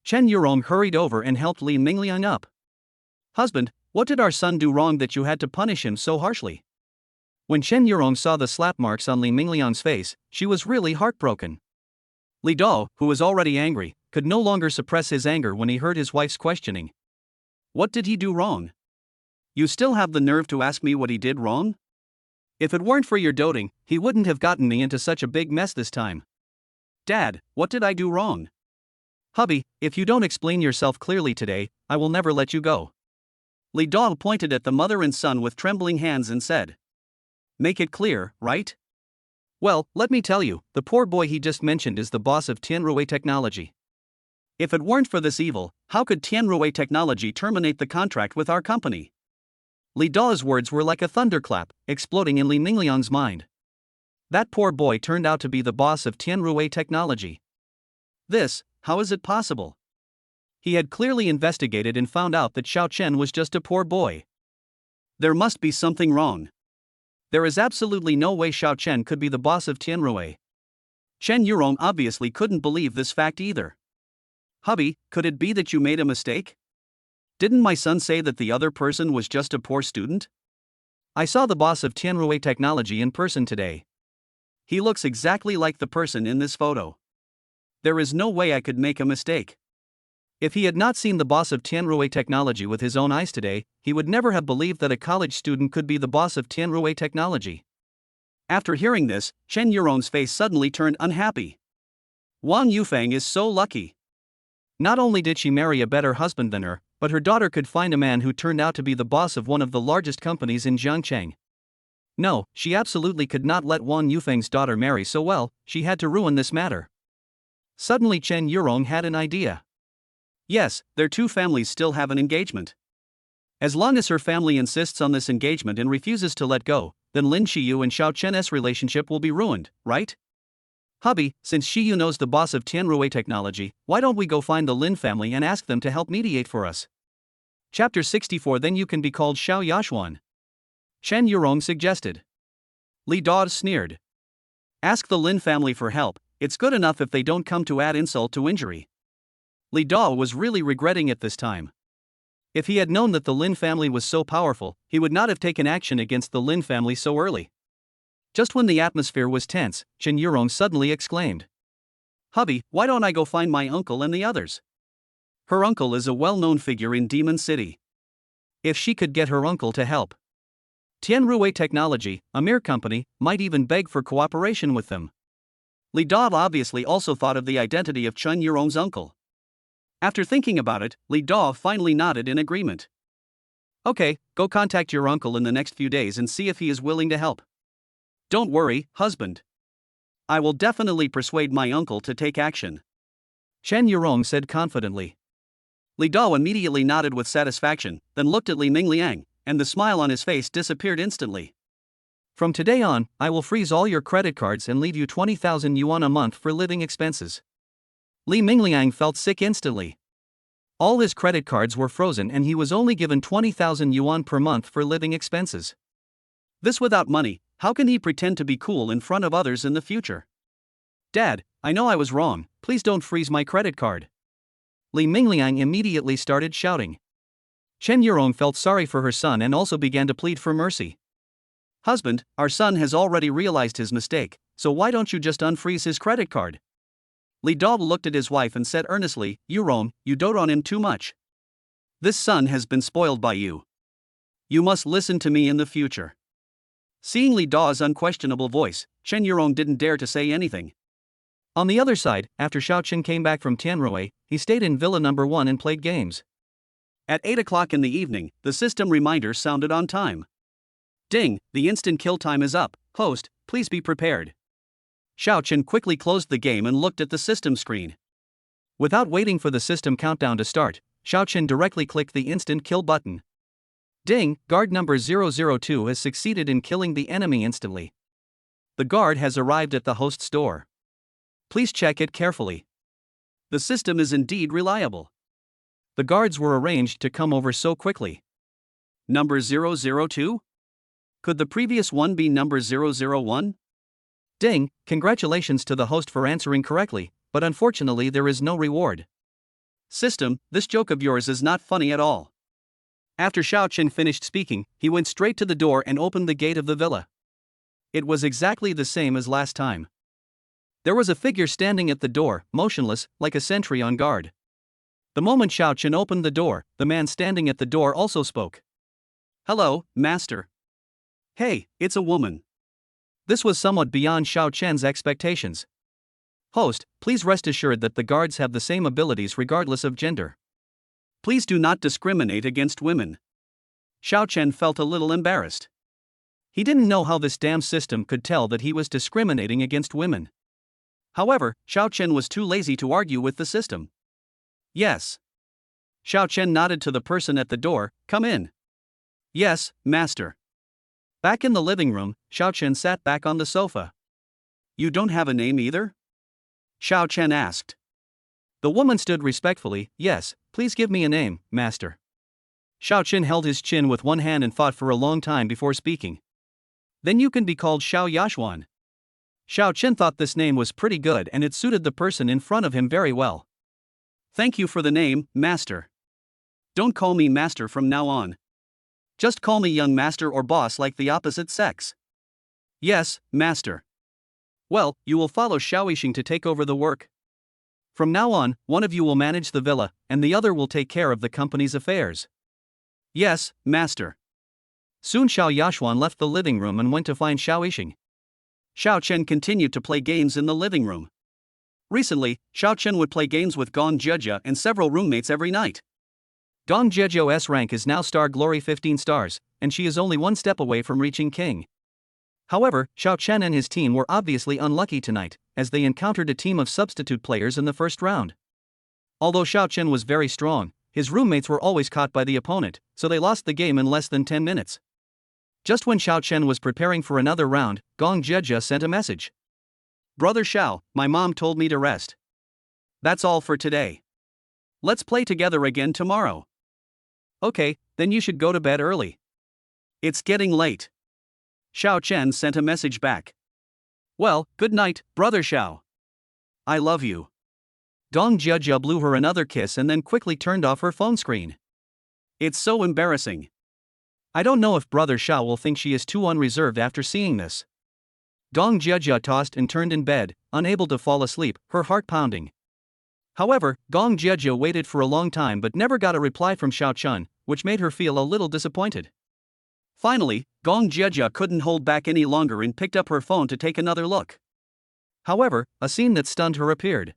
Chen Yurong hurried over and helped Li Mingliang up. Husband, what did our son do wrong that you had to punish him so harshly? When Chen Yurong saw the slap marks on Li Mingliang's face, she was really heartbroken. Li Da, who was already angry, could no longer suppress his anger when he heard his wife's questioning. What did he do wrong? You still have the nerve to ask me what he did wrong? If it weren't for your doting, he wouldn't have gotten me into such a big mess this time. Dad, what did I do wrong? Hubby, if you don't explain yourself clearly today, I will never let you go. Li Da pointed at the mother and son with trembling hands and said. Make it clear, right? Well, let me tell you, the poor boy he just mentioned is the boss of Tianrui Technology. If it weren't for this evil, how could Tianrui Technology terminate the contract with our company? Li Da's words were like a thunderclap, exploding in Li Mingliang's mind. That poor boy turned out to be the boss of Tianrui Technology. How is it possible? He had clearly investigated and found out that Xiao Chen was just a poor boy. There must be something wrong. There is absolutely no way Xiao Chen could be the boss of Tianrui. Chen Yurong obviously couldn't believe this fact either. Hubby, could it be that you made a mistake? Didn't my son say that the other person was just a poor student? I saw the boss of Tianrui Technology in person today. He looks exactly like the person in this photo. There is no way I could make a mistake. If he had not seen the boss of Tianrui Technology with his own eyes today, he would never have believed that a college student could be the boss of Tianrui Technology. After hearing this, Chen Yurong's face suddenly turned unhappy. Wang Yufeng is so lucky. Not only did she marry a better husband than her, but her daughter could find a man who turned out to be the boss of one of the largest companies in Jiangcheng. No, she absolutely could not let Wang Yufeng's daughter marry so well, she had to ruin this matter. Suddenly Chen Yurong had an idea. Yes, their two families still have an engagement. As long as her family insists on this engagement and refuses to let go, then Lin Shiyu and Xiao Chen's relationship will be ruined, right? Hubby, since Shiyu knows the boss of Tianrui Technology, why don't we go find the Lin family and ask them to help mediate for us? Chapter 64 Then you can be called Xiao Yashuan. Chen Yurong suggested. Li Da sneered. Ask the Lin family for help, it's good enough if they don't come to add insult to injury. Li Da was really regretting it this time. If he had known that the Lin family was so powerful, he would not have taken action against the Lin family so early. Just when the atmosphere was tense, Chen Yurong suddenly exclaimed. Hubby, why don't I go find my uncle and the others? Her uncle is a well-known figure in Demon City. If she could get her uncle to help. Tianrui Technology, a mere company, might even beg for cooperation with them. Li Da obviously also thought of the identity of Chen Yurong's uncle. After thinking about it, Li Da finally nodded in agreement. Okay, go contact your uncle in the next few days and see if he is willing to help. Don't worry, husband. I will definitely persuade my uncle to take action. Chen Yurong said confidently. Li Da immediately nodded with satisfaction, then looked at Li Mingliang, and the smile on his face disappeared instantly. From today on, I will freeze all your credit cards and leave you 20,000 yuan a month for living expenses. Li Mingliang felt sick instantly. All his credit cards were frozen and he was only given 20,000 yuan per month for living expenses. This without money, how can he pretend to be cool in front of others in the future? Dad, I know I was wrong, please don't freeze my credit card. Li Mingliang immediately started shouting. Chen Yurong felt sorry for her son and also began to plead for mercy. Husband, our son has already realized his mistake, so why don't you just unfreeze his credit card? Li Da looked at his wife and said earnestly, Yurong, you dote on him too much. This son has been spoiled by you. You must listen to me in the future. Seeing Li Dao's unquestionable voice, Chen Yurong didn't dare to say anything. On the other side, after Xiao Chen came back from Tianrui, he stayed in Villa Number 1 and played games. At 8 o'clock in the evening, the system reminder sounded on time. Ding, the instant kill time is up, host, please be prepared. Xiao Chen quickly closed the game and looked at the system screen. Without waiting for the system countdown to start, Xiao Chen directly clicked the instant kill button. Ding, guard number 002 has succeeded in killing the enemy instantly. The guard has arrived at the host's door. Please check it carefully. The system is indeed reliable. The guards were arranged to come over so quickly. Number 002? Could the previous one be number 001? Ding, congratulations to the host for answering correctly, but unfortunately there is no reward. System, this joke of yours is not funny at all. After Xiao Chen finished speaking, he went straight to the door and opened the gate of the villa. It was exactly the same as last time. There was a figure standing at the door, motionless, like a sentry on guard. The moment Xiao Chen opened the door, the man standing at the door also spoke. Hello, master. Hey, it's a woman. This was somewhat beyond Xiao Chen's expectations. Host, please rest assured that the guards have the same abilities regardless of gender. Please do not discriminate against women. Xiao Chen felt a little embarrassed. He didn't know how this damn system could tell that he was discriminating against women. However, Xiao Chen was too lazy to argue with the system. Yes. Xiao Chen nodded to the person at the door, come in. Yes, master. Back in the living room, Xiao Chen sat back on the sofa. You don't have a name either? Xiao Chen asked. The woman stood respectfully, yes, please give me a name, master. Xiao Chen held his chin with one hand and thought for a long time before speaking. Then you can be called Xiao Yashuan. Xiao Chen thought this name was pretty good and it suited the person in front of him very well. Thank you for the name, master. Don't call me master from now on. Just call me young master or boss like the opposite sex. Yes, master. Well, you will follow Xiao Yixing to take over the work. From now on, one of you will manage the villa, and the other will take care of the company's affairs. Yes, master. Soon Xiao Yashuan left the living room and went to find Xiao Yixing. Xiao Chen continued to play games in the living room. Recently, Xiao Chen would play games with Gong Jieji and several roommates every night. Gong Jiejio's rank is now Star Glory 15 stars, and she is only one step away from reaching King. However, Xiao Chen and his team were obviously unlucky tonight, as they encountered a team of substitute players in the first round. Although Xiao Chen was very strong, his roommates were always caught by the opponent, so they lost the game in less than 10 minutes. Just when Xiao Chen was preparing for another round, Gong Jieji sent a message. Brother Xiao, my mom told me to rest. That's all for today. Let's play together again tomorrow. Okay, then you should go to bed early. It's getting late. Xiao Chen sent a message back. Well, good night, brother Xiao. I love you. Gong Jieji blew her another kiss and then quickly turned off her phone screen. It's so embarrassing. I don't know if brother Xiao will think she is too unreserved after seeing this. Gong Jieji tossed and turned in bed, unable to fall asleep, her heart pounding. However, Gong Jieji waited for a long time but never got a reply from Xiao Chen, which made her feel a little disappointed. Finally, Gong Jieji couldn't hold back any longer and picked up her phone to take another look. However, a scene that stunned her appeared.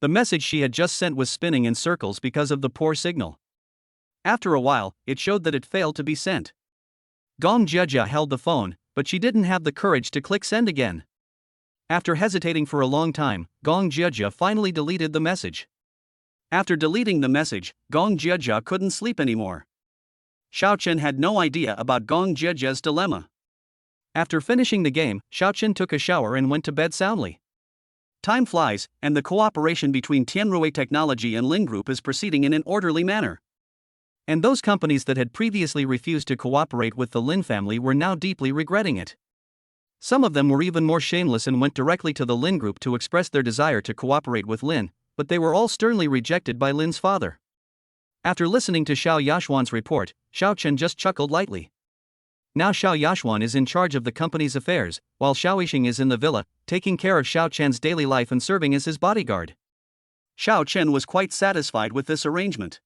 The message she had just sent was spinning in circles because of the poor signal. After a while, it showed that it failed to be sent. Gong Jieji held the phone, but she didn't have the courage to click send again. After hesitating for a long time, Gong Jieji finally deleted the message. After deleting the message, Gong Jieji couldn't sleep anymore. Xiao Chen had no idea about Gong Jieji's dilemma. After finishing the game, Xiao Chen took a shower and went to bed soundly. Time flies, and the cooperation between Tianrui Technology and Lin Group is proceeding in an orderly manner. And those companies that had previously refused to cooperate with the Lin family were now deeply regretting it. Some of them were even more shameless and went directly to the Lin Group to express their desire to cooperate with Lin, but they were all sternly rejected by Lin's father. After listening to Xiao Yashuan's report, Xiao Chen just chuckled lightly. Now Xiao Yashuan is in charge of the company's affairs, while Xiao Yixing is in the villa, taking care of Xiao Chen's daily life and serving as his bodyguard. Xiao Chen was quite satisfied with this arrangement.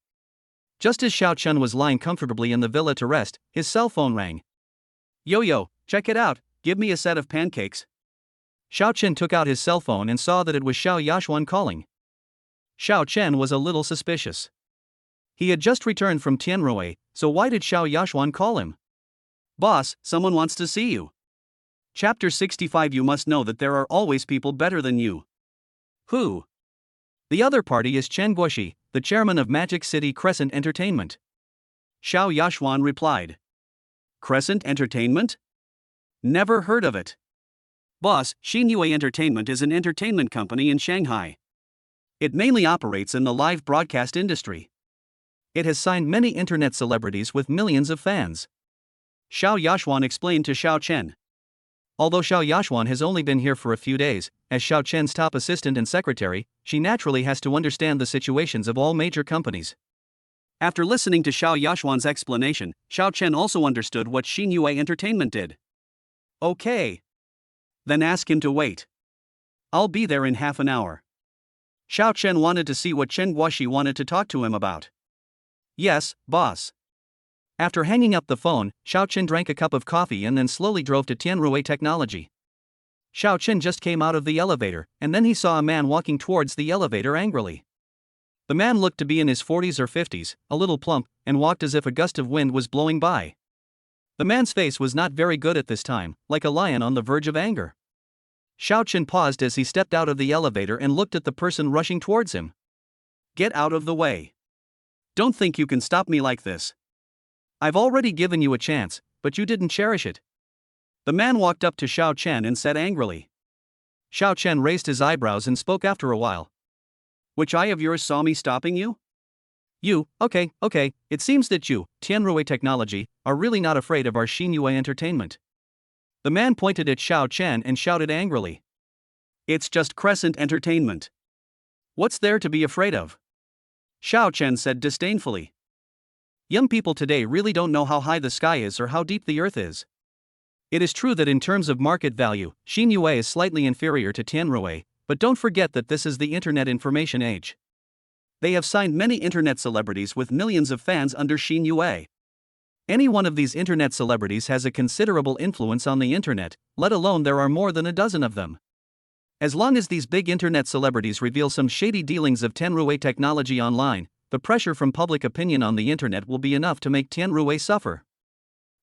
Just as Xiao Chen was lying comfortably in the villa to rest, his cell phone rang. Yo, Check it out, give me a set of pancakes. Xiao Chen took out his cell phone and saw that it was Xiao Yashuan calling. Xiao Chen was a little suspicious. He had just returned from Tianrui, so why did Xiao Yashuan call him? Boss, someone wants to see you. Chapter 65. You must know that there are always people better than you. Who? The other party is Chen Guoxi, the chairman of Magic City Crescent Entertainment. Xiao Yashuan replied. Crescent Entertainment? Never heard of it. Boss, Xinyue Entertainment is an entertainment company in Shanghai. It mainly operates in the live broadcast industry. It has signed many internet celebrities with millions of fans. Xiao Yashuan explained to Xiao Chen. Although Xiao Yashuan has only been here for a few days, as Xiao Chen's top assistant and secretary, she naturally has to understand the situations of all major companies. After listening to Xiao Yashuan's explanation, Xiao Chen also understood what Xinyue Entertainment did. Okay. Then ask him to wait. I'll be there in half an hour. Xiao Chen wanted to see what Chen Guoxi wanted to talk to him about. Yes, boss. After hanging up the phone, Xiao Chen drank a cup of coffee and then slowly drove to Tianrui Technology. Xiao Chen just came out of the elevator, and then he saw a man walking towards the elevator angrily. The man looked to be in his 40s or 50s, a little plump, and walked as if a gust of wind was blowing by. The man's face was not very good at this time, like a lion on the verge of anger. Xiao Chen paused as he stepped out of the elevator and looked at the person rushing towards him. Get out of the way. Don't think you can stop me like this. I've already given you a chance, but you didn't cherish it. The man walked up to Xiao Chen and said angrily. Xiao Chen raised his eyebrows and spoke after a while. Which eye of yours saw me stopping you? You, okay, it seems that you, Tianrui Technology, are really not afraid of our Xinyue Entertainment. The man pointed at Xiao Chen and shouted angrily. It's just Crescent Entertainment. What's there to be afraid of? Xiao Chen said disdainfully. Young people today really don't know how high the sky is or how deep the earth is. It is true that in terms of market value, Xinyue is slightly inferior to Tianrui, but don't forget that this is the internet information age. They have signed many internet celebrities with millions of fans under Xinyue. Any one of these internet celebrities has a considerable influence on the internet, let alone there are more than a dozen of them. As long as these big internet celebrities reveal some shady dealings of Tianrui Technology online, the pressure from public opinion on the internet will be enough to make Tianrui suffer.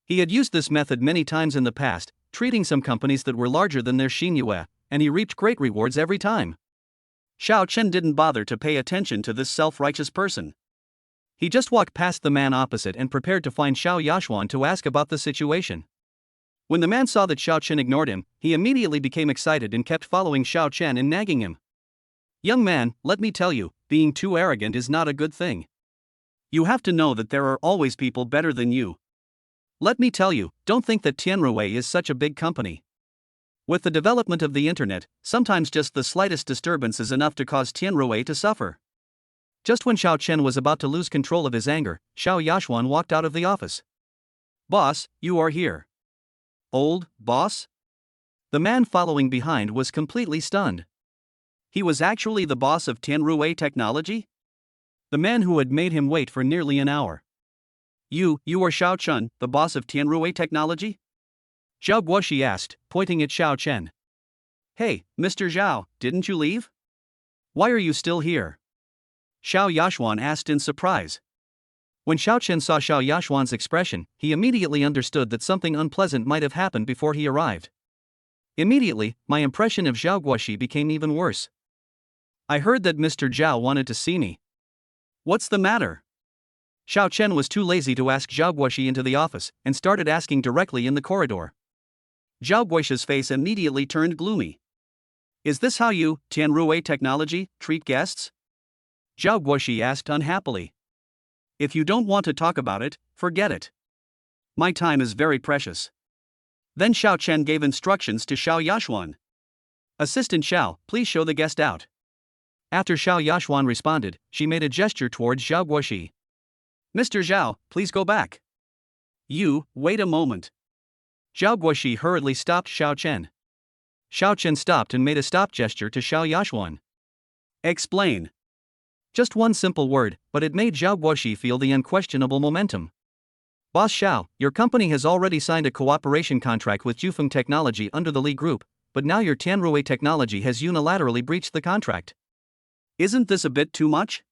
He had used this method many times in the past, treating some companies that were larger than their Xinyue, and he reaped great rewards every time. Xiao Chen didn't bother to pay attention to this self-righteous person. He just walked past the man opposite and prepared to find Xiao Yashuan to ask about the situation. When the man saw that Xiao Chen ignored him, he immediately became excited and kept following Xiao Chen and nagging him. Young man, let me tell you, being too arrogant is not a good thing. You have to know that there are always people better than you. Let me tell you, don't think that Tianrui is such a big company. With the development of the internet, sometimes just the slightest disturbance is enough to cause Tianrui to suffer. Just when Xiao Chen was about to lose control of his anger, Xiao Yashuan walked out of the office. Boss, you are here. Old boss? The man following behind was completely stunned. He was actually the boss of Tianrui Technology? The man who had made him wait for nearly an hour. You are Xiao Chen, the boss of Tianrui Technology? Xiao Guoxi asked, pointing at Xiao Chen. Hey, Mr. Zhao, didn't you leave? Why are you still here? Xiao Yashuan asked in surprise. When Xiao Chen saw Xiao Yashuan's expression, he immediately understood that something unpleasant might have happened before he arrived. Immediately, my impression of Xiao Guoxi became even worse. I heard that Mr. Zhao wanted to see me. What's the matter? Xiao Chen was too lazy to ask Xiao Guoxi into the office, and started asking directly in the corridor. Xiao Guoxi's face immediately turned gloomy. Is this how you, Tianrui Technology, treat guests? Xiao Guoxi asked unhappily. If you don't want to talk about it, forget it. My time is very precious. Then Xiao Chen gave instructions to Xiao Yashuan. Assistant Xiao, please show the guest out. After Xiao Yashuan responded, she made a gesture towards Xiao Guoxi. Mr. Zhao, please go back. You, wait a moment. Xiao Guoxi hurriedly stopped Xiao Chen. Xiao Chen stopped and made a stop gesture to Xiao Yashuan. Explain. Just one simple word, but it made Xiao Guoxi feel the unquestionable momentum. Boss Xiao, your company has already signed a cooperation contract with Jufeng Technology under the Li Group, but now your Tianruo Technology has unilaterally breached the contract. Isn't this a bit too much?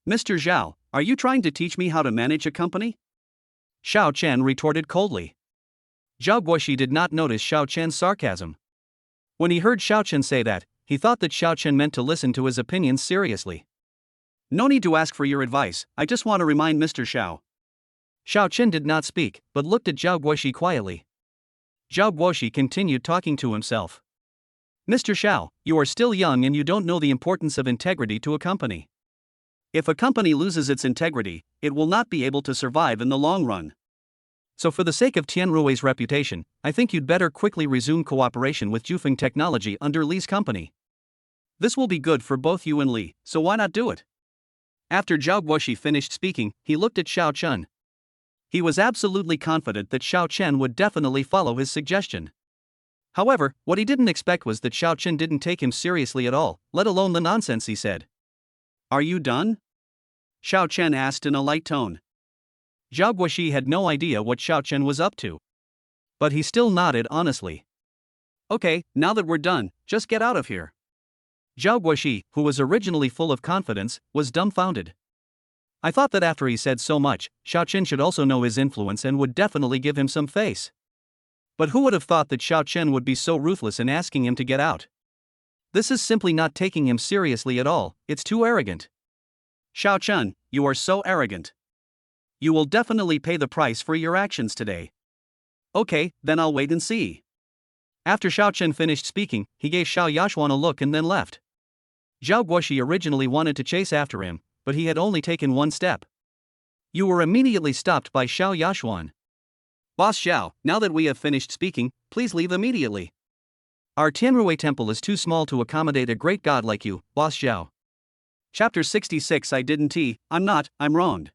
Mr. Zhao, are you trying to teach me how to manage a company? Xiao Chen retorted coldly. Zhao Guoxi did not notice Xiao Chen's sarcasm. When he heard Xiao Chen say that, he thought that Xiao Chen meant to listen to his opinions seriously. No need to ask for your advice, I just want to remind Mr. Xiao. Xiao Chen did not speak, but looked at Zhao Guoxi quietly. Zhao Guoxi continued talking to himself. Mr. Xiao, you are still young and you don't know the importance of integrity to a company. If a company loses its integrity, it will not be able to survive in the long run. So for the sake of Tianruo's reputation, I think you'd better quickly resume cooperation with Jufeng Technology under Li's company. This will be good for both you and Li, so why not do it? After Zhao Guoxi finished speaking, he looked at Xiao Chen. He was absolutely confident that Xiao Chen would definitely follow his suggestion. However, what he didn't expect was that Xiao Chen didn't take him seriously at all, let alone the nonsense he said. Are you done? Xiao Chen asked in a light tone. Zhao Guoxi had no idea what Xiao Chen was up to. But he still nodded honestly. Okay, now that we're done, just get out of here. Zhao Guoxi, who was originally full of confidence, was dumbfounded. I thought that after he said so much, Xiao Chen should also know his influence and would definitely give him some face. But who would have thought that Xiao Chen would be so ruthless in asking him to get out? This is simply not taking him seriously at all, it's too arrogant. Xiao Chen, you are so arrogant. You will definitely pay the price for your actions today. Okay, then I'll wait and see. After Xiao Chen finished speaking, he gave Xiao Yashuan a look and then left. Zhao Guoxi originally wanted to chase after him, but he had only taken one step. You were immediately stopped by Xiao Yashuan. Boss Xiao, now that we have finished speaking, please leave immediately. Our Tianruo temple is too small to accommodate a great god like you, Boss Xiao. Chapter 66 I'm wronged.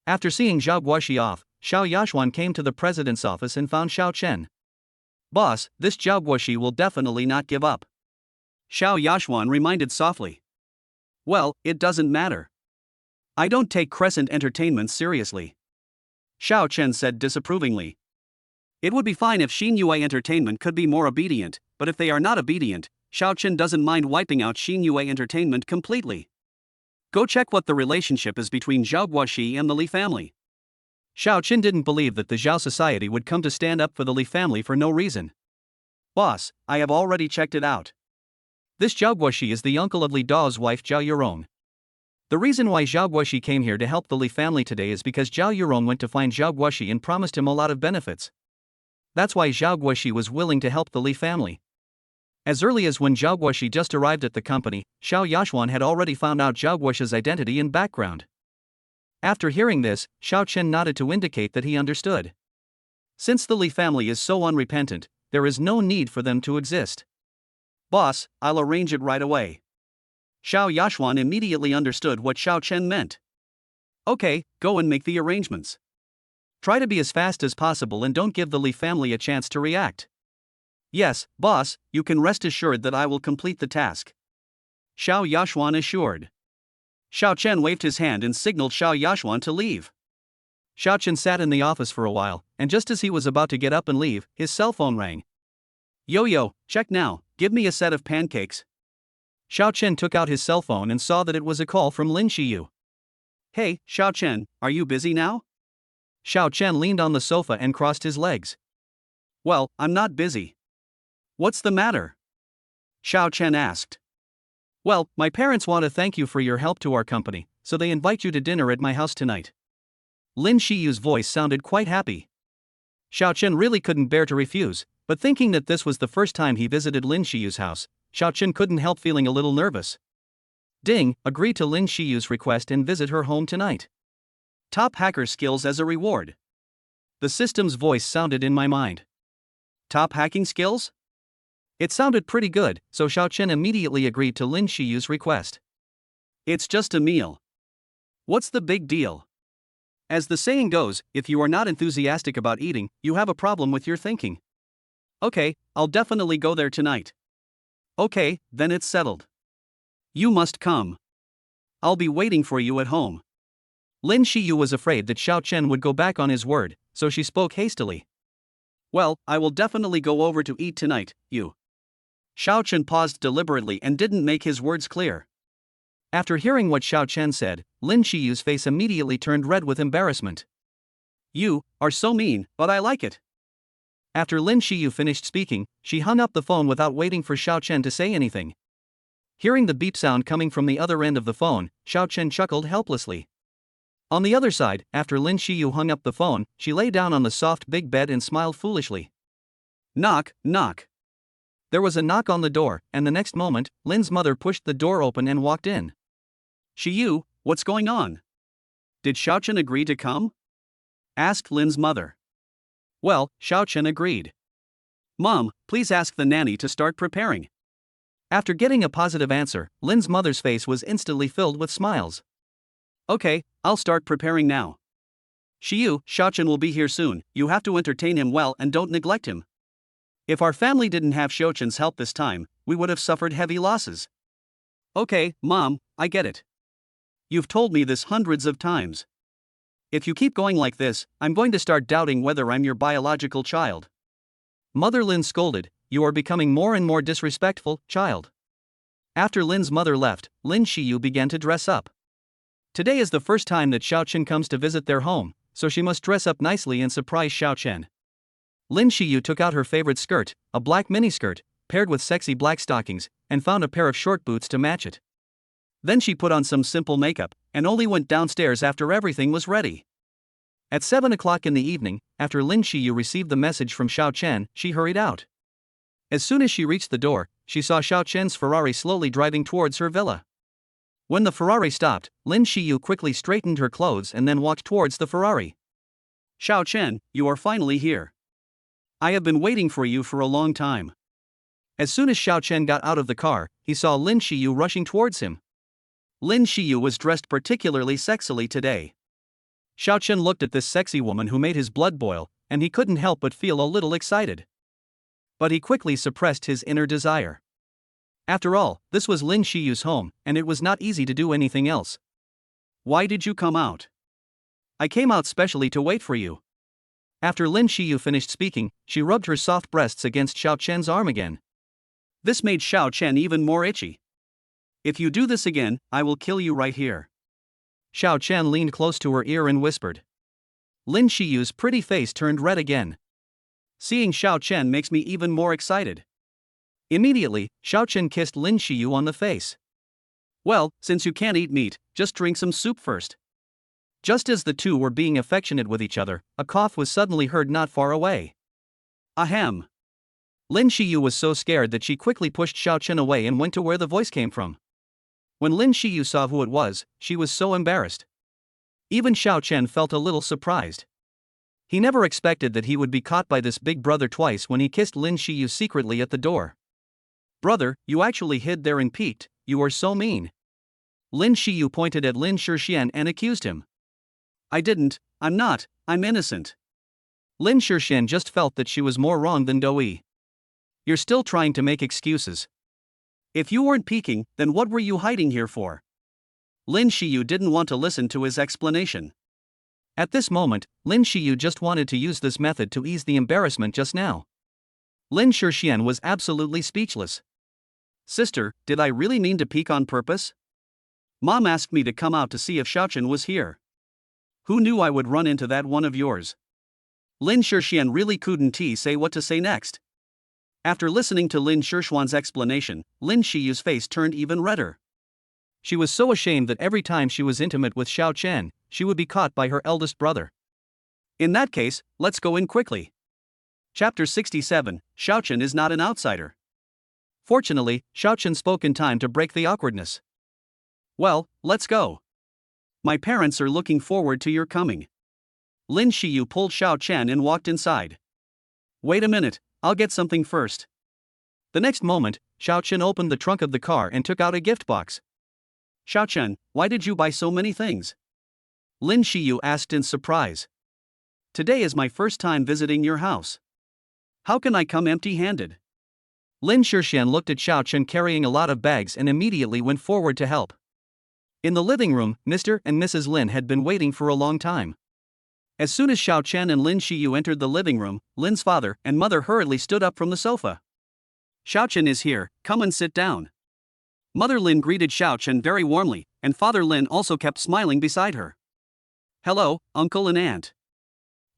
After seeing Zhao Guoxi off, Xiao Yashuan came to the president's office and found Xiao Chen. Boss, this Zhao Guoxi will definitely not give up. Xiao Yashuan reminded softly. Well, it doesn't matter. I don't take Crescent Entertainment seriously. Xiao Chen said disapprovingly. It would be fine if Xinyue Entertainment could be more obedient, but if they are not obedient, Xiao Chen doesn't mind wiping out Xinyue Entertainment completely. Go check what the relationship is between Zhao Guoxi and the Li family. Xiao Chen didn't believe that the Zhao society would come to stand up for the Li family for no reason. Boss, I have already checked it out. This Zhao Guoxi is the uncle of Li Dao's wife Zhao Yurong. The reason why Zhao Guoxi came here to help the Li family today is because Zhao Yurong went to find Zhao Guoxi and promised him a lot of benefits. That's why Zhao Guoxi was willing to help the Li family. As early as when Zhao Guoxi just arrived at the company, Xiao Yashuan had already found out Zhao Guoxi's identity and background. After hearing this, Xiao Chen nodded to indicate that he understood. Since the Li family is so unrepentant, there is no need for them to exist. Boss, I'll arrange it right away. Xiao Yashuan immediately understood what Xiao Chen meant. Okay, go and make the arrangements. Try to be as fast as possible and don't give the Li family a chance to react. Yes, boss, you can rest assured that I will complete the task. Xiao Yashuan assured. Xiao Chen waved his hand and signaled Xiao Yashuan to leave. Xiao Chen sat in the office for a while, and just as he was about to get up and leave, his cell phone rang. Yo, check now, give me a set of pancakes. Xiao Chen took out his cell phone and saw that it was a call from Lin Shiyu. Hey, Xiao Chen, are you busy now? Xiao Chen leaned on the sofa and crossed his legs. Well, I'm not busy. What's the matter? Xiao Chen asked. Well, my parents want to thank you for your help to our company, so they invite you to dinner at my house tonight. Lin Shiyu's voice sounded quite happy. Xiao Chen really couldn't bear to refuse, but thinking that this was the first time he visited Lin Shiyu's house, Xiao Chen couldn't help feeling a little nervous. Ding, agree to Lin Shiyu's request and visit her home tonight. Top hacker skills as a reward. The system's voice sounded in my mind. Top hacking skills? It sounded pretty good, so Xiao Chen immediately agreed to Lin Shiyu's request. It's just a meal. What's the big deal? As the saying goes, if you are not enthusiastic about eating, you have a problem with your thinking. Okay, I'll definitely go there tonight. Okay, then it's settled. You must come. I'll be waiting for you at home. Lin Shiyu was afraid that Xiao Chen would go back on his word, so she spoke hastily. Well, I will definitely go over to eat tonight, you. Xiao Chen paused deliberately and didn't make his words clear. After hearing what Xiao Chen said, Lin Shiyu's face immediately turned red with embarrassment. You are so mean, but I like it. After Lin Shiyu finished speaking, she hung up the phone without waiting for Xiao Chen to say anything. Hearing the beep sound coming from the other end of the phone, Xiao Chen chuckled helplessly. On the other side, after Lin Shiyu hung up the phone, she lay down on the soft big bed and smiled foolishly. Knock, knock. There was a knock on the door, and the next moment, Lin's mother pushed the door open and walked in. Shiyu, what's going on? Did Xiao Chen agree to come? Asked Lin's mother. Well, Xiao Chen agreed. Mom, please ask the nanny to start preparing. After getting a positive answer, Lin's mother's face was instantly filled with smiles. Okay, I'll start preparing now. Shiyu, Xiao Chen will be here soon, you have to entertain him well and don't neglect him. If our family didn't have Xiao Chen's help this time, we would have suffered heavy losses. Okay, Mom, I get it. You've told me this hundreds of times. If you keep going like this, I'm going to start doubting whether I'm your biological child. Mother Lin scolded, you are becoming more and more disrespectful, child. After Lin's mother left, Lin Shiyu began to dress up. Today is the first time that Xiao Chen comes to visit their home, so she must dress up nicely and surprise Xiao Chen. Lin Shiyu took out her favorite skirt, a black miniskirt, paired with sexy black stockings, and found a pair of short boots to match it. Then she put on some simple makeup, and only went downstairs after everything was ready. At 7 o'clock in the evening, after Lin Shiyu received the message from Xiao Chen, she hurried out. As soon as she reached the door, she saw Xiao Chen's Ferrari slowly driving towards her villa. When the Ferrari stopped, Lin Shiyu quickly straightened her clothes and then walked towards the Ferrari. Xiao Chen, you are finally here. I have been waiting for you for a long time. As soon as Xiao Chen got out of the car, he saw Lin Shiyu rushing towards him. Lin Shiyu was dressed particularly sexily today. Xiao Chen looked at this sexy woman who made his blood boil, and he couldn't help but feel a little excited. But he quickly suppressed his inner desire. After all, this was Lin Shiyu's home, and it was not easy to do anything else. Why did you come out? I came out specially to wait for you. After Lin Shiyu finished speaking, she rubbed her soft breasts against Xiao Chen's arm again. This made Xiao Chen even more itchy. If you do this again, I will kill you right here. Xiao Chen leaned close to her ear and whispered. Lin Shiyu's pretty face turned red again. Seeing Xiao Chen makes me even more excited. Immediately, Xiao Chen kissed Lin Shiyu on the face. Well, since you can't eat meat, just drink some soup first. Just as the two were being affectionate with each other, a cough was suddenly heard not far away. Ahem. Lin Shiyu was so scared that she quickly pushed Xiao Chen away and went to where the voice came from. When Lin Shiyu saw who it was, she was so embarrassed. Even Xiao Chen felt a little surprised. He never expected that he would be caught by this big brother twice when he kissed Lin Shiyu secretly at the door. Brother, you actually hid there and peeked, you are so mean. Lin Shiyu pointed at Lin Shixian and accused him. I didn't, I'm not, I'm innocent. Lin Shixian just felt that she was more wrong than Doi. You're still trying to make excuses. If you weren't peeking, then what were you hiding here for? Lin Shiyu didn't want to listen to his explanation. At this moment, Lin Shiyu just wanted to use this method to ease the embarrassment just now. Lin Shixian was absolutely speechless. Sister, did I really mean to peek on purpose? Mom asked me to come out to see if Xiao Chen was here. Who knew I would run into that one of yours? Lin Shixian really couldn't say what to say next. After listening to Lin Shixian's explanation, Lin Shiyu's face turned even redder. She was so ashamed that every time she was intimate with Xiao Chen, she would be caught by her eldest brother. In that case, let's go in quickly. Chapter 67, Xiao Chen is not an outsider. Fortunately, Xiao Chen spoke in time to break the awkwardness. Well, let's go. My parents are looking forward to your coming. Lin Shiyu pulled Xiao Chen and walked inside. Wait a minute, I'll get something first. The next moment, Xiao Chen opened the trunk of the car and took out a gift box. Xiao Chen, why did you buy so many things? Lin Shiyu asked in surprise. Today is my first time visiting your house. How can I come empty-handed? Lin Shixian looked at Xiao Chen carrying a lot of bags and immediately went forward to help. In the living room, Mr. and Mrs. Lin had been waiting for a long time. As soon as Xiao Chen and Lin Shiyu entered the living room, Lin's father and mother hurriedly stood up from the sofa. Xiao Chen is here, come and sit down. Mother Lin greeted Xiao Chen very warmly, and Father Lin also kept smiling beside her. Hello, uncle and aunt.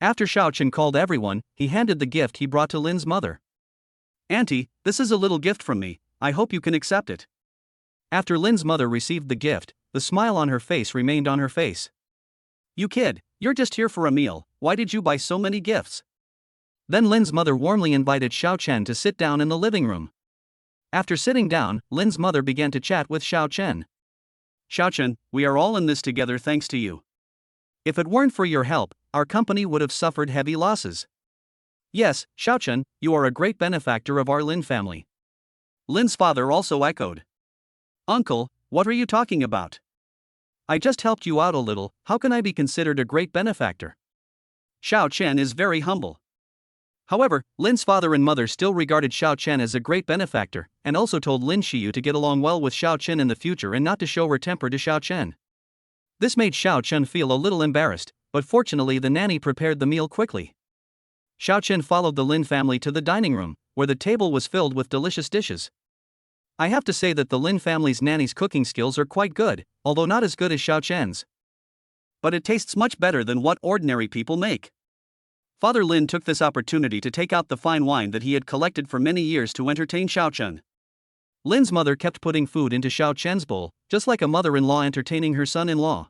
After Xiao Chen called everyone, he handed the gift he brought to Lin's mother. Auntie, this is a little gift from me, I hope you can accept it. After Lin's mother received the gift, the smile on her face remained on her face. You kid, you're just here for a meal, why did you buy so many gifts? Then Lin's mother warmly invited Xiao Chen to sit down in the living room. After sitting down, Lin's mother began to chat with Xiao Chen. Xiao Chen, we are all in this together thanks to you. If it weren't for your help, our company would have suffered heavy losses. Yes, Xiao Chen, you are a great benefactor of our Lin family. Lin's father also echoed. Uncle, what are you talking about? I just helped you out a little, how can I be considered a great benefactor? Xiao Chen is very humble. However, Lin's father and mother still regarded Xiao Chen as a great benefactor, and also told Lin Shiyu to get along well with Xiao Chen in the future and not to show her temper to Xiao Chen. This made Xiao Chen feel a little embarrassed, but fortunately the nanny prepared the meal quickly. Xiao Chen followed the Lin family to the dining room, where the table was filled with delicious dishes. I have to say that the Lin family's nanny's cooking skills are quite good, although not as good as Xiao Chen's. But it tastes much better than what ordinary people make. Father Lin took this opportunity to take out the fine wine that he had collected for many years to entertain Xiao Chen. Lin's mother kept putting food into Xiao Chen's bowl, just like a mother-in-law entertaining her son-in-law.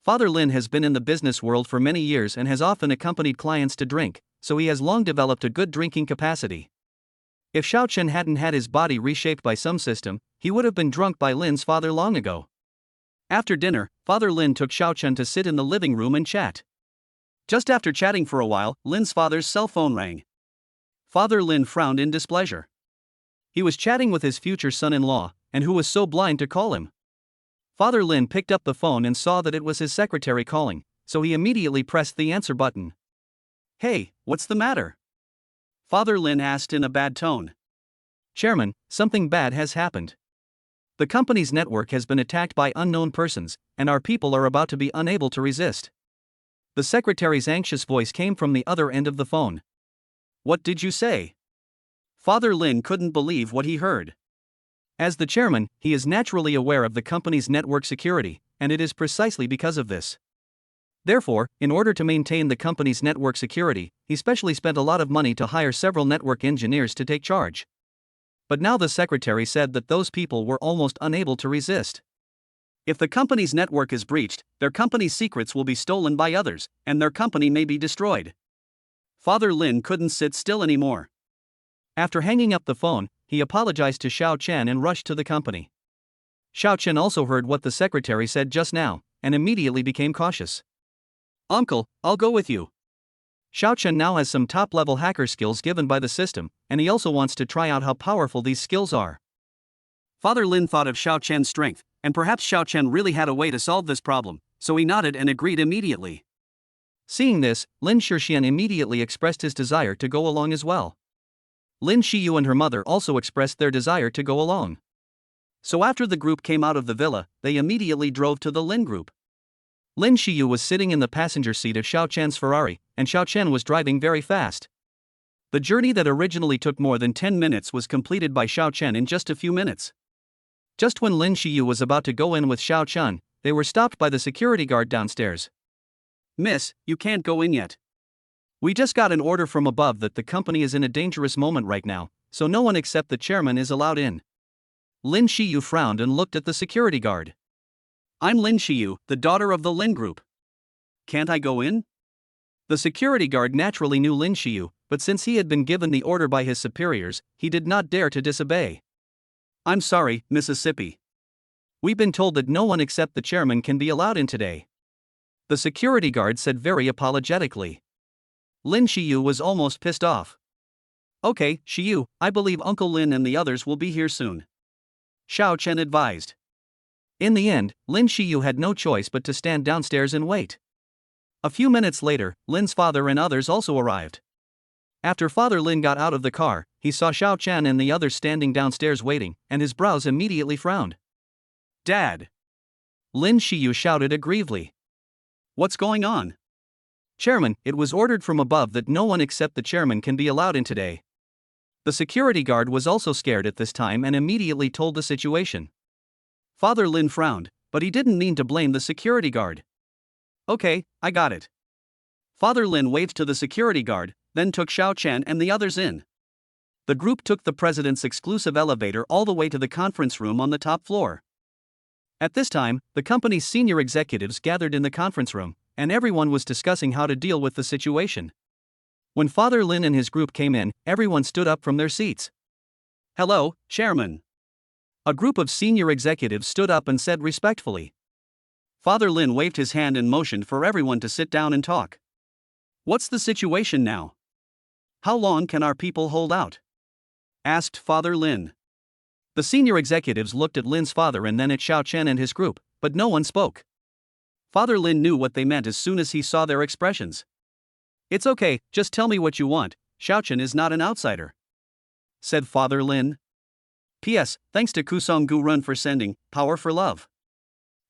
Father Lin has been in the business world for many years and has often accompanied clients to drink, so he has long developed a good drinking capacity. If Xiao Chen hadn't had his body reshaped by some system, he would have been drunk by Lin's father long ago. After dinner, Father Lin took Xiao Chen to sit in the living room and chat. Just after chatting for a while, Lin's father's cell phone rang. Father Lin frowned in displeasure. He was chatting with his future son-in-law, and who was so blind to call him. Father Lin picked up the phone and saw that it was his secretary calling, so he immediately pressed the answer button. Hey, what's the matter? Father Lin asked in a bad tone. Chairman, something bad has happened. The company's network has been attacked by unknown persons, and our people are about to be unable to resist. The secretary's anxious voice came from the other end of the phone. What did you say? Father Lin couldn't believe what he heard. As the chairman, he is naturally aware of the company's network security, and it is precisely because of this. Therefore, in order to maintain the company's network security, he specially spent a lot of money to hire several network engineers to take charge. But now the secretary said that those people were almost unable to resist. If the company's network is breached, their company's secrets will be stolen by others, and their company may be destroyed. Father Lin couldn't sit still anymore. After hanging up the phone, he apologized to Xiao Chen and rushed to the company. Xiao Chen also heard what the secretary said just now, and immediately became cautious. Uncle, I'll go with you. Xiao Chen now has some top-level hacker skills given by the system, and he also wants to try out how powerful these skills are. Father Lin thought of Xiao Chen's strength, and perhaps Xiao Chen really had a way to solve this problem, so he nodded and agreed immediately. Seeing this, Lin Shixian immediately expressed his desire to go along as well. Lin Shiyu and her mother also expressed their desire to go along. So after the group came out of the villa, they immediately drove to the Lin group. Lin Shiyu was sitting in the passenger seat of Xiao Chen's Ferrari, and Xiao Chen was driving very fast. The journey that originally took more than 10 minutes was completed by Xiao Chen in just a few minutes. Just when Lin Shiyu was about to go in with Xiao Chen, they were stopped by the security guard downstairs. Miss, you can't go in yet. We just got an order from above that the company is in a dangerous moment right now, so no one except the chairman is allowed in. Lin Shiyu frowned and looked at the security guard. I'm Lin Shiyu, the daughter of the Lin Group. Can't I go in? The security guard naturally knew Lin Shiyu, but since he had been given the order by his superiors, he did not dare to disobey. I'm sorry, Mississippi. We've been told that no one except the chairman can be allowed in today. The security guard said very apologetically. Lin Shiyu was almost pissed off. Okay, Shiyu, I believe Uncle Lin and the others will be here soon. Xiao Chen advised. In the end, Lin Shiyu had no choice but to stand downstairs and wait. A few minutes later, Lin's father and others also arrived. After Father Lin got out of the car, he saw Xiao Chen and the others standing downstairs waiting, and his brows immediately frowned. Dad! Lin Shiyu shouted aggrievedly. What's going on? Chairman, it was ordered from above that no one except the chairman can be allowed in today. The security guard was also scared at this time and immediately told the situation. Father Lin frowned, but he didn't mean to blame the security guard. Okay, I got it. Father Lin waved to the security guard, then took Xiao Chen and the others in. The group took the president's exclusive elevator all the way to the conference room on the top floor. At this time, the company's senior executives gathered in the conference room, and everyone was discussing how to deal with the situation. When Father Lin and his group came in, everyone stood up from their seats. Hello, Chairman. A group of senior executives stood up and said respectfully. Father Lin waved his hand and motioned for everyone to sit down and talk. What's the situation now? How long can our people hold out? Asked Father Lin. The senior executives looked at Lin's father and then at Xiao Chen and his group, but no one spoke. Father Lin knew what they meant as soon as he saw their expressions. It's okay, just tell me what you want, Xiao Chen is not an outsider, said Father Lin. P.S. Thanks to Kusong Gu Run for sending power for love.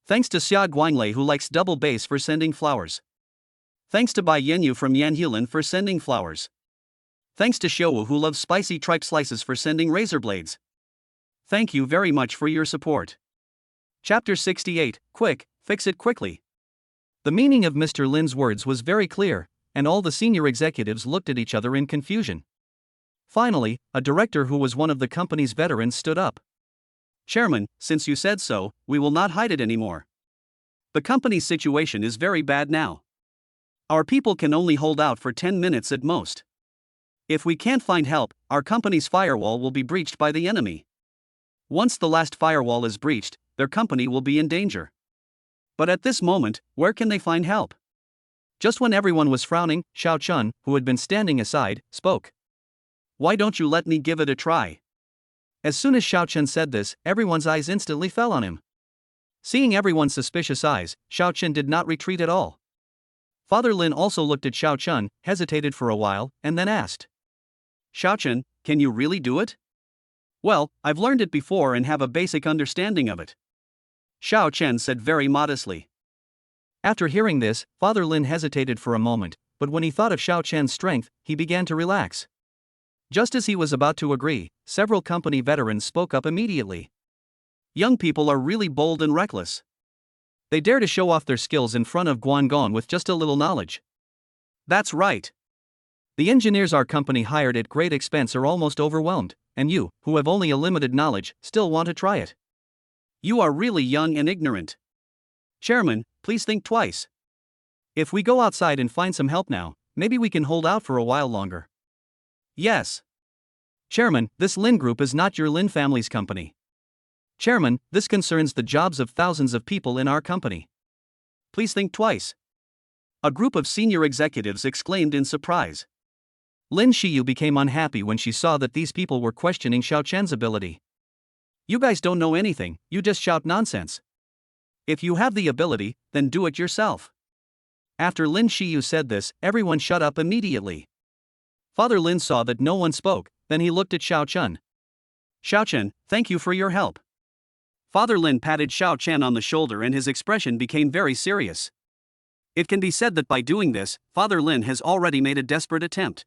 Thanks to Xia Guanglei who likes double bass for sending flowers. Thanks to Bai Yenyu from Yanhulan for sending flowers. Thanks to Xiaowu who loves spicy tripe slices for sending razor blades. Thank you very much for your support. Chapter 68, Quick, Fix It Quickly. The meaning of Mr. Lin's words was very clear, and all the senior executives looked at each other in confusion. Finally, a director who was one of the company's veterans stood up. Chairman, since you said so, we will not hide it anymore. The company's situation is very bad now. Our people can only hold out for 10 minutes at most. If we can't find help, our company's firewall will be breached by the enemy. Once the last firewall is breached, their company will be in danger. But at this moment, where can they find help? Just when everyone was frowning, Xiao Chun, who had been standing aside, spoke. Why don't you let me give it a try? As soon as Xiao Chen said this, everyone's eyes instantly fell on him. Seeing everyone's suspicious eyes, Xiao Chen did not retreat at all. Father Lin also looked at Xiao Chun, hesitated for a while, and then asked. Xiao Chen, can you really do it? Well, I've learned it before and have a basic understanding of it. Xiao Chen said very modestly. After hearing this, Father Lin hesitated for a moment, but when he thought of Xiao Chen's strength, he began to relax. Just as he was about to agree, several company veterans spoke up immediately. Young people are really bold and reckless. They dare to show off their skills in front of Guangong with just a little knowledge. That's right. The engineers our company hired at great expense are almost overwhelmed, and you, who have only a limited knowledge, still want to try it. You are really young and ignorant. Chairman, please think twice. If we go outside and find some help now, maybe we can hold out for a while longer. Yes. Chairman, this Lin Group is not your Lin family's company. Chairman, this concerns the jobs of thousands of people in our company. Please think twice. A group of senior executives exclaimed in surprise. Lin Shiyu became unhappy when she saw that these people were questioning Xiao Chen's ability. You guys don't know anything, you just shout nonsense. If you have the ability, then do it yourself. After Lin Shiyu said this, everyone shut up immediately. Father Lin saw that no one spoke, then he looked at Xiao Chen. Xiao Chen, thank you for your help. Father Lin patted Xiao Chen on the shoulder and his expression became very serious. It can be said that by doing this, Father Lin has already made a desperate attempt.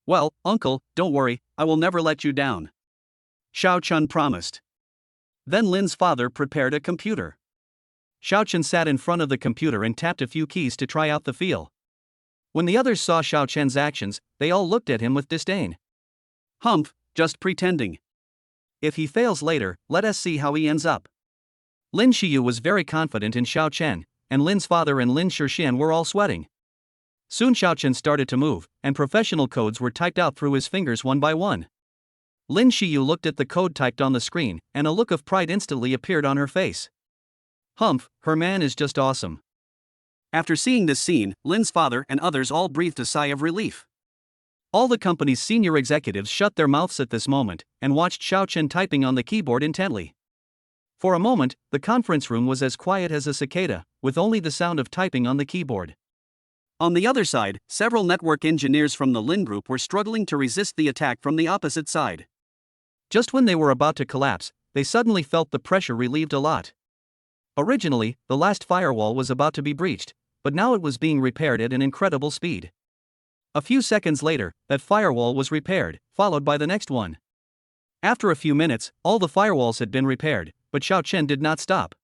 Well, uncle, don't worry, I will never let you down. Xiao Chen promised. Then Lin's father prepared a computer. Xiao Chen sat in front of the computer and tapped a few keys to try out the feel. When the others saw Xiao Chen's actions, they all looked at him with disdain. Humph, just pretending. If he fails later, let us see how he ends up. Lin Shiyu was very confident in Xiao Chen, and Lin's father and Lin Shixian were all sweating. Soon Xiao Chen started to move, and professional codes were typed out through his fingers one by one. Lin Shiyu looked at the code typed on the screen, and a look of pride instantly appeared on her face. Humph, her man is just awesome. After seeing this scene, Lin's father and others all breathed a sigh of relief. All the company's senior executives shut their mouths at this moment, and watched Xiao Chen typing on the keyboard intently. For a moment, the conference room was as quiet as a cicada, with only the sound of typing on the keyboard. On the other side, several network engineers from the Lin Group were struggling to resist the attack from the opposite side. Just when they were about to collapse, they suddenly felt the pressure relieved a lot. Originally, the last firewall was about to be breached, but now it was being repaired at an incredible speed. A few seconds later, that firewall was repaired, followed by the next one. After a few minutes, all the firewalls had been repaired, but Xiao Chen did not stop.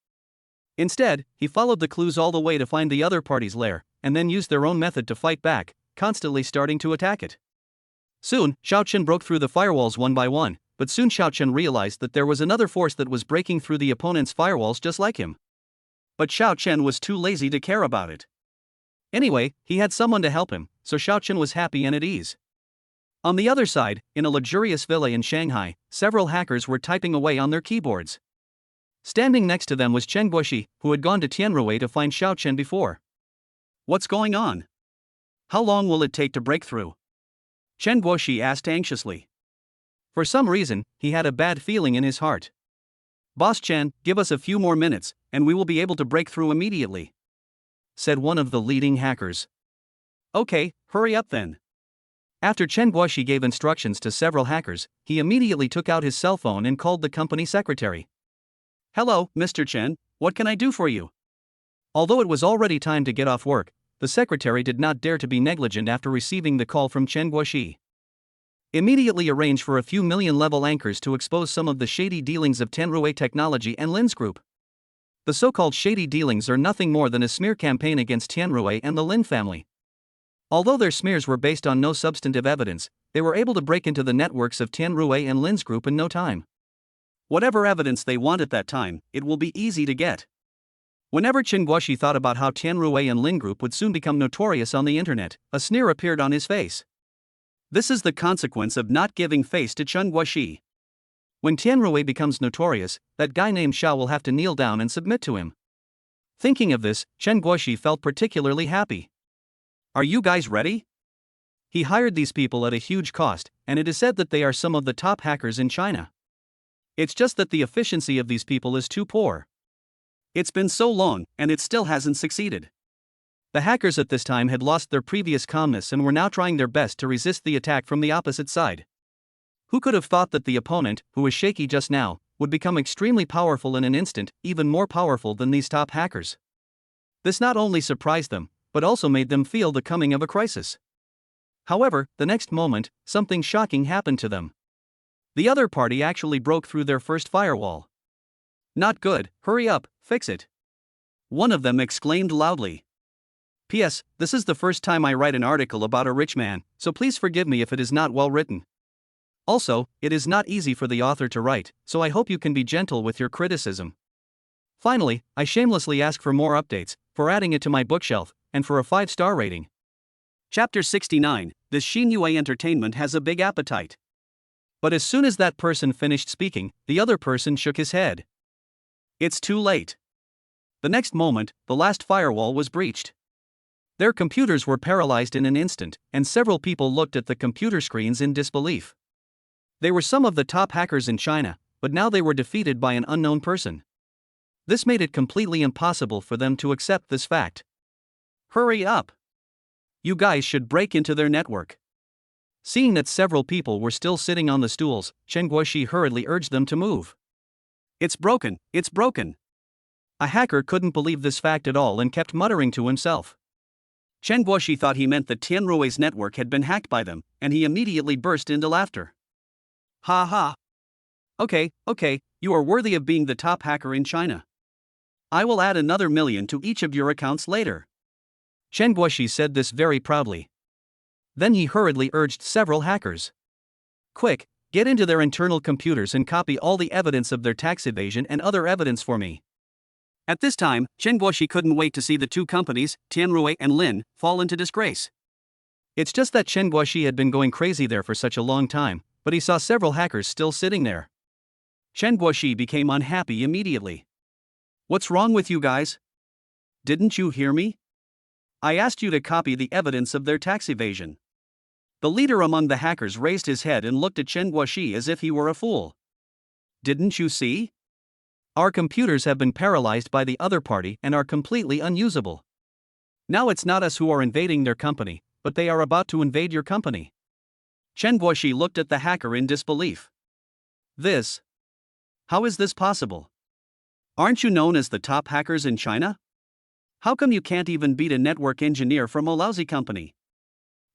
Instead, he followed the clues all the way to find the other party's lair, and then used their own method to fight back, constantly starting to attack it. Soon, Xiao Chen broke through the firewalls one by one, but soon Xiao Chen realized that there was another force that was breaking through the opponent's firewalls just like him. But Xiao Chen was too lazy to care about it. Anyway, he had someone to help him, so Xiao Chen was happy and at ease. On the other side, in a luxurious villa in Shanghai, several hackers were typing away on their keyboards. Standing next to them was Chen Guoxi, who had gone to Tianruwei to find Xiao Chen before. What's going on? How long will it take to break through? Chen Guoxi asked anxiously. For some reason, he had a bad feeling in his heart. Boss Chen, give us a few more minutes, and we will be able to break through immediately, said one of the leading hackers. Okay, hurry up then. After Chen Guoxi gave instructions to several hackers, he immediately took out his cell phone and called the company secretary. Hello, Mr. Chen, what can I do for you? Although it was already time to get off work, the secretary did not dare to be negligent after receiving the call from Chen Guoxi. Immediately arrange for a few million-level anchors to expose some of the shady dealings of Tianruwei Technology and Lin's group. The so-called shady dealings are nothing more than a smear campaign against Tianruwei and the Lin family. Although their smears were based on no substantive evidence, they were able to break into the networks of Tianruwei and Lin's group in no time. Whatever evidence they want at that time, it will be easy to get. Whenever Chen Guoxi thought about how Tianruwei and Lin group would soon become notorious on the internet, a sneer appeared on his face. This is the consequence of not giving face to Chen Guoxi. When Tianruwei becomes notorious, that guy named Xiao will have to kneel down and submit to him. Thinking of this, Chen Guoxi felt particularly happy. Are you guys ready? He hired these people at a huge cost, and it is said that they are some of the top hackers in China. It's just that the efficiency of these people is too poor. It's been so long, and it still hasn't succeeded. The hackers at this time had lost their previous calmness and were now trying their best to resist the attack from the opposite side. Who could have thought that the opponent, who was shaky just now, would become extremely powerful in an instant, even more powerful than these top hackers? This not only surprised them, but also made them feel the coming of a crisis. However, the next moment, something shocking happened to them. The other party actually broke through their first firewall. Not good, hurry up, fix it, one of them exclaimed loudly. P.S. This is the first time I write an article about a rich man, so please forgive me if it is not well written. Also, it is not easy for the author to write, so I hope you can be gentle with your criticism. Finally, I shamelessly ask for more updates, for adding it to my bookshelf, and for a 5-star rating. Chapter 69, This Xinhua Entertainment has a big appetite. But as soon as that person finished speaking, the other person shook his head. It's too late. The next moment, the last firewall was breached. Their computers were paralyzed in an instant, and several people looked at the computer screens in disbelief. They were some of the top hackers in China, but now they were defeated by an unknown person. This made it completely impossible for them to accept this fact. Hurry up! You guys should break into their network. Seeing that several people were still sitting on the stools, Chen Guoxi hurriedly urged them to move. It's broken, it's broken. A hacker couldn't believe this fact at all and kept muttering to himself. Chen Guoxi thought he meant that Tianruwei's network had been hacked by them, and he immediately burst into laughter. Ha ha. Okay, you are worthy of being the top hacker in China. I will add another 1 million to each of your accounts later. Chen Guoxi said this very proudly. Then he hurriedly urged several hackers. Quick, get into their internal computers and copy all the evidence of their tax evasion and other evidence for me. At this time, Chen Guoxi couldn't wait to see the two companies, Tianruwei and Lin, fall into disgrace. It's just that Chen Guoxi had been going crazy there for such a long time, but he saw several hackers still sitting there. Chen Guoxi became unhappy immediately. What's wrong with you guys? Didn't you hear me? I asked you to copy the evidence of their tax evasion. The leader among the hackers raised his head and looked at Chen Guoxi as if he were a fool. Didn't you see? Our computers have been paralyzed by the other party and are completely unusable. Now it's not us who are invading their company, but they are about to invade your company. Chen Guoxi looked at the hacker in disbelief. How is this possible? Aren't you known as the top hackers in China? How come you can't even beat a network engineer from a lousy company?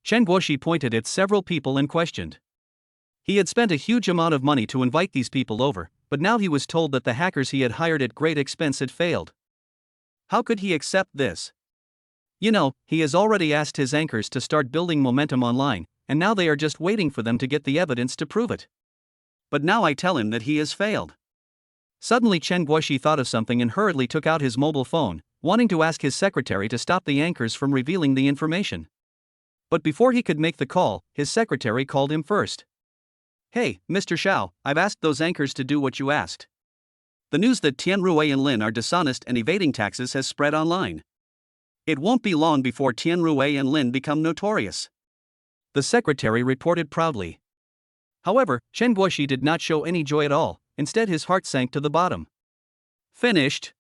Chen Guoxi pointed at several people and questioned. He had spent a huge amount of money to invite these people over, but now he was told that the hackers he had hired at great expense had failed. How could he accept this? You know, he has already asked his anchors to start building momentum online, and now they are just waiting for them to get the evidence to prove it. But now I tell him that he has failed. Suddenly Chen Guoxi thought of something and hurriedly took out his mobile phone, wanting to ask his secretary to stop the anchors from revealing the information. But before he could make the call, his secretary called him first. Hey, Mr. Xiao, I've asked those anchors to do what you asked. The news that Tian Ruwei and Lin are dishonest and evading taxes has spread online. It won't be long before Tian Ruwei and Lin become notorious. The secretary reported proudly. However, Chen Guoxi did not show any joy at all, instead his heart sank to the bottom. Finished.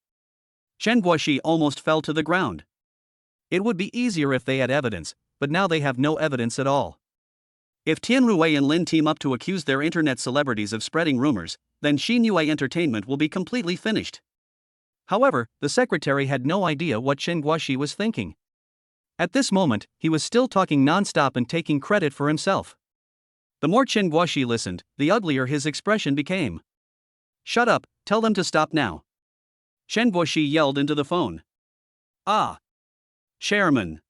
Chen Guoxi almost fell to the ground. It would be easier if they had evidence, but now they have no evidence at all. If Tian Ruwei and Lin team up to accuse their internet celebrities of spreading rumors, then Xinhua Entertainment will be completely finished. However, the secretary had no idea what Chen Guoxi was thinking. At this moment, he was still talking non-stop and taking credit for himself. The more Chen Guoxi listened, the uglier his expression became. Shut up, tell them to stop now. Chen Guoxi yelled into the phone. Ah. Chairman.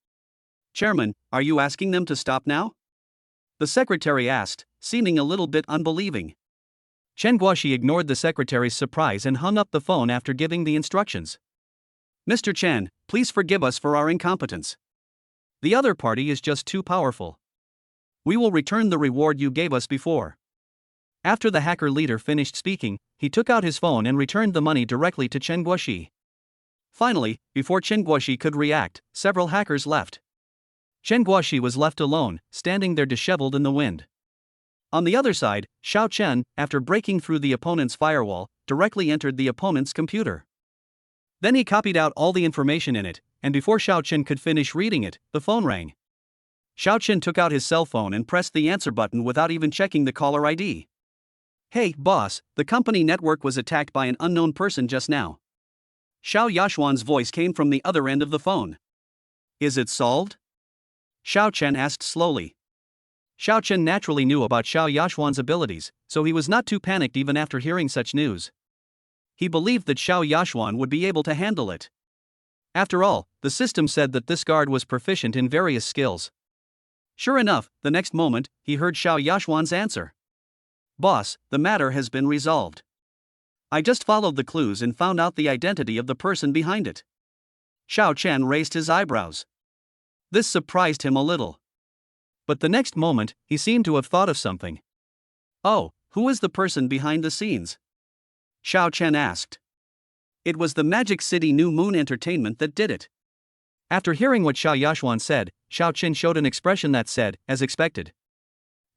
Chairman, are you asking them to stop now? The secretary asked, seeming a little bit unbelieving. Chen Guoxi ignored the secretary's surprise and hung up the phone after giving the instructions. Mr. Chen, please forgive us for our incompetence. The other party is just too powerful. We will return the reward you gave us before. After the hacker leader finished speaking, he took out his phone and returned the money directly to Chen Guoxi. Finally, before Chen Guoxi could react, several hackers left. Chen Guoxi was left alone, standing there disheveled in the wind. On the other side, Xiao Chen, after breaking through the opponent's firewall, directly entered the opponent's computer. Then he copied out all the information in it, and before Xiao Chen could finish reading it, the phone rang. Xiao Chen took out his cell phone and pressed the answer button without even checking the caller ID. Hey, boss, the company network was attacked by an unknown person just now. Xiao Yashuan's voice came from the other end of the phone. Is it solved? Xiao Chen asked slowly. Xiao Chen naturally knew about Xiao Yashuan's abilities, so he was not too panicked even after hearing such news. He believed that Xiao Yashuan would be able to handle it. After all, the system said that this guard was proficient in various skills. Sure enough, the next moment, he heard Xiao Yashuan's answer. Boss, the matter has been resolved. I just followed the clues and found out the identity of the person behind it. Xiao Chen raised his eyebrows. This surprised him a little. But the next moment, he seemed to have thought of something. Oh, who is the person behind the scenes? Xiao Chen asked. It was the Magic City New Moon Entertainment that did it. After hearing what Xiao Yashuan said, Xiao Chen showed an expression that said, as expected.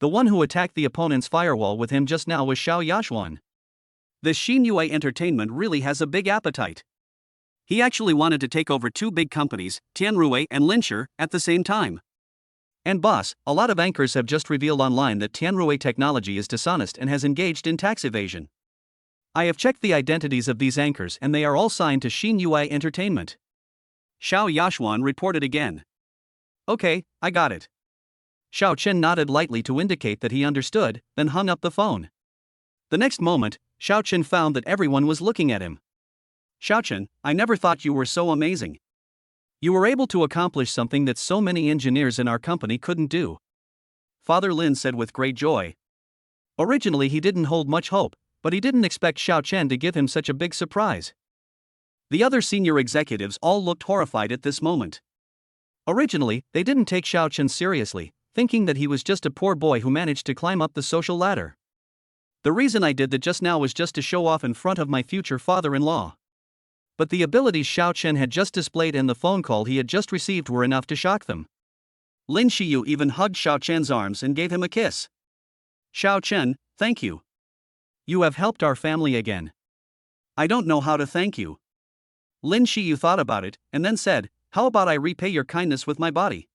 The one who attacked the opponent's firewall with him just now was Xiao Yashuan. This Xinhua Entertainment really has a big appetite. He actually wanted to take over two big companies, Tianruwei and Linshi, at the same time. And boss, a lot of anchors have just revealed online that Tianruwei Technology is dishonest and has engaged in tax evasion. I have checked the identities of these anchors and they are all signed to Xinhua Entertainment. Xiao Yashuan reported again. Okay, I got it. Xiao Chen nodded lightly to indicate that he understood, then hung up the phone. The next moment, Xiao Chen found that everyone was looking at him. Xiao Chen, I never thought you were so amazing. You were able to accomplish something that so many engineers in our company couldn't do. Father Lin said with great joy. Originally he didn't hold much hope, but he didn't expect Xiao Chen to give him such a big surprise. The other senior executives all looked horrified at this moment. Originally, they didn't take Xiao Chen seriously, thinking that he was just a poor boy who managed to climb up the social ladder. The reason I did that just now was just to show off in front of my future father-in-law. But the abilities Xiao Chen had just displayed and the phone call he had just received were enough to shock them. Lin Shiyu even hugged Xiao Chen's arms and gave him a kiss. Xiao Chen, thank you. You have helped our family again. I don't know how to thank you. Lin Shiyu thought about it, and then said, how about I repay your kindness with my body?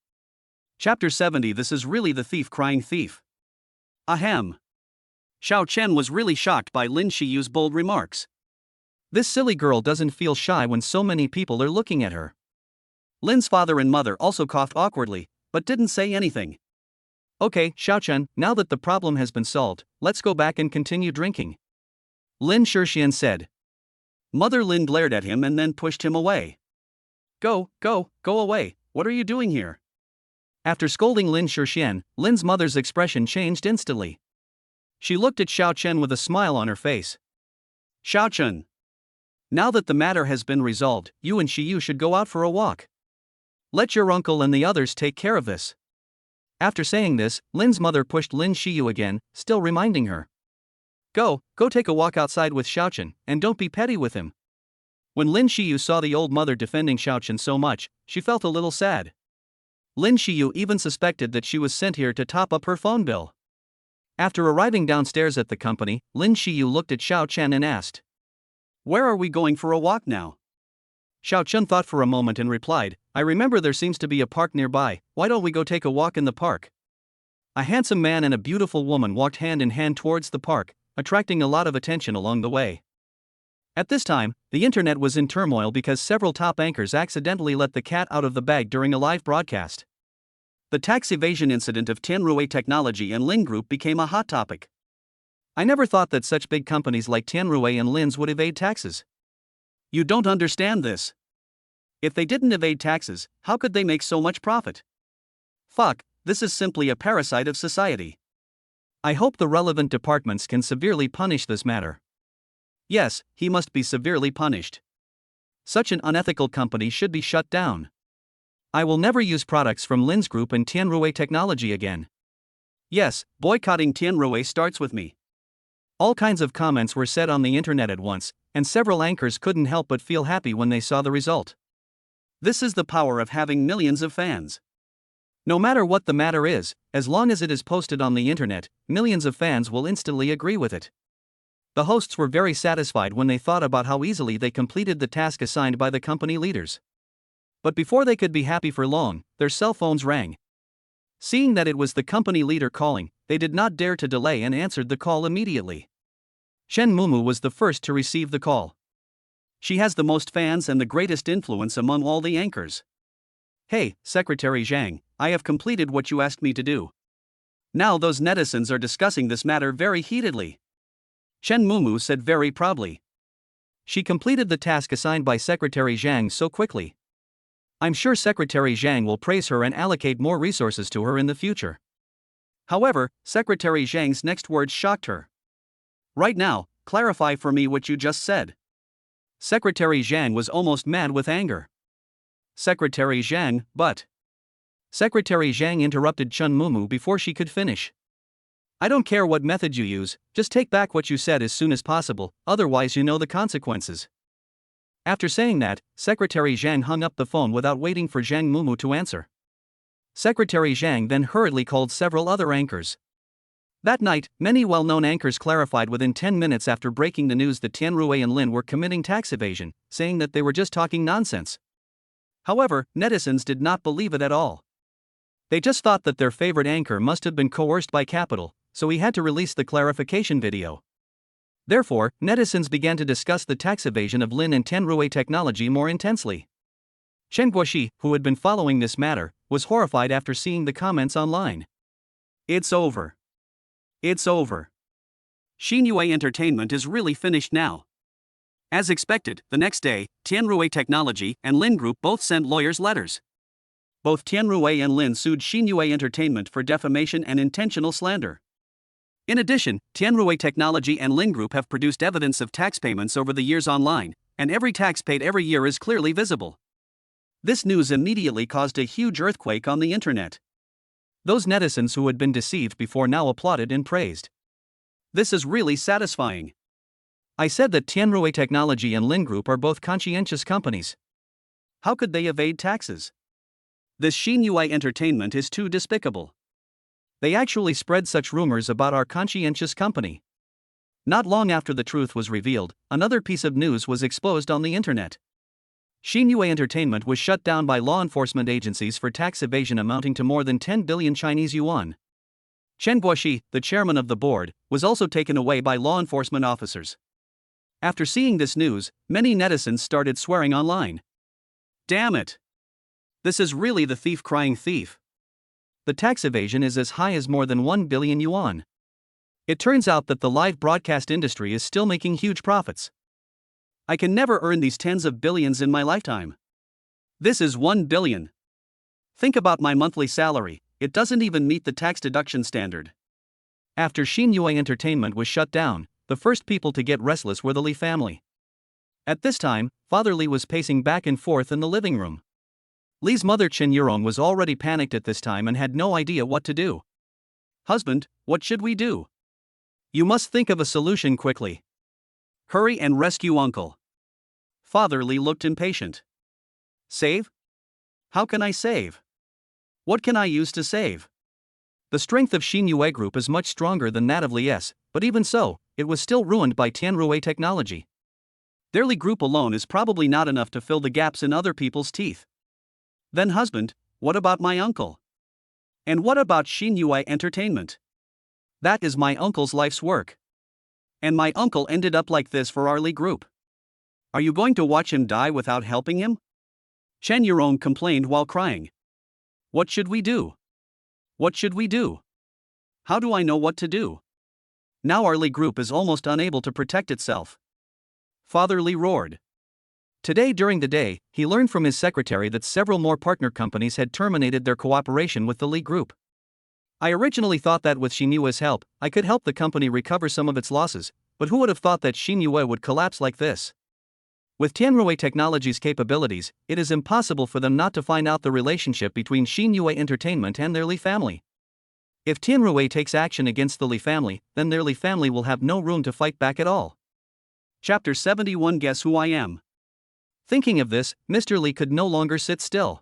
Chapter 70. This is really the thief crying thief. Ahem. Xiao Chen was really shocked by Lin Shiyu's bold remarks. This silly girl doesn't feel shy when so many people are looking at her. Lin's father and mother also coughed awkwardly, but didn't say anything. Okay, Xiaochen, now that the problem has been solved, let's go back and continue drinking. Lin Shixian said. Mother Lin glared at him and then pushed him away. Go away, what are you doing here? After scolding Lin Shixian, Lin's mother's expression changed instantly. She looked at Xiaochen with a smile on her face. Xiaochen. Now that the matter has been resolved, you and Xiyu should go out for a walk. Let your uncle and the others take care of this. After saying this, Lin's mother pushed Lin Xiyu again, still reminding her. Go take a walk outside with Xiaochen, and don't be petty with him. When Lin Xiyu saw the old mother defending Xiaochen so much, she felt a little sad. Lin Xiyu even suspected that she was sent here to top up her phone bill. After arriving downstairs at the company, Lin Xiyu looked at Xiaochen and asked. Where are we going for a walk now? Xiaochen thought for a moment and replied, I remember there seems to be a park nearby, why don't we go take a walk in the park? A handsome man and a beautiful woman walked hand in hand towards the park, attracting a lot of attention along the way. At this time, the internet was in turmoil because several top anchors accidentally let the cat out of the bag during a live broadcast. The tax evasion incident of Tianruwei Technology and Lin Group became a hot topic. I never thought that such big companies like Tianruwei and Lin's would evade taxes. You don't understand this. If they didn't evade taxes, how could they make so much profit? Fuck, this is simply a parasite of society. I hope the relevant departments can severely punish this matter. Yes, he must be severely punished. Such an unethical company should be shut down. I will never use products from Lin's Group and Tianruwei Technology again. Yes, boycotting Tianruwei starts with me. All kinds of comments were said on the internet at once, and several anchors couldn't help but feel happy when they saw the result. This is the power of having millions of fans. No matter what the matter is, as long as it is posted on the internet, millions of fans will instantly agree with it. The hosts were very satisfied when they thought about how easily they completed the task assigned by the company leaders. But before they could be happy for long, their cell phones rang. Seeing that it was the company leader calling, they did not dare to delay and answered the call immediately. Chen Mumu was the first to receive the call. She has the most fans and the greatest influence among all the anchors. Hey, Secretary Zhang, I have completed what you asked me to do. Now those netizens are discussing this matter very heatedly. Chen Mumu said very proudly. She completed the task assigned by Secretary Zhang so quickly. I'm sure Secretary Zhang will praise her and allocate more resources to her in the future. However, Secretary Zhang's next words shocked her. Right now, clarify for me what you just said. Secretary Zhang was almost mad with anger. Secretary Zhang, but... Secretary Zhang interrupted Chen Mumu before she could finish. I don't care what method you use, just take back what you said as soon as possible, otherwise you know the consequences. After saying that, Secretary Zhang hung up the phone without waiting for Zhang Mumu to answer. Secretary Zhang then hurriedly called several other anchors. That night, many well-known anchors clarified within 10 minutes after breaking the news that Tianruwei and Lin were committing tax evasion, saying that they were just talking nonsense. However, netizens did not believe it at all. They just thought that their favorite anchor must have been coerced by capital, so he had to release the clarification video. Therefore, netizens began to discuss the tax evasion of Lin and Tianruwei Technology more intensely. Chen Guoxi, who had been following this matter, was horrified after seeing the comments online. It's over. It's over. Xinyu Entertainment is really finished now. As expected, the next day, Tianruwei Technology and Lin Group both sent lawyers letters. Both Tianruwei and Lin sued Xinyu Entertainment for defamation and intentional slander. In addition, Tianruwei Technology and Lin Group have produced evidence of tax payments over the years online, and every tax paid every year is clearly visible. This news immediately caused a huge earthquake on the internet. Those netizens who had been deceived before now applauded and praised. This is really satisfying. I said that Tianruwei Technology and Lin Group are both conscientious companies. How could they evade taxes? This Xinyu Entertainment is too despicable. They actually spread such rumors about our conscientious company. Not long after the truth was revealed, another piece of news was exposed on the internet. Xinyu Entertainment was shut down by law enforcement agencies for tax evasion amounting to more than 10 billion Chinese yuan. Chen Guoxi, the chairman of the board, was also taken away by law enforcement officers. After seeing this news, many netizens started swearing online. Damn it! This is really the thief crying thief. The tax evasion is as high as more than 1 billion yuan. It turns out that the live broadcast industry is still making huge profits. I can never earn these tens of billions in my lifetime. This is 1 billion. Think about my monthly salary, it doesn't even meet the tax deduction standard. After Xinyu Entertainment was shut down, the first people to get restless were the Li family. At this time, Father Li was pacing back and forth in the living room. Li's mother Chen Yurong was already panicked at this time and had no idea what to do. Husband, what should we do? You must think of a solution quickly. Hurry and rescue uncle. Father Li looked impatient. Save? How can I save? What can I use to save? The strength of Xinyu Group is much stronger than that of Li's, but even so, it was still ruined by Tianrui technology. Their Li Group alone is probably not enough to fill the gaps in other people's teeth. Then husband, what about my uncle? And what about Xinyu Entertainment? That is my uncle's life's work. And my uncle ended up like this for our Li Group. Are you going to watch him die without helping him? Chen Yurong complained while crying. What should we do? What should we do? How do I know what to do? Now our Li Group is almost unable to protect itself. Father Li roared. Today during the day, he learned from his secretary that several more partner companies had terminated their cooperation with the Li Group. I originally thought that with Xinyue's help, I could help the company recover some of its losses, but who would have thought that Xinyue would collapse like this? With Tianrui Technology's capabilities, it is impossible for them not to find out the relationship between Xinyu Entertainment and their Li family. If Tianrui takes action against the Li family, then their Li family will have no room to fight back at all. Chapter 71 Guess Who I Am? Thinking of this, Mr. Li could no longer sit still.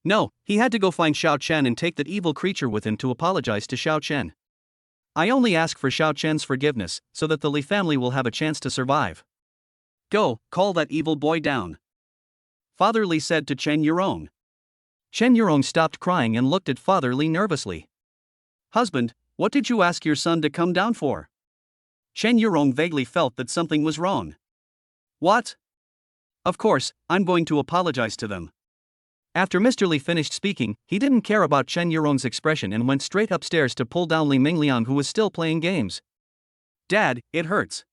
No, he had to go find Xiao Chen and take that evil creature with him to apologize to Xiao Chen. I only ask for Xiao Chen's forgiveness, so that the Li family will have a chance to survive. Go, call that evil boy down. Father Li said to Chen Yurong. Chen Yurong stopped crying and looked at Father Li nervously. Husband, what did you ask your son to come down for? Chen Yurong vaguely felt that something was wrong. What? Of course, I'm going to apologize to them. After Mr. Li finished speaking, he didn't care about Chen Yurong's expression and went straight upstairs to pull down Li Mingliang, who was still playing games. Dad, it hurts.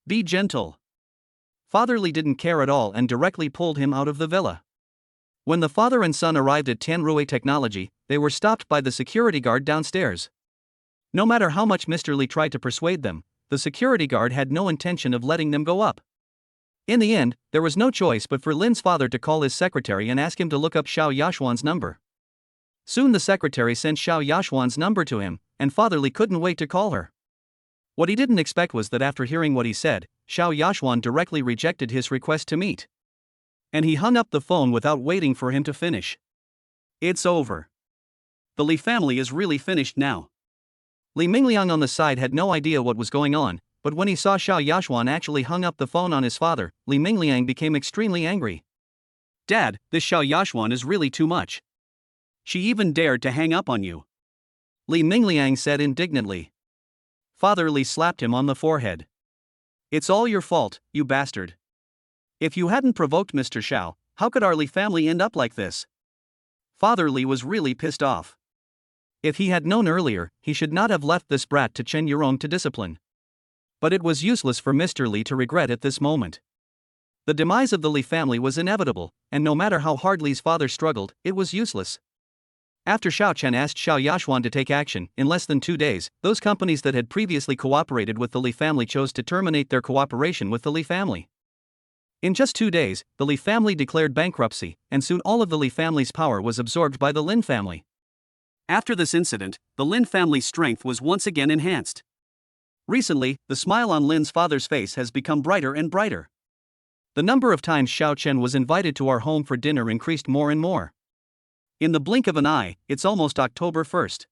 Be gentle. Father Li didn't care at all and directly pulled him out of the villa. When the father and son arrived at Tianrui Technology, they were stopped by the security guard downstairs. No matter how much Mr. Li tried to persuade them, the security guard had no intention of letting them go up. In the end, there was no choice but for Lin's father to call his secretary and ask him to look up Xiao Yashuan's number. Soon the secretary sent Xiao Yashuan's number to him, and Father Li couldn't wait to call her. What he didn't expect was that after hearing what he said, Xiao Yashuan directly rejected his request to meet. And he hung up the phone without waiting for him to finish. It's over. The Li family is really finished now. Li Mingliang on the side had no idea what was going on, but when he saw Xiao Yashuan actually hung up the phone on his father, Li Mingliang became extremely angry. Dad, this Xiao Yashuan is really too much. She even dared to hang up on you. Li Mingliang said indignantly. Father Li slapped him on the forehead. It's all your fault, you bastard. If you hadn't provoked Mr. Xiao, how could our Li family end up like this? Father Li was really pissed off. If he had known earlier, he should not have left this brat to Chen Yurong to discipline. But it was useless for Mr. Li to regret at this moment. The demise of the Li family was inevitable, and no matter how hard Li's father struggled, it was useless. After Xiao Chen asked Xiao Yashuan to take action, in less than 2 days, those companies that had previously cooperated with the Li family chose to terminate their cooperation with the Li family. In just 2 days, the Li family declared bankruptcy, and soon all of the Li family's power was absorbed by the Lin family. After this incident, the Lin family's strength was once again enhanced. Recently, the smile on Lin's father's face has become brighter and brighter. The number of times Xiao Chen was invited to our home for dinner increased more and more. In the blink of an eye, it's almost October 1st.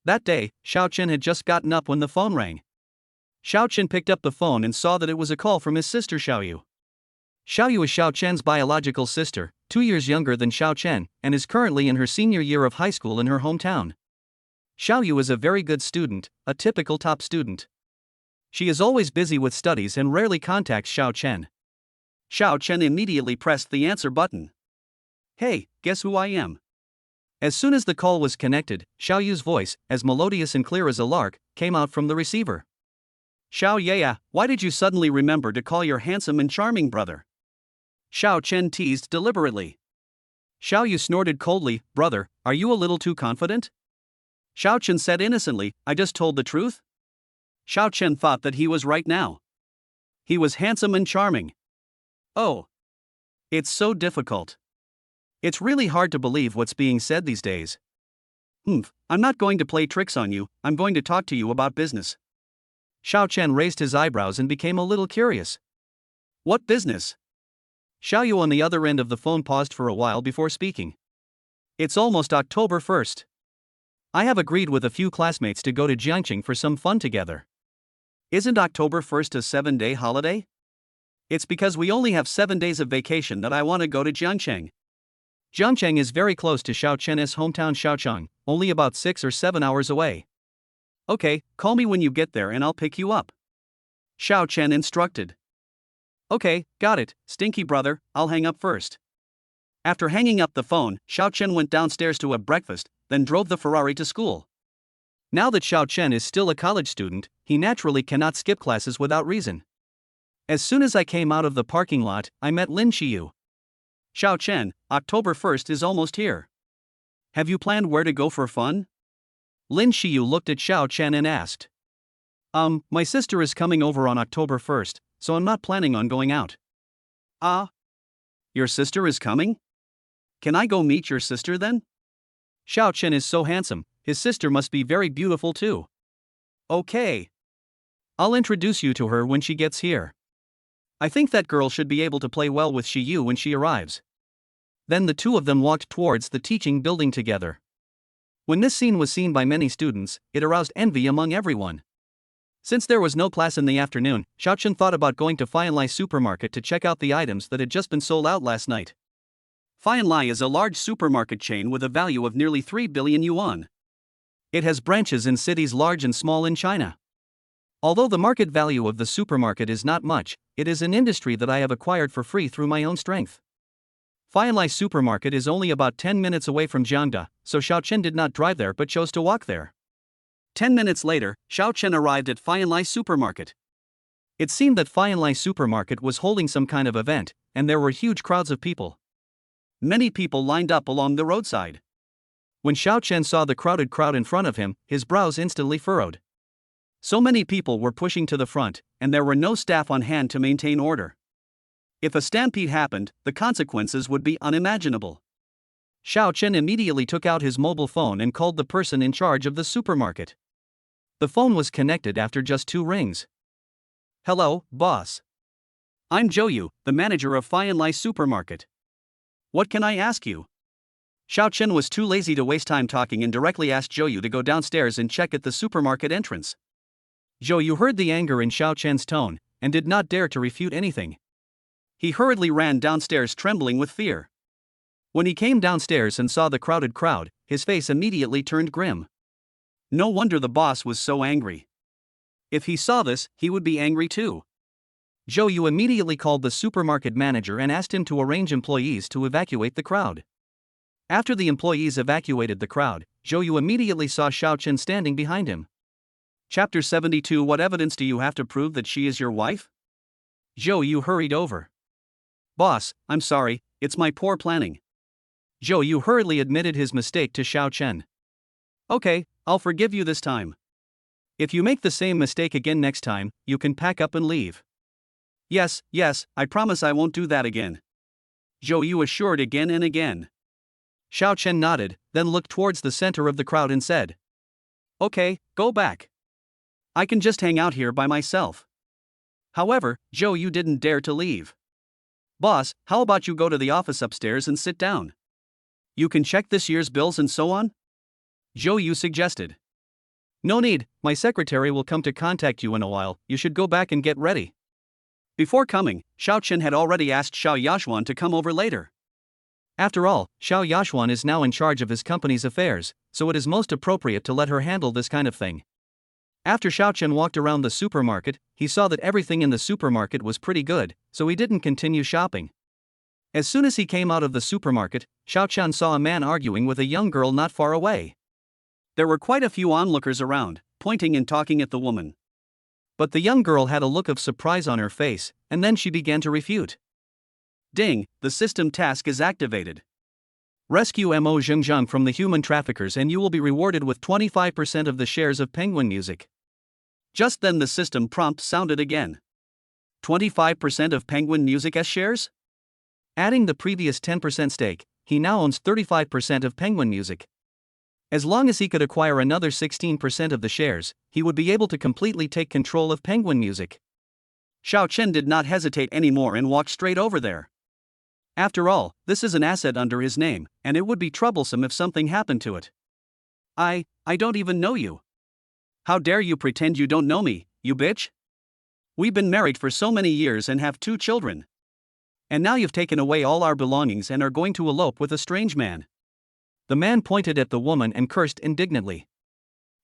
That day, Xiao Chen had just gotten up when the phone rang. Xiao Chen picked up the phone and saw that it was a call from his sister Xiaoyu. Xiaoyu is Xiao Chen's biological sister, 2 years younger than Xiao Chen, and is currently in her senior year of high school in her hometown. Xiaoyu is a very good student, a typical top student. She is always busy with studies and rarely contacts Xiao Chen. Xiao Chen immediately pressed the answer button. Hey, guess who I am? As soon as the call was connected, Xiao Yu's voice, as melodious and clear as a lark, came out from the receiver. Xiao Yaya, why did you suddenly remember to call your handsome and charming brother? Xiao Chen teased deliberately. Xiao Yu snorted coldly. Brother, are you a little too confident? Xiao Chen said innocently, I just told the truth. Xiao Chen thought that he was right now. He was handsome and charming. Oh. It's so difficult. It's really hard to believe what's being said these days. I'm not going to play tricks on you, I'm going to talk to you about business. Xiao Chen raised his eyebrows and became a little curious. What business? Xiao Yu on the other end of the phone paused for a while before speaking. It's almost October 1st. I have agreed with a few classmates to go to Jiangqing for some fun together. Isn't October 1st a 7-day holiday? It's because we only have 7 days of vacation that I want to go to Jiangqing. Jiangqing is very close to Xiao Chen's hometown Xiaocheng, only about 6 or 7 hours away. Okay, call me when you get there and I'll pick you up. Xiao Chen instructed. Okay, got it, stinky brother, I'll hang up first. After hanging up the phone, Xiao Chen went downstairs to have breakfast, then drove the Ferrari to school. Now that Xiao Chen is still a college student, he naturally cannot skip classes without reason. As soon as I came out of the parking lot, I met Lin Qiyu. Xiao Chen, October 1st is almost here. Have you planned where to go for fun? Lin Qiyu looked at Xiao Chen and asked. My sister is coming over on October 1st, so I'm not planning on going out. Ah? Your sister is coming? Can I go meet your sister then? Xiao Chen is so handsome, his sister must be very beautiful too. Okay. I'll introduce you to her when she gets here. I think that girl should be able to play well with Qiyu when she arrives. Then the two of them walked towards the teaching building together. When this scene was seen by many students, it aroused envy among everyone. Since there was no class in the afternoon, Xiao Chen thought about going to Fianlai supermarket to check out the items that had just been sold out last night. Fianlai is a large supermarket chain with a value of nearly 3 billion yuan. It has branches in cities large and small in China. Although the market value of the supermarket is not much, it is an industry that I have acquired for free through my own strength. Fianlai supermarket is only about 10 minutes away from Jiangda, so Xiao Chen did not drive there but chose to walk there. 10 minutes later, Xiao Chen arrived at Fianlai supermarket. It seemed that Fianlai supermarket was holding some kind of event, and there were huge crowds of people. Many people lined up along the roadside. When Xiao Chen saw the crowded crowd in front of him, his brows instantly furrowed. So many people were pushing to the front, and there were no staff on hand to maintain order. If a stampede happened, the consequences would be unimaginable. Xiao Chen immediately took out his mobile phone and called the person in charge of the supermarket. The phone was connected after just 2 rings. Hello, boss. I'm Zhou Yu, the manager of Fianlai supermarket. What can I ask you? Xiao Chen was too lazy to waste time talking and directly asked Zhou Yu to go downstairs and check at the supermarket entrance. Zhou Yu heard the anger in Xiao Chen's tone, and did not dare to refute anything. He hurriedly ran downstairs trembling with fear. When he came downstairs and saw the crowded crowd, his face immediately turned grim. No wonder the boss was so angry. If he saw this, he would be angry too. Zhou Yu immediately called the supermarket manager and asked him to arrange employees to evacuate the crowd. After the employees evacuated the crowd, Zhou Yu immediately saw Xiao Chen standing behind him. Chapter 72. What evidence do you have to prove that she is your wife? Zhou Yu hurried over. Boss, I'm sorry, it's my poor planning. Zhou Yu hurriedly admitted his mistake to Xiao Chen. Okay, I'll forgive you this time. If you make the same mistake again next time, you can pack up and leave. Yes, I promise I won't do that again. Zhou Yu assured again and again. Xiao Chen nodded, then looked towards the center of the crowd and said. Okay, go back. I can just hang out here by myself. However, Zhou Yu didn't dare to leave. Boss, how about you go to the office upstairs and sit down? You can check this year's bills and so on? Zhou Yu suggested. No need, my secretary will come to contact you in a while, you should go back and get ready. Before coming, Xiao Chen had already asked Xiao Yashuan to come over later. After all, Xiao Yashuan is now in charge of his company's affairs, so it is most appropriate to let her handle this kind of thing. After Xiao Chen walked around the supermarket, he saw that everything in the supermarket was pretty good, so he didn't continue shopping. As soon as he came out of the supermarket, Xiao Chen saw a man arguing with a young girl not far away. There were quite a few onlookers around, pointing and talking at the woman. But the young girl had a look of surprise on her face, and then she began to refute. Ding, the system task is activated. Rescue Mo Zhengzheng from the human traffickers and you will be rewarded with 25% of the shares of Penguin Music. Just then the system prompt sounded again. 25% of Penguin Music's shares? Adding the previous 10% stake, he now owns 35% of Penguin Music. As long as he could acquire another 16% of the shares, he would be able to completely take control of Penguin Music. Xiao Chen did not hesitate anymore and walked straight over there. After all, this is an asset under his name, and it would be troublesome if something happened to it. I don't even know you. How dare you pretend you don't know me, you bitch? We've been married for so many years and have 2 children. And now you've taken away all our belongings and are going to elope with a strange man. The man pointed at the woman and cursed indignantly.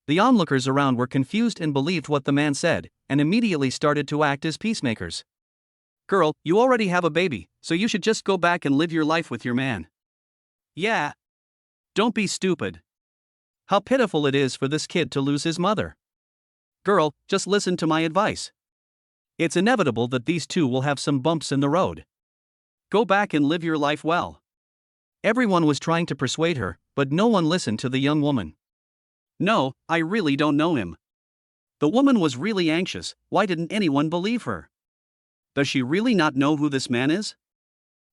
The onlookers around were confused and believed what the man said, and immediately started to act as peacemakers. Girl, you already have a baby, so you should just go back and live your life with your man. Yeah. Don't be stupid. How pitiful it is for this kid to lose his mother. Girl, just listen to my advice. It's inevitable that these two will have some bumps in the road. Go back and live your life well. Everyone was trying to persuade her, but no one listened to the young woman. No, I really don't know him. The woman was really anxious. Why didn't anyone believe her? Does she really not know who this man is?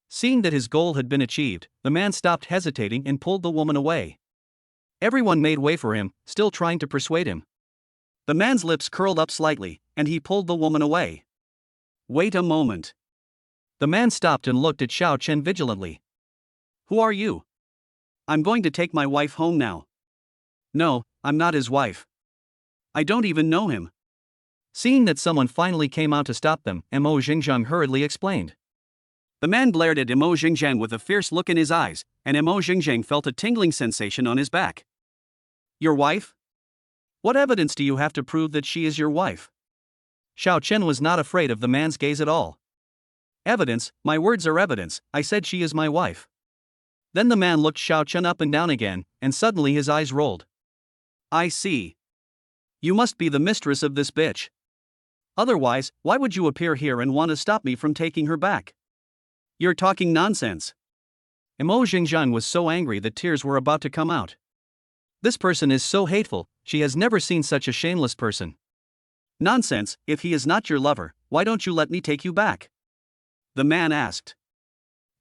Seeing that his goal had been achieved, the man stopped hesitating and pulled the woman away. Everyone made way for him, still trying to persuade him. The man's lips curled up slightly, and he pulled the woman away. Wait a moment. The man stopped and looked at Xiao Chen vigilantly. Who are you? I'm going to take my wife home now. No, I'm not his wife. I don't even know him. Seeing that someone finally came out to stop them, Mo Zhengzheng hurriedly explained. The man glared at Mo Zhengzheng with a fierce look in his eyes, and Mo Zhengzheng felt a tingling sensation on his back. Your wife? What evidence do you have to prove that she is your wife? Xiao Chen was not afraid of the man's gaze at all. Evidence, my words are evidence, I said she is my wife. Then the man looked Xiao Chen up and down again, and suddenly his eyes rolled. I see. You must be the mistress of this bitch. Otherwise, why would you appear here and want to stop me from taking her back? You're talking nonsense. Mo Zhengzheng was so angry that tears were about to come out. This person is so hateful, she has never seen such a shameless person. Nonsense, if he is not your lover, why don't you let me take you back? The man asked.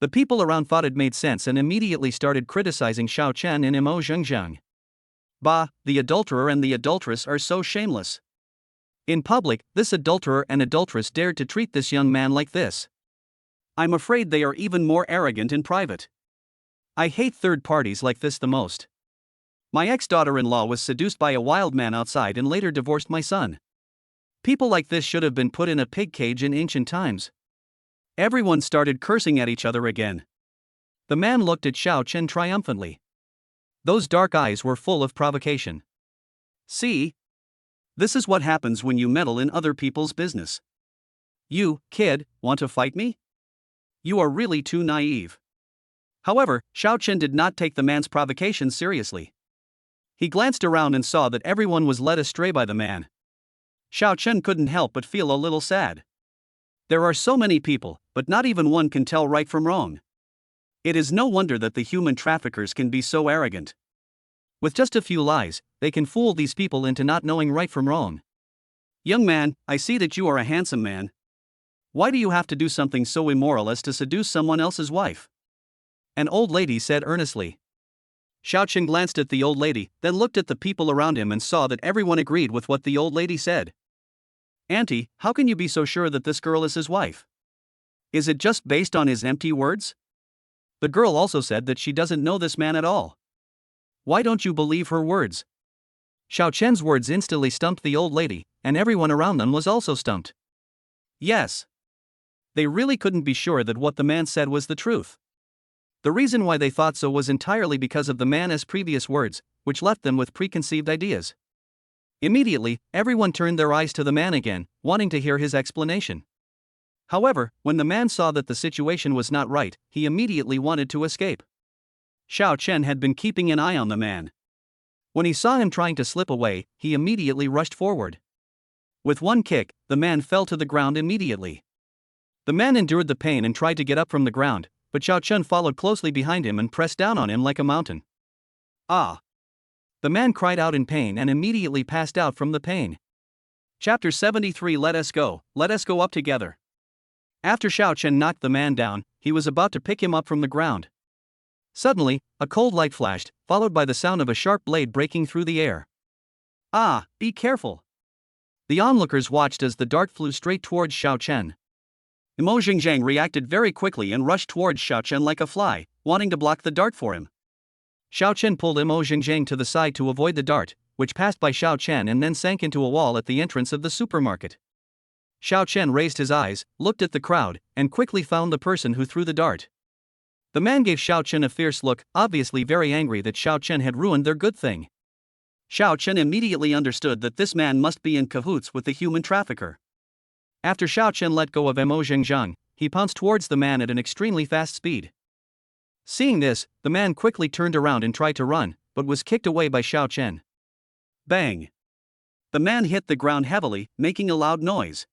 The people around thought it made sense and immediately started criticizing Xiao Chen and Mo Zhengzheng. Bah, the adulterer and the adulteress are so shameless. In public, this adulterer and adulteress dared to treat this young man like this. I'm afraid they are even more arrogant in private. I hate third parties like this the most. My ex-daughter-in-law was seduced by a wild man outside and later divorced my son. People like this should have been put in a pig cage in ancient times. Everyone started cursing at each other again. The man looked at Xiao Chen triumphantly. Those dark eyes were full of provocation. See? This is what happens when you meddle in other people's business. You, kid, want to fight me? You are really too naive. However, Xiao Chen did not take the man's provocation seriously. He glanced around and saw that everyone was led astray by the man. Xiao Chen couldn't help but feel a little sad. There are so many people, but not even one can tell right from wrong. It is no wonder that the human traffickers can be so arrogant. With just a few lies, they can fool these people into not knowing right from wrong. Young man, I see that you are a handsome man. Why do you have to do something so immoral as to seduce someone else's wife? An old lady said earnestly. Xiao Chen glanced at the old lady, then looked at the people around him and saw that everyone agreed with what the old lady said. Auntie, how can you be so sure that this girl is his wife? Is it just based on his empty words? The girl also said that she doesn't know this man at all. Why don't you believe her words? Xiao Chen's words instantly stumped the old lady, and everyone around them was also stumped. Yes. They really couldn't be sure that what the man said was the truth. The reason why they thought so was entirely because of the man's previous words, which left them with preconceived ideas. Immediately, everyone turned their eyes to the man again, wanting to hear his explanation. However, when the man saw that the situation was not right, he immediately wanted to escape. Xiao Chen had been keeping an eye on the man. When he saw him trying to slip away, he immediately rushed forward. With one kick, the man fell to the ground immediately. The man endured the pain and tried to get up from the ground, but Xiao Chen followed closely behind him and pressed down on him like a mountain. Ah! The man cried out in pain and immediately passed out from the pain. Chapter 73. Let us go up together. After Xiao Chen knocked the man down, he was about to pick him up from the ground. Suddenly, a cold light flashed, followed by the sound of a sharp blade breaking through the air. Ah, be careful! The onlookers watched as the dart flew straight towards Xiao Chen. Imo Xingjiang reacted very quickly and rushed towards Xiao Chen like a fly, wanting to block the dart for him. Xiao Chen pulled Imo Xingjiang to the side to avoid the dart, which passed by Xiao Chen and then sank into a wall at the entrance of the supermarket. Xiao Chen raised his eyes, looked at the crowd, and quickly found the person who threw the dart. The man gave Xiao Chen a fierce look, obviously very angry that Xiao Chen had ruined their good thing. Xiao Chen immediately understood that this man must be in cahoots with the human trafficker. After Xiao Chen let go of Imo Xingjiang, he pounced towards the man at an extremely fast speed. Seeing this, the man quickly turned around and tried to run, but was kicked away by Xiao Chen. Bang! The man hit the ground heavily, making a loud noise.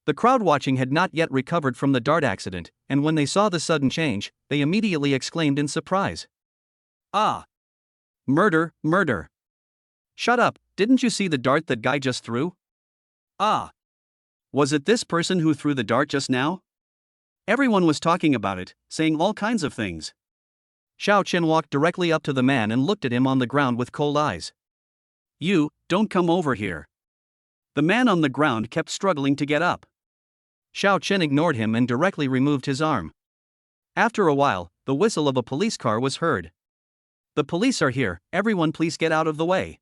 The crowd watching had not yet recovered from the dart accident, and when they saw the sudden change, they immediately exclaimed in surprise. Ah! Murder, murder! Shut up, didn't you see the dart that guy just threw? Ah! Was it this person who threw the dart just now? Everyone was talking about it, saying all kinds of things. Xiao Chen walked directly up to the man and looked at him on the ground with cold eyes. You, don't come over here. The man on the ground kept struggling to get up. Xiao Chen ignored him and directly removed his arm. After a while, the whistle of a police car was heard. The police are here, everyone please get out of the way.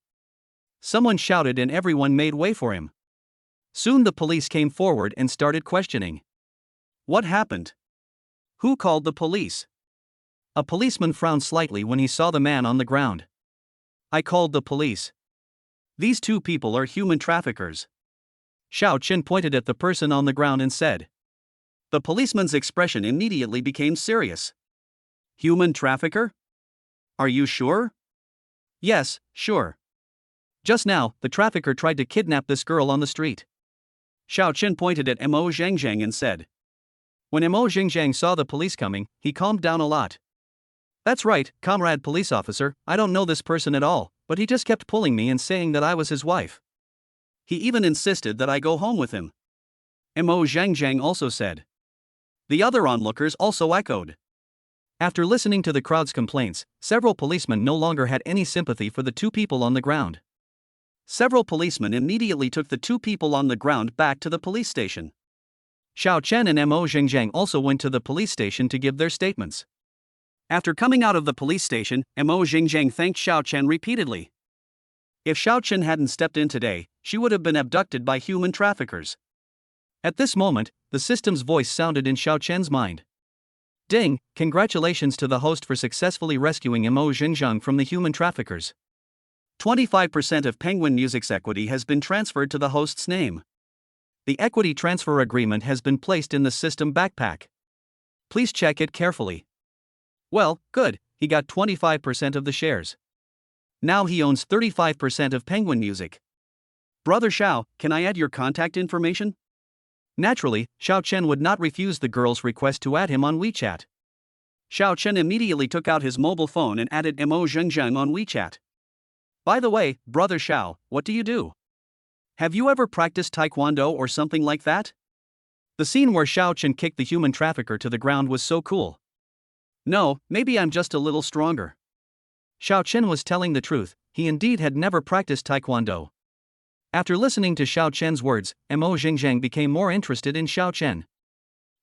Someone shouted and everyone made way for him. Soon the police came forward and started questioning. What happened? Who called the police? A policeman frowned slightly when he saw the man on the ground. I called the police. These two people are human traffickers. Xiao Chen pointed at the person on the ground and said. The policeman's expression immediately became serious. Human trafficker? Are you sure? Yes, sure. Just now, the trafficker tried to kidnap this girl on the street. Xiao Chen pointed at Imo Xingjiang and said. When Imo Xingjiang saw the police coming, he calmed down a lot. That's right, comrade police officer, I don't know this person at all, but he just kept pulling me and saying that I was his wife. He even insisted that I go home with him. Imo Xingjiang also said. The other onlookers also echoed. After listening to the crowd's complaints, several policemen no longer had any sympathy for the two people on the ground. Several policemen immediately took the two people on the ground back to the police station. Xiao Chen and Imo Xingjiang also went to the police station to give their statements. After coming out of the police station, Imo Xingjiang thanked Xiao Chen repeatedly. If Xiao Chen hadn't stepped in today, she would have been abducted by human traffickers. At this moment, the system's voice sounded in Xiao Chen's mind. Ding, congratulations to the host for successfully rescuing Imo Xingjiang from the human traffickers. 25% of Penguin Music's equity has been transferred to the host's name. The equity transfer agreement has been placed in the system backpack. Please check it carefully. Well, good, he got 25% of the shares. Now he owns 35% of Penguin Music. Brother Xiao, can I add your contact information? Naturally, Xiao Chen would not refuse the girl's request to add him on WeChat. Xiao Chen immediately took out his mobile phone and added Imo Xingjiang on WeChat. By the way, Brother Xiao, what do you do? Have you ever practiced Taekwondo or something like that? The scene where Xiao Chen kicked the human trafficker to the ground was so cool. No, maybe I'm just a little stronger. Xiao Chen was telling the truth, he indeed had never practiced Taekwondo. After listening to Xiao Chen's words, Imo Xingjiang became more interested in Xiao Chen.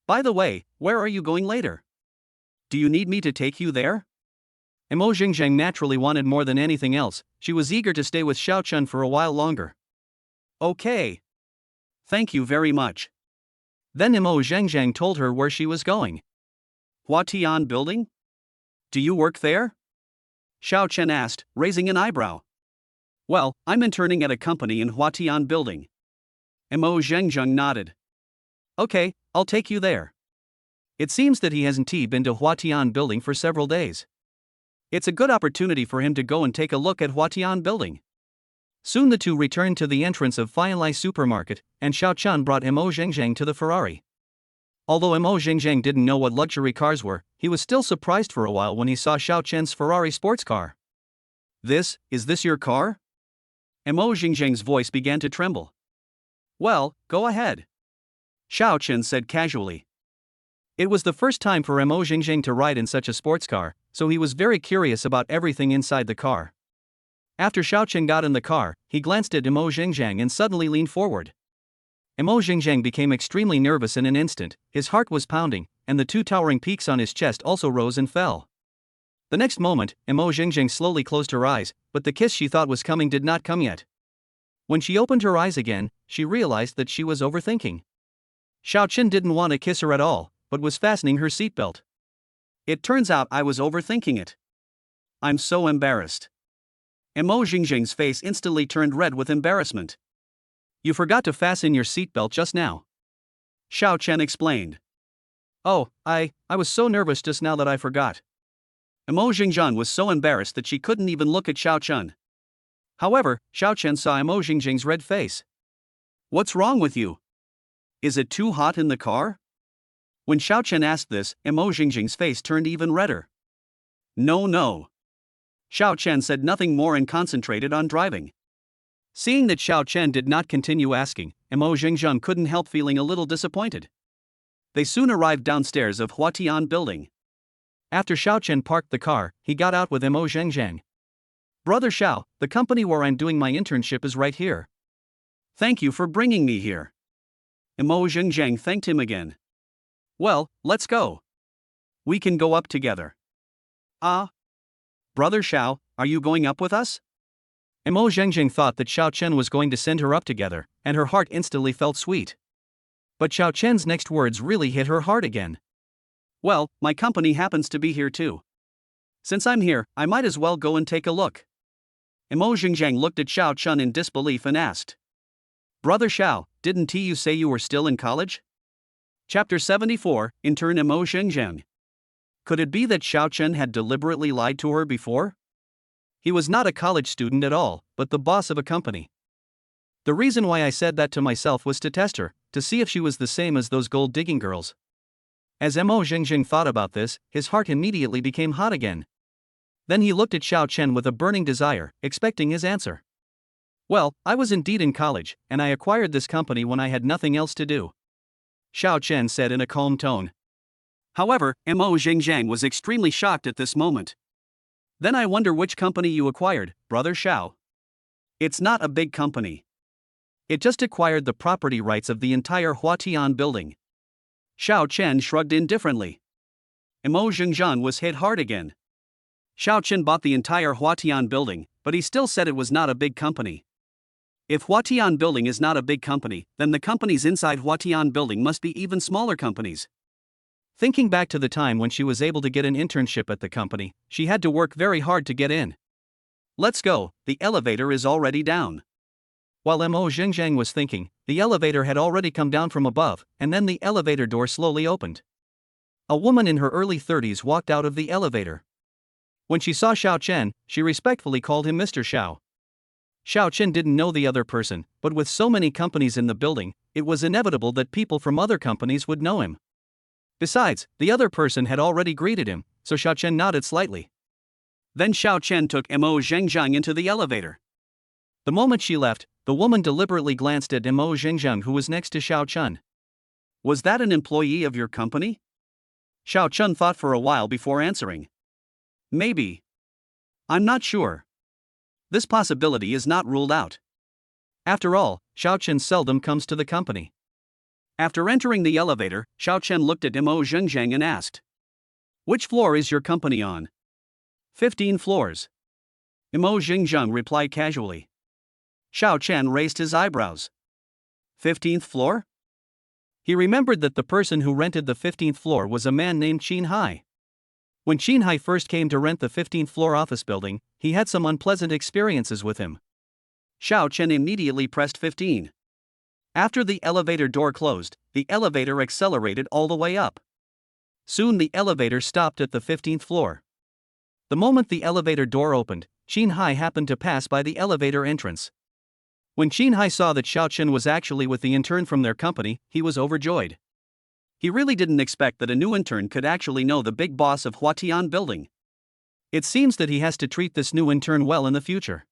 By the way, where are you going later? Do you need me to take you there? Imo Xingjiang naturally wanted more than anything else, she was eager to stay with Xiao Chen for a while longer. Okay. Thank you very much. Then Imo Xingjiang told her where she was going. Huatian Building? Do you work there? Xiao Chen asked, raising an eyebrow. Well, I'm interning at a company in Huatian Building. Mo Zhengzheng nodded. Okay, I'll take you there. It seems that he hasn't been to Huatian Building for several days. It's a good opportunity for him to go and take a look at Huatian Building. Soon the two returned to the entrance of Fianlai Supermarket, and Xiao Chen brought Mo Zhengzheng to the Ferrari. Although Mo Zhengzheng didn't know what luxury cars were, he was still surprised for a while when he saw Xiao Chen's Ferrari sports car. Is this your car? Mo Zhengzheng's voice began to tremble. Well, go ahead, Xiao Chen said casually. It was the first time for Mo Zhengzheng to ride in such a sports car, so he was very curious about everything inside the car. After Xiao Chen got in the car, he glanced at Mo Zhengzheng and suddenly leaned forward. Mo Zhengzheng became extremely nervous in an instant, his heart was pounding, and the two towering peaks on his chest also rose and fell. The next moment, Mo Zhengzheng slowly closed her eyes, but the kiss she thought was coming did not come yet. When she opened her eyes again, she realized that she was overthinking. Xiao Chen didn't want to kiss her at all, but was fastening her seatbelt. It turns out I was overthinking it. I'm so embarrassed. Mo Zhengzheng's face instantly turned red with embarrassment. You forgot to fasten your seatbelt just now, Xiao Chen explained. Oh, I was so nervous just now that I forgot. Mo Zhengzheng was so embarrassed that she couldn't even look at Xiao Chen. However, Xiao Chen saw Mo Zhengzheng's red face. What's wrong with you? Is it too hot in the car? When Xiao Chen asked this, Mo Zhengzheng's face turned even redder. No. Xiao Chen said nothing more and concentrated on driving. Seeing that Xiao Chen did not continue asking, Mo Zhengzheng couldn't help feeling a little disappointed. They soon arrived downstairs of Huatian Building. After Xiao Chen parked the car, he got out with Mo Zhengzheng. Brother Xiao, the company where I'm doing my internship is right here. Thank you for bringing me here. Mo Zhengzheng thanked him again. Well, let's go. We can go up together. Brother Xiao, are you going up with us? Mo Zhengzheng thought that Xiao Chen was going to send her up together, and her heart instantly felt sweet. But Xiao Chen's next words really hit her heart again. Well, my company happens to be here too. Since I'm here, I might as well go and take a look. Mo Zhengzheng looked at Xiao Chen in disbelief and asked. Brother Xiao, didn't you say you were still in college? Chapter 74, Intern Mo Zhengzheng. Could it be that Xiao Chen had deliberately lied to her before? He was not a college student at all, but the boss of a company. The reason why I said that to myself was to test her, to see if she was the same as those gold-digging girls. As Mo Zhengzheng thought about this, his heart immediately became hot again. Then he looked at Xiao Chen with a burning desire, expecting his answer. Well, I was indeed in college, and I acquired this company when I had nothing else to do, Xiao Chen said in a calm tone. However, Mo Zhengzheng was extremely shocked at this moment. Then I wonder which company you acquired, Brother Xiao. It's not a big company. It just acquired the property rights of the entire Huatian Building. Xiao Chen shrugged indifferently. Mo Zhengzheng was hit hard again. Xiao Chen bought the entire Huatian Building, but he still said it was not a big company. If Huatian Building is not a big company, then the companies inside Huatian Building must be even smaller companies. Thinking back to the time when she was able to get an internship at the company, she had to work very hard to get in. Let's go, the elevator is already down. While Mo Zhengzheng was thinking, the elevator had already come down from above, and then the elevator door slowly opened. A woman in her early 30s walked out of the elevator. When she saw Xiao Chen, she respectfully called him Mr. Xiao. Xiao Chen didn't know the other person, but with so many companies in the building, it was inevitable that people from other companies would know him. Besides, the other person had already greeted him, so Xiao Chen nodded slightly. Then Xiao Chen took Mo Zhengzheng into the elevator. The moment she left, the woman deliberately glanced at Mo Zhengzheng, who was next to Xiao Chen. Was that an employee of your company? Xiao Chen thought for a while before answering. Maybe. I'm not sure. This possibility is not ruled out. After all, Xiao Chen seldom comes to the company. After entering the elevator, Xiao Chen looked at Mo Zhengzheng and asked. Which floor is your company on? 15 floors. Mo Zhengzheng replied casually. Xiao Chen raised his eyebrows. 15th floor? He remembered that the person who rented the 15th floor was a man named Qin Hai. When Qin Hai first came to rent the 15th floor office building, he had some unpleasant experiences with him. Xiao Chen immediately pressed 15. After the elevator door closed, the elevator accelerated all the way up. Soon the elevator stopped at the 15th floor. The moment the elevator door opened, Qin Hai happened to pass by the elevator entrance. When Qin Hai saw that Xiao Chen was actually with the intern from their company, he was overjoyed. He really didn't expect that a new intern could actually know the big boss of Huatian Building. It seems that he has to treat this new intern well in the future.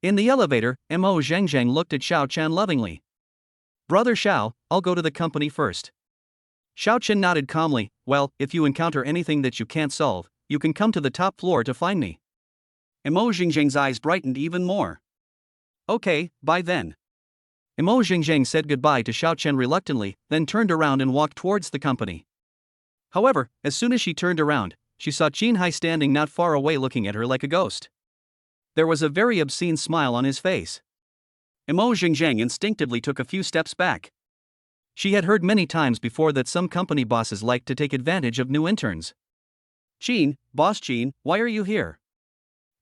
In the elevator, Mo Zhengzheng looked at Xiao Chen lovingly. "Brother Xiao, I'll go to the company first." Xiao Chen nodded calmly. "Well, if you encounter anything that you can't solve, you can come to the top floor to find me." Mo Zhengzheng's eyes brightened even more. "Okay, bye then." Mo Zhengzheng said goodbye to Xiao Chen reluctantly, then turned around and walked towards the company. However, as soon as she turned around, she saw Qin Hai standing not far away looking at her like a ghost. There was a very obscene smile on his face. Mo Zhengzheng instinctively took a few steps back. She had heard many times before that some company bosses like to take advantage of new interns. Boss Qin, why are you here?"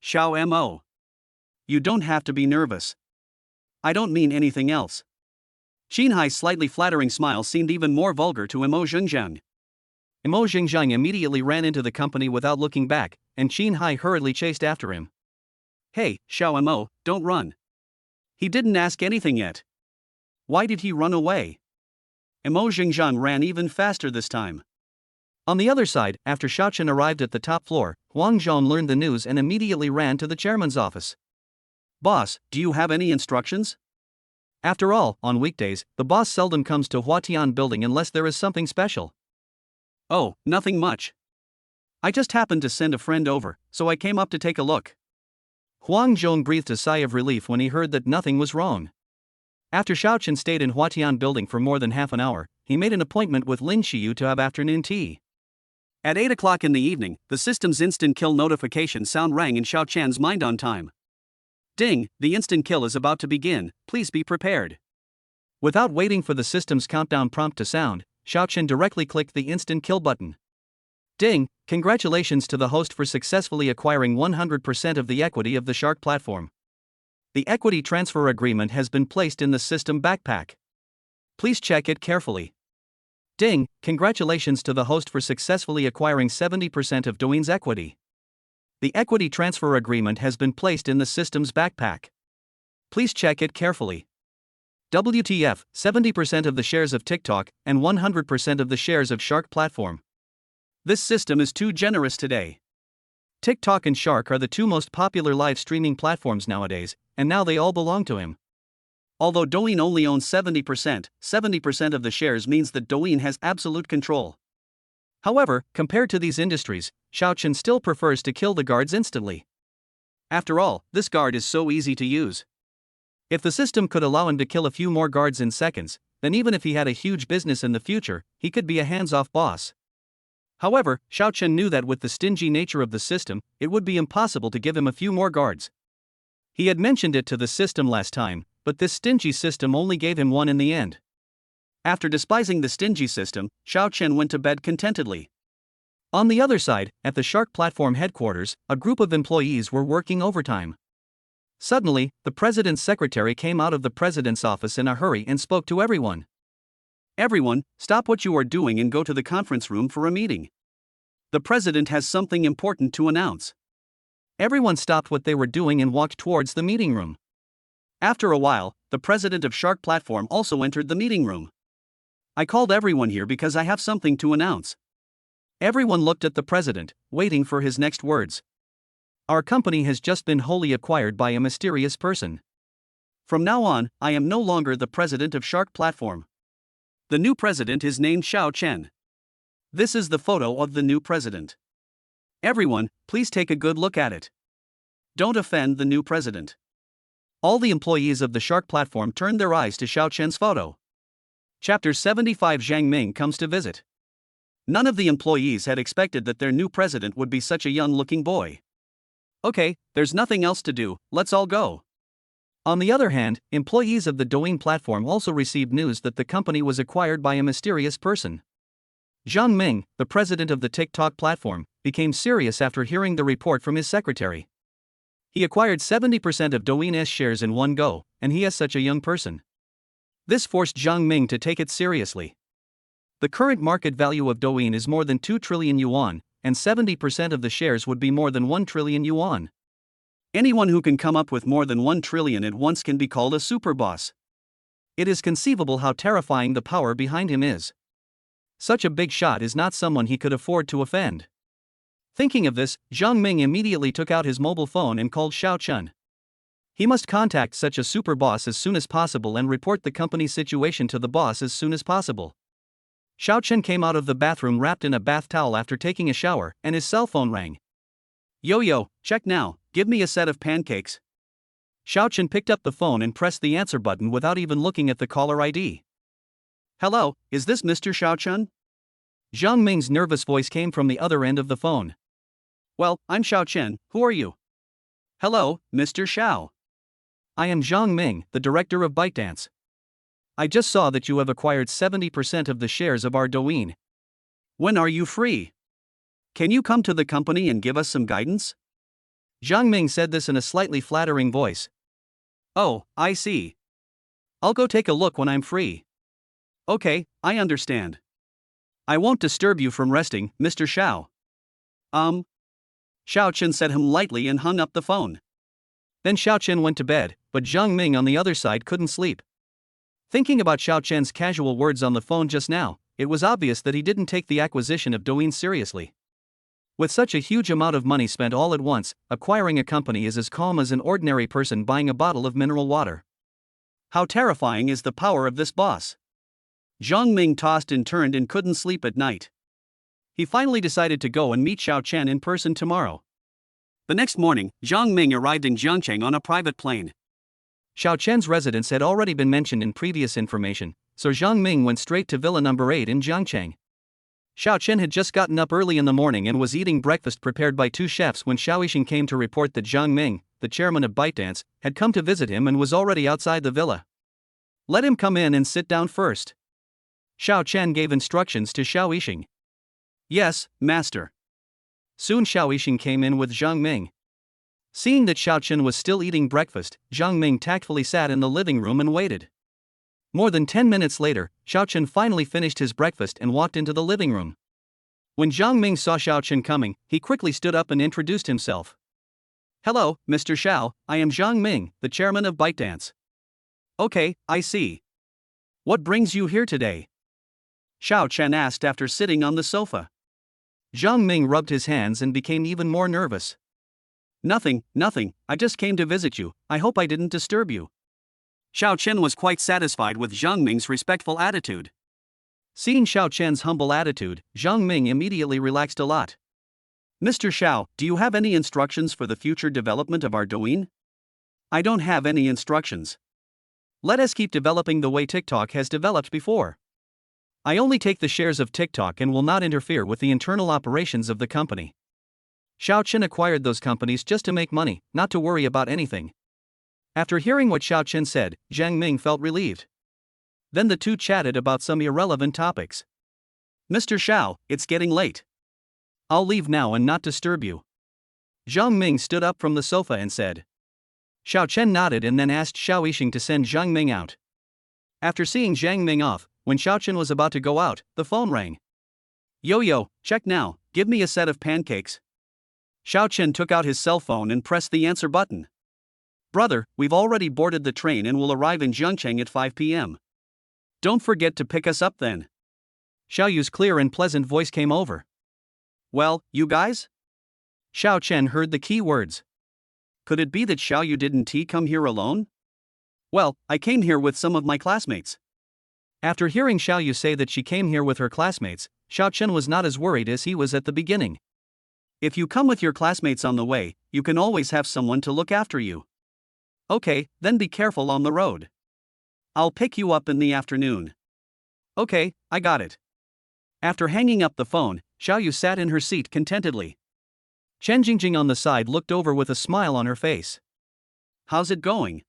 "Xiao Mo. You don't have to be nervous. I don't mean anything else." Qin Hai's slightly flattering smile seemed even more vulgar to Mo Zhengzheng. Mo Zhengzheng immediately ran into the company without looking back, and Qin Hai hurriedly chased after him. "Hey, Xiao Mo, don't run." He didn't ask anything yet. Why did he run away? Mo Zhengzheng ran even faster this time. On the other side, after Xiao Chen arrived at the top floor, Huang Zhong learned the news and immediately ran to the chairman's office. "Boss, do you have any instructions?" After all, on weekdays, the boss seldom comes to Huatian Building unless there is something special. "Oh, nothing much. I just happened to send a friend over, so I came up to take a look." Huang Zhong breathed a sigh of relief when he heard that nothing was wrong. After Xiao Chen stayed in Huatian Building for more than half an hour, he made an appointment with Lin Xiyu to have afternoon tea. At 8 o'clock in the evening, the system's instant kill notification sound rang in Xiao Chen's mind on time. "Ding, the instant kill is about to begin, please be prepared." Without waiting for the system's countdown prompt to sound, Xiao Chen directly clicked the instant kill button. "Ding, congratulations to the host for successfully acquiring 100% of the equity of the Shark platform. The equity transfer agreement has been placed in the system backpack. Please check it carefully." "Ding, congratulations to the host for successfully acquiring 70% of Douyin's equity. The equity transfer agreement has been placed in the system's backpack. Please check it carefully." WTF, 70% of the shares of TikTok and 100% of the shares of Shark platform. This system is too generous today. TikTok and Shark are the two most popular live streaming platforms nowadays, and now they all belong to him. Although Douyin only owns 70% of the shares means that Douyin has absolute control. However, compared to these industries, Xiao Chen still prefers to kill the guards instantly. After all, this guard is so easy to use. If the system could allow him to kill a few more guards in seconds, then even if he had a huge business in the future, he could be a hands-off boss. However, Xiao Chen knew that with the stingy nature of the system, it would be impossible to give him a few more guards. He had mentioned it to the system last time, but this stingy system only gave him one in the end. After despising the stingy system, Xiao Chen went to bed contentedly. On the other side, at the Shark platform headquarters, a group of employees were working overtime. Suddenly, the president's secretary came out of the president's office in a hurry and spoke to everyone. "Everyone, stop what you are doing and go to the conference room for a meeting. The president has something important to announce." Everyone stopped what they were doing and walked towards the meeting room. After a while, the president of Shark platform also entered the meeting room. "I called everyone here because I have something to announce." Everyone looked at the president, waiting for his next words. "Our company has just been wholly acquired by a mysterious person. From now on, I am no longer the president of Shark platform. The new president is named Xiao Chen. This is the photo of the new president. Everyone, please take a good look at it. Don't offend the new president." All the employees of the Shark platform turned their eyes to Xiao Chen's photo. Chapter 75. Zhang Ming comes to visit. None of the employees had expected that their new president would be such a young-looking boy. "Okay, there's nothing else to do, let's all go." On the other hand, employees of the Douyin platform also received news that the company was acquired by a mysterious person. Zhang Ming, the president of the TikTok platform, became serious after hearing the report from his secretary. He acquired 70% of Douyin shares in one go, and he is such a young person. This forced Jiang Ming to take it seriously. The current market value of Douyin is more than 2 trillion yuan, and 70% of the shares would be more than 1 trillion yuan. Anyone who can come up with more than 1 trillion at once can be called a super boss. It is conceivable how terrifying the power behind him is. Such a big shot is not someone he could afford to offend. Thinking of this, Jiang Ming immediately took out his mobile phone and called Xiao Chun. He must contact such a super boss as soon as possible and report the company's situation to the boss as soon as possible. Xiao Chun came out of the bathroom wrapped in a bath towel after taking a shower, and his cell phone rang. Yo, check now, give me a set of pancakes. Xiao Chun picked up the phone and pressed the answer button without even looking at the caller ID. Hello, is this Mr. Xiao Chun? Jiang Ming's nervous voice came from the other end of the phone. Well, I'm Xiao Chen, who are you? Hello, Mr. Xiao. I am Jiang Ming, the director of ByteDance. I just saw that you have acquired 70% of the shares of our Douyin. When are you free? Can you come to the company and give us some guidance? Jiang Ming said this in a slightly flattering voice. Oh, I see. I'll go take a look when I'm free. Okay, I understand. I won't disturb you from resting, Mr. Xiao. Xiao Chen said him lightly and hung up the phone. Then Xiao Chen went to bed, but Jiang Ming on the other side couldn't sleep. Thinking about Xiao Chen's casual words on the phone just now, it was obvious that he didn't take the acquisition of Douyin seriously. With such a huge amount of money spent all at once, acquiring a company is as calm as an ordinary person buying a bottle of mineral water. How terrifying is the power of this boss? Jiang Ming tossed and turned and couldn't sleep at night. He finally decided to go and meet Xiao Chen in person tomorrow. The next morning, Jiang Ming arrived in Jiangcheng on a private plane. Xiao Chen's residence had already been mentioned in previous information, so Jiang Ming went straight to Villa number 8 in Jiangcheng. Xiao Chen had just gotten up early in the morning and was eating breakfast prepared by two chefs when Xiao Yixing came to report that Jiang Ming, the chairman of ByteDance, had come to visit him and was already outside the villa. Let him come in and sit down first. Xiao Chen gave instructions to Xiao Yixing. Yes, master. Soon Xiao Yixing came in with Jiang Ming. Seeing that Xiao Chen was still eating breakfast, Jiang Ming tactfully sat in the living room and waited. More than 10 minutes later, Xiao Chen finally finished his breakfast and walked into the living room. When Jiang Ming saw Xiao Chen coming, he quickly stood up and introduced himself. Hello, Mr. Xiao, I am Jiang Ming, the chairman of ByteDance. Okay, I see. What brings you here today? Xiao Chen asked after sitting on the sofa. Jiang Ming rubbed his hands and became even more nervous. Nothing, I just came to visit you, I hope I didn't disturb you. Xiao Chen was quite satisfied with Jiang Ming's respectful attitude. Seeing Xiao Chen's humble attitude, Jiang Ming immediately relaxed a lot. Mr. Xiao, do you have any instructions for the future development of our Douyin? I don't have any instructions. Let us keep developing the way TikTok has developed before. I only take the shares of TikTok and will not interfere with the internal operations of the company. Xiao Chen acquired those companies just to make money, not to worry about anything. After hearing what Xiao Chen said, Jiang Ming felt relieved. Then the two chatted about some irrelevant topics. Mr. Xiao, it's getting late. I'll leave now and not disturb you. Jiang Ming stood up from the sofa and said. Xiao Chen nodded and then asked Xiao Yixing to send Jiang Ming out. After seeing Jiang Ming off, when Xiao Chen was about to go out, the phone rang. Yo, check now, give me a set of pancakes. Xiao Chen took out his cell phone and pressed the answer button. Brother, we've already boarded the train and will arrive in Jiangcheng at 5 p.m. Don't forget to pick us up then. Xiao Yu's clear and pleasant voice came over. Well, you guys? Xiao Chen heard the key words. Could it be that Xiao Yu didn't come here alone? Well, I came here with some of my classmates. After hearing Xiao Yu say that she came here with her classmates, Xiao Chen was not as worried as he was at the beginning. If you come with your classmates on the way, you can always have someone to look after you. Okay, then be careful on the road. I'll pick you up in the afternoon. Okay, I got it. After hanging up the phone, Xiao Yu sat in her seat contentedly. Chen Jingjing on the side looked over with a smile on her face. How's it going?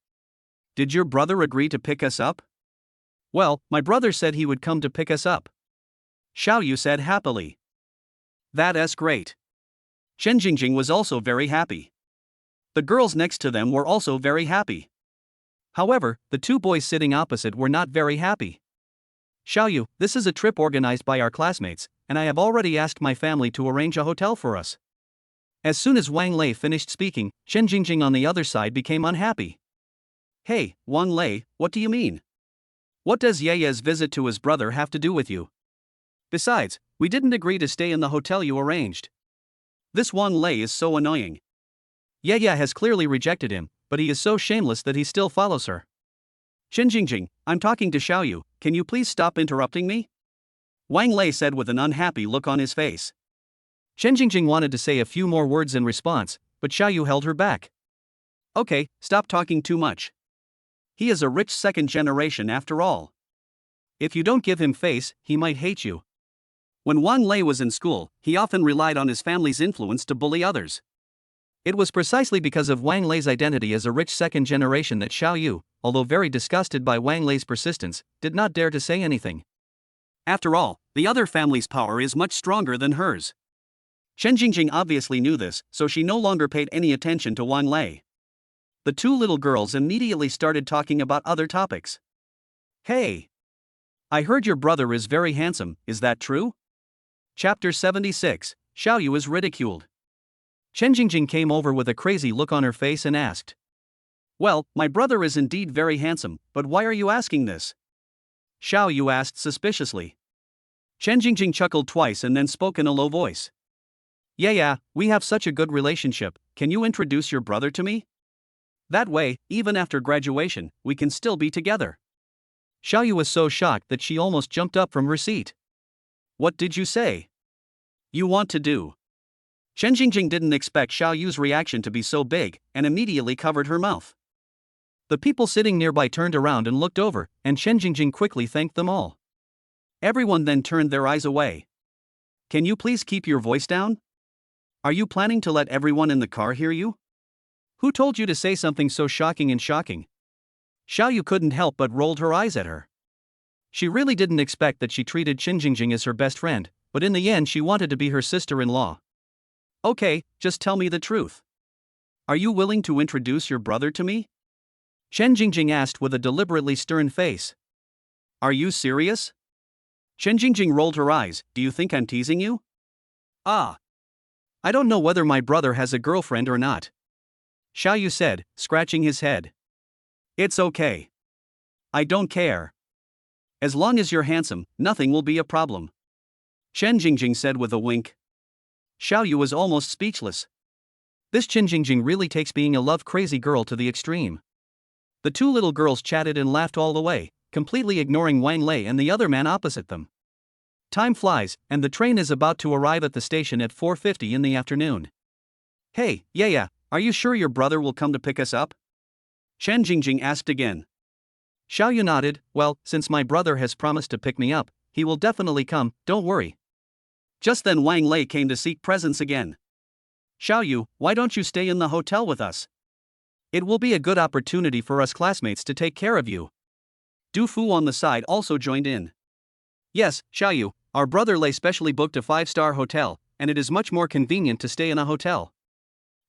Did your brother agree to pick us up? Well, my brother said he would come to pick us up. Xiao Yu said happily. That's great. Chen Jingjing was also very happy. The girls next to them were also very happy. However, the two boys sitting opposite were not very happy. Xiaoyu, this is a trip organized by our classmates, and I have already asked my family to arrange a hotel for us. As soon as Wang Lei finished speaking, Chen Jingjing on the other side became unhappy. Hey, Wang Lei, what do you mean? What does Yeye's visit to his brother have to do with you? Besides, we didn't agree to stay in the hotel you arranged. This Wang Lei is so annoying. Yeye has clearly rejected him, but he is so shameless that he still follows her. Chen Jingjing, I'm talking to Xiaoyu, can you please stop interrupting me? Wang Lei said with an unhappy look on his face. Chen Jingjing wanted to say a few more words in response, but Xiaoyu held her back. Okay, stop talking too much. He is a rich second generation after all. If you don't give him face, he might hate you. When Wang Lei was in school, he often relied on his family's influence to bully others. It was precisely because of Wang Lei's identity as a rich second generation that Xiaoyu, although very disgusted by Wang Lei's persistence, did not dare to say anything. After all, the other family's power is much stronger than hers. Chen Jingjing obviously knew this, so she no longer paid any attention to Wang Lei. The two little girls immediately started talking about other topics. Hey! I heard your brother is very handsome, is that true? Chapter 76, Xiaoyu is ridiculed. Chen Jingjing came over with a crazy look on her face and asked. Well, my brother is indeed very handsome, but why are you asking this? Xiaoyu asked suspiciously. Chen Jingjing chuckled twice and then spoke in a low voice. Yeah, we have such a good relationship, can you introduce your brother to me? That way, even after graduation, we can still be together. Xiaoyu was so shocked that she almost jumped up from her seat. What did you say? You want to do? Chen Jingjing didn't expect Xiaoyu's reaction to be so big, and immediately covered her mouth. The people sitting nearby turned around and looked over, and Chen Jingjing quickly thanked them all. Everyone then turned their eyes away. Can you please keep your voice down? Are you planning to let everyone in the car hear you? Who told you to say something so shocking and shocking? Xiaoyu couldn't help but rolled her eyes at her. She really didn't expect that she treated Chen Jingjing as her best friend, but in the end she wanted to be her sister-in-law. Okay, just tell me the truth. Are you willing to introduce your brother to me? Chen Jingjing asked with a deliberately stern face. Are you serious? Chen Jingjing rolled her eyes, do you think I'm teasing you? Ah. I don't know whether my brother has a girlfriend or not. Xiaoyu said, scratching his head. It's okay. I don't care. As long as you're handsome, nothing will be a problem. Chen Jingjing said with a wink. Xiaoyu was almost speechless. This Chen Jingjing really takes being a love-crazy girl to the extreme. The two little girls chatted and laughed all the way, completely ignoring Wang Lei and the other man opposite them. Time flies, and the train is about to arrive at the station at 4:50 in the afternoon. Hey, yeah, are you sure your brother will come to pick us up? Chen Jingjing asked again. Xiaoyu nodded, well, since my brother has promised to pick me up, he will definitely come, don't worry. Just then Wang Lei came to seek presents again. Xiaoyu, why don't you stay in the hotel with us? It will be a good opportunity for us classmates to take care of you. Du Fu on the side also joined in. Yes, Xiaoyu, our brother Lei specially booked a 5-star hotel, and it is much more convenient to stay in a hotel.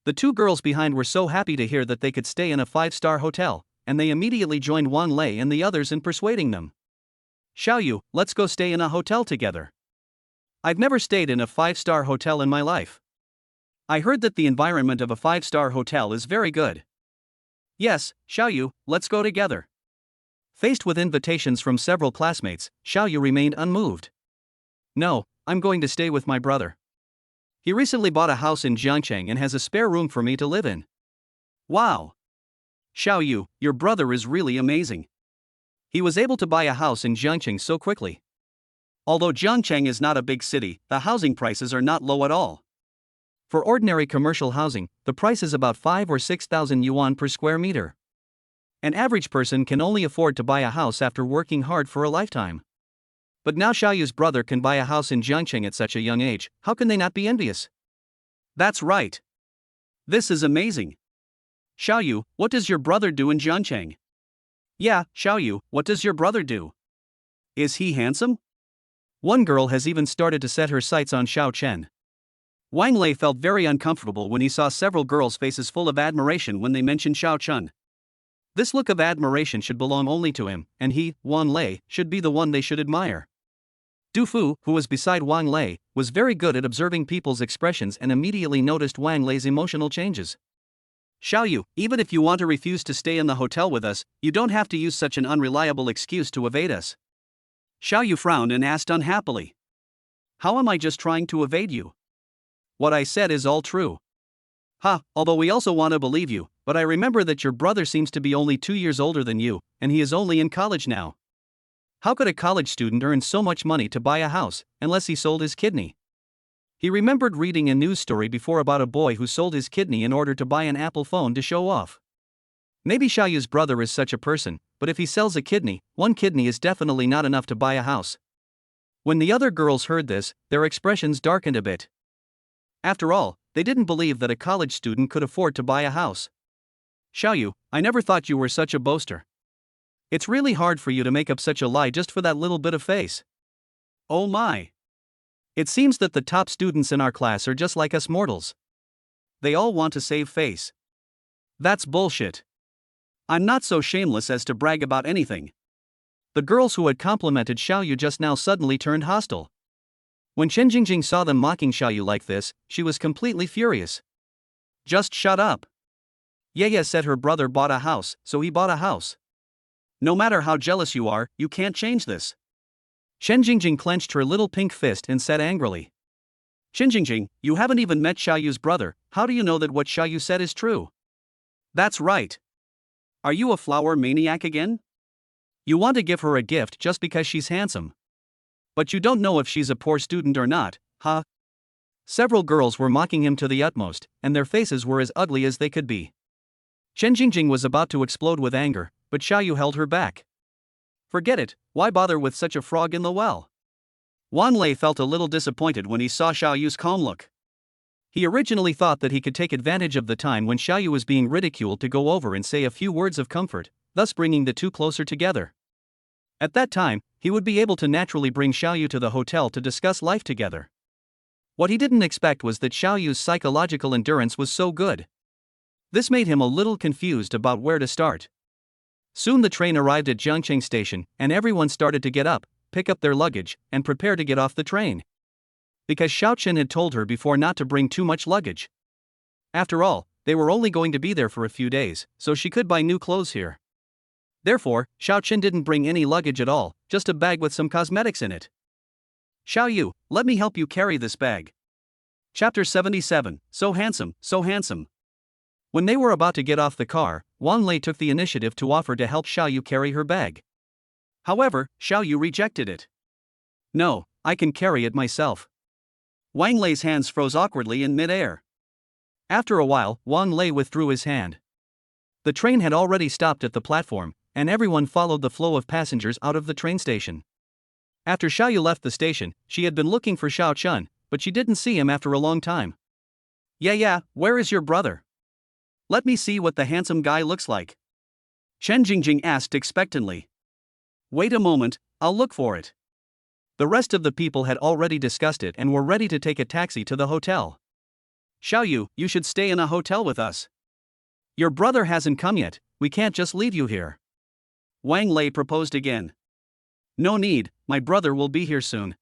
The two girls behind were so happy to hear that they could stay in a 5-star hotel, and they immediately joined Wang Lei and the others in persuading them. Xiaoyu, let's go stay in a hotel together. I've never stayed in a 5-star hotel in my life. I heard that the environment of a 5-star hotel is very good. Yes, Xiaoyu, let's go together. Faced with invitations from several classmates, Xiaoyu remained unmoved. No, I'm going to stay with my brother. He recently bought a house in Jiangcheng and has a spare room for me to live in. Wow! Xiaoyu, your brother is really amazing. He was able to buy a house in Jiangcheng so quickly. Although Jiangcheng is not a big city, the housing prices are not low at all. For ordinary commercial housing, the price is about 5 or 6,000 yuan per square meter. An average person can only afford to buy a house after working hard for a lifetime. But now Xiaoyu's brother can buy a house in Jiangcheng at such a young age, how can they not be envious? That's right. This is amazing. Xiaoyu, what does your brother do in Jiangcheng? Yeah, Xiaoyu, what does your brother do? Is he handsome? One girl has even started to set her sights on Xiao Chen. Wang Lei felt very uncomfortable when he saw several girls' faces full of admiration when they mentioned Xiao Chun. This look of admiration should belong only to him, and he, Wang Lei, should be the one they should admire. Du Fu, who was beside Wang Lei, was very good at observing people's expressions and immediately noticed Wang Lei's emotional changes. Xiao Yu, even if you want to refuse to stay in the hotel with us, you don't have to use such an unreliable excuse to evade us. Xiao Yu frowned and asked unhappily. How am I just trying to evade you? What I said is all true. Although we also want to believe you, but I remember that your brother seems to be only 2 years older than you, and he is only in college now. How could a college student earn so much money to buy a house, unless he sold his kidney? He remembered reading a news story before about a boy who sold his kidney in order to buy an Apple phone to show off. Maybe Xiao Yu's brother is such a person, but if he sells a kidney, one kidney is definitely not enough to buy a house. When the other girls heard this, their expressions darkened a bit. After all, they didn't believe that a college student could afford to buy a house. Xiao Yu, I never thought you were such a boaster. It's really hard for you to make up such a lie just for that little bit of face. Oh my. It seems that the top students in our class are just like us mortals. They all want to save face. That's bullshit. I'm not so shameless as to brag about anything. The girls who had complimented Xiao Yu just now suddenly turned hostile. When Chen Jingjing saw them mocking Xiao Yu like this, she was completely furious. Just shut up. Ye said her brother bought a house, so he bought a house. No matter how jealous you are, you can't change this. Chen Jingjing clenched her little pink fist and said angrily. Chen Jingjing, you haven't even met Xiao Yu's brother, how do you know that what Xiao Yu said is true? That's right. Are you a flower maniac again? You want to give her a gift just because she's handsome. But you don't know if she's a poor student or not, huh? Several girls were mocking him to the utmost, and their faces were as ugly as they could be. Chen Jingjing was about to explode with anger, but Xiao Yu held her back. Forget it, why bother with such a frog in the well? Wang Lei felt a little disappointed when he saw Xiao Yu's calm look. He originally thought that he could take advantage of the time when Xiao Yu was being ridiculed to go over and say a few words of comfort, thus bringing the two closer together. At that time, he would be able to naturally bring Xiao Yu to the hotel to discuss life together. What he didn't expect was that Xiao Yu's psychological endurance was so good. This made him a little confused about where to start. Soon the train arrived at Jiangcheng Station, and everyone started to get up, pick up their luggage, and prepare to get off the train. Because Xiao Chen had told her before not to bring too much luggage. After all, they were only going to be there for a few days, so she could buy new clothes here. Therefore, Xiao Chen didn't bring any luggage at all, just a bag with some cosmetics in it. Xiao Yu, let me help you carry this bag. Chapter 77, So Handsome, So Handsome. When they were about to get off the car, Wang Lei took the initiative to offer to help Xiao Yu carry her bag. However, Xiao Yu rejected it. No, I can carry it myself. Wang Lei's hands froze awkwardly in mid-air. After a while, Wang Lei withdrew his hand. The train had already stopped at the platform, and everyone followed the flow of passengers out of the train station. After Xiao Yu left the station, she had been looking for Xiao Chun, but she didn't see him after a long time. Yeah, where is your brother? Let me see what the handsome guy looks like. Chen Jingjing asked expectantly. Wait a moment, I'll look for it. The rest of the people had already discussed it and were ready to take a taxi to the hotel. Xiao Yu, you should stay in a hotel with us. Your brother hasn't come yet, we can't just leave you here. Wang Lei proposed again. No need, my brother will be here soon.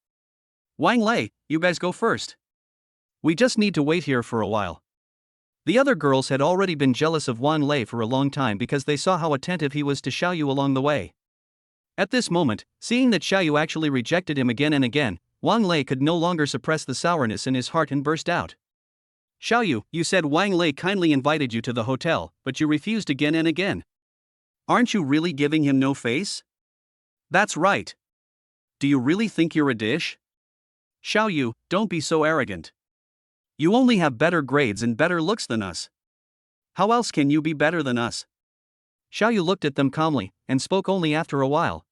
Wang Lei, you guys go first. We just need to wait here for a while. The other girls had already been jealous of Wang Lei for a long time because they saw how attentive he was to Xiao Yu along the way. At this moment, seeing that Xiao Yu actually rejected him again and again, Wang Lei could no longer suppress the sourness in his heart and burst out. Xiao Yu, you said Wang Lei kindly invited you to the hotel, but you refused again and again. Aren't you really giving him no face? That's right. Do you really think you're a dish? Xiao Yu, don't be so arrogant. You only have better grades and better looks than us. How else can you be better than us? Xiao Yu looked at them calmly, and spoke only after a while.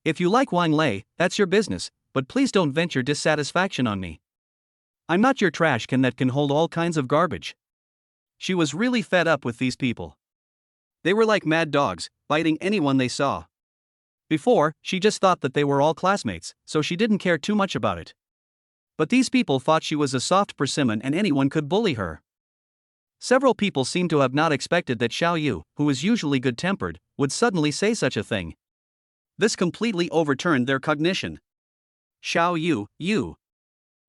If you like Wang Lei, that's your business, but please don't vent your dissatisfaction on me. I'm not your trash can that can hold all kinds of garbage. She was really fed up with these people. They were like mad dogs, biting anyone they saw. Before, she just thought that they were all classmates, so she didn't care too much about it. But these people thought she was a soft persimmon and anyone could bully her. Several people seemed to have not expected that Xiao Yu, who was usually good-tempered, would suddenly say such a thing. This completely overturned their cognition. Xiao Yu, you.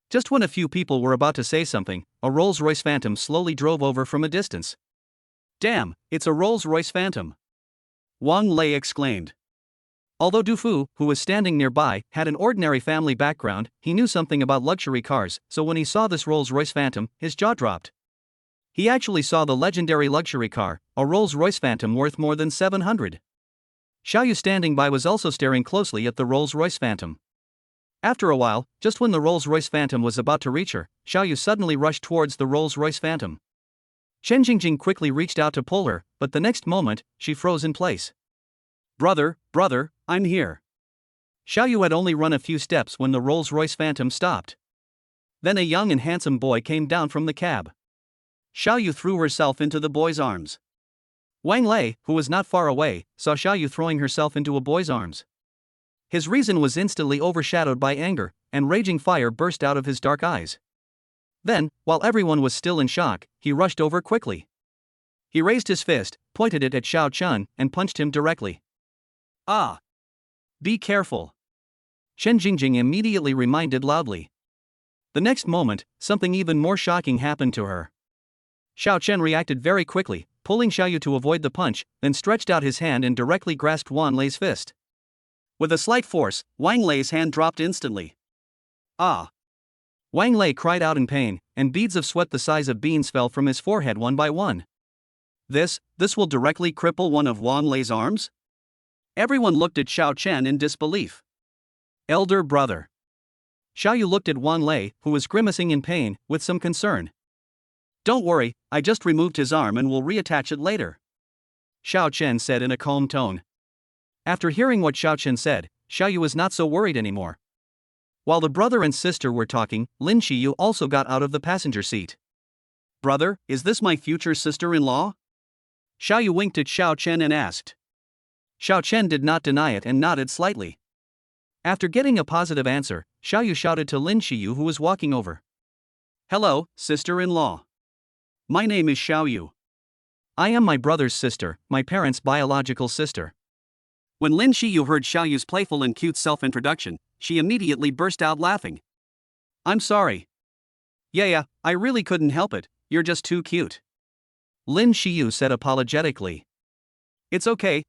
Just when a few people were about to say something, a Rolls-Royce Phantom slowly drove over from a distance. Damn, it's a Rolls-Royce Phantom! Wang Lei exclaimed. Although Du Fu, who was standing nearby, had an ordinary family background, he knew something about luxury cars, so when he saw this Rolls-Royce Phantom, his jaw dropped. He actually saw the legendary luxury car, a Rolls-Royce Phantom worth more than 700. Xiao Yu standing by was also staring closely at the Rolls-Royce Phantom. After a while, just when the Rolls-Royce Phantom was about to reach her, Xiao Yu suddenly rushed towards the Rolls-Royce Phantom. Chen Jingjing quickly reached out to pull her, but the next moment, she froze in place. Brother, I'm here. Xiao Yu had only run a few steps when the Rolls-Royce Phantom stopped. Then a young and handsome boy came down from the cab. Xiao Yu threw herself into the boy's arms. Wang Lei, who was not far away, saw Xiao Yu throwing herself into a boy's arms. His reason was instantly overshadowed by anger, and raging fire burst out of his dark eyes. Then, while everyone was still in shock, he rushed over quickly. He raised his fist, pointed it at Xiao Chun, and punched him directly. Ah! Be careful! Chen Jingjing immediately reminded loudly. The next moment, something even more shocking happened to her. Xiao Chen reacted very quickly, pulling Xiao Yu to avoid the punch, then stretched out his hand and directly grasped Wang Lei's fist. With a slight force, Wang Lei's hand dropped instantly. Ah! Wang Lei cried out in pain, and beads of sweat the size of beans fell from his forehead one by one. This will directly cripple one of Wang Lei's arms? Everyone looked at Xiao Chen in disbelief. Elder brother. Xiao Yu looked at Wang Lei, who was grimacing in pain, with some concern. Don't worry, I just removed his arm and will reattach it later. Xiao Chen said in a calm tone. After hearing what Xiao Chen said, Xiao Yu was not so worried anymore. While the brother and sister were talking, Lin Shiyu also got out of the passenger seat. Brother, is this my future sister-in-law? Xiao Yu winked at Xiao Chen and asked. Xiao Chen did not deny it and nodded slightly. After getting a positive answer, Xiao Yu shouted to Lin Shiyu, who was walking over. Hello, sister-in-law. My name is Xiao Yu. I am my brother's sister, my parents' biological sister. When Lin Shiyu heard Xiao Yu's playful and cute self-introduction, she immediately burst out laughing. I'm sorry. Yeah, I really couldn't help it, you're just too cute. Lin Shiyu said apologetically. It's okay.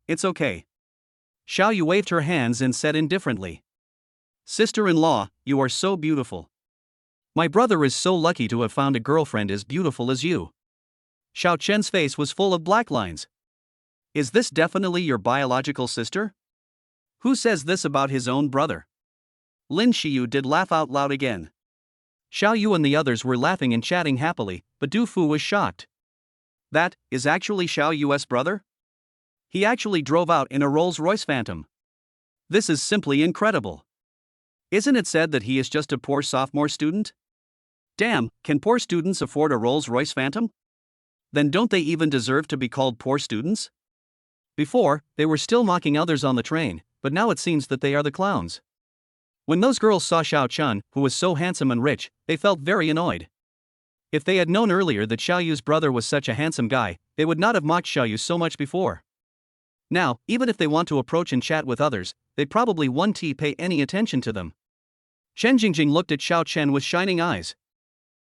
Xiao Yu waved her hands and said indifferently. Sister-in-law, you are so beautiful. My brother is so lucky to have found a girlfriend as beautiful as you. Xiao Chen's face was full of black lines. Is this definitely your biological sister? Who says this about his own brother? Lin Shiyu did laugh out loud again. Xiao Yu and the others were laughing and chatting happily, but Du Fu was shocked. That is actually Xiao Yu's brother? He actually drove out in a Rolls-Royce Phantom. This is simply incredible. Isn't it said that he is just a poor sophomore student? Damn, can poor students afford a Rolls-Royce Phantom? Then don't they even deserve to be called poor students? Before, they were still mocking others on the train, but now it seems that they are the clowns. When those girls saw Xiao Chun, who was so handsome and rich, they felt very annoyed. If they had known earlier that Xiao Yu's brother was such a handsome guy, they would not have mocked Xiao Yu so much before. Now, even if they want to approach and chat with others, they probably won't pay any attention to them. Chen Jingjing looked at Xiao Chen with shining eyes.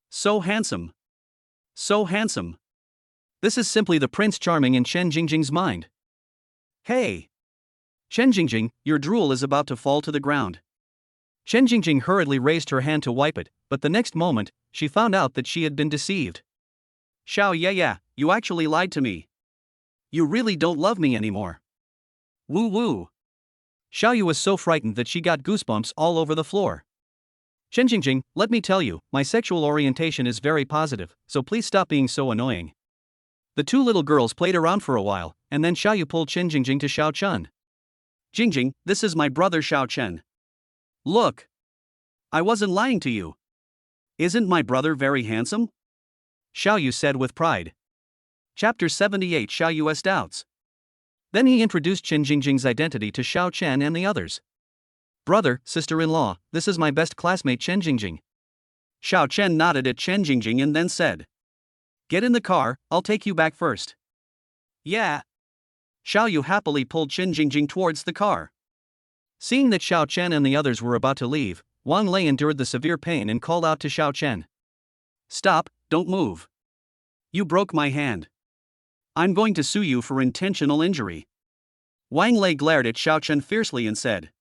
So handsome. This is simply the Prince Charming in Chen Jingjing's mind. Hey! Chen Jingjing, your drool is about to fall to the ground. Chen Jingjing hurriedly raised her hand to wipe it, but the next moment, she found out that she had been deceived. Xiao, yeah, you actually lied to me. You really don't love me anymore. Woo. Xiao Yu was so frightened that she got goosebumps all over the floor. Chen Jingjing, let me tell you, my sexual orientation is very positive, so please stop being so annoying. The two little girls played around for a while, and then Xiao Yu pulled Chen Jingjing to Xiao Chun. Jingjing, this is my brother Xiao Chen. Look. I wasn't lying to you. Isn't my brother very handsome? Xiao Yu said with pride. Chapter 78 Xiao Yu's Doubts. Then he introduced Chen Jingjing's identity to Xiao Chen and the others. Brother, sister-in-law, this is my best classmate Chen Jingjing. Xiao Chen nodded at Chen Jingjing and then said, "Get in the car, I'll take you back first." "Yeah." Xiao Yu happily pulled Chen Jingjing towards the car. Seeing that Xiao Chen and the others were about to leave, Wang Lei endured the severe pain and called out to Xiao Chen, "Stop, don't move. You broke my hand. I'm going to sue you for intentional injury." Wang Lei glared at Xiao Chen fiercely and said,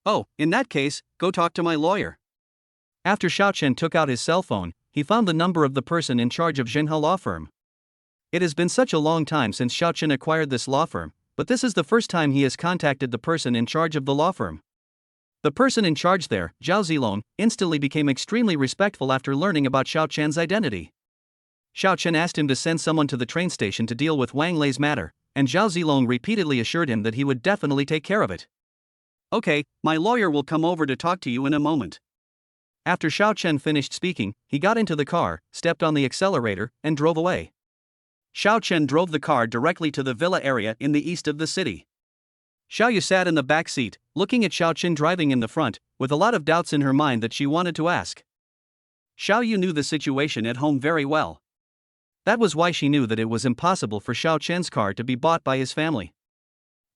"Oh, in that case, go talk to my lawyer." After Xiao Chen took out his cell phone, he found the number of the person in charge of Zhenhe Law Firm. It has been such a long time since Xiao Chen acquired this law firm, but this is the first time he has contacted the person in charge of the law firm. The person in charge there, Zhao Zilong, instantly became extremely respectful after learning about Xiao Chen's identity. Xiao Chen asked him to send someone to the train station to deal with Wang Lei's matter, and Zhao Zilong repeatedly assured him that he would definitely take care of it. "Okay, my lawyer will come over to talk to you in a moment." After Xiao Chen finished speaking, he got into the car, stepped on the accelerator, and drove away. Xiao Chen drove the car directly to the villa area in the east of the city. Xiao Yu sat in the back seat, looking at Xiao Chen driving in the front, with a lot of doubts in her mind that she wanted to ask. Xiao Yu knew the situation at home very well. That was why she knew that it was impossible for Xiao Chen's car to be bought by his family.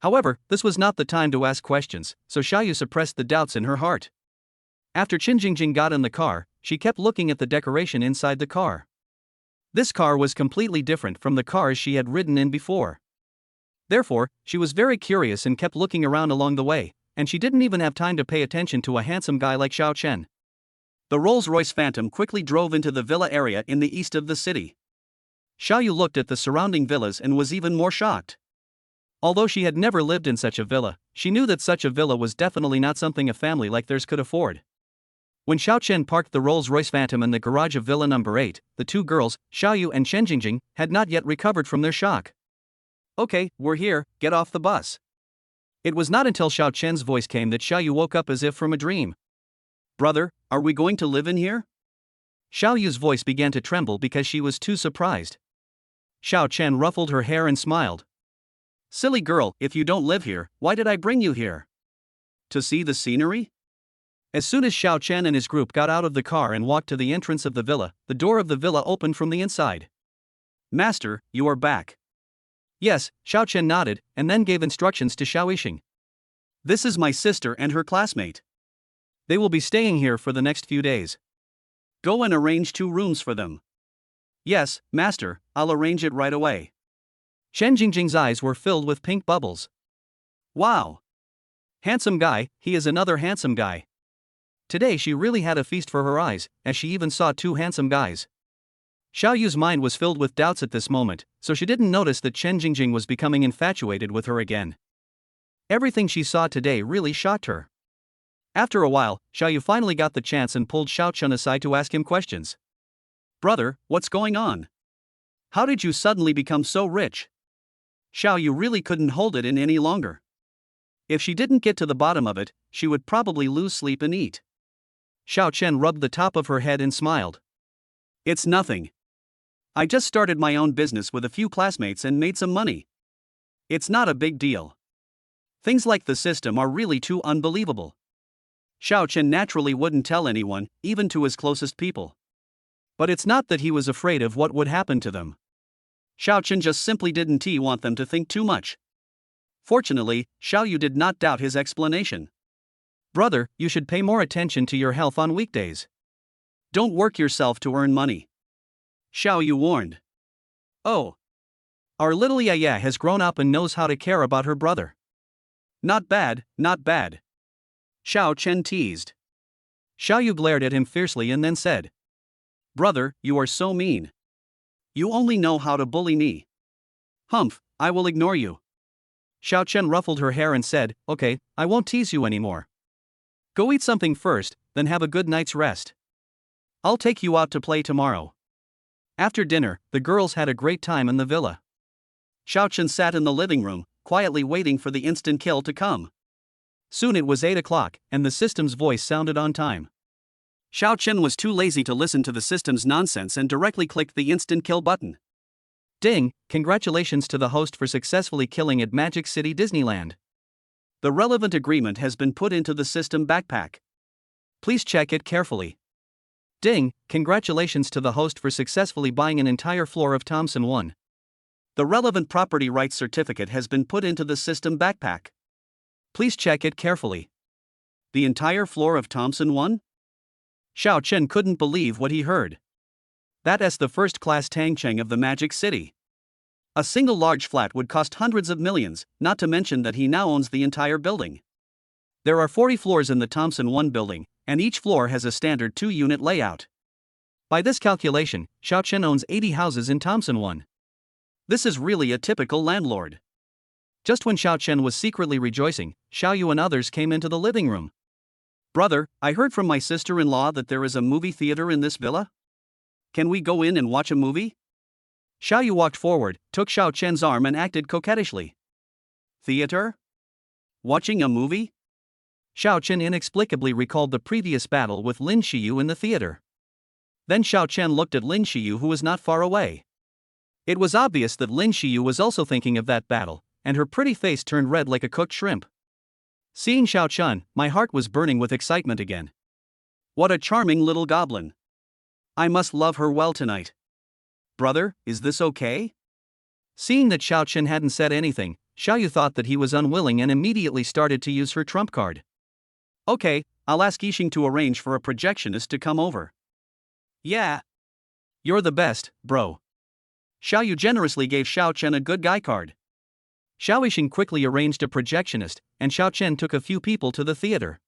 However, this was not the time to ask questions, so Xiao Yu suppressed the doubts in her heart. After Chen Jingjing got in the car, she kept looking at the decoration inside the car. This car was completely different from the cars she had ridden in before. Therefore, she was very curious and kept looking around along the way, and she didn't even have time to pay attention to a handsome guy like Xiao Chen. The Rolls-Royce Phantom quickly drove into the villa area in the east of the city. Xiao Yu looked at the surrounding villas and was even more shocked. Although she had never lived in such a villa, she knew that such a villa was definitely not something a family like theirs could afford. When Xiao Chen parked the Rolls-Royce Phantom in the garage of Villa number 8, the two girls, Xiao Yu and Chen Jingjing, had not yet recovered from their shock. "Okay, we're here, get off the bus." It was not until Xiao Chen's voice came that Xiao Yu woke up as if from a dream. "Brother, are we going to live in here?" Xiao Yu's voice began to tremble because she was too surprised. Xiao Chen ruffled her hair and smiled. "Silly girl, if you don't live here, why did I bring you here? To see the scenery?" As soon as Xiao Chen and his group got out of the car and walked to the entrance of the villa, the door of the villa opened from the inside. "Master, you are back." Yes, Xiao Chen nodded, and then gave instructions to Xiao Yixing. "This is my sister and her classmate. They will be staying here for the next few days. Go and arrange 2 rooms for them." "Yes, master, I'll arrange it right away." Chen Jingjing's eyes were filled with pink bubbles. "Wow! Handsome guy, he is another handsome guy." Today she really had a feast for her eyes, as she even saw 2 handsome guys. Xiao Yu's mind was filled with doubts at this moment, so she didn't notice that Chen Jingjing was becoming infatuated with her again. Everything she saw today really shocked her. After a while, Xiao Yu finally got the chance and pulled Xiao Chen aside to ask him questions. "Brother, what's going on? How did you suddenly become so rich?" Xiao Yu really couldn't hold it in any longer. If she didn't get to the bottom of it, she would probably lose sleep and eat. Xiao Chen rubbed the top of her head and smiled. "It's nothing. I just started my own business with a few classmates and made some money. It's not a big deal. Things like the system are really too unbelievable." Xiao Chen naturally wouldn't tell anyone, even to his closest people. But it's not that he was afraid of what would happen to them. Xiao Chen just simply didn't want them to think too much. Fortunately, Xiao Yu did not doubt his explanation. "Brother, you should pay more attention to your health on weekdays. Don't work yourself to earn money," Xiao Yu warned. "Oh. Our little Yaya has grown up and knows how to care about her brother." Not bad, not bad," Xiao Chen teased. Xiao Yu glared at him fiercely and then said, "Brother, you are so mean. You only know how to bully me." "Humph, I will ignore you." Xiao Chen ruffled her hair and said, "Okay, I won't tease you anymore. Go eat something first, then have a good night's rest. I'll take you out to play tomorrow." After dinner, the girls had a great time in the villa. Xiao Chen sat in the living room, quietly waiting for the instant kill to come. Soon it was 8 o'clock, and the system's voice sounded on time. Xiao Chen was too lazy to listen to the system's nonsense and directly clicked the instant kill button. Ding, congratulations to the host for successfully killing at Magic City Disneyland. The relevant agreement has been put into the system backpack. Please check it carefully. Ding, congratulations to the host for successfully buying an entire floor of Thompson 1. The relevant property rights certificate has been put into the system backpack. Please check it carefully. The entire floor of Thompson 1? Xiao Chen couldn't believe what he heard. That is the first-class Tangcheng of the Magic City. A single large flat would cost hundreds of millions, not to mention that he now owns the entire building. There are 40 floors in the Thompson 1 building, and each floor has a standard 2-unit layout. By this calculation, Xiao Chen owns 80 houses in Thompson 1. This is really a typical landlord. Just when Xiao Chen was secretly rejoicing, Xiao Yu and others came into the living room. Brother, I heard from my sister-in-law that there is a movie theater in this villa. Can we go in and watch a movie? Xiao Yu walked forward, took Xiao Chen's arm and acted coquettishly. Theater? Watching a movie? Xiao Chen inexplicably recalled the previous battle with Lin Xiyu in the theater. Then Xiao Chen looked at Lin Xiyu, who was not far away. It was obvious that Lin Xiyu was also thinking of that battle, and her pretty face turned red like a cooked shrimp. Seeing Xiao Chen, my heart was burning with excitement again. What a charming little goblin. I must love her well tonight. Brother, is this okay? Seeing that Xiao Chen hadn't said anything, Xiao Yu thought that he was unwilling and immediately started to use her trump card. Okay, I'll ask Yixing to arrange for a projectionist to come over. Yeah. You're the best, bro. Xiao Yu generously gave Xiao Chen a good guy card. Xiao Yixing quickly arranged a projectionist, and Xiao Chen took a few people to the theater.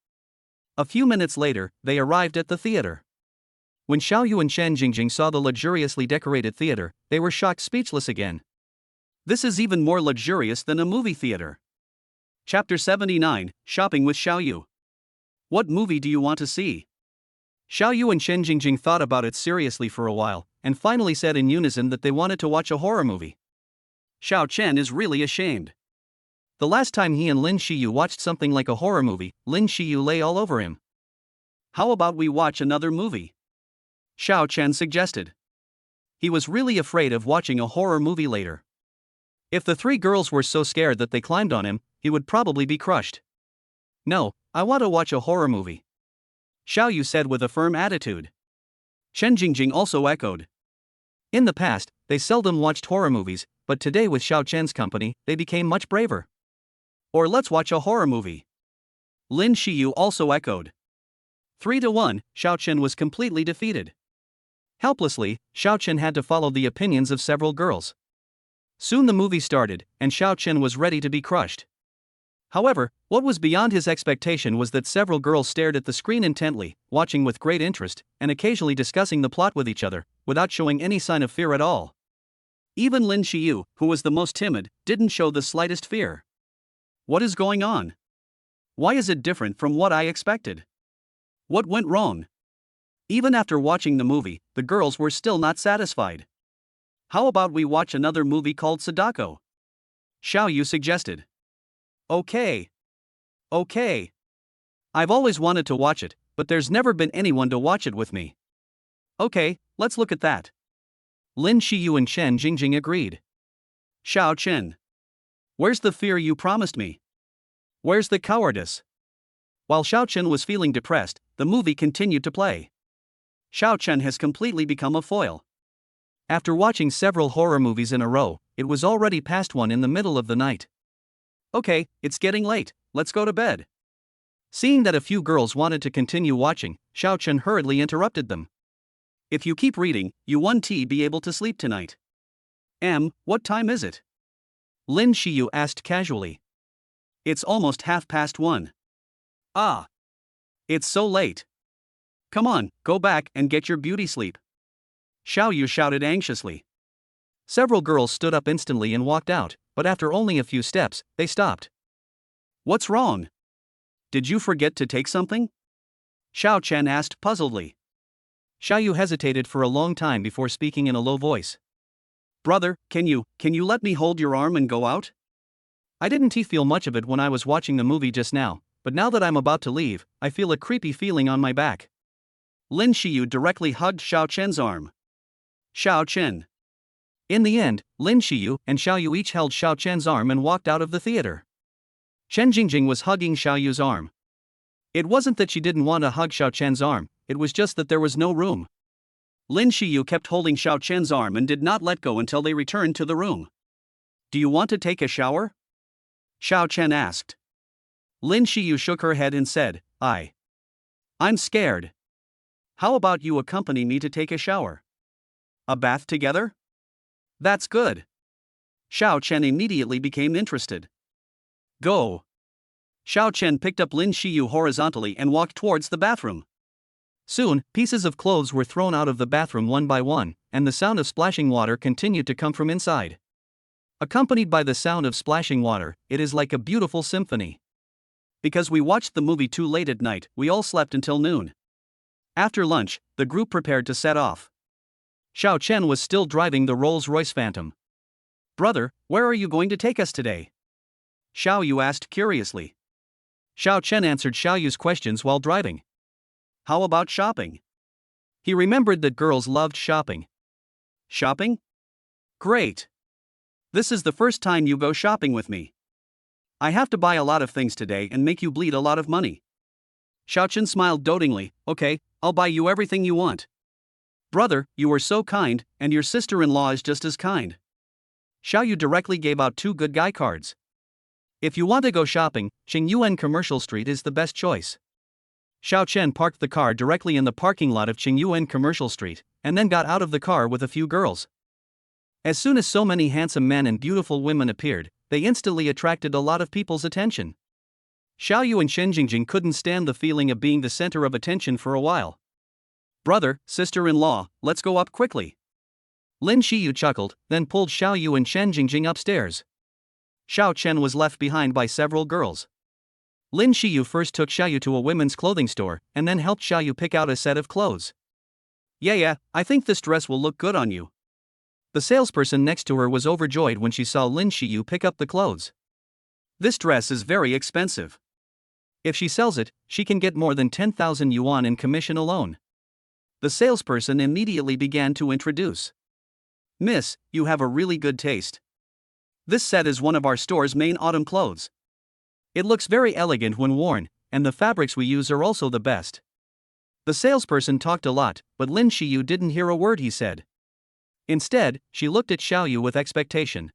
A few minutes later, they arrived at the theater. When Xiao Yu and Chen Jingjing saw the luxuriously decorated theater, they were shocked speechless again. This is even more luxurious than a movie theater. Chapter 79, Shopping with Xiao Yu. What movie do you want to see? Xiao Yu and Chen Jingjing thought about it seriously for a while, and finally said in unison that they wanted to watch a horror movie. Xiao Chen is really ashamed. The last time he and Lin Xiyu watched something like a horror movie, Lin Xiyu lay all over him. How about we watch another movie? Xiao Chen suggested. He was really afraid of watching a horror movie later. If the three girls were so scared that they climbed on him, he would probably be crushed. No, I want to watch a horror movie. Xiao Yu said with a firm attitude. Chen Jingjing also echoed. In the past, they seldom watched horror movies, but today with Xiao Chen's company, they became much braver. Or let's watch a horror movie. Lin Xiyu also echoed. 3-1, Xiao Chen was completely defeated. Helplessly, Xiao Chen had to follow the opinions of several girls. Soon the movie started, and Xiao Chen was ready to be crushed. However, what was beyond his expectation was that several girls stared at the screen intently, watching with great interest, and occasionally discussing the plot with each other, without showing any sign of fear at all. Even Lin Xiyu, who was the most timid, didn't show the slightest fear. What is going on? Why is it different from what I expected? What went wrong? Even after watching the movie, the girls were still not satisfied. How about we watch another movie called Sadako? Xiao Yu suggested. Okay. I've always wanted to watch it, but there's never been anyone to watch it with me. Okay, let's look at that. Lin Xiyu and Chen Jingjing agreed. Xiao Chen. Where's the fear you promised me? Where's the cowardice? While Xiao Chen was feeling depressed, the movie continued to play. Xiao Chen has completely become a foil. After watching several horror movies in a row, it was already past 1 in the middle of the night. Okay, it's getting late, let's go to bed. Seeing that a few girls wanted to continue watching, Xiao Chen hurriedly interrupted them. If you keep reading, you won't be able to sleep tonight. What time is it? Lin Xiyu asked casually. It's almost 1:30. Ah. It's so late. Come on, go back and get your beauty sleep. Xiao Yu shouted anxiously. Several girls stood up instantly and walked out, but after only a few steps, they stopped. What's wrong? Did you forget to take something? Xiao Chen asked puzzledly. Xiao Yu hesitated for a long time before speaking in a low voice. Brother, can you let me hold your arm and go out? I didn't feel much of it when I was watching the movie just now, but now that I'm about to leave, I feel a creepy feeling on my back. Lin Xiyu directly hugged Xiao Chen's arm. Xiao Chen. In the end, Lin Xiyu and Xiao Yu each held Xiao Chen's arm and walked out of the theater. Chen Jingjing was hugging Xiao Yu's arm. It wasn't that she didn't want to hug Xiao Chen's arm, it was just that there was no room. Lin Xiyu kept holding Xiao Chen's arm and did not let go until they returned to the room. Do you want to take a shower? Xiao Chen asked. Lin Xiyu shook her head and said, I'm scared. How about you accompany me to take a shower? A bath together? That's good. Xiao Chen immediately became interested. Go. Xiao Chen picked up Lin Xiyu horizontally and walked towards the bathroom. Soon, pieces of clothes were thrown out of the bathroom one by one, and the sound of splashing water continued to come from inside. Accompanied by the sound of splashing water, it is like a beautiful symphony. Because we watched the movie too late at night, we all slept until noon. After lunch, the group prepared to set off. Xiao Chen was still driving the Rolls-Royce Phantom. Brother, where are you going to take us today? Xiao Yu asked curiously. Xiao Chen answered Xiao Yu's questions while driving. How about shopping? He remembered that girls loved shopping. Shopping? Great. This is the first time you go shopping with me. I have to buy a lot of things today and make you bleed a lot of money. Xiao Chen smiled dotingly. Okay, I'll buy you everything you want. Brother, you are so kind, and your sister-in-law is just as kind. Xiao Yu directly gave out 2 good guy cards. If you want to go shopping, Qingyuan Commercial Street is the best choice. Xiao Chen parked the car directly in the parking lot of Qingyuan Commercial Street, and then got out of the car with a few girls. As soon as so many handsome men and beautiful women appeared, they instantly attracted a lot of people's attention. Xiao Yu and Shen Jingjing couldn't stand the feeling of being the center of attention for a while. Brother, sister-in-law, let's go up quickly. Lin Xiyu chuckled, then pulled Xiao Yu and Shen Jingjing upstairs. Xiao Chen was left behind by several girls. Lin Xiyu first took Xiao Yu to a women's clothing store, and then helped Xiao Yu pick out a set of clothes. Yeah, I think this dress will look good on you. The salesperson next to her was overjoyed when she saw Lin Xiyu pick up the clothes. This dress is very expensive. If she sells it, she can get more than 10,000 yuan in commission alone. The salesperson immediately began to introduce. Miss, you have a really good taste. This set is one of our store's main autumn clothes. It looks very elegant when worn, and the fabrics we use are also the best. The salesperson talked a lot, but Lin Xiyu didn't hear a word he said. Instead, she looked at Xiao Yu with expectation.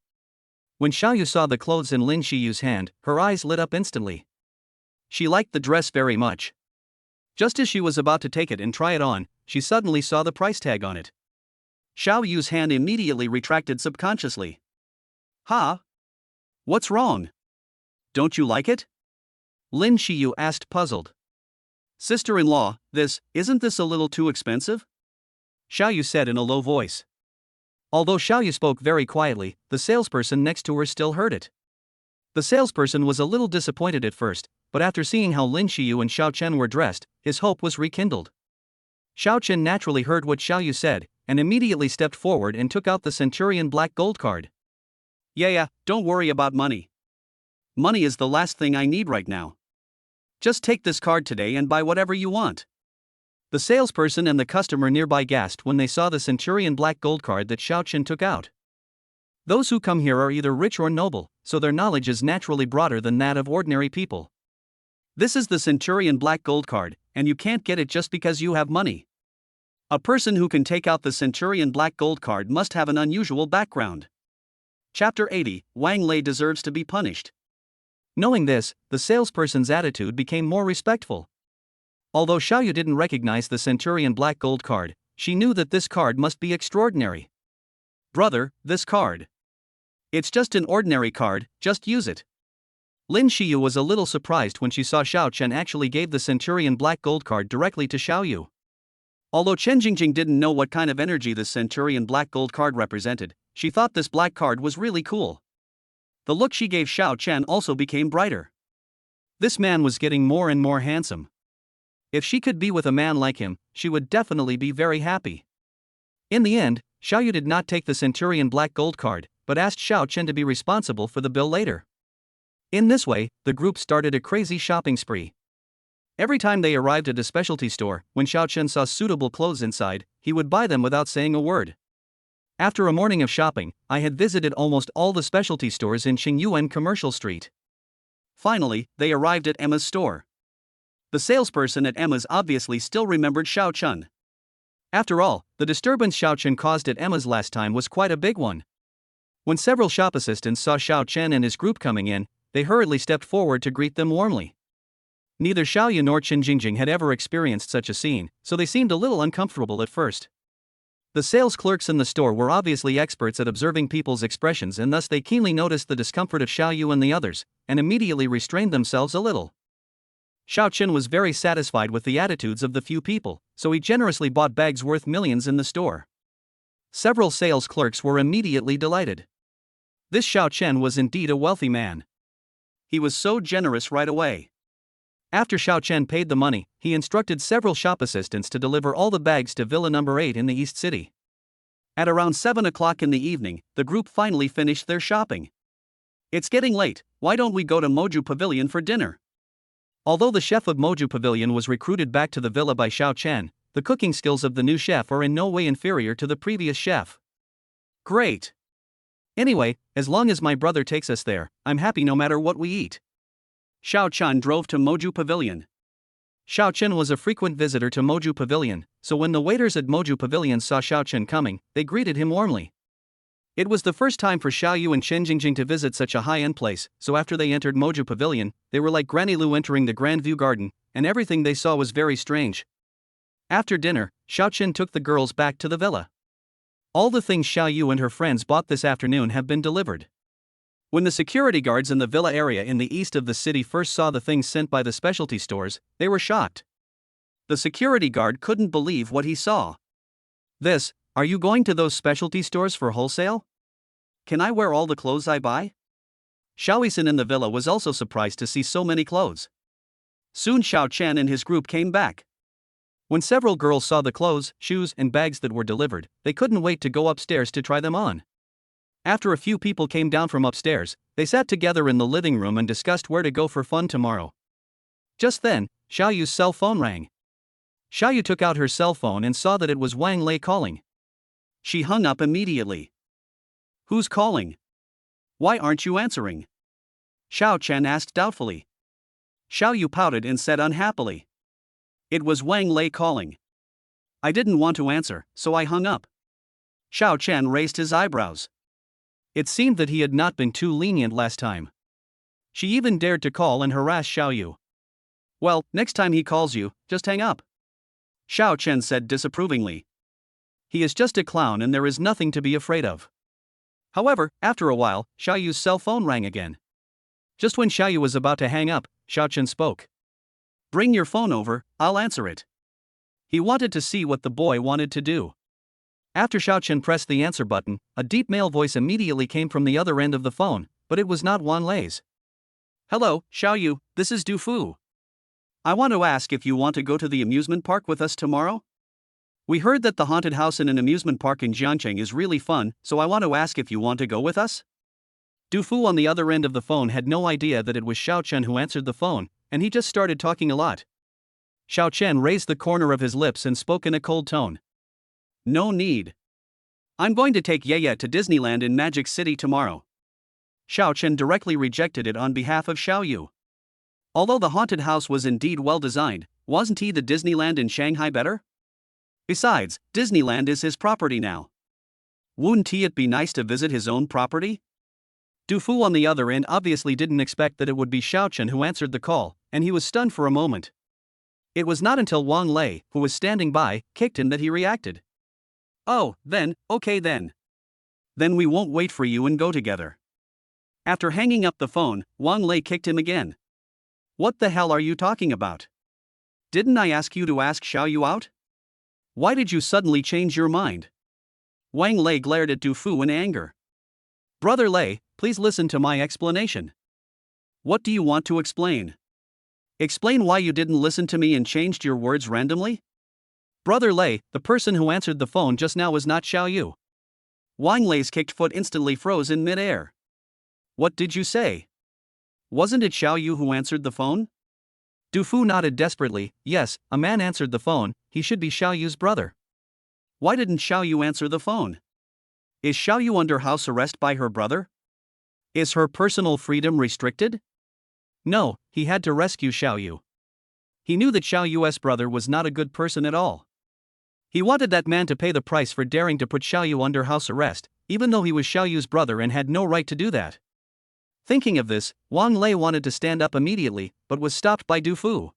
When Xiao Yu saw the clothes in Lin Xiyu's hand, her eyes lit up instantly. She liked the dress very much. Just as she was about to take it and try it on, she suddenly saw the price tag on it. Xiao Yu's hand immediately retracted subconsciously. Ha? What's wrong? Don't you like it? Lin Xiyu asked, puzzled. Sister-in-law, isn't this a little too expensive? Xiao Yu said in a low voice. Although Xiao Yu spoke very quietly, the salesperson next to her still heard it. The salesperson was a little disappointed at first, but after seeing how Lin Xiyu and Xiao Chen were dressed, his hope was rekindled. Xiao Chen naturally heard what Xiao Yu said, and immediately stepped forward and took out the Centurion Black Gold card. Yeah, don't worry about money. Money is the last thing I need right now. Just take this card today and buy whatever you want. The salesperson and the customer nearby gasped when they saw the Centurion Black Gold card that Xiao Chen took out. Those who come here are either rich or noble, so their knowledge is naturally broader than that of ordinary people. This is the Centurion Black Gold card, and you can't get it just because you have money. A person who can take out the Centurion Black Gold card must have an unusual background. Chapter 80, Wang Lei deserves to be punished. Knowing this, the salesperson's attitude became more respectful. Although Xiao Yu didn't recognize the Centurion Black Gold card, she knew that this card must be extraordinary. Brother, this card. It's just an ordinary card, just use it. Lin Xiyu was a little surprised when she saw Xiao Chen actually gave the Centurion Black Gold card directly to Xiao Yu. Although Chen Jingjing didn't know what kind of energy the Centurion Black Gold card represented, she thought this black card was really cool. The look she gave Xiao Chen also became brighter. This man was getting more and more handsome. If she could be with a man like him, she would definitely be very happy. In the end, Xiao Yu did not take the Centurion Black Gold card, but asked Xiao Chen to be responsible for the bill later. In this way, the group started a crazy shopping spree. Every time they arrived at a specialty store, when Xiao Chen saw suitable clothes inside, he would buy them without saying a word. After a morning of shopping, I had visited almost all the specialty stores in Qingyuan Commercial Street. Finally, they arrived at Emma's store. The salesperson at Emma's obviously still remembered Xiao Chun. After all, the disturbance Xiao Chun caused at Emma's last time was quite a big one. When several shop assistants saw Xiao Chen and his group coming in, they hurriedly stepped forward to greet them warmly. Neither Xiaoyu nor Chen Jingjing had ever experienced such a scene, so they seemed a little uncomfortable at first. The sales clerks in the store were obviously experts at observing people's expressions, and thus they keenly noticed the discomfort of Xiaoyu and the others, and immediately restrained themselves a little. Xiao Chen was very satisfied with the attitudes of the few people, so he generously bought bags worth millions in the store. Several sales clerks were immediately delighted. This Xiao Chen was indeed a wealthy man. He was so generous right away. After Xiao Chen paid the money, he instructed several shop assistants to deliver all the bags to Villa number 8 in the East City. At around 7 o'clock in the evening, the group finally finished their shopping. It's getting late, why don't we go to Moju Pavilion for dinner? Although the chef of Moju Pavilion was recruited back to the villa by Xiao Chen, the cooking skills of the new chef are in no way inferior to the previous chef. Great! Anyway, as long as my brother takes us there, I'm happy no matter what we eat. Xiao Chen drove to Moju Pavilion. Xiao Chen was a frequent visitor to Moju Pavilion, so when the waiters at Moju Pavilion saw Xiao Chen coming, they greeted him warmly. It was the first time for Xiaoyu and Chen Jingjing to visit such a high-end place, so after they entered Moju Pavilion, they were like Granny Lu entering the Grand View Garden, and everything they saw was very strange. After dinner, Xiao Chen took the girls back to the villa. All the things Xiaoyu and her friends bought this afternoon have been delivered. When the security guards in the villa area in the east of the city first saw the things sent by the specialty stores, they were shocked. The security guard couldn't believe what he saw. Are you going to those specialty stores for wholesale? Can I wear all the clothes I buy? Xiaoyisen in the villa was also surprised to see so many clothes. Soon Xiao Chen and his group came back. When several girls saw the clothes, shoes, and bags that were delivered, they couldn't wait to go upstairs to try them on. After a few people came down from upstairs, they sat together in the living room and discussed where to go for fun tomorrow. Just then, Xiaoyu's cell phone rang. Xiaoyu took out her cell phone and saw that it was Wang Lei calling. She hung up immediately. Who's calling? Why aren't you answering? Xiao Chen asked doubtfully. Xiaoyu pouted and said unhappily. It was Wang Lei calling. I didn't want to answer, so I hung up. Xiao Chen raised his eyebrows. It seemed that he had not been too lenient last time. She even dared to call and harass Xiaoyu. Well, next time he calls you, just hang up. Xiao Chen said disapprovingly. He is just a clown and there is nothing to be afraid of. However, after a while, Xiaoyu's cell phone rang again. Just when Xiaoyu was about to hang up, Xiao Chen spoke. Bring your phone over, I'll answer it. He wanted to see what the boy wanted to do. After Xiao Chen pressed the answer button, a deep male voice immediately came from the other end of the phone, but it was not Wan Lei's. Hello, Xiaoyu, this is Du Fu. I want to ask if you want to go to the amusement park with us tomorrow? We heard that the haunted house in an amusement park in Jiangcheng is really fun, so I want to ask if you want to go with us? Du Fu on the other end of the phone had no idea that it was Xiao Chen who answered the phone, and he just started talking a lot. Xiao Chen raised the corner of his lips and spoke in a cold tone. No need. I'm going to take Yeye to Disneyland in Magic City tomorrow. Xiao Chen directly rejected it on behalf of Xiaoyu. Although the haunted house was indeed well designed, wasn't he the Disneyland in Shanghai better? Besides, Disneyland is his property now. Wouldn't it be nice to visit his own property? Du Fu on the other end obviously didn't expect that it would be Xiao Chen who answered the call, and he was stunned for a moment. It was not until Wang Lei, who was standing by, kicked him that he reacted. Oh, okay then. Then we won't wait for you and go together. After hanging up the phone, Wang Lei kicked him again. What the hell are you talking about? Didn't I ask you to ask Xiaoyu out? Why did you suddenly change your mind? Wang Lei glared at Du Fu in anger. Brother Lei, please listen to my explanation. What do you want to explain? Explain why you didn't listen to me and changed your words randomly? Brother Lei, the person who answered the phone just now was not Xiaoyu. Wang Lei's kicked foot instantly froze in mid-air. What did you say? Wasn't it Xiaoyu who answered the phone? Du Fu nodded desperately. Yes, a man answered the phone, he should be Xiaoyu's brother. Why didn't Xiaoyu answer the phone? Is Xiaoyu under house arrest by her brother? Is her personal freedom restricted? No, he had to rescue Xiaoyu. he knew that Xiao Yu's brother was not a good person at all. He wanted that man to pay the price for daring to put Xiao Yu under house arrest, even though he was Xiao Yu's brother and had no right to do that. Thinking of this, Wang Lei wanted to stand up immediately, but was stopped by Du Fu.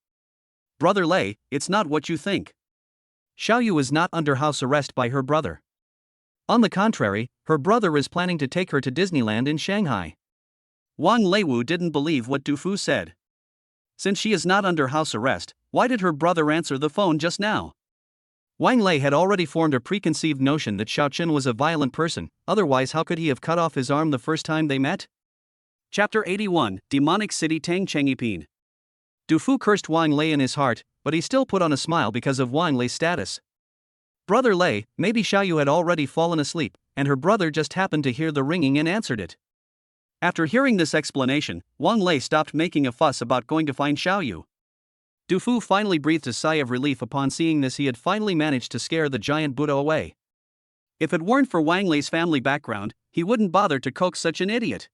Brother Lei, it's not what you think. Xiao Yu is not under house arrest by her brother. On the contrary, her brother is planning to take her to Disneyland in Shanghai. Wang Leiwu didn't believe what Du Fu said. Since she is not under house arrest, why did her brother answer the phone just now? Wang Lei had already formed a preconceived notion that Xiao Chen was a violent person, otherwise how could he have cut off his arm the first time they met? Chapter 81, Demonic City Tang Chengipin. Du Fu cursed Wang Lei in his heart, but he still put on a smile because of Wang Lei's status. Brother Lei, maybe Xiao Yu had already fallen asleep, and her brother just happened to hear the ringing and answered it. After hearing this explanation, Wang Lei stopped making a fuss about going to find Xiao Yu. Du Fu finally breathed a sigh of relief upon seeing this. He had finally managed to scare the giant Buddha away. If it weren't for Wang Lei's family background, he wouldn't bother to coax such an idiot.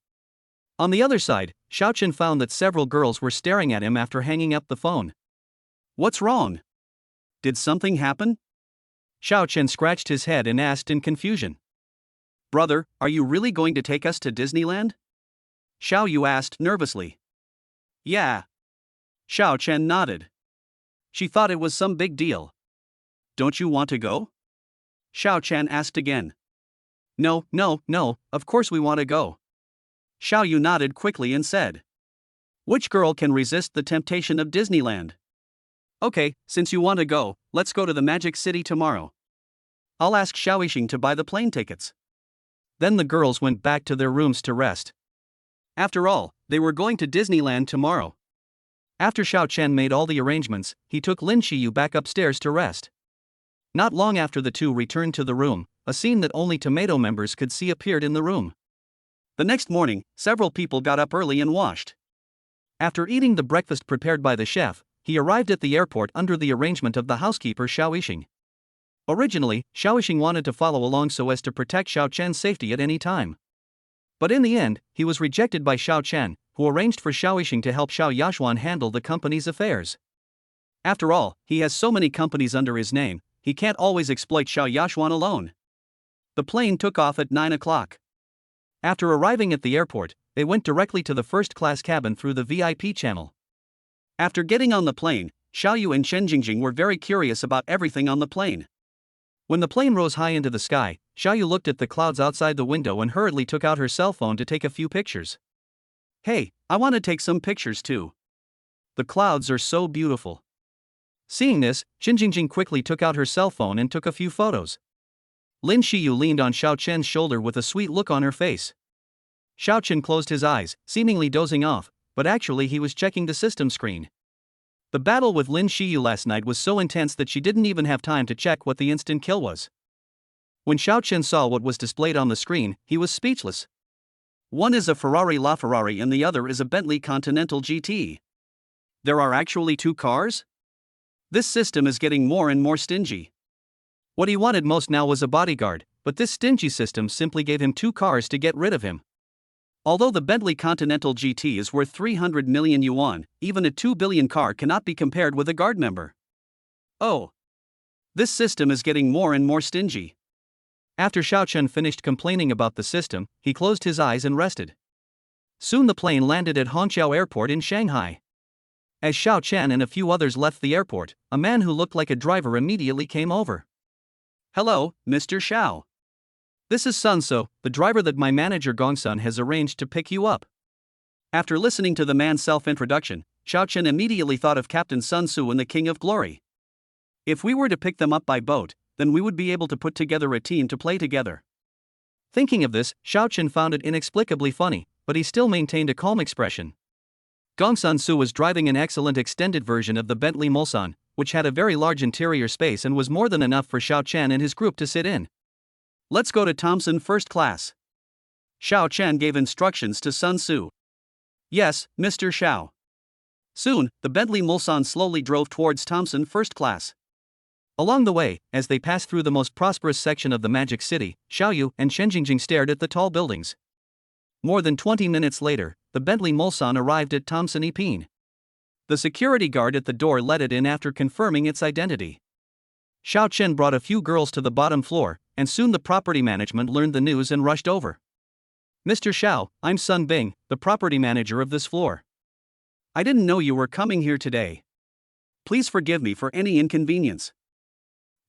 On the other side, Xiao Chen found that several girls were staring at him after hanging up the phone. What's wrong? Did something happen? Xiao Chen scratched his head and asked in confusion. Brother, are you really going to take us to Disneyland? Xiao Yu asked nervously. Yeah. Xiao Chen nodded. She thought it was some big deal. Don't you want to go? Xiao Chen asked again. No, of course we want to go. Xiao Yu nodded quickly and said. Which girl can resist the temptation of Disneyland? Okay, since you want to go, let's go to the Magic City tomorrow. I'll ask Xiao Yixing to buy the plane tickets. Then the girls went back to their rooms to rest. After all, they were going to Disneyland tomorrow. After Xiao Chen made all the arrangements, he took Lin Shiyu back upstairs to rest. Not long after the two returned to the room, a scene that only Tomato members could see appeared in the room. The next morning, several people got up early and washed. After eating the breakfast prepared by the chef, he arrived at the airport under the arrangement of the housekeeper Xiao Yixing. Originally, Xiao Yixing wanted to follow along so as to protect Xiao Chen's safety at any time. But in the end, he was rejected by Xiao Chen, who arranged for Xiao Yixing to help Xiao Yaxuan handle the company's affairs. After all, he has so many companies under his name, he can't always exploit Xiao Yaxuan alone. The plane took off at 9 o'clock. After arriving at the airport, they went directly to the first-class cabin through the VIP channel. After getting on the plane, Xiao Yu and Chen Jingjing were very curious about everything on the plane. When the plane rose high into the sky, Xiao Yu looked at the clouds outside the window and hurriedly took out her cell phone to take a few pictures. Hey, I want to take some pictures too. The clouds are so beautiful. Seeing this, Chen Jingjing quickly took out her cell phone and took a few photos. Lin Shiyu leaned on Xiao Chen's shoulder with a sweet look on her face. Xiao Chen closed his eyes, seemingly dozing off, but actually he was checking the system screen. The battle with Lin Shiyu last night was so intense that she didn't even have time to check what the instant kill was. When Xiao Chen saw what was displayed on the screen, he was speechless. One is a Ferrari LaFerrari and the other is a Bentley Continental GT. There are actually two cars? This system is getting more and more stingy. What he wanted most now was a bodyguard, but this stingy system simply gave him two cars to get rid of him. Although the Bentley Continental GT is worth 300 million yuan, even a 2 billion car cannot be compared with a guard member. Oh. This system is getting more and more stingy. After Xiao Chen finished complaining about the system, he closed his eyes and rested. Soon the plane landed at Hongqiao Airport in Shanghai. As Xiao Chen and a few others left the airport, a man who looked like a driver immediately came over. Hello, Mr. Xiao. This is Sun So, the driver that my manager Gongsun has arranged to pick you up. After listening to the man's self-introduction, Xiao Chen immediately thought of Captain Sun Tzu and the King of Glory. If we were to pick them up by boat, then we would be able to put together a team to play together. Thinking of this, Xiao Chen found it inexplicably funny, but he still maintained a calm expression. Gongsun Su was driving an excellent extended version of the Bentley Mulsanne, which had a very large interior space and was more than enough for Xiao Chen and his group to sit in. Let's go to Thompson First Class. Xiao Chen gave instructions to Sun Tzu. Yes, Mr. Xiao. Soon, the Bentley Mulsanne slowly drove towards Thompson First Class. Along the way, as they passed through the most prosperous section of the Magic City, Xiao Yu and Chen Jingjing stared at the tall buildings. More than 20 minutes later, the Bentley Mulsanne arrived at Thompson Epine. The security guard at the door let it in after confirming its identity. Xiao Chen brought a few girls to the bottom floor, and soon the property management learned the news and rushed over. Mr. Xiao, I'm Sun Bing, the property manager of this floor. I didn't know you were coming here today. Please forgive me for any inconvenience.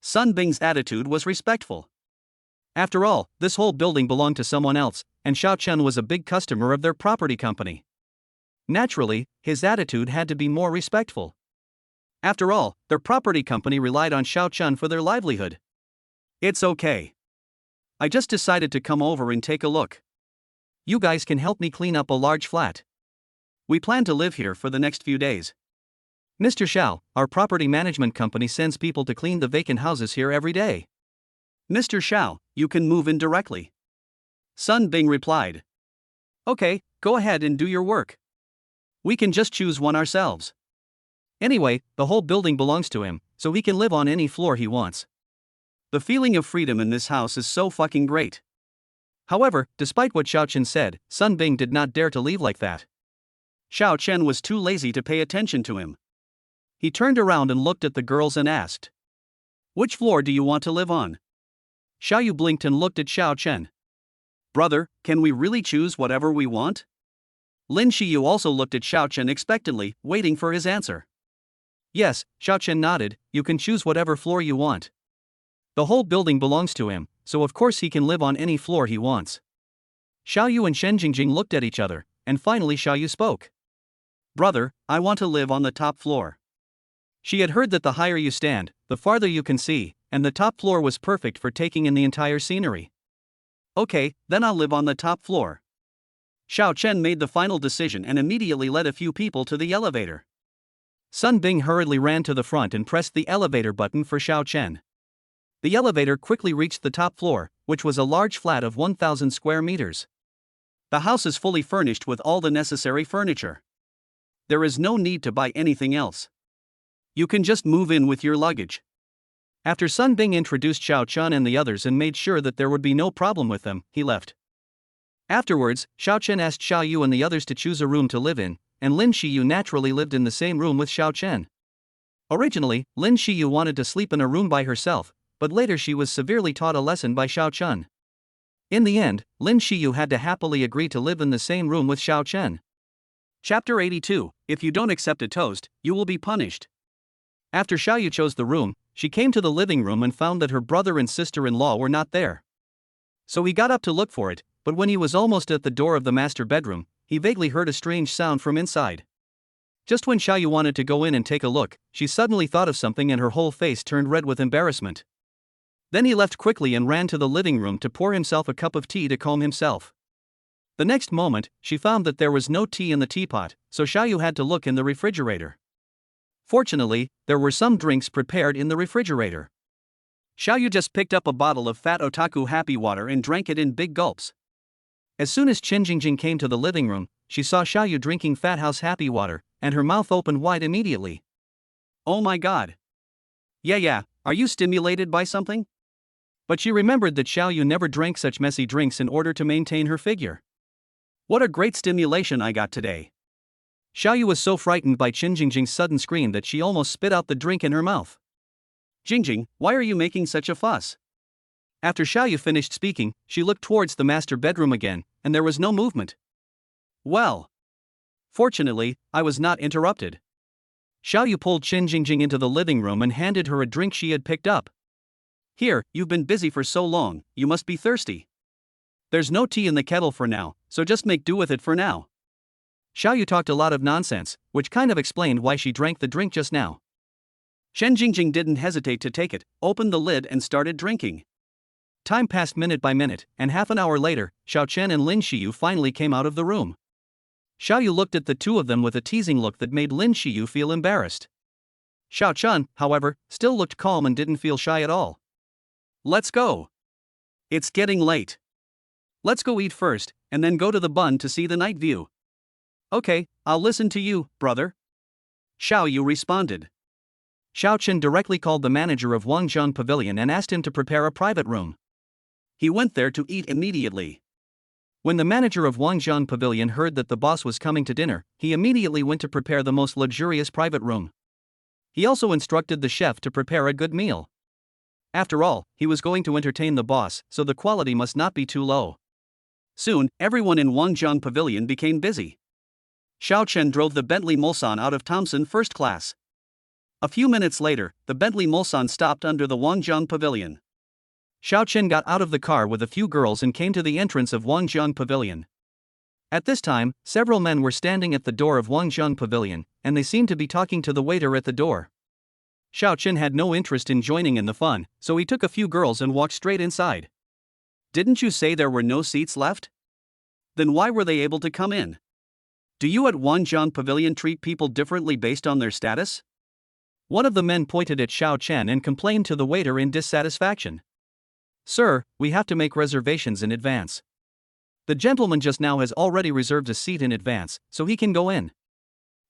Sun Bing's attitude was respectful. After all, this whole building belonged to someone else, and Xiao Chen was a big customer of their property company. Naturally, his attitude had to be more respectful. After all, their property company relied on Xiao Chen for their livelihood. It's okay. I just decided to come over and take a look. You guys can help me clean up a large flat. We plan to live here for the next few days. Mr. Xiao, our property management company sends people to clean the vacant houses here every day. Mr. Xiao, you can move in directly. Sun Bing replied. Okay, go ahead and do your work. We can just choose one ourselves. Anyway, the whole building belongs to him, so he can live on any floor he wants. The feeling of freedom in this house is so fucking great. However, despite what Xiao Chen said, Sun Bing did not dare to leave like that. Xiao Chen was too lazy to pay attention to him. He turned around and looked at the girls and asked, "Which floor do you want to live on?" Xiao Yu blinked and looked at Xiao Chen. "Brother, can we really choose whatever we want?" Lin Shiyu also looked at Xiao Chen expectantly, waiting for his answer. Yes, Xiao Chen nodded, you can choose whatever floor you want. The whole building belongs to him, so of course he can live on any floor he wants. Xiao Yu and Shen Jingjing looked at each other, and finally Xiao Yu spoke. "Brother, I want to live on the top floor." She had heard that the higher you stand, the farther you can see, and the top floor was perfect for taking in the entire scenery. Okay, then I'll live on the top floor. Xiao Chen made the final decision and immediately led a few people to the elevator. Sun Bing hurriedly ran to the front and pressed the elevator button for Xiao Chen. The elevator quickly reached the top floor, which was a large flat of 1,000 square meters. The house is fully furnished with all the necessary furniture. There is no need to buy anything else. You can just move in with your luggage. After Sun Bing introduced Xiao Chen and the others and made sure that there would be no problem with them, he left. Afterwards, Xiao Chen asked Xiao Yu and the others to choose a room to live in, and Lin Shiyu naturally lived in the same room with Xiao Chen. Originally, Lin Shiyu wanted to sleep in a room by herself, but later she was severely taught a lesson by Xiao Chen. In the end, Lin Shiyu had to happily agree to live in the same room with Xiao Chen. Chapter 82, If you don't accept a toast, you will be punished. After Xiao Yu chose the room, she came to the living room and found that her brother and sister-in-law were not there. So he got up to look for it, but when he was almost at the door of the master bedroom, he vaguely heard a strange sound from inside. Just when Xiao Yu wanted to go in and take a look, she suddenly thought of something and her whole face turned red with embarrassment. Then he left quickly and ran to the living room to pour himself a cup of tea to calm himself. The next moment, she found that there was no tea in the teapot, so Xiao Yu had to look in the refrigerator. Fortunately, there were some drinks prepared in the refrigerator. Xiao Yu just picked up a bottle of Fat Otaku Happy Water and drank it in big gulps. As soon as Chen Jingjing came to the living room, she saw Xiao Yu drinking Fat House Happy Water, and her mouth opened wide immediately. Oh my god. Yeah, are you stimulated by something? But she remembered that Xiao Yu never drank such messy drinks in order to maintain her figure. What a great stimulation I got today. Xiao Yu was so frightened by Chen Jingjing's sudden scream that she almost spit out the drink in her mouth. Jingjing, why are you making such a fuss? After Xiao Yu finished speaking, she looked towards the master bedroom again, and there was no movement. Well. Fortunately, I was not interrupted. Xiao Yu pulled Chen Jingjing into the living room and handed her a drink she had picked up. Here, you've been busy for so long, you must be thirsty. There's no tea in the kettle for now, so just make do with it for now. Xiao Yu talked a lot of nonsense, which kind of explained why she drank the drink just now. Chen Jingjing didn't hesitate to take it, opened the lid and started drinking. Time passed minute by minute, and half an hour later, Xiao Chen and Lin Shiyu finally came out of the room. Xiao Yu looked at the two of them with a teasing look that made Lin Shiyu feel embarrassed. Xiao Chen, however, still looked calm and didn't feel shy at all. Let's go. It's getting late. Let's go eat first, and then go to the bun to see the night view. Okay, I'll listen to you, brother. Xiao Yu responded. Xiao Chen directly called the manager of Wangzhong Pavilion and asked him to prepare a private room. He went there to eat immediately. When the manager of Wangjiang Pavilion heard that the boss was coming to dinner, he immediately went to prepare the most luxurious private room. He also instructed the chef to prepare a good meal. After all, he was going to entertain the boss, so the quality must not be too low. Soon, everyone in Wangjiang Pavilion became busy. Xiao Chen drove the Bentley Mulsanne out of Thompson first class. A few minutes later, the Bentley Mulsanne stopped under the Wangjiang Pavilion. Xiao Chen got out of the car with a few girls and came to the entrance of Wangjiang Pavilion. At this time, several men were standing at the door of Wangjiang Pavilion, and they seemed to be talking to the waiter at the door. Xiao Chen had no interest in joining in the fun, so he took a few girls and walked straight inside. Didn't you say there were no seats left? Then why were they able to come in? Do you at Wangjiang Pavilion treat people differently based on their status? One of the men pointed at Xiao Chen and complained to the waiter in dissatisfaction. Sir, we have to make reservations in advance. The gentleman just now has already reserved a seat in advance, so he can go in.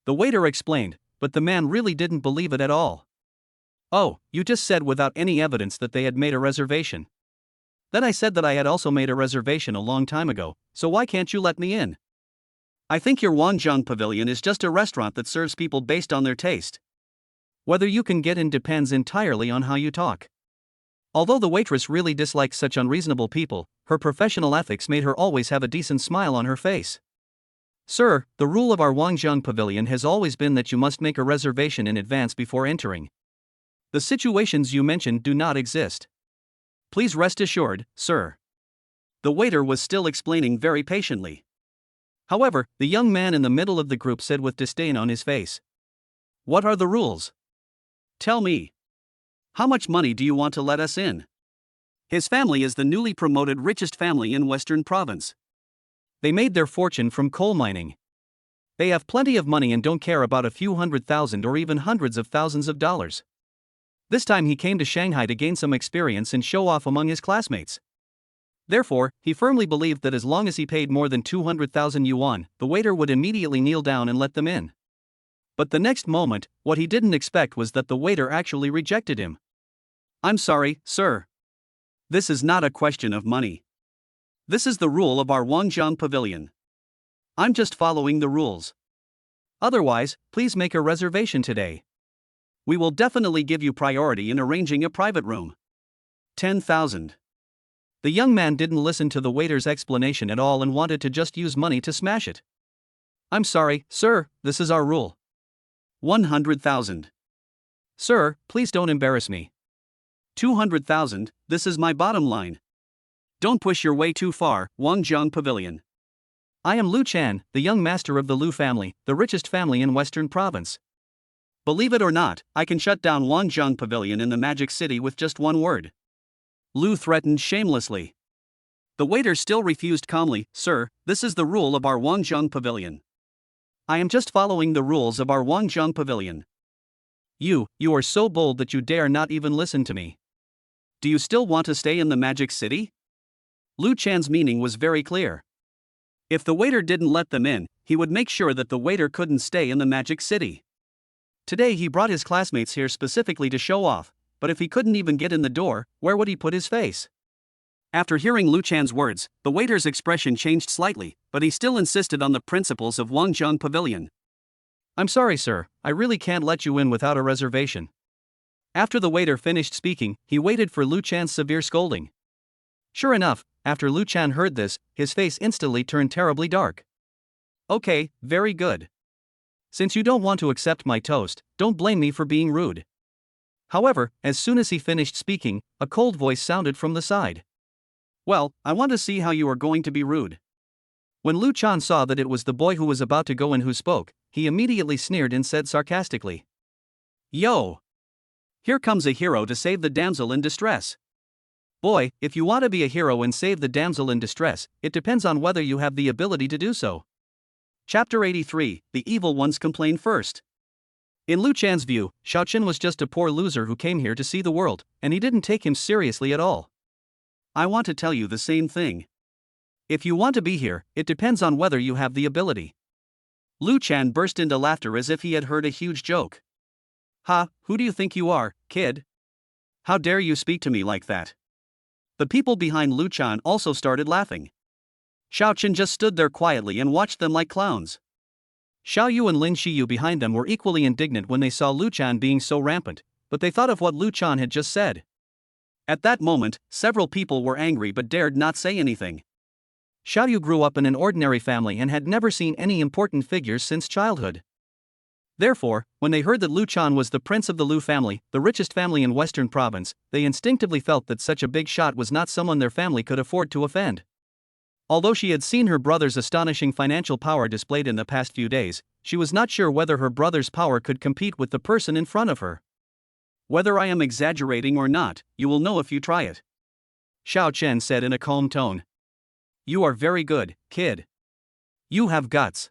The waiter explained, but the man really didn't believe it at all. Oh, you just said without any evidence that they had made a reservation. Then I said that I had also made a reservation a long time ago, so why can't you let me in? I think your Wangjiang Pavilion is just a restaurant that serves people based on their taste. Whether you can get in depends entirely on how you talk. Although the waitress really disliked such unreasonable people, her professional ethics made her always have a decent smile on her face. Sir, the rule of our Wangjiang Pavilion has always been that you must make a reservation in advance before entering. The situations you mentioned do not exist. Please rest assured, sir. The waiter was still explaining very patiently. However, the young man in the middle of the group said with disdain on his face, "What are the rules? Tell me. How much money do you want to let us in?" His family is the newly promoted richest family in Western Province. They made their fortune from coal mining. They have plenty of money and don't care about a few $100,000 or even hundreds of thousands of dollars. This time he came to Shanghai to gain some experience and show off among his classmates. Therefore, he firmly believed that as long as he paid more than 200,000 yuan, the waiter would immediately kneel down and let them in. But the next moment, what he didn't expect was that the waiter actually rejected him. "I'm sorry, sir. This is not a question of money. This is the rule of our Wangjiang Pavilion. I'm just following the rules. Otherwise, please make a reservation today. We will definitely give you priority in arranging a private room. 10,000. The young man didn't listen to the waiter's explanation at all and wanted to just use money to smash it. "I'm sorry, sir, this is our rule. 100,000. Sir, please don't embarrass me. 200,000, this is my bottom line. Don't push your way too far, Wangjiang Pavilion. I am Lu Chan, the young master of the Lu family, the richest family in Western Province. Believe it or not, I can shut down Wangjiang Pavilion in the Magic City with just one word." Lu threatened shamelessly. The waiter still refused calmly. "Sir, this is the rule of our Wangjiang Pavilion. I am just following the rules of our Wangjiang Pavilion. You are so bold that you dare not even listen to me. Do you still want to stay in the Magic City?" Lu Chan's meaning was very clear. If the waiter didn't let them in, he would make sure that the waiter couldn't stay in the Magic City. Today he brought his classmates here specifically to show off, but if he couldn't even get in the door, where would he put his face? After hearing Lu Chan's words, the waiter's expression changed slightly, but he still insisted on the principles of Wangjiang Pavilion. "I'm sorry, sir, I really can't let you in without a reservation." After the waiter finished speaking, he waited for Lu Chan's severe scolding. Sure enough, after Lu Chan heard this, his face instantly turned terribly dark. "Okay, very good. Since you don't want to accept my toast, don't blame me for being rude." However, as soon as he finished speaking, a cold voice sounded from the side. "Well, I want to see how you are going to be rude." When Lu Chan saw that it was the boy who was about to go in who spoke, he immediately sneered and said sarcastically, "Yo! Here comes a hero to save the damsel in distress. Boy, if you want to be a hero and save the damsel in distress, it depends on whether you have the ability to do so." Chapter 83, The Evil Ones Complain First. In Lu Chan's view, Xiao Chen was just a poor loser who came here to see the world, and he didn't take him seriously at all. "I want to tell you the same thing. If you want to be here, it depends on whether you have the ability." Lu Chan burst into laughter as if he had heard a huge joke. "Ha, who do you think you are, kid? How dare you speak to me like that?" The people behind Lu Chan also started laughing. Xiao Chen just stood there quietly and watched them like clowns. Xiao Yu and Lin Shiyu behind them were equally indignant when they saw Lu Chan being so rampant, but they thought of what Lu Chan had just said. At that moment, several people were angry but dared not say anything. Xiao Yu grew up in an ordinary family and had never seen any important figures since childhood. Therefore, when they heard that Lu Chan was the prince of the Lu family, the richest family in Western Province, they instinctively felt that such a big shot was not someone their family could afford to offend. Although she had seen her brother's astonishing financial power displayed in the past few days, she was not sure whether her brother's power could compete with the person in front of her. Whether I am exaggerating or not, you will know if you try it, Xiao Chen said in a calm tone. You are very good, kid. You have guts.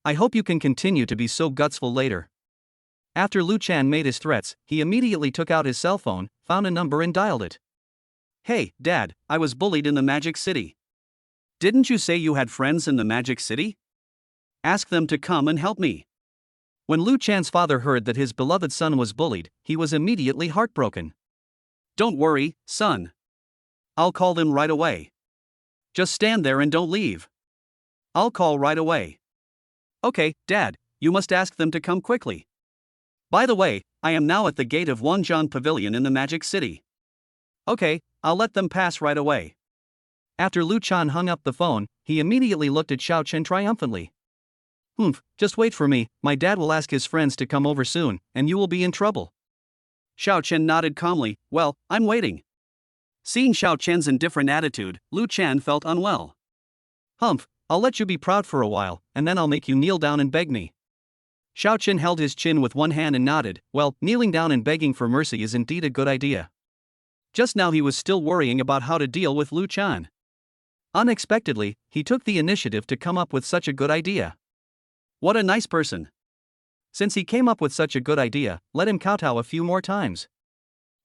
I hope you can continue to be so gutsful later. After Lu Chan made his threats, he immediately took out his cell phone, found a number and dialed it. Hey, Dad, I was bullied in the Magic City. Didn't you say you had friends in the Magic City? Ask them to come and help me. When Lu Chan's father heard that his beloved son was bullied, he was immediately heartbroken. Don't worry, son. I'll call them right away. Just stand there and don't leave. I'll call right away. Okay, Dad, you must ask them to come quickly. By the way, I am now at the gate of Wanjian Pavilion in the Magic City. Okay, I'll let them pass right away. After Lu Chan hung up the phone, he immediately looked at Xiao Chen triumphantly. Just wait for me, my dad will ask his friends to come over soon, and you will be in trouble. Xiao Chen nodded calmly, well, I'm waiting. Seeing Xiao Chen's indifferent attitude, Lu Chan felt unwell. I'll let you be proud for a while, and then I'll make you kneel down and beg me. Xiao Chen held his chin with one hand and nodded, well, kneeling down and begging for mercy is indeed a good idea. Just now he was still worrying about how to deal with Lu Chan. Unexpectedly, he took the initiative to come up with such a good idea. What a nice person. Since he came up with such a good idea, let him kowtow a few more times.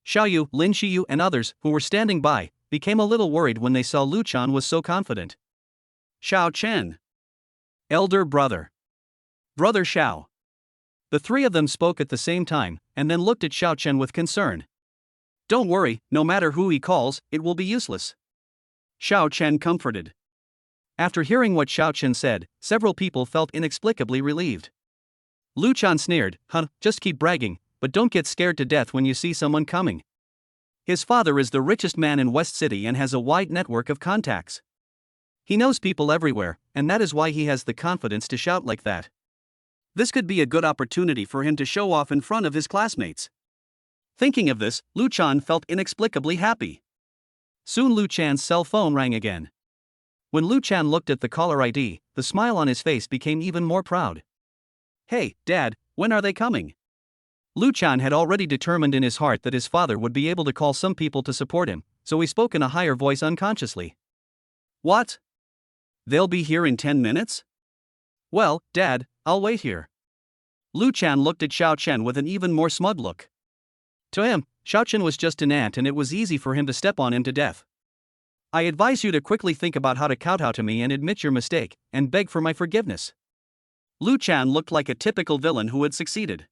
Xiao Yu, Lin Shiyu and others, who were standing by, became a little worried when they saw Lu Chan was so confident. Xiao Chen. Elder brother. Brother Xiao. The three of them spoke at the same time, and then looked at Xiao Chen with concern. Don't worry, no matter who he calls, it will be useless. Xiao Chen comforted. After hearing what Xiao Chen said, several people felt inexplicably relieved. Lu Chan sneered, just keep bragging, but don't get scared to death when you see someone coming. His father is the richest man in West City and has a wide network of contacts. He knows people everywhere, and that is why he has the confidence to shout like that. This could be a good opportunity for him to show off in front of his classmates. Thinking of this, Lu Chan felt inexplicably happy. Soon Lu Chan's cell phone rang again. When Lu Chan looked at the caller ID, the smile on his face became even more proud. Hey, Dad, when are they coming? Lu Chan had already determined in his heart that his father would be able to call some people to support him, so he spoke in a higher voice unconsciously. What? They'll be here in 10 minutes? Well, Dad, I'll wait here. Lu Chan looked at Xiao Chen with an even more smug look. To him, Xiao Chen was just an ant and it was easy for him to step on him to death. I advise you to quickly think about how to kowtow to me and admit your mistake, and beg for my forgiveness. Lu Chan looked like a typical villain who had succeeded.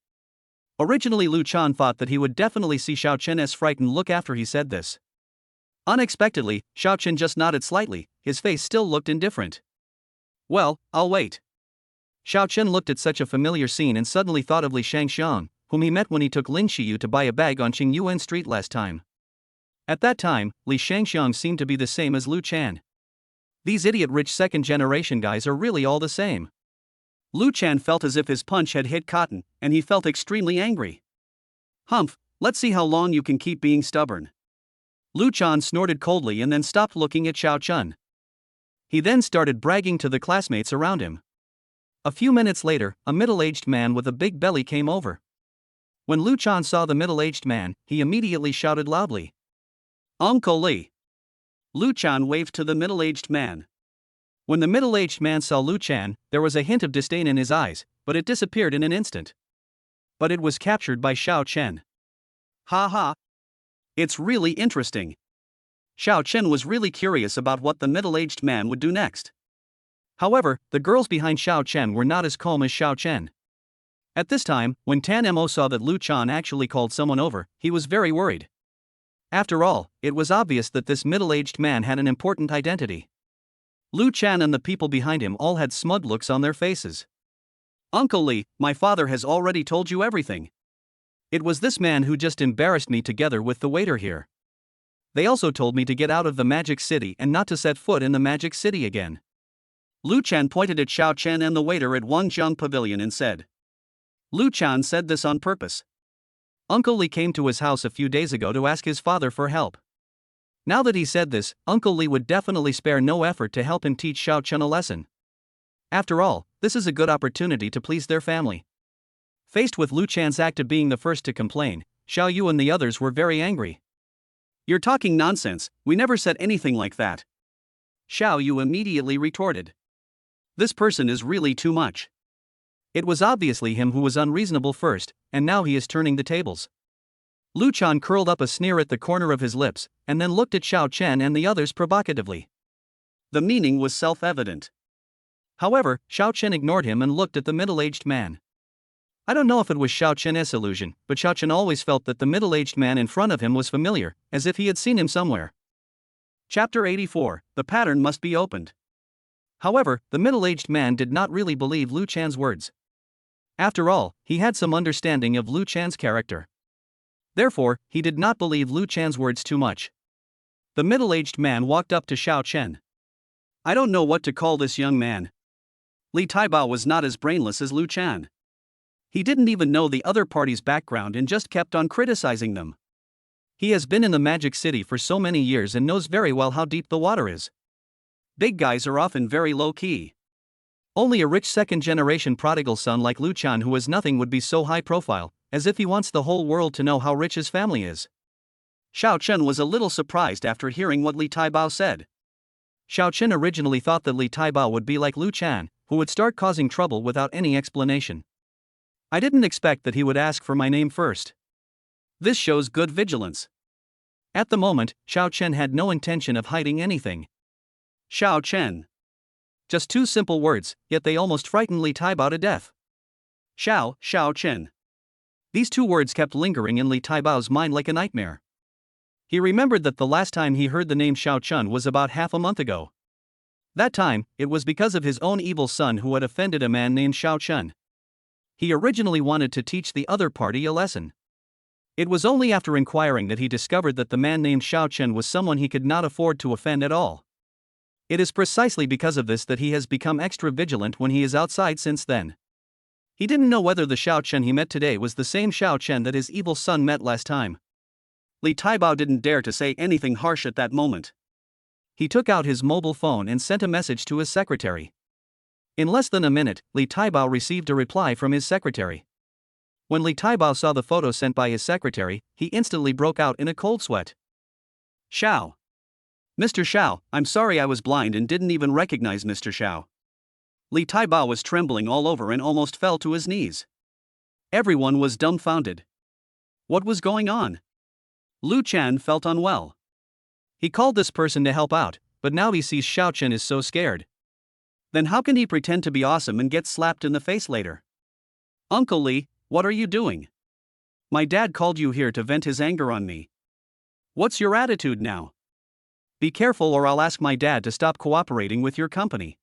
Originally Lu Chan thought that he would definitely see Xiao Chen's frightened look after he said this. Unexpectedly, Xiao Chen just nodded slightly, his face still looked indifferent. Well, I'll wait. Xiao Chen looked at such a familiar scene and suddenly thought of Li Shangxiang, whom he met when he took Lin Shiyu to buy a bag on Qingyuan Street last time. At that time, Li Shangxiang seemed to be the same as Lu Chan. These idiot-rich second-generation guys are really all the same. Lu Chan felt as if his punch had hit cotton, and he felt extremely angry. Let's see how long you can keep being stubborn. Lu Chan snorted coldly and then stopped looking at Xiao Chen. He then started bragging to the classmates around him. A few minutes later, a middle-aged man with a big belly came over. When Lu Chan saw the middle-aged man, he immediately shouted loudly. Uncle Li. Lu Chan waved to the middle-aged man. When the middle-aged man saw Lu Chan, there was a hint of disdain in his eyes, but it disappeared in an instant. But it was captured by Xiao Chen. Ha! It's really interesting. Xiao Chen was really curious about what the middle-aged man would do next. However, the girls behind Xiao Chen were not as calm as Xiao Chen. At this time, when Tan Mo saw that Lu Chan actually called someone over, he was very worried. After all, it was obvious that this middle-aged man had an important identity. Lu Chan and the people behind him all had smug looks on their faces. Uncle Li, my father has already told you everything. It was this man who just embarrassed me together with the waiter here. They also told me to get out of the Magic City and not to set foot in the Magic City again. Lu Chan pointed at Xiao Chen and the waiter at Wangjiang Pavilion and said. Lu Chan said this on purpose. Uncle Li came to his house a few days ago to ask his father for help. Now that he said this, Uncle Li would definitely spare no effort to help him teach Xiao Chen a lesson. After all, this is a good opportunity to please their family. Faced with Lu Chan's act of being the first to complain, Xiao Yu and the others were very angry. You're talking nonsense, we never said anything like that. Xiao Yu immediately retorted. This person is really too much. It was obviously him who was unreasonable first, and now he is turning the tables. Lu Chan curled up a sneer at the corner of his lips, and then looked at Xiao Chen and the others provocatively. The meaning was self-evident. However, Xiao Chen ignored him and looked at the middle-aged man. I don't know if it was Xiao Chen's illusion, but Xiao Chen always felt that the middle-aged man in front of him was familiar, as if he had seen him somewhere. Chapter 84, The Pattern Must Be Opened. However, the middle-aged man did not really believe Lu Chan's words. After all, he had some understanding of Lu Chan's character. Therefore, he did not believe Lu Chan's words too much. The middle-aged man walked up to Xiao Chen. I don't know what to call this young man. Li Taibao was not as brainless as Lu Chan. He didn't even know the other party's background and just kept on criticizing them. He has been in the Magic City for so many years and knows very well how deep the water is. Big guys are often very low-key. Only a rich second-generation prodigal son like Lu Chan who has nothing would be so high-profile, as if he wants the whole world to know how rich his family is. Xiao Chen was a little surprised after hearing what Li Taibao said. Xiao Chen originally thought that Li Taibao would be like Lu Chan, who would start causing trouble without any explanation. I didn't expect that he would ask for my name first. This shows good vigilance. At the moment, Xiao Chen had no intention of hiding anything. Xiao Chen. Just two simple words, yet they almost frightened Li Taibao to death. Xiao Chen. These two words kept lingering in Li Taibao's mind like a nightmare. He remembered that the last time he heard the name Xiao Chen was about half a month ago. That time, it was because of his own evil son who had offended a man named Xiao Chen. He originally wanted to teach the other party a lesson. It was only after inquiring that he discovered that the man named Xiao Chen was someone he could not afford to offend at all. It is precisely because of this that he has become extra vigilant when he is outside since then. He didn't know whether the Xiao Chen he met today was the same Xiao Chen that his evil son met last time. Li Taibao didn't dare to say anything harsh at that moment. He took out his mobile phone and sent a message to his secretary. In less than a minute, Li Taibao received a reply from his secretary. When Li Taibao saw the photo sent by his secretary, he instantly broke out in a cold sweat. Xiao. Mr. Xiao, I'm sorry I was blind and didn't even recognize Mr. Xiao. Li Taibao was trembling all over and almost fell to his knees. Everyone was dumbfounded. What was going on? Lu Chan felt unwell. He called this person to help out, but now he sees Xiao Chen is so scared. Then how can he pretend to be awesome and get slapped in the face later? Uncle Li, what are you doing? My dad called you here to vent his anger on me. What's your attitude now? Be careful or I'll ask my dad to stop cooperating with your company.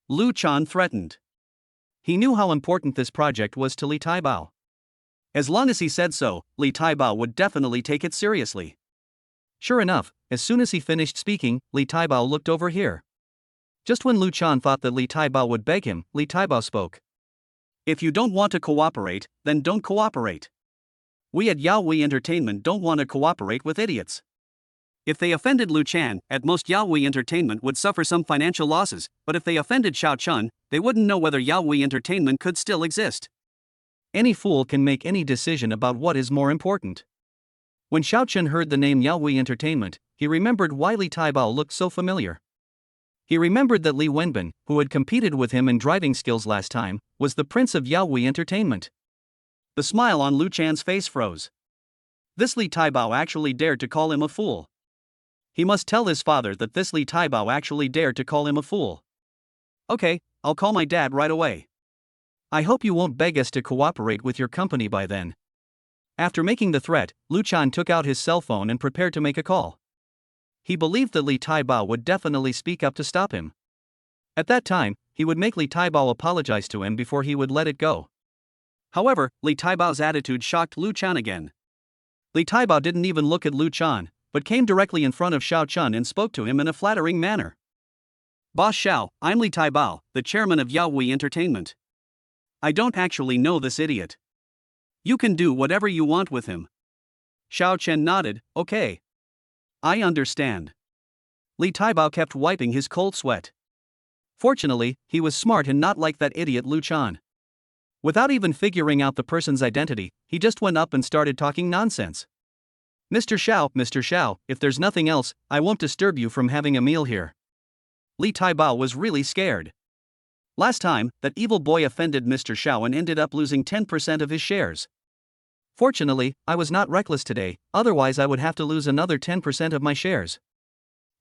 Lu Chan threatened. He knew how important this project was to Li Taibao. As long as he said so, Li Taibao would definitely take it seriously. Sure enough, as soon as he finished speaking, Li Taibao looked over here. Just when Lu Chan thought that Li Taibao would beg him, Li Taibao spoke. If you don't want to cooperate, then don't cooperate. We at Yaoi Entertainment don't want to cooperate with idiots. If they offended Lu Chan, at most Yaoi Entertainment would suffer some financial losses, but if they offended Xiao Chen, they wouldn't know whether Yaoi Entertainment could still exist. Any fool can make any decision about what is more important. When Xiao Chen heard the name Yaoi Entertainment, he remembered why Li Taibao looked so familiar. He remembered that Li Wenbin, who had competed with him in driving skills last time, was the prince of Yaoi Entertainment. The smile on Lu Chan's face froze. This Li Taibao actually dared to call him a fool. He must tell his father that this Li Taibao actually dared to call him a fool. Okay, I'll call my dad right away. I hope you won't beg us to cooperate with your company by then. After making the threat, Lu Chan took out his cell phone and prepared to make a call. He believed that Li Taibao would definitely speak up to stop him. At that time, he would make Li Taibao apologize to him before he would let it go. However, Li Taibao's attitude shocked Lu Chan again. Li Taibao didn't even look at Lu Chan, but came directly in front of Xiao Chun and spoke to him in a flattering manner. "Boss Xiao, I'm Li Taibao, the chairman of Yaoi Entertainment. I don't actually know this idiot. You can do whatever you want with him." Xiao Chen nodded, "Okay. I understand." Li Taibao kept wiping his cold sweat. Fortunately, he was smart and not like that idiot Lu Chan. Without even figuring out the person's identity, he just went up and started talking nonsense. Mr. Xiao, if there's nothing else, I won't disturb you from having a meal here." Li Taibao was really scared. Last time, that evil boy offended Mr. Xiao and ended up losing 10% of his shares. Fortunately, I was not reckless today, otherwise I would have to lose another 10% of my shares.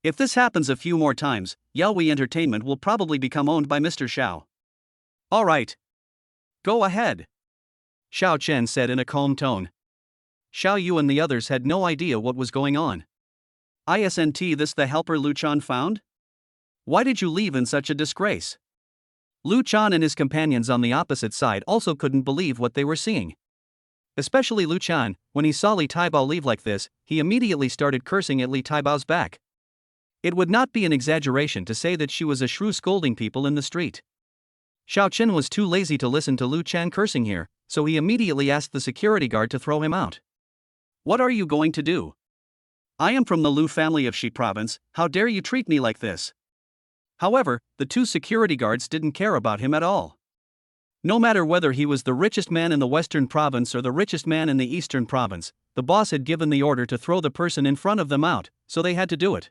If this happens a few more times, Yaoi Entertainment will probably become owned by Mr. Xiao. "Alright. Go ahead," Xiao Chen said in a calm tone. Xiao Yu and the others had no idea what was going on. "Isn't this the helper Lu Chan found? Why did you leave in such a disgrace?" Lu Chan and his companions on the opposite side also couldn't believe what they were seeing. Especially Lu Chan, when he saw Li Taibao leave like this, he immediately started cursing at Li Taibao's back. It would not be an exaggeration to say that she was a shrew scolding people in the street. Xiao Chen was too lazy to listen to Lu Chan cursing here, so he immediately asked the security guard to throw him out. "What are you going to do? I am from the Lu family of Shi province, how dare you treat me like this?" However, the two security guards didn't care about him at all. No matter whether he was the richest man in the western province or the richest man in the eastern province, the boss had given the order to throw the person in front of them out, so they had to do it.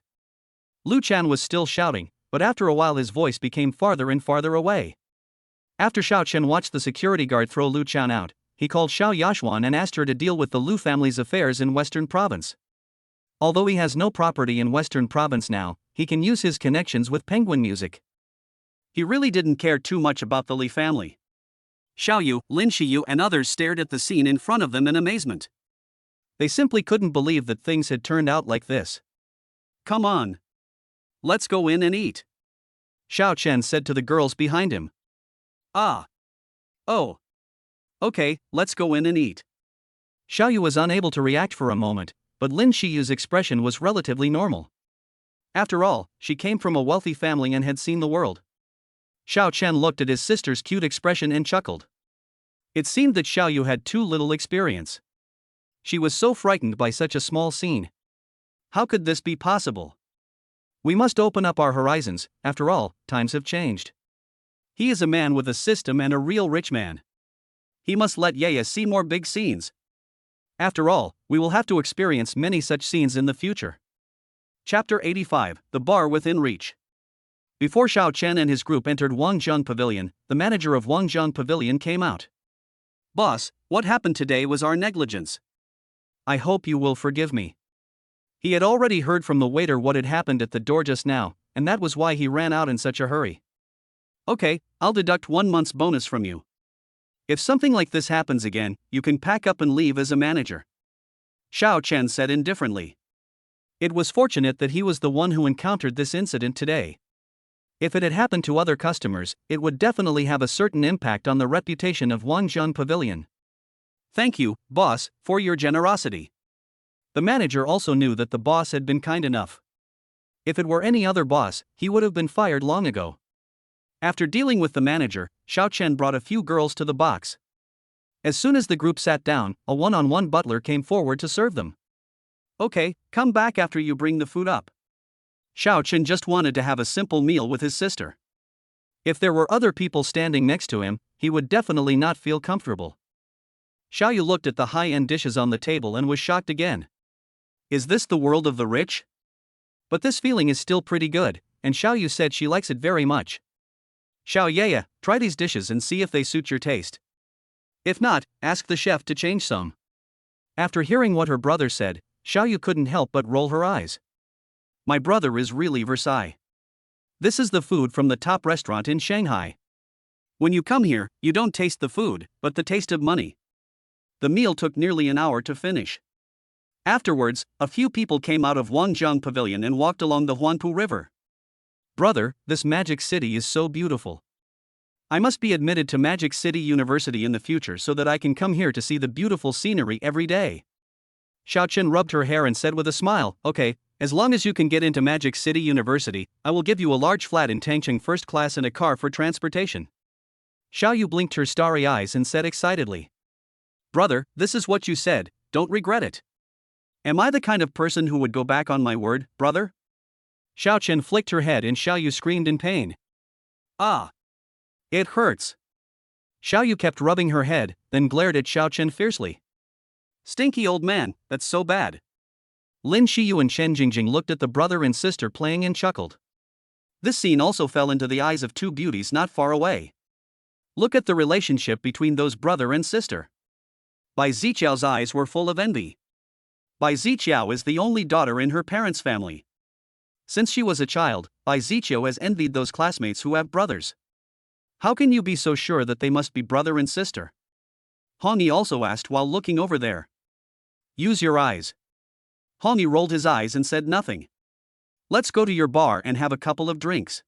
Lu Chan was still shouting, but after a while his voice became farther and farther away. After Xiao Chen watched the security guard throw Lu Chan out, he called Xiao Yashuan and asked her to deal with the Lu family's affairs in western province. Although he has no property in western province now, he can use his connections with penguin music. He really didn't care too much about the Li family. Xiao Yu, Lin Shiyu and others stared at the scene in front of them in amazement. They simply couldn't believe that things had turned out like this. "Come on. Let's go in and eat," Xiao Chen said to the girls behind him. "Ah. Oh. Okay, let's go in and eat." Xiao Yu was unable to react for a moment, but Lin Shiyu's expression was relatively normal. After all, she came from a wealthy family and had seen the world. Xiao Chen looked at his sister's cute expression and chuckled. It seemed that Xiao Yu had too little experience. She was so frightened by such a small scene. How could this be possible? We must open up our horizons, after all, times have changed. He is a man with a system and a real rich man. He must let Yaya see more big scenes. After all, we will have to experience many such scenes in the future. Chapter 85, The Bar Within Reach. Before Xiao Chen and his group entered Wangjiang Pavilion, the manager of Wangjiang Pavilion came out. "Boss, what happened today was our negligence. I hope you will forgive me." He had already heard from the waiter what had happened at the door just now, and that was why he ran out in such a hurry. "Okay, I'll deduct 1 month's bonus from you. If something like this happens again, you can pack up and leave as a manager," Xiao Chen said indifferently. It was fortunate that he was the one who encountered this incident today. If it had happened to other customers, it would definitely have a certain impact on the reputation of Wangjiang Pavilion. "Thank you, boss, for your generosity." The manager also knew that the boss had been kind enough. If it were any other boss, he would have been fired long ago. After dealing with the manager, Xiao Chen brought a few girls to the box. As soon as the group sat down, a one-on-one butler came forward to serve them. "Okay, come back after you bring the food up." Xiao Chen just wanted to have a simple meal with his sister. If there were other people standing next to him, he would definitely not feel comfortable. Xiao Yu looked at the high-end dishes on the table and was shocked again. Is this the world of the rich? But this feeling is still pretty good, and Xiao Yu said she likes it very much. "Xiao Yaya, try these dishes and see if they suit your taste. If not, ask the chef to change some." After hearing what her brother said, Xiao Yu couldn't help but roll her eyes. My brother is really Versailles. This is the food from the top restaurant in Shanghai. When you come here, you don't taste the food, but the taste of money. The meal took nearly an hour to finish. Afterwards, a few people came out of Wangjiang Pavilion and walked along the Huanpu River. Brother, this Magic City is so beautiful. I must be admitted to Magic City University in the future so that I can come here to see the beautiful scenery every day. Xiao Chen rubbed her hair and said with a smile, okay, as long as you can get into Magic City University, I will give you a large flat in Tangcheng first class and a car for transportation. Xiao Yu blinked her starry eyes and said excitedly. Brother, this is what you said, don't regret it. Am I the kind of person who would go back on my word, brother? Xiao Chen flicked her head and Xiao Yu screamed in pain. Ah! It hurts. Xiao Yu kept rubbing her head, then glared at Xiao Chen fiercely. Stinky old man, that's so bad. Lin Shiyu and Chen Jingjing looked at the brother and sister playing and chuckled. This scene also fell into the eyes of two beauties not far away. Look at the relationship between those brother and sister. Bai Ziqiao's eyes were full of envy. Bai Ziqiao is the only daughter in her parents' family. Since she was a child, Bai Ziqiao has envied those classmates who have brothers. How can you be so sure that they must be brother and sister? Hong Yi also asked while looking over there. Use your eyes. Hong Yi rolled his eyes and said nothing. Let's go to your bar and have a couple of drinks.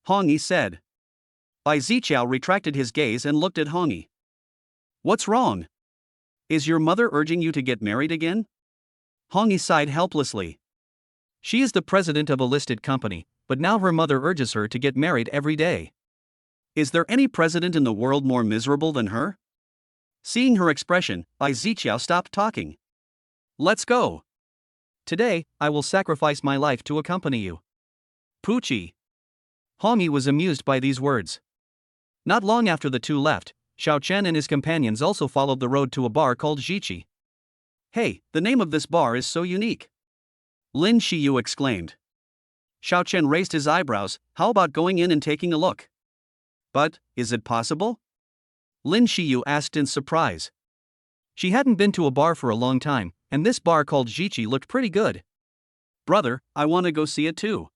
Hong Yi said. Bai Ziqiao retracted his gaze and looked at Hong Yi. What's wrong? Is your mother urging you to get married again? Hong Yi sighed helplessly. She is the president of a listed company, but now her mother urges her to get married every day. Is there any president in the world more miserable than her? Seeing her expression, Bai Ziqiao stopped talking. Let's go. Today, I will sacrifice my life to accompany you. Poochie. Hong Yi was amused by these words. Not long after the two left, Xiao Chen and his companions also followed the road to a bar called Jiqi. Hey, the name of this bar is so unique. Lin Shiyu exclaimed. Xiao Chen raised his eyebrows, how about going in and taking a look? But, is it possible? Lin Shiyu asked in surprise. She hadn't been to a bar for a long time, and this bar called Jiqi looked pretty good. Brother, I want to go see it too.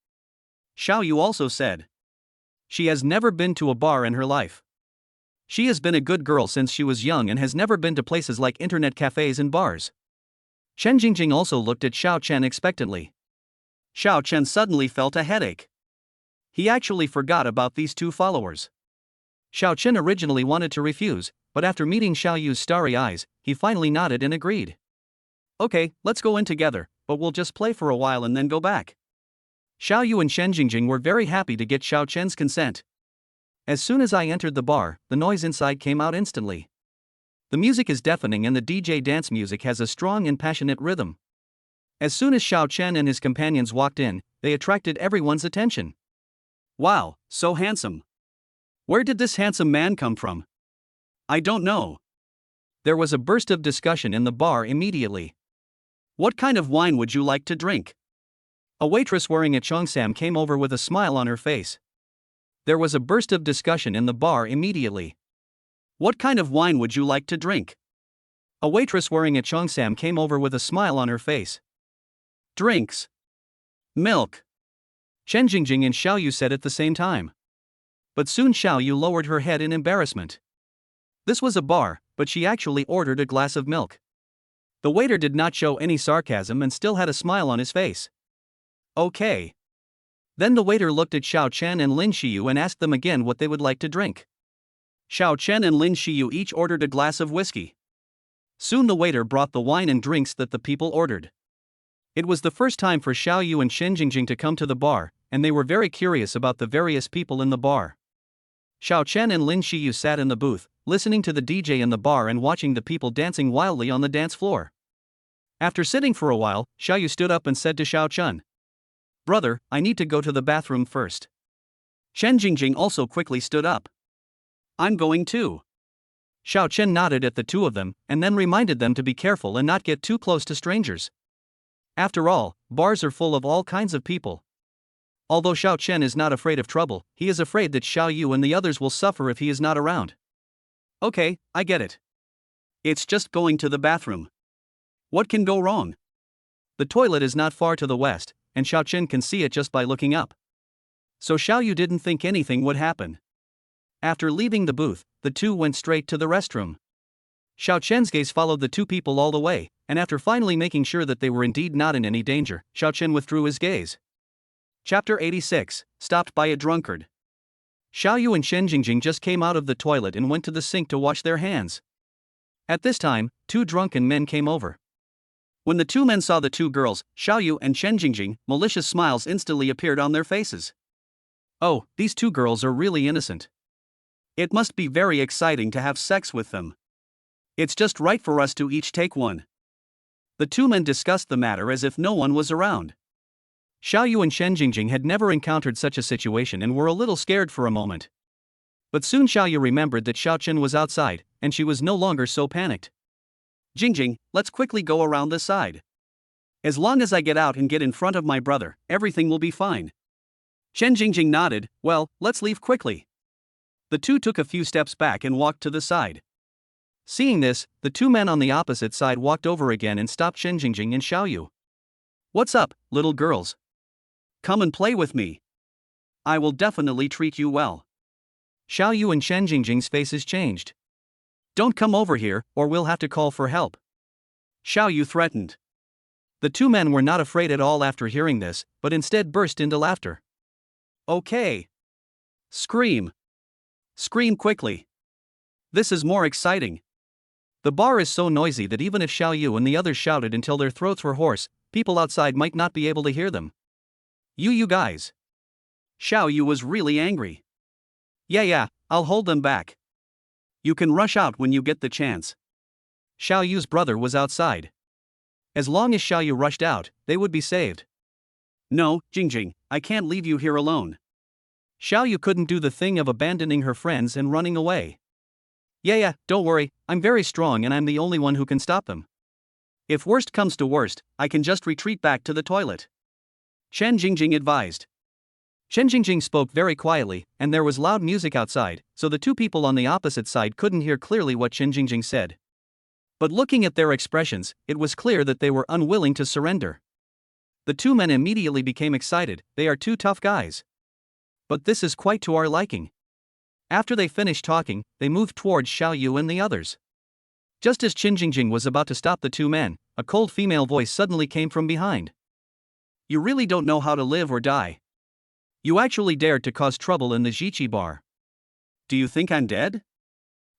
Xiao Yu also said. She has never been to a bar in her life. She has been a good girl since she was young and has never been to places like internet cafes and bars. Chen Jingjing also looked at Xiao Chen expectantly. Xiao Chen suddenly felt a headache. He actually forgot about these two followers. Xiao Chen originally wanted to refuse, but after meeting Xiao Yu's starry eyes, he finally nodded and agreed. Okay, let's go in together, but we'll just play for a while and then go back. Xiao Yu and Chen Jingjing were very happy to get Xiao Chen's consent. As soon as I entered the bar, the noise inside came out instantly. The music is deafening and the DJ dance music has a strong and passionate rhythm. As soon as Xiao Chen and his companions walked in, they attracted everyone's attention. Wow, so handsome. Where did this handsome man come from? I don't know. There was a burst of discussion in the bar immediately. What kind of wine would you like to drink? A waitress wearing a cheongsam came over with a smile on her face. There was a burst of discussion in the bar immediately. What kind of wine would you like to drink? A waitress wearing a cheongsam came over with a smile on her face. Drinks. Milk. Chen Jingjing and Xiao Yu said at the same time. But soon Xiao Yu lowered her head in embarrassment. This was a bar, but she actually ordered a glass of milk. The waiter did not show any sarcasm and still had a smile on his face. Okay. Then the waiter looked at Xiao Chen and Lin Shiyu and asked them again what they would like to drink. Xiao Chen and Lin Shiyu each ordered a glass of whiskey. Soon the waiter brought the wine and drinks that the people ordered. It was the first time for Xiao Yu and Chen Jingjing to come to the bar, and they were very curious about the various people in the bar. Xiao Chen and Lin Shiyu sat in the booth, listening to the DJ in the bar and watching the people dancing wildly on the dance floor. After sitting for a while, Xiao Yu stood up and said to Xiao Chen, Brother, I need to go to the bathroom first. Chen Jingjing also quickly stood up. I'm going too. Xiao Chen nodded at the two of them, and then reminded them to be careful and not get too close to strangers. After all, bars are full of all kinds of people. Although Xiao Chen is not afraid of trouble, he is afraid that Xiao Yu and the others will suffer if he is not around. Okay, I get it. It's just going to the bathroom. What can go wrong? The toilet is not far to the west, and Xiao Chen can see it just by looking up. So Xiao Yu didn't think anything would happen. After leaving the booth, the two went straight to the restroom. Xiao Chen's gaze followed the two people all the way, and after finally making sure that they were indeed not in any danger, Xiao Chen withdrew his gaze. Chapter 86, Stopped by a Drunkard. Xiaoyu and Shen Jingjing just came out of the toilet and went to the sink to wash their hands. At this time, two drunken men came over. When the two men saw the two girls, Xiaoyu and Shen Jingjing, malicious smiles instantly appeared on their faces. Oh, these two girls are really innocent. It must be very exciting to have sex with them. It's just right for us to each take one. The two men discussed the matter as if no one was around. Xiaoyu and Shen Jingjing had never encountered such a situation and were a little scared for a moment. But soon Xiaoyu remembered that Xiao Chen was outside, and she was no longer so panicked. Jingjing, let's quickly go around this side. As long as I get out and get in front of my brother, everything will be fine. Shen Jingjing nodded. Well, let's leave quickly. The two took a few steps back and walked to the side. Seeing this, the two men on the opposite side walked over again and stopped Shen Jingjing and Xiaoyu. What's up, little girls? Come and play with me. I will definitely treat you well. Xiaoyu and Shen Jingjing's faces changed. Don't come over here, or we'll have to call for help. Xiaoyu threatened. The two men were not afraid at all after hearing this, but instead burst into laughter. Okay. Scream. Scream quickly. This is more exciting. The bar is so noisy that even if Xiaoyu and the others shouted until their throats were hoarse, people outside might not be able to hear them. You guys. Xiaoyu was really angry. Yeah, I'll hold them back. You can rush out when you get the chance. Xiaoyu's brother was outside. As long as Xiaoyu rushed out, they would be saved. No, Jingjing, I can't leave you here alone. Xiaoyu couldn't do the thing of abandoning her friends and running away. Yeah, don't worry, I'm very strong and I'm the only one who can stop them. If worst comes to worst, I can just retreat back to the toilet. Shen Jingjing advised. Shen Jingjing spoke very quietly, and there was loud music outside, so the two people on the opposite side couldn't hear clearly what Shen Jingjing said. But looking at their expressions, it was clear that they were unwilling to surrender. The two men immediately became excited. They are two tough guys. But this is quite to our liking. After they finished talking, they moved towards Xiaoyu and the others. Just as Shen Jingjing was about to stop the two men, a cold female voice suddenly came from behind. You really don't know how to live or die. You actually dared to cause trouble in the Jiqi bar. Do you think I'm dead?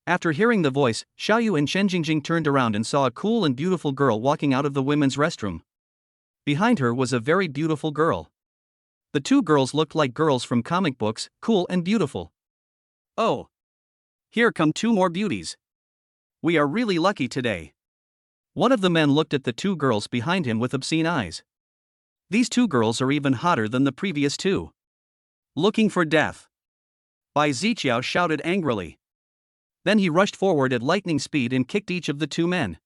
After hearing the voice, Xiaoyu and Shen Jingjing turned around and saw a cool and beautiful girl walking out of the women's restroom. Behind her was a very beautiful girl. The two girls looked like girls from comic books, cool and beautiful. Oh. Here come two more beauties. We are really lucky today. One of the men looked at the two girls behind him with obscene eyes. These two girls are even hotter than the previous two. Looking for death. Bai Ziqiao shouted angrily. Then he rushed forward at lightning speed and kicked each of the two men.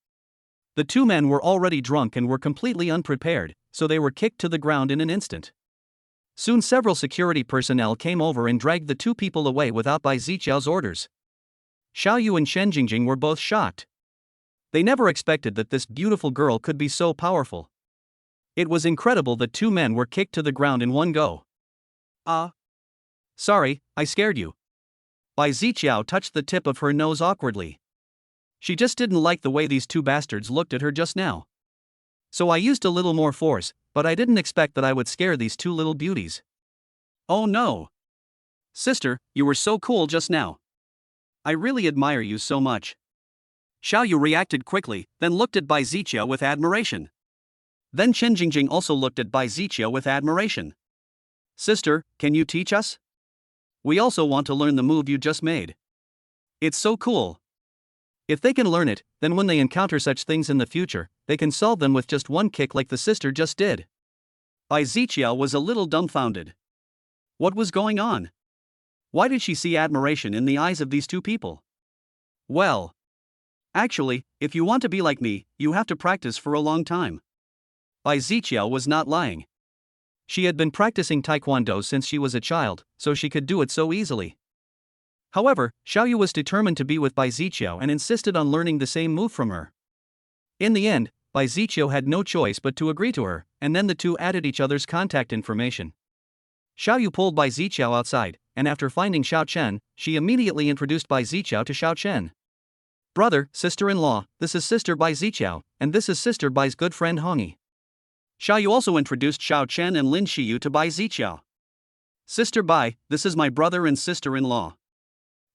The two men were already drunk and were completely unprepared, so they were kicked to the ground in an instant. Soon several security personnel came over and dragged the two people away without Bai Ziqiao's orders. Xiaoyu and Shen Jingjing were both shocked. They never expected that this beautiful girl could be so powerful. It was incredible that two men were kicked to the ground in one go. Sorry, I scared you. Bai Ziqiao touched the tip of her nose awkwardly. She just didn't like the way these two bastards looked at her just now. So I used a little more force, but I didn't expect that I would scare these two little beauties. Oh no. Sister, you were so cool just now. I really admire you so much. Xiaoyu reacted quickly, then looked at Bai Ziqiao with admiration. Then Shen Jingjing also looked at Bai Ziqiao with admiration. Sister, can you teach us? We also want to learn the move you just made. It's so cool. If they can learn it, then when they encounter such things in the future, they can solve them with just one kick like the sister just did. Bai Ziqiao was a little dumbfounded. What was going on? Why did she see admiration in the eyes of these two people? Well. Actually, if you want to be like me, you have to practice for a long time. Bai Ziqiao was not lying. She had been practicing taekwondo since she was a child, so she could do it so easily. However, Xiaoyu was determined to be with Bai Ziqiao and insisted on learning the same move from her. In the end, Bai Ziqiao had no choice but to agree to her, and then the two added each other's contact information. Xiaoyu pulled Bai Ziqiao outside, and after finding Xiao Chen, she immediately introduced Bai Ziqiao to Xiao Chen. Brother, sister-in-law, this is sister Bai Ziqiao, and this is sister Bai's good friend Hongi. Xiao Yu also introduced Xiao Chen and Lin Shiyu to Bai Ziqiao. Sister Bai, this is my brother and sister-in-law.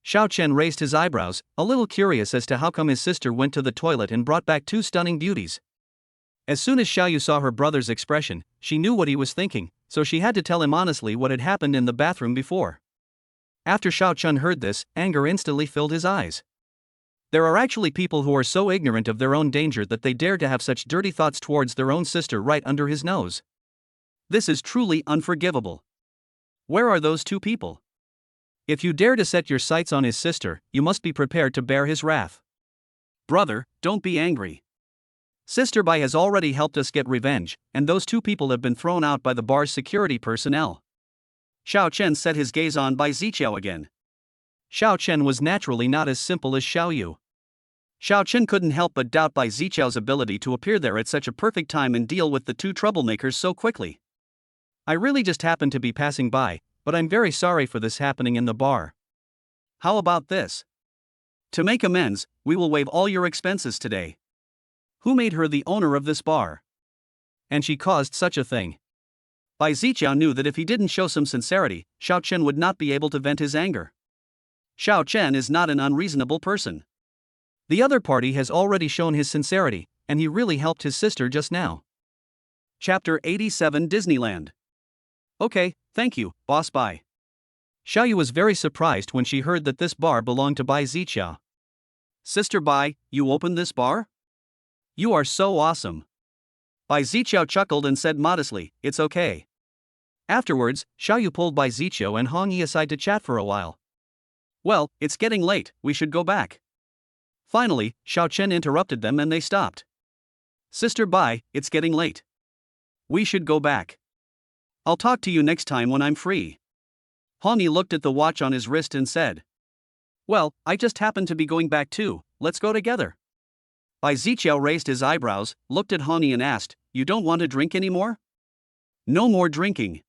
Xiao Chen raised his eyebrows, a little curious as to how come his sister went to the toilet and brought back two stunning beauties. As soon as Xiao Yu saw her brother's expression, she knew what he was thinking, so she had to tell him honestly what had happened in the bathroom before. After Xiao Chen heard this, anger instantly filled his eyes. There are actually people who are so ignorant of their own danger that they dare to have such dirty thoughts towards their own sister right under his nose. This is truly unforgivable. Where are those two people? If you dare to set your sights on his sister, you must be prepared to bear his wrath. Brother, don't be angry. Sister Bai has already helped us get revenge, and those two people have been thrown out by the bar's security personnel. Xiao Chen set his gaze on Bai Ziqiao again. Xiao Chen was naturally not as simple as Xiao Yu. Xiao Chen couldn't help but doubt Bai Ziqiao's ability to appear there at such a perfect time and deal with the two troublemakers so quickly. I really just happened to be passing by, but I'm very sorry for this happening in the bar. How about this? To make amends, we will waive all your expenses today. Who made her the owner of this bar? And she caused such a thing. Bai Ziqiao knew that if he didn't show some sincerity, Xiao Chen would not be able to vent his anger. Xiao Chen is not an unreasonable person. The other party has already shown his sincerity, and he really helped his sister just now. Chapter 87 Disneyland. Okay, thank you, Boss Bai. Xiao Yu was very surprised when she heard that this bar belonged to Bai Ziqiao. Sister Bai, you opened this bar? You are so awesome. Bai Ziqiao chuckled and said modestly, it's okay. Afterwards, Xiao Yu pulled Bai Ziqiao and Hong Yi aside to chat for a while. Well, it's getting late, we should go back. Finally, Xiao Chen interrupted them and they stopped. Sister Bai, it's getting late. We should go back. I'll talk to you next time when I'm free. Hong Yi looked at the watch on his wrist and said. Well, I just happen to be going back too, let's go together. Bai Ziqiao raised his eyebrows, looked at Hong Yi and asked, you don't want to drink anymore? No more drinking.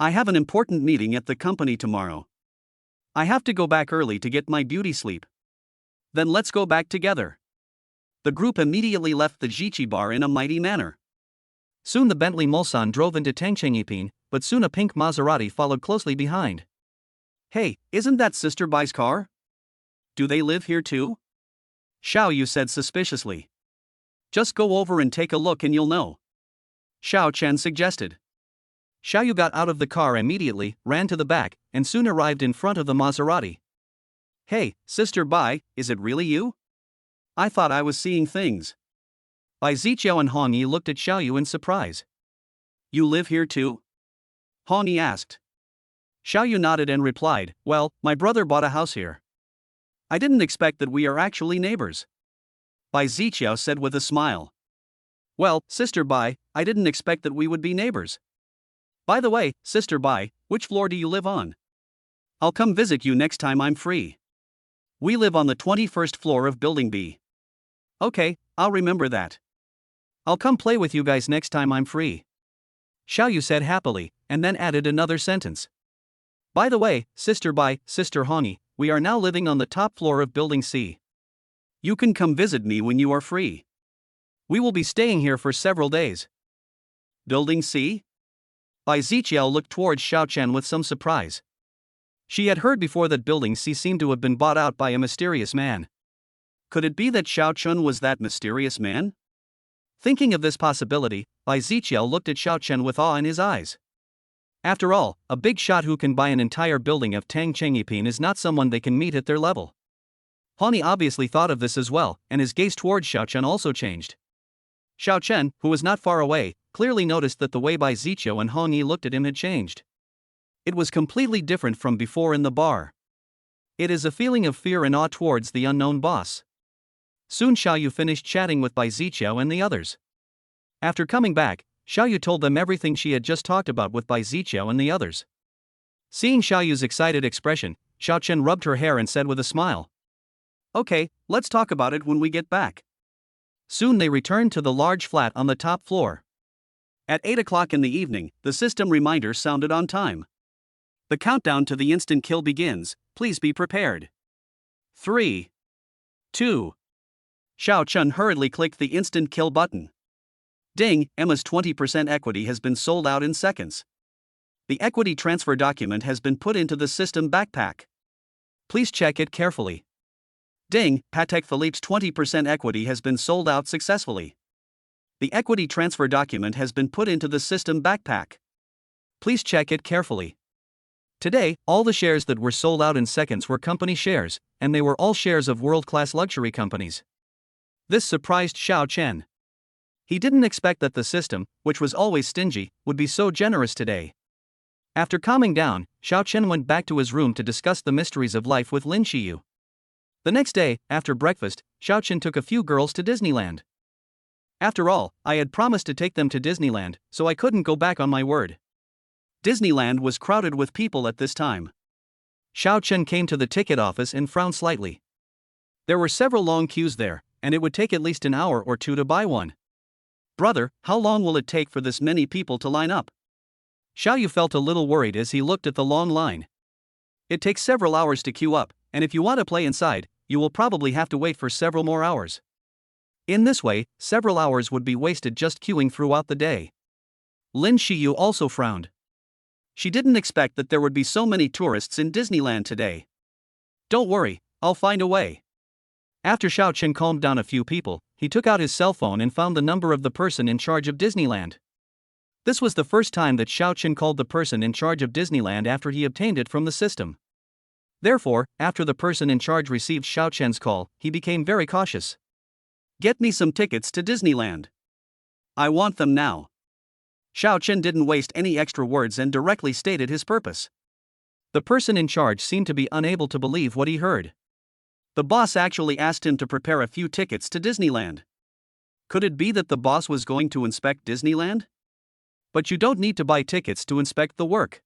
I have an important meeting at the company tomorrow. I have to go back early to get my beauty sleep. Then let's go back together. The group immediately left the Jiqi bar in a mighty manner. Soon the Bentley Mulsanne drove into Tangchengyiping, but soon a pink Maserati followed closely behind. Hey, isn't that Sister Bai's car? Do they live here too? Xiao Yu said suspiciously. Just go over and take a look and you'll know. Xiao Chen suggested. Xiao Yu got out of the car immediately, ran to the back, and soon arrived in front of the Maserati. Hey, Sister Bai, is it really you? I thought I was seeing things. Bai Ziqiao and Hong Yi looked at Xiao Yu in surprise. You live here too? Hong Yi asked. Xiao Yu nodded and replied, well, my brother bought a house here. I didn't expect that we are actually neighbors. Bai Ziqiao said with a smile. Well, Sister Bai, I didn't expect that we would be neighbors. By the way, Sister Bai, which floor do you live on? I'll come visit you next time I'm free. We live on the 21st floor of Building B. Okay, I'll remember that. I'll come play with you guys next time I'm free. Xiao Yu said happily, and then added another sentence. By the way, Sister Bai, Sister Hong Yi, we are now living on the top floor of Building C. You can come visit me when you are free. We will be staying here for several days. Building C? Bai Ziqiao looked towards Xiao Chen with some surprise. She had heard before that Building C seemed to have been bought out by a mysterious man. Could it be that Xiao Chen was that mysterious man? Thinking of this possibility, Bai Ziqiao looked at Xiao Chen with awe in his eyes. After all, a big shot who can buy an entire building of Tangchengyiping is not someone they can meet at their level. Hong Yi obviously thought of this as well, and his gaze towards Xiao Chen also changed. Xiao Chen, who was not far away, clearly noticed that the way Bai Ziqiao and Hong Yi looked at him had changed. It was completely different from before in the bar. It is a feeling of fear and awe towards the unknown boss. Soon Xiao Yu finished chatting with Bai Ziqiao and the others. After coming back, Xiao Yu told them everything she had just talked about with Bai Ziqiao and the others. Seeing Xiao Yu's excited expression, Xiao Chen rubbed her hair and said with a smile. Okay, let's talk about it when we get back. Soon they returned to the large flat on the top floor. At 8 o'clock in the evening, the system reminder sounded on time. The countdown to the instant kill begins, please be prepared. 3, 2. Xiao Chen hurriedly clicked the instant kill button. Ding, Emma's 20% equity has been sold out in seconds. The equity transfer document has been put into the system backpack. Please check it carefully. Ding, Patek Philippe's 20% equity has been sold out successfully. The equity transfer document has been put into the system backpack. Please check it carefully. Today, all the shares that were sold out in seconds were company shares, and they were all shares of world-class luxury companies. This surprised Xiao Chen. He didn't expect that the system, which was always stingy, would be so generous today. After calming down, Xiao Chen went back to his room to discuss the mysteries of life with Lin Qiyu. The next day, after breakfast, Xiao Chen took a few girls to Disneyland. After all, I had promised to take them to Disneyland, so I couldn't go back on my word. Disneyland was crowded with people at this time. Xiao Chen came to the ticket office and frowned slightly. There were several long queues there, and it would take at least an hour or two to buy one. Brother, how long will it take for this many people to line up? Xiao Yu felt a little worried as he looked at the long line. It takes several hours to queue up, and if you want to play inside, you will probably have to wait for several more hours. In this way, several hours would be wasted just queuing throughout the day. Lin Qiyu also frowned. She didn't expect that there would be so many tourists in Disneyland today. Don't worry, I'll find a way. After Xiao Chen calmed down a few people, he took out his cell phone and found the number of the person in charge of Disneyland. This was the first time that Xiao Chen called the person in charge of Disneyland after he obtained it from the system. Therefore, after the person in charge received Xiao Chen's call, he became very cautious. Get me some tickets to Disneyland. I want them now. Xiao Chen didn't waste any extra words and directly stated his purpose. The person in charge seemed to be unable to believe what he heard. The boss actually asked him to prepare a few tickets to Disneyland. Could it be that the boss was going to inspect Disneyland? But you don't need to buy tickets to inspect the work.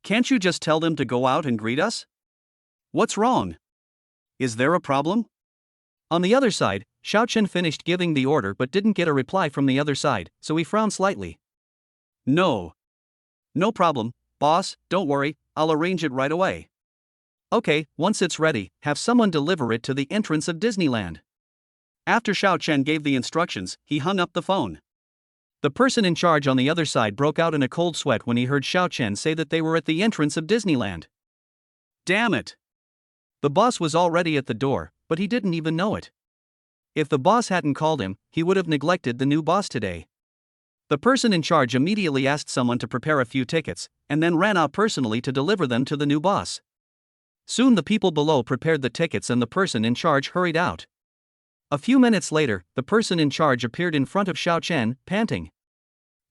Can't you just tell them to go out and greet us? What's wrong? Is there a problem? On the other side, Xiao Chen finished giving the order but didn't get a reply from the other side, so he frowned slightly. No problem, boss, don't worry, I'll arrange it right away. Okay, once it's ready, have someone deliver it to the entrance of Disneyland. After Xiao Chen gave the instructions, he hung up the phone. The person in charge on the other side broke out in a cold sweat when he heard Xiao Chen say that they were at the entrance of Disneyland. Damn it! The boss was already at the door, but he didn't even know it. If the boss hadn't called him, he would have neglected the new boss today. The person in charge immediately asked someone to prepare a few tickets, and then ran out personally to deliver them to the new boss. Soon the people below prepared the tickets and the person in charge hurried out. A few minutes later, the person in charge appeared in front of Xiao Chen, panting.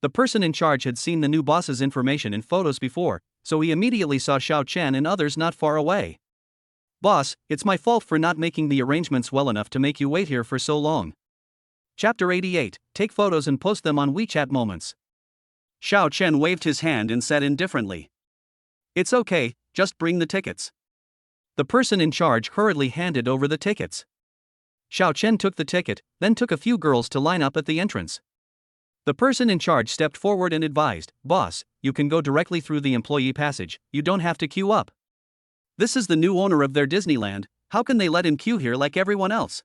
The person in charge had seen the new boss's information in photos before, so he immediately saw Xiao Chen and others not far away. Boss, it's my fault for not making the arrangements well enough to make you wait here for so long. Chapter 88, Take photos and post them on WeChat moments. Xiao Chen waved his hand and said indifferently. It's okay, just bring the tickets. The person in charge hurriedly handed over the tickets. Xiao Chen took the ticket, then took a few girls to line up at the entrance. The person in charge stepped forward and advised, Boss, you can go directly through the employee passage, you don't have to queue up. This is the new owner of their Disneyland, how can they let him queue here like everyone else?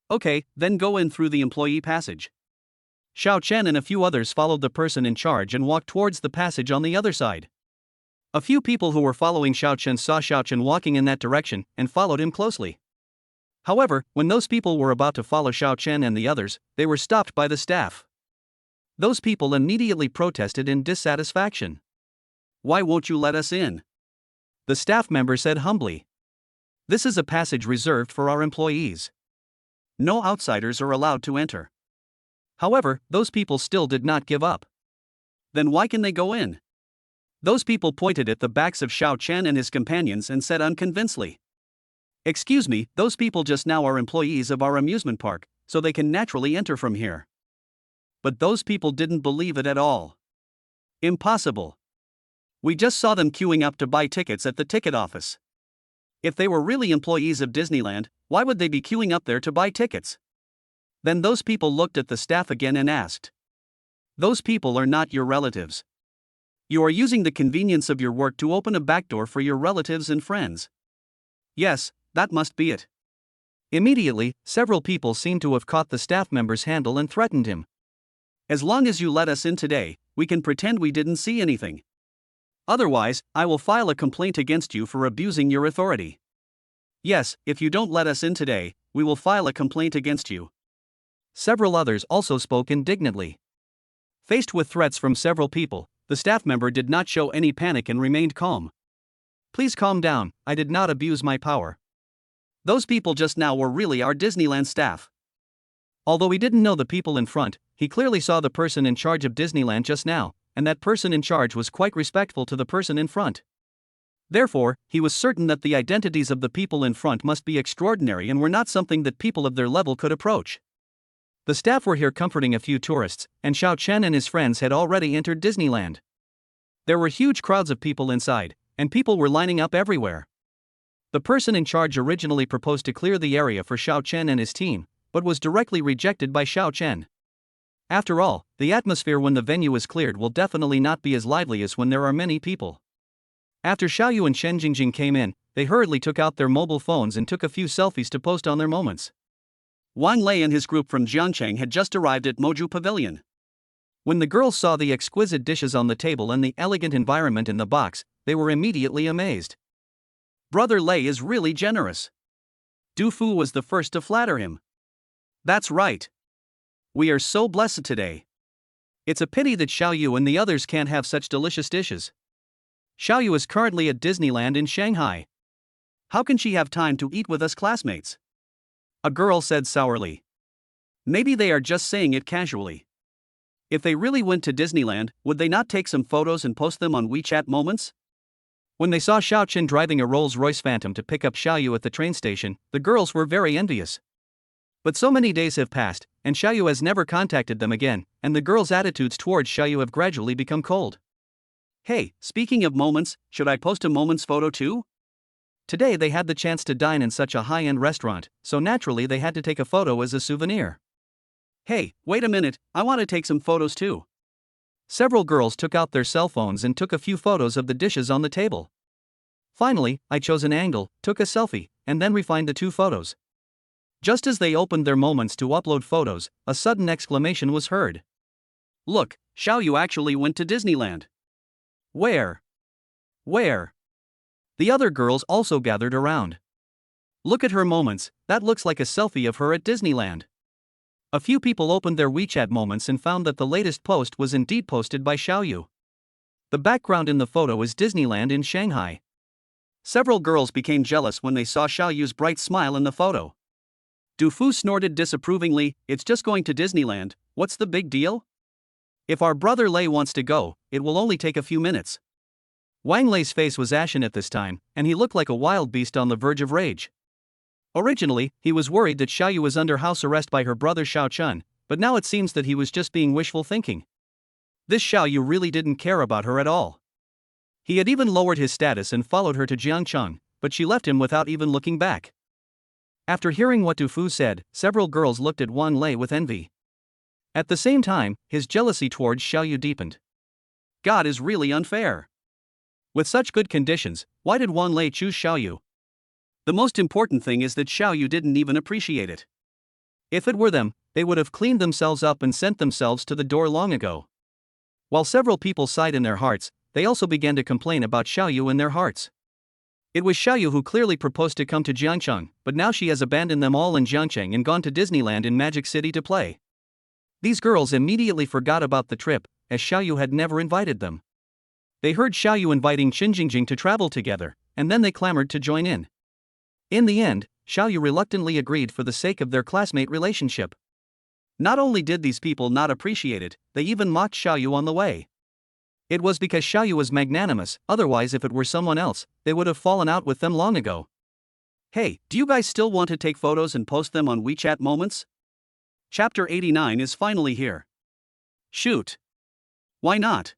Okay, then go in through the employee passage. Xiao Chen and a few others followed the person in charge and walked towards the passage on the other side. A few people who were following Xiao Chen saw Xiao Chen walking in that direction and followed him closely. However, when those people were about to follow Xiao Chen and the others, they were stopped by the staff. Those people immediately protested in dissatisfaction. Why won't you let us in? The staff member said humbly. This is a passage reserved for our employees. No outsiders are allowed to enter. However, those people still did not give up. Then why can they go in? Those people pointed at the backs of Xiao Chen and his companions and said unconvincedly. Excuse me, those people just now are employees of our amusement park, so they can naturally enter from here. But those people didn't believe it at all. Impossible. We just saw them queuing up to buy tickets at the ticket office. If they were really employees of Disneyland, why would they be queuing up there to buy tickets? Then those people looked at the staff again and asked. Those people are not your relatives. You are using the convenience of your work to open a backdoor for your relatives and friends. Yes, that must be it. Immediately, several people seemed to have caught the staff member's handle and threatened him. As long as you let us in today, we can pretend we didn't see anything. Otherwise, I will file a complaint against you for abusing your authority. Yes, if you don't let us in today, we will file a complaint against you. Several others also spoke indignantly. Faced with threats from several people, the staff member did not show any panic and remained calm. Please calm down, I did not abuse my power. Those people just now were really our Disneyland staff. Although he didn't know the people in front, he clearly saw the person in charge of Disneyland just now, and that person in charge was quite respectful to the person in front. Therefore, he was certain that the identities of the people in front must be extraordinary and were not something that people of their level could approach. The staff were here comforting a few tourists, and Xiao Chen and his friends had already entered Disneyland. There were huge crowds of people inside, and people were lining up everywhere. The person in charge originally proposed to clear the area for Xiao Chen and his team, but was directly rejected by Xiao Chen. After all, the atmosphere when the venue is cleared will definitely not be as lively as when there are many people. After Xiaoyu and Shen Jingjing came in, they hurriedly took out their mobile phones and took a few selfies to post on their moments. Wang Lei and his group from Jiangcheng had just arrived at Moju Pavilion. When the girls saw the exquisite dishes on the table and the elegant environment in the box, they were immediately amazed. Brother Lei is really generous. Du Fu was the first to flatter him. That's right. We are so blessed today. It's a pity that Xiaoyu and the others can't have such delicious dishes. Xiaoyu is currently at Disneyland in Shanghai. How can she have time to eat with us classmates? A girl said sourly. Maybe they are just saying it casually. If they really went to Disneyland, would they not take some photos and post them on WeChat Moments? When they saw Xiao Chen driving a Rolls-Royce Phantom to pick up Xiaoyu at the train station, the girls were very envious. But so many days have passed, and Xiaoyu has never contacted them again, and the girls' attitudes towards Xiaoyu have gradually become cold. Hey, speaking of moments, should I post a moments photo too? Today they had the chance to dine in such a high-end restaurant, so naturally they had to take a photo as a souvenir. Hey, wait a minute, I want to take some photos too. Several girls took out their cell phones and took a few photos of the dishes on the table. Finally, I chose an angle, took a selfie, and then refined the two photos. Just as they opened their moments to upload photos, a sudden exclamation was heard. Look, Xiaoyu actually went to Disneyland. Where? Where? The other girls also gathered around. Look at her moments, that looks like a selfie of her at Disneyland. A few people opened their WeChat moments and found that the latest post was indeed posted by Xiaoyu. The background in the photo is Disneyland in Shanghai. Several girls became jealous when they saw Xiaoyu's bright smile in the photo. Du Fu snorted disapprovingly, it's just going to Disneyland, what's the big deal? If our brother Lei wants to go, it will only take a few minutes. Wang Lei's face was ashen at this time, and he looked like a wild beast on the verge of rage. Originally, he was worried that Xiaoyu was under house arrest by her brother Xiao Chun, but now it seems that he was just being wishful thinking. This Xiaoyu really didn't care about her at all. He had even lowered his status and followed her to Jiangcheng, but she left him without even looking back. After hearing what Du Fu said, several girls looked at Wang Lei with envy. At the same time, his jealousy towards Xiaoyu deepened. God is really unfair. With such good conditions, why did Wang Lei choose Xiaoyu? The most important thing is that Xiaoyu didn't even appreciate it. If it were them, they would have cleaned themselves up and sent themselves to the door long ago. While several people sighed in their hearts, they also began to complain about Xiaoyu in their hearts. It was Xiaoyu who clearly proposed to come to Jiangcheng, but now she has abandoned them all in Jiangcheng and gone to Disneyland in Magic City to play. These girls immediately forgot about the trip, as Xiaoyu had never invited them. They heard Xiaoyu inviting Qin Jingjing to travel together, and then they clamored to join in. In the end, Xiaoyu reluctantly agreed for the sake of their classmate relationship. Not only did these people not appreciate it, they even mocked Xiaoyu on the way. It was because Xiaoyu was magnanimous, otherwise if it were someone else, they would have fallen out with them long ago. Hey, do you guys still want to take photos and post them on WeChat Moments? Chapter 89 is finally here. Shoot. Why not?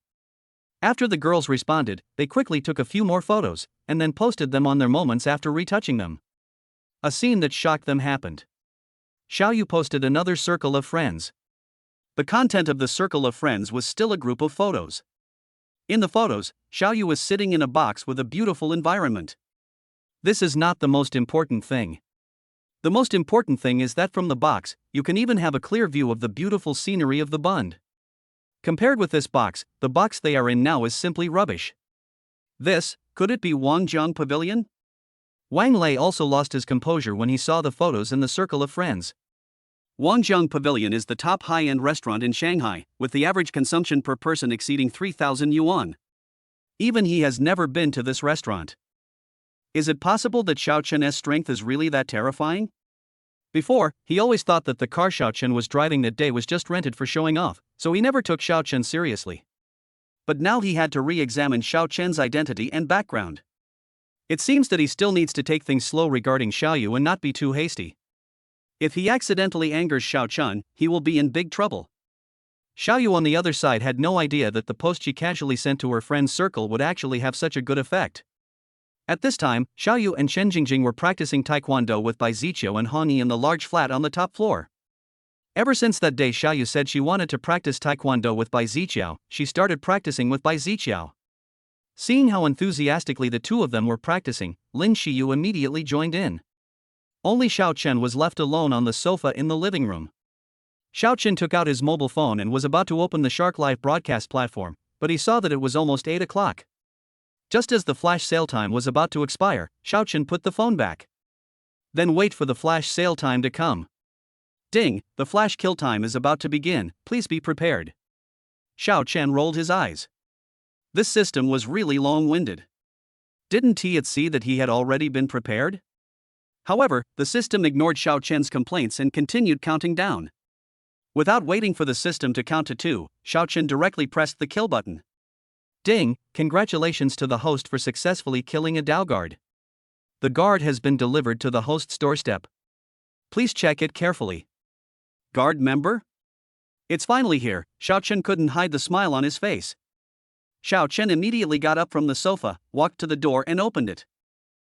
After the girls responded, they quickly took a few more photos, and then posted them on their moments after retouching them. A scene that shocked them happened. Xiaoyu posted another circle of friends. The content of the circle of friends was still a group of photos. In the photos, Xiaoyu was sitting in a box with a beautiful environment. This is not the most important thing. The most important thing is that from the box, you can even have a clear view of the beautiful scenery of the Bund. Compared with this box, the box they are in now is simply rubbish. Could it be Wangjiang Pavilion? Wang Lei also lost his composure when he saw the photos in the circle of friends. Wangjiang Pavilion is the top high-end restaurant in Shanghai, with the average consumption per person exceeding 3,000 yuan. Even he has never been to this restaurant. Is it possible that Xiao Chen's strength is really that terrifying? Before, he always thought that the car Xiao Chen was driving that day was just rented for showing off, so he never took Xiao Chen seriously. But now he had to re-examine Xiao Chen's identity and background. It seems that he still needs to take things slow regarding Xiaoyu and not be too hasty. If he accidentally angers Xiao Chen, he will be in big trouble. Xiaoyu on the other side had no idea that the post she casually sent to her friend's circle would actually have such a good effect. At this time, Xiaoyu and Chen Jingjing were practicing taekwondo with Bai Ziqiu and Han Yi in the large flat on the top floor. Ever since that day Xiaoyu said she wanted to practice taekwondo with Bai Ziqiu, she started practicing with Bai Ziqiu. Seeing how enthusiastically the two of them were practicing, Lin Xiyu immediately joined in. Only Xiao Chen was left alone on the sofa in the living room. Xiao Chen took out his mobile phone and was about to open the Shark Live broadcast platform, but he saw that it was almost 8 o'clock. Just as the flash sale time was about to expire, Xiao Chen put the phone back. Then wait for the flash sale time to come. Ding, the flash kill time is about to begin, please be prepared. Xiao Chen rolled his eyes. This system was really long-winded. Didn't he see that he had already been prepared? However, the system ignored Xiao Chen's complaints and continued counting down. Without waiting for the system to count to 2, Xiao Chen directly pressed the kill button. Ding, congratulations to the host for successfully killing a Dao guard. The guard has been delivered to the host's doorstep. Please check it carefully. Guard member? It's finally here. Xiao Chen couldn't hide the smile on his face. Xiao Chen immediately got up from the sofa, walked to the door and opened it.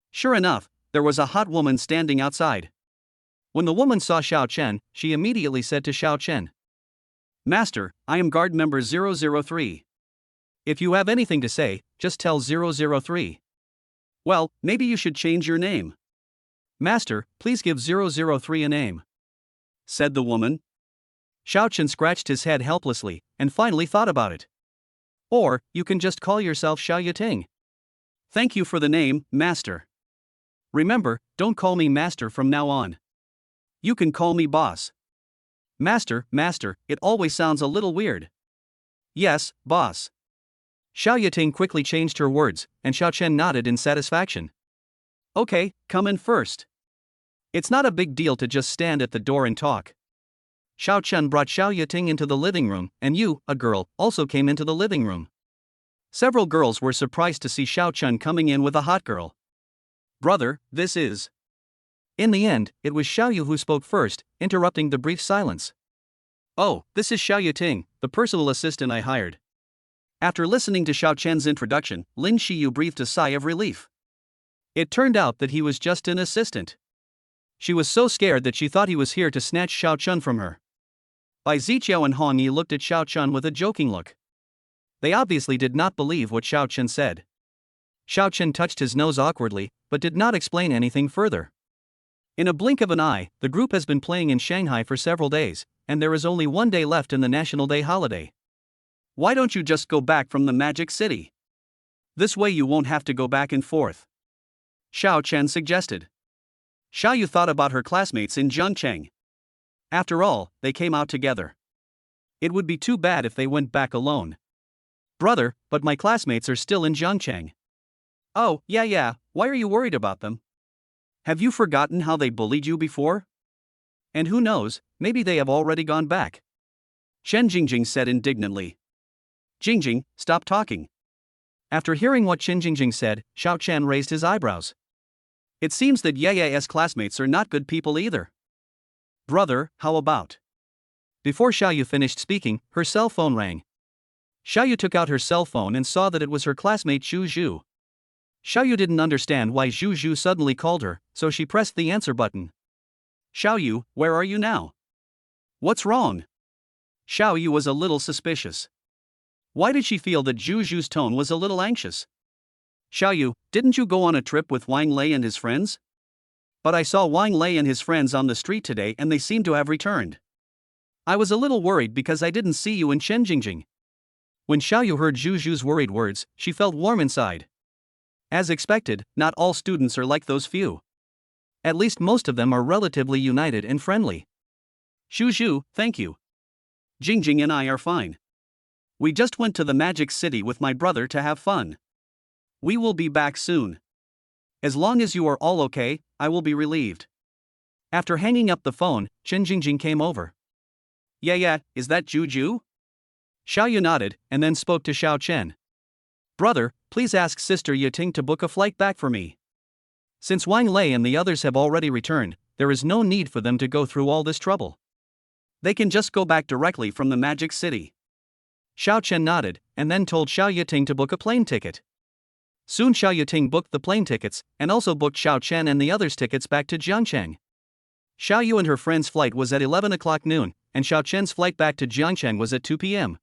Sure enough, there was a hot woman standing outside. When the woman saw Xiao Chen, she immediately said to Xiao Chen, "Master, I am guard member 003. If you have anything to say, just tell 003. Well, maybe you should change your name. Master, please give 003 a name," said the woman. Xiao Chen scratched his head helplessly, and finally thought about it. Or, you can just call yourself Xiao Yating. Thank you for the name, Master. Remember, don't call me Master from now on. You can call me Boss. Master, it always sounds a little weird. Yes, Boss. Xiao Yating quickly changed her words, and Xiao Chen nodded in satisfaction. Okay, come in first. It's not a big deal to just stand at the door and talk. Xiao Chen brought Xiao Yating into the living room, and Yu, a girl, also came into the living room. Several girls were surprised to see Xiao Chen coming in with a hot girl. Brother, this is... In the end, it was Xiaoyu who spoke first, interrupting the brief silence. Oh, this is Xiao Yating, the personal assistant I hired. After listening to Xiao Chen's introduction, Lin Xiyu breathed a sigh of relief. It turned out that he was just an assistant. She was so scared that she thought he was here to snatch Xiao Chen from her. Bai Ziqiu and Han Yi looked at Xiao Chen with a joking look. They obviously did not believe what Xiao Chen said. Xiao Chen touched his nose awkwardly, but did not explain anything further. In a blink of an eye, the group has been playing in Shanghai for several days, and there is only one day left in the National Day holiday. Why don't you just go back from the Magic City? This way you won't have to go back and forth. Xiao Chen suggested. Xiaoyu thought about her classmates in Zhengcheng. After all, they came out together. It would be too bad if they went back alone. Brother, but my classmates are still in Zhengcheng. Oh, yeah, why are you worried about them? Have you forgotten how they bullied you before? And who knows, maybe they have already gone back. Chen Jingjing said indignantly. Jingjing, stop talking. After hearing what Chen Jingjing said, Xiao Chen raised his eyebrows. It seems that Yaya's classmates are not good people either. Brother, how about? Before Xiaoyu finished speaking, her cell phone rang. Xiaoyu took out her cell phone and saw that it was her classmate Zhu Zhu. Xiaoyu didn't understand why Zhu Zhu suddenly called her, so she pressed the answer button. Xiaoyu, where are you now? What's wrong? Xiaoyu was a little suspicious. Why did she feel that Zhu Zhu's tone was a little anxious? Xiaoyu, didn't you go on a trip with Wang Lei and his friends? But I saw Wang Lei and his friends on the street today and they seem to have returned. I was a little worried because I didn't see you in Chen Jingjing. When Xiaoyu heard Zhu Zhu's worried words, she felt warm inside. As expected, not all students are like those few. At least most of them are relatively united and friendly. Zhu Zhu, thank you. Jingjing and I are fine. We just went to the Magic City with my brother to have fun. We will be back soon. As long as you are all okay, I will be relieved. After hanging up the phone, Chen Jingjing came over. Yeah, is that Zhu Zhu? Xiaoyu nodded, and then spoke to Xiao Chen. Brother, please ask Sister Yating to book a flight back for me. Since Wang Lei and the others have already returned, there is no need for them to go through all this trouble. They can just go back directly from the Magic City. Xiao Chen nodded, and then told Xiao Yating to book a plane ticket. Soon Xiao Yating booked the plane tickets, and also booked Xiao Chen and the others' tickets back to Jiangcheng. Xiaoyu and her friend's flight was at 11 o'clock noon, and Xiao Chen's flight back to Jiangcheng was at 2 p.m.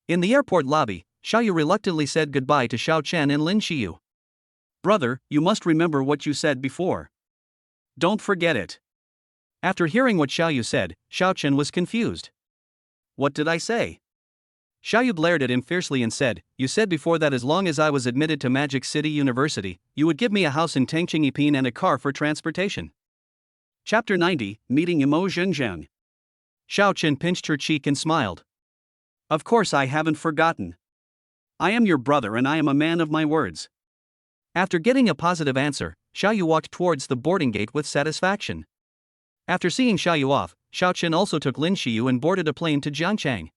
In the airport lobby, Xiaoyu reluctantly said goodbye to Xiao Chen and Lin Xiyu. Brother, you must remember what you said before. Don't forget it. After hearing what Xiaoyu said, Xiao Chen was confused. What did I say? Xiaoyu glared at him fiercely and said, You said before that as long as I was admitted to Magic City University, you would give me a house in Tangqing Yipin and a car for transportation. Chapter 90, Meeting Imo Zhengzheng. Xiao Chen pinched her cheek and smiled. Of course I haven't forgotten. I am your brother and I am a man of my words. After getting a positive answer, Xiaoyu walked towards the boarding gate with satisfaction. After seeing Xiaoyu off, Xiao Chen also took Lin Xiyu and boarded a plane to Jiangcheng.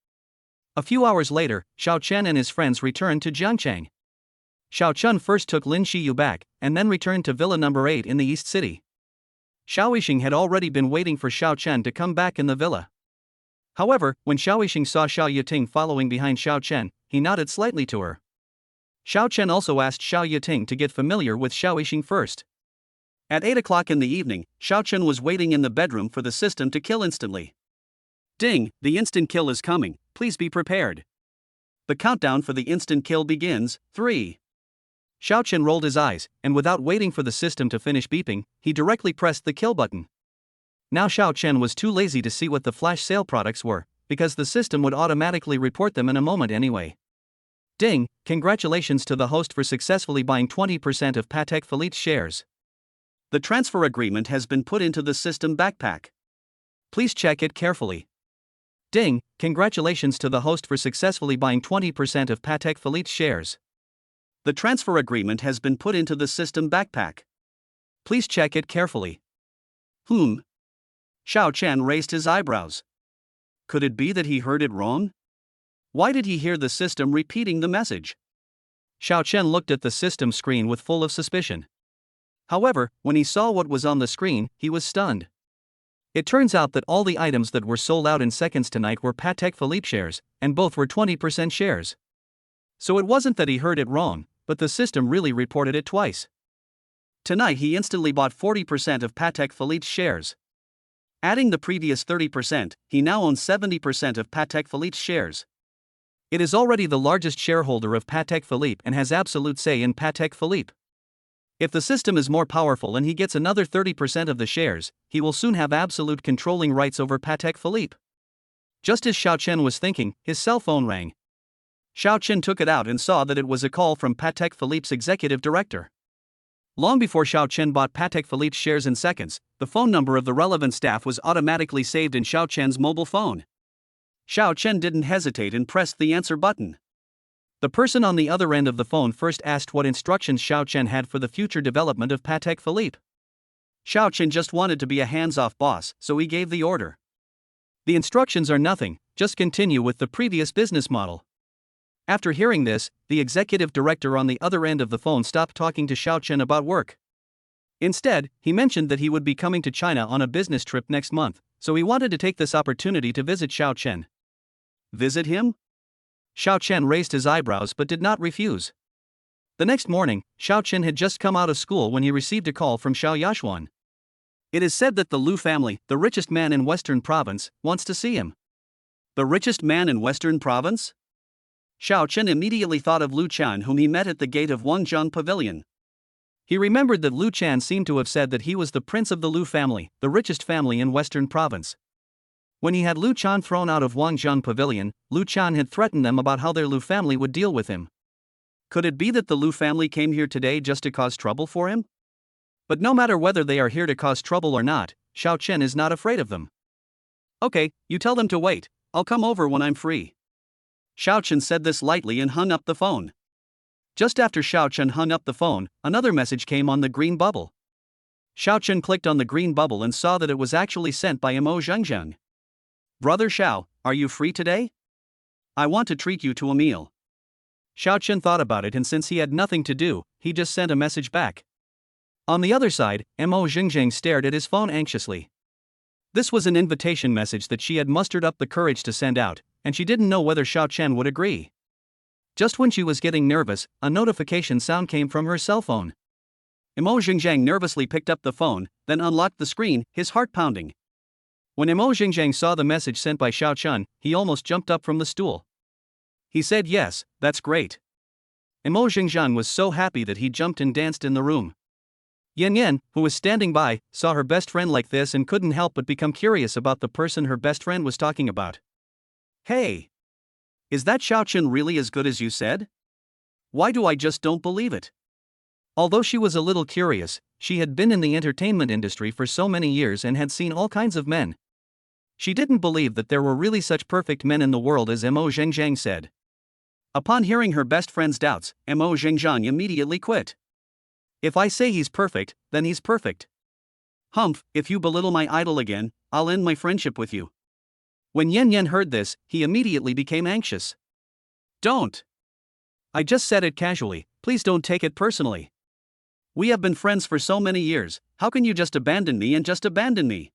A few hours later, Xiao Chen and his friends returned to Jiangcheng. Xiao Chen first took Lin Xiyu back, and then returned to Villa No. 8 in the East City. Xiao Yixing had already been waiting for Xiao Chen to come back in the villa. However, when Xiao Yixing saw Xiao Yating following behind Xiao Chen, he nodded slightly to her. Xiao Chen also asked Xiao Yating to get familiar with Xiao Yixing first. At 8 o'clock in the evening, Xiao Chen was waiting in the bedroom for the system to kill instantly. Ding, the instant kill is coming, please be prepared. The countdown for the instant kill begins, 3. Xiao Chen rolled his eyes, and without waiting for the system to finish beeping, he directly pressed the kill button. Now Xiao Chen was too lazy to see what the flash sale products were, because the system would automatically report them in a moment anyway. Ding, congratulations to the host for successfully buying 20% of Patek Philippe's shares. The transfer agreement has been put into the system backpack. Please check it carefully. Ding, congratulations to the host for successfully buying 20% of Patek Philippe's shares. The transfer agreement has been put into the system backpack. Please check it carefully. Xiao Chen raised his eyebrows. Could it be that he heard it wrong? Why did he hear the system repeating the message? Xiao Chen looked at the system screen with full of suspicion. However, when he saw what was on the screen, he was stunned. It turns out that all the items that were sold out in seconds tonight were Patek Philippe shares, and both were 20% shares. So it wasn't that he heard it wrong, but the system really reported it twice. Tonight he instantly bought 40% of Patek Philippe's shares. Adding the previous 30%, he now owns 70% of Patek Philippe's shares. It is already the largest shareholder of Patek Philippe and has absolute say in Patek Philippe. If the system is more powerful and he gets another 30% of the shares, he will soon have absolute controlling rights over Patek Philippe. Just as Xiao Chen was thinking, his cell phone rang. Xiao Chen took it out and saw that it was a call from Patek Philippe's executive director. Long before Xiao Chen bought Patek Philippe's shares in seconds, the phone number of the relevant staff was automatically saved in Xiao Chen's mobile phone. Xiao Chen didn't hesitate and pressed the answer button. The person on the other end of the phone first asked what instructions Xiao Chen had for the future development of Patek Philippe. Xiao Chen just wanted to be a hands-off boss, so he gave the order. The instructions are nothing, just continue with the previous business model. After hearing this, the executive director on the other end of the phone stopped talking to Xiao Chen about work. Instead, he mentioned that he would be coming to China on a business trip next month, so he wanted to take this opportunity to visit Xiao Chen. Visit him? Xiao Chen raised his eyebrows but did not refuse. The next morning, Xiao Chen had just come out of school when he received a call from Xiao Yaxuan. It is said that the Lu family, the richest man in Western Province, wants to see him. The richest man in Western Province? Xiao Chen immediately thought of Lu Chan, whom he met at the gate of Wangjiang Pavilion. He remembered that Lu Chan seemed to have said that he was the prince of the Lu family, the richest family in Western Province. When he had Lu Chan thrown out of Wangzhong Pavilion, Lu Chan had threatened them about how their Lu family would deal with him. Could it be that the Lu family came here today just to cause trouble for him? But no matter whether they are here to cause trouble or not, Xiao Chen is not afraid of them. Okay, you tell them to wait, I'll come over when I'm free. Xiao Chen said this lightly and hung up the phone. Just after Xiao Chen hung up the phone, another message came on the green bubble. Xiao Chen clicked on the green bubble and saw that it was actually sent by Mo Zhengzheng. Brother Xiao, are you free today? I want to treat you to a meal. Xiao Chen thought about it, and since he had nothing to do, he just sent a message back. On the other side, Mo Zhengzheng stared at his phone anxiously. This was an invitation message that she had mustered up the courage to send out, and she didn't know whether Xiao Chen would agree. Just when she was getting nervous, a notification sound came from her cell phone. Mo Zhengzheng nervously picked up the phone, then unlocked the screen, his heart pounding. When Mo Zhengzheng saw the message sent by Xiao Chen, he almost jumped up from the stool. He said, "Yes, that's great." Mo Zhengzheng was so happy that he jumped and danced in the room. Yan Yan, who was standing by, saw her best friend like this and couldn't help but become curious about the person her best friend was talking about. Hey! Is that Xiao Chen really as good as you said? Why do I just don't believe it? Although she was a little curious, she had been in the entertainment industry for so many years and had seen all kinds of men. She didn't believe that there were really such perfect men in the world as Mo Zhengzheng said. Upon hearing her best friend's doubts, Mo Zhengzheng immediately quit. If I say he's perfect, then he's perfect. Humph, if you belittle my idol again, I'll end my friendship with you. When Yan Yan heard this, he immediately became anxious. Don't. I just said it casually, please don't take it personally. We have been friends for so many years, how can you just abandon me and just abandon me?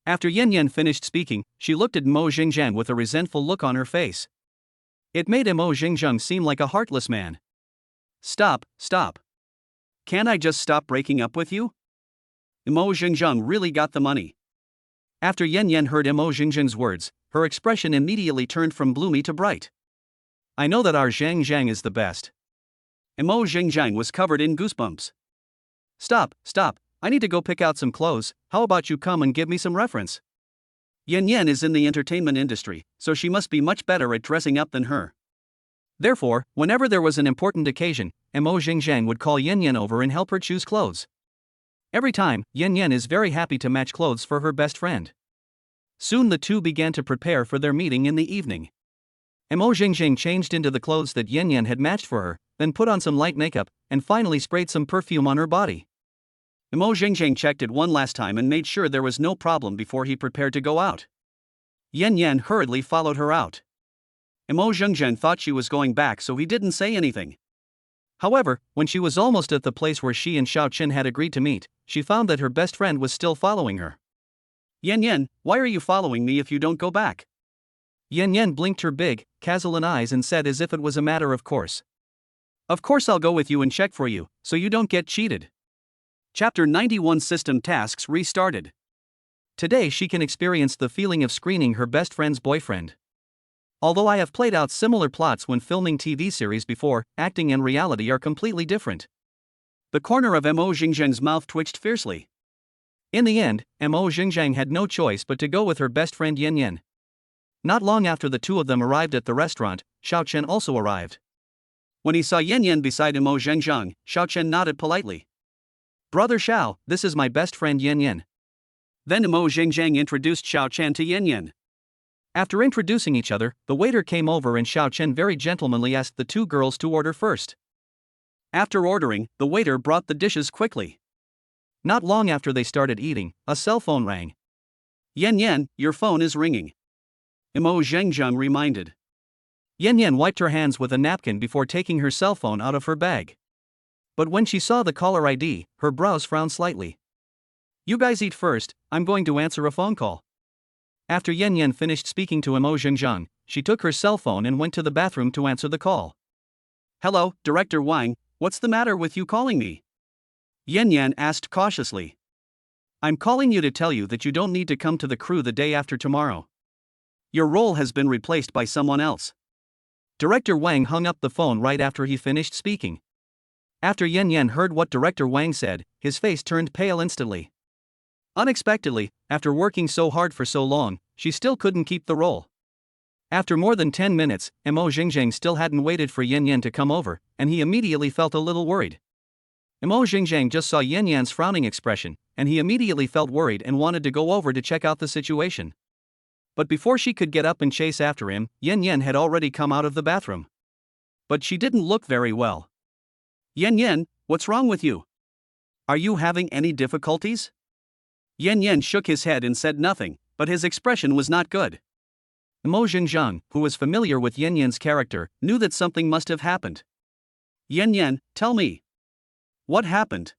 After Yan Yan finished speaking, she looked at Mo Zhengzheng with a resentful look on her face. It made Mo Zhengzheng seem like a heartless man. Stop. Can't I just stop breaking up with you? Mo Zhengzheng really got the money. After Yan Yan heard Mo Zhengzheng's words, her expression immediately turned from gloomy to bright. I know that our Zhengzheng is the best. Mo Zhengzheng was covered in goosebumps. Stop, I need to go pick out some clothes, how about you come and give me some reference? Yan Yan is in the entertainment industry, so she must be much better at dressing up than her. Therefore, whenever there was an important occasion, Mo Zhengzheng would call Yan Yan over and help her choose clothes. Every time, Yan Yan is very happy to match clothes for her best friend. Soon the two began to prepare for their meeting in the evening. Mo Zhengzheng changed into the clothes that Yan Yan had matched for her, then put on some light makeup, and finally sprayed some perfume on her body. Mo Zhengzheng checked it one last time and made sure there was no problem before he prepared to go out. Yan Yan hurriedly followed her out. Mo Zhengzheng thought she was going back, so he didn't say anything. However, when she was almost at the place where she and Xiao Chen had agreed to meet, she found that her best friend was still following her. Yan Yan, why are you following me if you don't go back? Yan Yan blinked her big, Kazalan eyes and said as if it was a matter of course. Of course I'll go with you and check for you, so you don't get cheated. Chapter 91 System Tasks Restarted. Today she can experience the feeling of screening her best friend's boyfriend. Although I have played out similar plots when filming TV series before, acting and reality are completely different. The corner of Mo Zhengzheng's mouth twitched fiercely. In the end, Mo Zhengzheng had no choice but to go with her best friend Yan Yan. Not long after the two of them arrived at the restaurant, Xiao Chen also arrived. When he saw Yan Yan beside Mo Zhengzheng, Xiao Chen nodded politely. Brother Xiao, this is my best friend Yan Yan. Then Mo Zhengzheng introduced Xiao Chen to Yan Yan. After introducing each other, the waiter came over and Xiao Chen very gentlemanly asked the two girls to order first. After ordering, the waiter brought the dishes quickly. Not long after they started eating, a cell phone rang. Yan Yan, your phone is ringing. Mo Zhengzheng reminded. Yan Yan wiped her hands with a napkin before taking her cell phone out of her bag. But when she saw the caller ID, her brows frowned slightly. You guys eat first, I'm going to answer a phone call. After Yan Yan finished speaking to Mo Zhengzheng, she took her cell phone and went to the bathroom to answer the call. Hello, Director Wang, what's the matter with you calling me? Yan Yan asked cautiously. I'm calling you to tell you that you don't need to come to the crew the day after tomorrow. Your role has been replaced by someone else. Director Wang hung up the phone right after he finished speaking. After Yan Yan heard what Director Wang said, his face turned pale instantly. Unexpectedly, after working so hard for so long, she still couldn't keep the role. After more than 10 minutes, Mo Xingjiang still hadn't waited for Yan Yan to come over, and he immediately felt a little worried. Mo Xingjiang just saw Yan Yan's frowning expression, and he immediately felt worried and wanted to go over to check out the situation. But before she could get up and chase after him, Yan Yan had already come out of the bathroom. But she didn't look very well. Yan Yan, what's wrong with you? Are you having any difficulties? Yan Yan shook his head and said nothing, but his expression was not good. Mo Xingjiang, who was familiar with Yan Yan's character, knew that something must have happened. Yan Yan, tell me. What happened?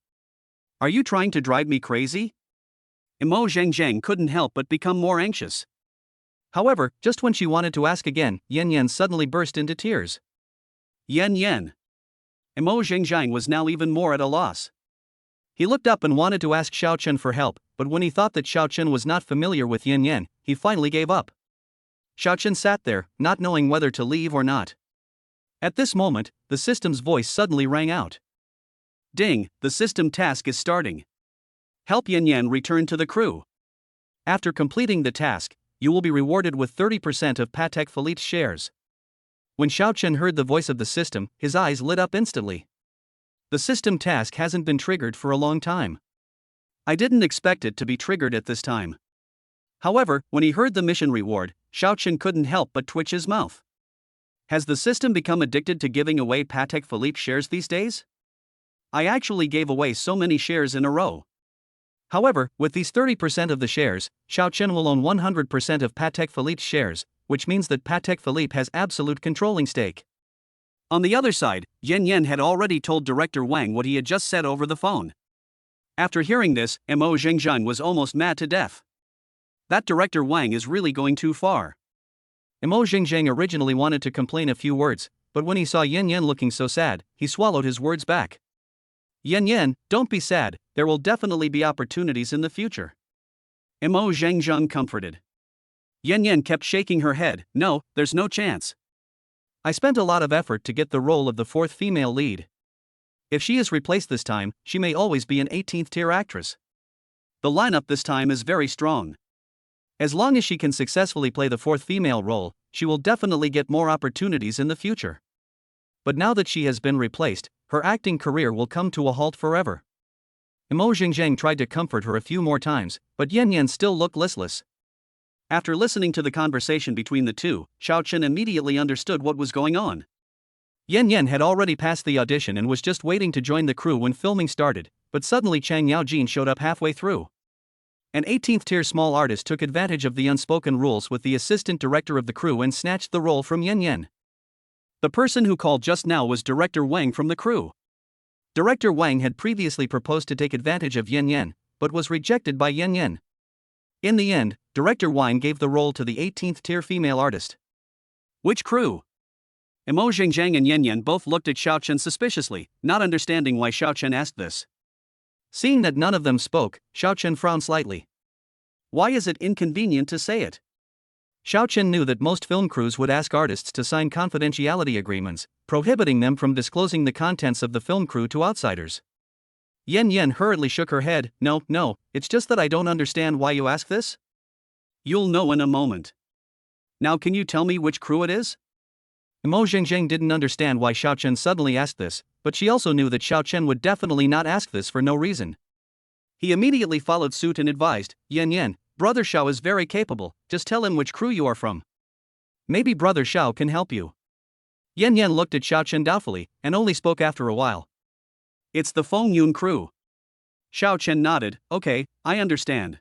Are you trying to drive me crazy? Mo Xingjiang couldn't help but become more anxious. However, just when she wanted to ask again, Yan Yan suddenly burst into tears. Yan Yan. Mo Xingjiang was now even more at a loss. He looked up and wanted to ask Xiao Chen for help, but when he thought that Xiao Chen was not familiar with Yan Yan, he finally gave up. Xiao Chen sat there, not knowing whether to leave or not. At this moment, the system's voice suddenly rang out. Ding, the system task is starting. Help Yan Yan return to the crew. After completing the task, you will be rewarded with 30% of Patek Philippe's shares. When Xiao Chen heard the voice of the system, his eyes lit up instantly. The system task hasn't been triggered for a long time. I didn't expect it to be triggered at this time. However, when he heard the mission reward, Xiao Chen couldn't help but twitch his mouth. Has the system become addicted to giving away Patek Philippe shares these days? I actually gave away so many shares in a row. However, with these 30% of the shares, Xiao Chen will own 100% of Patek Philippe's shares, which means that Patek Philippe has absolute controlling stake. On the other side, Yan Yan had already told Director Wang what he had just said over the phone. After hearing this, Mo Xingjiang was almost mad to death. That Director Wang is really going too far. Mo Xingjiang originally wanted to complain a few words, but when he saw Yan Yan looking so sad, he swallowed his words back. Yan Yan, don't be sad, there will definitely be opportunities in the future. Mo Xingjiang comforted. Yan Yan kept shaking her head. No, there's no chance. I spent a lot of effort to get the role of the fourth female lead. If she is replaced this time, she may always be an 18th tier actress. The lineup this time is very strong. As long as she can successfully play the fourth female role, she will definitely get more opportunities in the future. But now that she has been replaced, her acting career will come to a halt forever. Mo Xingjiang tried to comfort her a few more times, but Yan Yan still looked listless. After listening to the conversation between the two, Xiao Chen immediately understood what was going on. Yan Yan had already passed the audition and was just waiting to join the crew when filming started, but suddenly Chang Yaojin showed up halfway through. An 18th tier small artist took advantage of the unspoken rules with the assistant director of the crew and snatched the role from Yan Yan. The person who called just now was Director Wang from the crew. Director Wang had previously proposed to take advantage of Yan Yan, but was rejected by Yan Yan. In the end, Director Wang gave the role to the 18th tier female artist. Which crew? Mo Xingjiang and Yan Yan both looked at Xiao Chen suspiciously, not understanding why Xiao Chen asked this. Seeing that none of them spoke, Xiao Chen frowned slightly. Why is it inconvenient to say it? Xiao Chen knew that most film crews would ask artists to sign confidentiality agreements, prohibiting them from disclosing the contents of the film crew to outsiders. Yan Yan hurriedly shook her head. No, it's just that I don't understand why you ask this. You'll know in a moment. Now can you tell me which crew it is? Mo Xingjiang didn't understand why Xiao Chen suddenly asked this, but she also knew that Xiao Chen would definitely not ask this for no reason. He immediately followed suit and advised, Yan Yan, Brother Xiao is very capable, just tell him which crew you are from. Maybe Brother Xiao can help you. Yan Yan looked at Xiao Chen doubtfully, and only spoke after a while. It's the Feng Yun crew. Xiao Chen nodded. Okay, I understand.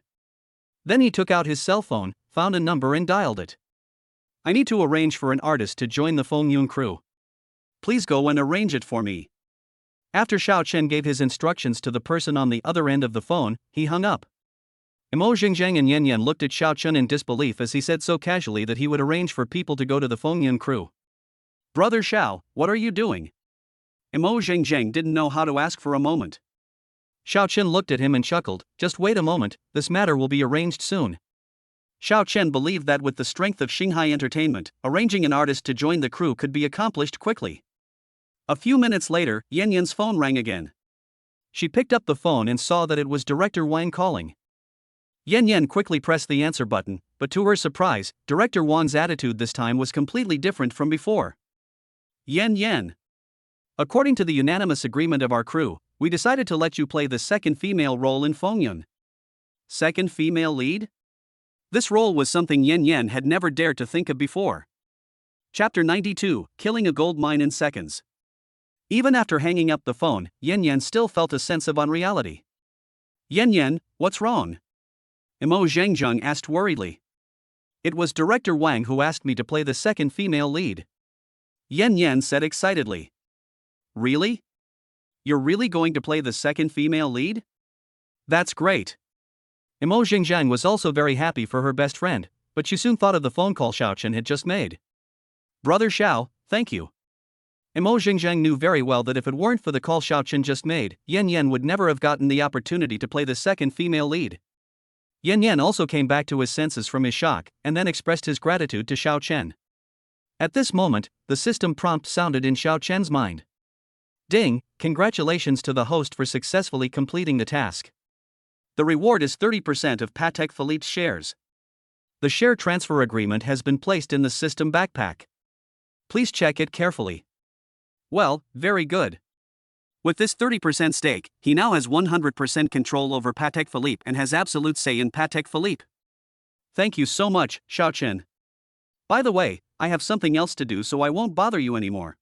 Then he took out his cell phone, found a number and dialed it. I need to arrange for an artist to join the Feng Yun crew. Please go and arrange it for me. After Xiao Chen gave his instructions to the person on the other end of the phone, he hung up. Mo Xingjiang and Yan Yan looked at Xiao Chen in disbelief as he said so casually that he would arrange for people to go to the Feng Yun crew. Brother Xiao, what are you doing? Mo Xingjiang didn't know how to ask for a moment. Xiao Chen looked at him and chuckled. Just wait a moment, this matter will be arranged soon. Xiao Chen believed that with the strength of Xinghai Entertainment, arranging an artist to join the crew could be accomplished quickly. A few minutes later, Yan Yan's phone rang again. She picked up the phone and saw that it was Director Wang calling. Yan Yan quickly pressed the answer button, but to her surprise, Director Wang's attitude this time was completely different from before. Yan Yan. According to the unanimous agreement of our crew, we decided to let you play the second female role in Fengyun. Second female lead? This role was something Yan Yan had never dared to think of before. Chapter 92, Killing a Gold Mine in Seconds. Even after hanging up the phone, Yan Yan still felt a sense of unreality. Yan Yan, what's wrong? Mo Zhengzheng asked worriedly. It was Director Wang who asked me to play the second female lead. Yan Yan said excitedly. Really? You're really going to play the second female lead? That's great. Mo Zhengzheng was also very happy for her best friend, but she soon thought of the phone call Xiao Chen had just made. Brother Xiao, thank you. Mo Zhengzheng knew very well that if it weren't for the call Xiao Chen just made, Yan Yan would never have gotten the opportunity to play the second female lead. Yan Yan also came back to his senses from his shock, and then expressed his gratitude to Xiao Chen. At this moment, the system prompt sounded in Xiao Chen's mind. Ding, congratulations to the host for successfully completing the task. The reward is 30% of Patek Philippe's shares. The share transfer agreement has been placed in the system backpack. Please check it carefully. Well, very good. With this 30% stake, he now has 100% control over Patek Philippe and has absolute say in Patek Philippe. Thank you so much, Xiao Chen. By the way, I have something else to do, so I won't bother you anymore.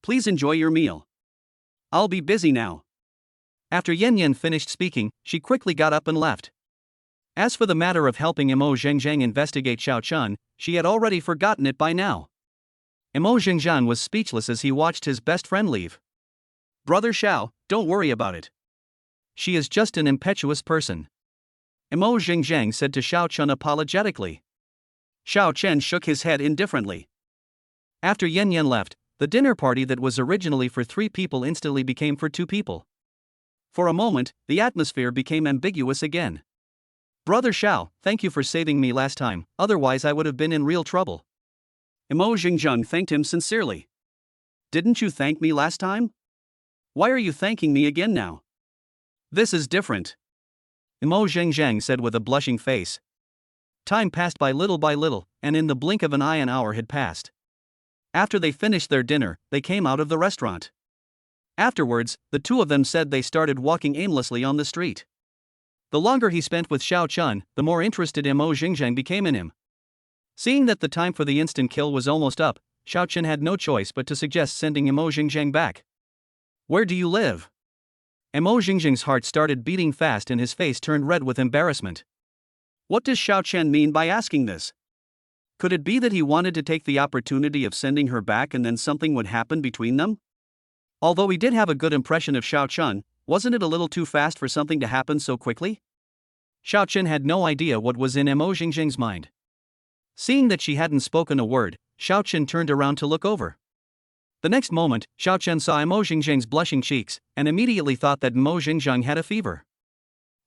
Please enjoy your meal. I'll be busy now. After Yan Yan finished speaking, she quickly got up and left. As for the matter of helping Mo Zhengzheng investigate Xiao Chen, she had already forgotten it by now. Mo Zhengzheng was speechless as he watched his best friend leave. Brother Xiao, don't worry about it. She is just an impetuous person. Mo Zhengzheng said to Xiao Chen apologetically. Xiao Chen shook his head indifferently. After Yan Yan left, the dinner party that was originally for 3 people instantly became for 2 people. For a moment, the atmosphere became ambiguous again. Brother Xiao, thank you for saving me last time, otherwise I would have been in real trouble. Mo Zhengzheng thanked him sincerely. Didn't you thank me last time? Why are you thanking me again now? This is different. Mo Zhengzheng said with a blushing face. Time passed by little, and in the blink of an eye an hour had passed. After they finished their dinner, they came out of the restaurant. Afterwards, the 2 of them said they started walking aimlessly on the street. The longer he spent with Xiao Chen, the more interested Mo Zhengzheng became in him. Seeing that the time for the instant kill was almost up, Xiao Chen had no choice but to suggest sending Mo Zhengzheng back. Where do you live? Mo Zhengzheng's heart started beating fast and his face turned red with embarrassment. What does Xiao Chen mean by asking this? Could it be that he wanted to take the opportunity of sending her back and then something would happen between them? Although he did have a good impression of Xiao Chen, wasn't it a little too fast for something to happen so quickly? Xiao Chen had no idea what was in Mo Zhengzheng's mind. Seeing that she hadn't spoken a word, Xiao Chen turned around to look over. The next moment, Xiao Chen saw Mo Zhengzheng's blushing cheeks, and immediately thought that Mo Zhengzheng had a fever.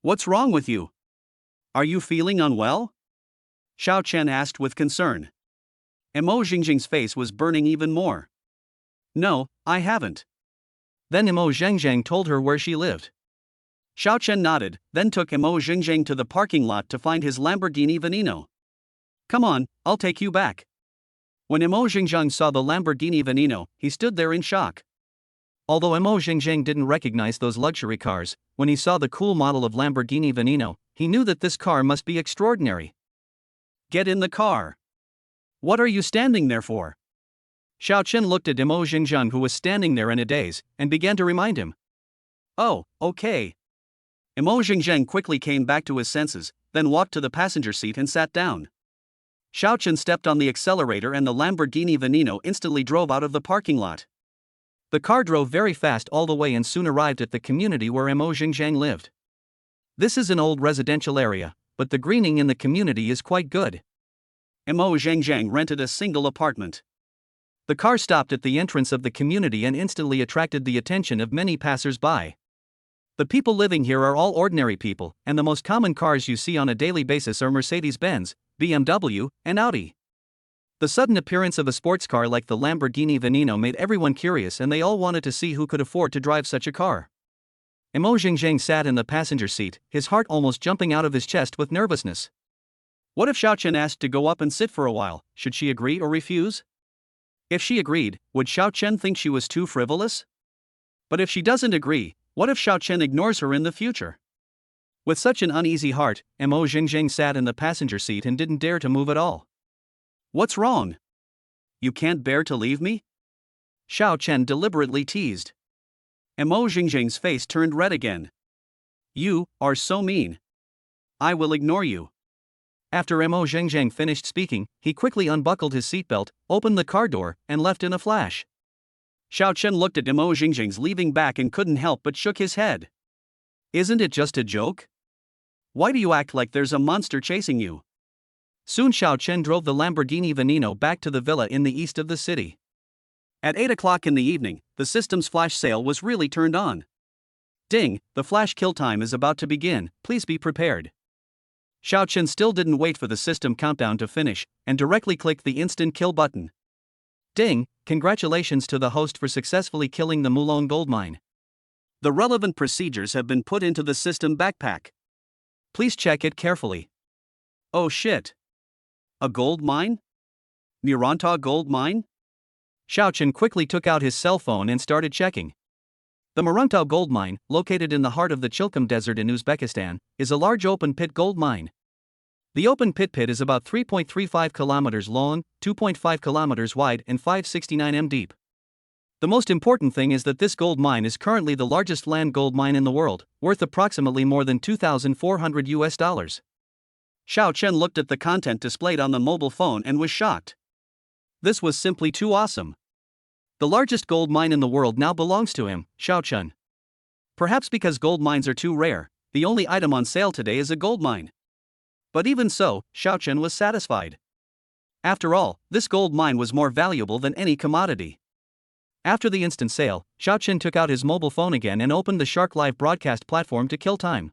What's wrong with you? Are you feeling unwell? Xiao Chen asked with concern. Mo Zhengzheng's face was burning even more. No, I haven't. Then Mo Zhengzheng told her where she lived. Xiao Chen nodded, then took Mo Zhengzheng to the parking lot to find his Lamborghini Veneno. Come on, I'll take you back. When Mo Zhengzheng saw the Lamborghini Veneno, he stood there in shock. Although Mo Zhengzheng didn't recognize those luxury cars, when he saw the cool model of Lamborghini Veneno, he knew that this car must be extraordinary. Get in the car. What are you standing there for? Xiao Chen looked at Mo Zhengzheng, who was standing there in a daze, and began to remind him. Oh, okay. Mo Zhengzheng quickly came back to his senses, then walked to the passenger seat and sat down. Xiao Chen stepped on the accelerator and the Lamborghini Veneno instantly drove out of the parking lot. The car drove very fast all the way and soon arrived at the community where Mo Zhengzheng lived. This is an old residential area, but the greening in the community is quite good. Mo Zhengzheng rented a single apartment. The car stopped at the entrance of the community and instantly attracted the attention of many passers-by. The people living here are all ordinary people, and the most common cars you see on a daily basis are Mercedes-Benz, BMW, and Audi. The sudden appearance of a sports car like the Lamborghini Veneno made everyone curious, and they all wanted to see who could afford to drive such a car. Emo Xingzheng sat in the passenger seat, his heart almost jumping out of his chest with nervousness. What if Xiao Chen asked to go up and sit for a while? Should she agree or refuse? If she agreed, would Xiao Chen think she was too frivolous? But if she doesn't agree, what if Xiao Chen ignores her in the future? With such an uneasy heart, Emo Xingzheng sat in the passenger seat and didn't dare to move at all. What's wrong? You can't bear to leave me? Xiao Chen deliberately teased. Emo Xingzheng's face turned red again. You are so mean. I will ignore you. After Emo Xingzheng finished speaking, he quickly unbuckled his seatbelt, opened the car door, and left in a flash. Xiao Chen looked at Emo Xingzheng's leaving back and couldn't help but shook his head. Isn't it just a joke? Why do you act like there's a monster chasing you? Soon Xiao Chen drove the Lamborghini Veneno back to the villa in the east of the city. At 8 o'clock in the evening, the system's flash sale was really turned on. Ding, the flash kill time is about to begin, please be prepared. Xiao Chen still didn't wait for the system countdown to finish, and directly clicked the instant kill button. Ding, congratulations to the host for successfully killing the Mulong gold mine. The relevant procedures have been put into the system backpack. Please check it carefully. Oh shit. A gold mine? Muranta gold mine? Xiao Chen quickly took out his cell phone and started checking. The Muranta gold mine, located in the heart of the Chilkam Desert in Uzbekistan, is a large open-pit gold mine. The open-pit pit is about 3.35 kilometers long, 2.5 kilometers wide, and 569 m deep. The most important thing is that this gold mine is currently the largest land gold mine in the world, worth approximately more than $2,400. Xiao Chen looked at the content displayed on the mobile phone and was shocked. This was simply too awesome. The largest gold mine in the world now belongs to him, Xiao Chen. Perhaps because gold mines are too rare, the only item on sale today is a gold mine. But even so, Xiao Chen was satisfied. After all, this gold mine was more valuable than any commodity. After the instant sale, Xiao Chen took out his mobile phone again and opened the Shark Live broadcast platform to kill time.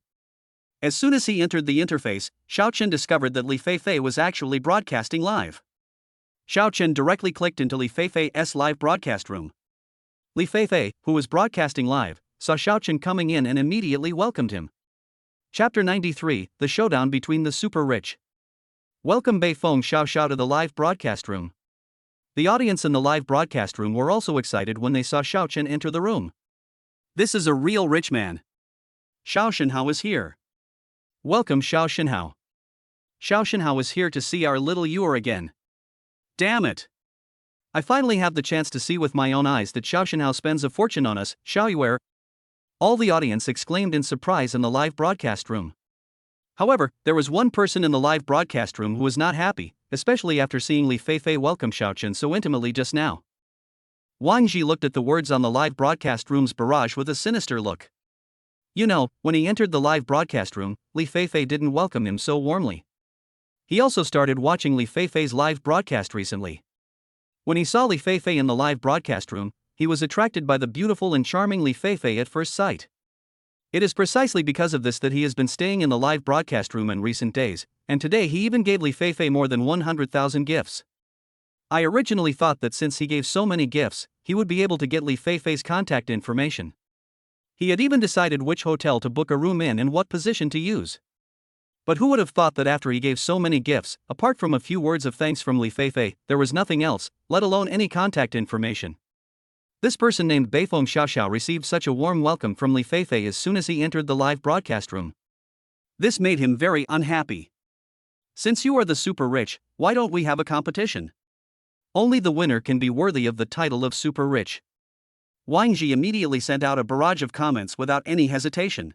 As soon as he entered the interface, Xiao Chen discovered that Li Feifei was actually broadcasting live. Xiao Chen directly clicked into Li Feifei's live broadcast room. Li Feifei, who was broadcasting live, saw Xiao Chen coming in and immediately welcomed him. Chapter 93, The Showdown Between the Super Rich. Welcome Bei Feng Xiao Xiao to the live broadcast room. The audience in the live broadcast room were also excited when they saw Xiao Chen enter the room. This is a real rich man. Xiao Shenhao is here. Welcome Xiao Shenhao. Xiao Shenhao is here to see our little Yuer again. Damn it. I finally have the chance to see with my own eyes that Xiao Shenhao spends a fortune on us, Xiao Yuer. All the audience exclaimed in surprise in the live broadcast room. However, there was one person in the live broadcast room who was not happy, especially after seeing Li Feifei welcome Xiao Chen so intimately just now. Wang Ji looked at the words on the live broadcast room's barrage with a sinister look. You know, when he entered the live broadcast room, Li Feifei didn't welcome him so warmly. He also started watching Li Feifei's live broadcast recently. When he saw Li Feifei in the live broadcast room, he was attracted by the beautiful and charming Li Feifei at first sight. It is precisely because of this that he has been staying in the live broadcast room in recent days, and today he even gave Li Feifei more than 100,000 gifts. I originally thought that since he gave so many gifts, he would be able to get Li Feifei's contact information. He had even decided which hotel to book a room in and what position to use. But who would have thought that after he gave so many gifts, apart from a few words of thanks from Li Feifei, there was nothing else, let alone any contact information. This person named Beifeng Xiaoxiao received such a warm welcome from Li Feifei as soon as he entered the live broadcast room. This made him very unhappy. Since you are the super rich, why don't we have a competition? Only the winner can be worthy of the title of super rich. Wang Ji immediately sent out a barrage of comments without any hesitation.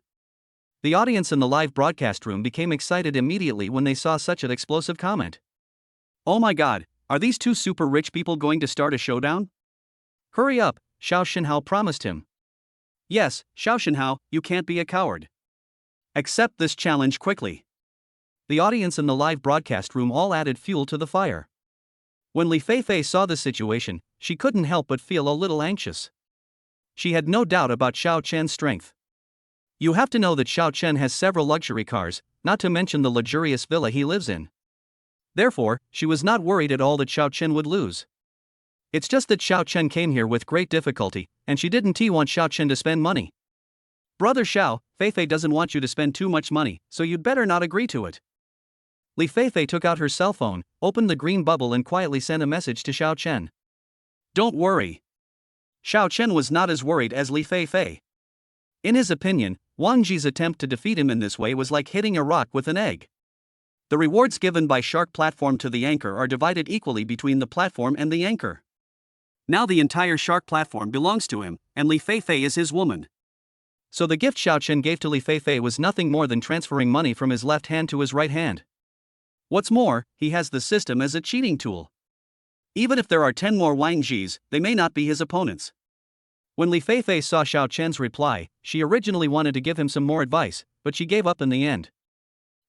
The audience in the live broadcast room became excited immediately when they saw such an explosive comment. Oh my god, are these two super rich people going to start a showdown? Hurry up, Xiao Shenhao promised him. Yes, Xiao Shenhao, you can't be a coward. Accept this challenge quickly. The audience in the live broadcast room all added fuel to the fire. When Li Feifei saw the situation, she couldn't help but feel a little anxious. She had no doubt about Xiao Chen's strength. You have to know that Xiao Chen has several luxury cars, not to mention the luxurious villa he lives in. Therefore, she was not worried at all that Xiao Chen would lose. It's just that Xiao Chen came here with great difficulty, and she didn't want Xiao Chen to spend money. Brother Xiao, Feifei doesn't want you to spend too much money, so you'd better not agree to it. Li Feifei took out her cell phone, opened the green bubble and quietly sent a message to Xiao Chen. Don't worry. Xiao Chen was not as worried as Li Feifei. In his opinion, Wang Ji's attempt to defeat him in this way was like hitting a rock with an egg. The rewards given by Shark Platform to the anchor are divided equally between the platform and the anchor. Now the entire Shark Platform belongs to him, and Li Feifei is his woman. So the gift Xiao Chen gave to Li Feifei was nothing more than transferring money from his left hand to his right hand. What's more, he has the system as a cheating tool. Even if there are 10 more Wang Jis, they may not be his opponents. When Li Feifei saw Xiao Chen's reply, she originally wanted to give him some more advice, but she gave up in the end.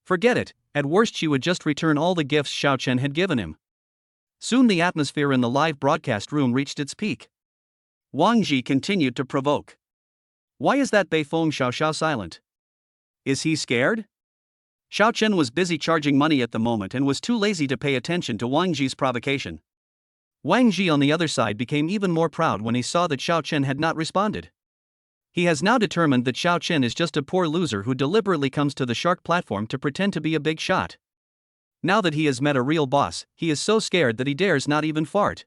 Forget it, at worst she would just return all the gifts Xiao Chen had given him. Soon the atmosphere in the live broadcast room reached its peak. Wang Ji continued to provoke. Why is that Beifeng Xiao silent? Is he scared? Xiao Chen was busy charging money at the moment and was too lazy to pay attention to Wang Ji's provocation. Wang Ji on the other side became even more proud when he saw that Xiao Chen had not responded. He has now determined that Xiao Chen is just a poor loser who deliberately comes to the Shark Platform to pretend to be a big shot. Now that he has met a real boss, he is so scared that he dares not even fart.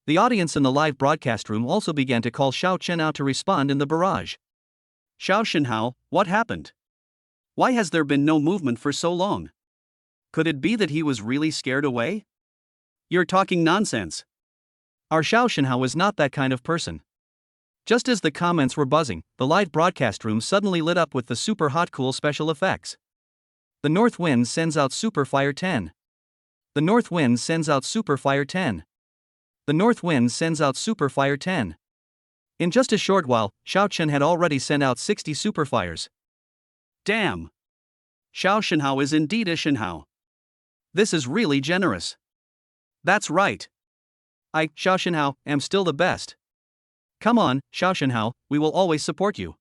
The audience in the live broadcast room also began to call Xiao Chen out to respond in the barrage. Xiao Shenhao, what happened? Why has there been no movement for so long? Could it be that he was really scared away? You're talking nonsense. Our Xiao Shenhao is not that kind of person. Just as the comments were buzzing, the live broadcast room suddenly lit up with the super hot cool special effects. The North Wind sends out Super Fire 10. The North Wind sends out Super Fire 10. The North Wind sends out Super Fire 10. In just a short while, Xiao Chen had already sent out 60 Super Fires. Damn! Xiao Shenhao is indeed a Shenhao. This is really generous. That's right. I, Xiao Shenhao, am still the best. Come on, Xiao Shenhao, we will always support you.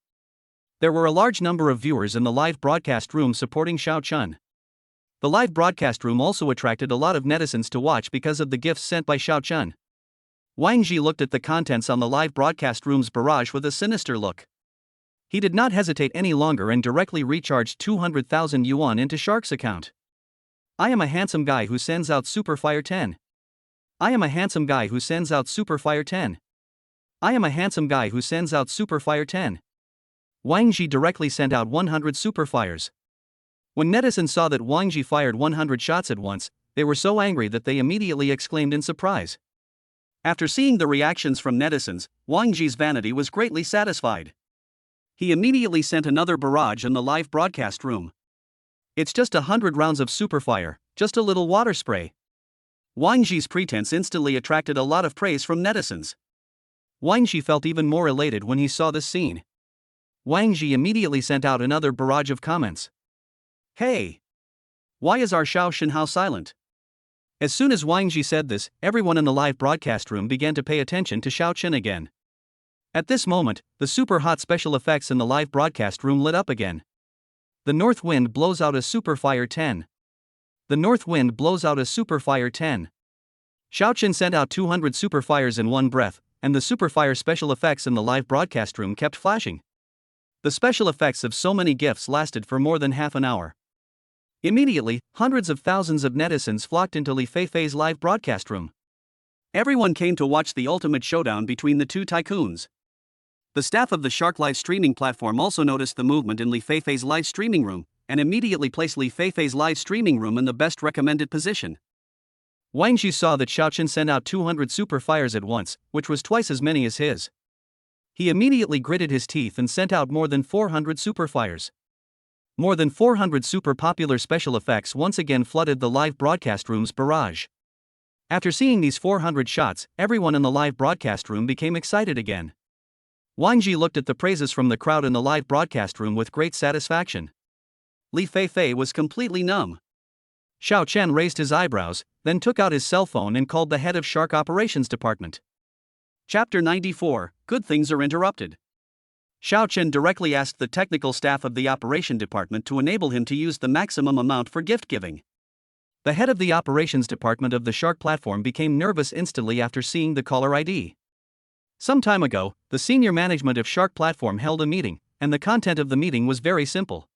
There were a large number of viewers in the live broadcast room supporting Xiao Chen. The live broadcast room also attracted a lot of netizens to watch because of the gifts sent by Xiao Chen. Wang Ji looked at the contents on the live broadcast room's barrage with a sinister look. He did not hesitate any longer and directly recharged 200,000 yuan into Shark's account. I am a handsome guy who sends out Super Fire 10. I am a handsome guy who sends out Super Fire 10. I am a handsome guy who sends out Super Fire 10. Wang Ji directly sent out 100 Super Fires. When netizens saw that Wang Ji fired 100 shots at once, they were so angry that they immediately exclaimed in surprise. After seeing the reactions from netizens, Wang Ji's vanity was greatly satisfied. He immediately sent another barrage in the live broadcast room. It's just 100 rounds of Super Fire, just a little water spray. Wang Ji's pretense instantly attracted a lot of praise from netizens. Wang Ji felt even more elated when he saw this scene. Wang Ji immediately sent out another barrage of comments. Hey! Why is our Xiao Shenhao silent? As soon as Wang Ji said this, everyone in the live broadcast room began to pay attention to Xiao Chen again. At this moment, the super hot special effects in the live broadcast room lit up again. The North Wind blows out a Super Fire 10. The North Wind blows out a Super Fire 10. Xiao Chen sent out 200 Super Fires in one breath, and the Super Fire special effects in the live broadcast room kept flashing. The special effects of so many gifts lasted for more than half an hour. Immediately, hundreds of thousands of netizens flocked into Li Feifei's live broadcast room. Everyone came to watch the ultimate showdown between the two tycoons. The staff of the Shark live streaming platform also noticed the movement in Li Feifei's live streaming room, and immediately placed Li Feifei's live streaming room in the best recommended position. Wang Ji saw that Xiao Chen sent out 200 Super Fires at once, which was twice as many as his. He immediately gritted his teeth and sent out more than 400 Super Fires. More than 400 super popular special effects once again flooded the live broadcast room's barrage. After seeing these 400 shots, everyone in the live broadcast room became excited again. Wang Ji looked at the praises from the crowd in the live broadcast room with great satisfaction. Li Feifei was completely numb. Xiao Chen raised his eyebrows, then took out his cell phone and called the head of Shark Operations Department. Chapter 94, Good Things Are Interrupted. Xiao Chen directly asked the technical staff of the operation department to enable him to use the maximum amount for gift giving. The head of the operations department of the Shark platform became nervous instantly after seeing the caller ID. Some time ago, the senior management of Shark platform held a meeting, and the content of the meeting was very simple.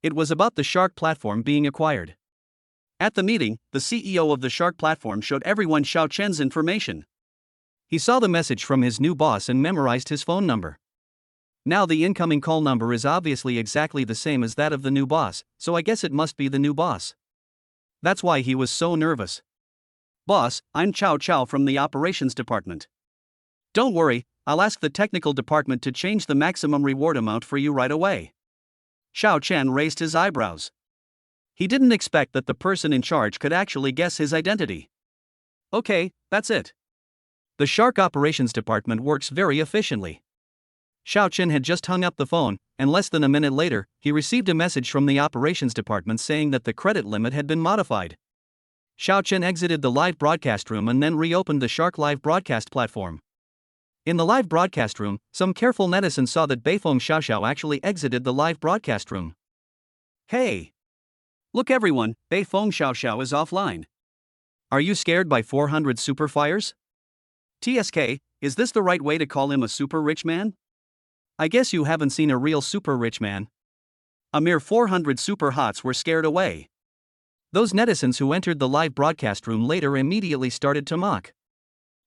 It was about the Shark platform being acquired. At the meeting, the CEO of the Shark platform showed everyone Xiao Chen's information. He saw the message from his new boss and memorized his phone number. Now the incoming call number is obviously exactly the same as that of the new boss, so I guess it must be the new boss. That's why he was so nervous. "Boss, I'm Chow Chow from the operations department. Don't worry, I'll ask the technical department to change the maximum reward amount for you right away." Xiao Chen raised his eyebrows. He didn't expect that the person in charge could actually guess his identity. Okay, that's it. The Shark operations department works very efficiently. Xiao Chen had just hung up the phone, and less than a minute later, he received a message from the operations department saying that the credit limit had been modified. Xiao Chen exited the live broadcast room and then reopened the Shark live broadcast platform. In the live broadcast room, some careful netizens saw that Beifeng Xiaoxiao actually exited the live broadcast room. "Hey! Look everyone, Beifeng Xiaoxiao is offline. Are you scared by 400 super fires? TSK, is this the right way to call him a super rich man? I guess you haven't seen a real super rich man. A mere 400 super hots were scared away." Those netizens who entered the live broadcast room later immediately started to mock.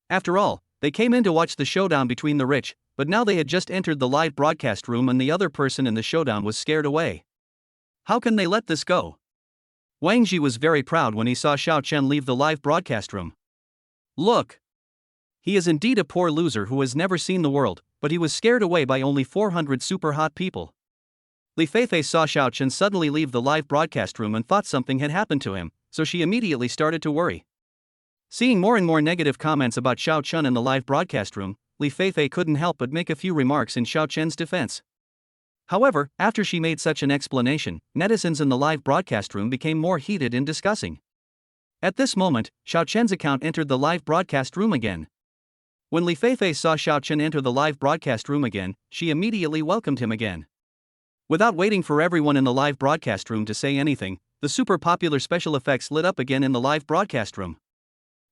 After all, they came in to watch the showdown between the rich, but now they had just entered the live broadcast room and the other person in the showdown was scared away. How can they let this go? Wang Ji was very proud when he saw Xiao Chen leave the live broadcast room. Look! He is indeed a poor loser who has never seen the world, but he was scared away by only 400 super hot people. Li Feifei saw Xiao Chen suddenly leave the live broadcast room and thought something had happened to him, so she immediately started to worry. Seeing more and more negative comments about Xiao Chen in the live broadcast room, Li Feifei couldn't help but make a few remarks in Xiao Chen's defense. However, after she made such an explanation, netizens in the live broadcast room became more heated in discussing. At this moment, Xiao Chen's account entered the live broadcast room again. When Li Feifei saw Xiao Chen enter the live broadcast room again, she immediately welcomed him again. Without waiting for everyone in the live broadcast room to say anything, the super popular special effects lit up again in the live broadcast room.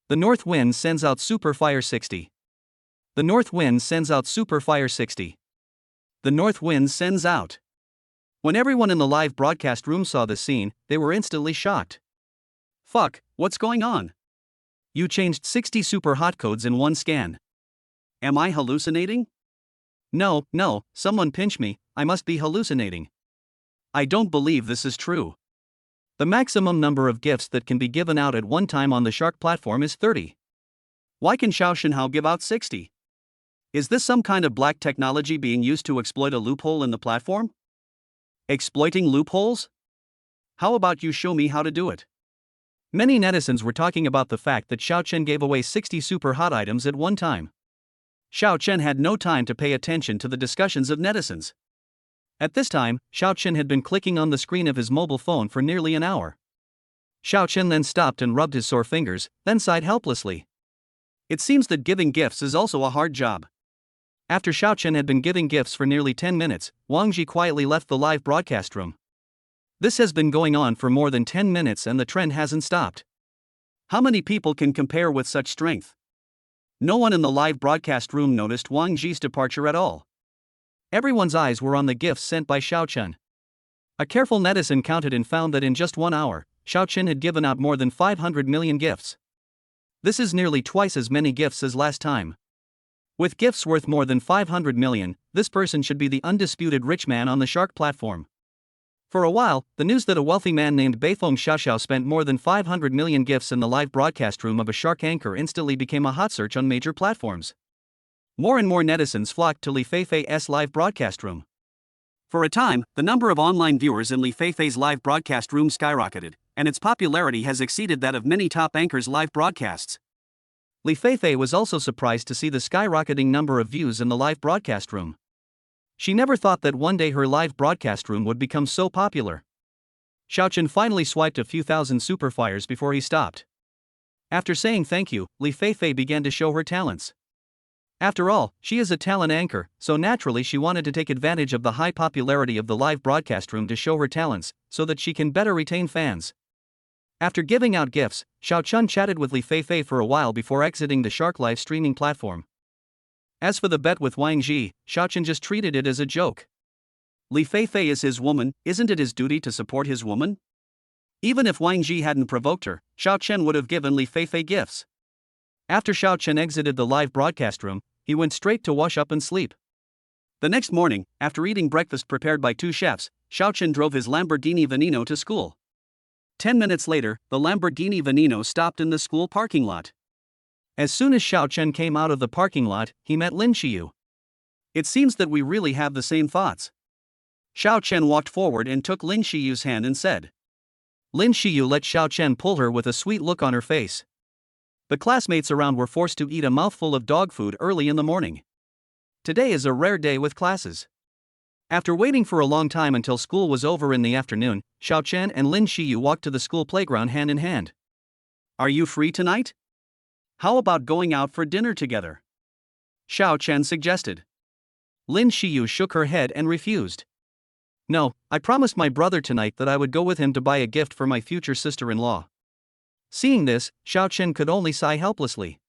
The North Wind sends out Super Fire 60. The North Wind sends out Super Fire 60. The North Wind sends out. When everyone in the live broadcast room saw this scene, they were instantly shocked. Fuck, what's going on? You changed 60 super hot codes in one scan. Am I hallucinating? No, someone pinch me, I must be hallucinating. I don't believe this is true. The maximum number of gifts that can be given out at one time on the Shark platform is 30. Why can Xiao Shenhao give out 60? Is this some kind of black technology being used to exploit a loophole in the platform? Exploiting loopholes? How about you show me how to do it? Many netizens were talking about the fact that Xiao Chen gave away 60 super hot items at one time. Xiao Chen had no time to pay attention to the discussions of netizens. At this time, Xiao Chen had been clicking on the screen of his mobile phone for nearly an hour. Xiao Chen then stopped and rubbed his sore fingers, then sighed helplessly. It seems that giving gifts is also a hard job. After Xiao Chen had been giving gifts for nearly 10 minutes, Wang Ji quietly left the live broadcast room. This has been going on for more than 10 minutes and the trend hasn't stopped. How many people can compare with such strength? No one in the live broadcast room noticed Wang Ji's departure at all. Everyone's eyes were on the gifts sent by Xiao Chen. A careful netizen counted and found that in just 1 hour, Xiao Chen had given out more than 500 million gifts. This is nearly twice as many gifts as last time. With gifts worth more than 500 million, this person should be the undisputed rich man on the Shark platform. For a while, the news that a wealthy man named Beifeng Xiaoxiao spent more than 500 million gifts in the live broadcast room of a Shark anchor instantly became a hot search on major platforms. More and more netizens flocked to Li Feifei's live broadcast room. For a time, the number of online viewers in Li Feifei's live broadcast room skyrocketed, and its popularity has exceeded that of many top anchors' live broadcasts. Li Feifei was also surprised to see the skyrocketing number of views in the live broadcast room. She never thought that one day her live broadcast room would become so popular. Xiao Chen finally swiped a few thousand super fires before he stopped. After saying thank you, Li Feifei began to show her talents. After all, she is a talent anchor, so naturally she wanted to take advantage of the high popularity of the live broadcast room to show her talents, so that she can better retain fans. After giving out gifts, Xiao Chen chatted with Li Feifei for a while before exiting the Shark live streaming platform. As for the bet with Wang Ji, Xiao Chen just treated it as a joke. Li Feifei is his woman, isn't it his duty to support his woman? Even if Wang Ji hadn't provoked her, Xiao Chen would have given Li Feifei gifts. After Xiao Chen exited the live broadcast room, he went straight to wash up and sleep. The next morning, after eating breakfast prepared by two chefs, Xiao Chen drove his Lamborghini Veneno to school. 10 minutes later, the Lamborghini Veneno stopped in the school parking lot. As soon as Xiao Chen came out of the parking lot, he met Lin Xiyu. It seems that we really have the same thoughts. Xiao Chen walked forward and took Lin Xiyu's hand and said. Lin Xiyu let Xiao Chen pull her with a sweet look on her face. The classmates around were forced to eat a mouthful of dog food early in the morning. Today is a rare day with classes. After waiting for a long time until school was over in the afternoon, Xiao Chen and Lin Xiyu walked to the school playground hand in hand. Are you free tonight? How about going out for dinner together? Xiao Chen suggested. Lin Xiyu shook her head and refused. No, I promised my brother tonight that I would go with him to buy a gift for my future sister-in-law. Seeing this, Xiao Chen could only sigh helplessly.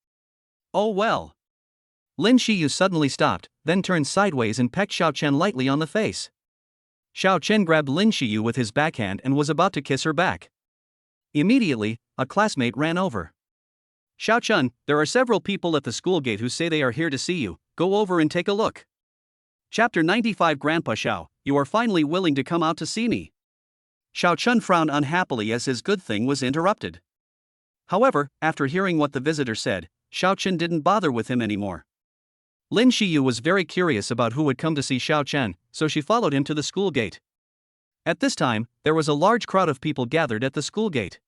Oh well. Lin Xiyu suddenly stopped, then turned sideways and pecked Xiao Chen lightly on the face. Xiao Chen grabbed Lin Xiyu with his backhand and was about to kiss her back. Immediately, a classmate ran over. Xiao Chen, there are several people at the school gate who say they are here to see you. Go over and take a look. Chapter 95 Grandpa Xiao, you are finally willing to come out to see me. Xiao Chen frowned unhappily as his good thing was interrupted. However, after hearing what the visitor said, Xiao Chen didn't bother with him anymore. Lin Xiyu was very curious about who would come to see Xiao Chen, so she followed him to the school gate. At this time, there was a large crowd of people gathered at the school gate.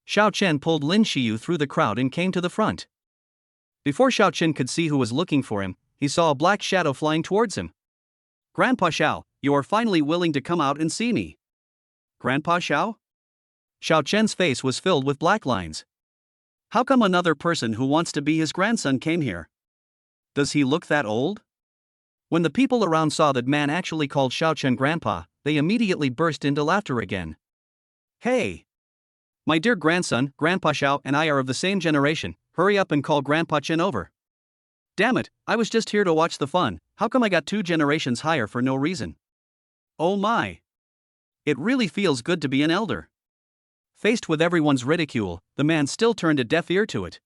Xiao Chen pulled Lin Xiyu through the crowd and came to the front. Before Xiao Chen could see who was looking for him, he saw a black shadow flying towards him. Grandpa Xiao, you are finally willing to come out and see me. Grandpa Xiao? Xiao Chen's face was filled with black lines. How come another person who wants to be his grandson came here? Does he look that old? When the people around saw that man actually called Xiao Chen grandpa, they immediately burst into laughter again. Hey! My dear grandson, Grandpa Xiao and I are of the same generation, hurry up and call Grandpa Chen over. Damn it, I was just here to watch the fun, how come I got 2 generations higher for no reason? Oh my! It really feels good to be an elder. Faced with everyone's ridicule, the man still turned a deaf ear to it.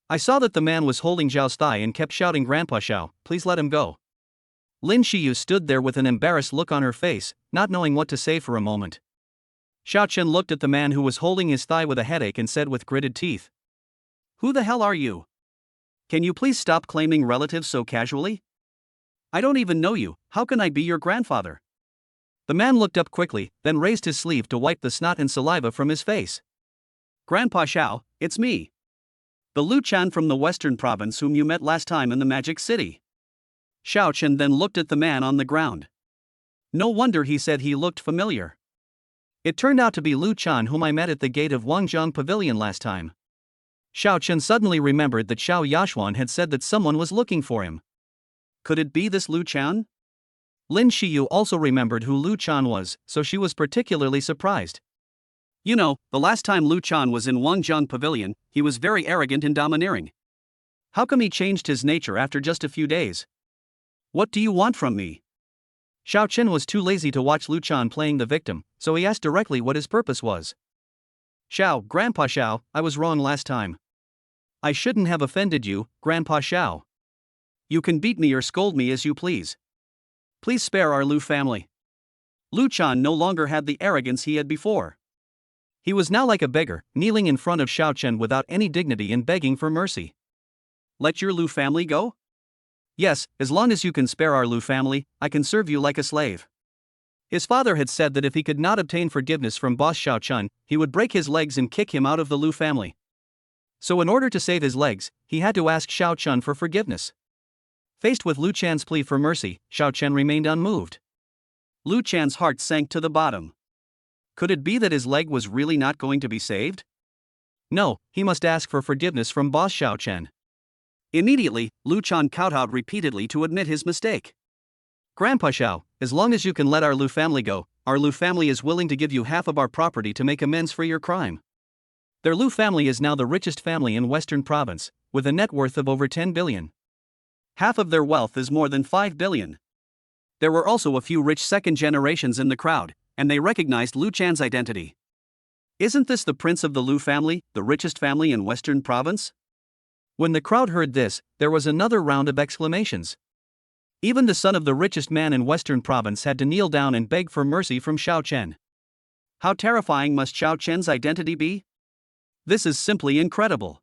I saw that the man was holding Zhao's thigh and kept shouting, Grandpa Xiao, please let him go. Lin Xiyu stood there with an embarrassed look on her face, not knowing what to say for a moment. Xiao Chen looked at the man who was holding his thigh with a headache and said with gritted teeth. Who the hell are you? Can you please stop claiming relatives so casually? I don't even know you, how can I be your grandfather? The man looked up quickly, then raised his sleeve to wipe the snot and saliva from his face. Grandpa Xiao, it's me. The Lu Chan from the western province whom you met last time in the Magic City. Xiao Chen then looked at the man on the ground. No wonder he said he looked familiar. It turned out to be Lu Chan whom I met at the gate of Wangjiang Pavilion last time. Xiao Chen suddenly remembered that Xiao Yashuan had said that someone was looking for him. Could it be this Lu Chan? Lin Xiyu also remembered who Lu Chan was, so she was particularly surprised. You know, the last time Lu Chan was in Wangjiang Pavilion, he was very arrogant and domineering. How come he changed his nature after just a few days? What do you want from me? Xiao Chen was too lazy to watch Lu Chan playing the victim, so he asked directly what his purpose was. Xiao, Grandpa Xiao, I was wrong last time. I shouldn't have offended you, Grandpa Xiao. You can beat me or scold me as you please. Please spare our Lu family. Lu Chan no longer had the arrogance he had before. He was now like a beggar, kneeling in front of Xiao Chen without any dignity and begging for mercy. Let your Lu family go? Yes, as long as you can spare our Lu family, I can serve you like a slave. His father had said that if he could not obtain forgiveness from boss Xiao Chen, he would break his legs and kick him out of the Lu family. So in order to save his legs, he had to ask Xiao Chen for forgiveness. Faced with Lu Chan's plea for mercy, Xiao Chen remained unmoved. Lu Chan's heart sank to the bottom. Could it be that his leg was really not going to be saved? No, he must ask for forgiveness from boss Xiao Chen. Immediately, Lu Chan kowtowed repeatedly to admit his mistake. Grandpa Xiao, as long as you can let our Lu family go, our Lu family is willing to give you half of our property to make amends for your crime. Their Lu family is now the richest family in Western Province, with a net worth of over 10 billion. Half of their wealth is more than 5 billion. There were also a few rich second generations in the crowd, and they recognized Lu Chan's identity. Isn't this the prince of the Lu family, the richest family in Western Province? When the crowd heard this, there was another round of exclamations. Even the son of the richest man in Western Province had to kneel down and beg for mercy from Xiao Chen. How terrifying must Xiao Chen's identity be? This is simply incredible.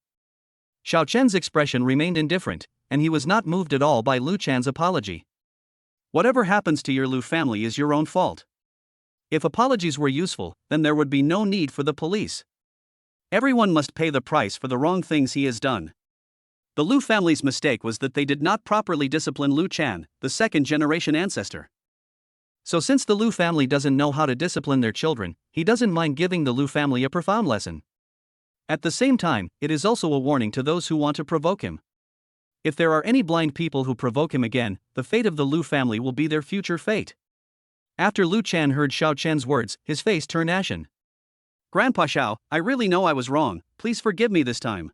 Xiao Chen's expression remained indifferent, and he was not moved at all by Lu Chan's apology. Whatever happens to your Lu family is your own fault. If apologies were useful, then there would be no need for the police. Everyone must pay the price for the wrong things he has done. The Lu family's mistake was that they did not properly discipline Lu Chan, the second-generation ancestor. So since the Lu family doesn't know how to discipline their children, he doesn't mind giving the Lu family a profound lesson. At the same time, it is also a warning to those who want to provoke him. If there are any blind people who provoke him again, the fate of the Lu family will be their future fate. After Lu Chan heard Xiao Chen's words, his face turned ashen. Grandpa Xiao, I really know I was wrong, please forgive me this time.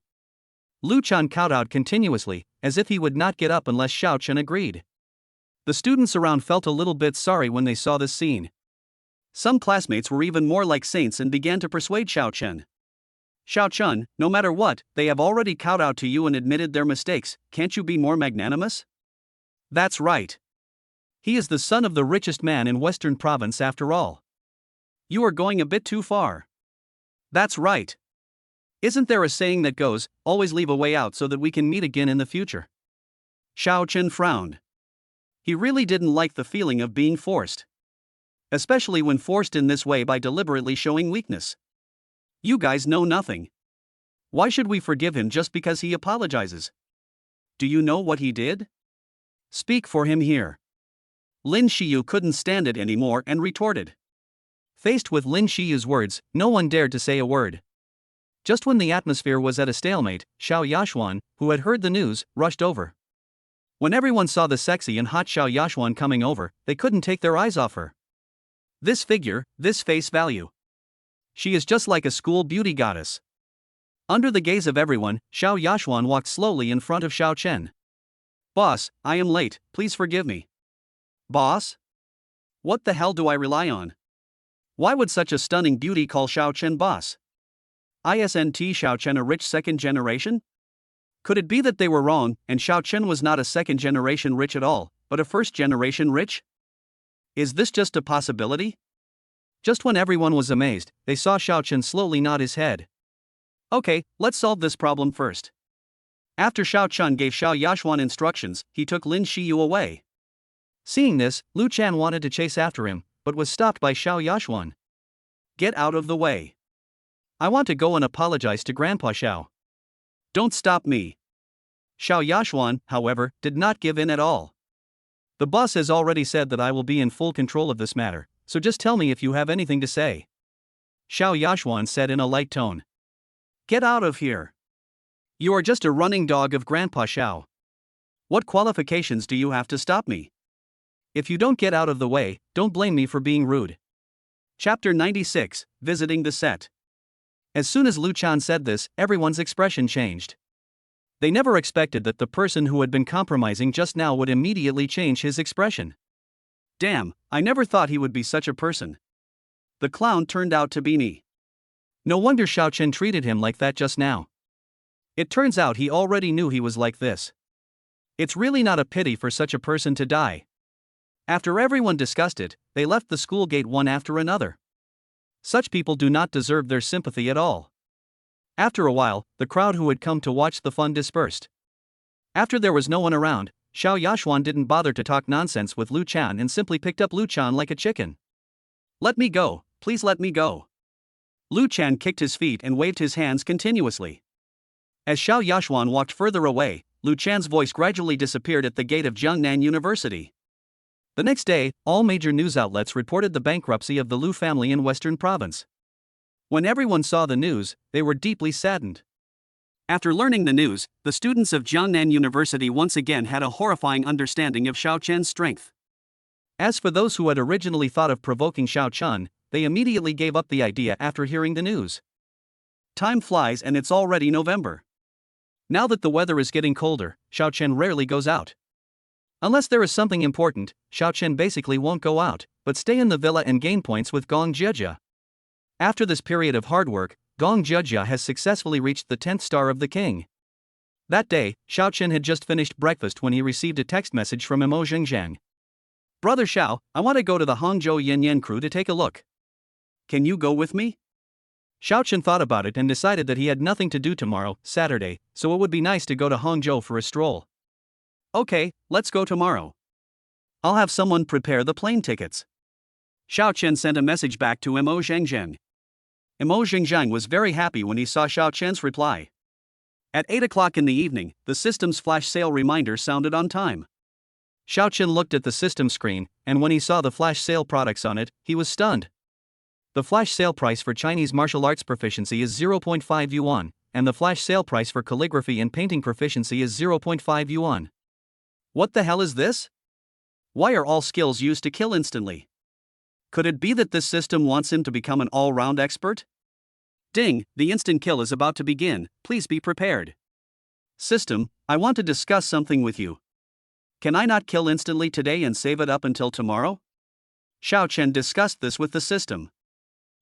Lu Chan kowtowed continuously, as if he would not get up unless Xiao Chen agreed. The students around felt a little bit sorry when they saw this scene. Some classmates were even more like saints and began to persuade Xiao Chen. Xiao Chen, no matter what, they have already kowtowed to you and admitted their mistakes, can't you be more magnanimous? That's right. He is the son of the richest man in Western Province after all. You are going a bit too far. That's right. Isn't there a saying that goes, always leave a way out so that we can meet again in the future? Xiao Chen frowned. He really didn't like the feeling of being forced. Especially when forced in this way by deliberately showing weakness. You guys know nothing. Why should we forgive him just because he apologizes? Do you know what he did? Speak for him here. Lin Xiyu couldn't stand it anymore and retorted. Faced with Lin Xiyu's words, no one dared to say a word. Just when the atmosphere was at a stalemate, Xiao Yashuan, who had heard the news, rushed over. When everyone saw the sexy and hot Xiao Yashuan coming over, they couldn't take their eyes off her. This figure, this face value. She is just like a school beauty goddess. Under the gaze of everyone, Xiao Yashuan walked slowly in front of Xiao Chen. Boss, I am late, please forgive me. Boss? What the hell do I rely on? Why would such a stunning beauty call Xiao Chen boss? Isn't Xiao Chen a rich second generation? Could it be that they were wrong, and Xiao Chen was not a second generation rich at all, but a first generation rich? Is this just a possibility? Just when everyone was amazed, they saw Xiao Chen slowly nod his head. Okay, let's solve this problem first. After Xiao Chen gave Xiao Yashuan instructions, he took Lin Xiyu away. Seeing this, Lu Chan wanted to chase after him, but was stopped by Xiao Yashuan. Get out of the way. I want to go and apologize to Grandpa Xiao. Don't stop me. Xiao Yashuan, however, did not give in at all. The boss has already said that I will be in full control of this matter, so just tell me if you have anything to say. Xiao Yashuan said in a light tone. Get out of here. You are just a running dog of Grandpa Xiao. What qualifications do you have to stop me? If you don't get out of the way, don't blame me for being rude. Chapter 96, Visiting the Set. As soon as Lu Chan said this, everyone's expression changed. They never expected that the person who had been compromising just now would immediately change his expression. Damn, I never thought he would be such a person. The clown turned out to be me. No wonder Xiao Chen treated him like that just now. It turns out he already knew he was like this. It's really not a pity for such a person to die. After everyone discussed it, they left the school gate one after another. Such people do not deserve their sympathy at all. After a while, the crowd who had come to watch the fun dispersed. After there was no one around, Xiao Yashuan didn't bother to talk nonsense with Lu Chan and simply picked up Lu Chan like a chicken. Let me go, please let me go. Lu Chan kicked his feet and waved his hands continuously. As Xiao Yashuan walked further away, Lu Chan's voice gradually disappeared at the gate of Jiangnan University. The next day, all major news outlets reported the bankruptcy of the Lu family in Western Province. When everyone saw the news, they were deeply saddened. After learning the news, the students of Jiangnan University once again had a horrifying understanding of Xiao Chen's strength. As for those who had originally thought of provoking Xiao Chen, they immediately gave up the idea after hearing the news. Time flies and it's already November. Now that the weather is getting colder, Xiao Chen rarely goes out. Unless there is something important, Xiao Chen basically won't go out, but stay in the villa and gain points with Gong Jia. After this period of hard work, Gong Jia has successfully reached the 10th star of the king. That day, Xiao Chen had just finished breakfast when he received a text message from Mo Xingjiang. Brother Xiao, I want to go to the Hangzhou Yan crew to take a look. Can you go with me? Xiao Chen thought about it and decided that he had nothing to do tomorrow, Saturday, so it would be nice to go to Hangzhou for a stroll. Okay, let's go tomorrow. I'll have someone prepare the plane tickets. Xiao Chen sent a message back to Mo Xingjiang. Mo Xingjiang was very happy when he saw Xiao Chen's reply. At 8 o'clock in the evening, the system's flash sale reminder sounded on time. Xiao Chen looked at the system screen, and when he saw the flash sale products on it, he was stunned. The flash sale price for Chinese martial arts proficiency is 0.5 yuan, and the flash sale price for calligraphy and painting proficiency is 0.5 yuan. What the hell is this? Why are all skills used to kill instantly? Could it be that this system wants him to become an all-round expert? Ding, the instant kill is about to begin, please be prepared. System, I want to discuss something with you. Can I not kill instantly today and save it up until tomorrow? Xiao Chen discussed this with the system.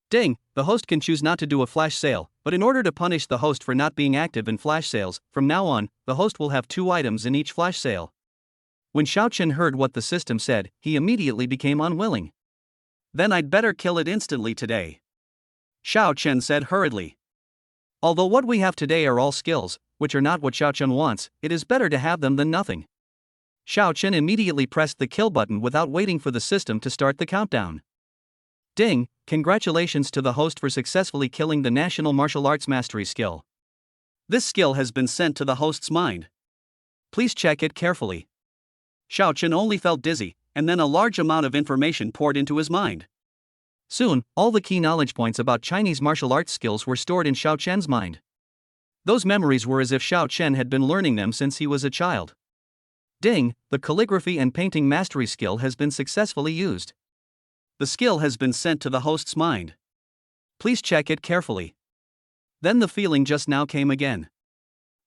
Ding, the host can choose not to do a flash sale, but in order to punish the host for not being active in flash sales, from now on, the host will have 2 items in each flash sale. When Xiao Chen heard what the system said, he immediately became unwilling. Then I'd better kill it instantly today. Xiao Chen said hurriedly. Although what we have today are all skills, which are not what Xiao Chen wants, it is better to have them than nothing. Xiao Chen immediately pressed the kill button without waiting for the system to start the countdown. Ding, congratulations to the host for successfully killing the National Martial Arts Mastery skill. This skill has been sent to the host's mind. Please check it carefully. Xiao Chen only felt dizzy, and then a large amount of information poured into his mind. Soon, all the key knowledge points about Chinese martial arts skills were stored in Xiao Chen's mind. Those memories were as if Xiao Chen had been learning them since he was a child. Ding, the calligraphy and painting mastery skill has been successfully used. The skill has been sent to the host's mind. Please check it carefully. Then the feeling just now came again.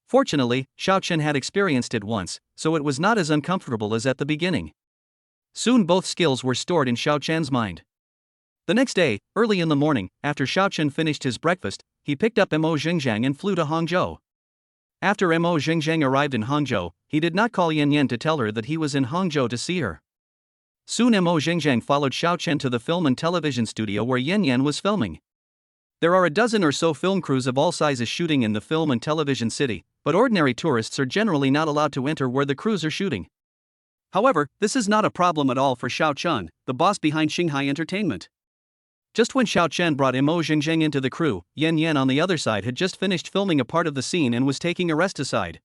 Fortunately, Xiao Chen had experienced it once, so it was not as uncomfortable as at the beginning. Soon both skills were stored in Xiao Chen's mind. The next day, early in the morning, after Xiao Chen finished his breakfast, he picked up Mo Xingjiang and flew to Hangzhou. After Mo Xingjiang arrived in Hangzhou, he did not call Yan Yan to tell her that he was in Hangzhou to see her. Soon Mo Xingjiang followed Xiao Chen to the film and television studio where Yan Yan was filming. There are a dozen or so film crews of all sizes shooting in the film and television city, but ordinary tourists are generally not allowed to enter where the crews are shooting. However, this is not a problem at all for Xiao Chen, the boss behind Xinghai Entertainment. Just when Xiao Chen brought Mo Xingjiang into the crew, Yan Yan on the other side had just finished filming a part of the scene and was taking a rest aside.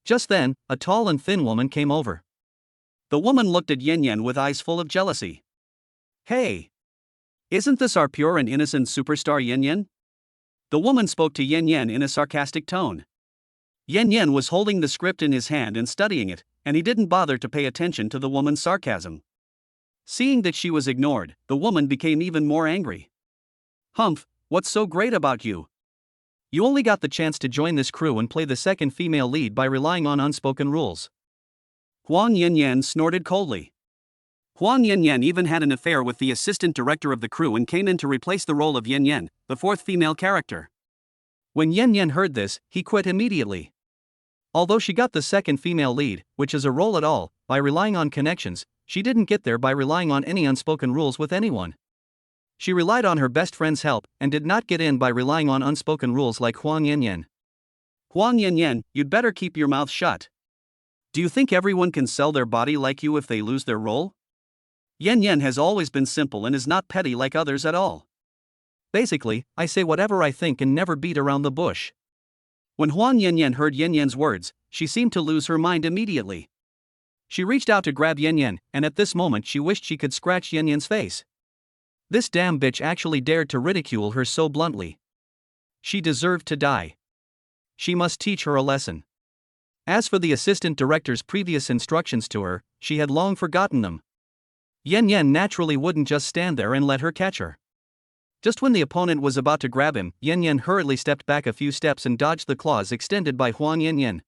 Just then, a tall and thin woman came over. The woman looked at Yan Yan with eyes full of jealousy. Hey! Isn't this our pure and innocent superstar Yan Yan? The woman spoke to Yan Yan in a sarcastic tone. Yan Yan was holding the script in his hand and studying it, and he didn't bother to pay attention to the woman's sarcasm. Seeing that she was ignored, the woman became even more angry. Humph, what's so great about you? You only got the chance to join this crew and play the second female lead by relying on unspoken rules. Huang Yan Yan snorted coldly. Huang Yan Yan even had an affair with the assistant director of the crew and came in to replace the role of Yan Yan, the 4th female character. When Yan Yan heard this, he quit immediately. Although she got the second female lead, which is a role at all, by relying on connections, she didn't get there by relying on any unspoken rules with anyone. She relied on her best friend's help, and did not get in by relying on unspoken rules like Huang Yan Yan. Huang Yan Yan, you'd better keep your mouth shut. Do you think everyone can sell their body like you if they lose their role? Yan Yan has always been simple and is not petty like others at all. Basically, I say whatever I think and never beat around the bush. When Huang Yan Yan heard Yan Yan's words, she seemed to lose her mind immediately. She reached out to grab Yan Yan, and at this moment she wished she could scratch Yan Yan's face. This damn bitch actually dared to ridicule her so bluntly. She deserved to die. She must teach her a lesson. As for the assistant director's previous instructions to her, she had long forgotten them. Yan Yan naturally wouldn't just stand there and let her catch her. Just when the opponent was about to grab him, Yan Yan hurriedly stepped back a few steps and dodged the claws extended by Huang Yan Yan.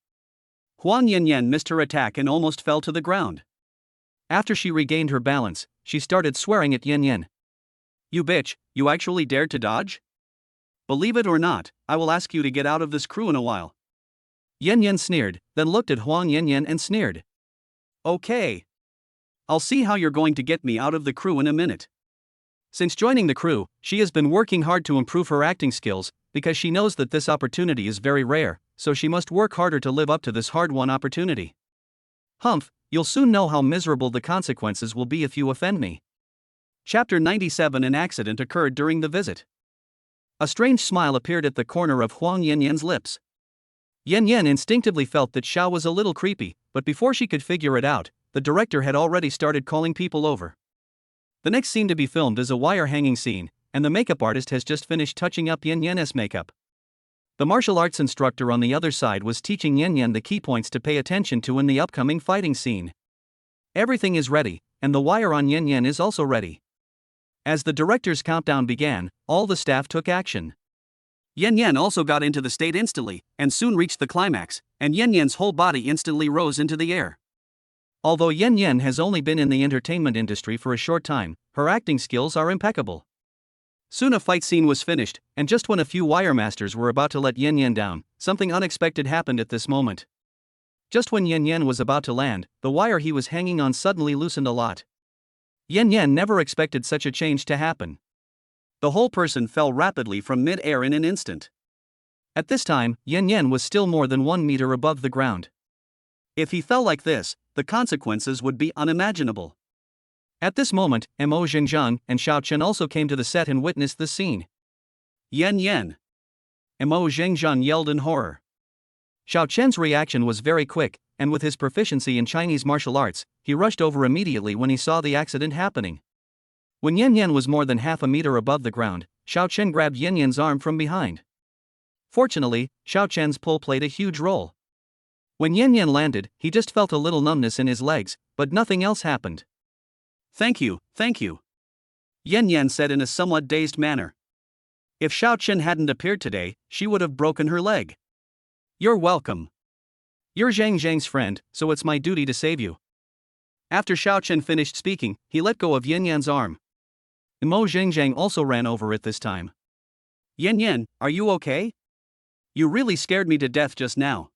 Huang Yanyan missed her attack and almost fell to the ground. After she regained her balance, she started swearing at Yanyan. "You bitch, you actually dared to dodge? Believe it or not, I will ask you to get out of this crew in a while." Yanyan sneered, then looked at Huang Yanyan and sneered. "Okay. I'll see how you're going to get me out of the crew in a minute." Since joining the crew, she has been working hard to improve her acting skills, because she knows that this opportunity is very rare, so she must work harder to live up to this hard-won opportunity. "Humph, you'll soon know how miserable the consequences will be if you offend me." Chapter 97. An accident occurred during the visit. A strange smile appeared at the corner of Huang Yanyan's lips. Yanyan instinctively felt that Xiao was a little creepy, but before she could figure it out, the director had already started calling people over. The next scene to be filmed is a wire hanging scene, and the makeup artist has just finished touching up Yanyan's makeup. The martial arts instructor on the other side was teaching Yanyan the key points to pay attention to in the upcoming fighting scene. Everything is ready, and the wire on Yanyan is also ready. As the director's countdown began, all the staff took action. Yanyan also got into the state instantly, and soon reached the climax, and Yanyan's whole body instantly rose into the air. Although Yanyan has only been in the entertainment industry for a short time, her acting skills are impeccable. Soon a fight scene was finished, and just when a few wire masters were about to let Yanyan down, something unexpected happened at this moment. Just when Yanyan was about to land, the wire he was hanging on suddenly loosened a lot. Yanyan never expected such a change to happen. The whole person fell rapidly from mid-air in an instant. At this time, Yanyan was still more than 1 meter above the ground. If he fell like this, the consequences would be unimaginable. At this moment, Mo Xingzheng and Xiao Chen also came to the set and witnessed the scene. "Yanyan!" Mo Xingzheng yelled in horror. Xiao Chen's reaction was very quick, and with his proficiency in Chinese martial arts, he rushed over immediately when he saw the accident happening. When Yanyan was more than half a meter above the ground, Xiao Chen grabbed Yanyan's arm from behind. Fortunately, Xiao Chen's pull played a huge role. When Yanyan landed, he just felt a little numbness in his legs, but nothing else happened. Thank you," Yanyan said in a somewhat dazed manner. If Xiao Chen hadn't appeared today, she would have broken her leg. "You're welcome. You're Zhang Zhang's friend, so it's my duty to save you." After Xiao Chen finished speaking, he let go of Yanyan's arm. Mo Xingzheng also ran over it this time. "Yanyan, are you okay? You really scared me to death just now."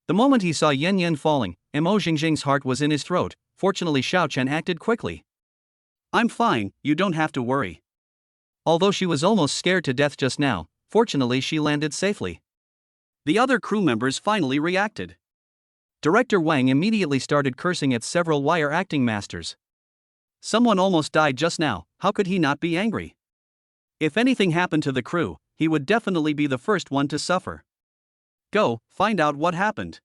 The moment he saw Yanyan falling, Mo Xingzheng's heart was in his throat. Fortunately, Xiao Chen acted quickly. "I'm fine, you don't have to worry." Although she was almost scared to death just now, fortunately she landed safely. The other crew members finally reacted. Director Wang immediately started cursing at several wire acting masters. Someone almost died just now, how could he not be angry? If anything happened to the crew, he would definitely be the first one to suffer. "Go, find out what happened.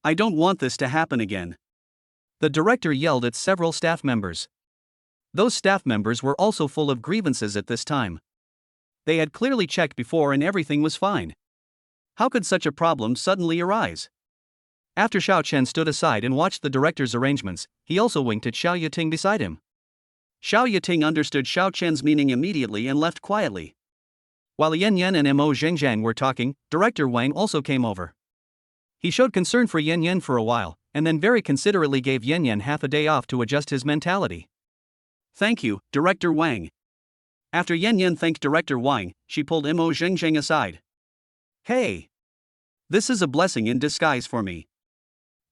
I don't want this to happen again." The director yelled at several staff members. Those staff members were also full of grievances at this time. They had clearly checked before and everything was fine. How could such a problem suddenly arise? After Xiao Chen stood aside and watched the director's arrangements, he also winked at Xiao Yiting beside him. Xiao Yiting understood Xiao Chen's meaning immediately and left quietly. While Yanyan and Mo Xingzheng were talking, Director Wang also came over. He showed concern for Yanyan for a while, and then very considerately gave Yanyan half a day off to adjust his mentality. "Thank you, Director Wang." After Yanyan thanked Director Wang, she pulled Mo Xingzheng aside. "Hey! This is a blessing in disguise for me.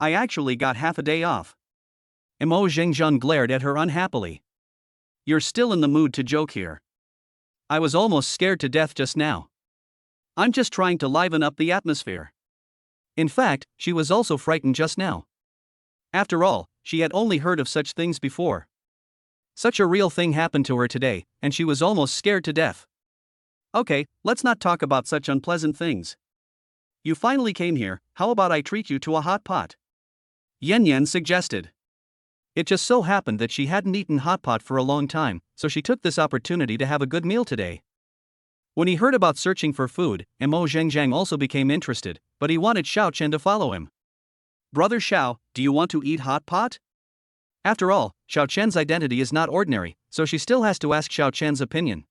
I actually got half a day off." Mo Xingzheng glared at her unhappily. "You're still in the mood to joke here. I was almost scared to death just now. I'm just trying to liven up the atmosphere." In fact, she was also frightened just now. After all, she had only heard of such things before. Such a real thing happened to her today, and she was almost scared to death. "Okay, let's not talk about such unpleasant things. You finally came here, how about I treat you to a hot pot?" Yanyan suggested. It just so happened that she hadn't eaten hot pot for a long time, so she took this opportunity to have a good meal today. When he heard about searching for food, Mo Xingzheng also became interested, but he wanted Xiao Chen to follow him. "Brother Xiao, do you want to eat hot pot?" After all, Xiao Chen's identity is not ordinary, so she still has to ask Xiao Chen's opinion.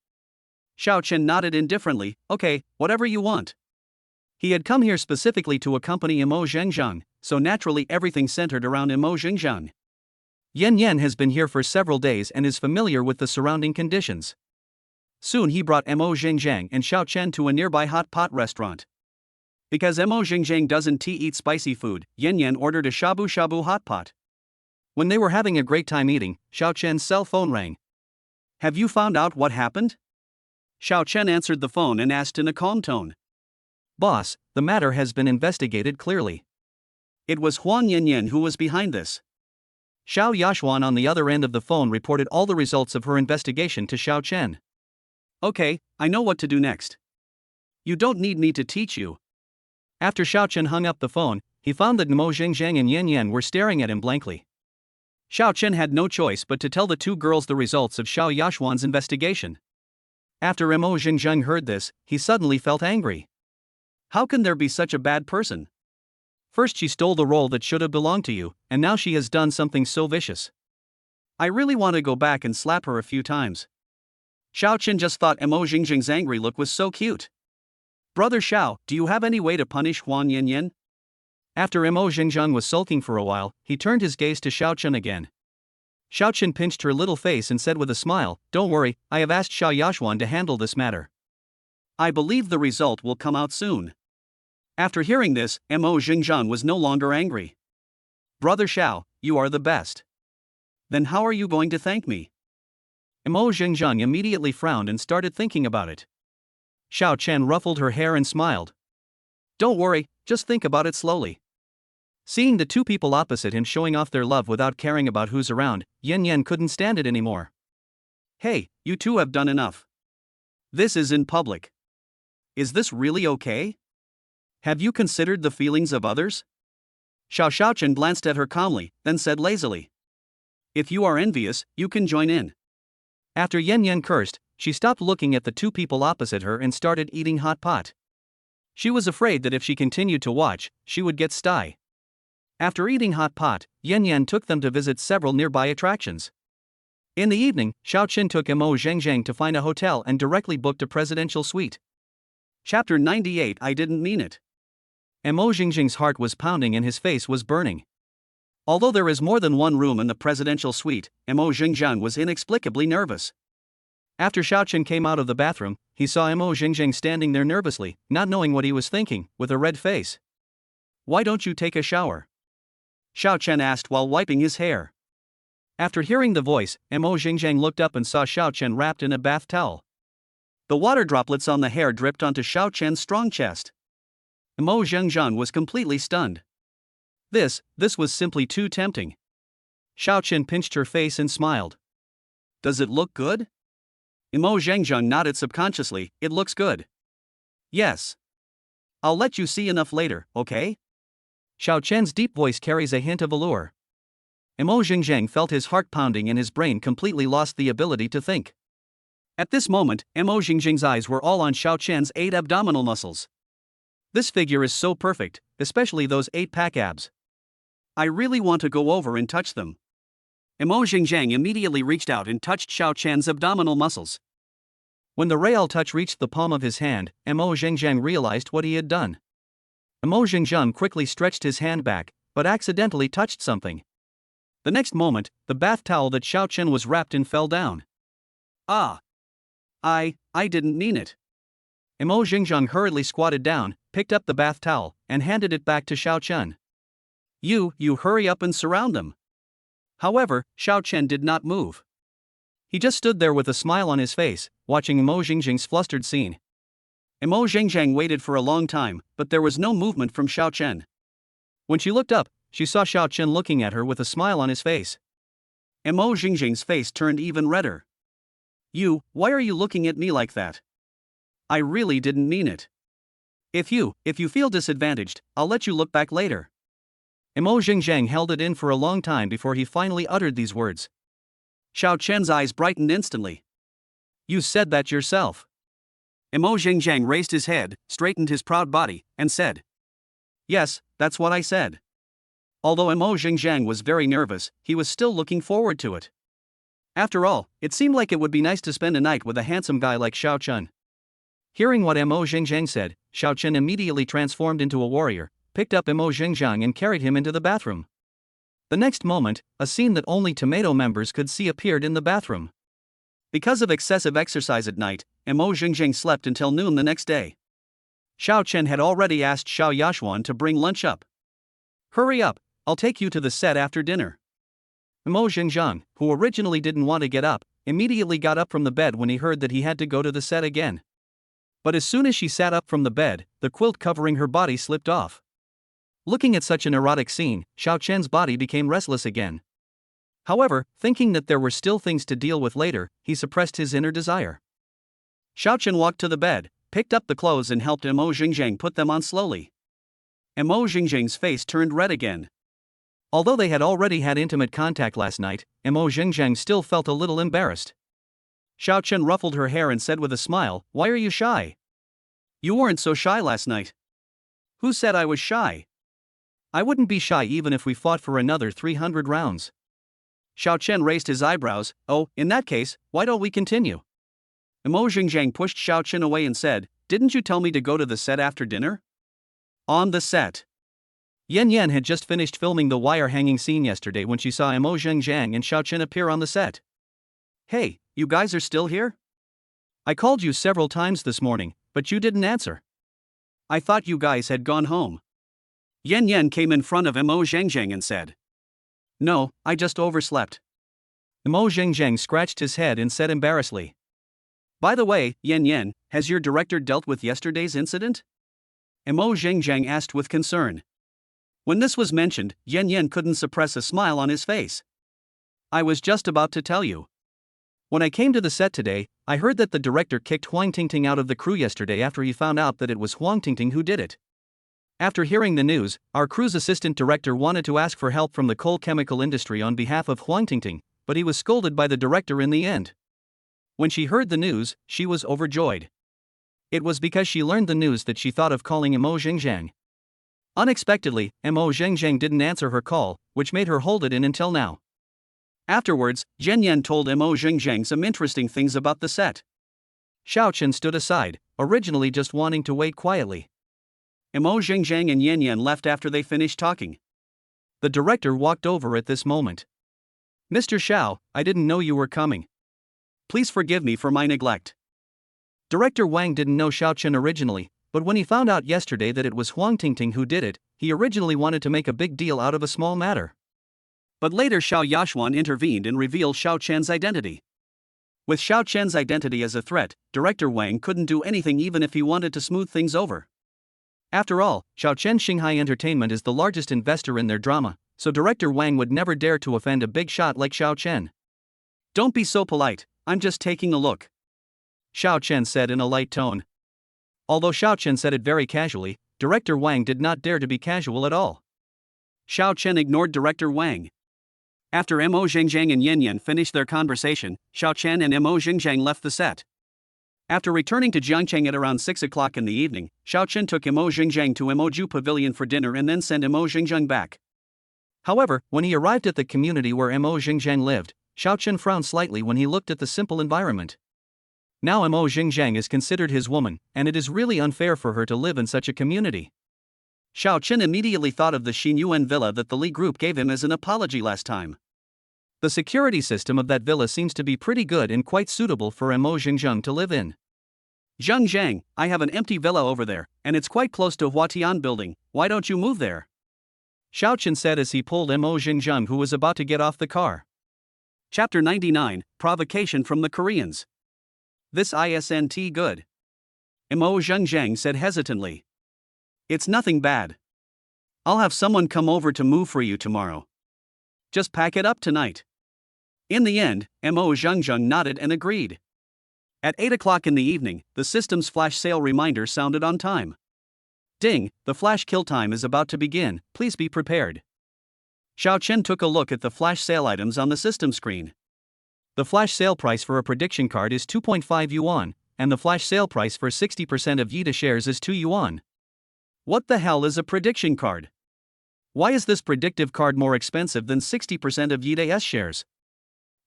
Xiao Chen nodded indifferently. "Okay, whatever you want." He had come here specifically to accompany Mo Xingzheng, so naturally everything centered around Emo Xingzheng. Yan Yan has been here for several days and is familiar with the surrounding conditions. Soon he brought Emo Xingzheng and Xiao Chen to a nearby hot pot restaurant. Because Emo Xingzheng doesn't eat spicy food, Yan Yan ordered a shabu shabu hot pot. When they were having a great time eating, Xiao Chen's cell phone rang. "Have you found out what happened?" Xiao Chen answered the phone and asked in a calm tone. "Boss, the matter has been investigated clearly. It was Huan Yanyan who was behind this." Xiao Yashuan on the other end of the phone reported all the results of her investigation to Xiao Chen. "Okay, I know what to do next. You don't need me to teach you." After Xiao Chen hung up the phone, he found that Mo Xingzheng and Yan Yan were staring at him blankly. Xiao Chen had no choice but to tell the two girls the results of Xiao Yashuan's investigation. After Mo Xingzheng heard this, he suddenly felt angry. How can there be such a bad person? First she stole the role that should have belonged to you, and now she has done something so vicious. I really want to go back and slap her a few times. Xiao Chen just thought Mo Xingzheng's angry look was so cute. "Brother Xiao, do you have any way to punish Huan Yanyan?" After Mo Xingzheng was sulking for a while, he turned his gaze to Xiao Chen again. Xiao Chen pinched her little face and said with a smile, "Don't worry, I have asked Xiao Yashuan to handle this matter. I believe the result will come out soon." After hearing this, Mo Xingzheng was no longer angry. "Brother Xiao, you are the best. Then how are you going to thank me?" Mo Xingzheng immediately frowned and started thinking about it. Xiao Chen ruffled her hair and smiled. "Don't worry, just think about it slowly." Seeing the two people opposite him showing off their love without caring about who's around, Yan Yan couldn't stand it anymore. "Hey, you two have done enough. This is in public. Is this really okay? Have you considered the feelings of others?" Xiao Chen glanced at her calmly, then said lazily, "If you are envious, you can join in." After Yan Yan cursed, she stopped looking at the two people opposite her and started eating hot pot. She was afraid that if she continued to watch, she would get sty. After eating hot pot, Yan Yan took them to visit several nearby attractions. In the evening, Xiao Chen took Mo Xingzheng to find a hotel and directly booked a presidential suite. Chapter 98. I didn't mean it. Mo Xingzheng's heart was pounding and his face was burning. Although there is more than one room in the presidential suite, Mo Xingzheng was inexplicably nervous. After Xiao Chen came out of the bathroom, he saw Mo Xingzheng standing there nervously, not knowing what he was thinking, with a red face. "Why don't you take a shower?" Xiao Chen asked while wiping his hair. After hearing the voice, Mo Xingzheng looked up and saw Xiao Chen wrapped in a bath towel. The water droplets on the hair dripped onto Xiao Chen's strong chest. Mo Xingzheng was completely stunned. This was simply too tempting. Xiao Chen pinched her face and smiled. "Does it look good?" Mo Xingzheng nodded subconsciously. "It looks good. Yes. I'll let you see enough later, okay?" Xiao Chen's deep voice carries a hint of allure. Mo Xingzheng felt his heart pounding and his brain completely lost the ability to think. At this moment, Mo Xingzheng's eyes were all on Xiao Chen's 8 abdominal muscles. This figure is so perfect, especially those 8-pack abs. I really want to go over and touch them. Mo Xingzheng immediately reached out and touched Xiao Chen's abdominal muscles. When the real touch reached the palm of his hand, Mo Xingzheng realized what he had done. Mo Xingzheng quickly stretched his hand back, but accidentally touched something. The next moment, the bath towel that Xiao Chen was wrapped in fell down. "Ah! I didn't mean it." Mo Xingzheng hurriedly squatted down, picked up the bath towel, and handed it back to Xiao Chen. You hurry up and surround them." However, Xiao Chen did not move. He just stood there with a smile on his face, watching Mo Xingzheng's flustered scene. Mo Xingzheng waited for a long time, but there was no movement from Xiao Chen. When she looked up, she saw Xiao Chen looking at her with a smile on his face. Mo Xingzheng's face turned even redder. Why are you looking at me like that? I really didn't mean it. If you feel disadvantaged, I'll let you look back later." Mo Xingzheng held it in for a long time before he finally uttered these words. Xiao Chen's eyes brightened instantly. "You said that yourself." Mo Xingzheng raised his head, straightened his proud body, and said, "Yes, that's what I said." Although Mo Xingzheng was very nervous, he was still looking forward to it. After all, it seemed like it would be nice to spend a night with a handsome guy like Xiao Chen. Hearing what Mo Xingzheng said, Xiao Chen immediately transformed into a warrior, picked up Emo Xingjiang and carried him into the bathroom. The next moment, a scene that only Tomato members could see appeared in the bathroom. Because of excessive exercise at night, Emo Xingjiang slept until noon the next day. Xiao Chen had already asked Xiao Yashuan to bring lunch up. "Hurry up, I'll take you to the set after dinner." Emo Xingjiang, who originally didn't want to get up, immediately got up from the bed when he heard that he had to go to the set again. But as soon as she sat up from the bed, the quilt covering her body slipped off. Looking at such an erotic scene, Xiao Chen's body became restless again. However, thinking that there were still things to deal with later, he suppressed his inner desire. Xiao Chen walked to the bed, picked up the clothes and helped Emo Xingjiang put them on slowly. Emo Xingjiang's face turned red again. Although they had already had intimate contact last night, Emo Xingjiang still felt a little embarrassed. Xiao Chen ruffled her hair and said with a smile, "Why are you shy? You weren't so shy last night." "Who said I was shy? I wouldn't be shy even if we fought for another 300 rounds. Xiao Chen raised his eyebrows. "Oh, in that case, why don't we continue?" Emo Xingjiang pushed Xiao Chen away and said, "Didn't you tell me to go to the set after dinner?" On the set, Yan Yan had just finished filming the wire hanging scene yesterday when she saw Emo Xingjiang and Xiao Chen appear on the set. "Hey, you guys are still here? I called you several times this morning, but you didn't answer. I thought you guys had gone home." Yan Yan came in front of Emo Xingjiang and said, "No, I just overslept." Emo Xingjiang scratched his head and said embarrassedly, "By the way, Yan Yan, has your director dealt with yesterday's incident?" Emo Xingjiang asked with concern. When this was mentioned, Yan Yan couldn't suppress a smile on his face. "I was just about to tell you. When I came to the set today, I heard that the director kicked Huang Tingting out of the crew yesterday after he found out that it was Huang Tingting who did it. After hearing the news, our crew's assistant director wanted to ask for help from the coal chemical industry on behalf of Huang Tingting, but he was scolded by the director in the end. When she heard the news, she was overjoyed. It was because she learned the news that she thought of calling Emo Xingjiang. Unexpectedly, Emo Xingjiang didn't answer her call, which made her hold it in until now. Afterwards, Yan Yan told Emo Xingjiang some interesting things about the set. Xiao Chen stood aside, originally just wanting to wait quietly. Emo Xingjiang and Yan Yan left after they finished talking. The director walked over at this moment. "Mr. Xiao, I didn't know you were coming. Please forgive me for my neglect." Director Wang didn't know Xiao Chen originally, but when he found out yesterday that it was Huang Tingting who did it, he originally wanted to make a big deal out of a small matter. But later Xiao Yashuan intervened and revealed Xiao Chen's identity. With Xiao Chen's identity as a threat, Director Wang couldn't do anything even if he wanted to smooth things over. After all, Xiao Chen Xinghai Entertainment is the largest investor in their drama, so Director Wang would never dare to offend a big shot like Xiao Chen. "Don't be so polite, I'm just taking a look," Xiao Chen said in a light tone. Although Xiao Chen said it very casually, Director Wang did not dare to be casual at all. Xiao Chen ignored Director Wang. After Emo Xingjiang and Yan Yan finished their conversation, Xiao Chen and Emo Xingjiang left the set. After returning to Jiangcheng at around 6 o'clock in the evening, Xiao Chen took Emo Xingjiang to Emoju Pavilion for dinner and then sent Emo Xingjiang back. However, when he arrived at the community where Emo Xingjiang lived, Xiao Chen frowned slightly when he looked at the simple environment. Now Emo Xingjiang is considered his woman, and it is really unfair for her to live in such a community. Xiao Chen immediately thought of the Xinyuan villa that the Li group gave him as an apology last time. The security system of that villa seems to be pretty good and quite suitable for Emo Xingjiang to live in. "Zhang, I have an empty villa over there, and it's quite close to Huatian building, why don't you move there?" Xiao Chen said as he pulled Emo Xingjiang who was about to get off the car. Chapter 99, Provocation from the Koreans. "This isn't good," Emo Xingjiang said hesitantly. "It's nothing bad. I'll have someone come over to move for you tomorrow. Just pack it up tonight." In the end, Emo Xingjiang nodded and agreed. At 8 o'clock in the evening, the system's flash sale reminder sounded on time. "Ding, the flash kill time is about to begin, please be prepared." Xiao Chen took a look at the flash sale items on the system screen. The flash sale price for a prediction card is 2.5 yuan, and the flash sale price for 60% of YIDA shares is 2 yuan. What the hell is a prediction card? Why is this predictive card more expensive than 60% of YIDA's shares?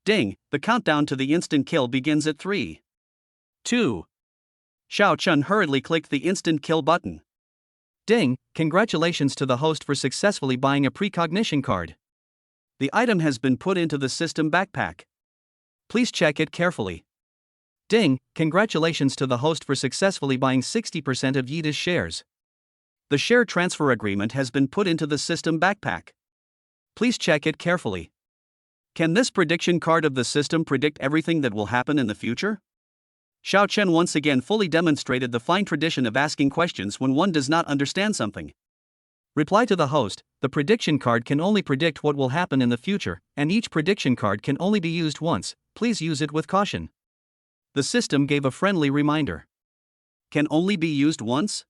Ding, the countdown to the instant kill begins at 3, 2. Xiao Chen hurriedly clicked the instant kill button. Ding, congratulations to the host for successfully buying a precognition card. The item has been put into the system backpack. Please check it carefully. Ding, congratulations to the host for successfully buying 60% of Yida's shares. The share transfer agreement has been put into the system backpack. Please check it carefully. Can this prediction card of the system predict everything that will happen in the future? Xiao Chen once again fully demonstrated the fine tradition of asking questions when one does not understand something. Reply to the host, the prediction card can only predict what will happen in the future, and each prediction card can only be used once, please use it with caution. The system gave a friendly reminder. Can only be used once?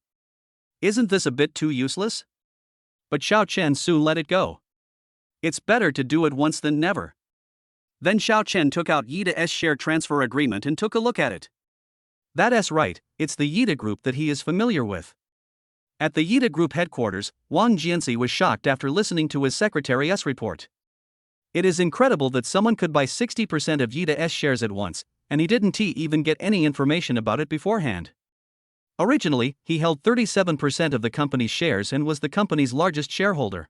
Isn't this a bit too useless? But Xiao Chen soon let it go. It's better to do it once than never. Then Xiao Chen took out Yida's share transfer agreement and took a look at it. That's right, it's the Yida Group that he is familiar with. At the Yida Group headquarters, Wang Jianxi was shocked after listening to his secretary's report. It is incredible that someone could buy 60% of Yida's shares at once, and he didn't even get any information about it beforehand. Originally, he held 37% of the company's shares and was the company's largest shareholder.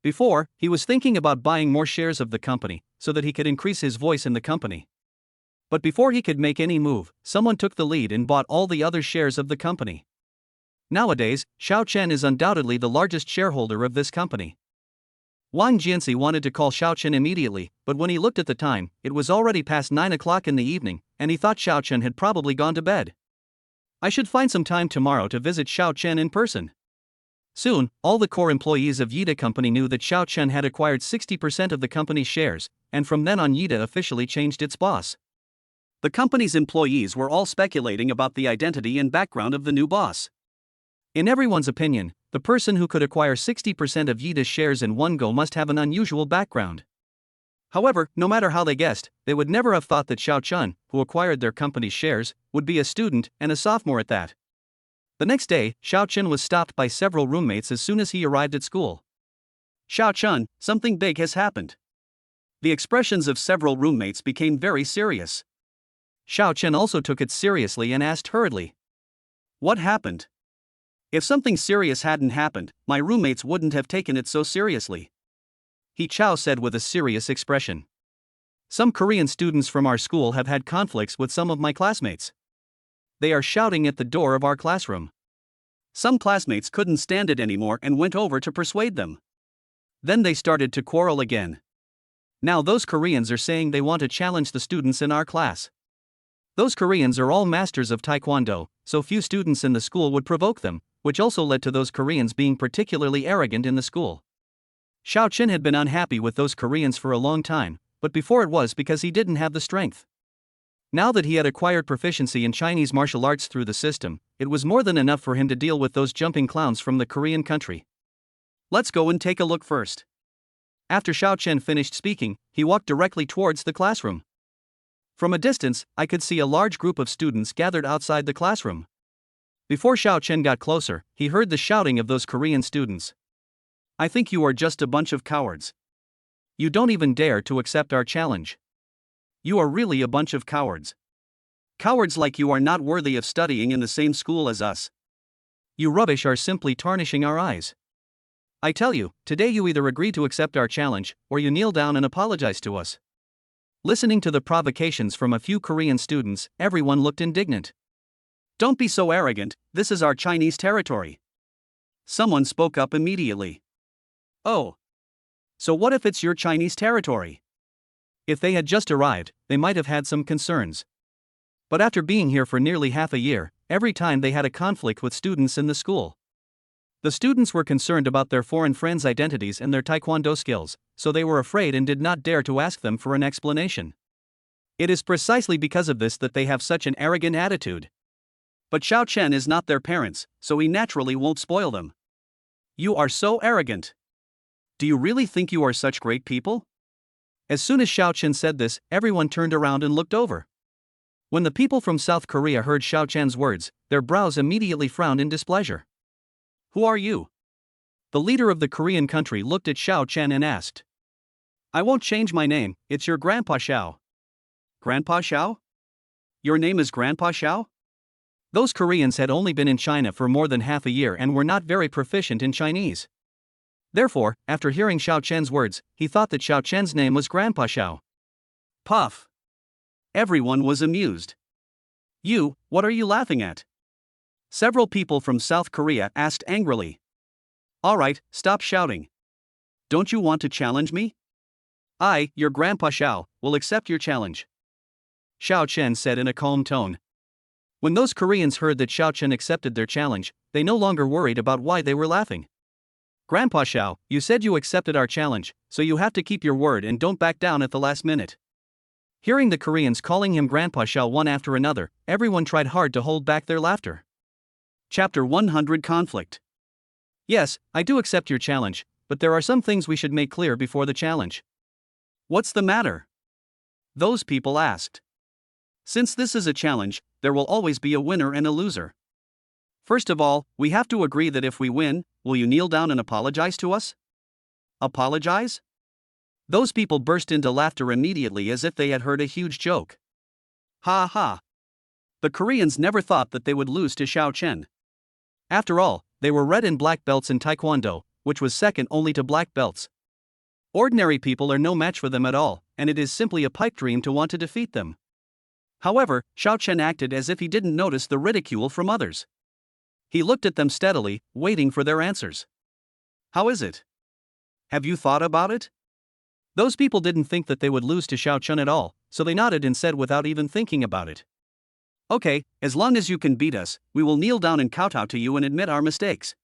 Before, he was thinking about buying more shares of the company, so that he could increase his voice in the company. But before he could make any move, someone took the lead and bought all the other shares of the company. Nowadays, Xiao Chen is undoubtedly the largest shareholder of this company. Wang Jianxi wanted to call Xiao Chen immediately, but when he looked at the time, it was already past 9 o'clock in the evening, and he thought Xiao Chen had probably gone to bed. I should find some time tomorrow to visit Xiao Chen in person. Soon, all the core employees of Yida Company knew that Xiao Chen had acquired 60% of the company's shares, and from then on Yida officially changed its boss. The company's employees were all speculating about the identity and background of the new boss. In everyone's opinion, the person who could acquire 60% of Yida's shares in one go must have an unusual background. However, no matter how they guessed, they would never have thought that Xiao Chen, who acquired their company's shares, would be a student, and a sophomore at that. The next day, Xiao Chen was stopped by several roommates as soon as he arrived at school. Xiao Chen, something big has happened. The expressions of several roommates became very serious. Xiao Chen also took it seriously and asked hurriedly, "What happened? If something serious hadn't happened, my roommates wouldn't have taken it so seriously." He Chao said with a serious expression. "Some Korean students from our school have had conflicts with some of my classmates. They are shouting at the door of our classroom. Some classmates couldn't stand it anymore and went over to persuade them. Then they started to quarrel again. Now those Koreans are saying they want to challenge the students in our class. Those Koreans are all masters of Taekwondo, so few students in the school would provoke them, which also led to those Koreans being particularly arrogant in the school." Xiao Chen had been unhappy with those Koreans for a long time, but before it was because he didn't have the strength. Now that he had acquired proficiency in Chinese martial arts through the system, it was more than enough for him to deal with those jumping clowns from the Korean country. "Let's go and take a look first." After Xiao Chen finished speaking, he walked directly towards the classroom. From a distance, I could see a large group of students gathered outside the classroom. Before Xiao Chen got closer, he heard the shouting of those Korean students. "I think you are just a bunch of cowards. You don't even dare to accept our challenge. You are really a bunch of cowards. Cowards like you are not worthy of studying in the same school as us. You rubbish are simply tarnishing our eyes. I tell you, today you either agree to accept our challenge, or you kneel down and apologize to us." Listening to the provocations from a few Korean students, everyone looked indignant. "Don't be so arrogant, this is our Chinese territory." Someone spoke up immediately. "Oh. So what if it's your Chinese territory?" If they had just arrived, they might have had some concerns. But after being here for nearly half a year, every time they had a conflict with students in the school. The students were concerned about their foreign friends' identities and their Taekwondo skills, so they were afraid and did not dare to ask them for an explanation. It is precisely because of this that they have such an arrogant attitude. But Xiao Chen is not their parents, so he naturally won't spoil them. "You are so arrogant. Do you really think you are such great people?" As soon as Xiao Chen said this, everyone turned around and looked over. When the people from South Korea heard Xiao Chen's words, their brows immediately frowned in displeasure. "Who are you?" The leader of the Korean country looked at Xiao Chen and asked. "I won't change my name, it's your Grandpa Xiao." "Grandpa Xiao? Your name is Grandpa Xiao?" Those Koreans had only been in China for more than half a year and were not very proficient in Chinese. Therefore, after hearing Xiao Chen's words, he thought that Xiao Chen's name was Grandpa Xiao. Puff. Everyone was amused. You, what are you laughing at? Several people from South Korea asked angrily. Alright, stop shouting. Don't you want to challenge me? I, your Grandpa Xiao, will accept your challenge. Xiao Chen said in a calm tone. When those Koreans heard that Xiao Chen accepted their challenge, they no longer worried about why they were laughing. Grandpa Xiao, you said you accepted our challenge, so you have to keep your word and don't back down at the last minute. Hearing the Koreans calling him Grandpa Xiao one after another, everyone tried hard to hold back their laughter. Chapter 100 Conflict. Yes, I do accept your challenge, but there are some things we should make clear before the challenge. What's the matter? Those people asked. Since this is a challenge, there will always be a winner and a loser. First of all, we have to agree that if we win, will you kneel down and apologize to us? Apologize? Those people burst into laughter immediately as if they had heard a huge joke. Ha ha. The Koreans never thought that they would lose to Xiao Chen. After all, they were red and black belts in Taekwondo, which was second only to black belts. Ordinary people are no match for them at all, and it is simply a pipe dream to want to defeat them. However, Xiao Chen acted as if he didn't notice the ridicule from others. He looked at them steadily, waiting for their answers. How is it? Have you thought about it? Those people didn't think that they would lose to Xiao Chen at all, so they nodded and said without even thinking about it. Okay, as long as you can beat us, we will kneel down and kowtow to you and admit our mistakes.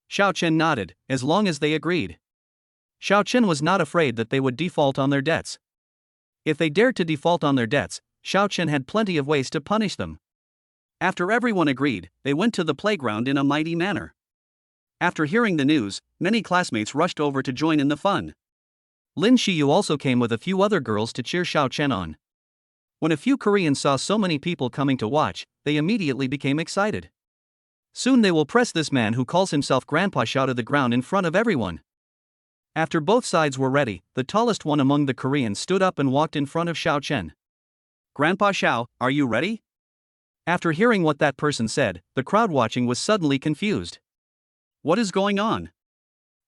Xiao Chen nodded, as long as they agreed. Xiao Chen was not afraid that they would default on their debts. If they dared to default on their debts, Xiao Chen had plenty of ways to punish them. After everyone agreed, they went to the playground in a mighty manner. After hearing the news, many classmates rushed over to join in the fun. Lin Shiyu also came with a few other girls to cheer Xiao Chen on. When a few Koreans saw so many people coming to watch, they immediately became excited. Soon they will press this man who calls himself Grandpa Xiao to the ground in front of everyone. After both sides were ready, the tallest one among the Koreans stood up and walked in front of Xiao Chen. Grandpa Xiao, are you ready? After hearing what that person said, the crowd watching was suddenly confused. What is going on?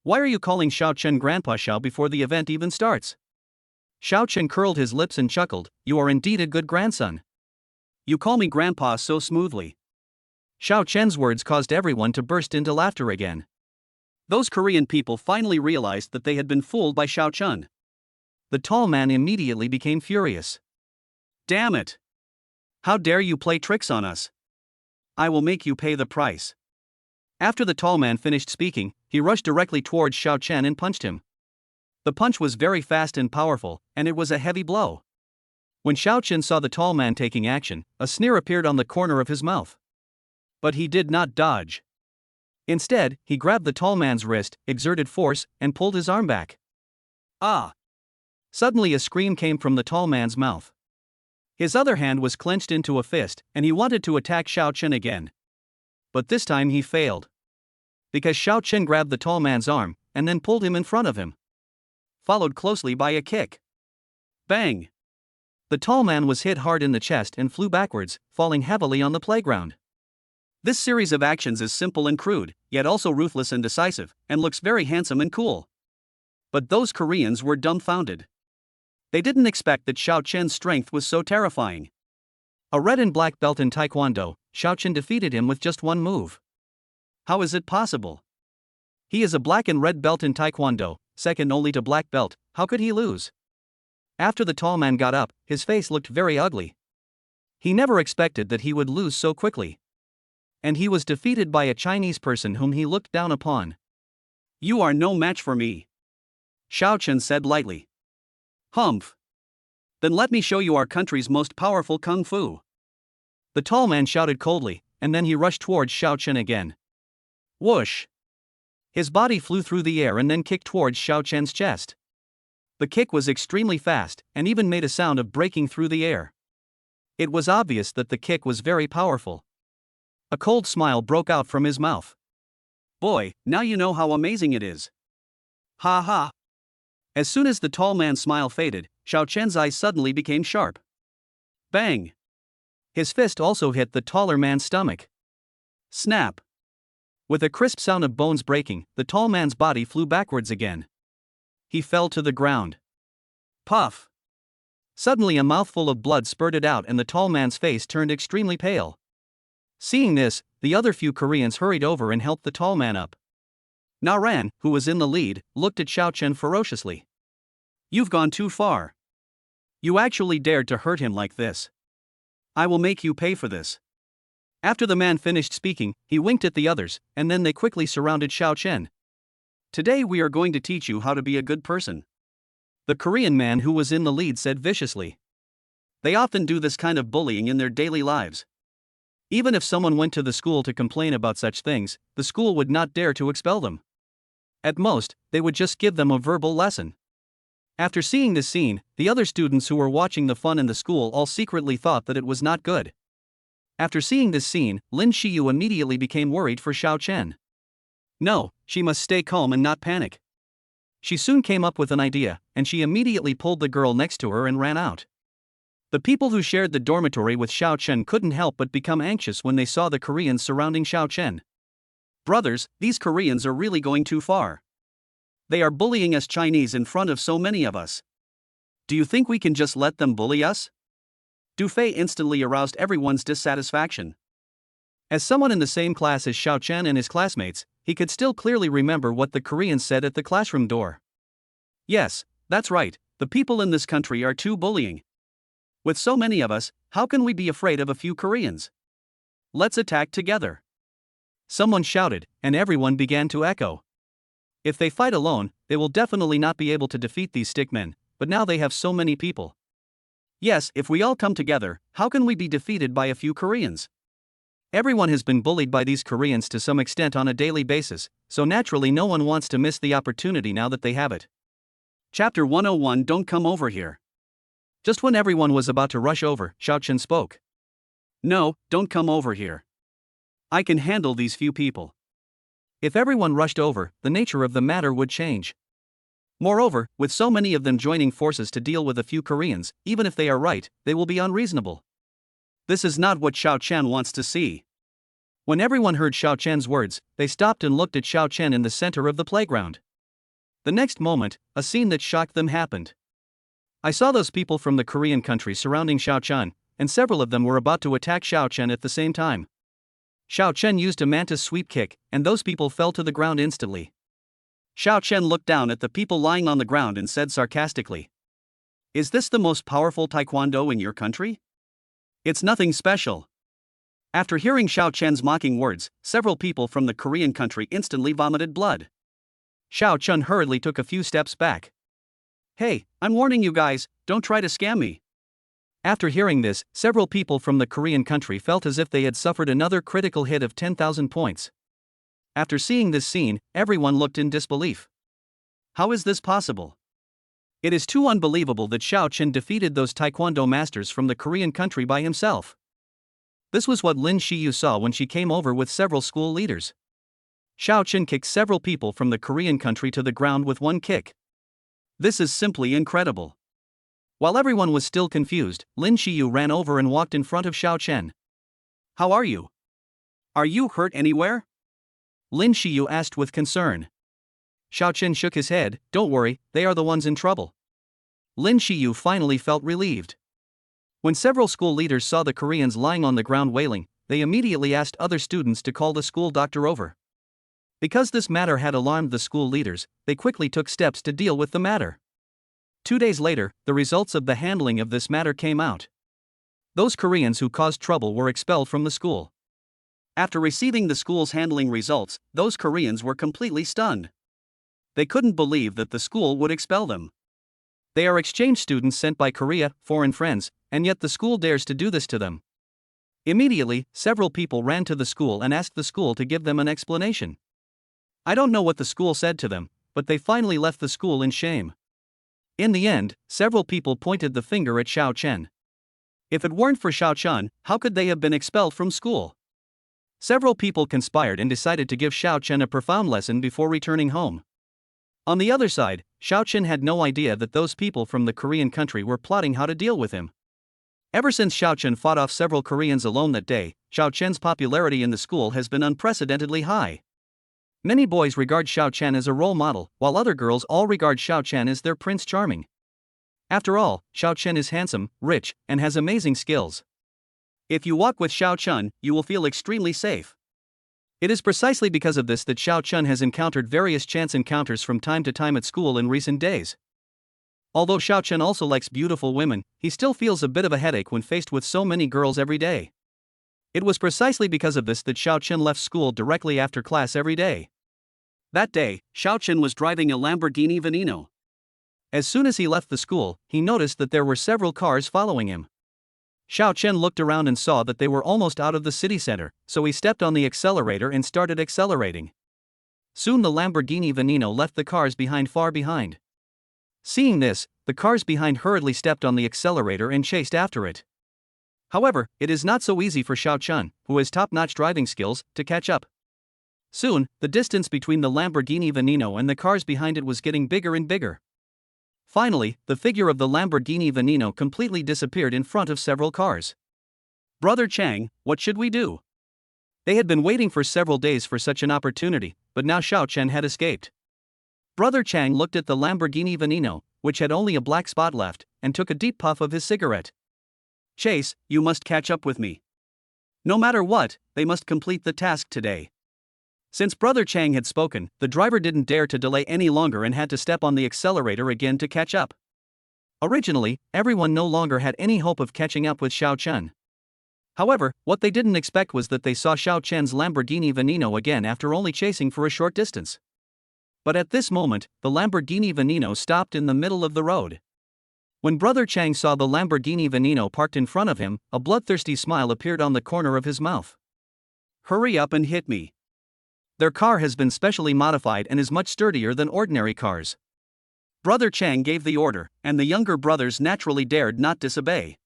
Why are you calling Xiao Chen Grandpa Xiao before the event even starts? Xiao Chen curled his lips and chuckled, you are indeed a good grandson. You call me Grandpa so smoothly. Xiao Chen's words caused everyone to burst into laughter again. Those Korean people finally realized that they had been fooled by Xiao Chen. The tall man immediately became furious. Damn it! How dare you play tricks on us? I will make you pay the price. After the tall man finished speaking, he rushed directly towards Xiao Chen and punched him. The punch was very fast and powerful, and it was a heavy blow. When Xiao Chen saw the tall man taking action, a sneer appeared on the corner of his mouth. But he did not dodge. Instead, he grabbed the tall man's wrist, exerted force, and pulled his arm back. Ah! Suddenly a scream came from the tall man's mouth. His other hand was clenched into a fist, and he wanted to attack Xiao Chen again. But this time he failed. Because Xiao Chen grabbed the tall man's arm, and then pulled him in front of him. Followed closely by a kick. Bang! The tall man was hit hard in the chest and flew backwards, falling heavily on the playground. This series of actions is simple and crude, yet also ruthless and decisive, and looks very handsome and cool. But those Koreans were dumbfounded. They didn't expect that Xiao Chen's strength was so terrifying. A red and black belt in Taekwondo, Xiao Chen defeated him with just one move. How is it possible? He is a black and red belt in Taekwondo, second only to black belt, how could he lose? After the tall man got up, his face looked very ugly. He never expected that he would lose so quickly. And he was defeated by a Chinese person whom he looked down upon. You are no match for me. Xiao Chen said lightly. Humph. Then let me show you our country's most powerful kung fu. The tall man shouted coldly, and then he rushed towards Xiao Chen again. Whoosh. His body flew through the air and then kicked towards Xiao Chen's chest. The kick was extremely fast, and even made a sound of breaking through the air. It was obvious that the kick was very powerful. A cold smile broke out from his mouth. Boy, now you know how amazing it is. Ha ha. As soon as the tall man's smile faded, Xiao Chen's eyes suddenly became sharp. Bang! His fist also hit the taller man's stomach. Snap! With a crisp sound of bones breaking, the tall man's body flew backwards again. He fell to the ground. Puff! Suddenly a mouthful of blood spurted out and the tall man's face turned extremely pale. Seeing this, the other few Koreans hurried over and helped the tall man up. Naran, who was in the lead, looked at Xiao Chen ferociously. You've gone too far. You actually dared to hurt him like this. I will make you pay for this. After the man finished speaking, he winked at the others, and then they quickly surrounded Xiao Chen. Today we are going to teach you how to be a good person. The Korean man who was in the lead said viciously. They often do this kind of bullying in their daily lives. Even if someone went to the school to complain about such things, the school would not dare to expel them. At most, they would just give them a verbal lesson. After seeing this scene, the other students who were watching the fun in the school all secretly thought that it was not good. After seeing this scene, Lin Shiyu immediately became worried for Xiao Chen. No, she must stay calm and not panic. She soon came up with an idea, and she immediately pulled the girl next to her and ran out. The people who shared the dormitory with Xiao Chen couldn't help but become anxious when they saw the Koreans surrounding Xiao Chen. Brothers, these Koreans are really going too far. They are bullying us Chinese in front of so many of us. Do you think we can just let them bully us? Du Fei instantly aroused everyone's dissatisfaction. As someone in the same class as Xiao Chen and his classmates, he could still clearly remember what the Koreans said at the classroom door. Yes, that's right, the people in this country are too bullying. With so many of us, how can we be afraid of a few Koreans? Let's attack together. Someone shouted, and everyone began to echo. If they fight alone, they will definitely not be able to defeat these stickmen, but now they have so many people. Yes, if we all come together, how can we be defeated by a few Koreans? Everyone has been bullied by these Koreans to some extent on a daily basis, so naturally no one wants to miss the opportunity now that they have it. Chapter 101 Don't come over here. Just when everyone was about to rush over, Xiao Chen spoke. No, don't come over here. I can handle these few people. If everyone rushed over, the nature of the matter would change. Moreover, with so many of them joining forces to deal with a few Koreans, even if they are right, they will be unreasonable. This is not what Xiao Chen wants to see. When everyone heard Xiao Chen's words, they stopped and looked at Xiao Chen in the center of the playground. The next moment, a scene that shocked them happened. I saw those people from the Korean country surrounding Xiao Chen, and several of them were about to attack Xiao Chen at the same time. Xiao Chen used a mantis sweep kick, and those people fell to the ground instantly. Xiao Chen looked down at the people lying on the ground and said sarcastically, "Is this the most powerful taekwondo in your country? It's nothing special." After hearing Xiao Chen's mocking words, several people from the Korean country instantly vomited blood. Xiao Chen hurriedly took a few steps back. "Hey, I'm warning you guys, don't try to scam me." After hearing this, several people from the Korean country felt as if they had suffered another critical hit of 10,000 points. After seeing this scene, everyone looked in disbelief. How is this possible? It is too unbelievable that Xiao Chen defeated those taekwondo masters from the Korean country by himself. This was what Lin Shiyu saw when she came over with several school leaders. Xiao Chen kicked several people from the Korean country to the ground with one kick. This is simply incredible. While everyone was still confused, Lin Shiyu ran over and walked in front of Xiao Chen. "How are you? Are you hurt anywhere?" Lin Shiyu asked with concern. Xiao Chen shook his head. "Don't worry, they are the ones in trouble." Lin Shiyu finally felt relieved. When several school leaders saw the Koreans lying on the ground wailing, they immediately asked other students to call the school doctor over. Because this matter had alarmed the school leaders, they quickly took steps to deal with the matter. 2 days later, the results of the handling of this matter came out. Those Koreans who caused trouble were expelled from the school. After receiving the school's handling results, those Koreans were completely stunned. They couldn't believe that the school would expel them. They are exchange students sent by Korea, foreign friends, and yet the school dares to do this to them. Immediately, several people ran to the school and asked the school to give them an explanation. I don't know what the school said to them, but they finally left the school in shame. In the end, several people pointed the finger at Xiao Chen. If it weren't for Xiao Chen, how could they have been expelled from school? Several people conspired and decided to give Xiao Chen a profound lesson before returning home. On the other side, Xiao Chen had no idea that those people from the Korean country were plotting how to deal with him. Ever since Xiao Chen fought off several Koreans alone that day, Xiao Chen's popularity in the school has been unprecedentedly high. Many boys regard Xiao Chen as a role model, while other girls all regard Xiao Chen as their Prince Charming. After all, Xiao Chen is handsome, rich, and has amazing skills. If you walk with Xiao Chen, you will feel extremely safe. It is precisely because of this that Xiao Chen has encountered various chance encounters from time to time at school in recent days. Although Xiao Chen also likes beautiful women, he still feels a bit of a headache when faced with so many girls every day. It was precisely because of this that Xiao Chen left school directly after class every day. That day, Xiao Chen was driving a Lamborghini Veneno. As soon as he left the school, he noticed that there were several cars following him. Xiao Chen looked around and saw that they were almost out of the city center, so he stepped on the accelerator and started accelerating. Soon the Lamborghini Veneno left the cars behind far behind. Seeing this, the cars behind hurriedly stepped on the accelerator and chased after it. However, it is not so easy for Xiao Chen, who has top-notch driving skills, to catch up. Soon, the distance between the Lamborghini Veneno and the cars behind it was getting bigger and bigger. Finally, the figure of the Lamborghini Veneno completely disappeared in front of several cars. Brother Chang, what should we do? They had been waiting for several days for such an opportunity, but now Xiao Chen had escaped. Brother Chang looked at the Lamborghini Veneno, which had only a black spot left, and took a deep puff of his cigarette. Chase, you must catch up with me. No matter what, they must complete the task today. Since Brother Chang had spoken, the driver didn't dare to delay any longer and had to step on the accelerator again to catch up. Originally, everyone no longer had any hope of catching up with Xiao Chen. However, what they didn't expect was that they saw Xiao Chen's Lamborghini Veneno again after only chasing for a short distance. But at this moment, the Lamborghini Veneno stopped in the middle of the road. When Brother Chang saw the Lamborghini Veneno parked in front of him, a bloodthirsty smile appeared on the corner of his mouth. Hurry up and hit me. Their car has been specially modified and is much sturdier than ordinary cars. Brother Chang gave the order, and the younger brothers naturally dared not disobey.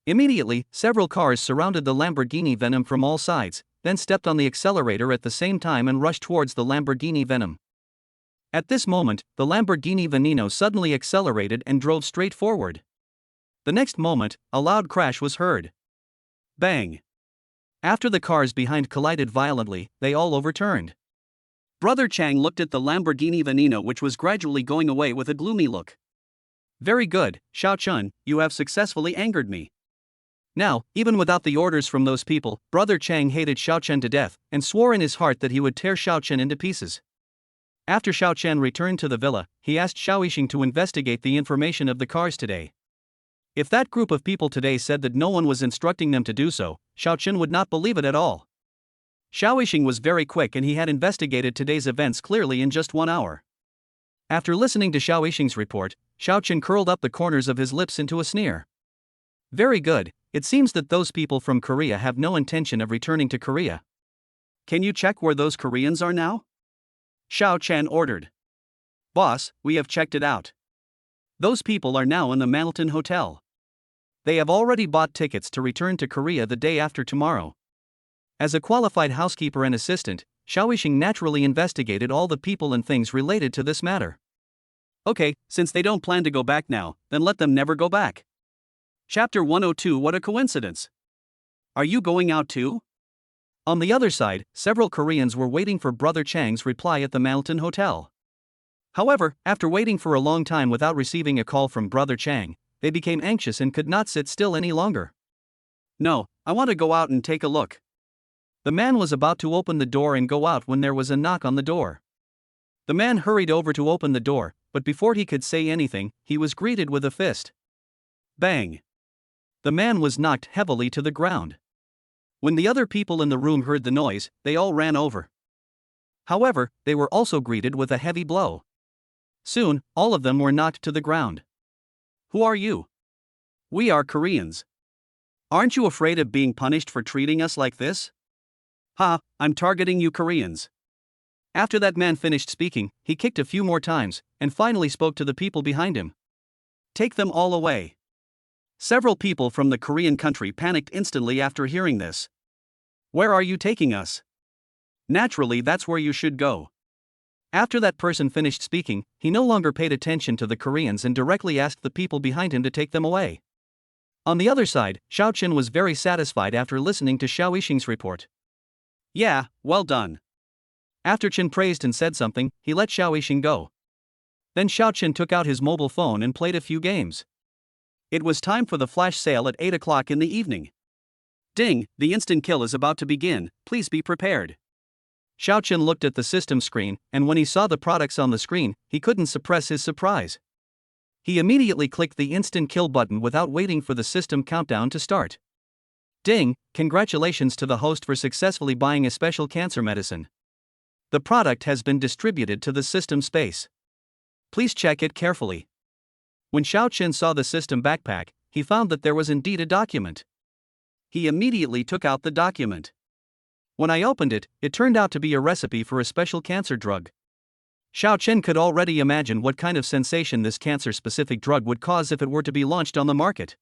Immediately, several cars surrounded the Lamborghini Venom from all sides, then stepped on the accelerator at the same time and rushed towards the Lamborghini Venom. At this moment, the Lamborghini Veneno suddenly accelerated and drove straight forward. The next moment, a loud crash was heard. Bang! After the cars behind collided violently, they all overturned. Brother Chang looked at the Lamborghini Veneno, which was gradually going away, with a gloomy look. Very good, Xiao Chen, you have successfully angered me. Now, even without the orders from those people, Brother Chang hated Xiao Chen to death, and swore in his heart that he would tear Xiao Chen into pieces. After Xiao Chen returned to the villa, he asked Xiao Yixing to investigate the information of the cars today. If that group of people today said that no one was instructing them to do so, Xiao Chen would not believe it at all. Xiao Yixing was very quick and he had investigated today's events clearly in just 1 hour. After listening to Xiao Yixing's report, Xiao Chen curled up the corners of his lips into a sneer. Very good, it seems that those people from Korea have no intention of returning to Korea. Can you check where those Koreans are now? Xiao Chen ordered. Boss, we have checked it out. Those people are now in the Manhattan Hotel. They have already bought tickets to return to Korea the day after tomorrow. As a qualified housekeeper and assistant, Xiao Yixing naturally investigated all the people and things related to this matter. Okay, since they don't plan to go back now, then let them never go back. Chapter 102. What a coincidence. Are you going out too? On the other side, several Koreans were waiting for Brother Chang's reply at the Manhattan Hotel. However, after waiting for a long time without receiving a call from Brother Chang, they became anxious and could not sit still any longer. No, I want to go out and take a look. The man was about to open the door and go out when there was a knock on the door. The man hurried over to open the door, but before he could say anything, he was greeted with a fist. Bang! The man was knocked heavily to the ground. When the other people in the room heard the noise, they all ran over. However, they were also greeted with a heavy blow. Soon, all of them were knocked to the ground. Who are you? We are Koreans. Aren't you afraid of being punished for treating us like this? Ha, I'm targeting you Koreans. After that man finished speaking, he kicked a few more times, and finally spoke to the people behind him. Take them all away. Several people from the Korean country panicked instantly after hearing this. Where are you taking us? Naturally, that's where you should go. After that person finished speaking, he no longer paid attention to the Koreans and directly asked the people behind him to take them away. On the other side, Xiao Chen was very satisfied after listening to Xiao Yixing's report. Yeah, well done. After Chen praised and said something, he let Xiao Yixing go. Then Xiao Chen took out his mobile phone and played a few games. It was time for the flash sale at 8 o'clock in the evening. Ding, the instant kill is about to begin, please be prepared. Xiao Chen looked at the system screen, and when he saw the products on the screen, he couldn't suppress his surprise. He immediately clicked the instant kill button without waiting for the system countdown to start. Ding, congratulations to the host for successfully buying a special cancer medicine. The product has been distributed to the system space. Please check it carefully. When Xiao Chen saw the system backpack, he found that there was indeed a document. He immediately took out the document. When I opened it, it turned out to be a recipe for a special cancer drug. Xiao Chen could already imagine what kind of sensation this cancer-specific drug would cause if it were to be launched on the market.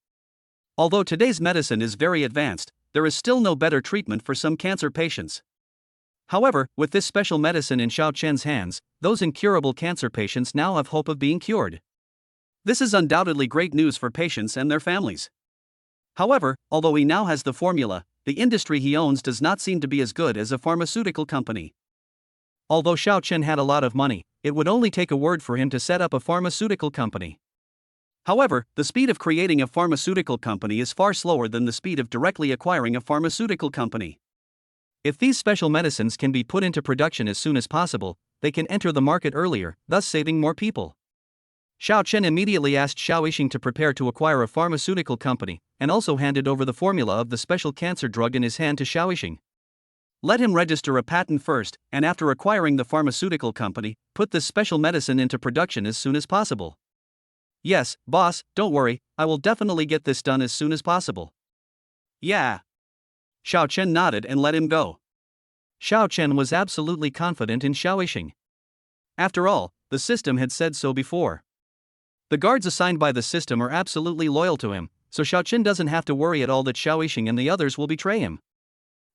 Although today's medicine is very advanced, there is still no better treatment for some cancer patients. However, with this special medicine in Xiao Chen's hands, those incurable cancer patients now have hope of being cured. This is undoubtedly great news for patients and their families. However, although he now has the formula, the industry he owns does not seem to be as good as a pharmaceutical company. Although Xiao Chen had a lot of money, it would only take a word for him to set up a pharmaceutical company. However, the speed of creating a pharmaceutical company is far slower than the speed of directly acquiring a pharmaceutical company. If these special medicines can be put into production as soon as possible, they can enter the market earlier, thus saving more people. Xiao Chen immediately asked Xiao Yixing to prepare to acquire a pharmaceutical company, and also handed over the formula of the special cancer drug in his hand to Xiao Yixing. Let him register a patent first, and after acquiring the pharmaceutical company, put this special medicine into production as soon as possible. Yes, boss, don't worry, I will definitely get this done as soon as possible. Yeah. Xiao Chen nodded and let him go. Xiao Chen was absolutely confident in Xiao Yixing. After all, the system had said so before. The guards assigned by the system are absolutely loyal to him, so Xiao Chen doesn't have to worry at all that Xiao Yixing and the others will betray him.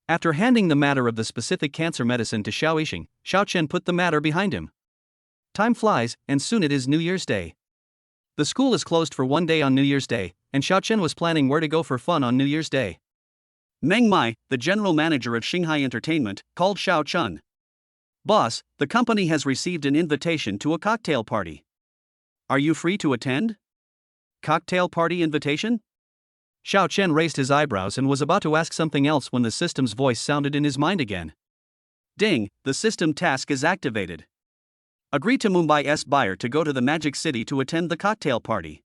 After handing the matter of the specific cancer medicine to Xiao Yixing, Xiao Chen put the matter behind him. Time flies, and soon it is New Year's Day. The school is closed for one day on New Year's Day, and Xiao Chen was planning where to go for fun on New Year's Day. Meng Mai, the general manager of Xinghai Entertainment, called Xiao Chen. Boss, the company has received an invitation to a cocktail party. Are you free to attend? Cocktail party invitation? Xiao Chen raised his eyebrows and was about to ask something else when the system's voice sounded in his mind again. Ding, the system task is activated. Agree to Mumbai's buyer to go to the Magic City to attend the cocktail party.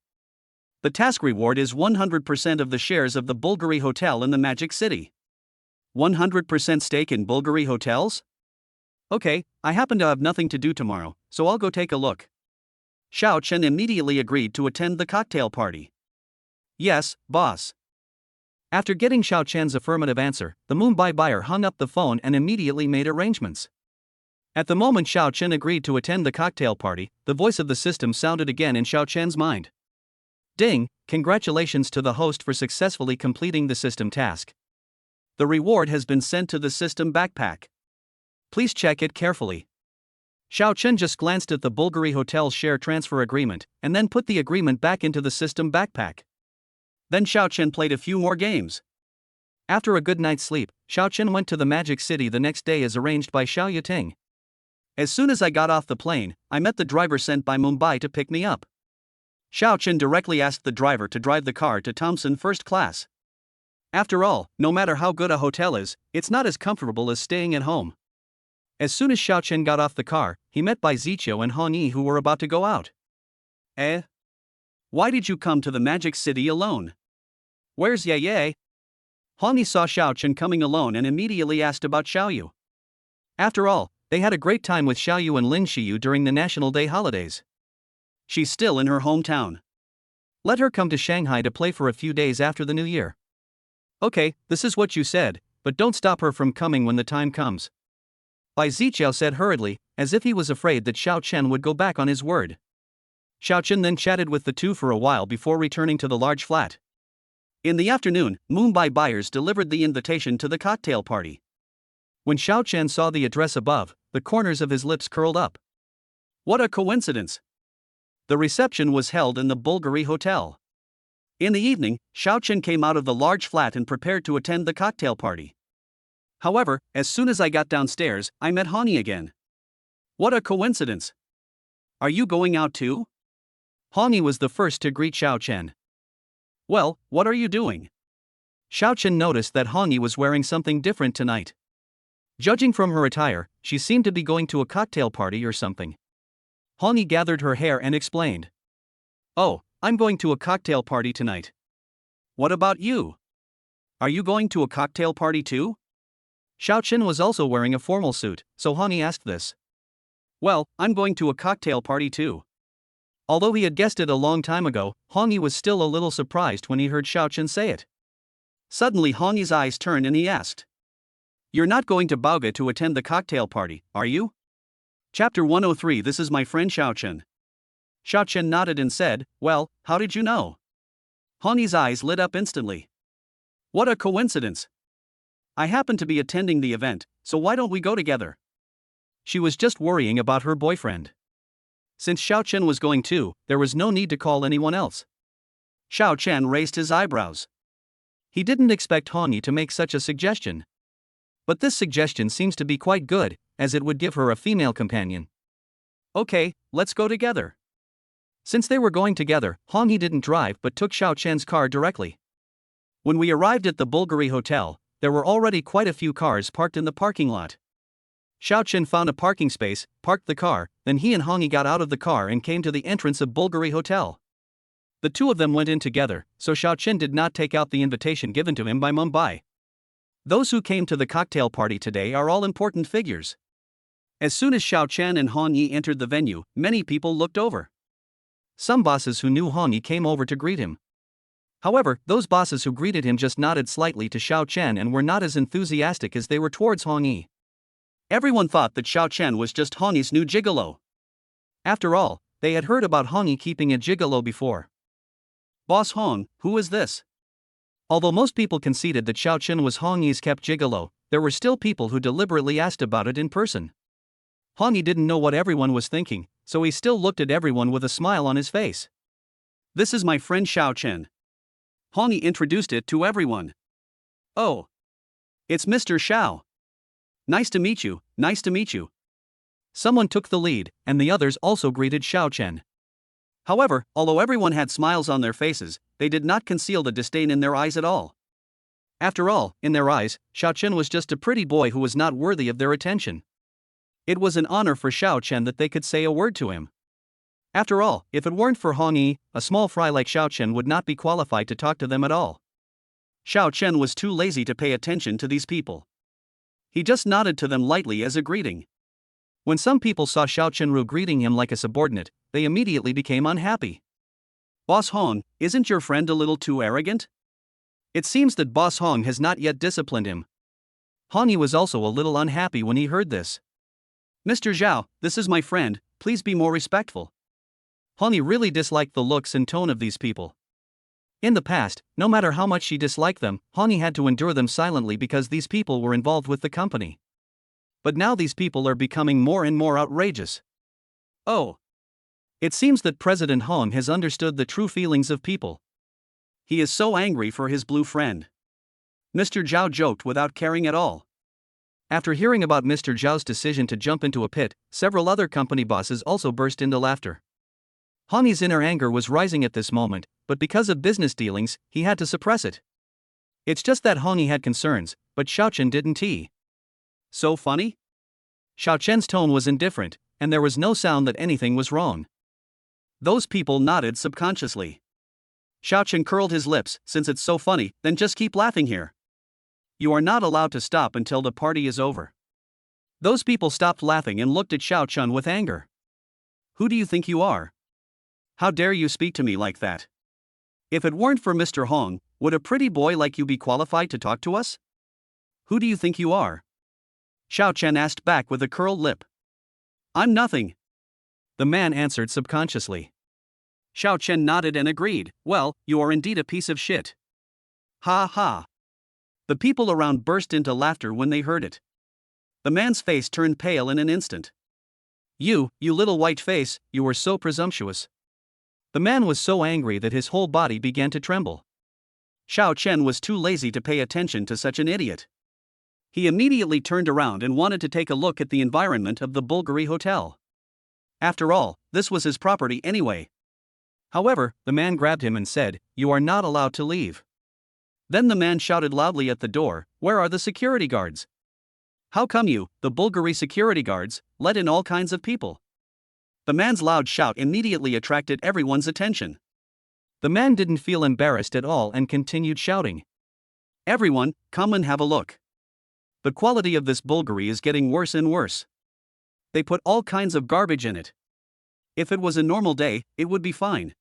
The task reward is 100% of the shares of the Bulgari Hotel in the Magic City. 100% stake in Bulgari Hotels? Okay, I happen to have nothing to do tomorrow, so I'll go take a look. Xiao Chen immediately agreed to attend the cocktail party. Yes, boss. After getting Xiao Chen's affirmative answer, the Mumbai buyer hung up the phone and immediately made arrangements. At the moment Xiao Chen agreed to attend the cocktail party, the voice of the system sounded again in Xiao Chen's mind. Ding, congratulations to the host for successfully completing the system task. The reward has been sent to the system backpack. Please check it carefully. Xiao Chen just glanced at the Bulgari Hotel's share transfer agreement, and then put the agreement back into the system backpack. Then Xiao Chen played a few more games. After a good night's sleep, Xiao Chen went to the Magic City the next day as arranged by Xiao Yiting. As soon as I got off the plane, I met the driver sent by Mumbai to pick me up. Xiao Chen directly asked the driver to drive the car to Thompson first class. After all, no matter how good a hotel is, it's not as comfortable as staying at home. As soon as Xiao Chen got off the car, he met by Ziqiu and Han Yi who were about to go out. Why did you come to the Magic City alone? Where's Ye? Han Yi saw Xiao Chen coming alone and immediately asked about Xiao Yu. After all, they had a great time with Xiao Yu and Lin Xiyu during the National Day holidays. She's still in her hometown. Let her come to Shanghai to play for a few days after the New Year. Okay, this is what you said, but don't stop her from coming when the time comes. Bai Ziqiu said hurriedly, as if he was afraid that Xiao Chen would go back on his word. Xiao Chen then chatted with the two for a while before returning to the large flat. In the afternoon, Mumbai buyers delivered the invitation to the cocktail party. When Xiao Chen saw the address above, the corners of his lips curled up. What a coincidence! The reception was held in the Bulgari Hotel. In the evening, Xiao Chen came out of the large flat and prepared to attend the cocktail party. However, as soon as I got downstairs, I met Hani again. What a coincidence! Are you going out too? Hani was the first to greet Xiao Chen. Well, what are you doing? Xiao Chen noticed that Hani was wearing something different tonight. Judging from her attire, she seemed to be going to a cocktail party or something. Hani gathered her hair and explained. Oh, I'm going to a cocktail party tonight. What about you? Are you going to a cocktail party too? Xiao Chen was also wearing a formal suit, so Hani asked this. Well, I'm going to a cocktail party too. Although he had guessed it a long time ago, Hani was still a little surprised when he heard Xiao Chen say it. Suddenly Hani's eyes turned and he asked. You're not going to Baoga to attend the cocktail party, are you? Chapter 103. This is my friend Xiao Chen. Xiao Chen nodded and said, Well, how did you know? Hani's eyes lit up instantly. What a coincidence! I happen to be attending the event, so why don't we go together? She was just worrying about her boyfriend. Since Xiao Chen was going too, there was no need to call anyone else. Xiao Chen raised his eyebrows. He didn't expect Hani to make such a suggestion. But this suggestion seems to be quite good, as it would give her a female companion. Okay, let's go together. Since they were going together, Hani didn't drive but took Xiao Chen's car directly. When we arrived at the Bulgari Hotel, there were already quite a few cars parked in the parking lot. Xiao Chen found a parking space, parked the car, then he and Hani got out of the car and came to the entrance of Bulgari Hotel. The two of them went in together, so Xiao Chen did not take out the invitation given to him by Mumbai. Those who came to the cocktail party today are all important figures. As soon as Xiao Chen and Hani entered the venue, many people looked over. Some bosses who knew Hani came over to greet him. However, those bosses who greeted him just nodded slightly to Xiao Chen and were not as enthusiastic as they were towards Hani. Everyone thought that Xiao Chen was just Hani's new gigolo. After all, they had heard about Hani keeping a gigolo before. Boss Hong, who is this? Although most people conceded that Xiao Chen was Hani's kept gigolo, there were still people who deliberately asked about it in person. Hani didn't know what everyone was thinking, so he still looked at everyone with a smile on his face. This is my friend Xiao Chen. Hani introduced it to everyone. Oh. It's Mr. Xiao. Nice to meet you, nice to meet you. Someone took the lead, and the others also greeted Xiao Chen. However, although everyone had smiles on their faces, they did not conceal the disdain in their eyes at all. After all, in their eyes, Xiao Chen was just a pretty boy who was not worthy of their attention. It was an honor for Xiao Chen that they could say a word to him. After all, if it weren't for Hani, a small fry like Xiao Chen would not be qualified to talk to them at all. Xiao Chen was too lazy to pay attention to these people. He just nodded to them lightly as a greeting. When some people saw Xiao Chenru greeting him like a subordinate, they immediately became unhappy. Boss Hong, isn't your friend a little too arrogant? It seems that Boss Hong has not yet disciplined him. Hani was also a little unhappy when he heard this. Mr. Zhao, this is my friend, please be more respectful. Hani really disliked the looks and tone of these people. In the past, no matter how much she disliked them, Hani had to endure them silently because these people were involved with the company. But now these people are becoming more and more outrageous. Oh. It seems that President Hong has understood the true feelings of people. He is so angry for his blue friend. Mr. Zhao joked without caring at all. After hearing about Mr. Zhao's decision to jump into a pit, several other company bosses also burst into laughter. Hani's inner anger was rising at this moment, but because of business dealings, he had to suppress it. It's just that Hani had concerns, but Xiao Chen didn't. So funny? Xiao Chen's tone was indifferent, and there was no sound that anything was wrong. Those people nodded subconsciously. Xiao Chen curled his lips. Since it's so funny, then just keep laughing here. You are not allowed to stop until the party is over. Those people stopped laughing and looked at Xiao Chen with anger. Who do you think you are? How dare you speak to me like that? If it weren't for Mr. Hong, would a pretty boy like you be qualified to talk to us? Who do you think you are? Xiao Chen asked back with a curled lip. I'm nothing. The man answered subconsciously. Xiao Chen nodded and agreed, well, you are indeed a piece of shit. Ha ha. The people around burst into laughter when they heard it. The man's face turned pale in an instant. You little white face, you were so presumptuous. The man was so angry that his whole body began to tremble. Xiao Chen was too lazy to pay attention to such an idiot. He immediately turned around and wanted to take a look at the environment of the Bulgari Hotel. After all, this was his property anyway. However, the man grabbed him and said, "You are not allowed to leave." Then the man shouted loudly at the door, "Where are the security guards? How come you, the Bulgari security guards, let in all kinds of people?" The man's loud shout immediately attracted everyone's attention. The man didn't feel embarrassed at all and continued shouting, "Everyone, come and have a look. The quality of this Bulgari is getting worse and worse. They put all kinds of garbage in it. If it was a normal day, it would be fine.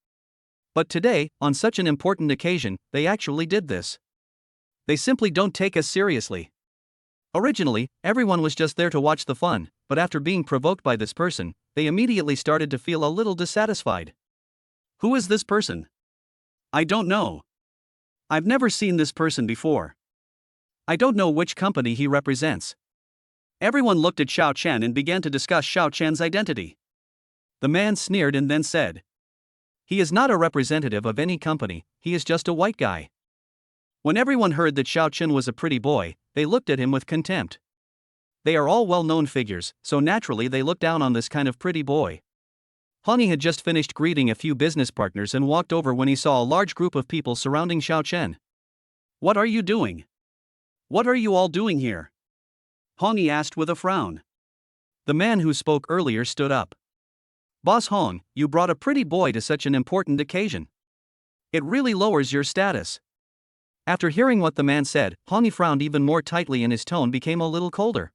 But today, on such an important occasion, they actually did this. They simply don't take us seriously." Originally, everyone was just there to watch the fun, but after being provoked by this person, they immediately started to feel a little dissatisfied. Who is this person? I don't know. I've never seen this person before. I don't know which company he represents. Everyone looked at Xiao Chen and began to discuss Xiao Chen's identity. The man sneered and then said, "He is not a representative of any company, he is just a white guy." When everyone heard that Xiao Chen was a pretty boy, they looked at him with contempt. They are all well-known figures, so naturally they looked down on this kind of pretty boy. Hani had just finished greeting a few business partners and walked over when he saw a large group of people surrounding Xiao Chen. "What are you doing? What are you all doing here?" Hani asked with a frown. The man who spoke earlier stood up. "Boss Hong, you brought a pretty boy to such an important occasion. It really lowers your status." After hearing what the man said, Hani frowned even more tightly and his tone became a little colder.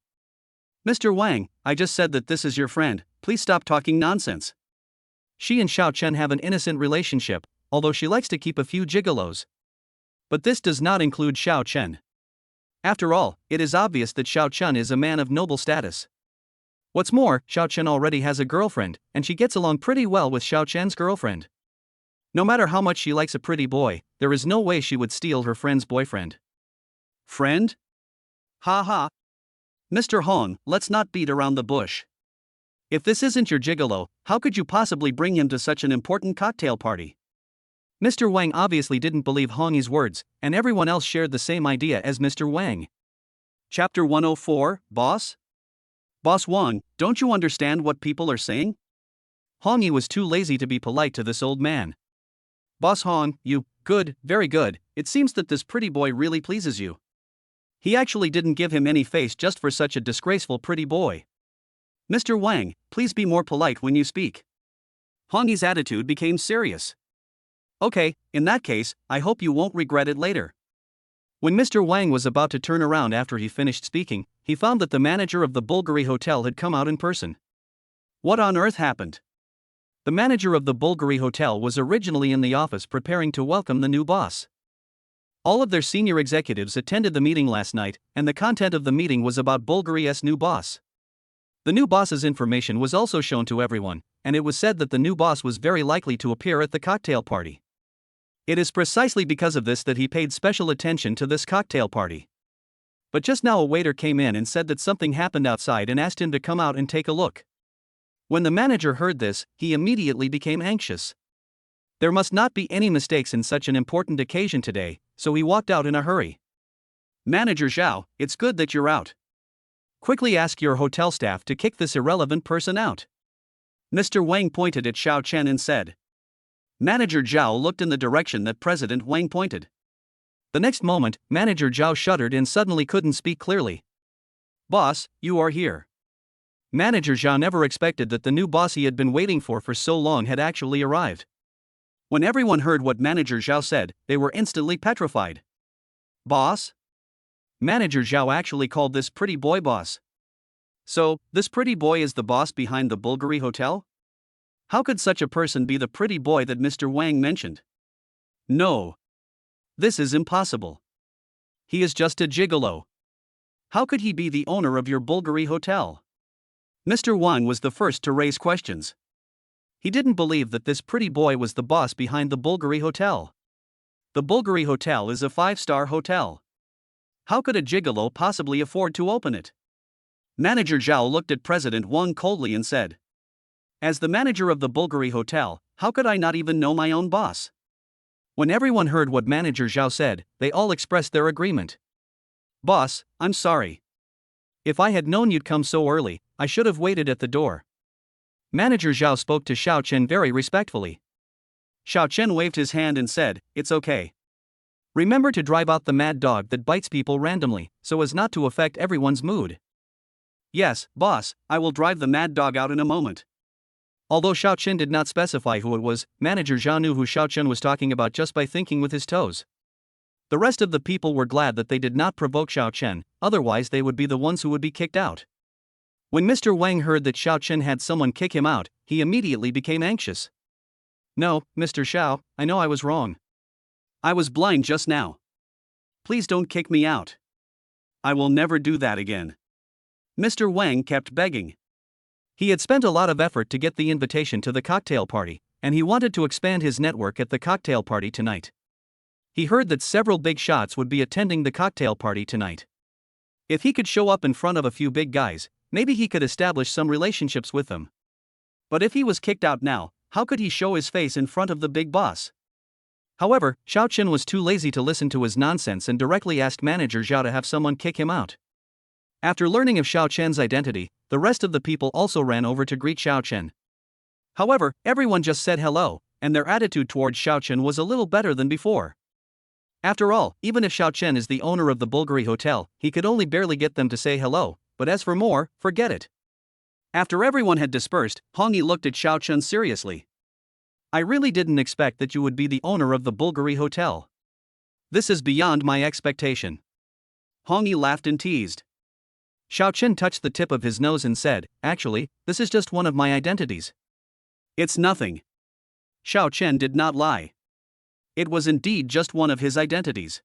"Mr. Wang, I just said that this is your friend, please stop talking nonsense. She and Xiao Chen have an innocent relationship, although she likes to keep a few gigolos. But this does not include Xiao Chen. After all, it is obvious that Xiao Chen is a man of noble status. What's more, Xiao Chen already has a girlfriend, and she gets along pretty well with Xiao Chen's girlfriend. No matter how much she likes a pretty boy, there is no way she would steal her friend's boyfriend." "Friend? Ha ha. Mr. Hong, let's not beat around the bush. If this isn't your gigolo, how could you possibly bring him to such an important cocktail party?" Mr. Wang obviously didn't believe Hong's words, and everyone else shared the same idea as Mr. Wang. Chapter 104, Boss? "Boss Wang, don't you understand what people are saying?" Hongi was too lazy to be polite to this old man. "Boss Hong, you, good, very good, it seems that this pretty boy really pleases you. He actually didn't give him any face just for such a disgraceful pretty boy. Mr. Wang, please be more polite when you speak." Hongi's attitude became serious. "Okay, in that case, I hope you won't regret it later." When Mr. Wang was about to turn around after he finished speaking, he found that the manager of the Bulgari Hotel had come out in person. What on earth happened? The manager of the Bulgari Hotel was originally in the office preparing to welcome the new boss. All of their senior executives attended the meeting last night, and the content of the meeting was about Bulgari's new boss. The new boss's information was also shown to everyone, and it was said that the new boss was very likely to appear at the cocktail party. It is precisely because of this that he paid special attention to this cocktail party. But just now a waiter came in and said that something happened outside and asked him to come out and take a look. When the manager heard this, he immediately became anxious. There must not be any mistakes in such an important occasion today, so he walked out in a hurry. "Manager Zhao, it's good that you're out. Quickly ask your hotel staff to kick this irrelevant person out." Mr. Wang pointed at Xiao Chen and said. Manager Zhao looked in the direction that President Wang pointed. The next moment, Manager Zhao shuddered and suddenly couldn't speak clearly. "Boss, you are here." Manager Zhao never expected that the new boss he had been waiting for so long had actually arrived. When everyone heard what Manager Zhao said, they were instantly petrified. "Boss?" Manager Zhao actually called this pretty boy boss. So, this pretty boy is the boss behind the Bulgari Hotel? How could such a person be the pretty boy that Mr. Wang mentioned? No. This is impossible. He is just a gigolo. How could he be the owner of your Bulgari Hotel? Mr. Wang was the first to raise questions. He didn't believe that this pretty boy was the boss behind the Bulgari Hotel. The Bulgari Hotel is a 5-star hotel. How could a gigolo possibly afford to open it? Manager Zhao looked at President Wang coldly and said. As the manager of the Bulgari Hotel, how could I not even know my own boss? When everyone heard what Manager Zhao said, they all expressed their agreement. Boss, I'm sorry. If I had known you'd come so early, I should have waited at the door. Manager Zhao spoke to Xiao Chen very respectfully. Xiao Chen waved his hand and said, "It's okay. Remember to drive out the mad dog that bites people randomly, so as not to affect everyone's mood." Yes, boss, I will drive the mad dog out in a moment. Although Xiao Chen did not specify who it was, Manager Zhao knew who Xiao Chen was talking about just by thinking with his toes. The rest of the people were glad that they did not provoke Xiao Chen, otherwise they would be the ones who would be kicked out. When Mr. Wang heard that Xiao Chen had someone kick him out, he immediately became anxious. "No, Mr. Xiao, I know I was wrong. I was blind just now. Please don't kick me out. I will never do that again." Mr. Wang kept begging. He had spent a lot of effort to get the invitation to the cocktail party, and he wanted to expand his network at the cocktail party tonight. He heard that several big shots would be attending the cocktail party tonight. If he could show up in front of a few big guys, maybe he could establish some relationships with them. But if he was kicked out now, how could he show his face in front of the big boss? However, Xiao Chen was too lazy to listen to his nonsense and directly asked Manager Zhao to have someone kick him out. After learning of Xiao Chen's identity, the rest of the people also ran over to greet Xiao Chen. However, everyone just said hello, and their attitude towards Xiao Chen was a little better than before. After all, even if Xiao Chen is the owner of the Bulgari Hotel, he could only barely get them to say hello, but as for more, forget it. After everyone had dispersed, Hong Yi looked at Xiao Chen seriously. "I really didn't expect that you would be the owner of the Bulgari Hotel. This is beyond my expectation." Hong Yi laughed and teased. Xiao Chen touched the tip of his nose and said, "Actually, this is just one of my identities." "It's nothing." Xiao Chen did not lie. It was indeed just one of his identities.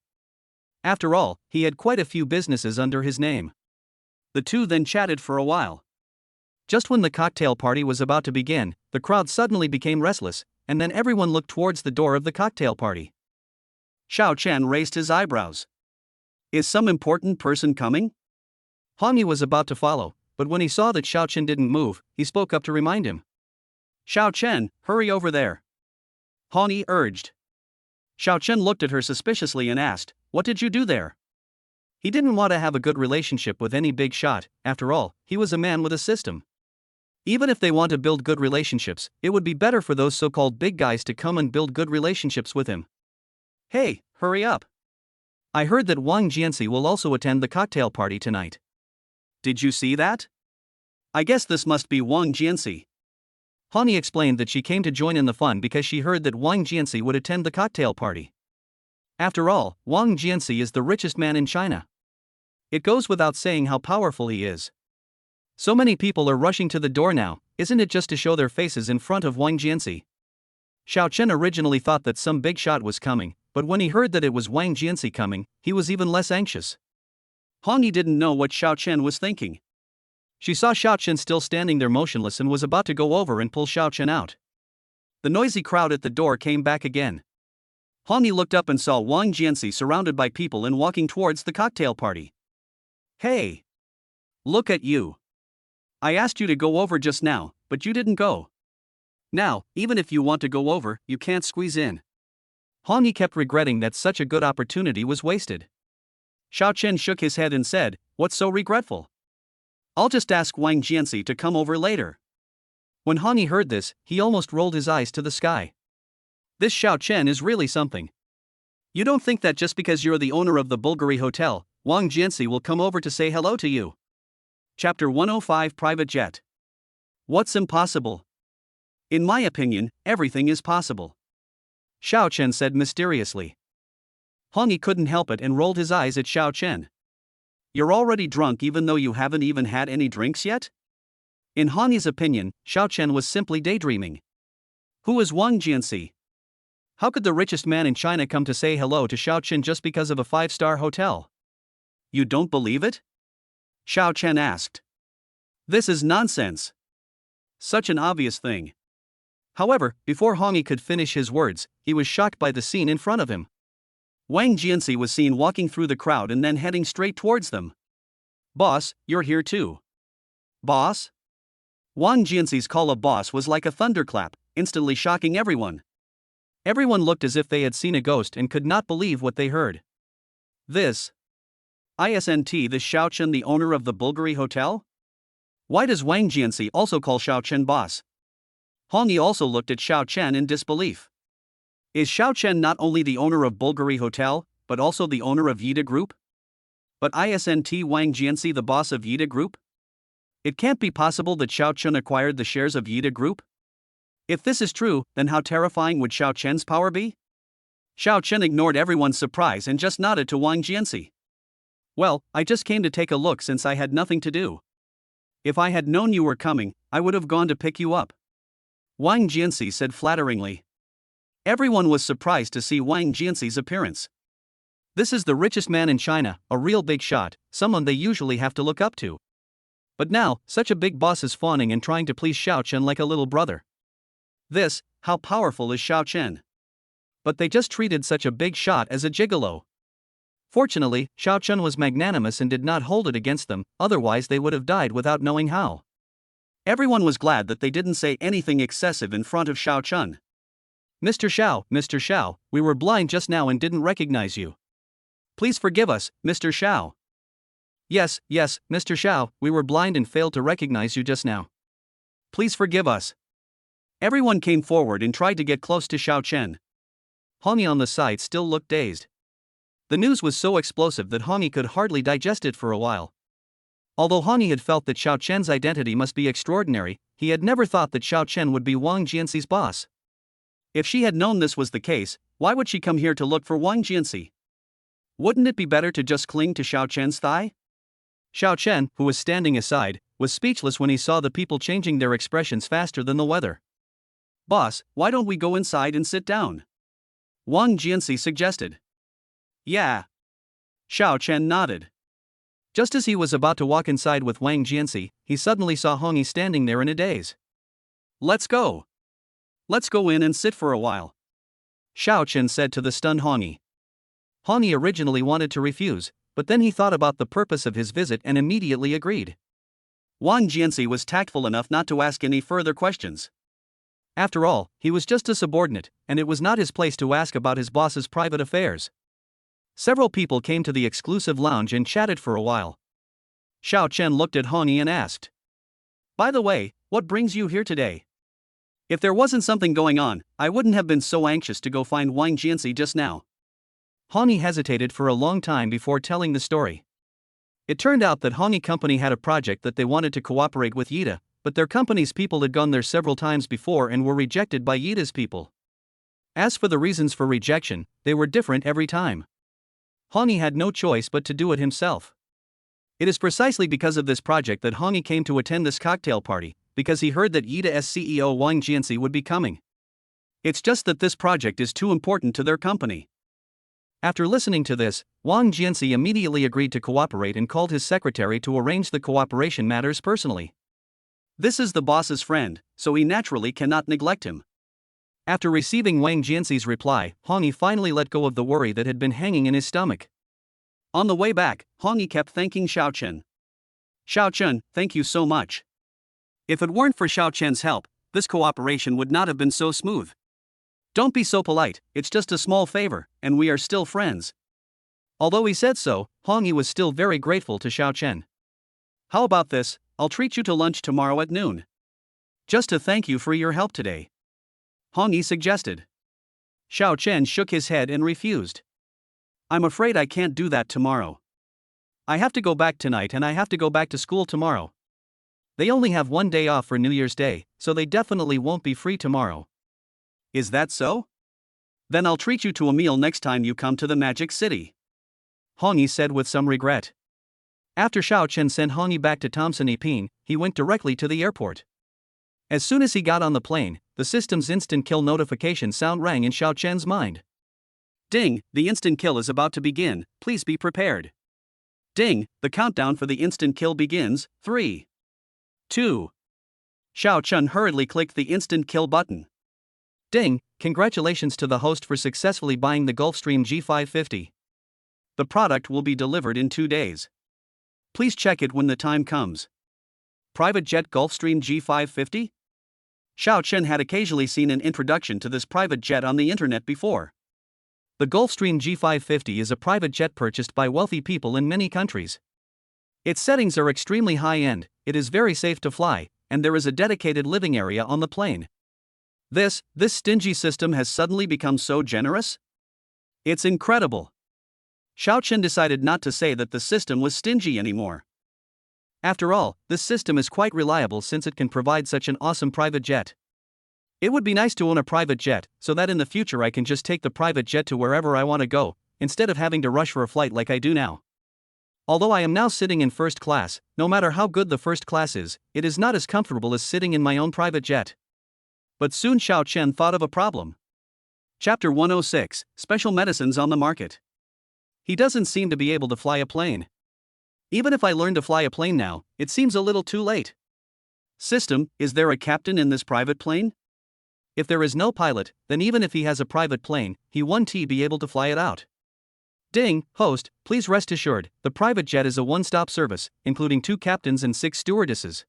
After all, he had quite a few businesses under his name. The two then chatted for a while. Just when the cocktail party was about to begin, the crowd suddenly became restless, and then everyone looked towards the door of the cocktail party. Xiao Chen raised his eyebrows. "Is some important person coming?" Hong Yi was about to follow, but when he saw that Xiao Chen didn't move, he spoke up to remind him. "Xiao Chen, hurry over there," Hong Yi urged. Xiao Chen looked at her suspiciously and asked, "What did you do there?" He didn't want to have a good relationship with any big shot. After all, he was a man with a system. Even if they want to build good relationships, it would be better for those so-called big guys to come and build good relationships with him. "Hey, hurry up. I heard that Wang Jianxi will also attend the cocktail party tonight." "Did you see that? I guess this must be Wang Jianxi." Hong Yi explained that she came to join in the fun because she heard that Wang Jianxi would attend the cocktail party. After all, Wang Jianxi is the richest man in China. It goes without saying how powerful he is. So many people are rushing to the door now, isn't it just to show their faces in front of Wang Jianxi? Xiao Chen originally thought that some big shot was coming, but when he heard that it was Wang Jianxi coming, he was even less anxious. Hong Yi didn't know what Xiao Chen was thinking. She saw Xiao Chen still standing there motionless and was about to go over and pull Xiao Chen out. The noisy crowd at the door came back again. Hong Yi looked up and saw Wang Jianxi surrounded by people and walking towards the cocktail party. "Hey! Look at you. I asked you to go over just now, but you didn't go. Now, even if you want to go over, you can't squeeze in." Hong Yi kept regretting that such a good opportunity was wasted. Xiao Chen shook his head and said, "What's so regretful? I'll just ask Wang Jianxi to come over later." When Hong Yi heard this, he almost rolled his eyes to the sky. This Xiao Chen is really something. You don't think that just because you're the owner of the Bulgari Hotel, Wang Jianxi will come over to say hello to you? Chapter 105 Private Jet. What's impossible? In my opinion, everything is possible, Xiao Chen said mysteriously. Hong Yi couldn't help it and rolled his eyes at Xiao Chen. "You're already drunk even though you haven't even had any drinks yet?" In Hong Yi's opinion, Xiao Chen was simply daydreaming. Who is Wang Jianxi? How could the richest man in China come to say hello to Xiao Chen just because of a 5-star hotel? You don't believe it? Xiao Chen asked. This is nonsense. Such an obvious thing. However, before Hong Yi could finish his words, he was shocked by the scene in front of him. Wang Jianxi was seen walking through the crowd and then heading straight towards them. "Boss, you're here too." "Boss?" Wang Jianxi's call of boss was like a thunderclap, instantly shocking everyone. Everyone looked as if they had seen a ghost and could not believe what they heard. This isn't the Xiao Chen, the owner of the Bulgari Hotel? Why does Wang Jianxi also call Xiao Chen boss? Hong Yi also looked at Xiao Chen in disbelief. Is Xiao Chen not only the owner of Bulgari Hotel, but also the owner of Yida Group? But isn't Wang Jianxi the boss of Yida Group? It can't be possible that Xiao Chen acquired the shares of Yida Group? If this is true, then how terrifying would Xiao Chen's power be? Xiao Chen ignored everyone's surprise and just nodded to Wang Jianxi. Well, I just came to take a look since I had nothing to do. If I had known you were coming, I would have gone to pick you up. Wang Jianxi said flatteringly. Everyone was surprised to see Wang Jianxi's appearance. This is the richest man in China, a real big shot, someone they usually have to look up to. But now, such a big boss is fawning and trying to please Xiao Chen like a little brother. How powerful is Xiao Chen? But they just treated such a big shot as a gigolo. Fortunately, Xiao Chen was magnanimous and did not hold it against them, otherwise they would have died without knowing how. Everyone was glad that they didn't say anything excessive in front of Xiao Chen. Mr. Xiao, we were blind just now and didn't recognize you. Please forgive us, Mr. Xiao. Yes, Mr. Xiao, we were blind and failed to recognize you just now. Please forgive us. Everyone came forward and tried to get close to Xiao Chen. Hong Yi on the side still looked dazed. The news was so explosive that Hong Yi could hardly digest it for a while. Although Hong Yi had felt that Xiao Chen's identity must be extraordinary, he had never thought that Xiao Chen would be Wang Jianxi's boss. If she had known this was the case, why would she come here to look for Wang Jianxi? Wouldn't it be better to just cling to Xiao Chen's thigh? Xiao Chen, who was standing aside, was speechless when he saw the people changing their expressions faster than the weather. Boss, why don't we go inside and sit down? Wang Jianxi suggested. Yeah. Xiao Chen nodded. Just as he was about to walk inside with Wang Jianxi, he suddenly saw Hong Yi standing there in a daze. Let's go. Let's go in and sit for a while. Xiao Chen said to the stunned Hong Yi. Hong Yi originally wanted to refuse, but then he thought about the purpose of his visit and immediately agreed. Wang Jianxi was tactful enough not to ask any further questions. After all, he was just a subordinate, and it was not his place to ask about his boss's private affairs. Several people came to the exclusive lounge and chatted for a while. Xiao Chen looked at Hong Yi and asked, "By the way, what brings you here today? If there wasn't something going on, I wouldn't have been so anxious to go find Wang Jianxi just now." Hong Yi hesitated for a long time before telling the story. It turned out that Hong Yi Company had a project that they wanted to cooperate with Yida, but their company's people had gone there several times before and were rejected by Yida's people. As for the reasons for rejection, they were different every time. Hong Yi had no choice but to do it himself. It is precisely because of this project that Hong Yi came to attend this cocktail party, because he heard that Yida's CEO Wang Jianxi would be coming. It's just that this project is too important to their company. After listening to this, Wang Jianxi immediately agreed to cooperate and called his secretary to arrange the cooperation matters personally. This is the boss's friend, so he naturally cannot neglect him. After receiving Wang Jianxi's reply, Hong Yi finally let go of the worry that had been hanging in his stomach. On the way back, Hong Yi kept thanking Xiao Chen. "Xiao Chen, thank you so much. If it weren't for Xiao Chen's help, this cooperation would not have been so smooth. Don't be so polite, it's just a small favor, and we are still friends." Although he said so, Hong Yi was still very grateful to Xiao Chen. "How about this, I'll treat you to lunch tomorrow at noon. Just to thank you for your help today," Hong Yi suggested. Xiao Chen shook his head and refused. "I'm afraid I can't do that tomorrow. I have to go back tonight and I have to go back to school tomorrow. They only have one day off for New Year's Day, so they definitely won't be free tomorrow." "Is that so? Then I'll treat you to a meal next time you come to the Magic City," Hong Yi said with some regret. After Xiao Chen sent Hong Yi back to Thompson Epine, he went directly to the airport. As soon as he got on the plane, the system's instant kill notification sound rang in Xiao Chen's mind. "Ding, the instant kill is about to begin, please be prepared. Ding, the countdown for the instant kill begins, 3, 2. Xiao Chen hurriedly clicked the instant kill button. Ding, congratulations to the host for successfully buying the Gulfstream G550. The product will be delivered in 2 days. Please check it when the time comes. Private jet Gulfstream G550? Xiao Chen had occasionally seen an introduction to this private jet on the internet before. The Gulfstream G550 is a private jet purchased by wealthy people in many countries. Its settings are extremely high-end, it is very safe to fly, and there is a dedicated living area on the plane. This stingy system has suddenly become so generous? It's incredible. Xiao Chen decided not to say that the system was stingy anymore. After all, this system is quite reliable since it can provide such an awesome private jet. It would be nice to own a private jet, so that in the future I can just take the private jet to wherever I want to go, instead of having to rush for a flight like I do now. Although I am now sitting in first class, no matter how good the first class is, it is not as comfortable as sitting in my own private jet. But soon Xiao Chen thought of a problem. Chapter 106, Special Medicines on the Market. He doesn't seem to be able to fly a plane. Even if I learn to fly a plane now, it seems a little too late. System, is there a captain in this private plane? If there is no pilot, then even if he has a private plane, he won't be able to fly it out. Ding, host, please rest assured, the private jet is a one-stop service, including 2 captains and 6 stewardesses.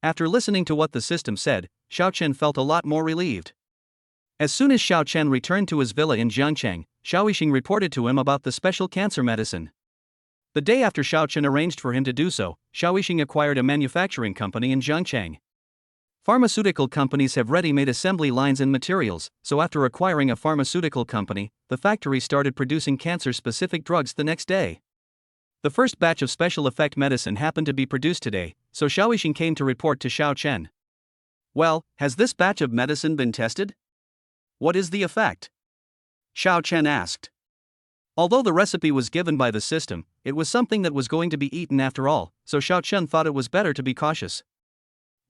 After listening to what the system said, Xiao Chen felt a lot more relieved. As soon as Xiao Chen returned to his villa in Jiangcheng, Xiao Yixing reported to him about the special cancer medicine. The day after Xiao Chen arranged for him to do so, Xiao Yixing acquired a manufacturing company in Jiangcheng. Pharmaceutical companies have ready-made assembly lines and materials, so after acquiring a pharmaceutical company, the factory started producing cancer-specific drugs the next day. The first batch of special effect medicine happened to be produced today, so Xiao Yixing came to report to Xiao Chen. Well, has this batch of medicine been tested? What is the effect? Xiao Chen asked. Although the recipe was given by the system, it was something that was going to be eaten after all, so Xiao Chen thought it was better to be cautious.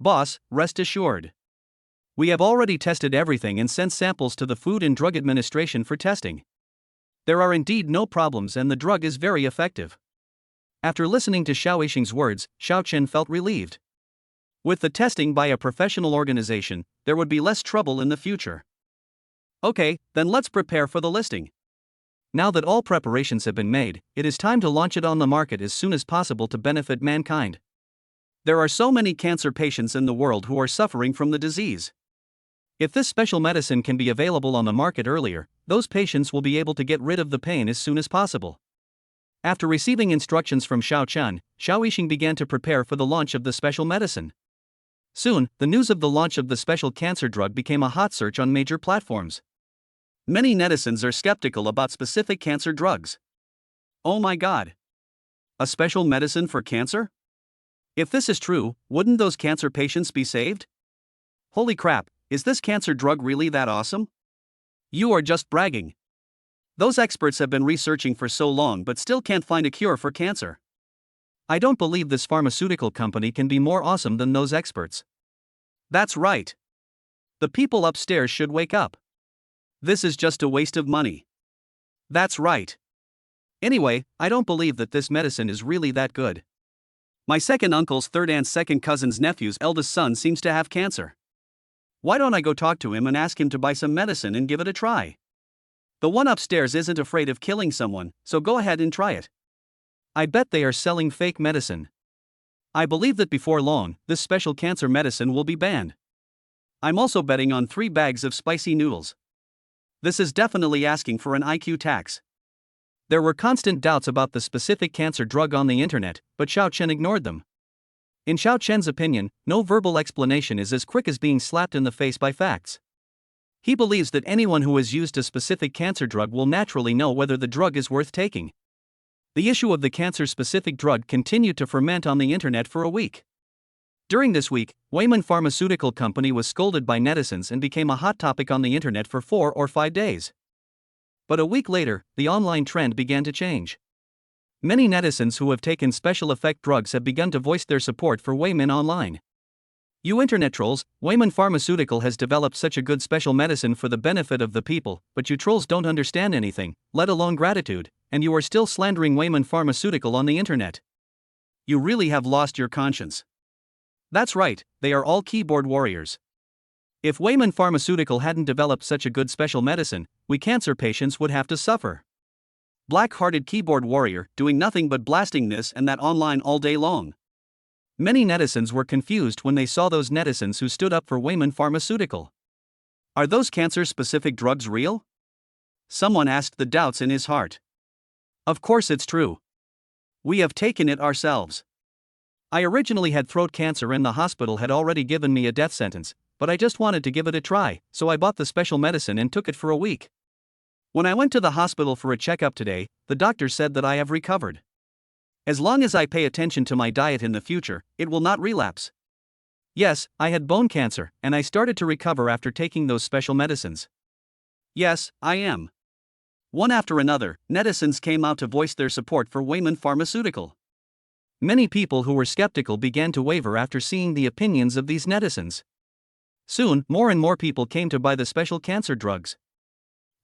Boss, rest assured. We have already tested everything and sent samples to the Food and Drug Administration for testing. There are indeed no problems and the drug is very effective. After listening to Xiao Yixing's words, Xiao Chen felt relieved. With the testing by a professional organization, there would be less trouble in the future. Okay, then let's prepare for the listing. Now that all preparations have been made, it is time to launch it on the market as soon as possible to benefit mankind. There are so many cancer patients in the world who are suffering from the disease. If this special medicine can be available on the market earlier, those patients will be able to get rid of the pain as soon as possible. After receiving instructions from Xiao Chen, Xiao Yixing began to prepare for the launch of the special medicine. Soon, the news of the launch of the special cancer drug became a hot search on major platforms. Many netizens are skeptical about specific cancer drugs. Oh my god! A special medicine for cancer? If this is true, wouldn't those cancer patients be saved? Holy crap, is this cancer drug really that awesome? You are just bragging. Those experts have been researching for so long but still can't find a cure for cancer. I don't believe this pharmaceutical company can be more awesome than those experts. That's right. The people upstairs should wake up. This is just a waste of money. That's right. Anyway, I don't believe that this medicine is really that good. My second uncle's third aunt's second cousin's nephew's eldest son seems to have cancer. Why don't I go talk to him and ask him to buy some medicine and give it a try? The one upstairs isn't afraid of killing someone, so go ahead and try it. I bet they are selling fake medicine. I believe that before long, this special cancer medicine will be banned. I'm also betting on 3 bags of spicy noodles. This is definitely asking for an IQ tax. There were constant doubts about the specific cancer drug on the internet, but Xiao Chen ignored them. In Xiao Chen's opinion, no verbal explanation is as quick as being slapped in the face by facts. He believes that anyone who has used a specific cancer drug will naturally know whether the drug is worth taking. The issue of the cancer-specific drug continued to ferment on the internet for a week. During this week, Wayman Pharmaceutical Company was scolded by netizens and became a hot topic on the internet for 4 or 5 days. But a week later, the online trend began to change. Many netizens who have taken special effect drugs have begun to voice their support for Wayman online. You internet trolls, Wayman Pharmaceutical has developed such a good special medicine for the benefit of the people, but you trolls don't understand anything, let alone gratitude, and you are still slandering Wayman Pharmaceutical on the internet. You really have lost your conscience. That's right, they are all keyboard warriors. If Wayman Pharmaceutical hadn't developed such a good special medicine, we cancer patients would have to suffer. Black-hearted keyboard warrior, doing nothing but blasting this and that online all day long. Many netizens were confused when they saw those netizens who stood up for Wayman Pharmaceutical. Are those cancer-specific drugs real? Someone asked the doubts in his heart. Of course it's true. We have taken it ourselves. I originally had throat cancer and the hospital had already given me a death sentence, but I just wanted to give it a try, so I bought the special medicine and took it for a week. When I went to the hospital for a checkup today, the doctor said that I have recovered. As long as I pay attention to my diet in the future, it will not relapse. Yes, I had bone cancer, and I started to recover after taking those special medicines. Yes, I am. One after another, netizens came out to voice their support for Wayman Pharmaceutical. Many people who were skeptical began to waver after seeing the opinions of these netizens. Soon, more and more people came to buy the special cancer drugs.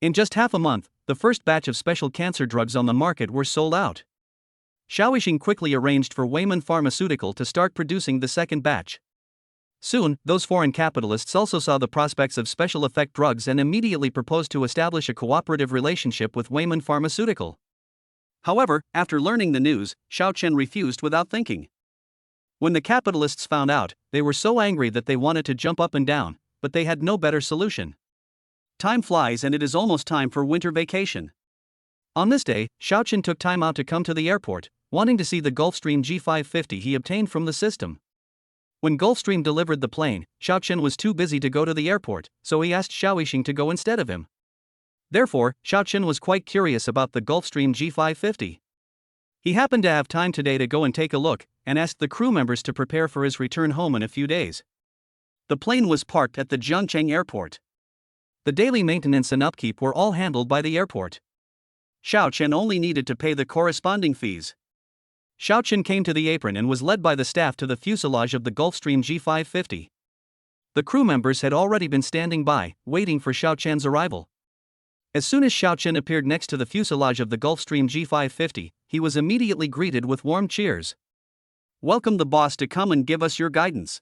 In just half a month, the first batch of special cancer drugs on the market were sold out. Xiaoyixing quickly arranged for Wayman Pharmaceutical to start producing the second batch. Soon, those foreign capitalists also saw the prospects of special effect drugs and immediately proposed to establish a cooperative relationship with Wayman Pharmaceutical. However, after learning the news, Xiao Chen refused without thinking. When the capitalists found out, they were so angry that they wanted to jump up and down, but they had no better solution. Time flies and it is almost time for winter vacation. On this day, Xiao Chen took time out to come to the airport, wanting to see the Gulfstream G550 he obtained from the system. When Gulfstream delivered the plane, Xiao Chen was too busy to go to the airport, so he asked Xiaoyixing to go instead of him. Therefore, Xiao Chen was quite curious about the Gulfstream G550. He happened to have time today to go and take a look, and asked the crew members to prepare for his return home in a few days. The plane was parked at the Zhangcheng airport. The daily maintenance and upkeep were all handled by the airport. Xiao Chen only needed to pay the corresponding fees. Xiao Chen came to the apron and was led by the staff to the fuselage of the Gulfstream G550. The crew members had already been standing by, waiting for Xiao Chen's arrival. As soon as Xiao Chen appeared next to the fuselage of the Gulfstream G550, he was immediately greeted with warm cheers. Welcome the boss to come and give us your guidance.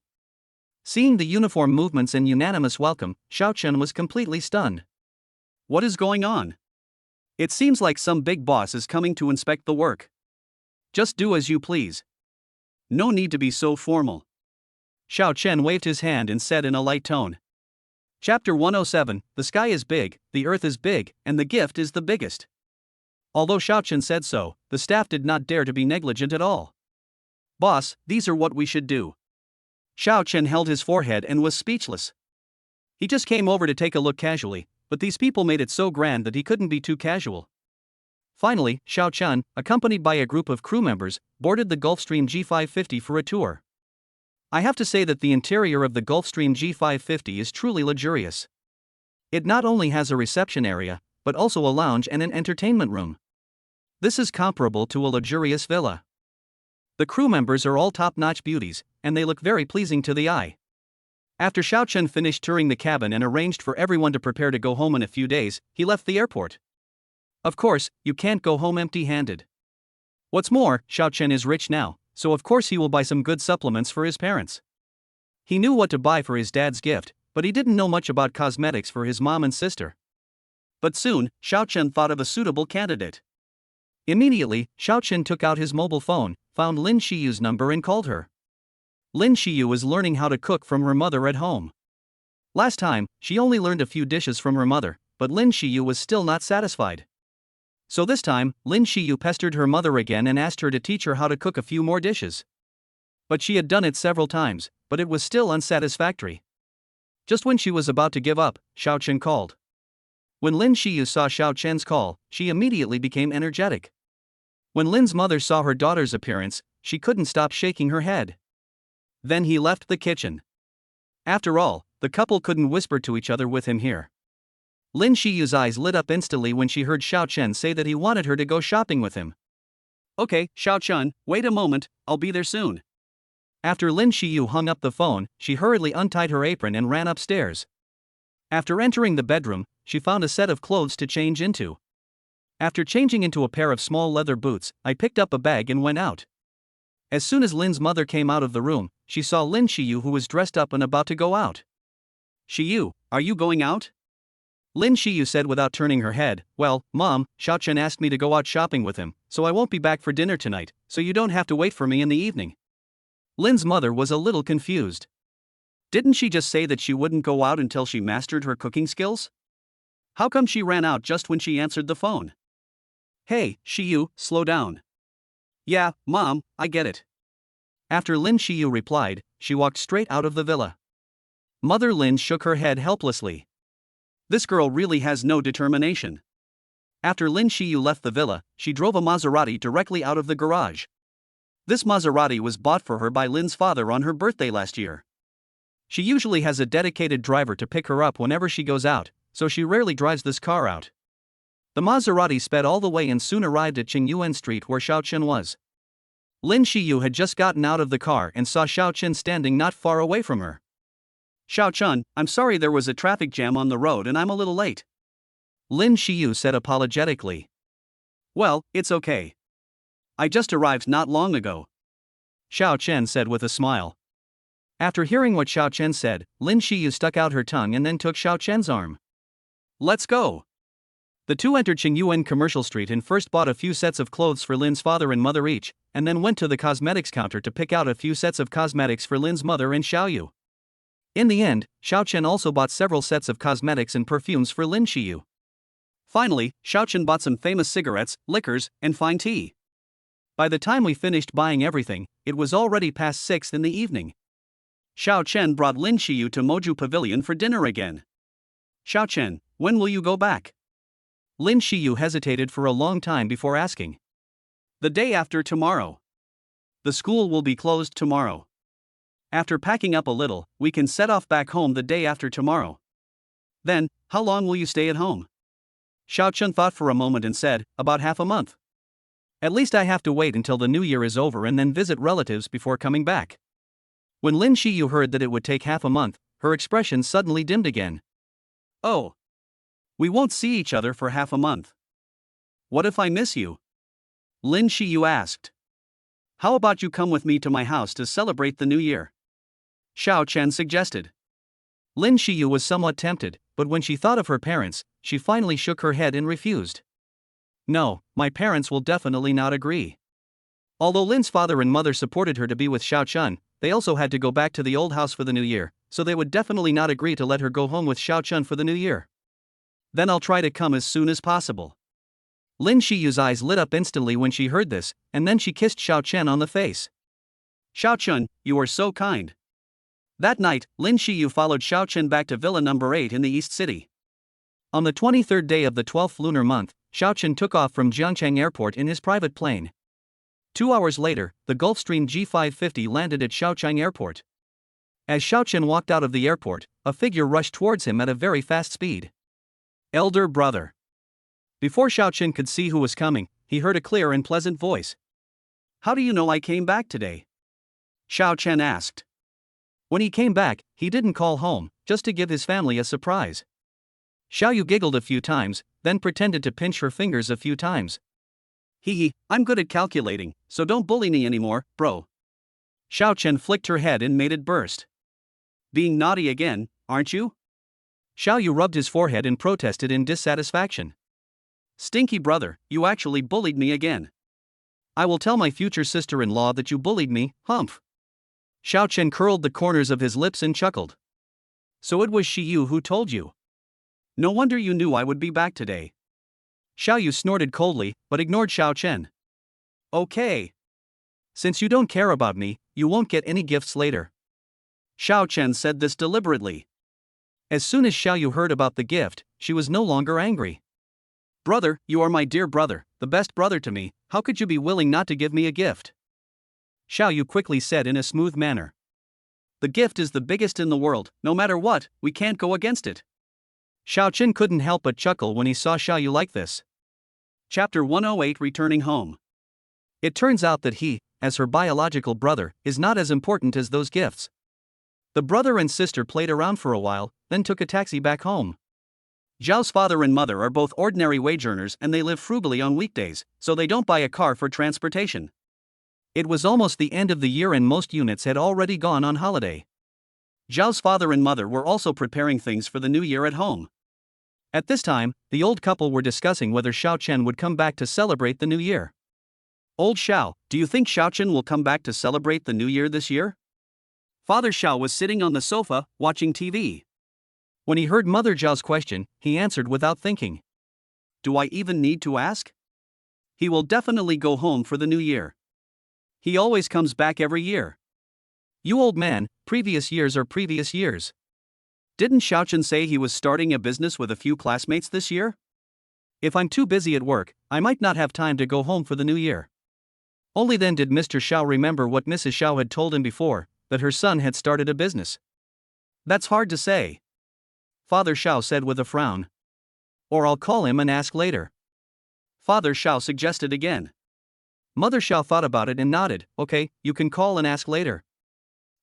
Seeing the uniform movements and unanimous welcome, Xiao Chen was completely stunned. What is going on? It seems like some big boss is coming to inspect the work. Just do as you please. No need to be so formal. Xiao Chen waved his hand and said in a light tone. Chapter 107, The sky is big, the earth is big, and the gift is the biggest. Although Xiao Chen said so, the staff did not dare to be negligent at all. Boss, these are what we should do. Xiao Chen held his forehead and was speechless. He just came over to take a look casually, but these people made it so grand that he couldn't be too casual. Finally, Xiao Chen, accompanied by a group of crew members, boarded the Gulfstream G550 for a tour. I have to say that the interior of the Gulfstream G550 is truly luxurious. It not only has a reception area, but also a lounge and an entertainment room. This is comparable to a luxurious villa. The crew members are all top-notch beauties, and they look very pleasing to the eye. After Xiao Chen finished touring the cabin and arranged for everyone to prepare to go home in a few days, he left the airport. Of course, you can't go home empty-handed. What's more, Xiao Chen is rich now, so of course he will buy some good supplements for his parents. He knew what to buy for his dad's gift, but he didn't know much about cosmetics for his mom and sister. But soon, Xiao Chen thought of a suitable candidate. Immediately, Xiao Chen took out his mobile phone, found Lin Shiyu's number and called her. Lin Shiyu was learning how to cook from her mother at home. Last time, she only learned a few dishes from her mother, but Lin Shiyu was still not satisfied. So this time, Lin Shiyu pestered her mother again and asked her to teach her how to cook a few more dishes. But she had done it several times, but it was still unsatisfactory. Just when she was about to give up, Xiao Chen called. When Lin Shiyu saw Xiao Chen's call, she immediately became energetic. When Lin's mother saw her daughter's appearance, she couldn't stop shaking her head. Then he left the kitchen. After all, the couple couldn't whisper to each other with him here. Lin Shiyu's eyes lit up instantly when she heard Xiao Chen say that he wanted her to go shopping with him. Okay, Xiao Chen, wait a moment, I'll be there soon. After Lin Shiyu hung up the phone, she hurriedly untied her apron and ran upstairs. After entering the bedroom, she found a set of clothes to change into. After changing into a pair of small leather boots, I picked up a bag and went out. As soon as Lin's mother came out of the room, she saw Lin Shiyu who was dressed up and about to go out. Shiyu, are you going out? Lin Shiyu said without turning her head, well, Mom, Xiao Chen asked me to go out shopping with him, so I won't be back for dinner tonight, so you don't have to wait for me in the evening. Lin's mother was a little confused. Didn't she just say that she wouldn't go out until she mastered her cooking skills? How come she ran out just when she answered the phone? Hey, Shiyu, slow down. Yeah, Mom, I get it. After Lin Shiyu replied, she walked straight out of the villa. Mother Lin shook her head helplessly. This girl really has no determination. After Lin Shiyu left the villa, she drove a Maserati directly out of the garage. This Maserati was bought for her by Lin's father on her birthday last year. She usually has a dedicated driver to pick her up whenever she goes out, so she rarely drives this car out. The Maserati sped all the way and soon arrived at Qingyuan Street where Xiao Chen was. Lin Shiyu had just gotten out of the car and saw Xiao Chen standing not far away from her. Xiao Chen, I'm sorry there was a traffic jam on the road and I'm a little late. Lin Shiyu said apologetically. Well, it's okay. I just arrived not long ago. Xiao Chen said with a smile. After hearing what Xiao Chen said, Lin Shiyu stuck out her tongue and then took Xiao Chen's arm. Let's go. The two entered Qingyuan Commercial Street and first bought a few sets of clothes for Lin's father and mother each, and then went to the cosmetics counter to pick out a few sets of cosmetics for Lin's mother and Xiaoyu. In the end, Xiao Chen also bought several sets of cosmetics and perfumes for Lin Shiyu. Finally, Xiao Chen bought some famous cigarettes, liquors, and fine tea. By the time we finished buying everything, it was already past 6 in the evening. Xiao Chen brought Lin Shiyu to Moju Pavilion for dinner again. Xiao Chen, when will you go back? Lin Shiyu hesitated for a long time before asking. The day after tomorrow. The school will be closed tomorrow. After packing up a little, we can set off back home the day after tomorrow. Then, how long will you stay at home? Xiao Chen thought for a moment and said, about half a month. At least I have to wait until the new year is over and then visit relatives before coming back. When Lin Shiyu heard that it would take half a month, her expression suddenly dimmed again. Oh. We won't see each other for half a month. What if I miss you? Lin Shiyu asked. How about you come with me to my house to celebrate the new year? Xiao Chen suggested. Lin Shiyu was somewhat tempted, but when she thought of her parents, she finally shook her head and refused. No, my parents will definitely not agree. Although Lin's father and mother supported her to be with Xiao Chen, they also had to go back to the old house for the new year, so they would definitely not agree to let her go home with Xiao Chen for the new year. Then I'll try to come as soon as possible. Lin Shiyu's eyes lit up instantly when she heard this, and then she kissed Xiao Chen on the face. Xiao Chen, you are so kind. That night, Lin Shiyu followed Xiao Chen back to Villa number 8 in the East City. On the 23rd day of the 12th lunar month, Xiao Chen took off from Jiangcheng Airport in his private plane. 2 hours later, the Gulfstream G550 landed at Xiaocheng Airport. As Xiao Chen walked out of the airport, a figure rushed towards him at a very fast speed. Elder brother. Before Xiao Chen could see who was coming, he heard a clear and pleasant voice. How do you know I came back today? Xiao Chen asked. When he came back, he didn't call home, just to give his family a surprise. Xiaoyu giggled a few times, then pretended to pinch her fingers a few times. Hee, I'm good at calculating, so don't bully me anymore, bro. Xiao Chen flicked her head and made it burst. Being naughty again, aren't you? Xiaoyu rubbed his forehead and protested in dissatisfaction. Stinky brother, you actually bullied me again. I will tell my future sister-in-law that you bullied me, humph. Xiao Chen curled the corners of his lips and chuckled. So it was Shiyu who told you. No wonder you knew I would be back today. Xiaoyu snorted coldly, but ignored Xiao Chen. Okay. Since you don't care about me, you won't get any gifts later. Xiao Chen said this deliberately. As soon as Xiaoyu heard about the gift, she was no longer angry. Brother, you are my dear brother, the best brother to me, how could you be willing not to give me a gift? Xiaoyu quickly said in a smooth manner. The gift is the biggest in the world, no matter what, we can't go against it. Xiao Chen couldn't help but chuckle when he saw Xiaoyu like this. Chapter 108 Returning Home. It turns out that he, as her biological brother, is not as important as those gifts. The brother and sister played around for a while, then took a taxi back home. Zhao's father and mother are both ordinary wage earners and they live frugally on weekdays, so they don't buy a car for transportation. It was almost the end of the year and most units had already gone on holiday. Zhao's father and mother were also preparing things for the new year at home. At this time, the old couple were discussing whether Xiao Chen would come back to celebrate the new year. Old Xiao, do you think Xiaochen will come back to celebrate the new year this year? Father Xiao was sitting on the sofa, watching TV. When he heard Mother Zhao's question, he answered without thinking. Do I even need to ask? He will definitely go home for the new year. He always comes back every year. You old man, previous years are previous years. Didn't Xiaochen say he was starting a business with a few classmates this year? If I'm too busy at work, I might not have time to go home for the new year. Only then did Mr. Xiao remember what Mrs. Xiao had told him before, that her son had started a business. That's hard to say. Father Xiao said with a frown. Or I'll call him and ask later. Father Xiao suggested again. Mother Xiao thought about it and nodded. Okay, you can call and ask later.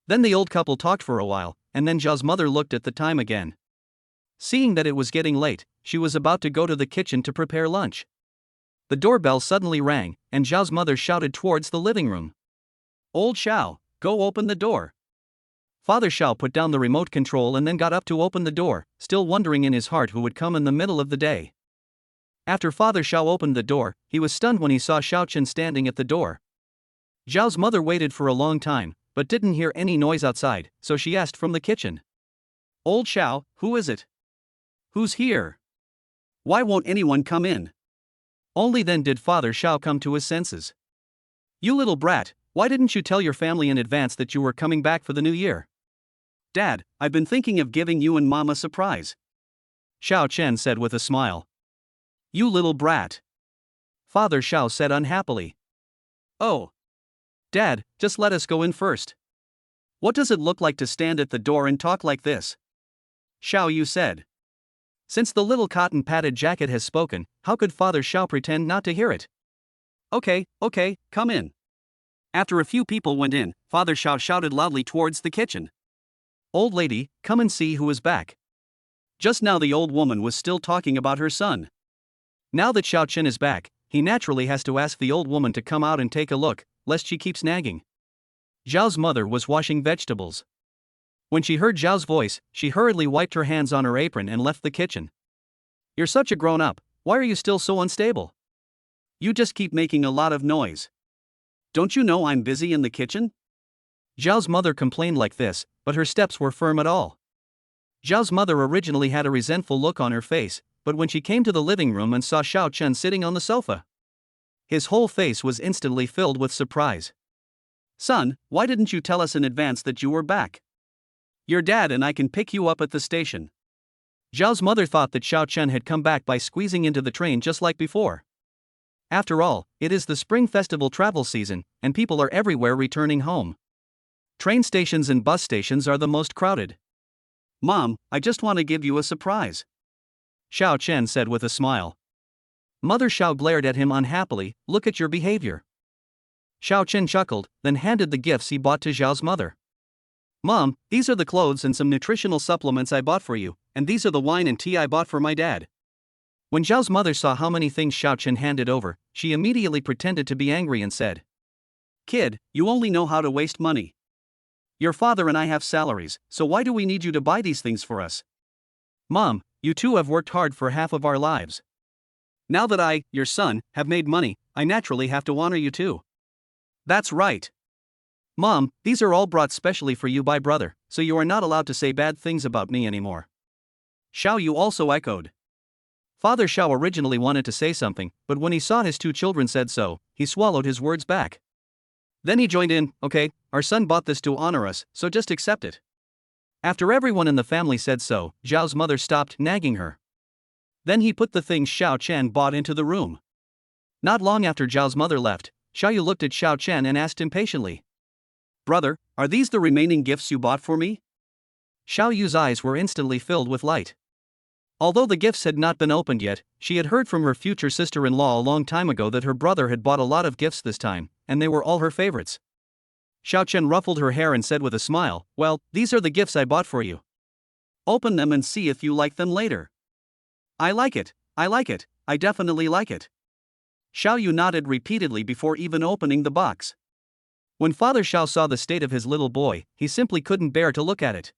Then the old couple talked for a while, and then Zhao's mother looked at the time again. Seeing that it was getting late, she was about to go to the kitchen to prepare lunch. The doorbell suddenly rang, and Zhao's mother shouted towards the living room. Old Xiao, go open the door. Father Xiao put down the remote control and then got up to open the door, still wondering in his heart who would come in the middle of the day. After Father Xiao opened the door, he was stunned when he saw Xiaochen standing at the door. Zhao's mother waited for a long time, but didn't hear any noise outside, so she asked from the kitchen. Old Xiao, who is it? Who's here? Why won't anyone come in? Only then did Father Xiao come to his senses. You little brat, why didn't you tell your family in advance that you were coming back for the new year? Dad, I've been thinking of giving you and Mom a surprise. Xiao Chen said with a smile. You little brat. Father Xiao said unhappily. Oh. Dad, just let us go in first. What does it look like to stand at the door and talk like this? Xiao Yu said. Since the little cotton padded jacket has spoken, how could Father Xiao pretend not to hear it? Okay, come in. After a few people went in, Father Xiao shouted loudly towards the kitchen. Old lady, come and see who is back. Just now the old woman was still talking about her son. Now that Xiao Chen is back, he naturally has to ask the old woman to come out and take a look, lest she keeps nagging. Zhao's mother was washing vegetables. When she heard Zhao's voice, she hurriedly wiped her hands on her apron and left the kitchen. You're such a grown-up, why are you still so unstable? You just keep making a lot of noise. Don't you know I'm busy in the kitchen? Zhao's mother complained like this, but her steps were firm at all. Zhao's mother originally had a resentful look on her face, but when she came to the living room and saw Xiao Chen sitting on the sofa, his whole face was instantly filled with surprise. Son, why didn't you tell us in advance that you were back? Your dad and I can pick you up at the station. Zhao's mother thought that Xiao Chen had come back by squeezing into the train just like before. After all, it is the Spring Festival travel season, and people are everywhere returning home. Train stations and bus stations are the most crowded. Mom, I just want to give you a surprise. Xiao Chen said with a smile. Mother Xiao glared at him unhappily. Look at your behavior. Xiao Chen chuckled, then handed the gifts he bought to Zhao's mother. Mom, these are the clothes and some nutritional supplements I bought for you, and these are the wine and tea I bought for my dad. When Zhao's mother saw how many things Xiao Chen handed over, she immediately pretended to be angry and said, Kid, you only know how to waste money. Your father and I have salaries, so why do we need you to buy these things for us? Mom, you two have worked hard for half of our lives. Now that I, your son, have made money, I naturally have to honor you too. That's right. Mom, these are all brought specially for you by brother, so you are not allowed to say bad things about me anymore. Xiao Yu also echoed. Father Xiao originally wanted to say something, but when he saw his two children said so, he swallowed his words back. Then he joined in, okay, our son bought this to honor us, so just accept it. After everyone in the family said so, Zhao's mother stopped nagging her. Then he put the things Xiao Chen bought into the room. Not long after Zhao's mother left, Xiao Yu looked at Xiao Chen and asked impatiently. Brother, are these the remaining gifts you bought for me? Xiao Yu's eyes were instantly filled with light. Although the gifts had not been opened yet, she had heard from her future sister-in-law a long time ago that her brother had bought a lot of gifts this time, and they were all her favorites. Xiao Chen ruffled her hair and said with a smile, well, these are the gifts I bought for you. Open them and see if you like them later. I like it, I definitely like it. Xiao Yu nodded repeatedly before even opening the box. When Father Xiao saw the state of his little boy, he simply couldn't bear to look at it.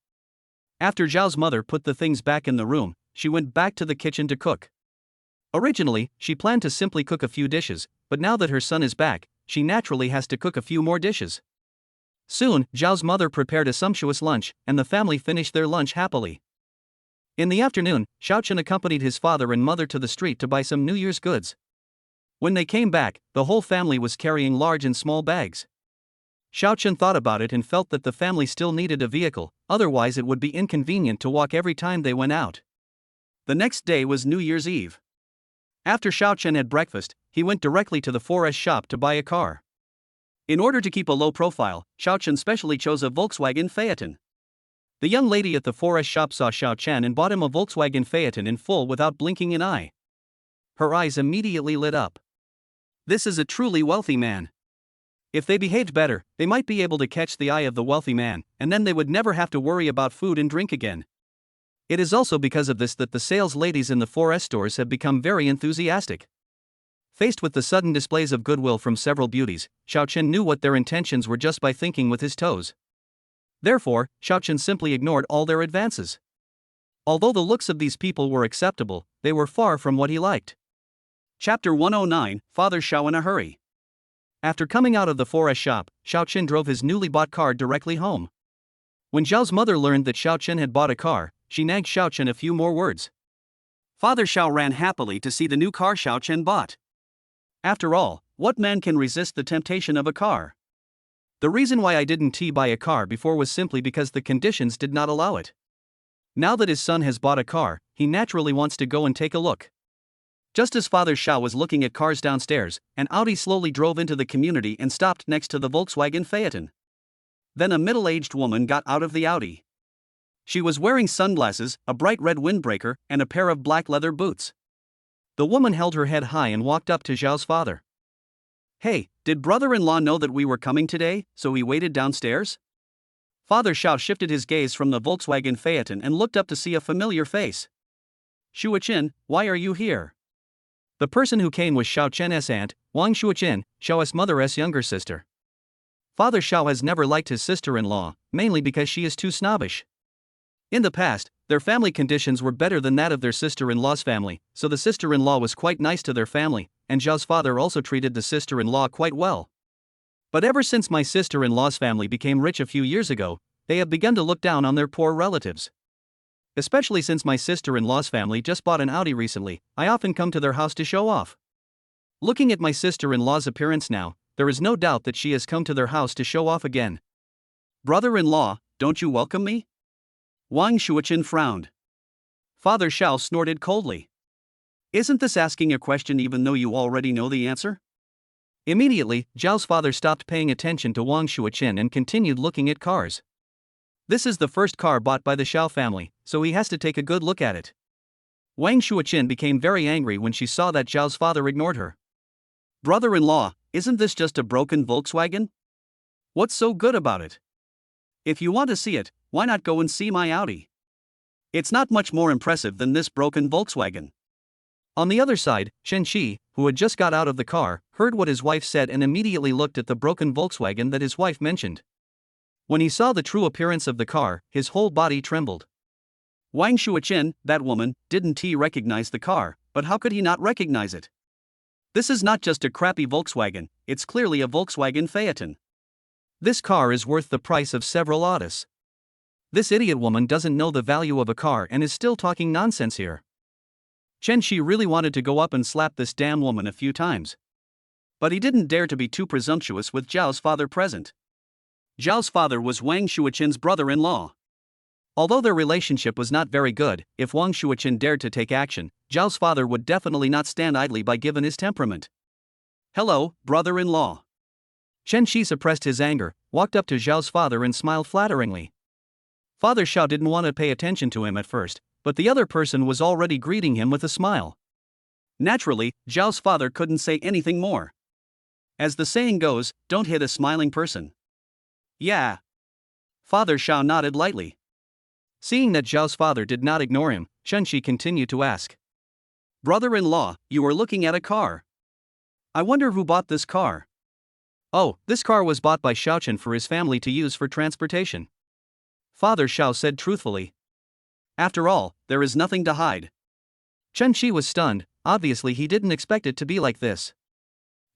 After Zhao's mother put the things back in the room, she went back to the kitchen to cook. Originally, she planned to simply cook a few dishes, but now that her son is back, she naturally has to cook a few more dishes. Soon, Zhao's mother prepared a sumptuous lunch, and the family finished their lunch happily. In the afternoon, Xiaochen accompanied his father and mother to the street to buy some New Year's goods. When they came back, the whole family was carrying large and small bags. Xiaochen thought about it and felt that the family still needed a vehicle, otherwise it would be inconvenient to walk every time they went out. The next day was New Year's Eve. After Xiaochen had breakfast, he went directly to the 4S shop to buy a car. In order to keep a low profile, Xiaochen specially chose a Volkswagen Phaeton. The young lady at the 4S shop saw Xiaochen and bought him a Volkswagen Phaeton in full without blinking an eye. Her eyes immediately lit up. This is a truly wealthy man. If they behaved better, they might be able to catch the eye of the wealthy man, and then they would never have to worry about food and drink again. It is also because of this that the sales ladies in the 4S stores have become very enthusiastic. Faced with the sudden displays of goodwill from several beauties, Xiaochen knew what their intentions were just by thinking with his toes. Therefore, Xiaochen simply ignored all their advances. Although the looks of these people were acceptable, they were far from what he liked. Chapter 109, Father Xiao in a Hurry. After coming out of the 4S shop, Xiaochen drove his newly bought car directly home. When Zhao's mother learned that Xiaochen had bought a car, she nagged Xiaochen a few more words. Father Xiao ran happily to see the new car Xiaochen bought. After all, what man can resist the temptation of a car? The reason why I didn't buy a car before was simply because the conditions did not allow it. Now that his son has bought a car, he naturally wants to go and take a look. Just as Father Xiao was looking at cars downstairs, an Audi slowly drove into the community and stopped next to the Volkswagen Phaeton. Then a middle-aged woman got out of the Audi. She was wearing sunglasses, a bright red windbreaker, and a pair of black leather boots. The woman held her head high and walked up to Zhao's father. Hey, did brother-in-law know that we were coming today, so he waited downstairs? Father Xiao shifted his gaze from the Volkswagen Phaeton and looked up to see a familiar face. Shuochen, why are you here? The person who came was Xiaochen's aunt, Wang Shuochen, Xiao's mother's younger sister. Father Xiao has never liked his sister-in-law, mainly because she is too snobbish. In the past, their family conditions were better than that of their sister-in-law's family, so the sister-in-law was quite nice to their family, and Zhao's father also treated the sister-in-law quite well. But ever since my sister-in-law's family became rich a few years ago, they have begun to look down on their poor relatives. Especially since my sister-in-law's family just bought an Audi recently, I often come to their house to show off. Looking at my sister-in-law's appearance now, there is no doubt that she has come to their house to show off again. Brother-in-law, don't you welcome me? Wang Shuochen frowned. Father Xiao snorted coldly. Isn't this asking a question even though you already know the answer? Immediately, Zhao's father stopped paying attention to Wang Shuochen and continued looking at cars. This is the first car bought by the Xiao family, so he has to take a good look at it. Wang Shuochen became very angry when she saw that Zhao's father ignored her. Brother-in-law, isn't this just a broken Volkswagen? What's so good about it? If you want to see it, why not go and see my Audi? It's not much more impressive than this broken Volkswagen. On the other side, Shen Shi, who had just got out of the car, heard what his wife said and immediately looked at the broken Volkswagen that his wife mentioned. When he saw the true appearance of the car, his whole body trembled. Wang Shuochen, that woman, didn't recognize the car, but how could he not recognize it? This is not just a crappy Volkswagen, it's clearly a Volkswagen Phaeton. This car is worth the price of several Audis. This idiot woman doesn't know the value of a car and is still talking nonsense here. Chen Shi really wanted to go up and slap this damn woman a few times. But he didn't dare to be too presumptuous with Zhao's father present. Zhao's father was Wang Shuochen's brother-in-law. Although their relationship was not very good, if Wang Shuochen dared to take action, Zhao's father would definitely not stand idly by given his temperament. Hello, brother-in-law. Chen Shi suppressed his anger, walked up to Zhao's father and smiled flatteringly. Father Xiao didn't want to pay attention to him at first, but the other person was already greeting him with a smile. Naturally, Zhao's father couldn't say anything more. As the saying goes, don't hit a smiling person. Yeah. Father Xiao nodded lightly. Seeing that Zhao's father did not ignore him, Chen Shi continued to ask. Brother-in-law, you are looking at a car. I wonder who bought this car. Oh, this car was bought by Xiaochen for his family to use for transportation. Father Xiao said truthfully. After all, there is nothing to hide. Chen Shi was stunned, obviously he didn't expect it to be like this.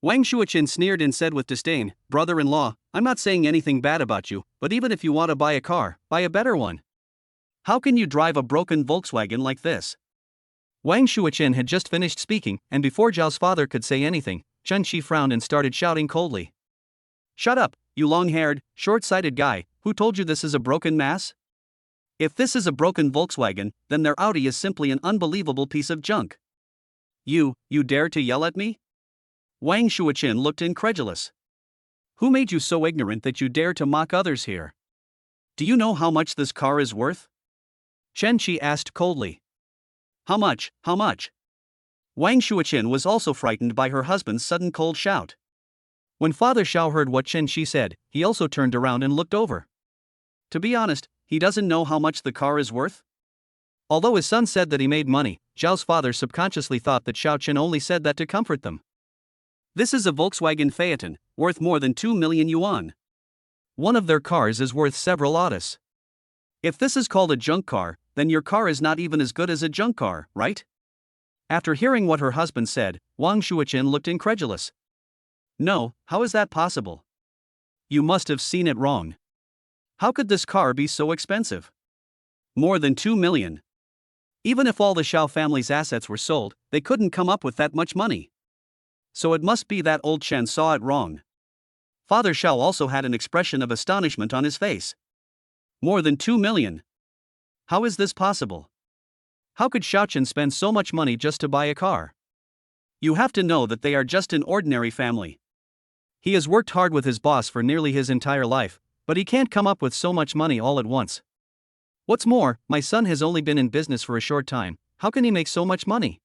Wang Shuoqin sneered and said with disdain, "Brother-in-law, I'm not saying anything bad about you, but even if you want to buy a car, buy a better one. How can you drive a broken Volkswagen like this?" Wang Shuoqin had just finished speaking, and before Zhao's father could say anything, Chen Qi frowned and started shouting coldly. "Shut up, you long-haired, short-sighted guy, who told you this is a broken mass? If this is a broken Volkswagen, then their Audi is simply an unbelievable piece of junk. You dare to yell at me?" Wang Shuoqin looked incredulous. "Who made you so ignorant that you dare to mock others here? Do you know how much this car is worth?" Chen Qi asked coldly. How much? Wang Shuoqin was also frightened by her husband's sudden cold shout. When Father Xiao heard what Chen Qi said, he also turned around and looked over. To be honest, he doesn't know how much the car is worth. Although his son said that he made money, Zhao's father subconsciously thought that Xiao Chen only said that to comfort them. This is a Volkswagen Phaeton, worth more than 2 million yuan. One of their cars is worth several Audis. If this is called a junk car, then your car is not even as good as a junk car, right? After hearing what her husband said, Wang Shuoqin looked incredulous. No, how is that possible? You must have seen it wrong. How could this car be so expensive? More than 2 million. Even if all the Xiao family's assets were sold, they couldn't come up with that much money. So it must be that old Chen saw it wrong. Father Xiao also had an expression of astonishment on his face. More than 2 million. How is this possible? How could Xiao Chen spend so much money just to buy a car? You have to know that they are just an ordinary family. He has worked hard with his boss for nearly his entire life, but he can't come up with so much money all at once. What's more, my son has only been in business for a short time, how can he make so much money?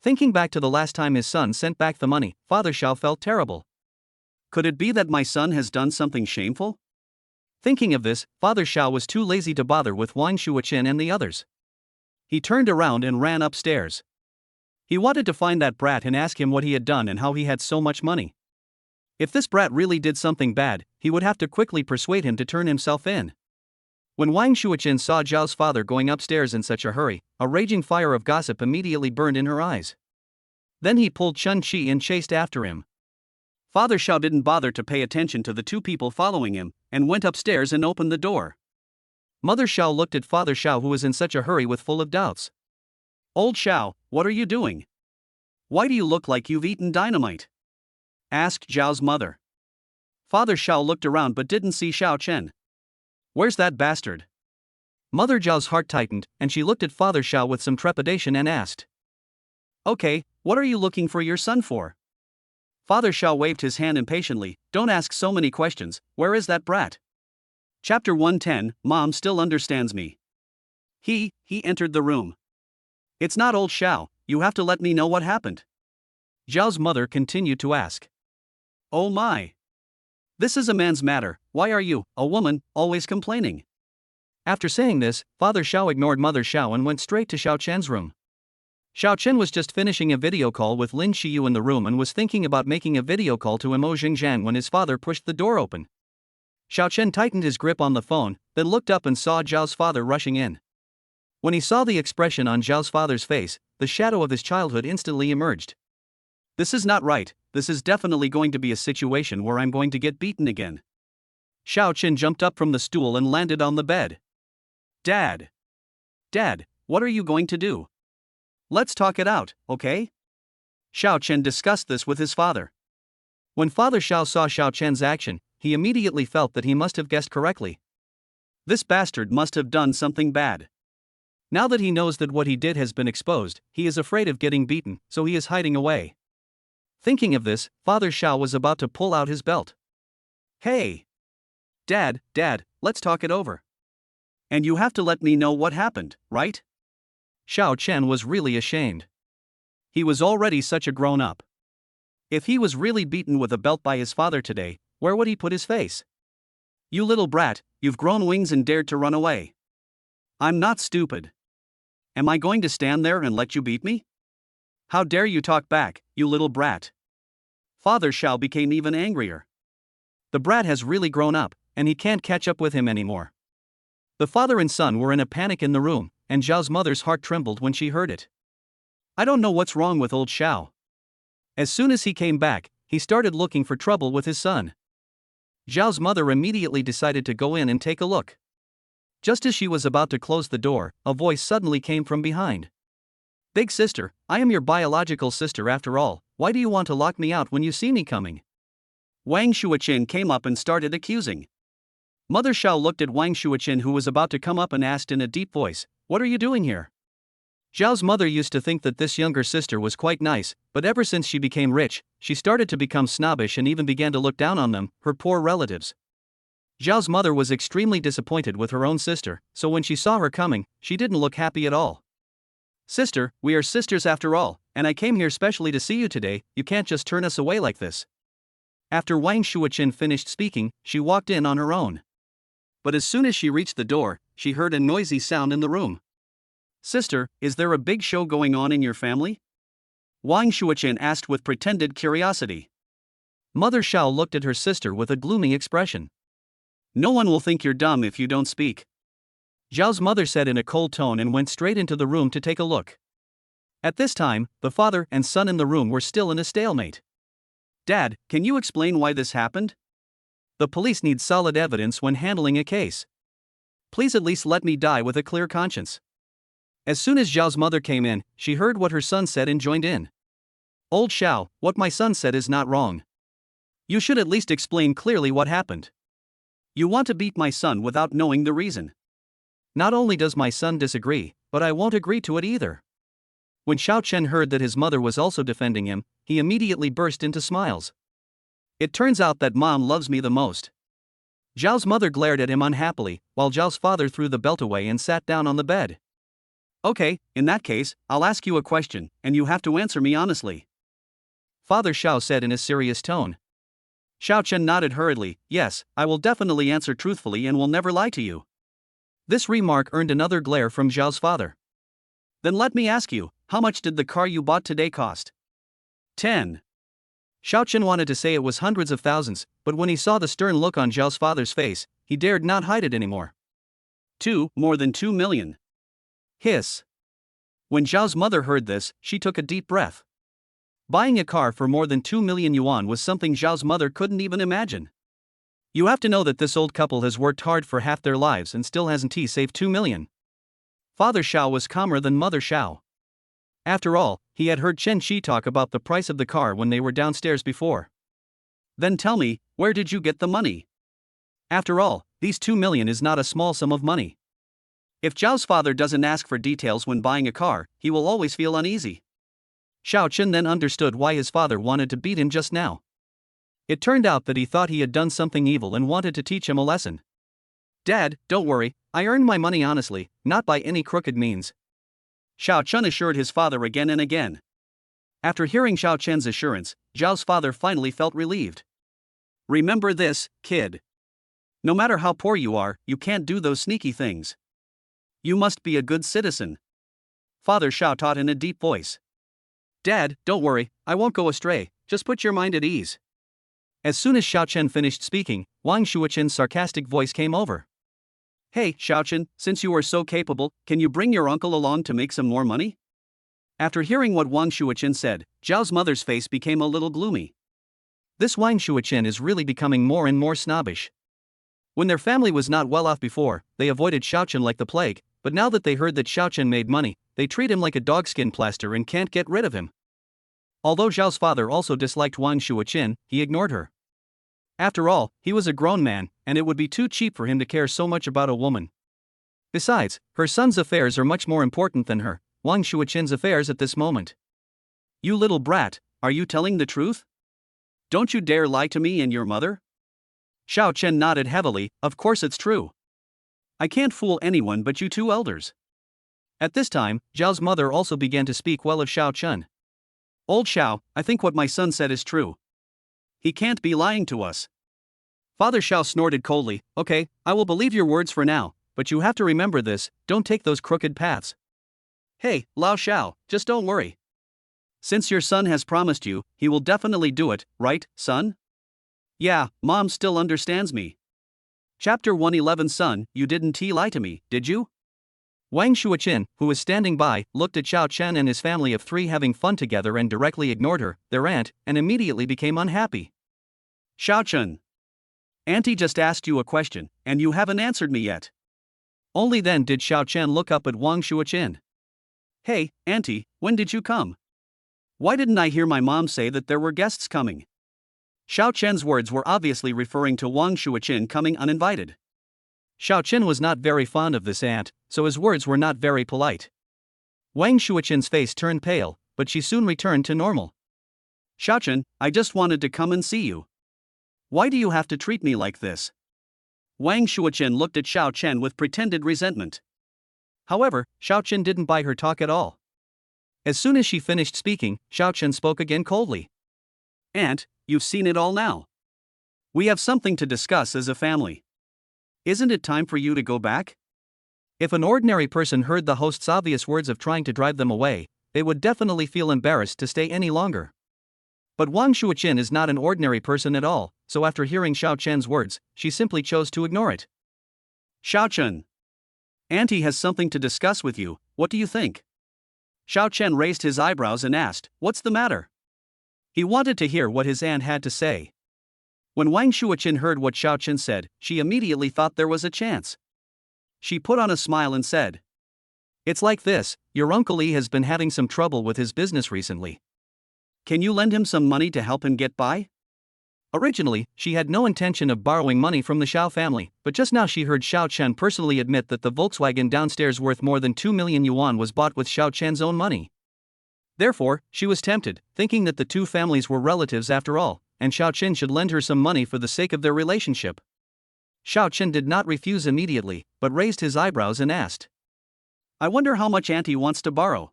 Thinking back to the last time his son sent back the money, Father Xiao felt terrible. Could it be that my son has done something shameful? Thinking of this, Father Xiao was too lazy to bother with Wang Shuoqin and the others. He turned around and ran upstairs. He wanted to find that brat and ask him what he had done and how he had so much money. If this brat really did something bad, he would have to quickly persuade him to turn himself in. When Wang Shuoqin saw Zhao's father going upstairs in such a hurry, a raging fire of gossip immediately burned in her eyes. Then he pulled Chen Qi and chased after him. Father Xiao didn't bother to pay attention to the two people following him, and went upstairs and opened the door. Mother Xiao looked at Father Xiao, who was in such a hurry with full of doubts. "Old Xiao, what are you doing? Why do you look like you've eaten dynamite?" asked Zhao's mother. Father Xiao looked around but didn't see Xiao Chen. "Where's that bastard?" Mother Zhao's heart tightened, and she looked at Father Xiao with some trepidation and asked. "Okay, what are you looking for your son for?" Father Xiao waved his hand impatiently. "Don't ask so many questions, where is that brat?" Chapter 110, Mom still understands me. He entered the room. "It's not old Xiao, you have to let me know what happened." Zhao's mother continued to ask. "Oh my. This is a man's matter, why are you, a woman, always complaining?" After saying this, Father Xiao ignored Mother Xiao and went straight to Xiao Chen's room. Xiao Chen was just finishing a video call with Lin Xiyu in the room and was thinking about making a video call to Mo Xingzhan when his father pushed the door open. Xiao Chen tightened his grip on the phone, then looked up and saw Zhao's father rushing in. When he saw the expression on Zhao's father's face, the shadow of his childhood instantly emerged. This is not right, this is definitely going to be a situation where I'm going to get beaten again. Xiao Chen jumped up from the stool and landed on the bed. Dad, what are you going to do? Let's talk it out, okay? Xiao Chen discussed this with his father. When Father Xiao saw Xiao Chen's action, he immediately felt that he must have guessed correctly. This bastard must have done something bad. Now that he knows that what he did has been exposed, he is afraid of getting beaten, so he is hiding away. Thinking of this, Father Xiao was about to pull out his belt. Hey! Dad, let's talk it over. And you have to let me know what happened, right? Xiao Chen was really ashamed. He was already such a grown-up. If he was really beaten with a belt by his father today, where would he put his face? You little brat, you've grown wings and dared to run away. I'm not stupid. Am I going to stand there and let you beat me? How dare you talk back, you little brat? Father Xiao became even angrier. The brat has really grown up, and he can't catch up with him anymore. The father and son were in a panic in the room, and Zhao's mother's heart trembled when she heard it. I don't know what's wrong with old Xiao. As soon as he came back, he started looking for trouble with his son. Zhao's mother immediately decided to go in and take a look. Just as she was about to close the door, a voice suddenly came from behind. "Big sister, I am your biological sister after all, why do you want to lock me out when you see me coming?" Wang Shuoqin came up and started accusing. Mother Xiao looked at Wang Shuoqin, who was about to come up, and asked in a deep voice, "What are you doing here?" Zhao's mother used to think that this younger sister was quite nice, but ever since she became rich, she started to become snobbish and even began to look down on them, her poor relatives. Zhao's mother was extremely disappointed with her own sister, so when she saw her coming, she didn't look happy at all. "Sister, we are sisters after all, and I came here specially to see you today, you can't just turn us away like this." After Wang Shuoqin finished speaking, she walked in on her own. But as soon as she reached the door, she heard a noisy sound in the room. "Sister, is there a big show going on in your family?" Wang Shuoqin asked with pretended curiosity. Mother Xiao looked at her sister with a gloomy expression. "No one will think you're dumb if you don't speak," Zhao's mother said in a cold tone, and went straight into the room to take a look. At this time, the father and son in the room were still in a stalemate. "Dad, can you explain why this happened? The police need solid evidence when handling a case. Please at least let me die with a clear conscience." As soon as Zhao's mother came in, she heard what her son said and joined in. "Old Xiao, what my son said is not wrong. You should at least explain clearly what happened. You want to beat my son without knowing the reason. Not only does my son disagree, but I won't agree to it either." When Xiao Chen heard that his mother was also defending him, he immediately burst into smiles. "It turns out that Mom loves me the most." Zhao's mother glared at him unhappily, while Zhao's father threw the belt away and sat down on the bed. "Okay, in that case, I'll ask you a question, and you have to answer me honestly," Father Xiao said in a serious tone. Xiao Chen nodded hurriedly. "Yes, I will definitely answer truthfully and will never lie to you." This remark earned another glare from Zhao's father. "Then let me ask you, how much did the car you bought today cost?" 10. Xiao Chen wanted to say it was hundreds of thousands, but when he saw the stern look on Zhao's father's face, he dared not hide it anymore. More than 2 million. Hiss. When Zhao's mother heard this, she took a deep breath. Buying a car for more than 2 million yuan was something Zhao's mother couldn't even imagine. You have to know that this old couple has worked hard for half their lives and still hasn't saved 2 million. Father Xiao was calmer than Mother Xiao. After all, he had heard Chen Qi talk about the price of the car when they were downstairs before. "Then tell me, where did you get the money? After all, these 2 million is not a small sum of money." If Zhao's father doesn't ask for details when buying a car, he will always feel uneasy. Xiao Chen then understood why his father wanted to beat him just now. It turned out that he thought he had done something evil and wanted to teach him a lesson. "Dad, don't worry, I earned my money honestly, not by any crooked means," Xiao Chen assured his father again and again. After hearing Xiao Chen's assurance, Zhao's father finally felt relieved. "Remember this, kid. No matter how poor you are, you can't do those sneaky things. You must be a good citizen," Father Xiao taught in a deep voice. "Dad, don't worry, I won't go astray, just put your mind at ease." As soon as Xiao Chen finished speaking, Wang Shuoqin's sarcastic voice came over. "Hey, Xiao Chen, since you are so capable, can you bring your uncle along to make some more money?" After hearing what Wang Shuoqin said, Zhao's mother's face became a little gloomy. This Wang Shuoqin is really becoming more and more snobbish. When their family was not well off before, they avoided Xiao Chen like the plague, but now that they heard that Xiao Chen made money, they treat him like a dogskin plaster and can't get rid of him. Although Zhao's father also disliked Wang Shuoqin, he ignored her. After all, he was a grown man, and it would be too cheap for him to care so much about a woman. Besides, her son's affairs are much more important than Wang Shuoqin's affairs at this moment. "You little brat, are you telling the truth? Don't you dare lie to me and your mother?" Xiao Chen nodded heavily. "Of course it's true. I can't fool anyone but you two elders." At this time, Zhao's mother also began to speak well of Xiao Chen. "Old Xiao, I think what my son said is true. He can't be lying to us." Father Xiao snorted coldly. "Okay, I will believe your words for now, but you have to remember this, don't take those crooked paths." "Hey, Lao Xiao, just don't worry. Since your son has promised you, he will definitely do it, right, son?" "Yeah, Mom still understands me." Chapter 111. Son, you didn't lie to me, did you? Wang Shuoqin, who was standing by, looked at Xiao Chen and his family of 3 having fun together and directly ignored her, their aunt, and immediately became unhappy. Xiao Chen. Auntie just asked you a question, and you haven't answered me yet. Only then did Xiao Chen look up at Wang Shuoqin. Hey, Auntie, when did you come? Why didn't I hear my mom say that there were guests coming? Xiao Chen's words were obviously referring to Wang Shuoqin coming uninvited. Xiao Chen was not very fond of this aunt, so his words were not very polite. Wang Shuoqin's face turned pale, but she soon returned to normal. Xiao Chen, I just wanted to come and see you. Why do you have to treat me like this? Wang Shuoqin looked at Xiao Chen with pretended resentment. However, Xiao Chen didn't buy her talk at all. As soon as she finished speaking, Xiao Chen spoke again coldly. Aunt, you've seen it all now. We have something to discuss as a family. Isn't it time for you to go back? If an ordinary person heard the host's obvious words of trying to drive them away, they would definitely feel embarrassed to stay any longer. But Wang Shuoqin is not an ordinary person at all, so after hearing Xiao Chen's words, she simply chose to ignore it. Xiao Chen. Auntie has something to discuss with you, what do you think? Xiao Chen raised his eyebrows and asked, what's the matter? He wanted to hear what his aunt had to say. When Wang Shuoqin heard what Xiao Chen said, she immediately thought there was a chance. She put on a smile and said, it's like this, your Uncle Li has been having some trouble with his business recently. Can you lend him some money to help him get by? Originally, she had no intention of borrowing money from the Xiao family, but just now she heard Xiao Chen personally admit that the Volkswagen downstairs worth more than 2 million yuan was bought with Xiao Chen's own money. Therefore, she was tempted, thinking that the two families were relatives after all, and Xiao Chen should lend her some money for the sake of their relationship. Xiao Chen did not refuse immediately, but raised his eyebrows and asked, I wonder how much Auntie wants to borrow.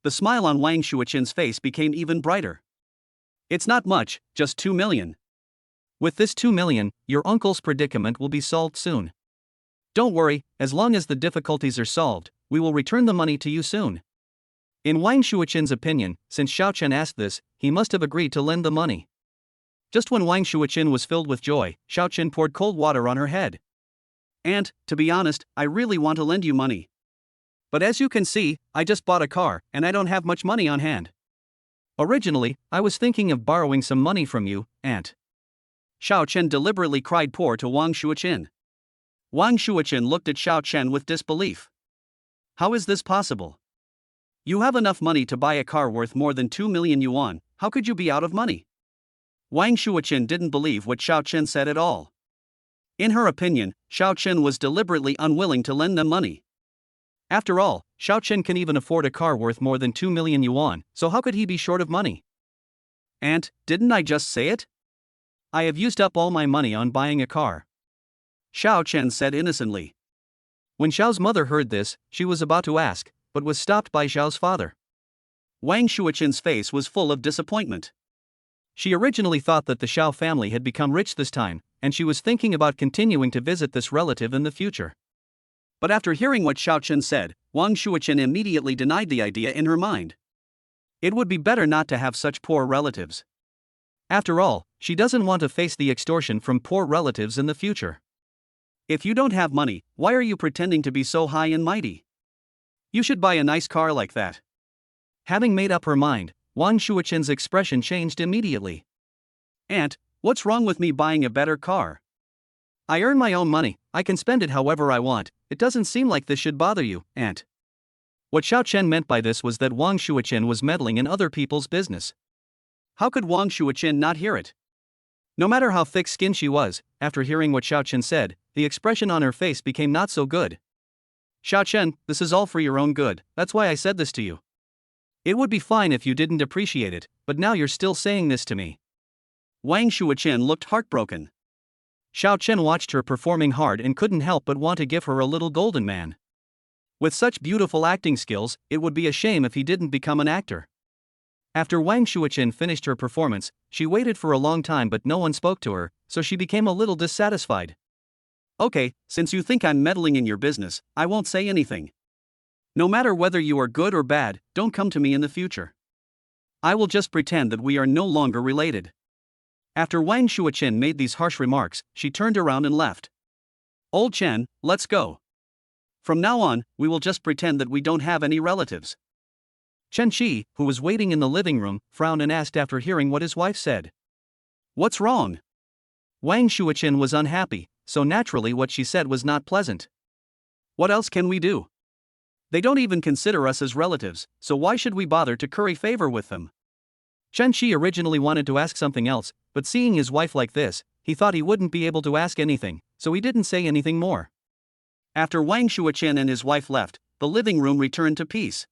The smile on Wang Shuoqin's face became even brighter. It's not much, just 2 million. With this 2 million, your uncle's predicament will be solved soon. Don't worry, as long as the difficulties are solved, we will return the money to you soon. In Wang Shuoqin's opinion, since Xiao Chen asked this, he must have agreed to lend the money. Just when Wang Shuoqin was filled with joy, Xiao Chen poured cold water on her head. Aunt, to be honest, I really want to lend you money. But as you can see, I just bought a car, and I don't have much money on hand. Originally, I was thinking of borrowing some money from you, Aunt. Xiao Chen deliberately cried poor to Wang Shuoqin. Wang Shuoqin looked at Xiao Chen with disbelief. How is this possible? You have enough money to buy a car worth more than 2 million yuan, how could you be out of money? Wang Shuoqin didn't believe what Xiao Chen said at all. In her opinion, Xiao Chen was deliberately unwilling to lend them money. After all, Xiao Chen can even afford a car worth more than 2 million yuan, so how could he be short of money? Aunt, didn't I just say it? I have used up all my money on buying a car. Xiao Chen said innocently. When Xiao's mother heard this, she was about to ask, but was stopped by Xiao's father. Wang Shuoqin's face was full of disappointment. She originally thought that the Xiao family had become rich this time, and she was thinking about continuing to visit this relative in the future. But after hearing what Xiao Chen said, Wang Shuoqin immediately denied the idea in her mind. It would be better not to have such poor relatives. After all, she doesn't want to face the extortion from poor relatives in the future. If you don't have money, why are you pretending to be so high and mighty? You should buy a nice car like that. Having made up her mind, Wang Shuoqin's expression changed immediately. Aunt, what's wrong with me buying a better car? I earn my own money, I can spend it however I want, it doesn't seem like this should bother you, Aunt. What Xiao Chen meant by this was that Wang Shuoqin was meddling in other people's business. How could Wang Shuoqin not hear it? No matter how thick-skinned she was, after hearing what Xiao Chen said, the expression on her face became not so good. Xiao Chen, this is all for your own good, that's why I said this to you. It would be fine if you didn't appreciate it, but now you're still saying this to me. Wang Shuoqin looked heartbroken. Xiao Chen watched her performing hard and couldn't help but want to give her a little golden man. With such beautiful acting skills, it would be a shame if he didn't become an actor. After Wang Shuoqin finished her performance, she waited for a long time but no one spoke to her, so she became a little dissatisfied. Okay, since you think I'm meddling in your business, I won't say anything. No matter whether you are good or bad, don't come to me in the future. I will just pretend that we are no longer related. After Wang Shuoqin made these harsh remarks, she turned around and left. Old Chen, let's go. From now on, we will just pretend that we don't have any relatives. Chen Qi, who was waiting in the living room, frowned and asked after hearing what his wife said. What's wrong? Wang Shuoqun was unhappy, so naturally what she said was not pleasant. What else can we do? They don't even consider us as relatives, so why should we bother to curry favor with them? Chen Qi originally wanted to ask something else, but seeing his wife like this, he thought he wouldn't be able to ask anything, so he didn't say anything more. After Wang Shuoqun and his wife left, the living room returned to peace.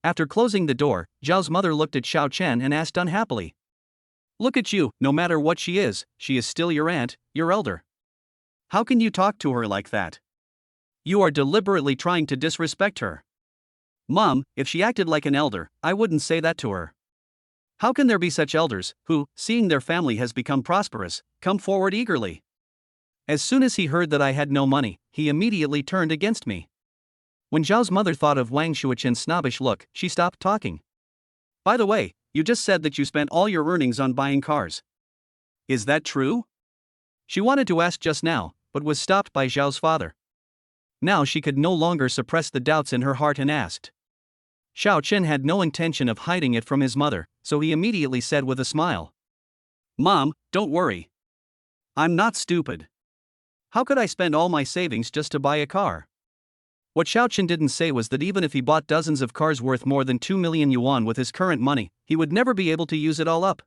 After closing the door, Zhao's mother looked at Xiao Chen and asked unhappily. Look at you, no matter what she is still your aunt, your elder. How can you talk to her like that? You are deliberately trying to disrespect her. Mom, if she acted like an elder, I wouldn't say that to her. How can there be such elders, who, seeing their family has become prosperous, come forward eagerly? As soon as he heard that I had no money, he immediately turned against me. When Zhao's mother thought of Wang Shuoqun's snobbish look, she stopped talking. By the way, you just said that you spent all your earnings on buying cars. Is that true? She wanted to ask just now, but was stopped by Zhao's father. Now she could no longer suppress the doubts in her heart and asked. Xiao Chen had no intention of hiding it from his mother, so he immediately said with a smile. Mom, don't worry. I'm not stupid. How could I spend all my savings just to buy a car? What Xiao Chen didn't say was that even if he bought dozens of cars worth more than 2 million yuan with his current money, he would never be able to use it all up.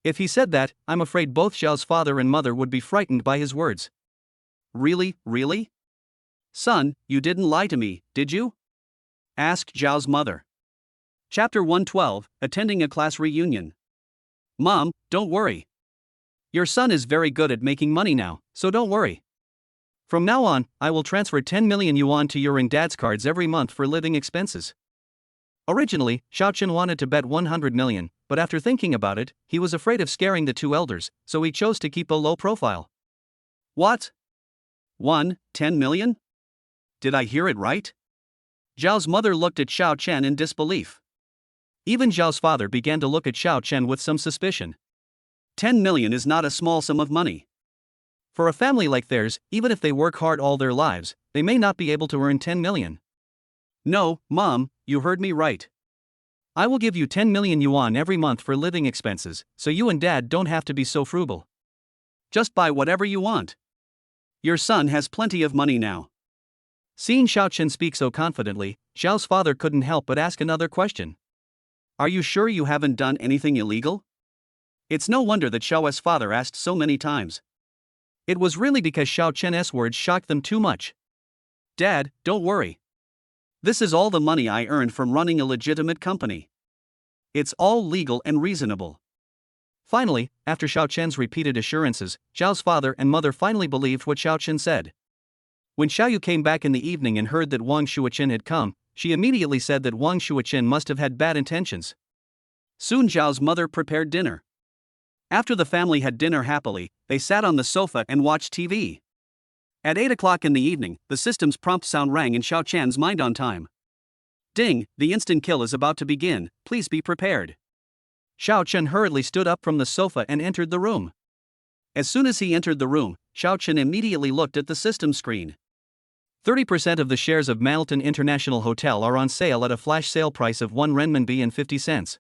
If he said that, I'm afraid both Xiao's father and mother would be frightened by his words. Really? Son, you didn't lie to me, did you? Asked Zhao's mother. Chapter 112, Attending a Class Reunion. Mom, don't worry. Your son is very good at making money now, so don't worry. From now on, I will transfer 10 million yuan to your and dad's cards every month for living expenses. Originally, Xiao Chen wanted to bet 100 million, but after thinking about it, he was afraid of scaring the two elders, so he chose to keep a low profile. What? 10 million? Did I hear it right? Zhao's mother looked at Xiao Chen in disbelief. Even Zhao's father began to look at Xiao Chen with some suspicion. 10 million is not a small sum of money. For a family like theirs, even if they work hard all their lives, they may not be able to earn 10 million. No, Mom, you heard me right. I will give you 10 million yuan every month for living expenses, so you and Dad don't have to be so frugal. Just buy whatever you want. Your son has plenty of money now. Seeing Xiao Chen speak so confidently, Xiao's father couldn't help but ask another question. Are you sure you haven't done anything illegal? It's no wonder that Xiao's father asked so many times. It was really because Xiao Chen's words shocked them too much. Dad, don't worry. This is all the money I earned from running a legitimate company. It's all legal and reasonable. Finally, after Xiao Chen's repeated assurances, Zhao's father and mother finally believed what Xiao Chen said. When Xiaoyu came back in the evening and heard that Wang Shuoqun had come, she immediately said that Wang Shuoqun must have had bad intentions. Soon Zhao's mother prepared dinner. After the family had dinner happily, they sat on the sofa and watched TV. At 8 o'clock in the evening, the system's prompt sound rang in Xiao Chan's mind on time. Ding, the instant kill is about to begin, please be prepared. Xiao Chen hurriedly stood up from the sofa and entered the room. As soon as he entered the room, Xiao Chen immediately looked at the system screen. 30% of the shares of Malton International Hotel are on sale at a flash sale price of 1 renminbi and 50 cents.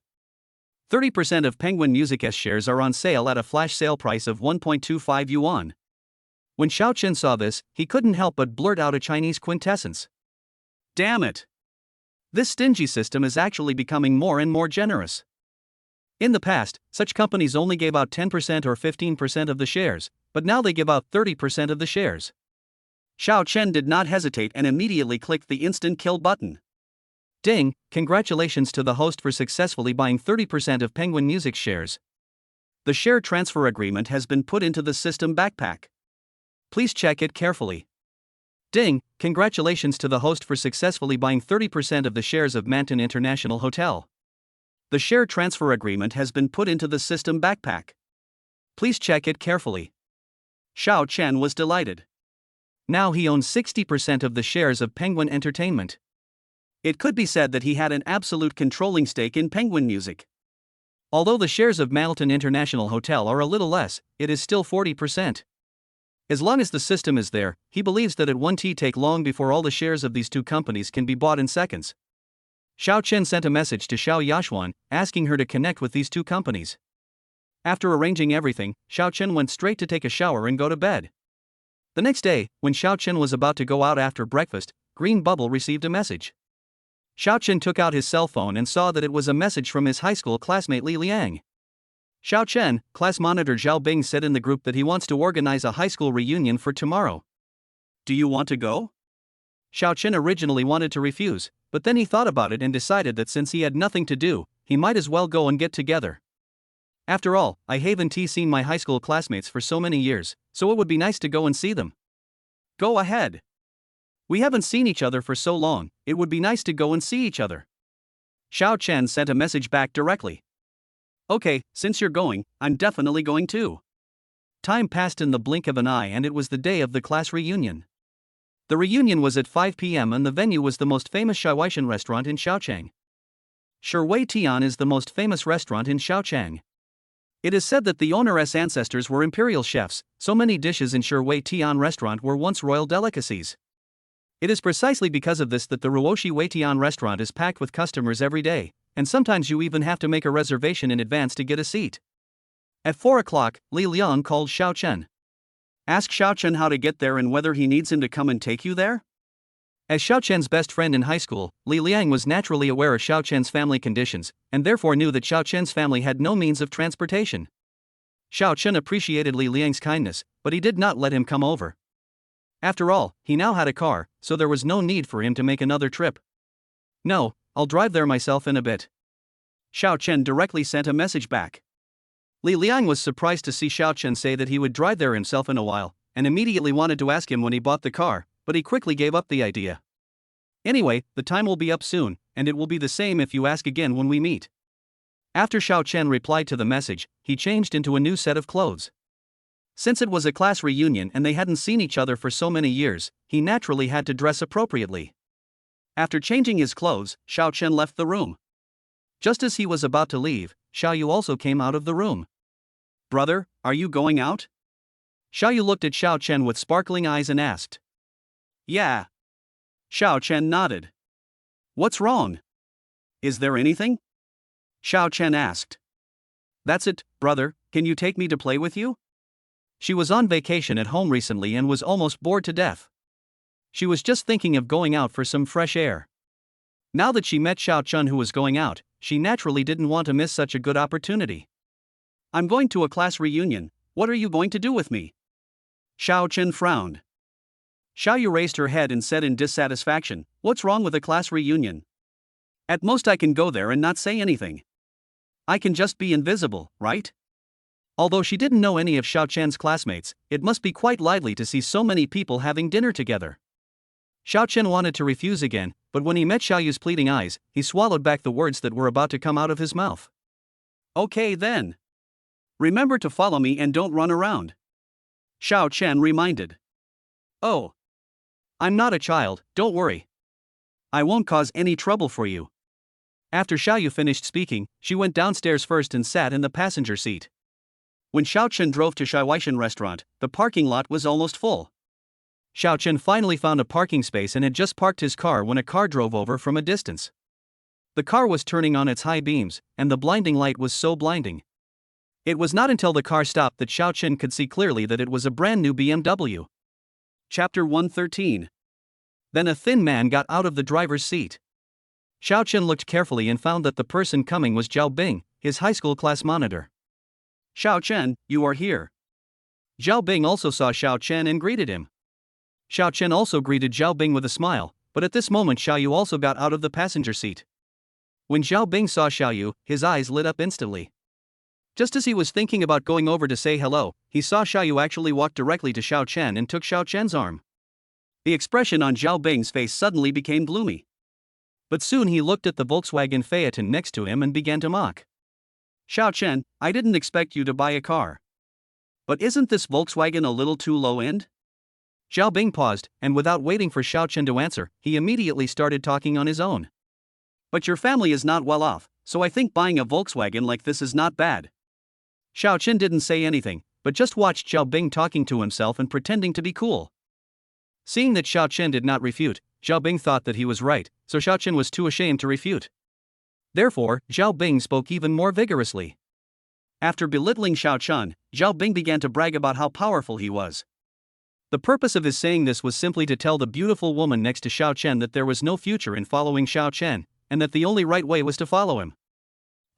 30% of Penguin Music S shares are on sale at a flash sale price of 1.25 yuan. When Xiao Chen saw this, he couldn't help but blurt out a Chinese quintessence. Damn it! This stingy system is actually becoming more and more generous. In the past, such companies only gave out 10% or 15% of the shares, but now they give out 30% of the shares. Xiao Chen did not hesitate and immediately clicked the instant kill button. Ding, congratulations to the host for successfully buying 30% of Penguin Music shares. The share transfer agreement has been put into the system backpack. Please check it carefully. Ding, congratulations to the host for successfully buying 30% of the shares of Manton International Hotel. The share transfer agreement has been put into the system backpack. Please check it carefully. Xiao Chen was delighted. Now he owns 60% of the shares of Penguin Entertainment. It could be said that he had an absolute controlling stake in Penguin Music. Although the shares of Malton International Hotel are a little less, it is still 40%. As long as the system is there, he believes that it won't take long before all the shares of these two companies can be bought in seconds. Xiao Chen sent a message to Xiao Yashuan, asking her to connect with these two companies. After arranging everything, Xiao Chen went straight to take a shower and go to bed. The next day, when Xiao Chen was about to go out after breakfast, Green Bubble received a message. Xiao Chen took out his cell phone and saw that it was a message from his high school classmate Li Liang. Xiao Chen, class monitor Zhao Bing said in the group that he wants to organize a high school reunion for tomorrow. Do you want to go? Xiao Chen originally wanted to refuse, but then he thought about it and decided that since he had nothing to do, he might as well go and get together. After all, I haven't seen my high school classmates for so many years, so it would be nice to go and see them. Go ahead. We haven't seen each other for so long, it would be nice to go and see each other. Xiao Chen sent a message back directly. Okay, since you're going, I'm definitely going too. Time passed in the blink of an eye and it was the day of the class reunion. The reunion was at 5 p.m. and the venue was the most famous Shaiwaishan restaurant in Shaochang. Shui Tian is the most famous restaurant in Shaochang. It is said that the owner's ancestors were imperial chefs, so many dishes in Shui Tian restaurant were once royal delicacies. It is precisely because of this that the Ruoshi Weitian restaurant is packed with customers every day, and sometimes you even have to make a reservation in advance to get a seat. At 4 o'clock, Li Liang called Xiao Chen. Ask Xiao Chen how to get there and whether he needs him to come and take you there? As Xiao Chen's best friend in high school, Li Liang was naturally aware of Xiao Chen's family conditions, and therefore knew that Xiao Chen's family had no means of transportation. Xiao Chen appreciated Li Liang's kindness, but he did not let him come over. After all, he now had a car, so there was no need for him to make another trip. No, I'll drive there myself in a bit. Xiao Chen directly sent a message back. Li Liang was surprised to see Xiao Chen say that he would drive there himself in a while, and immediately wanted to ask him when he bought the car, but he quickly gave up the idea. Anyway, the time will be up soon, and it will be the same if you ask again when we meet. After Xiao Chen replied to the message, he changed into a new set of clothes. Since it was a class reunion and they hadn't seen each other for so many years, he naturally had to dress appropriately. After changing his clothes, Xiao Chen left the room. Just as he was about to leave, Xiao Yu also came out of the room. Brother, are you going out? Xiao Yu looked at Xiao Chen with sparkling eyes and asked. Yeah. Xiao Chen nodded. What's wrong? Is there anything? Xiao Chen asked. That's it, brother, can you take me to play with you? She was on vacation at home recently and was almost bored to death. She was just thinking of going out for some fresh air. Now that she met Xiao Chen who was going out, she naturally didn't want to miss such a good opportunity. I'm going to a class reunion, what are you going to do with me? Xiao Chen frowned. Xiao Yu raised her head and said in dissatisfaction, what's wrong with a class reunion? At most I can go there and not say anything. I can just be invisible, right? Although she didn't know any of Xiao Chen's classmates, it must be quite lively to see so many people having dinner together. Xiao Chen wanted to refuse again, but when he met Xiao Yu's pleading eyes, he swallowed back the words that were about to come out of his mouth. Okay then. Remember to follow me and don't run around. Xiao Chen reminded. Oh. I'm not a child, don't worry. I won't cause any trouble for you. After Xiao Yu finished speaking, she went downstairs first and sat in the passenger seat. When Xiao Chen drove to Shaiwaishan restaurant, the parking lot was almost full. Xiao Chen finally found a parking space and had just parked his car when a car drove over from a distance. The car was turning on its high beams, and the blinding light was so blinding. It was not until the car stopped that Xiao Chen could see clearly that it was a brand new BMW. Chapter 113. Then a thin man got out of the driver's seat. Xiao Chen looked carefully and found that the person coming was Zhao Bing, his high school class monitor. Xiao Chen, you are here. Zhao Bing also saw Xiao Chen and greeted him. Xiao Chen also greeted Zhao Bing with a smile, but at this moment Xiao Yu also got out of the passenger seat. When Zhao Bing saw Xiao Yu, his eyes lit up instantly. Just as he was thinking about going over to say hello, he saw Xiao Yu actually walk directly to Xiao Chen and took Xiao Chen's arm. The expression on Zhao Bing's face suddenly became gloomy. But soon he looked at the Volkswagen Phaeton next to him and began to mock. Xiao Chen, I didn't expect you to buy a car. But isn't this Volkswagen a little too low-end? Zhao Bing paused, and without waiting for Xiao Chen to answer, he immediately started talking on his own. But your family is not well off, so I think buying a Volkswagen like this is not bad. Xiao Chen didn't say anything, but just watched Xiao Bing talking to himself and pretending to be cool. Seeing that Xiao Chen did not refute, Xiao Bing thought that he was right, so Xiao Chen was too ashamed to refute. Therefore, Xiao Bing spoke even more vigorously. After belittling Xiao Chen, Xiao Bing began to brag about how powerful he was. The purpose of his saying this was simply to tell the beautiful woman next to Xiao Chen that there was no future in following Xiao Chen, and that the only right way was to follow him.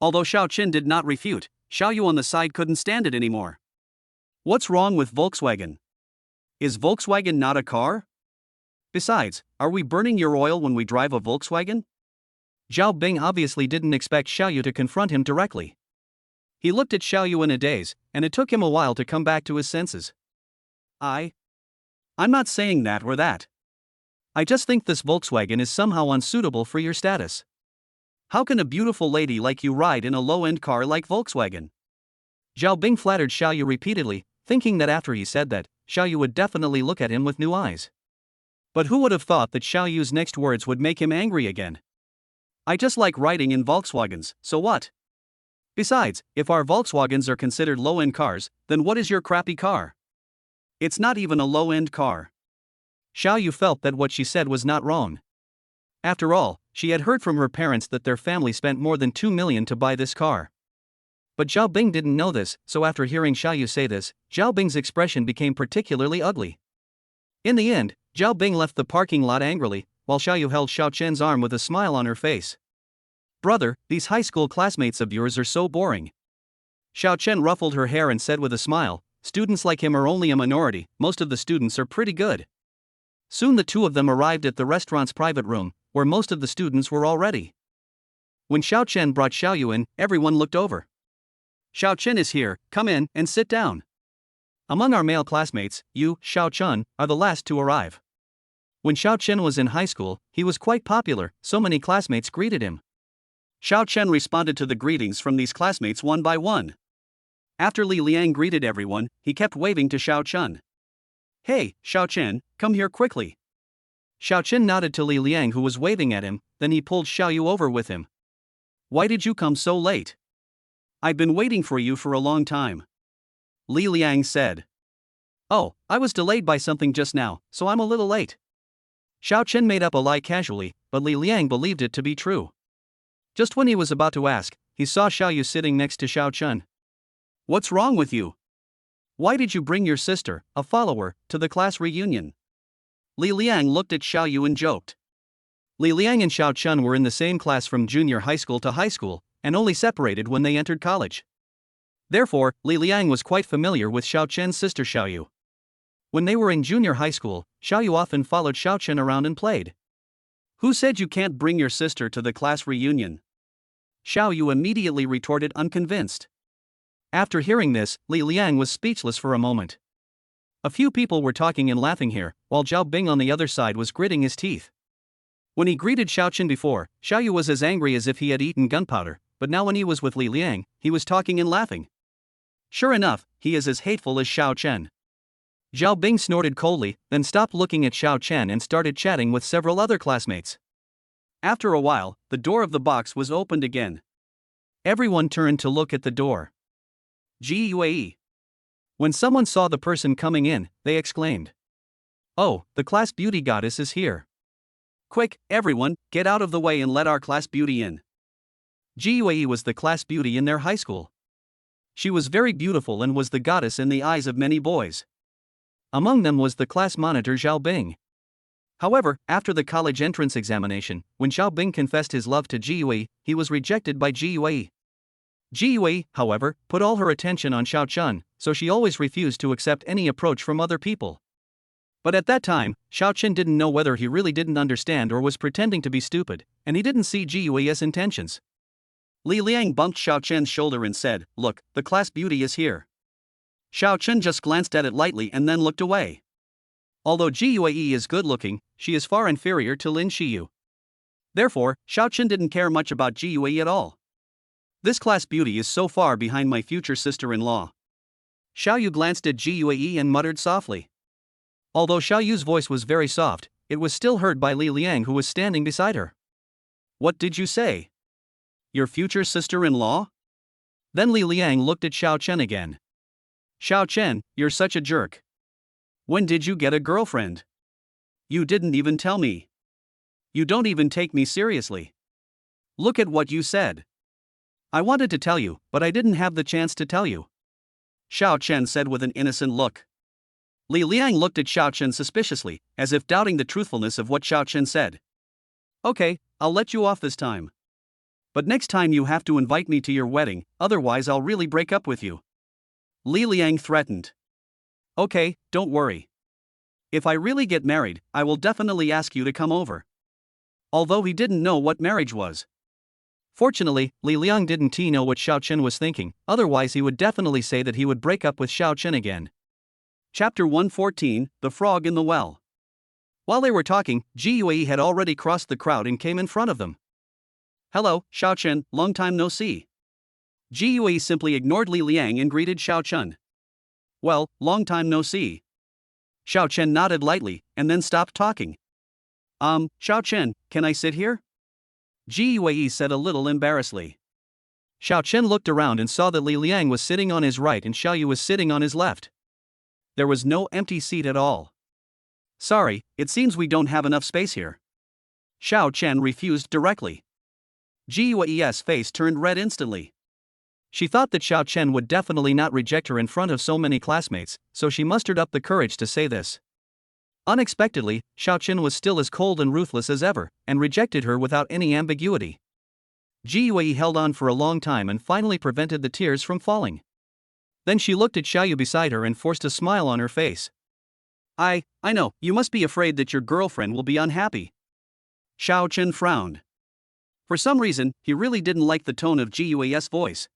Although Xiao Chen did not refute, Xiao Yu on the side couldn't stand it anymore. What's wrong with Volkswagen? Is Volkswagen not a car? Besides, are we burning your oil when we drive a Volkswagen? Xiao Bing obviously didn't expect Xiao Yu to confront him directly. He looked at Xiao Yu in a daze, and it took him a while to come back to his senses. I'm not saying that or that. I just think this Volkswagen is somehow unsuitable for your status. How can a beautiful lady like you ride in a low-end car like Volkswagen? Xiao Bing flattered Xiao Yu repeatedly, thinking that after he said that, Xiao Yu would definitely look at him with new eyes. But who would have thought that Xiao Yu's next words would make him angry again? I just like riding in Volkswagens, so what? Besides, if our Volkswagens are considered low-end cars, then what is your crappy car? It's not even a low-end car. Xiao Yu felt that what she said was not wrong. After all, she had heard from her parents that their family spent more than 2 million to buy this car. But Xiao Bing didn't know this, so after hearing Xiao Yu say this, Xiao Bing's expression became particularly ugly. In the end, Xiao Bing left the parking lot angrily, while Xiao Yu held Xiao Chen's arm with a smile on her face. Brother, these high school classmates of yours are so boring. Xiao Chen ruffled her hair and said with a smile, students like him are only a minority, most of the students are pretty good. Soon the two of them arrived at the restaurant's private room, where most of the students were already. When Xiao Chen brought Xiao Yu in, everyone looked over. Xiao Chen is here, come in and sit down. Among our male classmates, you, Xiao Chen, are the last to arrive. When Xiao Chen was in high school, he was quite popular, so many classmates greeted him. Xiao Chen responded to the greetings from these classmates one by one. After Li Liang greeted everyone, he kept waving to Xiao Chen. Hey, Xiao Chen, come here quickly. Xiao Chen nodded to Li Liang who was waving at him, then he pulled Xiao Yu over with him. Why did you come so late? I've been waiting for you for a long time. Li Liang said. Oh, I was delayed by something just now, so I'm a little late. Xiao Chen made up a lie casually, but Li Liang believed it to be true. Just when he was about to ask, he saw Xiao Yu sitting next to Xiao Chen. What's wrong with you? Why did you bring your sister, a follower, to the class reunion? Li Liang looked at Xiao Yu and joked. Li Liang and Xiao Chen were in the same class from junior high school to high school, and only separated when they entered college. Therefore, Li Liang was quite familiar with Xiao Chen's sister Xiao Yu. When they were in junior high school, Xiao Yu often followed Xiao Chen around and played. Who said you can't bring your sister to the class reunion? Xiao Yu immediately retorted unconvinced. After hearing this, Li Liang was speechless for a moment. A few people were talking and laughing here, while Xiao Bing on the other side was gritting his teeth. When he greeted Xiao Chen before, Xiao Yu was as angry as if he had eaten gunpowder, but now when he was with Li Liang, he was talking and laughing. Sure enough, he is as hateful as Xiao Chen. Xiao Bing snorted coldly, then stopped looking at Xiao Chen and started chatting with several other classmates. After a while, the door of the box was opened again. Everyone turned to look at the door. GUAE. When someone saw the person coming in, they exclaimed. Oh, the class beauty goddess is here. Quick, everyone, get out of the way and let our class beauty in. GUAE was the class beauty in their high school. She was very beautiful and was the goddess in the eyes of many boys. Among them was the class monitor Xiao Bing. However, after the college entrance examination, when Xiao Bing confessed his love to GUAE, he was rejected by GUAE. GUAE, however, put all her attention on Xiao Chen, so she always refused to accept any approach from other people. But at that time, Xiao Chen didn't know whether he really didn't understand or was pretending to be stupid, and he didn't see GUAE's intentions. Li Liang bumped Xiao Chen's shoulder and said, Look, the class beauty is here. Xiao Chen just glanced at it lightly and then looked away. Although GUAE is good-looking, she is far inferior to Lin Shiyu. Therefore, Xiao Chen didn't care much about GUAE at all. This class beauty is so far behind my future sister-in-law. Xiao Yu glanced at GUAE and muttered softly. Although Xiao Yu's voice was very soft, it was still heard by Li Liang who was standing beside her. What did you say? Your future sister-in-law? Then Li Liang looked at Xiao Chen again. Xiao Chen, you're such a jerk. When did you get a girlfriend? You didn't even tell me. You don't even take me seriously. Look at what you said. I wanted to tell you, but I didn't have the chance to tell you. Xiao Chen said with an innocent look. Li Liang looked at Xiao Chen suspiciously, as if doubting the truthfulness of what Xiao Chen said. Okay, I'll let you off this time. But next time you have to invite me to your wedding, otherwise I'll really break up with you. Li Liang threatened. Okay, don't worry. If I really get married, I will definitely ask you to come over. Although he didn't know what marriage was. Fortunately, Li Liang didn't know what Xiao Chen was thinking, otherwise he would definitely say that he would break up with Xiao Chen again. Chapter 114, The Frog in the Well. While they were talking, Ji Yue had already crossed the crowd and came in front of them. Hello, Xiao Chen, long time no see. Ji Yue simply ignored Li Liang and greeted Xiao Chen. Well, long time no see. Xiao Chen nodded lightly, and then stopped talking. Xiao Chen, can I sit here? Ji Yue said a little embarrassedly. Xiao Chen looked around and saw that Li Liang was sitting on his right and Xiao Yu was sitting on his left. There was no empty seat at all. Sorry, it seems we don't have enough space here. Xiao Chen refused directly. Ji Yue's face turned red instantly. She thought that Xiao Chen would definitely not reject her in front of so many classmates, so she mustered up the courage to say this. Unexpectedly, Xiao Chen was still as cold and ruthless as ever, and rejected her without any ambiguity. Ji Yue held on for a long time and finally prevented the tears from falling. Then she looked at Xiao Yu beside her and forced a smile on her face. I know, you must be afraid that your girlfriend will be unhappy. Xiao Chen frowned. For some reason, he really didn't like the tone of Ji Yue's voice.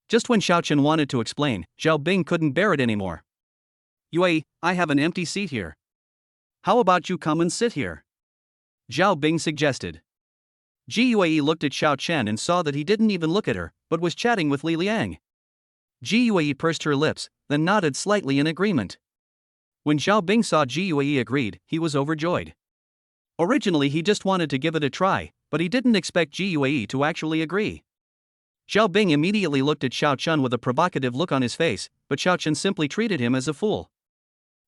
Just when Xiao Chen wanted to explain, Zhao Bing couldn't bear it anymore. Yue, I have an empty seat here. How about you come and sit here? Zhao Bing suggested. Ji Yue looked at Xiao Chen and saw that he didn't even look at her, but was chatting with Li Liang. Ji Yue pursed her lips, then nodded slightly in agreement. When Zhao Bing saw Ji Yue agreed, he was overjoyed. Originally he just wanted to give it a try, but he didn't expect Ji Yue to actually agree. Zhao Bing immediately looked at Xiao Chen with a provocative look on his face, but Xiao Chen simply treated him as a fool.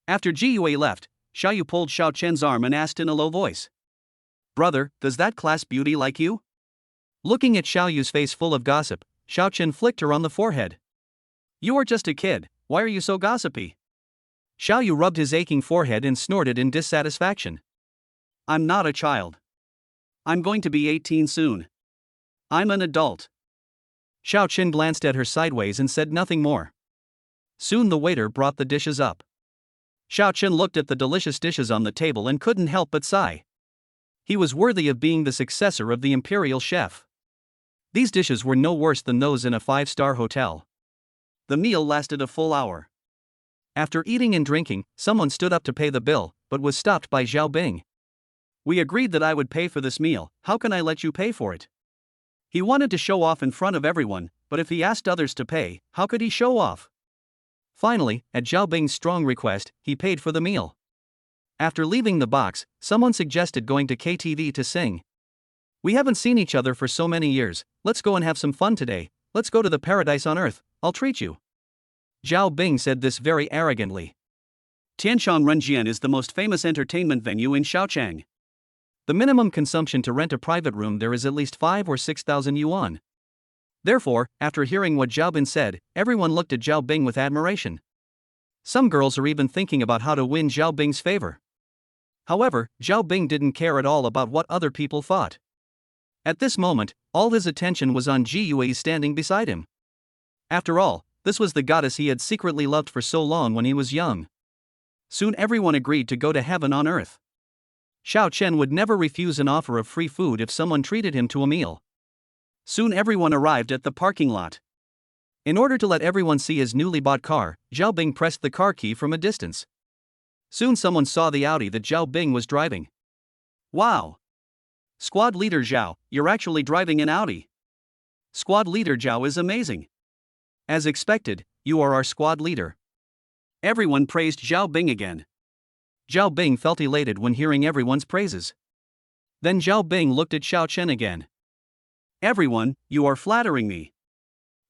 After Ji Yue left, Xiao Yu pulled Xiao Chen's arm and asked in a low voice. Brother, does that class beauty like you? Looking at Xiao Yu's face full of gossip, Xiao Chen flicked her on the forehead. You are just a kid, why are you so gossipy? Xiao Yu rubbed his aching forehead and snorted in dissatisfaction. I'm not a child. I'm going to be 18 soon. I'm an adult. Xiao Chen glanced at her sideways and said nothing more. Soon the waiter brought the dishes up. Xiao Chen looked at the delicious dishes on the table and couldn't help but sigh. He was worthy of being the successor of the imperial chef. These dishes were no worse than those in a 5-star hotel. The meal lasted a full hour. After eating and drinking, someone stood up to pay the bill, but was stopped by Zhao Bing. We agreed that I would pay for this meal, how can I let you pay for it? He wanted to show off in front of everyone, but if he asked others to pay, how could he show off? Finally, at Zhao Bing's strong request, he paid for the meal. After leaving the box, someone suggested going to KTV to sing. We haven't seen each other for so many years, let's go and have some fun today, let's go to the paradise on earth, I'll treat you. Zhao Bing said this very arrogantly. Tianchang Renjian is the most famous entertainment venue in Shaochang. The minimum consumption to rent a private room there is at least 5 or 6,000 yuan. Therefore, after hearing what Zhao Bing said, everyone looked at Zhao Bing with admiration. Some girls are even thinking about how to win Zhao Bing's favor. However, Zhao Bing didn't care at all about what other people thought. At this moment, all his attention was on Ji Yue standing beside him. After all, this was the goddess he had secretly loved for so long when he was young. Soon everyone agreed to go to heaven on earth. Xiao Chen would never refuse an offer of free food if someone treated him to a meal. Soon everyone arrived at the parking lot. In order to let everyone see his newly bought car, Zhao Bing pressed the car key from a distance. Soon someone saw the Audi that Zhao Bing was driving. Wow! Squad leader Zhao, you're actually driving an Audi. Squad leader Zhao is amazing. As expected, you are our squad leader. Everyone praised Zhao Bing again. Zhao Bing felt elated when hearing everyone's praises. Then Zhao Bing looked at Xiao Chen again. Everyone, you are flattering me.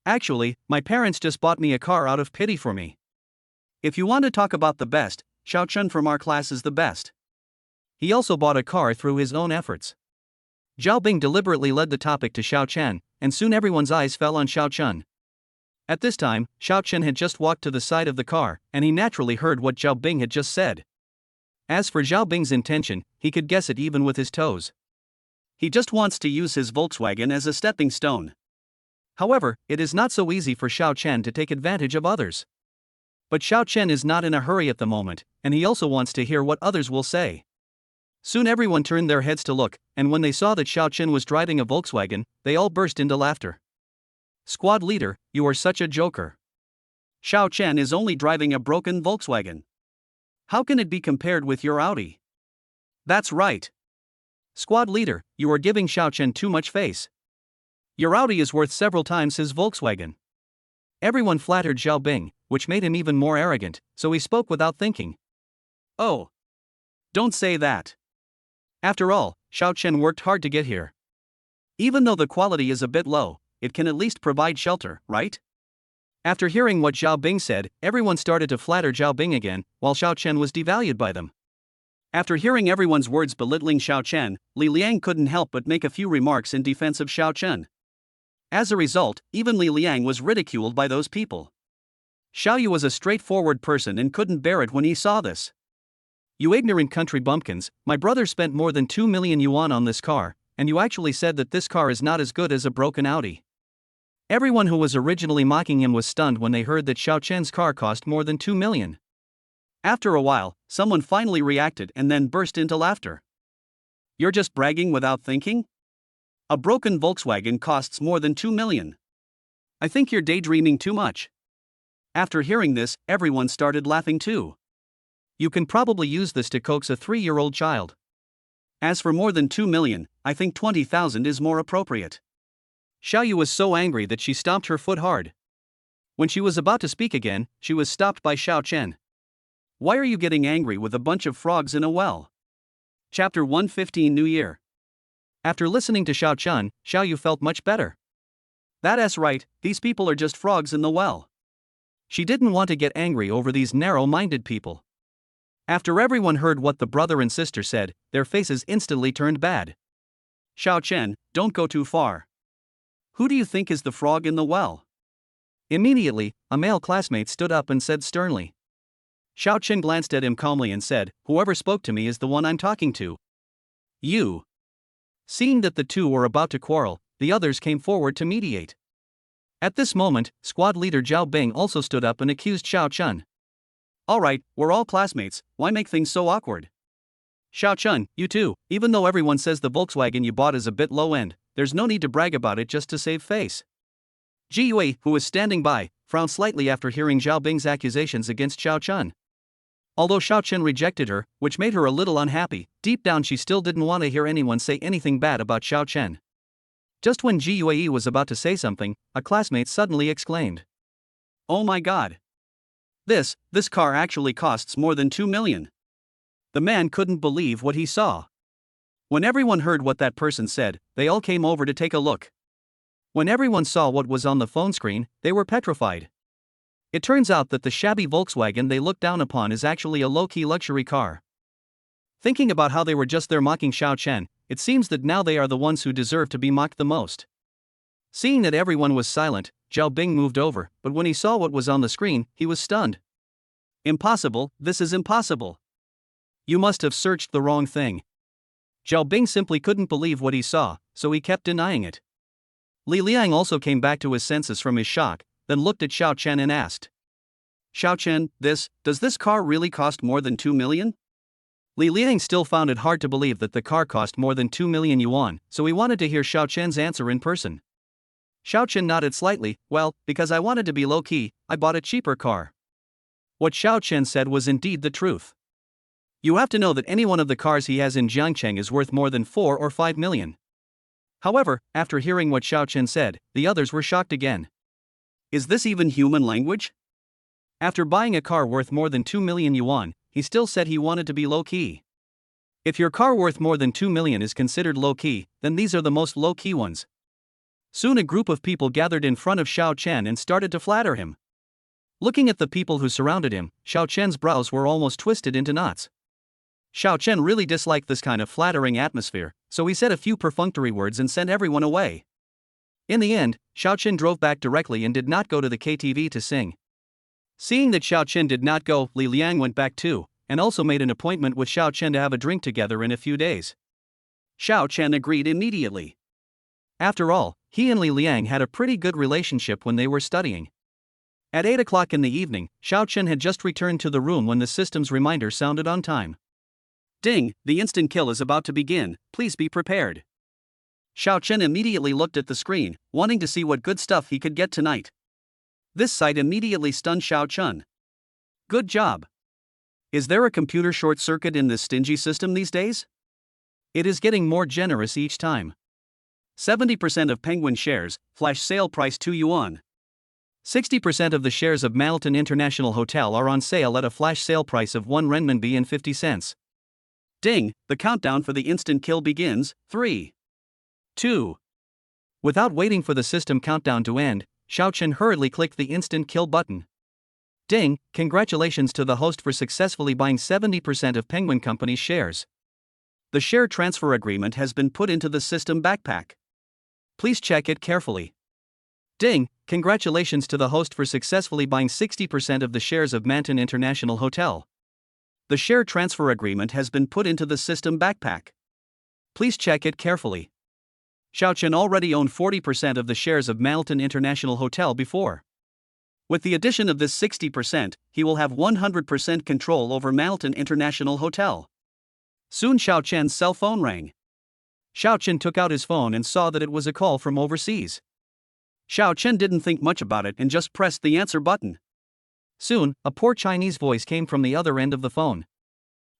Actually, my parents just bought me a car out of pity for me. If you want to talk about the best, Xiao Chun from our class is the best. He also bought a car through his own efforts. Zhao Bing deliberately led the topic to Xiao Chen, and soon everyone's eyes fell on Xiao Chun. At this time, Xiao Chen had just walked to the side of the car, and he naturally heard what Zhao Bing had just said. As for Zhao Bing's intention, he could guess it even with his toes. He just wants to use his Volkswagen as a stepping stone. However, it is not so easy for Xiao Chen to take advantage of others. But Xiao Chen is not in a hurry at the moment, and he also wants to hear what others will say. Soon everyone turned their heads to look, and when they saw that Xiao Chen was driving a Volkswagen, they all burst into laughter. Squad leader, you are such a joker. Xiao Chen is only driving a broken Volkswagen. How can it be compared with your Audi? That's right. Squad leader, you are giving Xiao Chen too much face. Your Audi is worth several times his Volkswagen. Everyone flattered Zhao Bing, which made him even more arrogant, so he spoke without thinking. Oh. Don't say that. After all, Xiao Chen worked hard to get here. Even though the quality is a bit low, it can at least provide shelter, right? After hearing what Zhao Bing said, everyone started to flatter Zhao Bing again, while Xiao Chen was devalued by them. After hearing everyone's words belittling Xiao Chen, Li Liang couldn't help but make a few remarks in defense of Xiao Chen. As a result, even Li Liang was ridiculed by those people. Xiao Yu was a straightforward person and couldn't bear it when he saw this. You ignorant country bumpkins, my brother spent more than 2 million yuan on this car, and you actually said that this car is not as good as a broken Audi. Everyone who was originally mocking him was stunned when they heard that Xiao Chen's car cost more than 2 million. After a while, someone finally reacted and then burst into laughter. You're just bragging without thinking? A broken Volkswagen costs more than 2 million. I think you're daydreaming too much. After hearing this, everyone started laughing too. You can probably use this to coax a 3-year-old child. As for more than 2 million, I think 20,000 is more appropriate. Xiao Yu was so angry that she stomped her foot hard. When she was about to speak again, she was stopped by Xiao Chen. Why are you getting angry with a bunch of frogs in a well? Chapter 115 New Year. After listening to Xiao Chen, Xiao Yu felt much better. That's right, these people are just frogs in the well. She didn't want to get angry over these narrow-minded people. After everyone heard what the brother and sister said, their faces instantly turned bad. Xiao Chen, don't go too far. Who do you think is the frog in the well? Immediately, a male classmate stood up and said sternly. Xiao Chen glanced at him calmly and said, whoever spoke to me is the one I'm talking to. You. Seeing that the two were about to quarrel, the others came forward to mediate. At this moment, squad leader Zhao Bing also stood up and accused Xiao Chen. Alright, we're all classmates, why make things so awkward? Xiao Chen, you too, even though everyone says the Volkswagen you bought is a bit low-end, there's no need to brag about it just to save face. Ji Yue, who was standing by, frowned slightly after hearing Zhao Bing's accusations against Xiao Chen. Although Xiao Chen rejected her, which made her a little unhappy, deep down she still didn't want to hear anyone say anything bad about Xiao Chen. Just when Ji Yue was about to say something, a classmate suddenly exclaimed. Oh my god! This car actually costs more than 2 million. The man couldn't believe what he saw. When everyone heard what that person said, they all came over to take a look. When everyone saw what was on the phone screen, they were petrified. It turns out that the shabby Volkswagen they looked down upon is actually a low-key luxury car. Thinking about how they were just there mocking Xiao Chen, it seems that now they are the ones who deserve to be mocked the most. Seeing that everyone was silent, Zhao Bing moved over, but when he saw what was on the screen, he was stunned. Impossible, this is impossible. You must have searched the wrong thing. Zhao Bing simply couldn't believe what he saw, so he kept denying it. Li Liang also came back to his senses from his shock, then looked at Xiao Chen and asked. Xiao Chen, does this car really cost more than 2 million? Li Liang still found it hard to believe that the car cost more than 2 million yuan, so he wanted to hear Xiao Chen's answer in person. Xiao Chen nodded slightly, well, because I wanted to be low-key, I bought a cheaper car. What Xiao Chen said was indeed the truth. You have to know that any one of the cars he has in Jiangcheng is worth more than 4 or 5 million. However, after hearing what Xiao Chen said, the others were shocked again. Is this even human language? After buying a car worth more than 2 million yuan, he still said he wanted to be low-key. If your car worth more than 2 million is considered low-key, then these are the most low-key ones. Soon a group of people gathered in front of Xiao Chen and started to flatter him. Looking at the people who surrounded him, Xiao Chen's brows were almost twisted into knots. Xiao Chen really disliked this kind of flattering atmosphere, so he said a few perfunctory words and sent everyone away. In the end, Xiao Chen drove back directly and did not go to the KTV to sing. Seeing that Xiao Chen did not go, Li Liang went back too, and also made an appointment with Xiao Chen to have a drink together in a few days. Xiao Chen agreed immediately. After all, he and Li Liang had a pretty good relationship when they were studying. At 8 o'clock in the evening, Xiao Chen had just returned to the room when the system's reminder sounded on time. Ding, the instant kill is about to begin, please be prepared. Xiao Chen immediately looked at the screen, wanting to see what good stuff he could get tonight. This sight immediately stunned Xiao Chen. Good job. Is there a computer short circuit in this stingy system these days? It is getting more generous each time. 70% of Penguin shares, flash sale price 2 yuan. 60% of the shares of Malton International Hotel are on sale at a flash sale price of 1 renminbi and 50 cents. Ding, the countdown for the instant kill begins, 3, 2. Without waiting for the system countdown to end, Xiao Chen hurriedly clicked the instant kill button. Ding, congratulations to the host for successfully buying 70% of Penguin Company's shares. The share transfer agreement has been put into the system backpack. Please check it carefully. Ding, congratulations to the host for successfully buying 60% of the shares of Manton International Hotel. The share transfer agreement has been put into the system backpack. Please check it carefully. Xiao Chen already owned 40% of the shares of Malton International Hotel before. With the addition of this 60%, he will have 100% control over Malton International Hotel. Soon Xiao Chen's cell phone rang. Xiao Chen took out his phone and saw that it was a call from overseas. Xiao Chen didn't think much about it and just pressed the answer button. Soon, a poor Chinese voice came from the other end of the phone.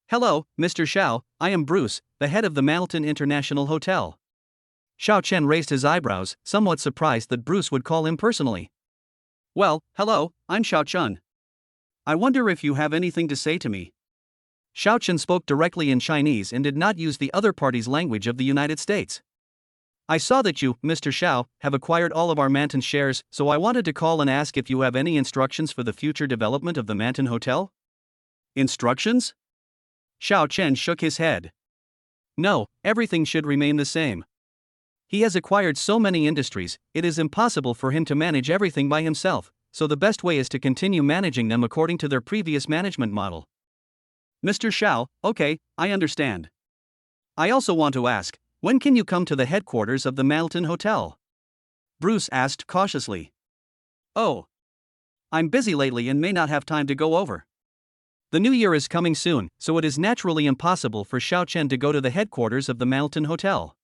Hello, Mr. Xiao, I am Bruce, the head of the Malton International Hotel. Xiao Chen raised his eyebrows, somewhat surprised that Bruce would call him personally. Well, hello, I'm Xiao Chen. I wonder if you have anything to say to me. Xiao Chen spoke directly in Chinese and did not use the other party's language of the United States. I saw that you, Mr. Xiao, have acquired all of our Manton shares, so I wanted to call and ask if you have any instructions for the future development of the Manton Hotel? Instructions? Xiao Chen shook his head. No, everything should remain the same. He has acquired so many industries, it is impossible for him to manage everything by himself, so the best way is to continue managing them according to their previous management model. Mr. Xiao, okay, I understand. I also want to ask, when can you come to the headquarters of the Malton Hotel? Bruce asked cautiously. Oh. I'm busy lately and may not have time to go over. The new year is coming soon, so it is naturally impossible for Xiao Chen to go to the headquarters of the Malton Hotel.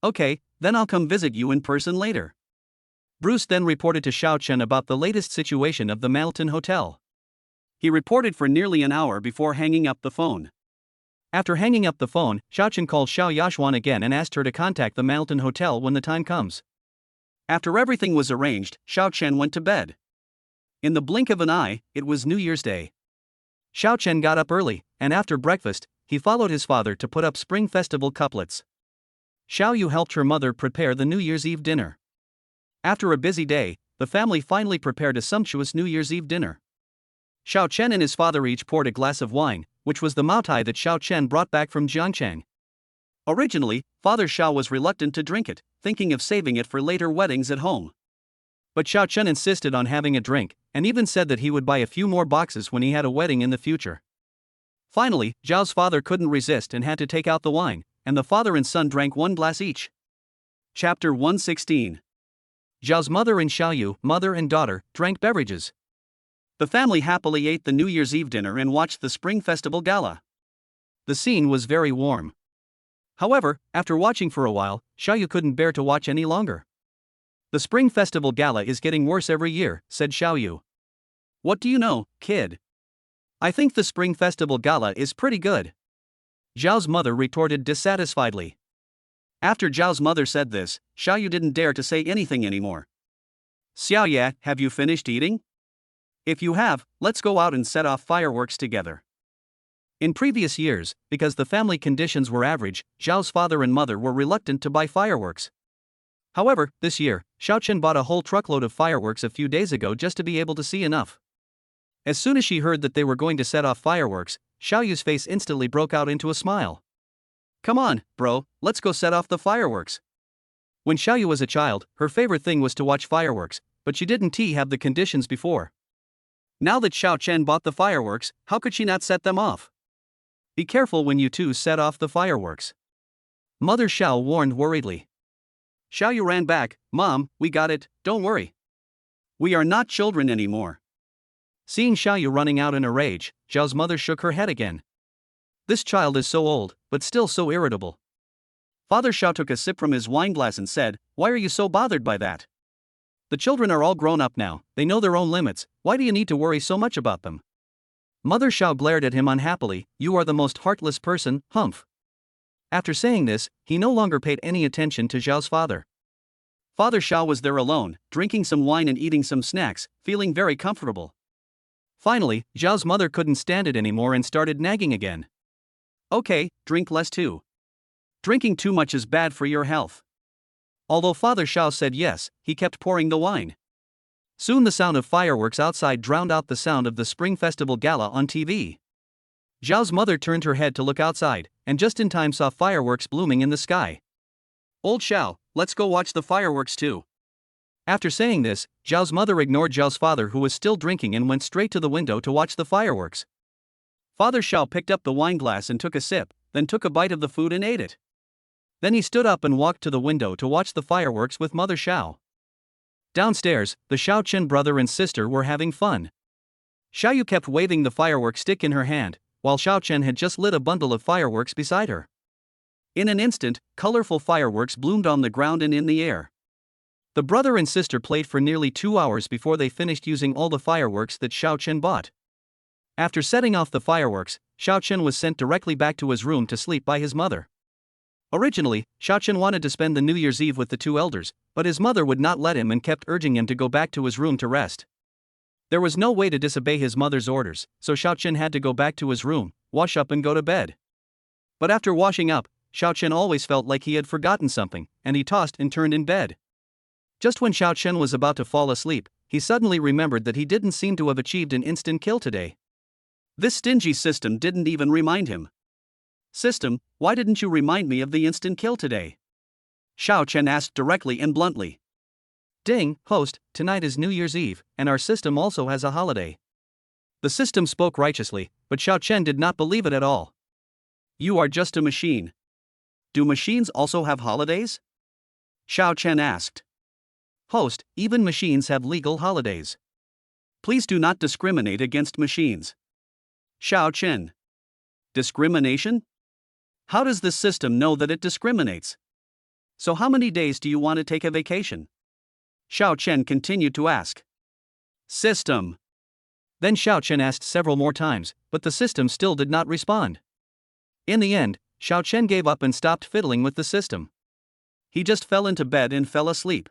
Okay, then I'll come visit you in person later. Bruce then reported to Xiao Chen about the latest situation of the Malton Hotel. He reported for nearly an hour before hanging up the phone. After hanging up the phone, Xiao Chen called Xiao Yaxuan again and asked her to contact the Malton Hotel when the time comes. After everything was arranged, Xiao Chen went to bed. In the blink of an eye, it was New Year's Day. Xiao Chen got up early, and after breakfast, he followed his father to put up Spring Festival couplets. Xiao Yu helped her mother prepare the New Year's Eve dinner. After a busy day, the family finally prepared a sumptuous New Year's Eve dinner. Xiao Chen and his father each poured a glass of wine, which was the Maotai that Xiao Chen brought back from Jiangchang. Originally, Father Xiao was reluctant to drink it, thinking of saving it for later weddings at home. But Xiao Chen insisted on having a drink, and even said that he would buy a few more boxes when he had a wedding in the future. Finally, Zhao's father couldn't resist and had to take out the wine, and the father and son drank 1 glass each. Chapter 116. Zhao's mother and Xiao Yu, mother and daughter, drank beverages. The family happily ate the New Year's Eve dinner and watched the Spring Festival Gala. The scene was very warm. However, after watching for a while, Xiao Yu couldn't bear to watch any longer. The Spring Festival Gala is getting worse every year, said Xiao Yu. What do you know, kid? I think the Spring Festival Gala is pretty good. Zhao's mother retorted dissatisfiedly. After Zhao's mother said this, Xiao Yu didn't dare to say anything anymore. Xiao Ye, have you finished eating? If you have, let's go out and set off fireworks together. In previous years, because the family conditions were average, Zhao's father and mother were reluctant to buy fireworks. However, this year, Xiao Chen bought a whole truckload of fireworks a few days ago just to be able to see enough. As soon as she heard that they were going to set off fireworks, Xiaoyu's face instantly broke out into a smile. Come on, bro, let's go set off the fireworks. When Xiaoyu was a child, her favorite thing was to watch fireworks, but she didn't have the conditions before. Now that Xiao Chen bought the fireworks, how could she not set them off? Be careful when you two set off the fireworks. Mother Xiao warned worriedly. Xiaoyu ran back, Mom, we got it, don't worry. We are not children anymore. Seeing Xiaoyu running out in a rage, Zhao's mother shook her head again. This child is so old, but still so irritable. Father Xiao took a sip from his wine glass and said, Why are you so bothered by that? The children are all grown up now, they know their own limits, why do you need to worry so much about them? Mother Xiao glared at him unhappily, You are the most heartless person, humph. After saying this, he no longer paid any attention to Zhao's father. Father Xiao was there alone, drinking some wine and eating some snacks, feeling very comfortable. Finally, Zhao's mother couldn't stand it anymore and started nagging again. Okay, drink less too. Drinking too much is bad for your health. Although Father Xiao said yes, he kept pouring the wine. Soon the sound of fireworks outside drowned out the sound of the Spring Festival Gala on TV. Zhao's mother turned her head to look outside, and just in time saw fireworks blooming in the sky. Old Xiao, let's go watch the fireworks too. After saying this, Zhao's mother ignored Zhao's father who was still drinking and went straight to the window to watch the fireworks. Father Xiao picked up the wine glass and took a sip, then took a bite of the food and ate it. Then he stood up and walked to the window to watch the fireworks with Mother Xiao. Downstairs, the Xiao Chen brother and sister were having fun. Xiaoyu kept waving the firework stick in her hand, while Xiao Chen had just lit a bundle of fireworks beside her. In an instant, colorful fireworks bloomed on the ground and in the air. The brother and sister played for nearly 2 hours before they finished using all the fireworks that Xiao Chen bought. After setting off the fireworks, Xiao Chen was sent directly back to his room to sleep by his mother. Originally, Xiao Chen wanted to spend the New Year's Eve with the two elders, but his mother would not let him and kept urging him to go back to his room to rest. There was no way to disobey his mother's orders, so Xiao Chen had to go back to his room, wash up and go to bed. But after washing up, Xiao Chen always felt like he had forgotten something, and he tossed and turned in bed. Just when Xiao Chen was about to fall asleep, he suddenly remembered that he didn't seem to have achieved an instant kill today. This stingy system didn't even remind him. System, why didn't you remind me of the instant kill today? Xiao Chen asked directly and bluntly. Ding, host, tonight is New Year's Eve, and our system also has a holiday. The system spoke righteously, but Xiao Chen did not believe it at all. You are just a machine. Do machines also have holidays? Xiao Chen asked. Host, even machines have legal holidays. Please do not discriminate against machines. Xiao Chen. Discrimination? How does this system know that it discriminates? So how many days do you want to take a vacation? Xiao Chen continued to ask. System. Then Xiao Chen asked several more times, but the system still did not respond. In the end, Xiao Chen gave up and stopped fiddling with the system. He just fell into bed and fell asleep.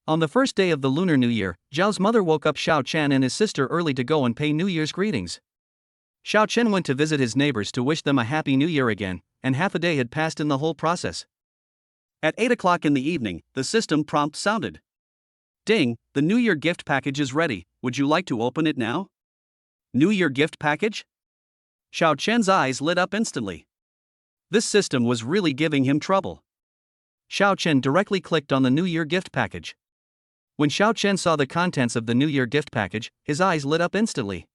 On the first day of the Lunar New Year, Zhao's mother woke up Xiao Chen and his sister early to go and pay New Year's greetings. Xiao Chen went to visit his neighbors to wish them a happy New Year again, and half a day had passed in the whole process. At 8 o'clock in the evening, the system prompt sounded. Ding, the New Year gift package is ready, would you like to open it now? New Year gift package? Xiao Chen's eyes lit up instantly. This system was really giving him trouble. Xiao Chen directly clicked on the New Year gift package. When Xiao Chen saw the contents of the New Year gift package, his eyes lit up instantly.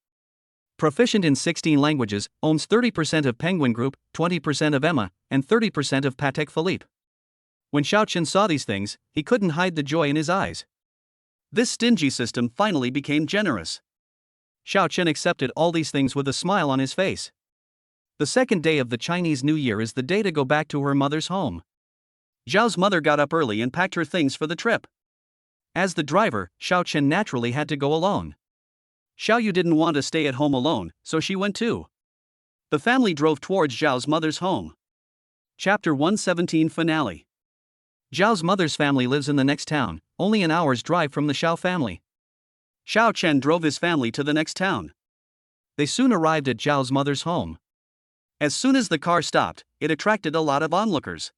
Proficient in 16 languages, owns 30% of Penguin Group, 20% of Emma, and 30% of Patek Philippe. When Xiao Chen saw these things, he couldn't hide the joy in his eyes. This stingy system finally became generous. Xiao Chen accepted all these things with a smile on his face. The second day of the Chinese New Year is the day to go back to her mother's home. Zhao's mother got up early and packed her things for the trip. As the driver, Xiao Chen naturally had to go alone. Xiaoyu didn't want to stay at home alone, so she went too. The family drove towards Zhao's mother's home. Chapter 117 Finale. Zhao's mother's family lives in the next town, only an hour's drive from the Xiao family. Xiao Chen drove his family to the next town. They soon arrived at Zhao's mother's home. As soon as the car stopped, it attracted a lot of onlookers.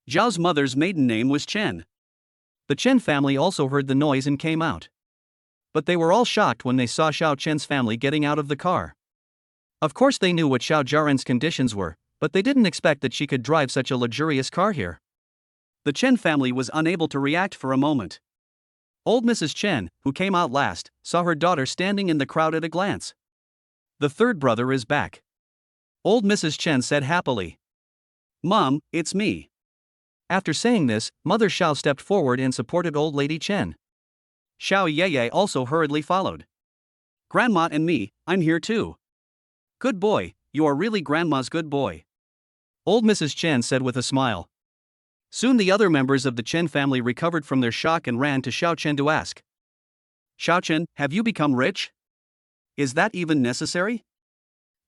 Zhao's mother's maiden name was Chen. The Chen family also heard the noise and came out. But they were all shocked when they saw Xiao Chen's family getting out of the car. Of course they knew what Xiao Jiaren's conditions were, but they didn't expect that she could drive such a luxurious car here. The Chen family was unable to react for a moment. Old Mrs. Chen, who came out last, saw her daughter standing in the crowd at a glance. The third brother is back. Old Mrs. Chen said happily. Mom, it's me. After saying this, Mother Xiao stepped forward and supported Old Lady Chen. Xiao Yeye also hurriedly followed. Grandma and me, I'm here too. Good boy, you are really Grandma's good boy. Old Mrs. Chen said with a smile. Soon the other members of the Chen family recovered from their shock and ran to Xiao Chen to ask. Xiao Chen, have you become rich? Is that even necessary?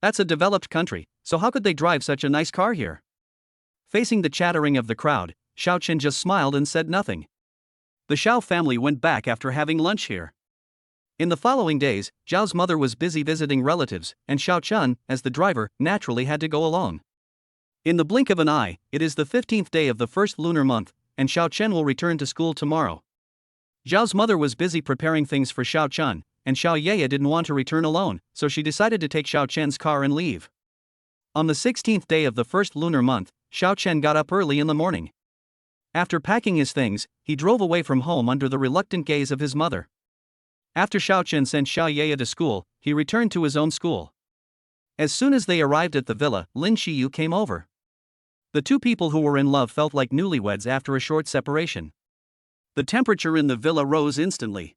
That's a developed country, so how could they drive such a nice car here? Facing the chattering of the crowd, Xiao Chen just smiled and said nothing. The Xiao family went back after having lunch here. In the following days, Zhao's mother was busy visiting relatives, and Xiao Chen, as the driver, naturally had to go along. In the blink of an eye, it is the 15th day of the first lunar month, and Xiao Chen will return to school tomorrow. Zhao's mother was busy preparing things for Xiao Chen, and Xiao Yeye didn't want to return alone, so she decided to take Xiao Chen's car and leave. On the 16th day of the first lunar month, Xiao Chen got up early in the morning. After packing his things, he drove away from home under the reluctant gaze of his mother. After Xiao Chen sent Xiao Yeye to school, he returned to his own school. As soon as they arrived at the villa, Lin Xiyu came over. The two people who were in love felt like newlyweds after a short separation. The temperature in the villa rose instantly.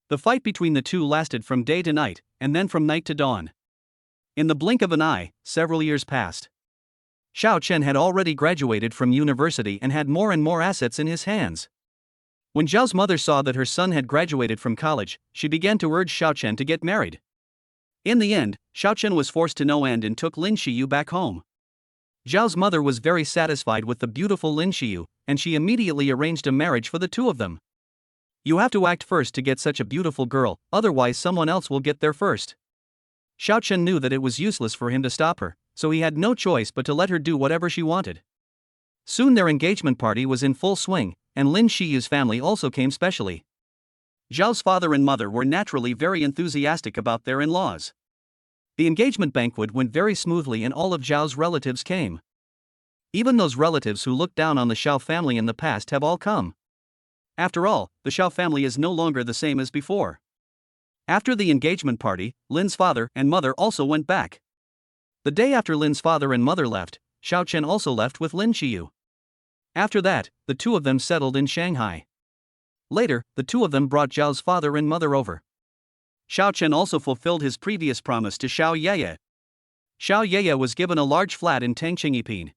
The fight between the two lasted from day to night, and then from night to dawn. In the blink of an eye, several years passed. Xiao Chen had already graduated from university and had more and more assets in his hands. When Zhao's mother saw that her son had graduated from college, she began to urge Xiao Chen to get married. In the end, Xiao Chen was forced to no end and took Lin Xiyu back home. Zhao's mother was very satisfied with the beautiful Lin Xiyu, and she immediately arranged a marriage for the two of them. You have to act first to get such a beautiful girl, otherwise someone else will get there first. Xiao Chen knew that it was useless for him to stop her, so he had no choice but to let her do whatever she wanted. Soon their engagement party was in full swing, and Lin Xiyu's family also came specially. Zhao's father and mother were naturally very enthusiastic about their in-laws. The engagement banquet went very smoothly and all of Zhao's relatives came. Even those relatives who looked down on the Xiao family in the past have all come. After all, the Xiao family is no longer the same as before. After the engagement party, Lin's father and mother also went back. The day after Lin's father and mother left, Xiao Chen also left with Lin Xiyu. After that, the two of them settled in Shanghai. Later, the two of them brought Zhao's father and mother over. Xiao Chen also fulfilled his previous promise to Xiao Yeye. Xiao Yeye was given a large flat in Tangqingyiping.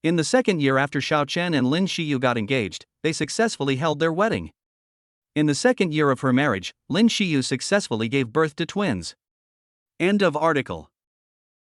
In the second year after Xiao Chen and Lin Xiyu got engaged, they successfully held their wedding. In the second year of her marriage, Lin Xiyu successfully gave birth to twins. End of article.